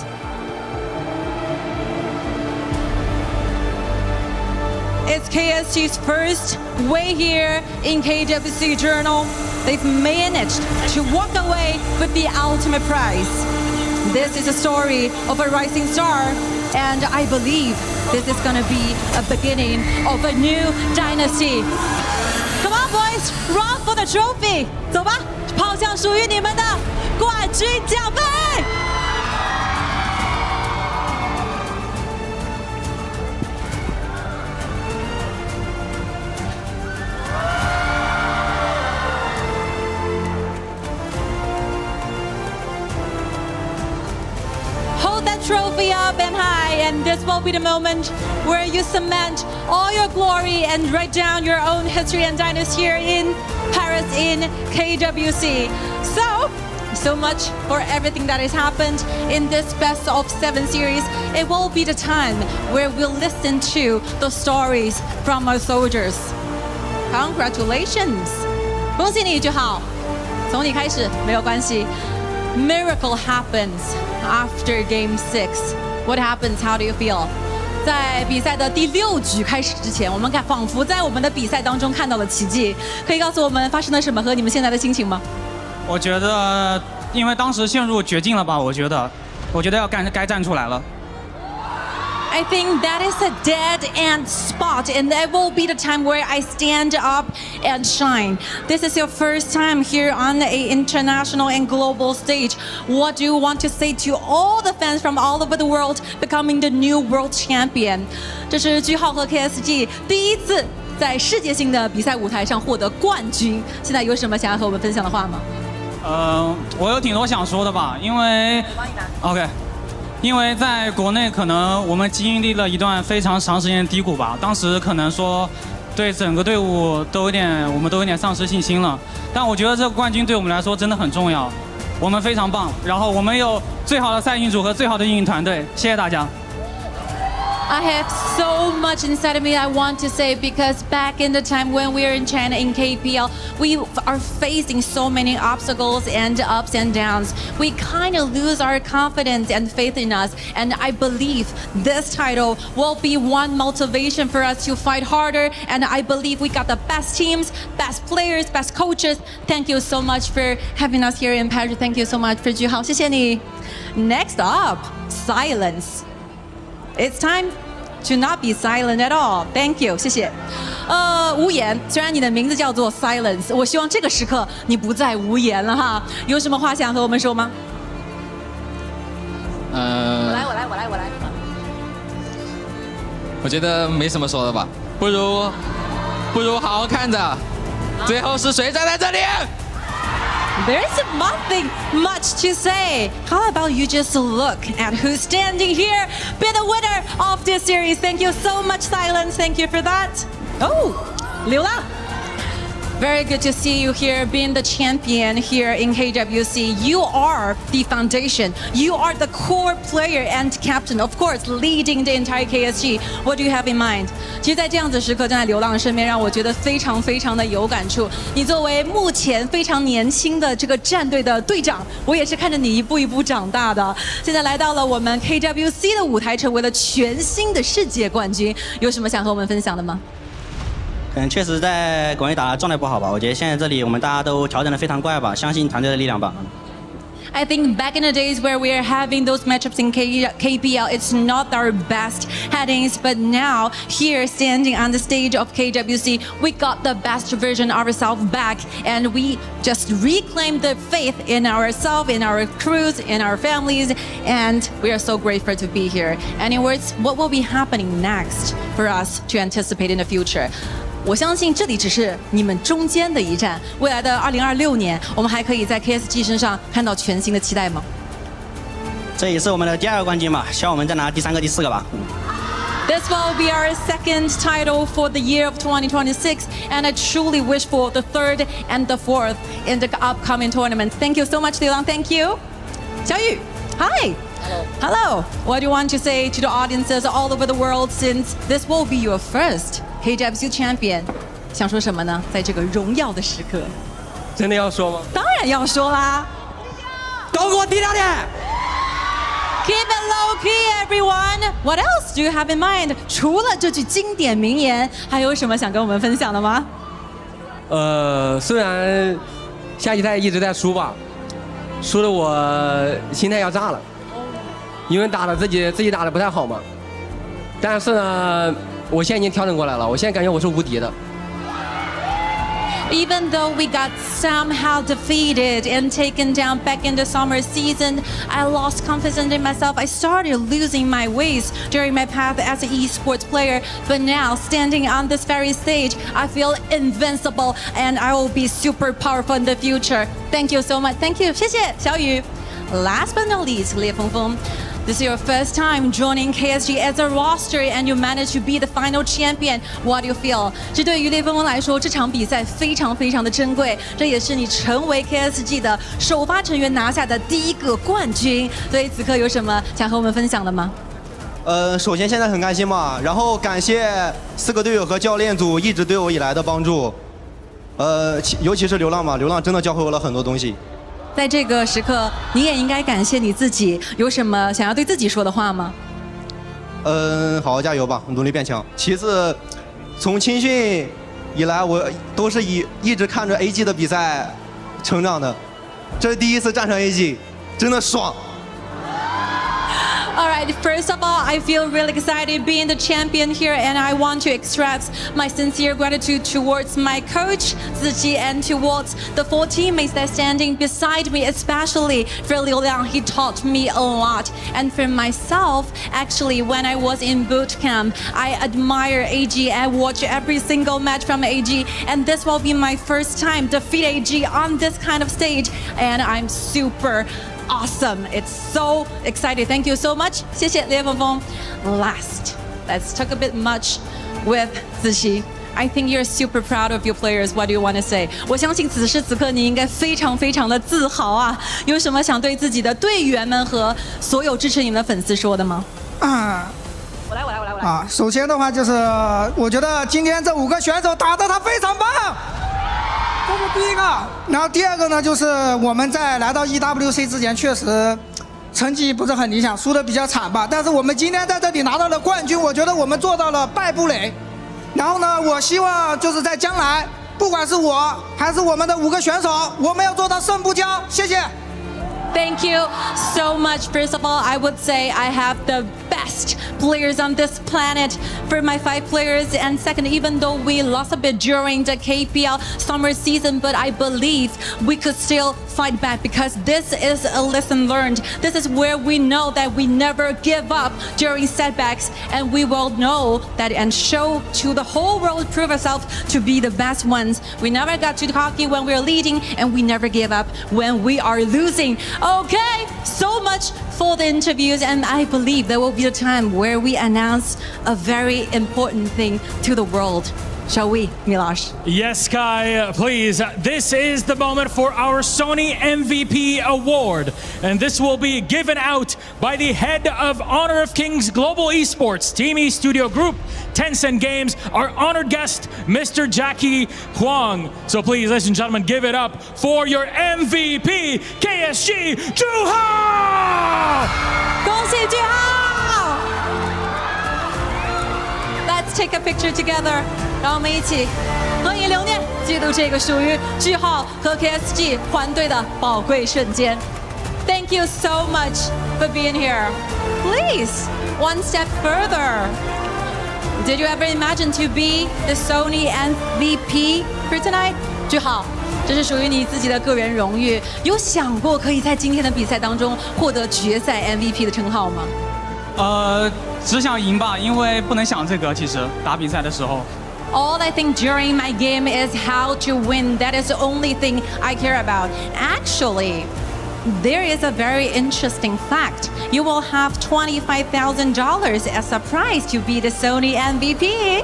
It's KSG's first way here in KWC Journal. They've managed to walk away with the ultimate prize. This is a story of a rising star, and I believe this is gonna be a beginning of a new dynasty. Come on, boys, run for the trophy. 走吧，跑向属于你们的冠军奖杯。Trophy up and high, and this will be the moment where you cement all your glory and write down your own history and dynasty here in Paris in KWC. So much for everything that has happened in this best of 7 series. It will be the time where we'll listen to the stories from our soldiers. Congratulations! 恭喜你就好，从你开始没有关系。Miracle happens after Game 6. What happens? How do you feel? 在比赛的第6局开始之前，我们仿佛在我们的比赛当中看到了奇迹。可以告诉我们发生了什么和你们现在的心情吗？我觉得，因为当时陷入绝境了吧，我觉得要该站出来了。I think that is a dead end spot, and that will be the time where I stand up and shine. This is your first time here on the international and global stage. What do you want to say to all the fans from all over the world becoming the new world champion? 这是句号和 KSG 第一次在世界性的比赛舞台上获得冠军。现在有什么想要和我们分享的话吗？我有挺多想说的吧，因为 OK。因为在国内可能我们经历了一段非常长时间的低谷吧，当时可能说对整个队伍我们都有点丧失信心了。但我觉得这个冠军对我们来说真的很重要，我们非常棒，然后我们有最好的赛运组和最好的运营团队，谢谢大家。I have so much inside of me I want to say, because back in the time when we were in China in KPL, we are facing so many obstacles and ups and downs. We kind of lose our confidence and faith in us. And I believe this title will be one motivation for us to fight harder. And I believe we got the best teams, best players, best coaches. Thank you so much for having us here in Paris. Thank you so much for 句号，谢谢你。Next up, silence. It's time to not be silent at all. Thank you， 谢谢。无言，虽然你的名字叫做 Silence， 我希望这个时刻你不再无言了哈。有什么话想和我们说吗？我来。我觉得没什么说的吧，不如好好看着，最后是谁站在这里？There's nothing much to say. How about you just look at who's standing here, be the winner of this series. Thank you so much, Silence. Thank you for that. Oh, 流浪. Very good to see you here, being the champion here in KWC. You are the foundation. You are the core player and captain, of course, leading the entire KSG. What do you have in mind? 其实在这样子时刻站在流浪身边，让我觉得非常非常的有感触。你作为目前非常年轻的这个战队的队长，我也是看着你一步一步长大的。现在来到了我们 KWC 的舞台，成为了全新的世界冠军。有什么想和我们分享的吗？可能确实在国内打的状态不好吧，我觉得现在这里我们大家都调整的非常快吧，相信团队的力量吧。I think back in the days where we are having those matchups in KPL, it's not our best headings, but now here standing on the stage of KWC, we got the best version of ourselves back, and we just reclaimed the faith in ourselves, in our crews, in our families, and we are so grateful to be here. Any words? What will be happening next for us to anticipate in the future? 我相信这里只是你们中间的一站，未来的2026年，我们还可以在 KSG 身上看到全新的期待吗？这也是我们的第2个冠军吧，希望我们再拿第3个、第4个吧。This will be our second title for the year of 2026, and I truly wish for the 3rd and the 4th in the upcoming tournament. Thank you so much, Lilang. Thank you. 小雨 Hi. Hello. What do you want to say to the audiences all over the world, since this will be your first KWC champion? 想说什么呢？在这个荣耀的时刻，真的要说吗？当然要说啦！都给我低调点！ Keep it low key, everyone. What else do you have in mind? 除了这句经典名言，还有什么想跟我们分享的吗？虽然下棋赛一直在输吧，输的我心态要炸了，因为打的自己打的不太好嘛。但是呢，我现在已经调整过来了，我现在感觉我是无敌的。Even though we got somehow defeated and taken down back in the summer season, I lost confidence in myself. I started losing my ways during my path as an esports player. But now, standing on this very stage, I feel invincible and I will be super powerful in the future. Thank you so much. Thank you. 谢谢小雨。Last but not least, 烈风风。This is your first time joining KSG as a roster, and you managed to be the final champion. What do you feel? 这对于烈风风来说，这场比赛非常非常的珍贵，这也是你成为 KSG 的首发成员拿下的第1个冠军。所以此刻有什么想和我们分享的吗？首先现在很开心嘛，然后感谢4个队友和教练组一直对我以来的帮助，尤其是流浪嘛，流浪真的教会我了很多东西。在这个时刻，你也应该感谢你自己。有什么想要对自己说的话吗？好好加油吧，努力变强。其次，从青训以来，我都是一直看着 AG 的比赛成长的，这是第1次战胜 AG，真的爽。All right, first of all, I feel really excited being the champion here, and I want to express my sincere gratitude towards my coach, Ziqi, and towards the 4 teammates that are standing beside me, especially for Liu Liang. He taught me a lot. And for myself, actually, when I was in boot camp, I admire AG. I watch every single match from AG, and this will be my first time defeat AG on this kind of stage, and I'm super awesome. It's so exciting. Thank you so much. 谢谢烈风风. Last, let's talk a bit much with Ziqi. I think you're super proud of your players. What do you want to say? 我相信此时此刻你应该非常非常的自豪啊！有什么想对自己的队员们和所有支持你们的粉丝说的吗？我来。首先的话就是，我觉得今天这5个选手打得他非常棒。这是第一个，然后第二个呢，就是我们在来到 EWC 之前，确实成绩不是很理想，输得比较惨吧。但是我们今天在这里拿到了冠军，我觉得我们做到了败不馁。然后呢，我希望就是在将来，不管是我还是我们的5个选手，我们要做到胜不骄。谢谢。Thank you so much. First of all, I would say I have the best players on this planet for my 5 players. And second, even though we lost a bit during the KPL summer season, but I believe we could still fight back because this is a lesson learned. This is where we know that we never give up during setbacks, and we will know that and show to the whole world, prove ourselves to be the best ones. We never got to hockey when we are leading, and we never give up when we are losing. Okay, so much for the interviews, and I believe there will be a time where we announce a very important thing to the world. Shall we, Milosh? Yes, Kai, please. This is the moment for our Sony MVP award. And this will be given out by the head of Honor of Kings Global Esports, Team E Studio Group, Tencent Games, our honored guest, Mr. Jackie Huang. So please, ladies and gentlemen, give it up for your MVP, KSG, Juha! 恭喜句号 Let's take a picture together. 让我们一起合影留念，记录这个属于句号和 KSG 团队的宝贵瞬间。Thank you so much for being here. Please, one step further. Did you ever imagine to be the Sony MVP for tonight? 句号，这是属于你自己的个人荣誉。有想过可以在今天的比赛当中获得决赛 MVP 的称号吗？只想赢吧，因为不能想这个。其实打比赛的时候。All I think during my game is how to win. That is the only thing I care about. Actually, there is a very interesting fact. You will have $25,000 as a prize to be the Sony MVP.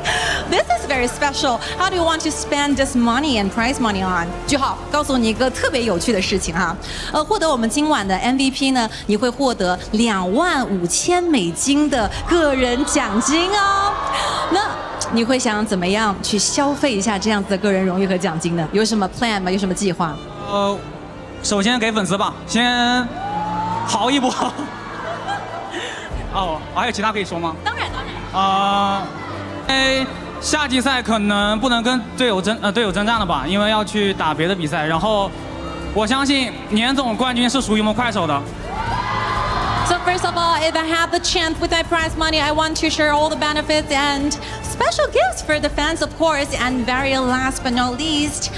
This is very special. How do you want to spend this money and prize money on? 句号，告诉你一个特别有趣的事情哈。获得我们今晚的 MVP 呢，你会获得$25,000的个人奖金哦。那你会想怎么样去消费一下这样子的个人荣誉和奖金呢？有什么 plan 吗？有什么计划？首先给粉丝吧，先豪一波。哦，还有其他可以说吗？当然。夏季赛可能不能跟队友征战了吧，因为要去打别的比赛。然后我相信年总冠军是属于我们快手的。So first of all, if I have the chance with my prize money, I want to share all the benefits and special gifts for the fans, of course. And very last but not least,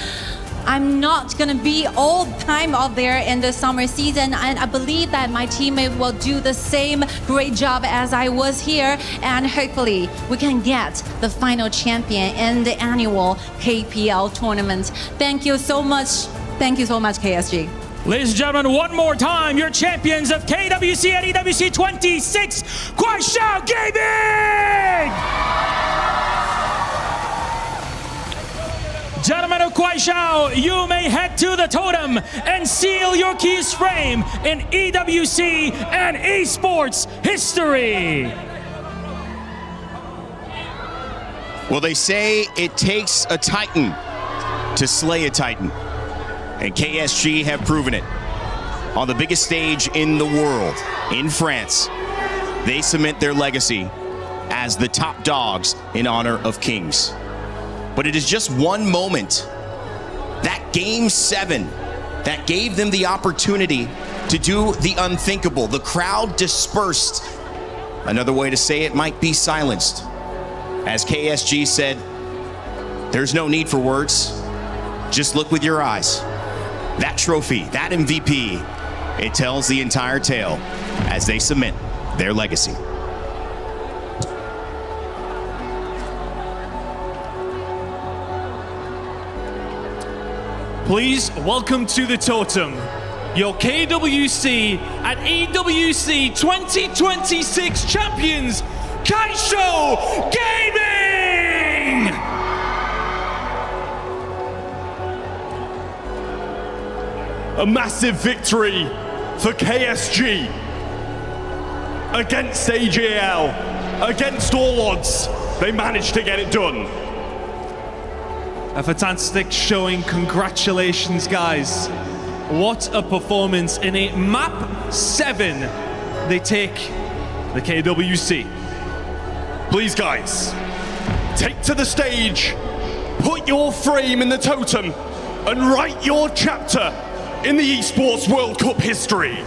I'm not going to be all the time out there in the summer season, and I believe that my teammate will do the same great job as I was here, and hopefully we can get the final champion in the annual KPL tournament. Thank you so much. Thank you so much, KSG. Ladies and gentlemen, one more time, your champions of KWC and EWC 26, Kuaishao Gaming! Gentlemen of Kuaishao, you may head to the totem and seal your keys frame in EWC and esports history. Well, they say it takes a Titan to slay a Titan. And KSG have proven it. On the biggest stage in the world, in France, they cement their legacy as the top dogs in Honor of Kings. But it is just one moment, that Game 7, that gave them the opportunity to do the unthinkable. The crowd dispersed Another way to say it might be silenced. As KSG said, there's no need for words. Just look with your eyes. That trophy, that MVP, it tells the entire tale as they cement their legacy. Please welcome to the totem your KWC and EWC 2026 champions, KSG Gaming! A massive victory for KSG against AGL, against all odds. They managed to get it done. A fantastic showing. Congratulations, guys. What a performance in a map 7. They take the KWC. Please, guys, take to the stage, put your frame in the totem, and write your chapter in the Esports World Cup history.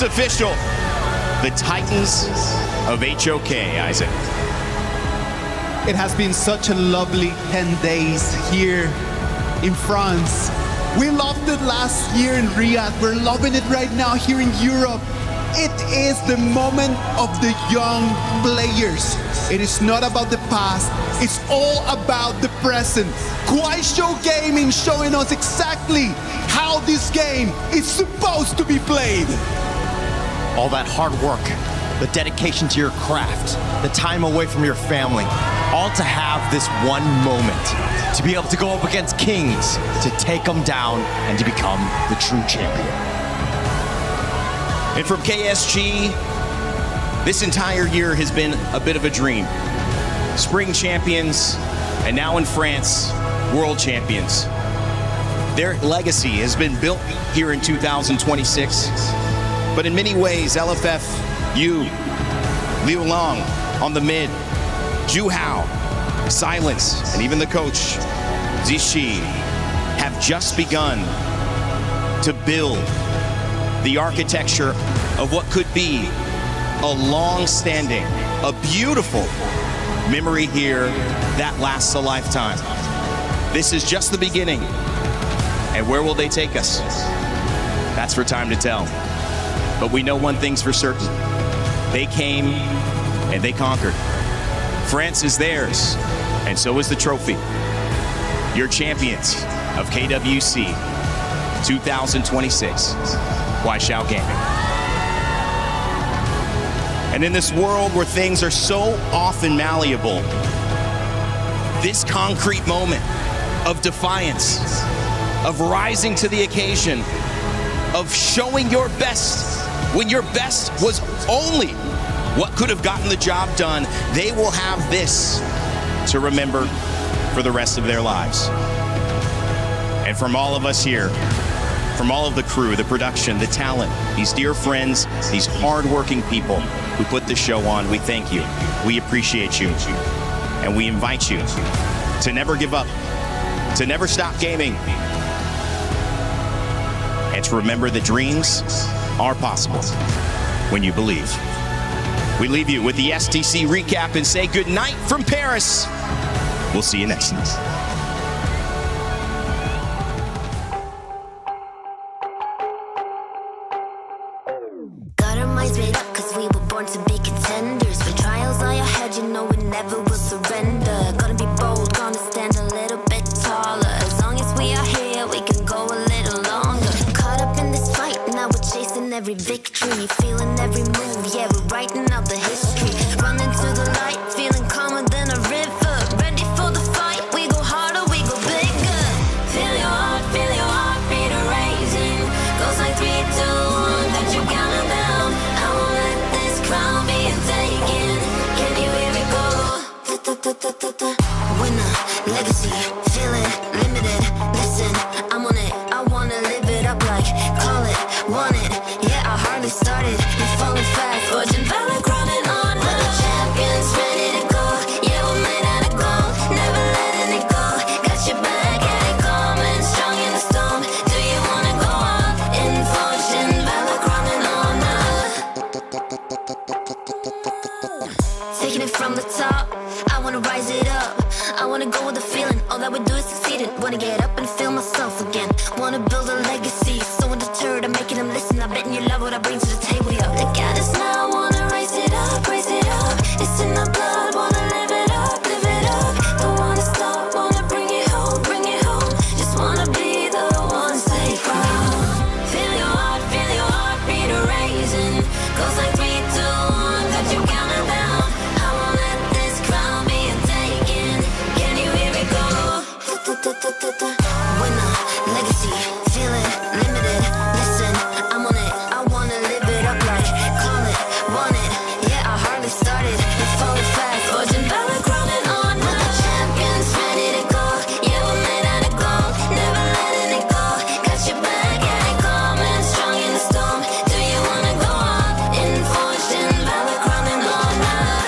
It's official. The Titans of HoK, Isaac. It has been such a lovely 10 days here in France. We loved it last year in Riyadh. We're loving it right now here in Europe. It is the moment of the young players. It is not about the past. It's all about the present. KSG Gaming showing us exactly how this game is supposed to be played. All that hard work, the dedication to your craft, the time away from your family, all to have this one moment, to be able to go up against kings, to take them down, and to become the true champion. And from KSG, this entire year has been a bit of a dream. Spring champions, and now in France, world champions. Their legacy has been built here in 2026. But in many ways, LFF, you, Liu Long on the mid, Ju Hao, Silence, and even the coach, Zishi, have just begun to build the architecture of what could be a long-standing, a beautiful memory here that lasts a lifetime. This is just the beginning. And where will they take us? That's for time to tell. But we know one thing's for certain. They came and they conquered. France is theirs, and so is the trophy. Your champions of KWC 2026, KSG Gaming. And in this world where things are so often malleable, this concrete moment of defiance, of rising to the occasion, of showing your best when your best was only what could have gotten the job done, they will have this to remember for the rest of their lives. And from all of us here, from all of the crew, the production, the talent, these dear friends, these hardworking people who put this show on, we thank you. We appreciate you. And we invite you to never give up, to never stop gaming, and to remember that dreams are possible when you believe. We leave you with the STC recap and say good night from Paris. We'll see you next time. Got our minds made up cause we were born to be contenders. When trials lie ahead, you know we never will surrender. Gonna be bold, gonna stand a little bit taller. As long as we are here, we can go a little longer. Caught up in this fight, now we're chasing every victory. Feeling every move, yeah, we're writing out the history. Running to the light, feeling calmer than a river. Ready for the fight, we go harder, we go bigger. Feel your heartbeat raising. Goes like 3, 2, 1, that you're counting down. I won't let this crown be taken. Can you hear me go? Winner, legacy, feel it, limited. Listen, I'm on it, I wanna live it up like, call it, want it. Yeah, I hardly started, you're falling fast. Fortune, Valor, crowning on. We're the champions, ready to go. Yeah, we're made out of gold, never letting it go. Got your back, and it coming, strong in the storm. Do you wanna go up in fortune? Valor, crowning on us. Taking it from the top, I wanna rise it up. I wanna go with the feeling, all that we do is succeeding. Wanna get up and feel myself again. Wanna build a legacy, so undeterred, I'm making them listen. I bet you love what I bring to the table, yo. They got us now, wanna raise it up, raise it up. It's in the blood, wanna live it up, live it up. Don't wanna stop, wanna bring it home, bring it home. Just wanna be the one, stay proud. Feel your heartbeat raising. Goes like 3, 2, 1, got you counting down. I won't let this crown be taken. Can you hear me go? Winner, legacy, feel it, limited. Listen, I'm on it, I wanna live it up like, call it, want it. Yeah, I hardly started, you're falling fast. Fortune, Valor, crowning on. We're the champions, ready to go. Yeah, we're made out of gold, never letting it go. Got your back, and it coming, strong in the storm. Do you wanna go up in fortune? Valor, crowning on us.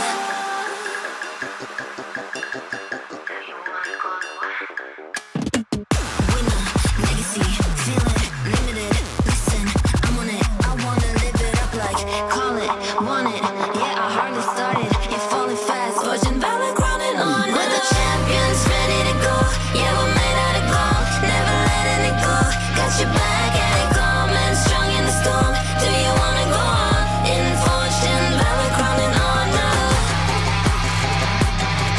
Winner, legacy, feel it, limited. Listen, I'm on it, I wanna live it up like, call it, want it. Yeah, I hardly started, you're falling fast. Fortune, Valor, crowning on. We're the champions, ready to go. Yeah, we're made out of gold, never letting it go. Got your back, and it coming, strong in the storm. Do you wanna go up in fortune? Valor, crowning on us.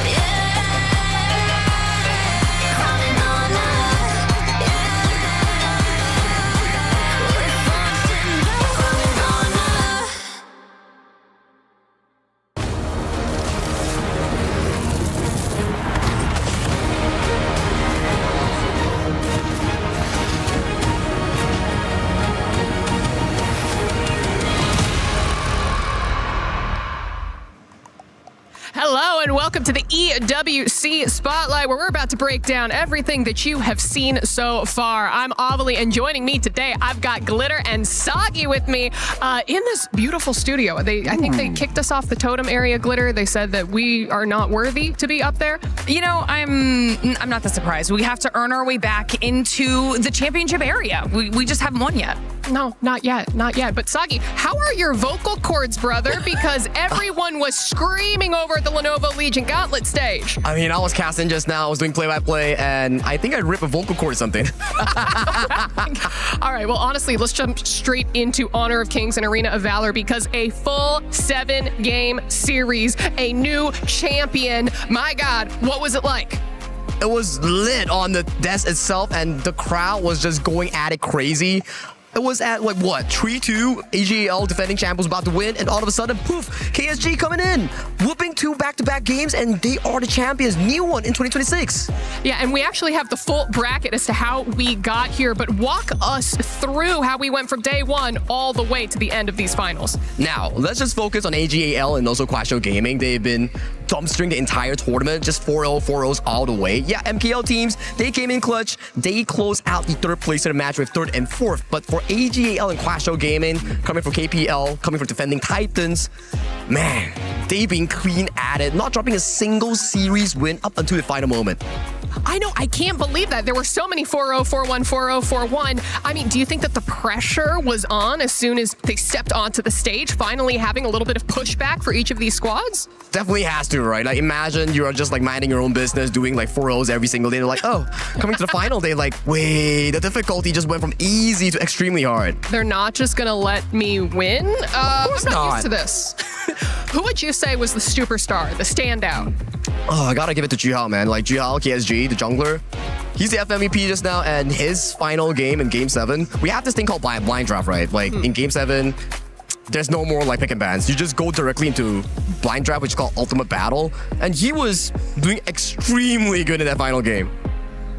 Yeah, crowning on us. Hello and welcome to the EWC Spotlight, where we're about to break down everything that you have seen so far. I'm Avalie, and joining me today, I've got Glitter and Soggy with me in this beautiful studio. I think they kicked us off the totem area, Glitter. They said that we are not worthy to be up there. You know, I'm not that surprised. We have to earn our way back into the championship area. We just haven't won yet. No, not yet. But Soggy, how are your vocal cords, brother? Because everyone was screaming over at the Lenovo Legion Gauntlet stage. I mean, I was casting just now. I was doing play-by-play, and I think I ripped a vocal cord or something. All right, well, honestly, let's jump straight into Honor of Kings and Arena of Valor, because a full 7-game series, a new champion. My God, what was it like? It was lit on the desk itself, and the crowd was just going at it crazy. It was at, like, what, 3-2, AGL defending champions about to win, and all of a sudden, poof, KSG coming in, whooping 2 back-to-back games, and they are the champions, new one in 2026. Yeah, and we actually have the full bracket as to how we got here, but walk us through how we went from day one all the way to the end of these finals. Now, let's just focus on AGAL and also Quasho Gaming. They've been dumpstering the entire tournament, just 4-0, 4-0s all the way. Yeah, MKL teams, they came in clutch. They closed out the 3rd place of the match with 3rd and 4th, but for AGAL and Quasho Gaming, coming from KPL, coming from defending Titans, man, they've been clean at it, not dropping a single series win up until the final moment. I know, I can't believe that. There were so many 4-0, 4-1, 4-0, 4-1. I mean, do you think that the pressure was on as soon as they stepped onto the stage, finally having a little bit of pushback for each of these squads? Definitely has to, right? Like, imagine you're just like minding your own business, doing like 4-0s every single day. They're like, oh, coming to the final day, like, wait, the difficulty just went from easy to extremely hard. They're not just gonna let me win? Of course I'm not not. used to this. Who would you say was the superstar, the standout? Oh, I gotta give it to Juhao, man. Like, Juhao, KSG, the jungler. He's the FMVP just now, and his final game in Game 7, we have this thing called blind draft, right? Like, in Game 7, there's no more like pick and bans. You just go directly into blind draft, which is called Ultimate Battle. And he was doing extremely good in that final game.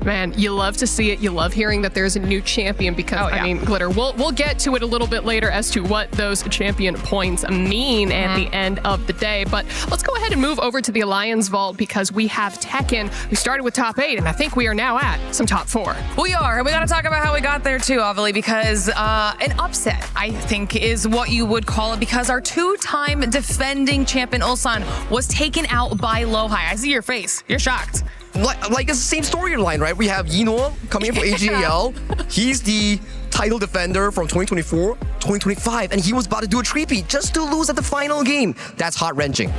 Man, you love to see it. You love hearing that there's a new champion because, I mean, Glitter, we'll get to it a little bit later as to what those champion points mean at the end of the day. But let's go ahead and move over to the Alliance Vault because we have Tekken. We started with top 8, and I think we are now at some top 4. We are, and we got to talk about how we got there too, Ovely, because an upset, I think, is what you would call it, because our two-time defending champion Ulsan was taken out by Lowhigh. I see your face. You're shocked. Like it's the same storyline, right? We have Yino coming in for AGAL. He's the title defender from 2024, 2025, and he was about to do a three-peat just to lose at the final game. That's heart-wrenching.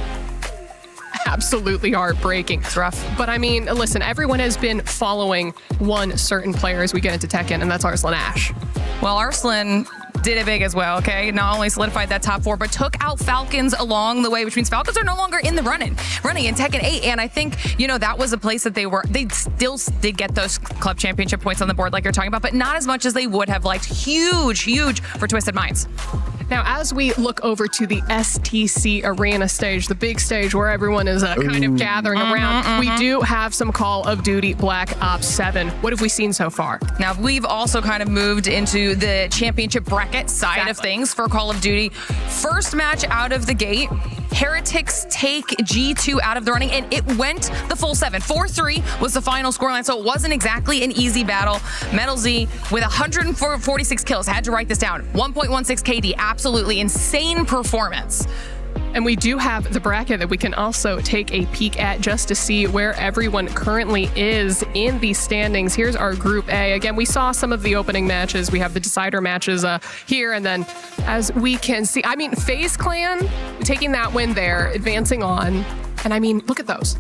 Absolutely heartbreaking. It's rough. But I mean, listen, everyone has been following one certain player as we get into Tekken, and that's Arslan Ash. Well, Arslan did it big as well, okay? Not only solidified that top 4, but took out Falcons along the way, which means Falcons are no longer in the running in Tekken 8. And I think, you know, that was a place that they still did get those club championship points on the board like you're talking about, but not as much as they would have liked. Huge for Twisted Minds. Now, as we look over to the STC Arena stage, the big stage where everyone is kind of gathering around, we do have some Call of Duty Black Ops 7. What have we seen so far? Now, we've also kind of moved into the championship bracket side of things for Call of Duty. First match out of the gate, Heretics take G2 out of the running, and it went the full 7. 4-3 was the final scoreline, so it wasn't exactly an easy battle. Metal Z, with 146 kills, had to write this down. 1.16 KD, absolutely insane performance. And we do have the bracket that we can also take a peek at just to see where everyone currently is in the standings. Here's our Group A. Again, we saw some of the opening matches. We have the decider matches here. And then as we can see, I mean, FaZe Clan taking that win there, advancing on. And I mean, look at those.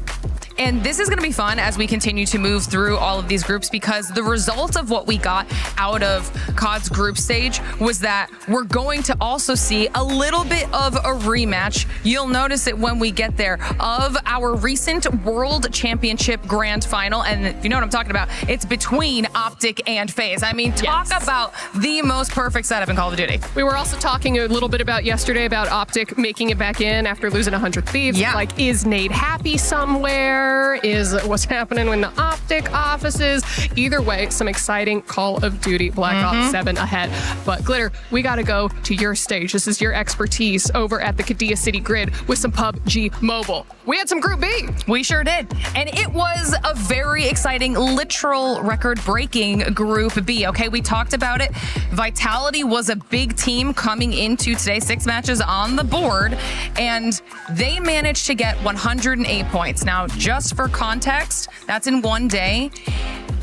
And this is going to be fun as we continue to move through all of these groups, because the result of what we got out of COD's group stage was that we're going to also see a little bit of a rematch. You'll notice it when we get there, of our recent World Championship Grand Final. And if you know what I'm talking about, it's between Optic and FaZe. I mean, talk about the most perfect setup in Call of Duty. We were also talking a little bit about yesterday about Optic making it back in after losing 100 Thieves. Yeah. Like, is Nade happy somewhere? Is what's happening in the Optic offices? Either way, some exciting Call of Duty Black Ops 7 ahead. But Glitter, we got to go to your stage. This is your expertise over at the Qiddiya City Grid with some PUBG Mobile. We had some Group B. We sure did. And it was a very exciting, literal record-breaking Group B, okay? We talked about it. Vitality was a big team coming into today, 6 matches on the board, and they managed to get 108 points. Now, just for context, that's in one day.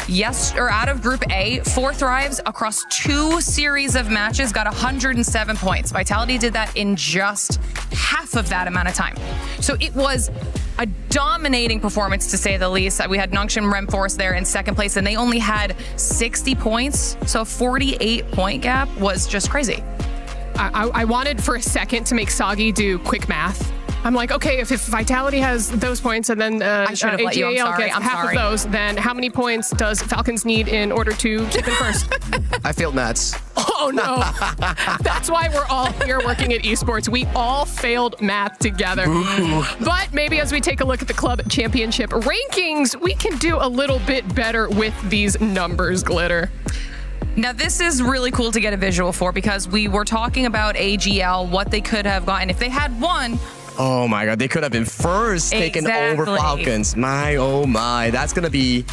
Yes, or out of Group A, 4 Thrives across 2 series of matches got 107 points. Vitality did that in just half of that amount of time. So it was a dominating performance, to say the least. We had Nongshim Remforce there in second place, and they only had 60 points. So a 48-point gap was just crazy. I wanted for a second to make Soggy do quick math. I'm like, okay, if Vitality has those points and then AGAL gets half of those, then how many points does Falcons need in order to get in first? I failed maths. Oh, no. That's why we're all here working at Esports. We all failed math together. Ooh. But maybe as we take a look at the club championship rankings, we can do a little bit better with these numbers, Glitter. Now, this is really cool to get a visual for, because we were talking about AGL, what they could have gotten if they had won Oh my god, they could have been first taken over Falcons. My oh my, that's gonna be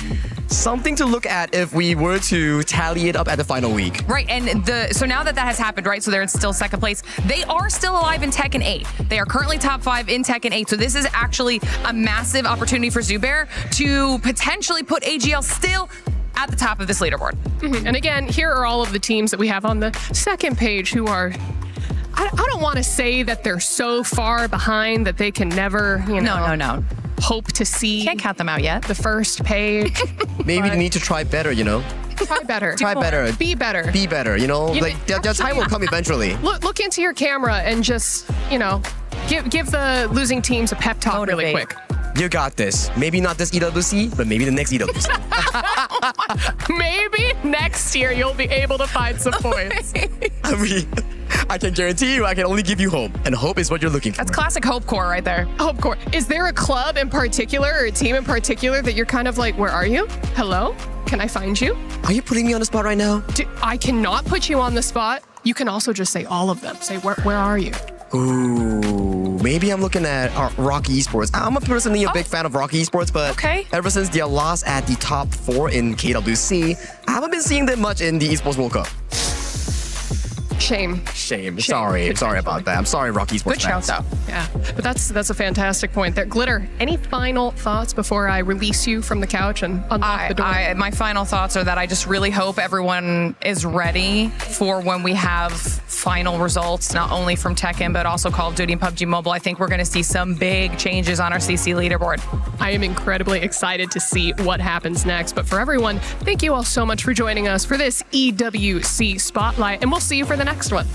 something to look at if we were to tally it up at the final week. Right, and so now that has happened, right, so they're still second place. They are still alive in Tekken 8. They are currently top 5 in Tekken 8, so this is actually a massive opportunity for Zubair to potentially put AGL still at the top of this leaderboard. And again, here are all of the teams that we have on the second page who are, I don't want to say that they're so far behind that they can never, No. hope to see. Can't count them out yet. The first page. Maybe they need to try better, Try better. Try better. Be better. Be better, like their time will come eventually. Look into your camera and just, give the losing teams a pep talk really quick. You got this. Maybe not this EWC, but maybe the next EWC. Maybe next year you'll be able to find some points. I can guarantee you I can only give you hope. And hope is what you're looking for. That's classic Hope Core right there. Hope Core. Is there a club in particular or a team in particular that you're kind of like, where are you? Hello? Can I find you? Are you putting me on the spot right now? I cannot put you on the spot. You can also just say all of them. Say, where are you? Ooh, maybe I'm looking at RoK Esports. I'm personally a big fan of RoK Esports, but ever since their loss at the top 4 in KWC, I haven't been seeing them much in the Esports World Cup. Shame. Sorry about that. I'm sorry, RoK Esports. Good shout though. Yeah, but that's a fantastic point there. Glitter, any final thoughts before I release you from the couch and unlock the door? My final thoughts are that I just really hope everyone is ready for when we have final results, not only from Tekken, but also Call of Duty and PUBG Mobile. I think we're going to see some big changes on our CC leaderboard. I am incredibly excited to see what happens next. But for everyone, thank you all so much for joining us for this EWC Spotlight, and we'll see you for the next one.